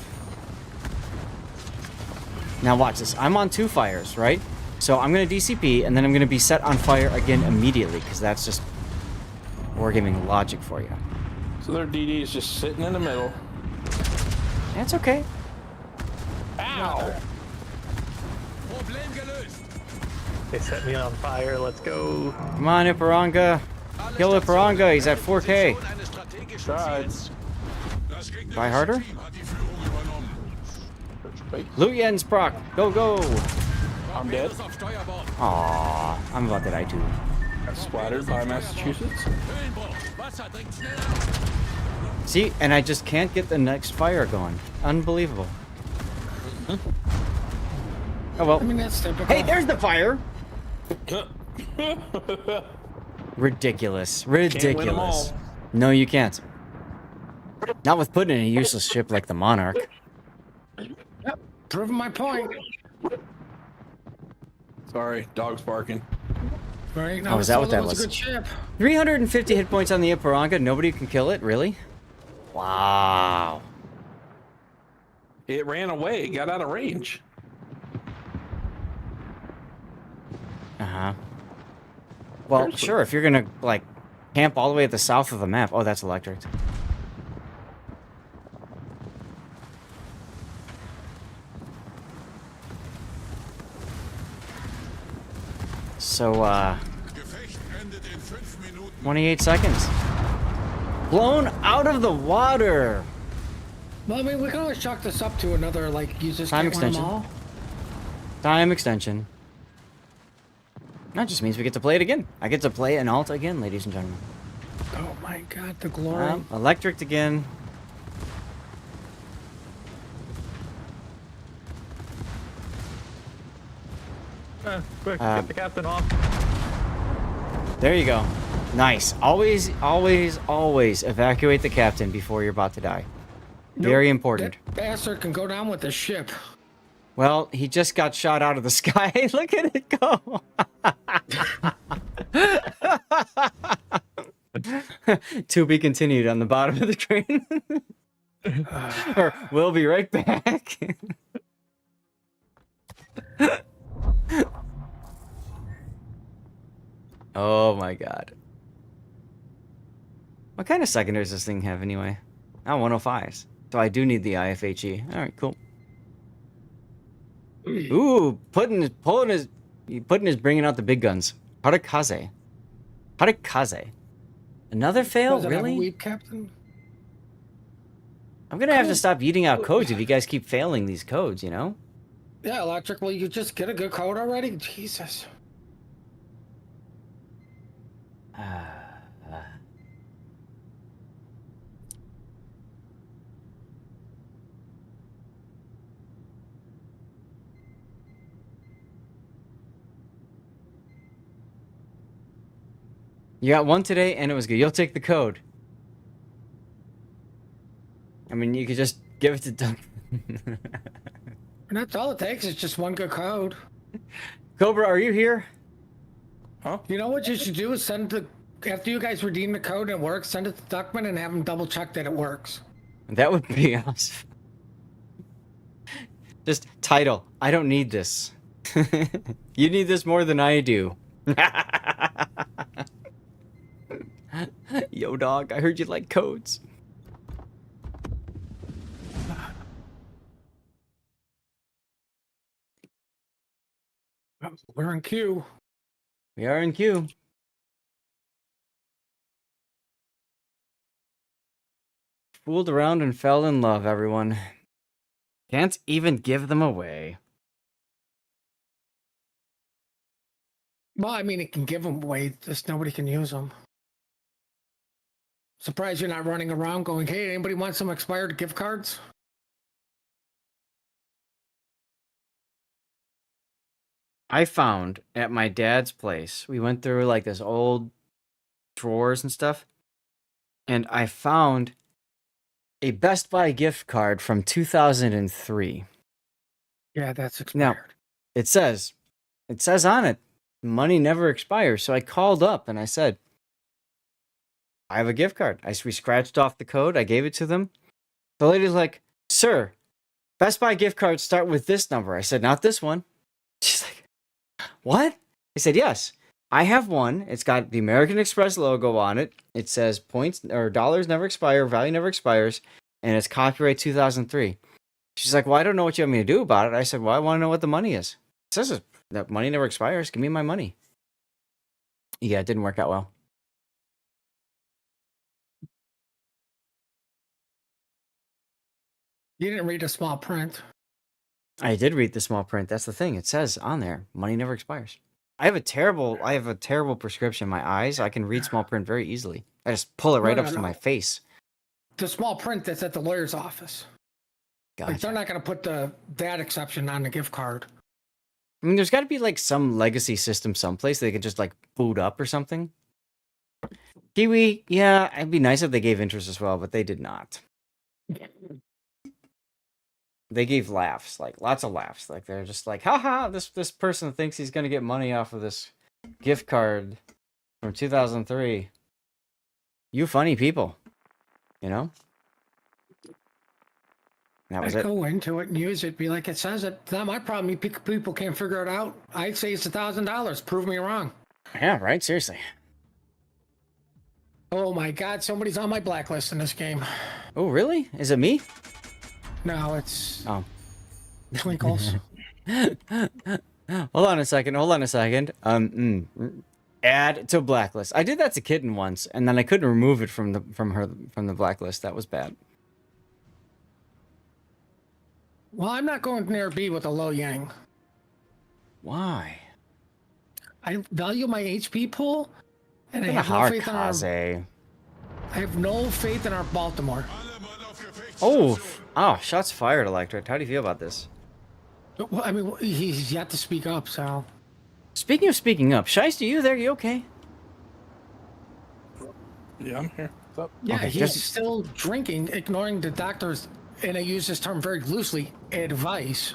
Now watch this. I'm on 2 fires, right? So I'm going to DCP, and then I'm going to be set on fire again immediately, because that's just wargaming logic for you. So their DD is just sitting in the middle. That's okay. Ow! Problem gelöst. They set me on fire. Let's go. Come on, Iparanga. Kill Iparanga. He's at 4K. Position eines strategischen Tried. Ziels. Das gegnerische Try harder. Team hat die Führung übernommen. Luyen's proc. Go, go. I'm dead. Torpedos auf Steuerbord. Aw, I'm about to die too. Got splattered by Massachusetts. Höhenbruch. Wasser dringt schneller. See, and I just can't get the next fire going. Unbelievable. Oh I well. mean, that's typical. Hey, there's the fire. Ridiculous. win 'em Ridiculous. all. No, you can't. Not with putting in a useless ship like the Monarch. Proving my point. Sorry, dog's barking. Right? Oh, is that what that was? was? A good ship. 350 hit points on the Iparanga. Nobody can kill it? Really? Wow. It ran away. It got out of range. Uh-huh. Well, Seriously. sure, if you're gonna, like, camp all the way at the south of the map. Oh, that's electric. So, Gefecht endet in 5 Minuten. 28 seconds. Blown out of the water! Well, I mean, we can always chalk this up to another, like, you just Time can't win 'em extension. all. Time extension. That just means we get to play it again. I get to play an alt again, ladies and gentlemen. Oh my god, the glory. Electric again. Quick, get the captain off. There you go. Nice. Always, always, always evacuate the captain before you're about to die. Very important. That bastard can go down with the ship. Well, he just got shot out of the sky. Look at it go. To be continued on the bottom of the train. Or we'll be right back. Oh my god. What kind of secondary does this thing have anyway? Oh, 105s. So I do need the IFHE. All right, cool. Ooh, Putin is bringing out the big guns. Harakaze. Harakaze. Another fail? Does it have a Really? weep, Captain? I'm gonna have to stop eating out codes if you guys keep failing these codes, you know? Yeah, Electric, will you just get a good code already? Jesus. You got one today, and it was good. You'll take the code. I mean, you could just give it to Doug. And that's all it takes is just one good code. Cobra, are you here? You know what you should do is send the after you guys redeem the code and it works, send it to Duckman and have him double check that it works. That would be awesome. Just title. I don't need this. You need this more than I do. Yo, dog, I heard you like codes. We're in queue. We are in queue. Fooled around and fell in love, everyone. Can't even give them away. Well, I mean, it can give them away, just nobody can use them. Surprised you're not running around going, hey, anybody want some expired gift cards? I found at my dad's place, we went through like this old drawers and stuff, and I found a Best Buy gift card from 2003. Yeah, that's Now, expired. it says on it, money never expires. So I called up and I said, I have a gift card. We scratched off the code. I gave it to them. The lady's like, sir, Best Buy gift cards start with this number. I said, not this one. She's like, what? I said, yes. I have one. It's got the American Express logo on it. It says points or dollars never expire, value never expires, and it's copyright 2003. She's like, well, I don't know what you want me to do about it. I said, well, I want to know what the money is. It says that money never expires. Give me my money. Yeah, it didn't work out well. You didn't read a small print. I did read the small print. That's the thing. It says on there, money never expires. I have a terrible prescription. My eyes, I can read small print very easily. I just pull it right No, up no, to no. my face. The small print that's at the lawyer's office. Like, Gotcha. they're not going to put that exception on the gift card. I mean, there's got to be like some legacy system someplace they could just like boot up or something. Kiwi, yeah, it'd be nice if they gave interest as well, but they did not. They gave laughs, like lots of laughs. Like they're just like, haha, this person thinks he's gonna get money off of this gift card from 2003. You funny people, you know? That was I'd it. go into it and use it. Be like, it says it. It's not my problem. People can't figure it out. I'd say it's $1,000. Prove me wrong. Yeah, right. Seriously. Oh my God! Somebody's on my blacklist in this game. Oh, really? Is it me? No, it's Oh. Twinkles. Hold on a second. Add to blacklist. I did that to Kitten once, and then I couldn't remove it from the blacklist. That was bad. Well, I'm not going near B with a low yang. Why? I value my HP pool, and I have no faith in our. Harakaze. I have no faith in our Baltimore. Oh, shots fired, Electric. How do you feel about this? Well, I mean, he's yet to speak up, so. Speaking of speaking up, Shiesty, you there? You okay? Yeah, I'm here. What's up? Yeah, Okay, he's just- still drinking, ignoring the doctor's, and I use this term very loosely, advice.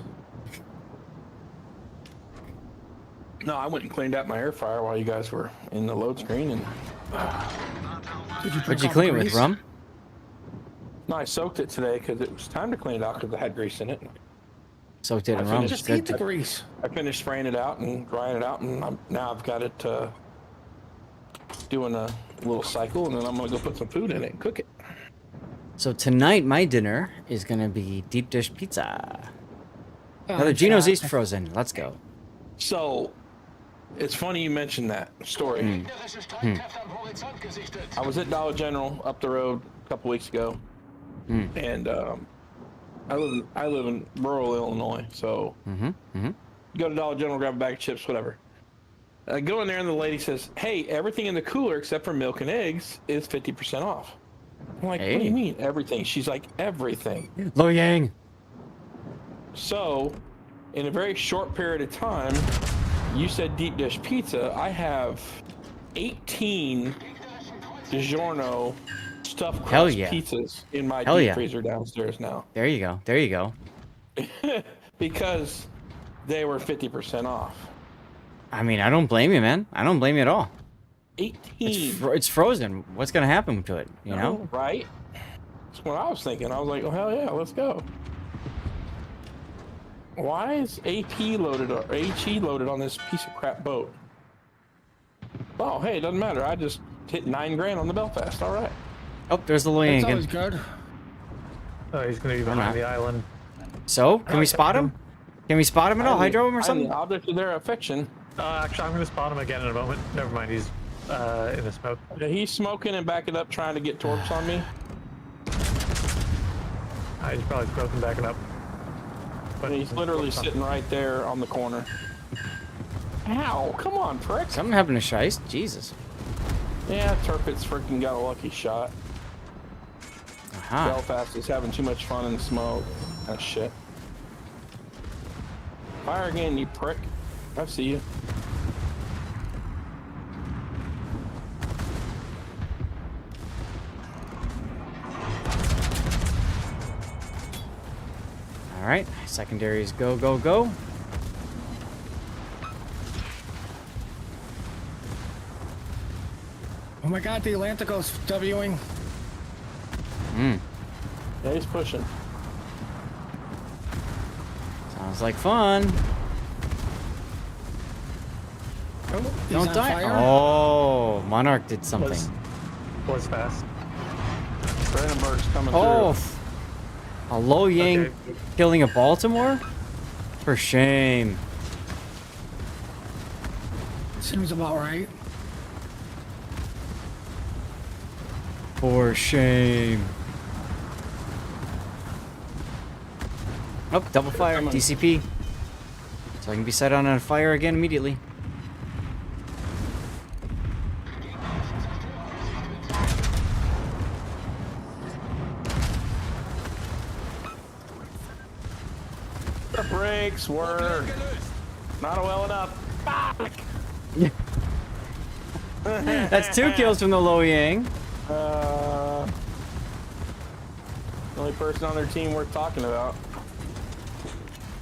No, I went and cleaned out my air fryer while you guys were in the load screen, and Did you What'd drink you all clean the it with? grease? Rum? no, I soaked it today because it was time to clean it out because it had grease in it. Soaked it in I rum. Just Good. eat the grease. I finished spraying it out and drying it out, and now I've got it doing a little cycle, and then I'm gonna go put some food in it and cook it. So tonight, my dinner is gonna be deep dish pizza. Another Geno's East frozen. Let's go. So, it's funny you mentioned that story. I was at Dollar General up the road a couple weeks ago, and I live in rural Illinois, so go to Dollar General, grab a bag of chips, whatever. I go in there and the lady says, "Hey, everything in the cooler except for milk and eggs is 50% off." I'm like, "What do you mean everything?" She's like, "Everything." Lo Yang. So, in a very short period of time, you said deep dish pizza. I have 18 DiGiorno stuffed crust pizzas in my deep freezer downstairs now. There you go. There you go. Because they were 50% off. I mean, I don't blame you, man. I don't blame you at all. 18. It's frozen. What's gonna happen to it? You know? Right? That's what I was thinking. I was like, "Oh hell yeah, let's go." Why is AP loaded or HE loaded on this piece of crap boat? Oh, hey, it doesn't matter. I just hit $9 grand on the Belfast. All right. Oh, there's the Lo Yang That's always again. good. Oh, he's gonna be behind the island. So, can we spot him? Can we spot him at all? Hydro him or something? The object of their affection. Actually, I'm gonna spot him again in a moment. Never mind, he's in the smoke. Yeah, he's smoking and backing up, trying to get torps on me. He's probably smoking, backing up. But And he's literally sitting right there on the corner. Ow! Come on, prick! Something happened to Shice. Jesus. Yeah, Turpit's freaking got a lucky shot. Aha. Belfast is having too much fun in the smoke. That shit. Fire again, you prick. I see you. All right. Secondaries, go, go, go. Oh my God, the Atlantico's Wing. Yeah, he's pushing. Sounds like fun. Oh, he's Don't on die. fire. Oh, Monarch did something. was fast. Brandenburg's coming Oh, through. a Lo Yang Okay. killing a Baltimore? For shame. Seems about right. For shame. Oh, double fire. DCP. So I can be set on fire again immediately. The brakes were not well enough. That's 2 kills from the Lo Yang. The only person on their team worth talking about.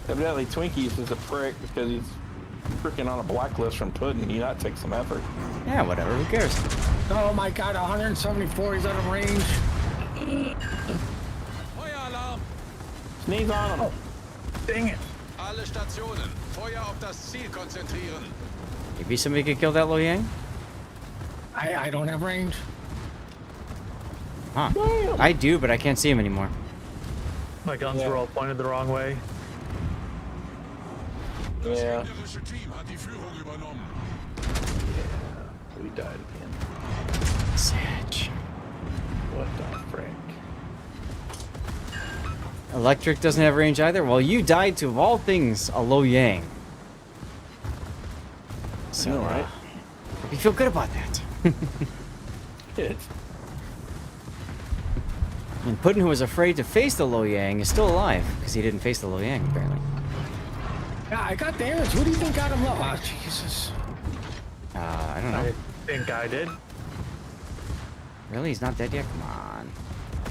Evidently, Twinkies is a prick because he's freaking on a blacklist from Puddin'. You not take some effort. Yeah, whatever. Who cares? Oh my God, 174. He's out of range. Feueralarm! Sneeze on him. Dang it. Alle Stationen, Feuer auf das Ziel konzentrieren. Maybe somebody could kill that Lo Yang? I don't have range. Huh. I do, but I can't see him anymore. My guns were all pointed the wrong way. Yeah. gegnerische Team hat die Führung übernommen. We died again. Sage. What the frick? Electric doesn't have range either? Well, you died to, of all things, a Lo Yang. So, Right. you feel good about that. It. And Puddin', who was afraid to face the Lo Yang, is still alive, because he didn't face the Lo Yang, apparently. Yeah, I got damage. Who do you think got him low? Oh, Jesus. I don't know. I think I did. Really? He's not dead yet? Come on.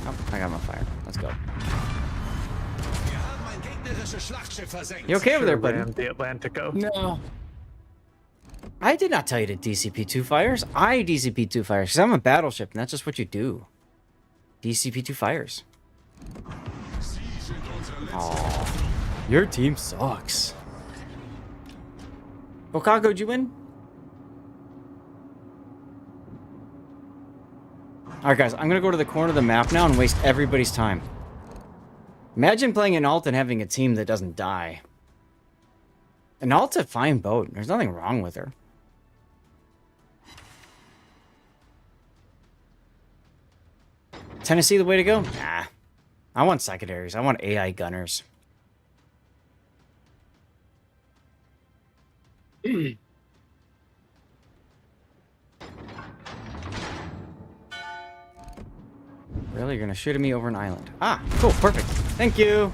Oh, I got him on fire. Let's go. Wir haben ein gegnerisches Schlachtschiff versenkt. You okay over there, Sure buddy? rammed the Atlantico. No. I did not tell you to DCP 2 fires. I DCP 2 fires, because I'm a battleship, and that's just what you do. DCP 2 fires. Sie sind unser letzter. Aw. Your team sucks. Okako, did you win? Alright, guys, I'm gonna go to the corner of the map now and waste everybody's time. Imagine playing an alt and having a team that doesn't die. An alt's a fine boat. There's nothing wrong with her. Tennessee the way to go? Nah. I want secondaries. I want AI gunners. Really? You're gonna shoot at me over an island? Ah, cool, perfect. Thank you.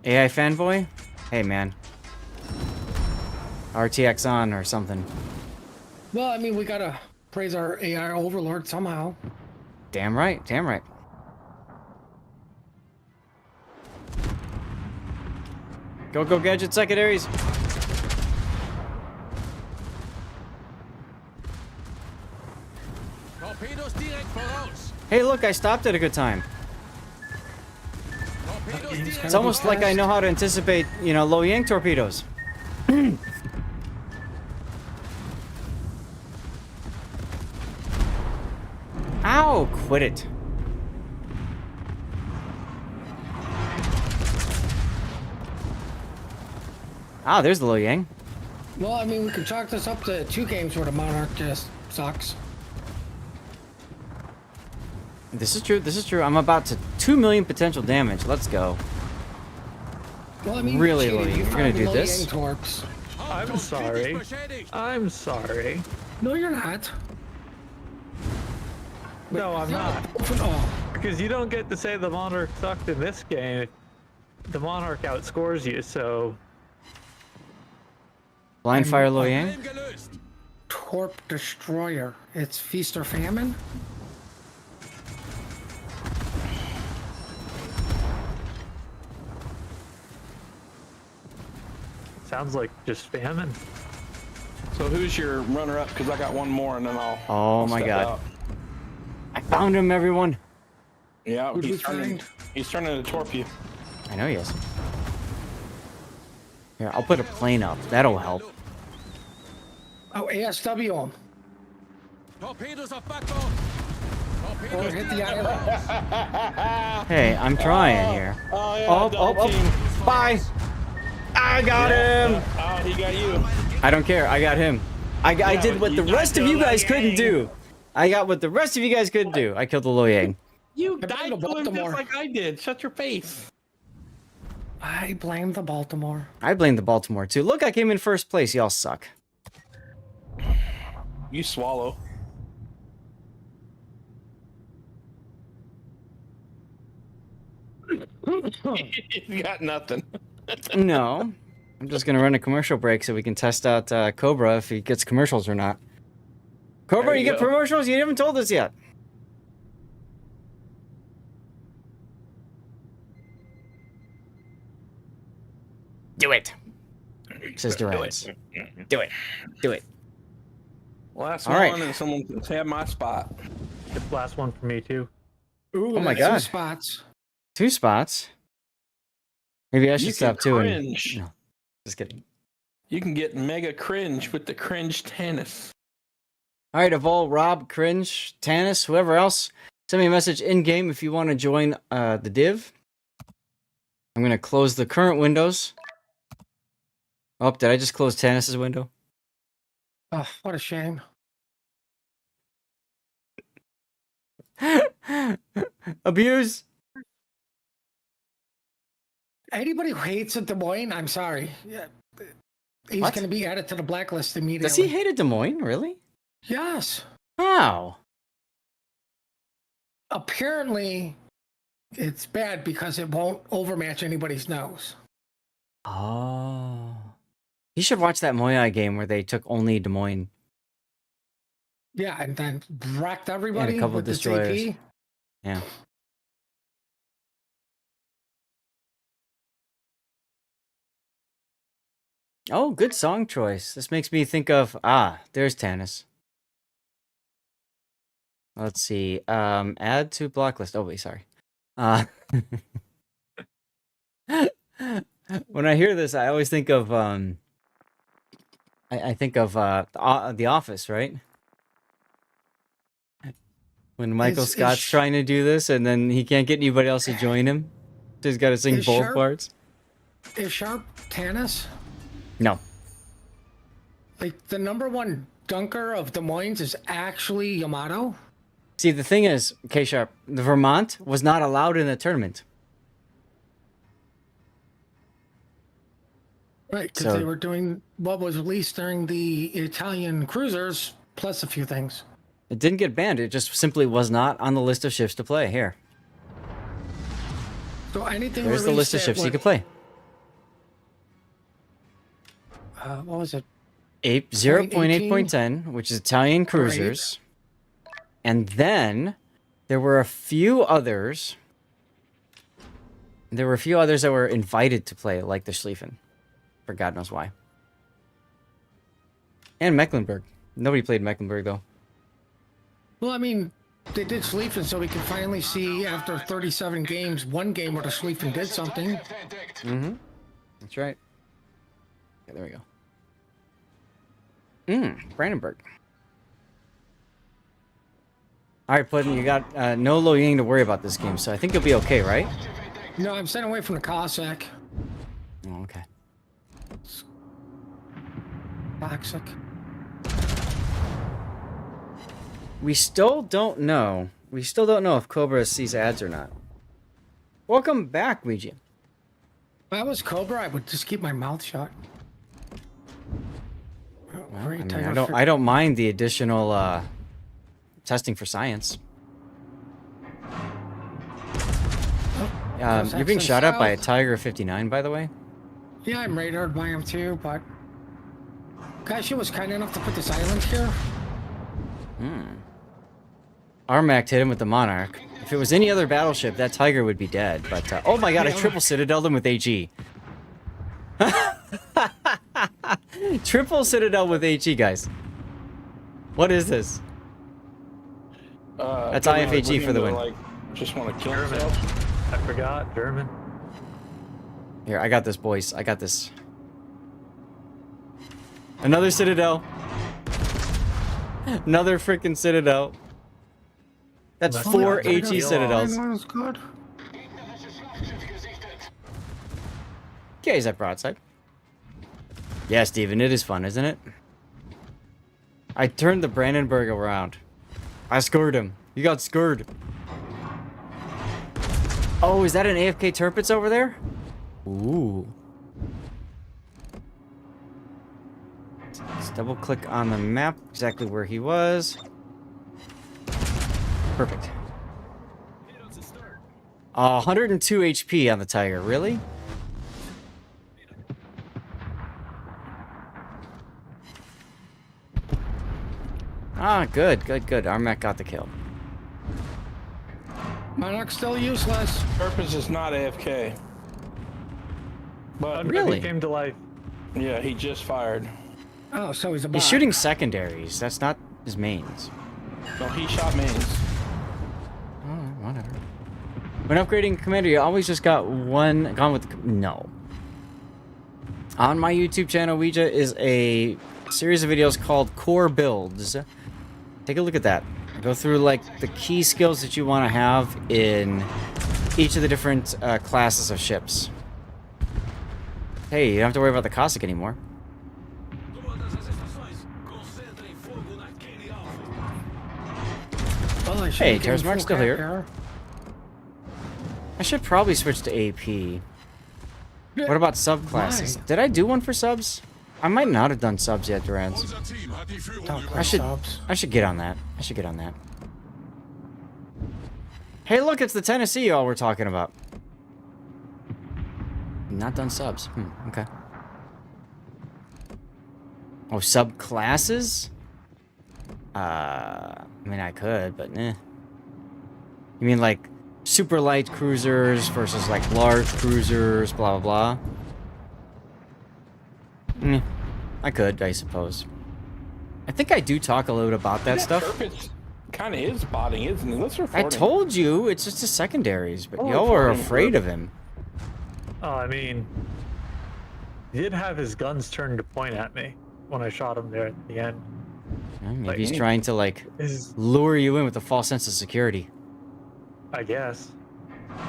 AI fanboy? Hey, man. RTX on or something. Well, I mean, we gotta praise our AI overlord somehow. Damn right, damn right. Go, go, gadget secondaries. Torpedos direkt voraus. Hey, look, I stopped at a good time. Torpedos direkt It's almost like I know how to anticipate, you know, low yank torpedoes. Ow, quit it. Ah, there's the low yang. Well, I mean, we can chalk this up to 2 games where the Monarch just sucks. This is true, this is true. I'm about to 2 million potential damage. Let's go. Well, I mean, Really, cheated. Louis, You you're gonna found do low this? yang torps. I'm sorry. beschädigt. I'm sorry. No, you're not. No, I'm not. Oh, Because you don't get to say the Monarch sucked in this game. The Monarch outscores you, so... Blind fire low yang? Problem gelöst. Torp Destroyer. It's Feast or Famine? Sounds like just famine. So who's your runner-up? Because I got one more, and then I'll. Oh I'll my step god. out. I found him, everyone. Yeah, Who'd we he's turning. find? He's turning to torp you. I know he is. Here, I'll put a plane up. That'll help. Oh, ASW him. Torpedos auf Backbord. Or Torpedos hit the direkt island. Hey, I'm trying here. Oh yeah. Oh, double oh, team. oh. Bye. I got him. Oh, he got you. I don't care. I got him. I did what the you rest of got you the guys couldn't yang. do. I got what the rest of you guys couldn't do. I killed the low yang. You I blame died the to him just Baltimore. like I did. Shut your face. I blame the Baltimore. I blame the Baltimore too. Look, I came in first place. Y'all suck. You swallow. You got nothing. No. I'm just going to run a commercial break so we can test out Cobra if he gets commercials or not. Cobra, There you you get go. commercials? You haven't told us yet. Do it. Says Durant. Do it. Do it. Last All one, right. and someone can have my spot. The last one for me, too. Ooh, Oh my that's 2 God. spots. 2 spots. Maybe I should You stop can too. cringe. No, just kidding. You can get mega cringe with the cringe tennis. All right, Evol, Rob, Cringe, Tanis, whoever else, send me a message in game if you want to join the div. I'm gonna close the current windows. Oh, did I just close Tanis's window? Oh, what a shame. Abuse. Anybody who hates Des Moines, I'm sorry. Yeah, he's What? going to be added to the blacklist immediately. Does he hate a Des Moines? Really? Yes. How? Apparently, it's bad because it won't overmatch anybody's nose. Oh. You should watch that Moyai game where they took only Des Moines. Yeah, and then wrecked everybody couple with destroyers. this AP. Yeah. Oh, good song choice. This makes me think of there's Tanis. Let's see. Add to block list. Oh wait, sorry. When I hear this, I always think of I think of The Office, right? When Michael Is Scott's trying to do this, and then he can't get anybody else to join him. So he's got to sing Is both Sharp- parts. Is Sharp Tannis? No. Like, the #1 dunker of Des Moines is actually Yamato? See, the thing is, K-Sharp, the Vermont was not allowed in the tournament. Right, because So- they were doing what was released during the Italian cruisers, plus a few things. It didn't get banned. It just simply was not on the list of ships to play. Here, So anything there's the released list of that ships you went- could play. What was it? 0.8.10, which is Italian cruisers. And then there were a few others. There were a few others that were invited to play, like the Schlieffen. For God knows why. And Mecklenburg. Nobody played Mecklenburg, though. Well, I mean, they did Schlieffen, so we can finally see after 37 games, one game where the Schlieffen did something. Mm-hmm. That's right. Okay, there we go. Brandenburg. All right, Puddin, you got no Lo Ying to worry about this game, so I think you'll be okay, right? No, I'm staying away from the Cossack. Oh, okay. Toxic. We still don't know. We still don't know if Cobra sees ads or not. Welcome back, Ouija. If I was Cobra, I would just keep my mouth shut. I don't mind the additional testing for science. You're being shot at by a Tiger 59, by the way. Yeah, I'm radared by him too, but guys, she was kind enough to put this island here. Armac hit him with the Monarch. If it was any other battleship, that Tiger would be dead. But oh my God, I triple Citadel him with AG. Triple Citadel with AG, guys. What is this? That's IFHE for the win. Like, just want to kill German. himself. I forgot German. Here, I got this, boys. I got this. Another Citadel. Another freaking Citadel. That's That's 4 good. HE Citadels. That was good. Okay, is that broadside? Yeah, Steven, it is fun, isn't it? I turned the Brandenburg around. I scored him. You got scored. Oh, is that an AFK Tirpitz over there? Ooh. Let's double click on the map, exactly where he was. Perfect. 102 HP on the Tiger, really? Ah, good, good, good. Armac got the kill. Monarch's still useless. Purpose is not AFK. But Really? He came to life. yeah, he just fired. Oh, so he's a bot. He's shooting secondaries. That's not his mains. No, he shot mains. Oh, whatever. When upgrading commander, you always just got one gone with the... No. On my YouTube channel, Ouija is a series of videos called Core Builds. Take a look at that. I go through, like, the key skills that you want to have in each of the different classes of ships. Hey, you don't have to worry about the Cossack anymore. Well, I should Hey, be getting Terrace Mark's full still here. crap I should probably switch to AP. What about subclasses? Why? Did I do one for subs? I might not have done subs yet, Durans. Don't play I should subs. I should get on that. I should get on that. Hey, look, it's the Tennessee y'all we're talking about. Not done subs. Okay. Oh, subclasses? I mean, I could, but eh. You mean like super light cruisers versus like large cruisers, blah, blah, blah? I could, I suppose. I think I do talk a little about that stuff. Purpose kind of is botting, isn't he? Let's report I him. told you, it's just his secondaries, but Oh, y'all are reporting, afraid bro. of him. Oh, I mean, He did have his guns turned to point at me when I shot him there at the end. Maybe he's trying to, like, Is lure you in with a false sense of security, I guess.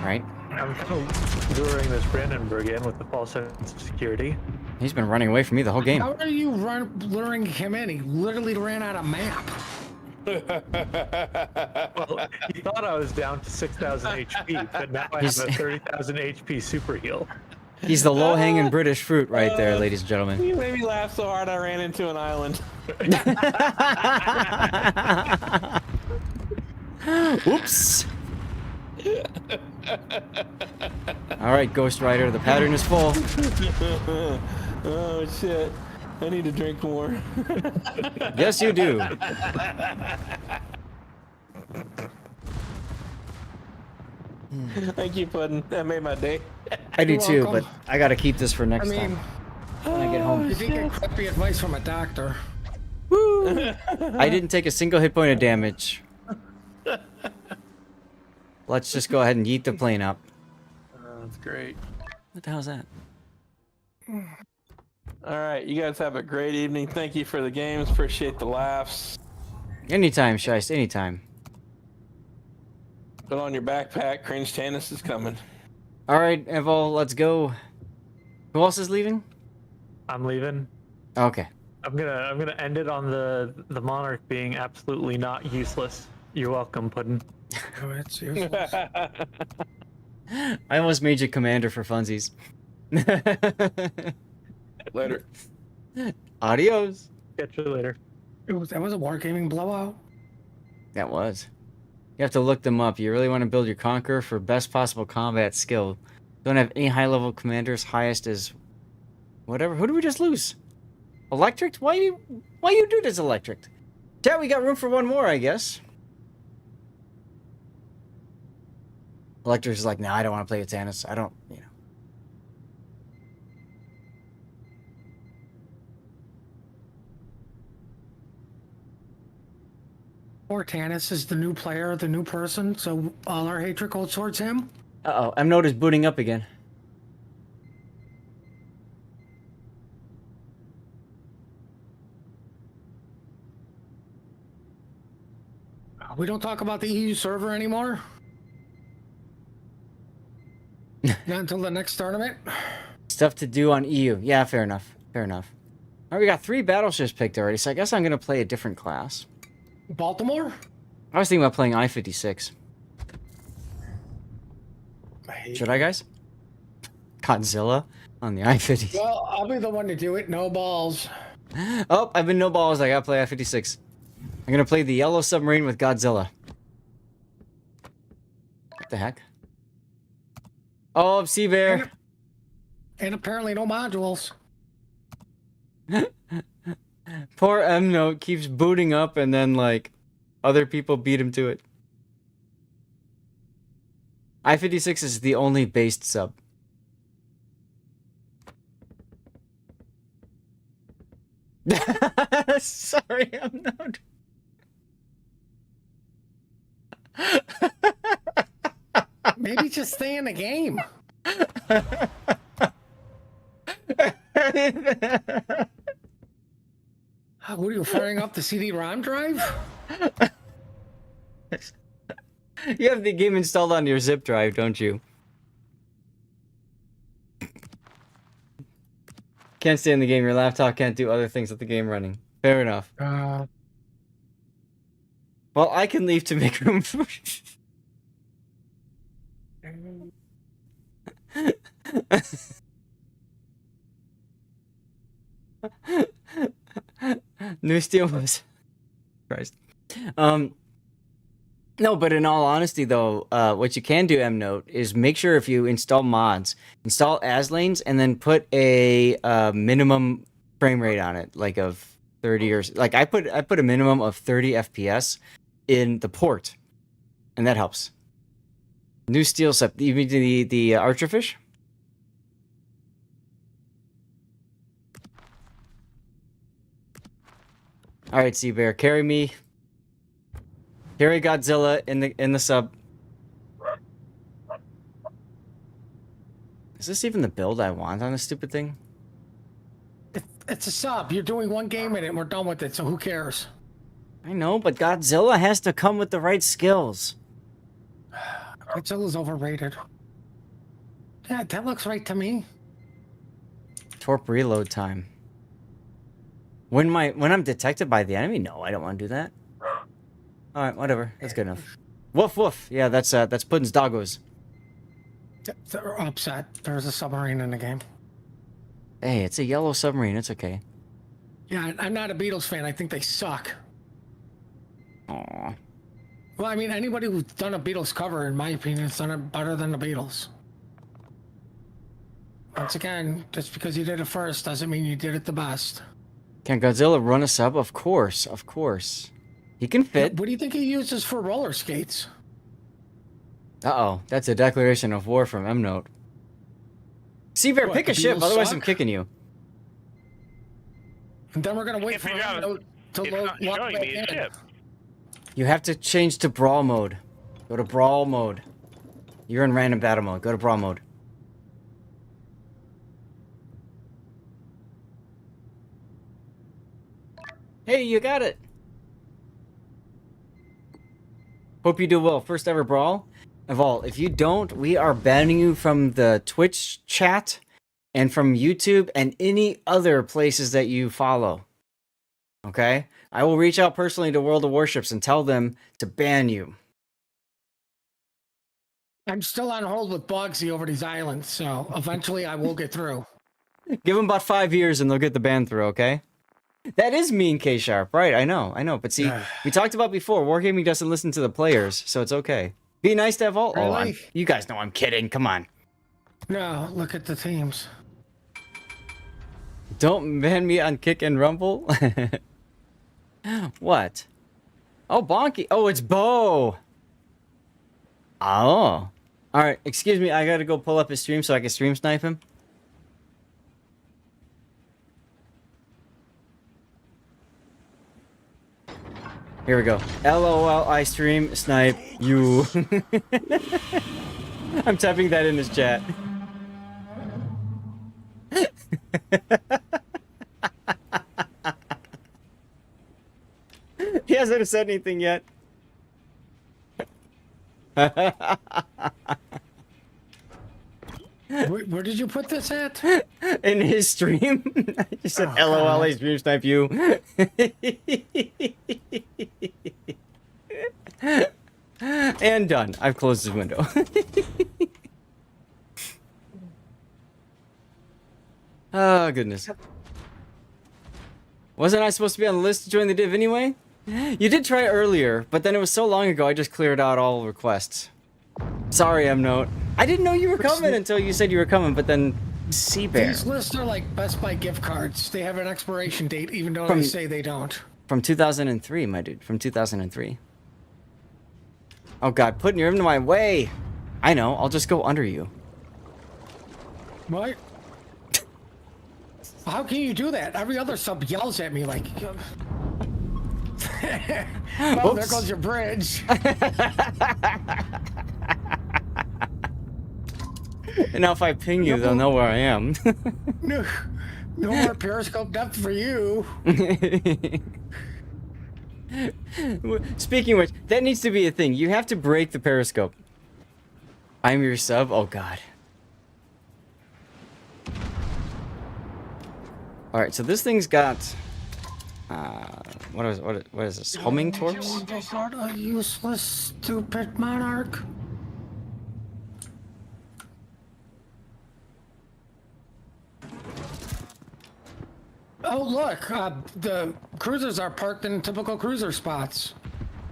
right? I'm kind of luring this Brandenburg in with the false sense of security. He's been running away from me the whole game. How are you luring him in? He literally ran out of map. Well, he thought I was down to 6,000 HP, but now I have a 30,000 HP super heal. He's the low-hanging British fruit right there, ladies and gentlemen. You made me laugh so hard I ran into an island. Oops. All right, Ghost Rider, the pattern is full. Oh shit! I need to drink more. Yes, you do. Thank you, Puddin'. That made my day. I do You're too, welcome. but I gotta keep this for I next mean, time when I get home. you did get crappy advice from a doctor. I didn't take a single hit point of damage. Let's just go ahead and yeet the plane up. That's great. What the hell is that? All right, you guys have a great evening. Thank you for the games. Appreciate the laughs. Anytime, Shice, anytime. Put on your backpack. Cringe Tannis is coming. All right, Evo, let's go. Who else is leaving? I'm leaving. Okay. I'm gonna end it on the monarch being absolutely not useless. You're welcome, Puddin'. Oh, it's useless. I almost made you commander for funsies. Later. Adios. Catch you later. That was a wargaming blowout. That was. You have to look them up. You really want to build your Conqueror for best possible combat skill. Don't have any high-level commanders. Highest is whatever. Who did we just lose? Electric? Why you do this electric? Chat, we got room for one more, I guess. Electric is like, nah, I don't want to play with Tannis. I don't, you know. Poor Tannis is the new player, the new person, so all our hatred goes towards him. Uh-oh, M-Note is booting up again. We don't talk about the EU server anymore. Not until the next tournament. Stuff to do on EU. Yeah, fair enough. Fair enough. All right, we got 3 battleships picked already, so I guess I'm going to play a different class. Baltimore? I was thinking about playing I-56. Should I, guys? Godzilla on the I-56. Well, I'll be the one to do it. No balls. Oh, I've been no balls. I gotta play I-56. I'm gonna play the yellow submarine with Godzilla. What the heck? Oh, Sea Bear. And apparently no modules. Poor M-Note keeps booting up and then, like, other people beat him to it. I-56 is the only based sub. Sorry, M-Note. Maybe just stay in the game. What are you firing up the CD-ROM drive? You have the game installed on your zip drive, don't you? Can't stay in the game. Your laptop can't do other things with the game running. Fair enough. Well, I can leave to make room for... New Steel was... Christ. No, but in all honesty, though, what you can do, M-Note, is make sure if you install mods, install ASLanes, and then put a minimum frame rate on it, like of 30 or... Like, I put a minimum of 30 FPS in the port, and that helps. New Steel Sep... You mean the Archerfish? All right, Sea Bear, carry me. Carry Godzilla in the sub. Is this even the build I want on this stupid thing? It's a sub. You're doing one game in it and we're done with it, so who cares? I know, but Godzilla has to come with the right skills. Godzilla's overrated. Yeah, that looks right to me. Torp reload time. When I'm detected by the enemy? No, I don't want to do that. Alright, whatever. That's good enough. Woof woof. Yeah, that's Puddin's doggos. They're upset. There's a submarine in the game. Hey, it's a yellow submarine. It's okay. Yeah, I'm not a Beatles fan. I think they suck. Aww. Well, I mean, anybody who's done a Beatles cover, in my opinion, has done it better than the Beatles. Once again, just because you did it first doesn't mean you did it the best. Can Godzilla run a sub? Of course, of course. He can fit. What do you think he uses for roller skates? Uh-oh, that's a declaration of war from M-Note. Seabear, What, pick a the ship, Beatles otherwise I'm suck? kicking you. And then we're gonna wait Can't for figure out- him to It's load not walk showing back me a in. ship. You have to change to brawl mode. Go to brawl mode. You're in random battle mode. Go to brawl mode. Hey, you got it. Hope you do well. First ever brawl. Evolve. If you don't, we are banning you from the Twitch chat and from YouTube and any other places that you follow. Okay? I will reach out personally to World of Warships and tell them to ban you. I'm still on hold with Bogsy over these islands, so eventually I will get through. Give them about 5 years and they'll get the ban through, okay? That is mean, K-Sharp. Right, I know. But see, we talked about before, Wargaming doesn't listen to the players, so it's okay. Be nice to Evolve. Oh, Really? you guys know I'm kidding. Come on. No, look at the teams. Don't ban me on Kick and Rumble. What? Oh, Bonky. Oh, it's Bo. Oh. Alright, excuse me. I gotta go pull up his stream so I can stream snipe him. Here we go. LOL, I stream snipe you. I'm typing that in his chat. He hasn't said anything yet. Where did you put this at? In his stream. I just said LOL, I stream snipe you. And done. I've closed his window. Oh, goodness. Wasn't I supposed to be on the list to join the div anyway? You did try earlier, but then it was so long ago I just cleared out all requests. Sorry, M-Note. I didn't know you were coming until you said you were coming, but then Seabear. These lists are like Best Buy gift cards. They have an expiration date, even though From- they say they don't. From 2003, my dude. From 2003. Oh god, putting you in my way. I know, I'll just go under you. What? How can you do that? Every other sub yells at me like... Oh, there Oops. goes your bridge. And now if I ping you, they'll know where I am. No, no more periscope depth for you. Speaking of which, that needs to be a thing. You have to break the periscope. I'm your sub? Oh god. Alright, so this thing's got... what is this? Homing torps? What a useless, stupid monarch. Oh, look, the cruisers are parked in typical cruiser spots.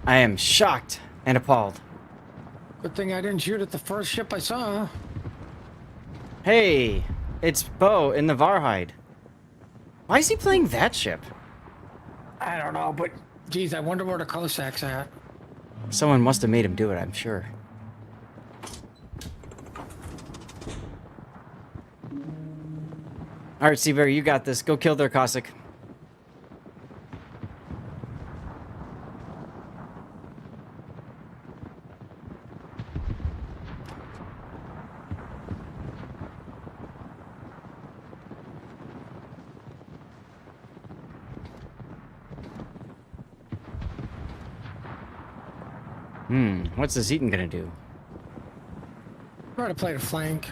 I am shocked and appalled. Good thing I didn't shoot at the first ship I saw. Hey, it's Bo in the Varhide. Why is he playing that ship? I don't know, but geez, I wonder where the Cossacks at. Someone must have made him do it, I'm sure. Alright, Seabear, you got this. Go kill their Cossack. What's the Zeton gonna do? Try to play the flank.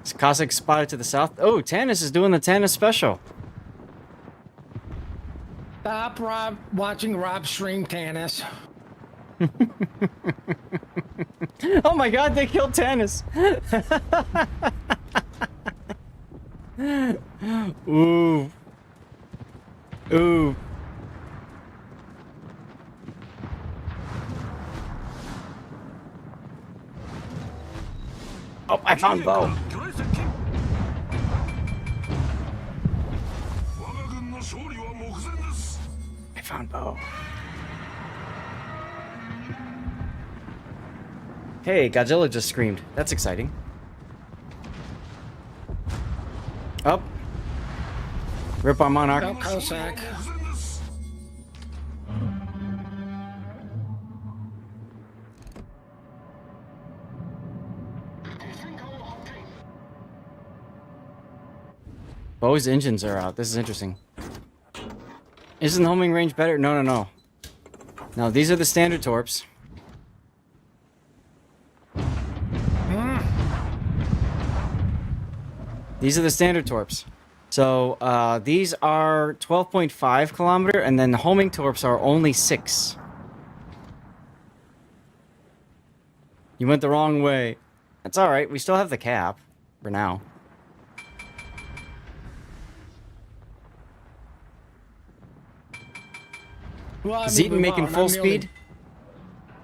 Is Cossack spotted to the south? Oh, Tanis is doing the Tanis special. Stop watching Rob stream Tanis. Oh my god, they killed Tanis! Ooh. Ooh. Oh, I found Bo. I found Bo. Hey, Godzilla just screamed. That's exciting. Up. Rip our Monarch. Oh, Cossack. Bo's engines are out. This is interesting. Isn't the homing range better? No, no, no. No, these are the standard torps. These are the standard torps. So, these are 12.5 kilometer, and then the homing torps are only 6. You went the wrong way. That's alright, we still have the cap. For now. Well, I mean, Zeton we making won. full I'm the only speed.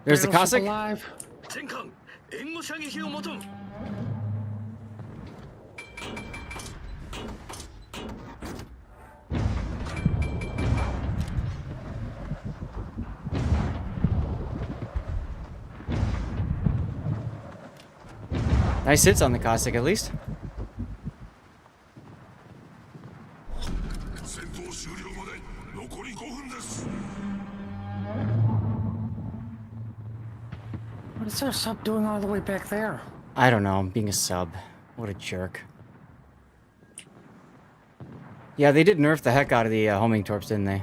There's the battleship Cossack. alive. Nice hits on the Cossack, at least. What is our sub doing all the way back there? I don't know, I'm being a sub. What a jerk. Yeah, they did nerf the heck out of the homing torps, didn't they?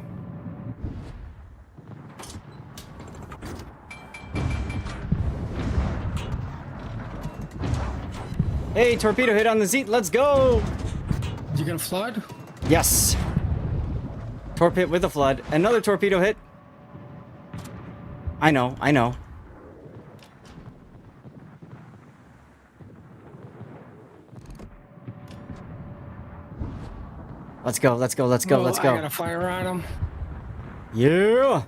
Hey, torpedo hit on the Zeet, let's go! You gonna flood? Yes. Torp hit with a flood. Another torpedo hit. I know, I know. Let's go, let's go, let's go, Oh, let's I go. gotta fire on him. Yeah!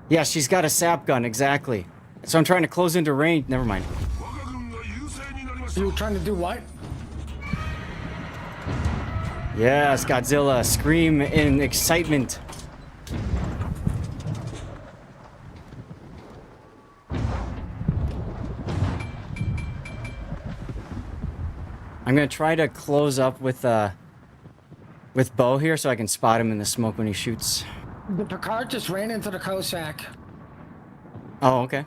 Yeah, she's got a sap gun, exactly. So I'm trying to close into range. Never mind. You trying to do what? Yes, Godzilla, scream in excitement. I'm gonna try to close up with Bo here so I can spot him in the smoke when he shoots. The Picard just ran into the Cossack. Oh, okay.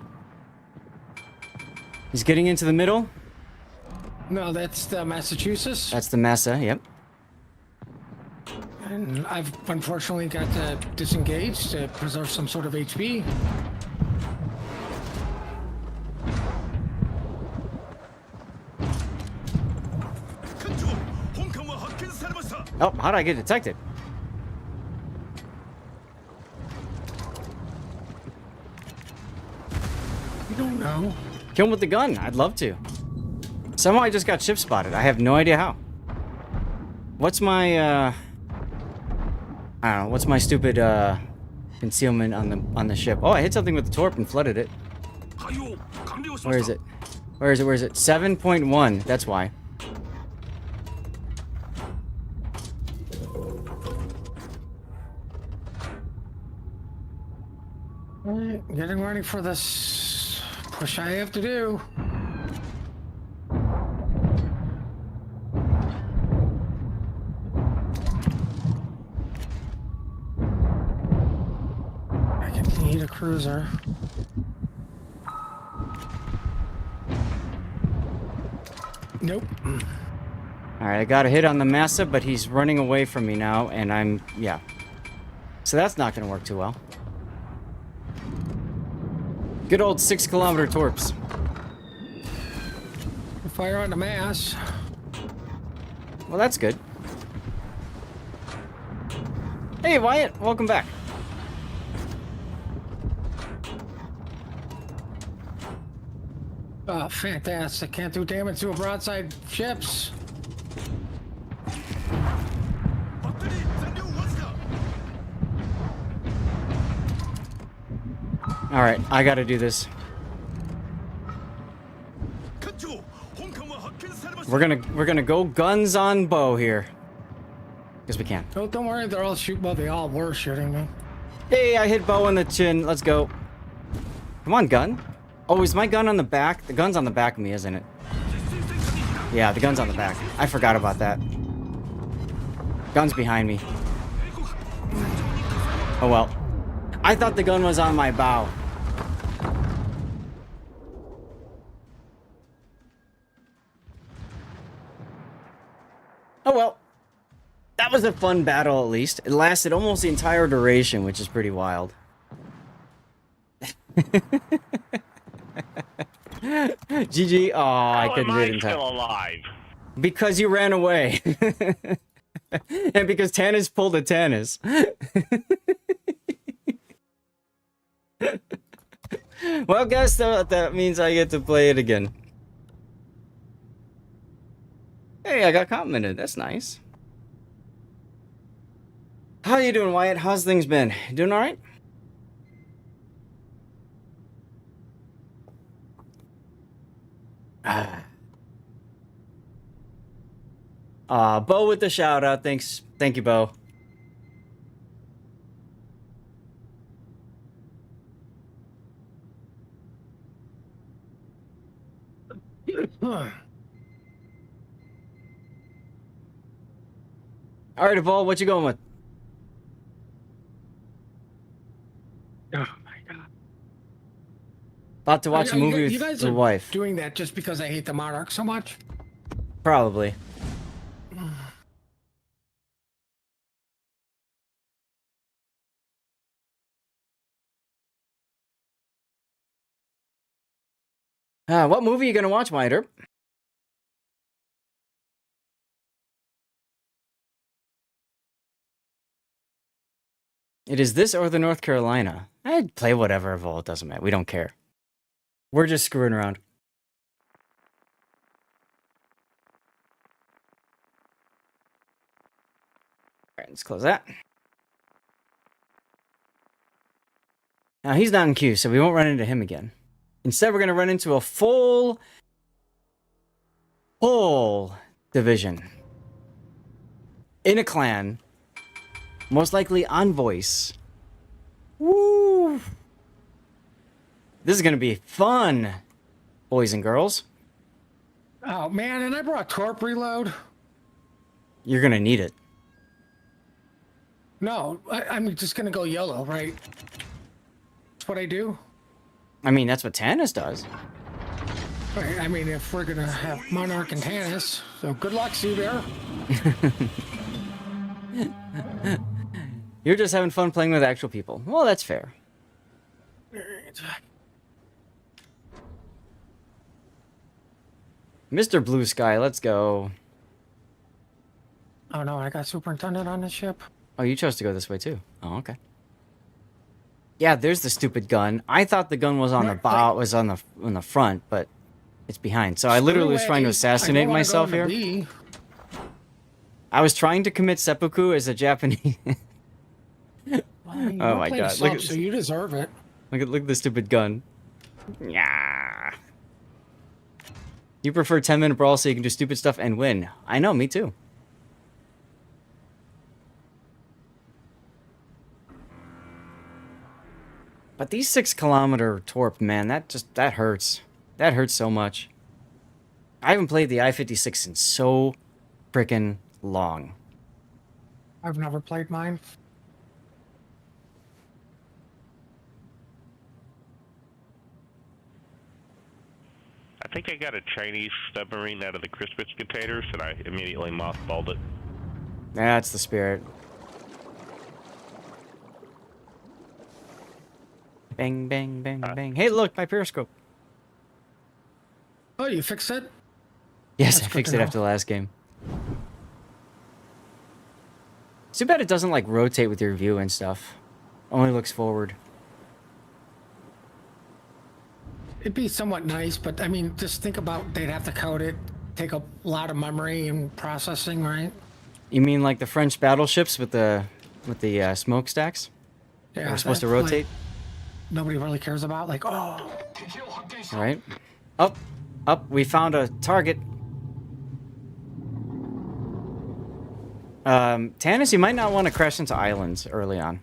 He's getting into the middle. No, that's the Massachusetts. That's the Massa, yep. And I've unfortunately got to disengage to preserve some sort of HP. Oh, how did I get detected? You don't know. Kill him with the gun. I'd love to. Somehow I just got ship spotted. I have no idea how. What's my I don't know. What's my stupid concealment on the ship? Oh, I hit something with the torp and flooded it. Where is it? Where is it? Where is it? 7.1. That's why. Alright, getting ready for this push I have to do. I can need a cruiser. Nope. Alright, I got a hit on the Massa, but he's running away from me now, and yeah. So that's not gonna work too well. Good old 6-kilometer torps. Fire on the mass. Well, that's good. Hey, Wyatt, welcome back. Oh, fantastic. Can't do damage to a broadside ships. Alright, I gotta do this. We're gonna go guns on bow here. Because we can. Oh, don't worry, they're all shooting. Well, they all were shooting me. Hey, I hit bow in the chin. Let's go. Come on, gun. Oh, is my gun on the back? The gun's on the back of me, isn't it? Yeah, the gun's on the back. I forgot about that. Gun's behind me. Oh well. I thought the gun was on my bow. Oh well. That was a fun battle, at least. It lasted almost the entire duration, which is pretty wild. GG. Oh, I couldn't do it in time. Still alive? Because you ran away. And because Tannis pulled a Tannis. Well, guess that means I get to play it again. Hey, I got complimented. That's nice. How you doing, Wyatt? How's things been? Doing all right? Bo with the shout out. Thanks. Thank you, Bo. All right, Evol, what you going with? Oh my god. About to watch a movie you with guys the are wife. doing that just because I hate the Monarch so much? Probably. What movie are you gonna watch, Wider? It is this or the North Carolina. I'd play whatever, Evol. It doesn't matter. We don't care. We're just screwing around. Alright, let's close that. Now, he's not in queue, so we won't run into him again. Instead, we're going to run into a full division. In a clan. Most likely on voice. Woo! This is going to be fun, boys and girls. Oh man, and I brought Torp Reload. You're going to need it. No, I'm just gonna go yellow, right? That's what I do. I mean, that's what Tannis does. Right, I mean, if we're gonna have Monarch and Tannis, so good luck, Sea Bear. You're just having fun playing with actual people. Well, that's fair. Mr. Blue Sky, let's go. Oh no, I got Superintendent on the ship. Oh, you chose to go this way too. Oh, okay. Yeah, there's the stupid gun. I thought the gun was on the bow, was on the front, but it's behind. So I literally was trying to assassinate myself here. I was trying to commit seppuku as a Japanese. Oh my god! Look at, so you deserve it. look at the stupid gun. Yeah. You prefer 10-minute brawl so you can do stupid stuff and win. I know, me too. But these 6-kilometer torp, man, that hurts. That hurts so much. I haven't played the I-56 in so frickin' long. I've never played mine. I think I got a Chinese submarine out of the Christmas containers, and I immediately mothballed it. That's the spirit. Bang, bang, bang, bang. Hey, look, my periscope. Oh, you fixed it? Yes, That's I good fixed to it know. after the last game. It's too bad it doesn't, like, rotate with your view and stuff. Only looks forward. It'd be somewhat nice, but I mean, just think about they'd have to code it, take a lot of memory and processing, right? You mean like the French battleships with the smokestacks? Yeah, We're supposed to that, like, rotate? nobody really cares about. Like, oh, All right. Up, up. We found a target. Tannis, you might not want to crash into islands early on.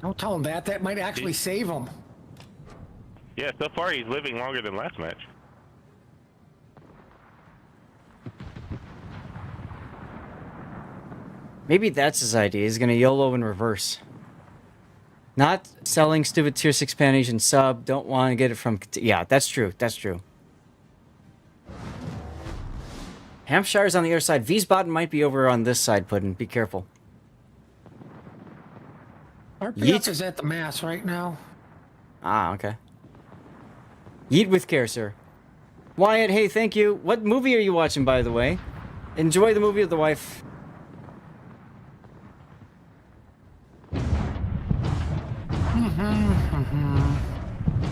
don't tell him that. That might actually save him. Yeah, so far he's living longer than last match. Maybe that's his idea. He's gonna YOLO in reverse. Not selling stupid tier 6 Pan Asian sub. Don't want to get it from... Yeah, that's true. That's true. Hampshire's on the other side. Wiesbaden might be over on this side, Puddin'. Be careful. RPF Yeet. is at the mass right now. Ah, okay. Yeet with care, sir. Wyatt, hey, thank you. What movie are you watching, by the way? Enjoy the movie with the wife.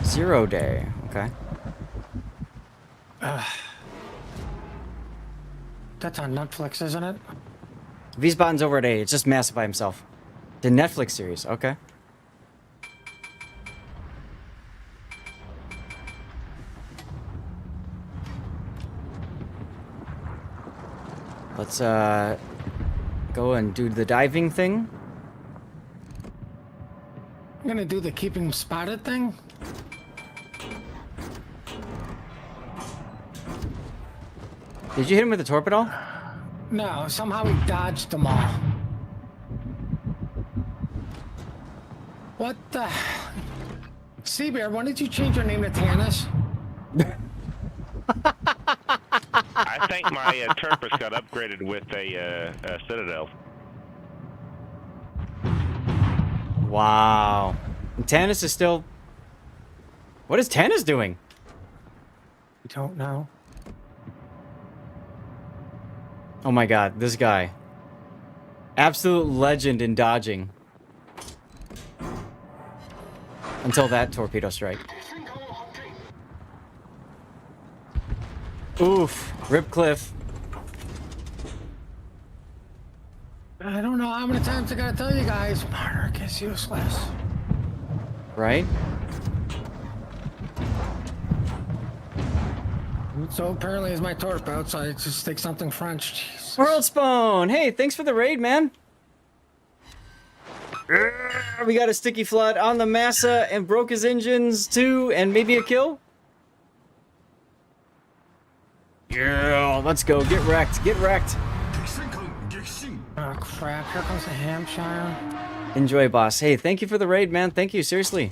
Zero Day. Okay. That's on Netflix, isn't it? Wiesbaden's over at 8. It's just massive by himself. The Netflix series. Okay. Let's go and do the diving thing. I'm gonna do the keep him spotted thing. Did you hit him with a torpedo? No, somehow he dodged them all. What the? Seabear, when did you change your name to Tannis? I think my Turpus got upgraded with a Citadel. Wow. And Tannis is still... What is Tannis doing? We don't know. Oh my god, this guy. Absolute legend in dodging. Until that torpedo strike. Oof. Rip Cliff. I don't know how many times I gotta tell you guys, Monarch is useless. Right? So apparently it's my torpedo, so I just take something French. Jesus. World Spawn! Hey, thanks for the raid, man. We got a sticky flood on the Massa and broke his engines too, and maybe a kill? Yeah, let's go. Get wrecked. Get wrecked. Oh crap, here comes the Hampshire. Enjoy, boss. Hey, thank you for the raid, man. Thank you, seriously.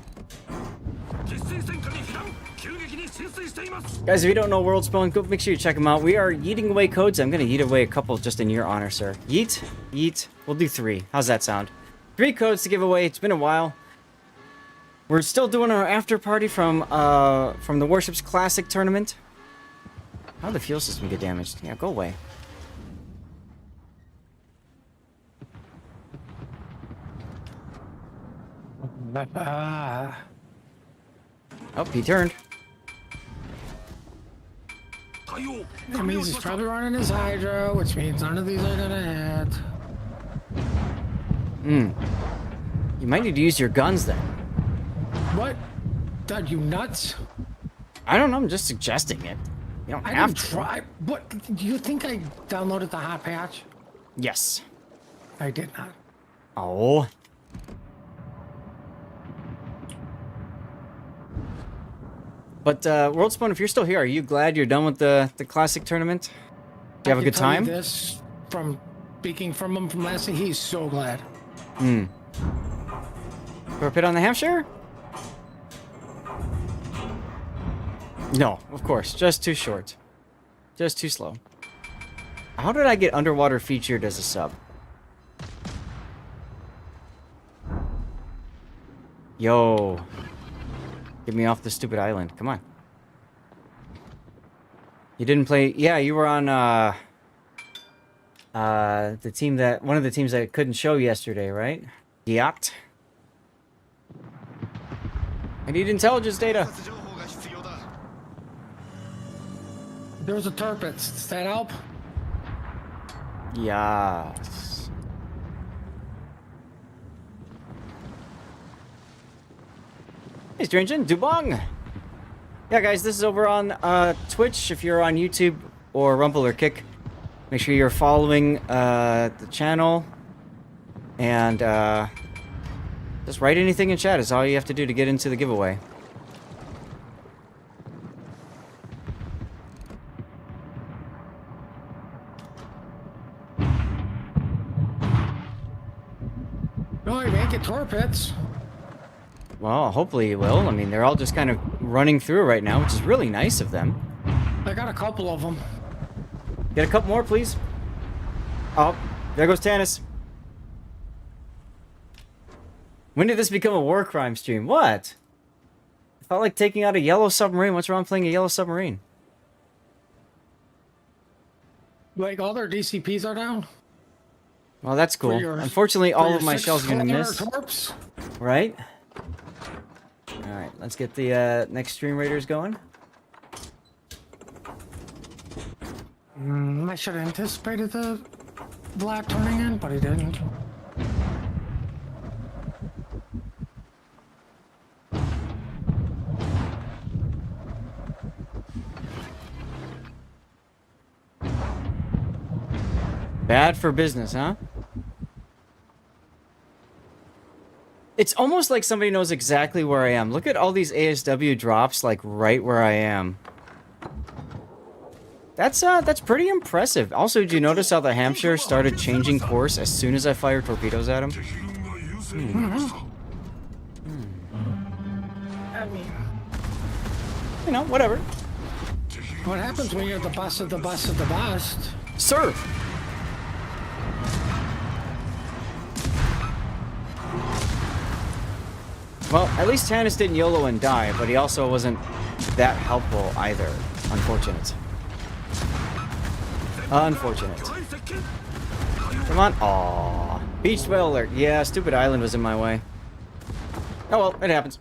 Guys, if you don't know World Spawn, go make sure you check them out. We are yeeting away codes. I'm going to yeet away a couple just in your honor, sir. Yeet, yeet. We'll do 3. How's that sound? 3 codes to give away. It's been a while. We're still doing our after party from the Warships Classic tournament. How did the fuel system get damaged? Yeah, go away. Oh, he turned. That means he's probably running his hydro, which means none of these are gonna hit. You might need to use your guns then. What? Are you nuts? I don't know, I'm just suggesting it. You don't I have didn't to. try. What? Do you think I downloaded the hot patch? Yes. I did not. Oh. But, World Spawn, if you're still here, are you glad you're done with the classic tournament? Do you have a good time? This from speaking from him from last year, he's so glad. Torpedo on the Hampshire? No, of course. Just too short. Just too slow. How did I get underwater featured as a sub? Yo. Get me off this stupid island. Come on. You didn't play... Yeah, you were on, the team that... One of the teams that couldn't show yesterday, right? YEET. I need intelligence data. 情報が必要だ。 There's a turpets. Does that help? Yes. Hey, Stringent, Dubong! Yeah, guys, this is over on Twitch. If you're on YouTube or Rumble or Kick, make sure you're following the channel. And just write anything in chat is all you have to do to get into the giveaway. No, you make it torpeds. Well, hopefully you will. I mean, they're all just kind of running through right now, which is really nice of them. I got a couple of them. Get a couple more, please. Oh, there goes Tannis. When did this become a war crime stream? What? I felt like taking out a yellow submarine. What's wrong with playing a yellow submarine? Like all their DCPs are down. Well, that's cool. your- Unfortunately, all For of my your shells are gonna 6 miss. torps. Right? Alright, let's get the next stream raiders going. I should have anticipated the black turning in, but he didn't. Bad for business, huh? It's almost like somebody knows exactly where I am. Look at all these ASW drops, like, right where I am. That's pretty impressive. Also, did you notice how the Hampshire started changing course as soon as I fired torpedoes at him? I mean, You know, whatever. what happens when you're the boss of the boss of the boss? Sir! Well, at least Tannis didn't YOLO and die, but he also wasn't that helpful either. Unfortunate. Unfortunate. Come on. Aww. Beach whale alert. Yeah, stupid island was in my way. Oh well, it happens.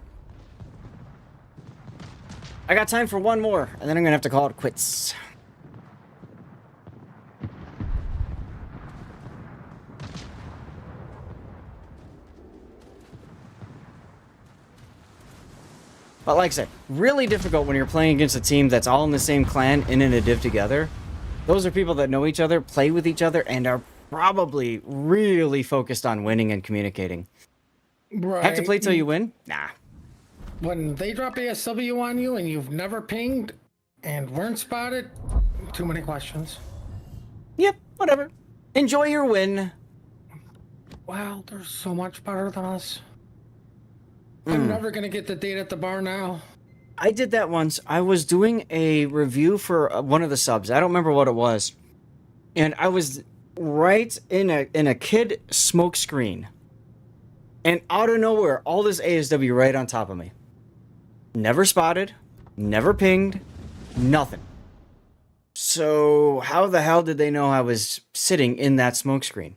I got time for one more, and then I'm gonna have to call it quits. But like I said, really difficult when you're playing against a team that's all in the same clan and in a div together. Those are people that know each other, play with each other, and are probably really focused on winning and communicating. Right. Have to play till you win? Nah. When they drop ASW on you and you've never pinged and weren't spotted, too many questions. Yep, whatever. Enjoy your win. Wow, they're so much better than us. I'm never gonna get the date at the bar now. I did that once. I was doing a review for one of the subs. I don't remember what it was. And I was right in a kid smoke screen. And out of nowhere, all this ASW right on top of me. Never spotted, never pinged, nothing. So how the hell did they know I was sitting in that smoke screen?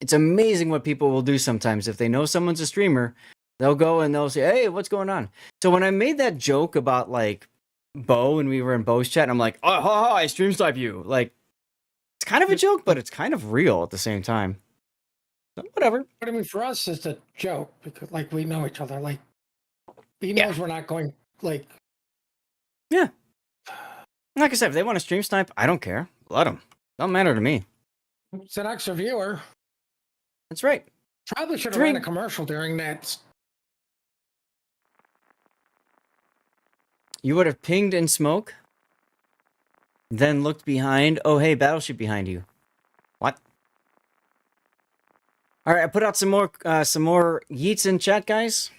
It's amazing what people will do sometimes. If they know someone's a streamer, they'll go and they'll say, hey, what's going on? So when I made that joke about, like, Bo, and we were in Bo's chat, and I'm like, oh, ha, ha, I stream snipe you. Like, it's kind of a joke, but it's kind of real at the same time. So, whatever. But I mean, for us, it's a joke because, like, we know each other. Like, he knows we're not going, like... Yeah. Like I said, if they want to stream snipe, I don't care. Let them. Don't matter to me. It's an extra viewer. That's right. Probably should have ran a commercial during that. You would have pinged in smoke, then looked behind. Oh, hey, battleship behind you. What? All right, I put out some more yeets in chat, guys.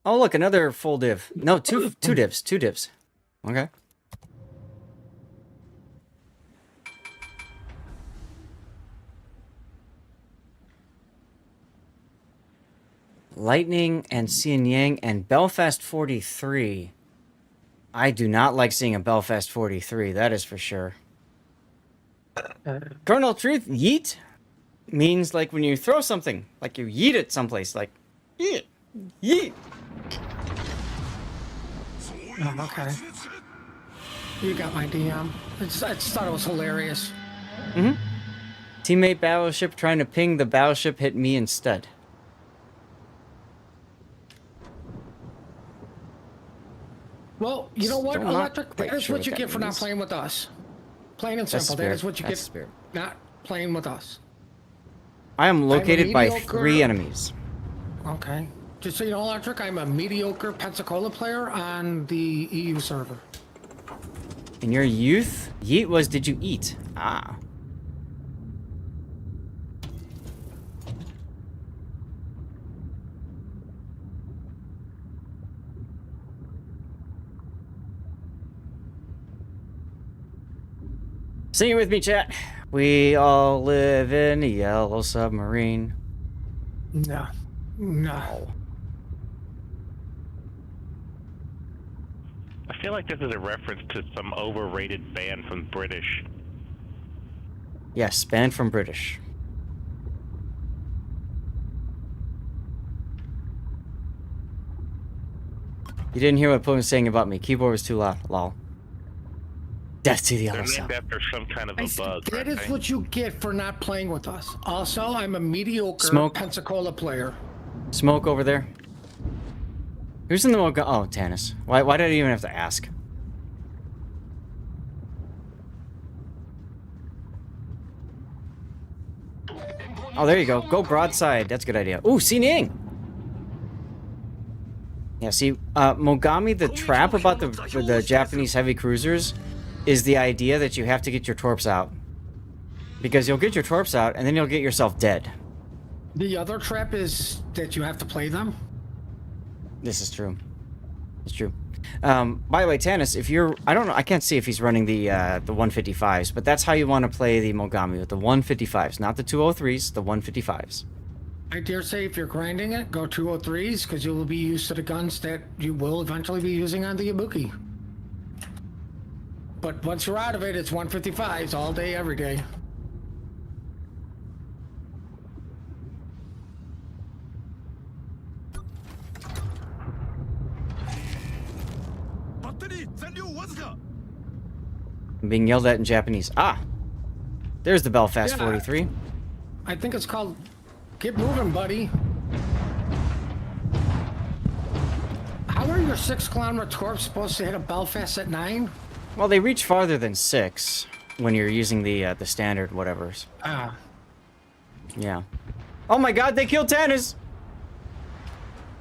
Oh, look, another full div. No, two divs. Two divs. Okay. Lightning and Xian Yang and Belfast 43. I do not like seeing a Belfast 43, that is for sure. Colonel Truth, yeet means like when you throw something, like you yeet it someplace, like yeet, yeet. Oh, okay. You got my DM. I just thought it was hilarious. Mm-hmm. Teammate battleship trying to ping the battleship hit me instead. Well, you know what, Still not Electric? quite That is sure what what you that get for not means. playing with us. Plain and That's simple. spirit. That is what you That's get spirit. not playing with us. I am located by mediocre- 3 enemies. Okay. Just so you know, Electric, I'm a mediocre Pensacola player on the EU server. In your youth, yeet was did you eat? Ah. Sing it with me, chat. We all live in a yellow submarine. No. No. I feel like this is a reference to some overrated band from British. Yes, banned from British. You didn't hear what Plum was saying about me. Keyboard was too loud. Lol. Death to the They're yellow named sound. after some kind of a bug. That aren't is they? what you get for not playing with us. Also, I'm a mediocre Smoke. Pensacola player. Smoke over there. Who's in the Moga? Oh, Tannis. Why did I even have to ask? Oh, there you go. Go broadside. That's a good idea. Ooh, Xining! Yeah, see, Mogami, the trap about the Japanese heavy cruisers is the idea that you have to get your torps out. Because you'll get your torps out, and then you'll get yourself dead. The other trap is that you have to play them. This is true. It's true. By the way, Tannis, if you're... I don't know, I can't see if he's running the 155s, but that's how you want to play the Mogami, with the 155s. Not the 203s, the 155s. I dare say if you're grinding it, go 203s, because you will be used to the guns that you will eventually be using on the Ibuki. But once you're out of it, it's 155s all day, every day. I'm being yelled at in Japanese. Ah! There's the Belfast Yeah. 43. I think it's called Get Moving, Buddy. How are your 6-kilometer torps supposed to hit a Belfast at 9? Well, they reach farther than 6 when you're using the standard whatevers. Ah. Yeah. Oh my god, they killed Tannis!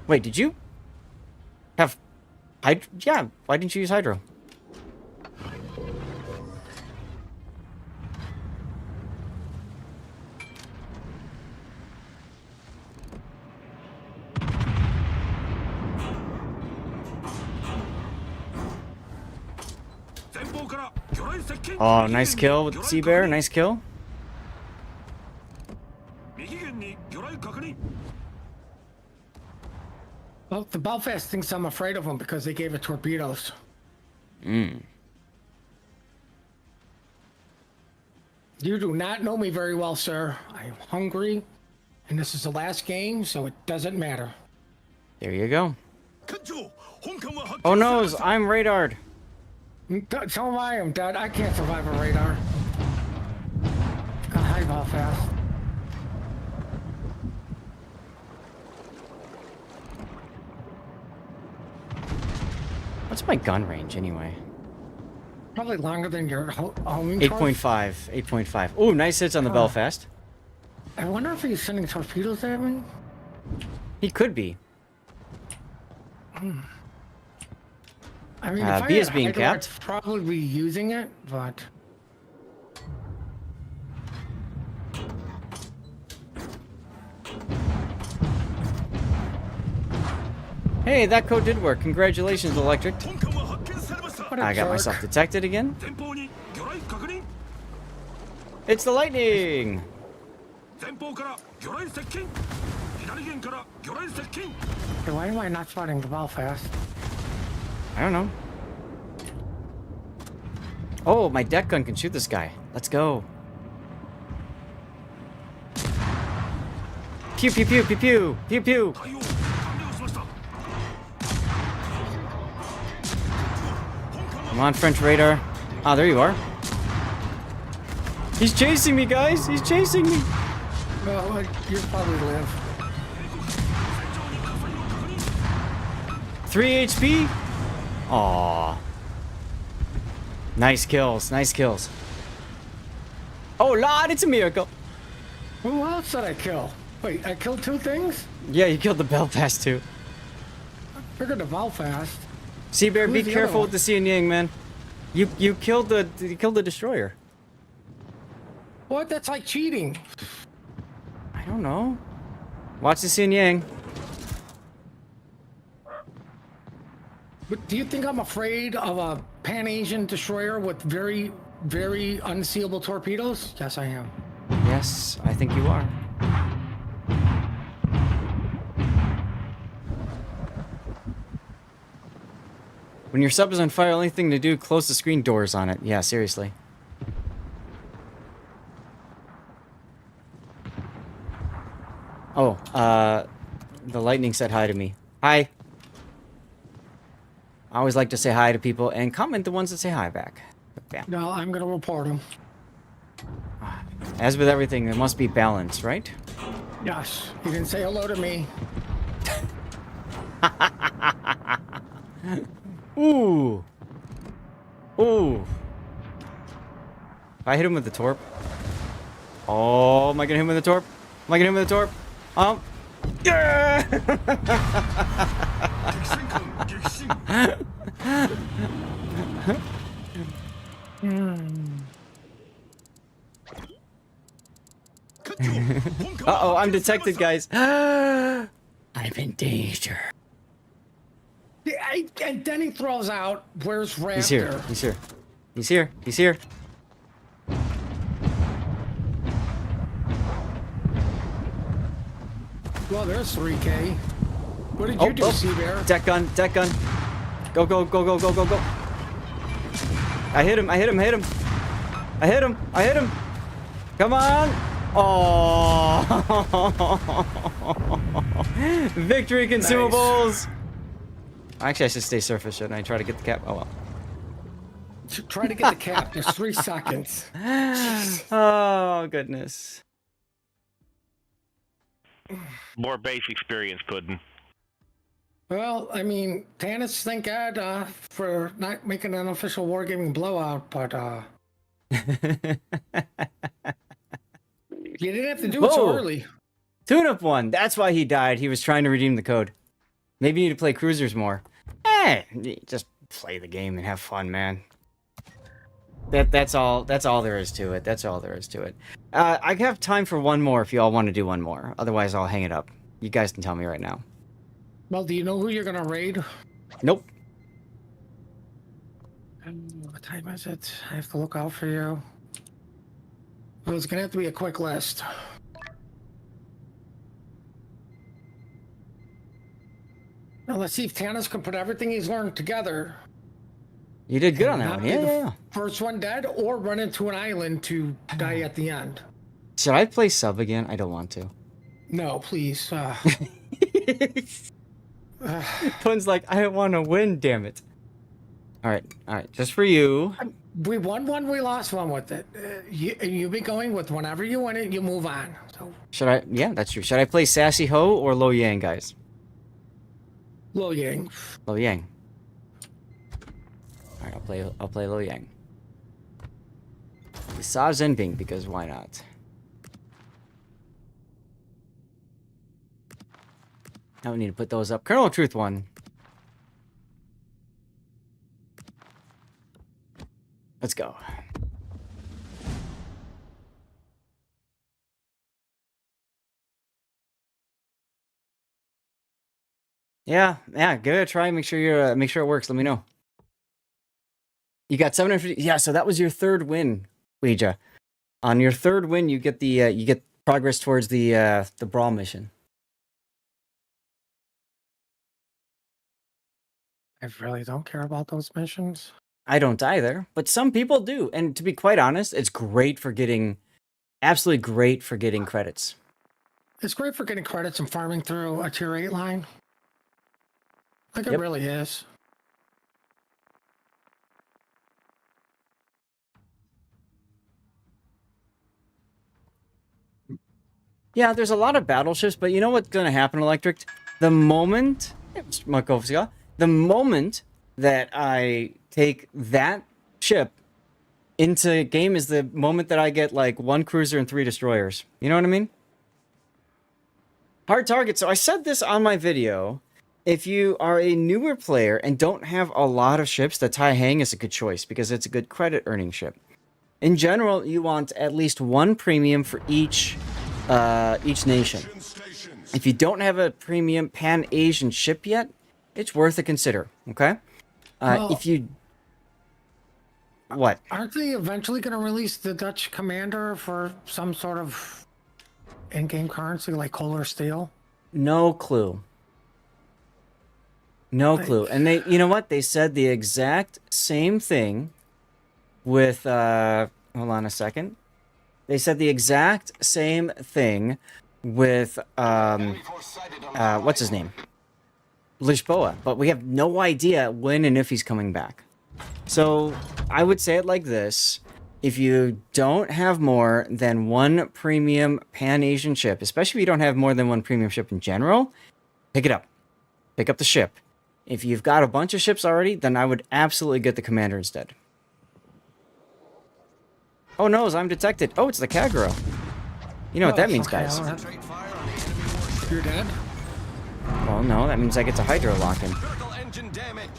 Wait, did you have hydro? Yeah, why didn't you use hydro? Oh, nice kill with Sea Bear. Nice kill. Well, the Belfast thinks I'm afraid of them because they gave it torpedoes. Mm. You do not know me very well, sir. I am hungry, and this is the last game, so it doesn't matter. There you go. Oh no, I'm radared. So am I. I'm dead. I can't survive a radar. Hi, Belfast. What's my gun range anyway? Probably longer than your homing torch. 8.5. 8.5. Oh, nice hits on the Belfast. I wonder if he's sending torpedoes at me. He could be. I mean, B if I is had being hydro, capped. I'd probably be using it, but Hey, that code did work. Congratulations, Electric. What a I got jerk. myself detected again. It's the lightning! Hey, why am I not spotting the ball fast? I don't know. Oh, my deck gun can shoot this guy. Let's go. Pew, pew, pew, pew, pew, pew, pew. Come on, French radar. Ah, there you are. He's chasing me, guys. He's chasing me. Well, you probably live. 3 HP? Aw. Nice kills. Nice kills. Oh, Lord, it's a miracle. Who else did I kill? Wait, I killed 2 things? Yeah, you killed the Belfast too. I figured the Belfast. Seabear, be Who's the other careful one? with the Sea and Yang, man. You killed the destroyer. What? That's like cheating. I don't know. Watch the Sea and Yang. But do you think I'm afraid of a Pan-Asian destroyer with very, very unseeable torpedoes? Yes, I am. Yes, I think you are. When your sub is on fire, only thing to do, close the screen doors on it. Yeah, seriously. Oh, the lightning said hi to me. Hi. I always like to say hi to people and comment the ones that say hi back. Bam. No, I'm gonna report him. As with everything, there must be balance, right? Yes, he didn't say hello to me. Ooh. Ooh. If I hit him with the torp. Oh, am I gonna hit him with the torp? Am I gonna hit him with the torp? Yeah! Uh-oh, I'm detected, guys. I'm in danger. And then he throws out, where's Raptor? He's here. He's here. He's here. He's here. Well, there's 3K. What did you do, Seabear? Deck gun. Deck gun. Go, go, go, go, go, go, go. I hit him. I hit him. I hit him. I hit him. I hit him. Come on. Oh. Victory consumables. Nice. Actually, I should stay surface, shouldn't I? Try to get the cap. Oh, well. Try to get the cap. There's 3 seconds. Oh, goodness. More base experience, Puddin'. Well, I mean, Tannis, thank God for not making an official wargaming blowout, but you didn't have to do it so early. Tune-up one. That's why he died. He was trying to redeem the code. Maybe you need to play cruisers more. Just play the game and have fun, man. That's all there is to it. That's all there is to it. I have time for one more if you all want to do one more. Otherwise, I'll hang it up. You guys can tell me right now. Well, do you know who you're gonna raid? Nope. What time is it? I have to look out for you. Well, it's gonna have to be a quick list. Now let's see if Tannis can put everything he's learned together. You did good on that one. Yeah. First one dead, or run into an island to die at the end. Should I play sub again? I don't want to. No, please. Pun's like, I want to win, damn it. All right, just for you. We won one, we lost one with it. You be going with whenever you win it, you move on. So. Should I? Yeah, that's true. Should I play Sassy Ho or Lo Yang, guys? Lo Yang. Lo Yang. All right, I'll play Lo Yang. Sa Zenbing, because why not? Now we need to put those up. Kernel of Truth 1. Let's go. Yeah, give it a try. Make sure make sure it works. Let me know. You got 750. Yeah, so that was your third win, Ouija. On your third win, you get the you get progress towards the brawl mission. I really don't care about those missions. I don't either, but some people do. And to be quite honest, it's great for getting, absolutely great for getting credits. It's great for getting credits and farming through a tier 8 line. Like it really is. Yeah, there's a lot of battleships, but you know what's going to happen, Electric? The moment, the moment that I take that ship into game is the moment that I get like 1 cruiser and 3 destroyers. You know what I mean? Hard target. So I said this on my video. If you are a newer player and don't have a lot of ships, the Tai Hang is a good choice because it's a good credit earning ship. In general, you want at least 1 premium for each nation. If you don't have a premium Pan-Asian ship yet, it's worth a consider, okay? If you... What? Aren't they eventually going to release the Dutch Commander for some sort of in-game currency like coal or steel? No clue. No clue. And they, you know what? They said the exact same thing with, hold on a second. They said the exact same thing with, what's his name? Lisboa. But we have no idea when and if he's coming back. So, I would say it like this. If you don't have more than 1 premium Pan-Asian ship, especially if you don't have more than 1 premium ship in general, pick it up. Pick up the ship. If you've got a bunch of ships already, then I would absolutely get the commander instead. Oh no, I'm detected. Oh, it's the Kagero. You know what that means, guys. You're dead? Well, no, that means I get to Hydro lock him. Engine damage.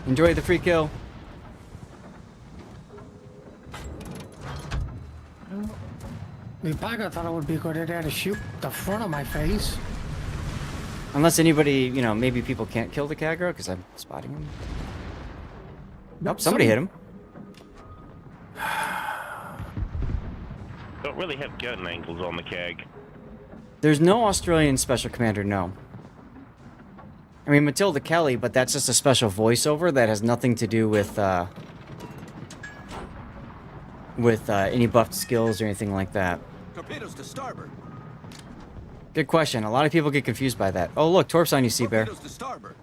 Enjoy the free kill. The Paga thought it would be a good idea to shoot the front of my face. Unless anybody, you know, maybe people can't kill the Kagero because I'm spotting him. Nope, somebody hit him. Don't really have gun angles on the CAG. There's no Australian special commander, no. I mean, Matilda Kelly, but that's just a special voiceover that has nothing to do with any buffed skills or anything like that. Torpedoes to starboard. Good question. A lot of people get confused by that. Oh, look, Torp's on you, Sea Bear. Torpedoes to starboard.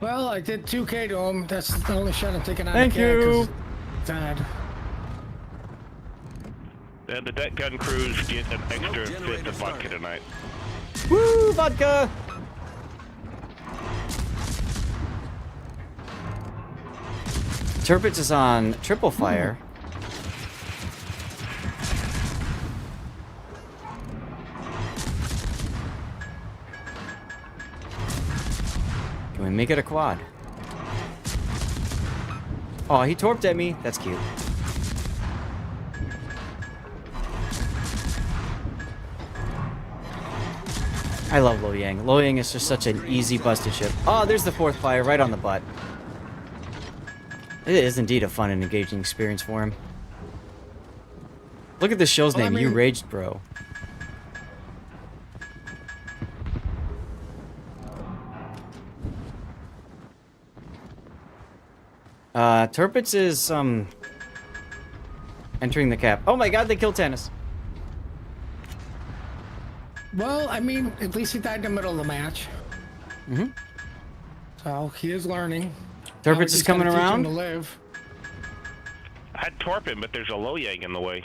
Well, I did 2K to him. That's the only shot I'm taking on Thank the kid, 'cause you. he's dead. The deck gun crews get an extra fifth of vodka tonight. Woo, vodka! Turpitz is on triple fire. Can we make it a quad? Oh, he torped at me. That's cute. I love Lo Yang. Lo Yang is just such an easy busted ship. Oh, there's the 4th fire right on the butt. It is indeed a fun and engaging experience for him. Look at this show's name. You raged, bro. Turpitz is, entering the cap. Oh my god, they killed Tannis. Well, I mean, at least he died in the middle of the match. Mm-hmm. So, he is learning. Turpitz is coming around. To live. I'd torp him, but there's a Lo Yang in the way.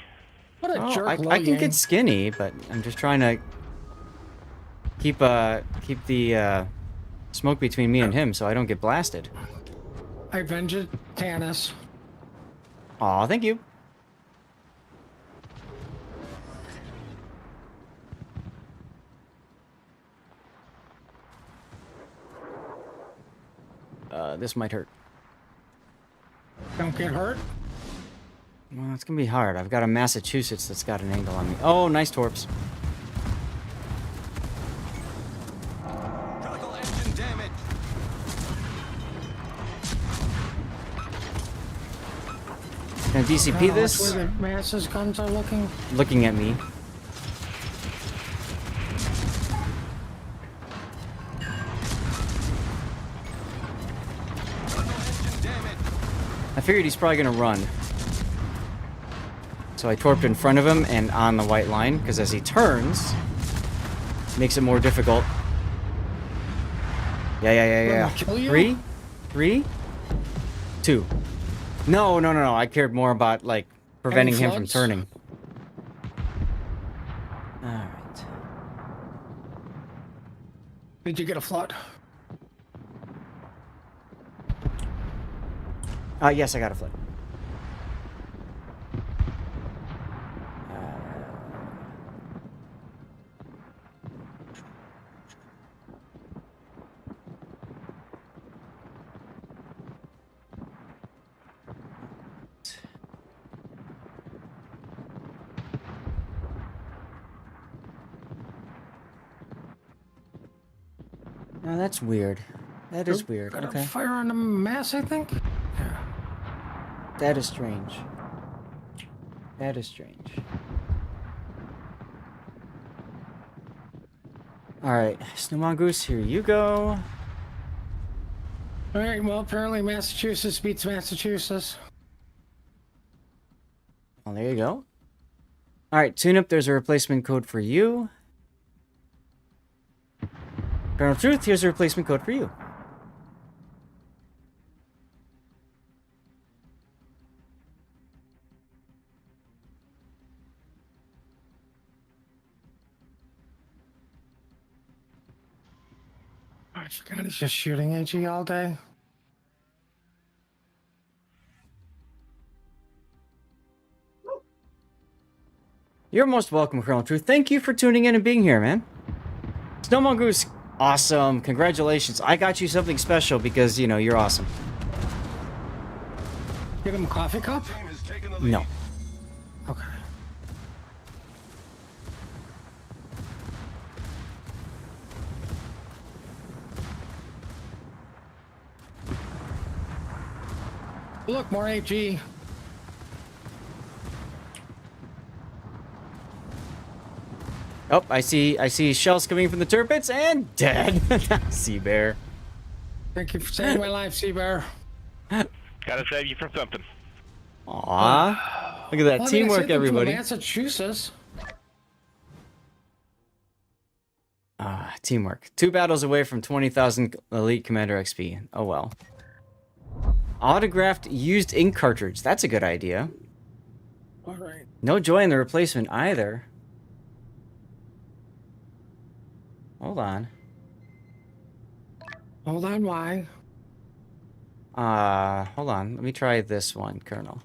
What a jerk, I Lo can Yang. get skinny, but I'm just trying to keep the smoke between me and him so I don't get blasted. I avenged Tannis. Aw, thank you. This might hurt. Don't get hurt. Well, it's gonna be hard. I've got a Massachusetts that's got an angle on me. Oh, nice torps. Critical engine damage. Can I DCP That's this? where the Massa's guns are looking. Looking at me. I figured he's probably gonna run. So I torped in front of him and on the white line, because as he turns, makes it more difficult. Yeah. Kill you? 3, 3, 2. No. I cared more about, like, preventing him from floods? turning. Alright. Did you get a flood? Yes, I got a flood. Now that's weird. That is weird. Got Okay. a fire on the Mass, I think? Yeah. That is strange. That is strange. Alright, Snow Mongoose, here you go. Alright, well, apparently Massachusetts beats Massachusetts. Well, there you go. Alright, tune up, there's a replacement code for you. Colonel Truth, here's a replacement code for you. I forgot he's just shooting AG all day. You're most welcome, Colonel Truth. Thank you for tuning in and being here, man. Snow Mongoose, awesome. Congratulations. I got you something special because, you know, you're awesome. Give him a coffee cup? Team has taken the lead. No. Okay. Look, more AG. Oh, I see shells coming from the turrets and dead. Sea Bear. Thank you for saving my life, Sea Bear. Gotta save you from something. Aw. Look at that Well, I mean, I teamwork, saved him from everybody. Massachusetts. Teamwork. 2 battles away from 20,000 Elite Commander XP. Oh well. Autographed used ink cartridge. That's a good idea. All right. No joy in the replacement either. Hold on. Hold on, why? Hold on. Let me try this one, Colonel.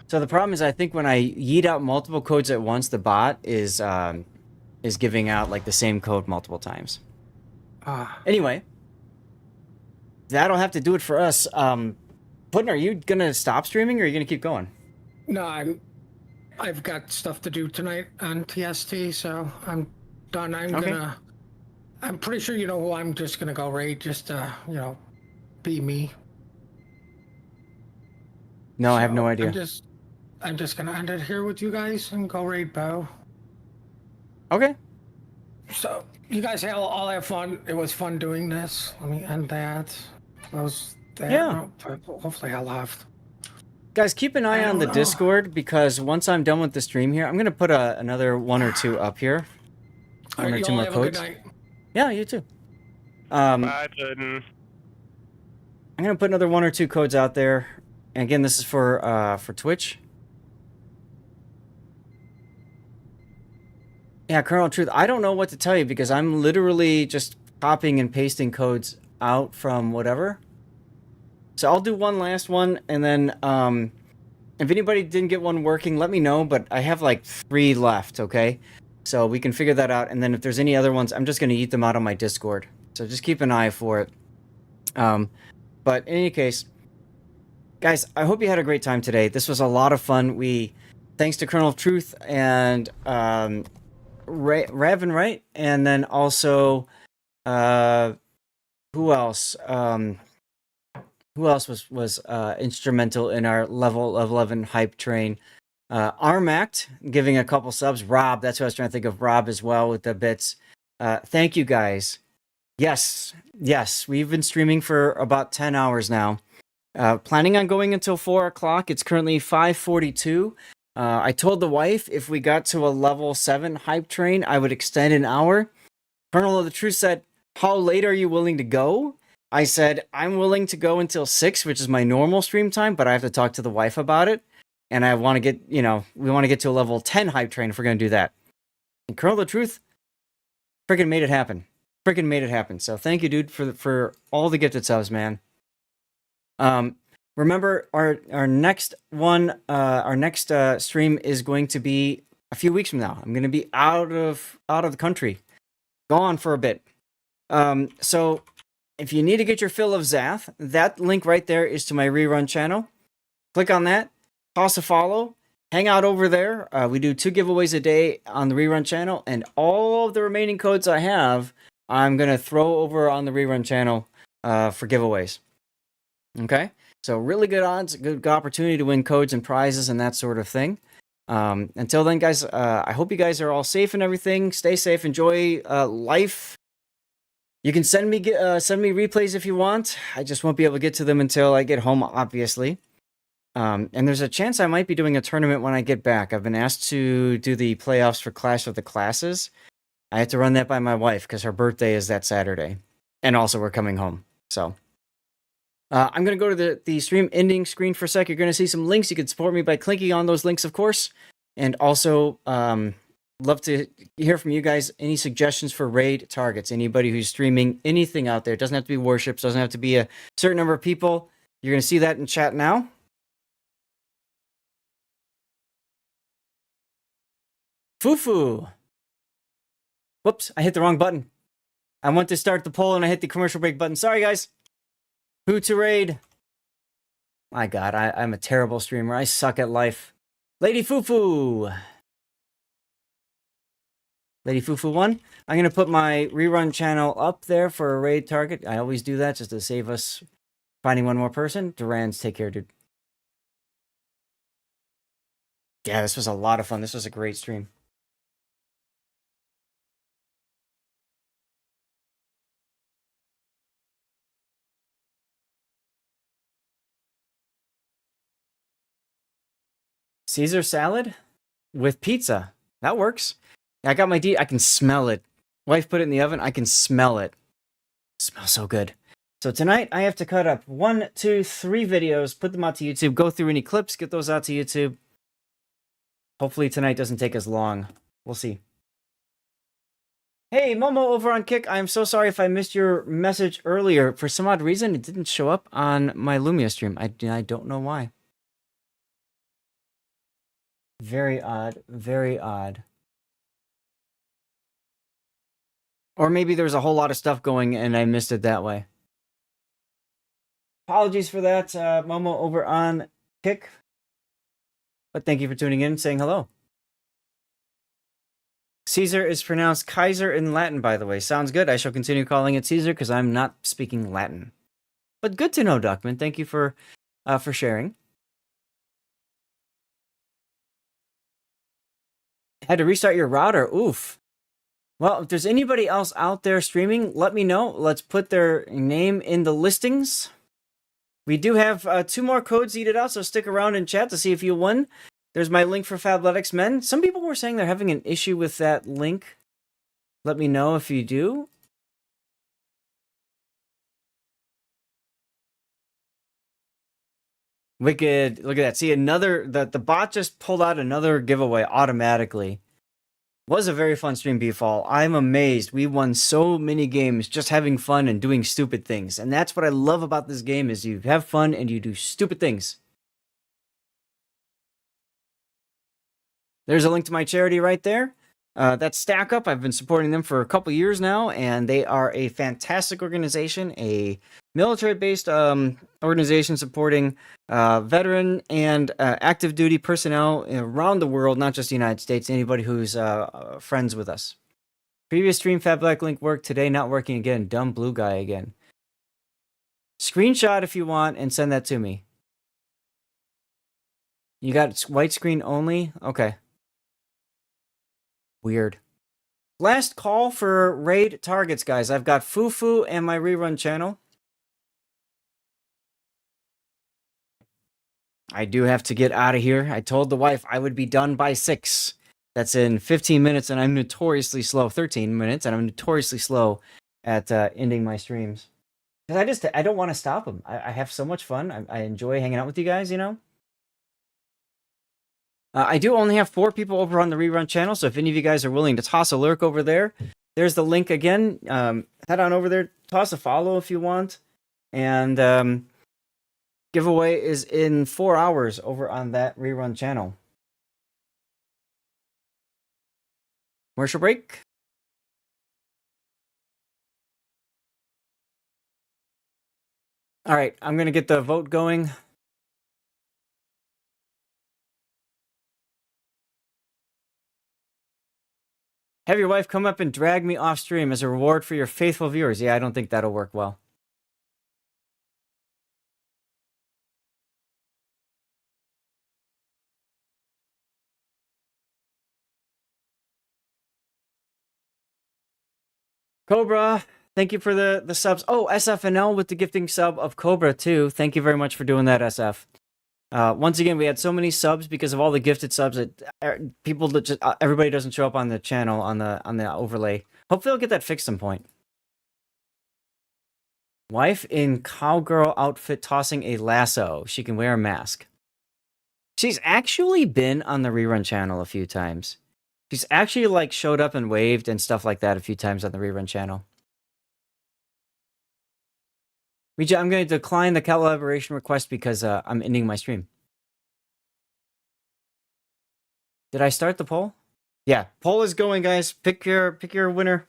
So the problem is, I think when I yeet out multiple codes at once, the bot is giving out like the same code multiple times. Anyway, that'll have to do it for us. Puddin', are you gonna stop streaming or are you gonna keep going? No, I've got stuff to do tonight on TST, so I'm done. I'm pretty sure you know who I'm just gonna go raid, just you know, be me. No, I have no So, idea. I'm just gonna end it here with you guys and go raid Bo. Okay. So you guys all have fun. It was fun doing this. Let me end that. Close that. Yeah. Hopefully I left. Guys, keep an eye I on don't the know. Discord because once I'm done with the stream here, I'm gonna put another 1 or 2 up here. All 1 right, or you 2 all more have a good codes. night. Yeah, you too. Bye, Puddin'. I'm gonna put another 1 or 2 codes out there. And again, this is for Twitch. Yeah, Colonel Truth, I don't know what to tell you because I'm literally just copying and pasting codes out from whatever. So I'll do one last one, and then if anybody didn't get one working, let me know, but I have like 3 left, okay? So we can figure that out, and then if there's any other ones, I'm just going to eat them out on my Discord. So just keep an eye for it. But in any case, Guys, I hope you had a great time today. This was a lot of fun. Thanks to Kernel of Truth and Raven, right? And then also, who else? Who else was instrumental in our level of 11 hype train? Armact giving a couple subs. Rob, that's what I was trying to think of. Rob as well with the bits. Thank you guys. Yes, we've been streaming for about 10 hours now. Planning on going until 4 o'clock. It's currently 5:42. I told the wife if we got to a level 7 hype train, I would extend an hour. Colonel of the Truth said, how late are you willing to go? I said, I'm willing to go until 6, which is my normal stream time, but I have to talk to the wife about it. And I want to get, we want to get to a level 10 hype train if we're going to do that. And Colonel of the Truth freaking made it happen. So thank you, dude, for all the gifted subs, man. Remember our next one, our next stream is going to be a few weeks from now. I'm going to be out of the country, gone for a bit. So if you need to get your fill of Zath, that link right there is to my rerun channel. Click on that, toss a follow, hang out over there. We do 2 giveaways a day on the rerun channel, and all of the remaining codes I have, I'm going to throw over on the rerun channel for giveaways. Okay? So really good odds, good opportunity to win codes and prizes and that sort of thing. Until then, guys, I hope you guys are all safe and everything. Stay safe, enjoy life. You can send me replays if you want. I just won't be able to get to them until I get home, obviously. And there's a chance I might be doing a tournament when I get back. I've been asked to do the playoffs for Clash of the Classes. I have to run that by my wife because her birthday is that Saturday. And also we're coming home. So I'm going to go to the stream ending screen for a sec. You're going to see some links. You can support me by clicking on those links, of course. And also, love to hear from you guys. Any suggestions for raid targets? Anybody who's streaming anything out there. It doesn't have to be Warships. Doesn't have to be a certain number of people. You're going to see that in chat now. Fufu. Whoops, I hit the wrong button. I went to start the poll and I hit the commercial break button. Sorry, guys. Who to raid? My God, I'm a terrible streamer. I suck at life. Lady Fufu. Lady Fufu 1. I'm going to put my rerun channel up there for a raid target. I always do that just to save us finding one more person. Durans, take care, dude. Yeah, this was a lot of fun. This was a great stream. Caesar salad with pizza. That works. I got my I can smell it. Wife put it in the oven. I can smell it. Smells so good. So tonight I have to cut up 1, 2, 3 videos, put them out to YouTube, go through any clips, get those out to YouTube. Hopefully tonight doesn't take as long. We'll see. Hey, Momo over on Kick. I'm so sorry if I missed your message earlier. For some odd reason, it didn't show up on my Lumia stream. I don't know why. Very odd. Very odd. Or maybe there's a whole lot of stuff going and I missed it that way. Apologies for that, Momo over on Kick. But thank you for tuning in, saying hello. Caesar is pronounced Kaiser in Latin, by the way. Sounds good. I shall continue calling it Caesar because I'm not speaking Latin. But good to know, Duckman. Thank you for sharing. Had to restart your router. Oof. Well, if there's anybody else out there streaming, let me know. Let's put their name in the listings. We do have 2 more codes eated out, so stick around and chat to see if you won. There's my link for Fabletics Men. Some people were saying they're having an issue with that link. Let me know if you do. Wicked. Look at that. See, another... The bot just pulled out another giveaway automatically. Was a very fun stream, Beefall. I'm amazed. We won so many games just having fun and doing stupid things. And that's what I love about this game is you have fun and you do stupid things. There's a link to my charity right there. That's Stack Up. I've been supporting them for a couple years now, and they are a fantastic organization, a military-based organization supporting veteran and active duty personnel around the world, not just the United States, anybody who's friends with us. Previous stream Fat Black link worked, today not working again. Dumb blue guy again. Screenshot if you want and send that to me. You got white screen only? Okay. Weird. Last call for raid targets, guys. I've got Fufu and my rerun channel. I do have to get out of here. I told the wife I would be done by 6. That's in 15 minutes, and I'm notoriously slow. 13 minutes, and I'm notoriously slow at ending my streams. Because I don't want to stop them. I have so much fun. I enjoy hanging out with you guys, you know? I do only have 4 people over on the rerun channel, so if any of you guys are willing to toss a lurk over there, there's the link again. Head on over there, toss a follow if you want. And giveaway is in 4 hours over on that rerun channel. Commercial break. All right, I'm going to get the vote going. Have your wife come up and drag me off stream as a reward for your faithful viewers. Yeah, I don't think that'll work well. Cobra, thank you for the subs. Oh, SFNL with the gifting sub of Cobra too. Thank you very much for doing that, SF. Once again, we had so many subs because of all the gifted subs that people that just everybody doesn't show up on the channel on the overlay. Hopefully, I'll get that fixed some point. Wife in cowgirl outfit tossing a lasso. She can wear a mask. She's actually been on the rerun channel a few times. She's actually like showed up and waved and stuff like that a few times on the rerun channel. Rija, I'm going to decline the collaboration request because I'm ending my stream. Did I start the poll? Yeah, poll is going, guys. Pick your winner.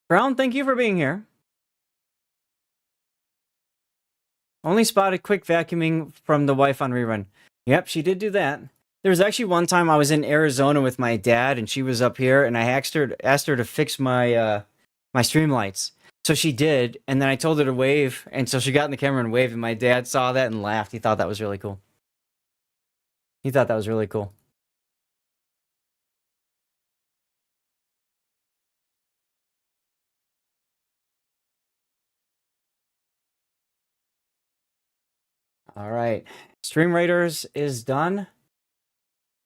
Brown, thank you for being here. Only spotted quick vacuuming from the wife on rerun. Yep, she did do that. There was actually one time I was in Arizona with my dad, and she was up here, and I asked her to fix my my stream lights. So she did, and then I told her to wave, and so she got in the camera and waved, and my dad saw that and laughed. He thought that was really cool. He thought that was really cool. All right, Stream Raiders is done.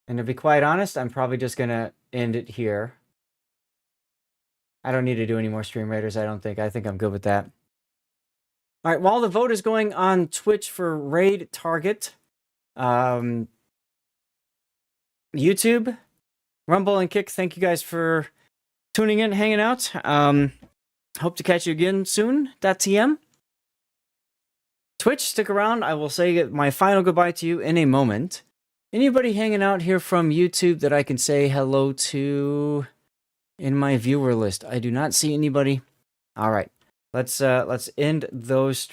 And to be quite honest, I'm probably just going to end it here. I don't need to do any more Stream Raiders, I don't think. I think I'm good with that. All right, while the vote is going on Twitch for Raid Target, YouTube, Rumble, and Kick, thank you guys for tuning in, hanging out. Hope to catch you again soon. .tm. Twitch, stick around. I will say my final goodbye to you in a moment. Anybody hanging out here from YouTube that I can say hello to in my viewer list? I do not see anybody. All right, let's end those streams.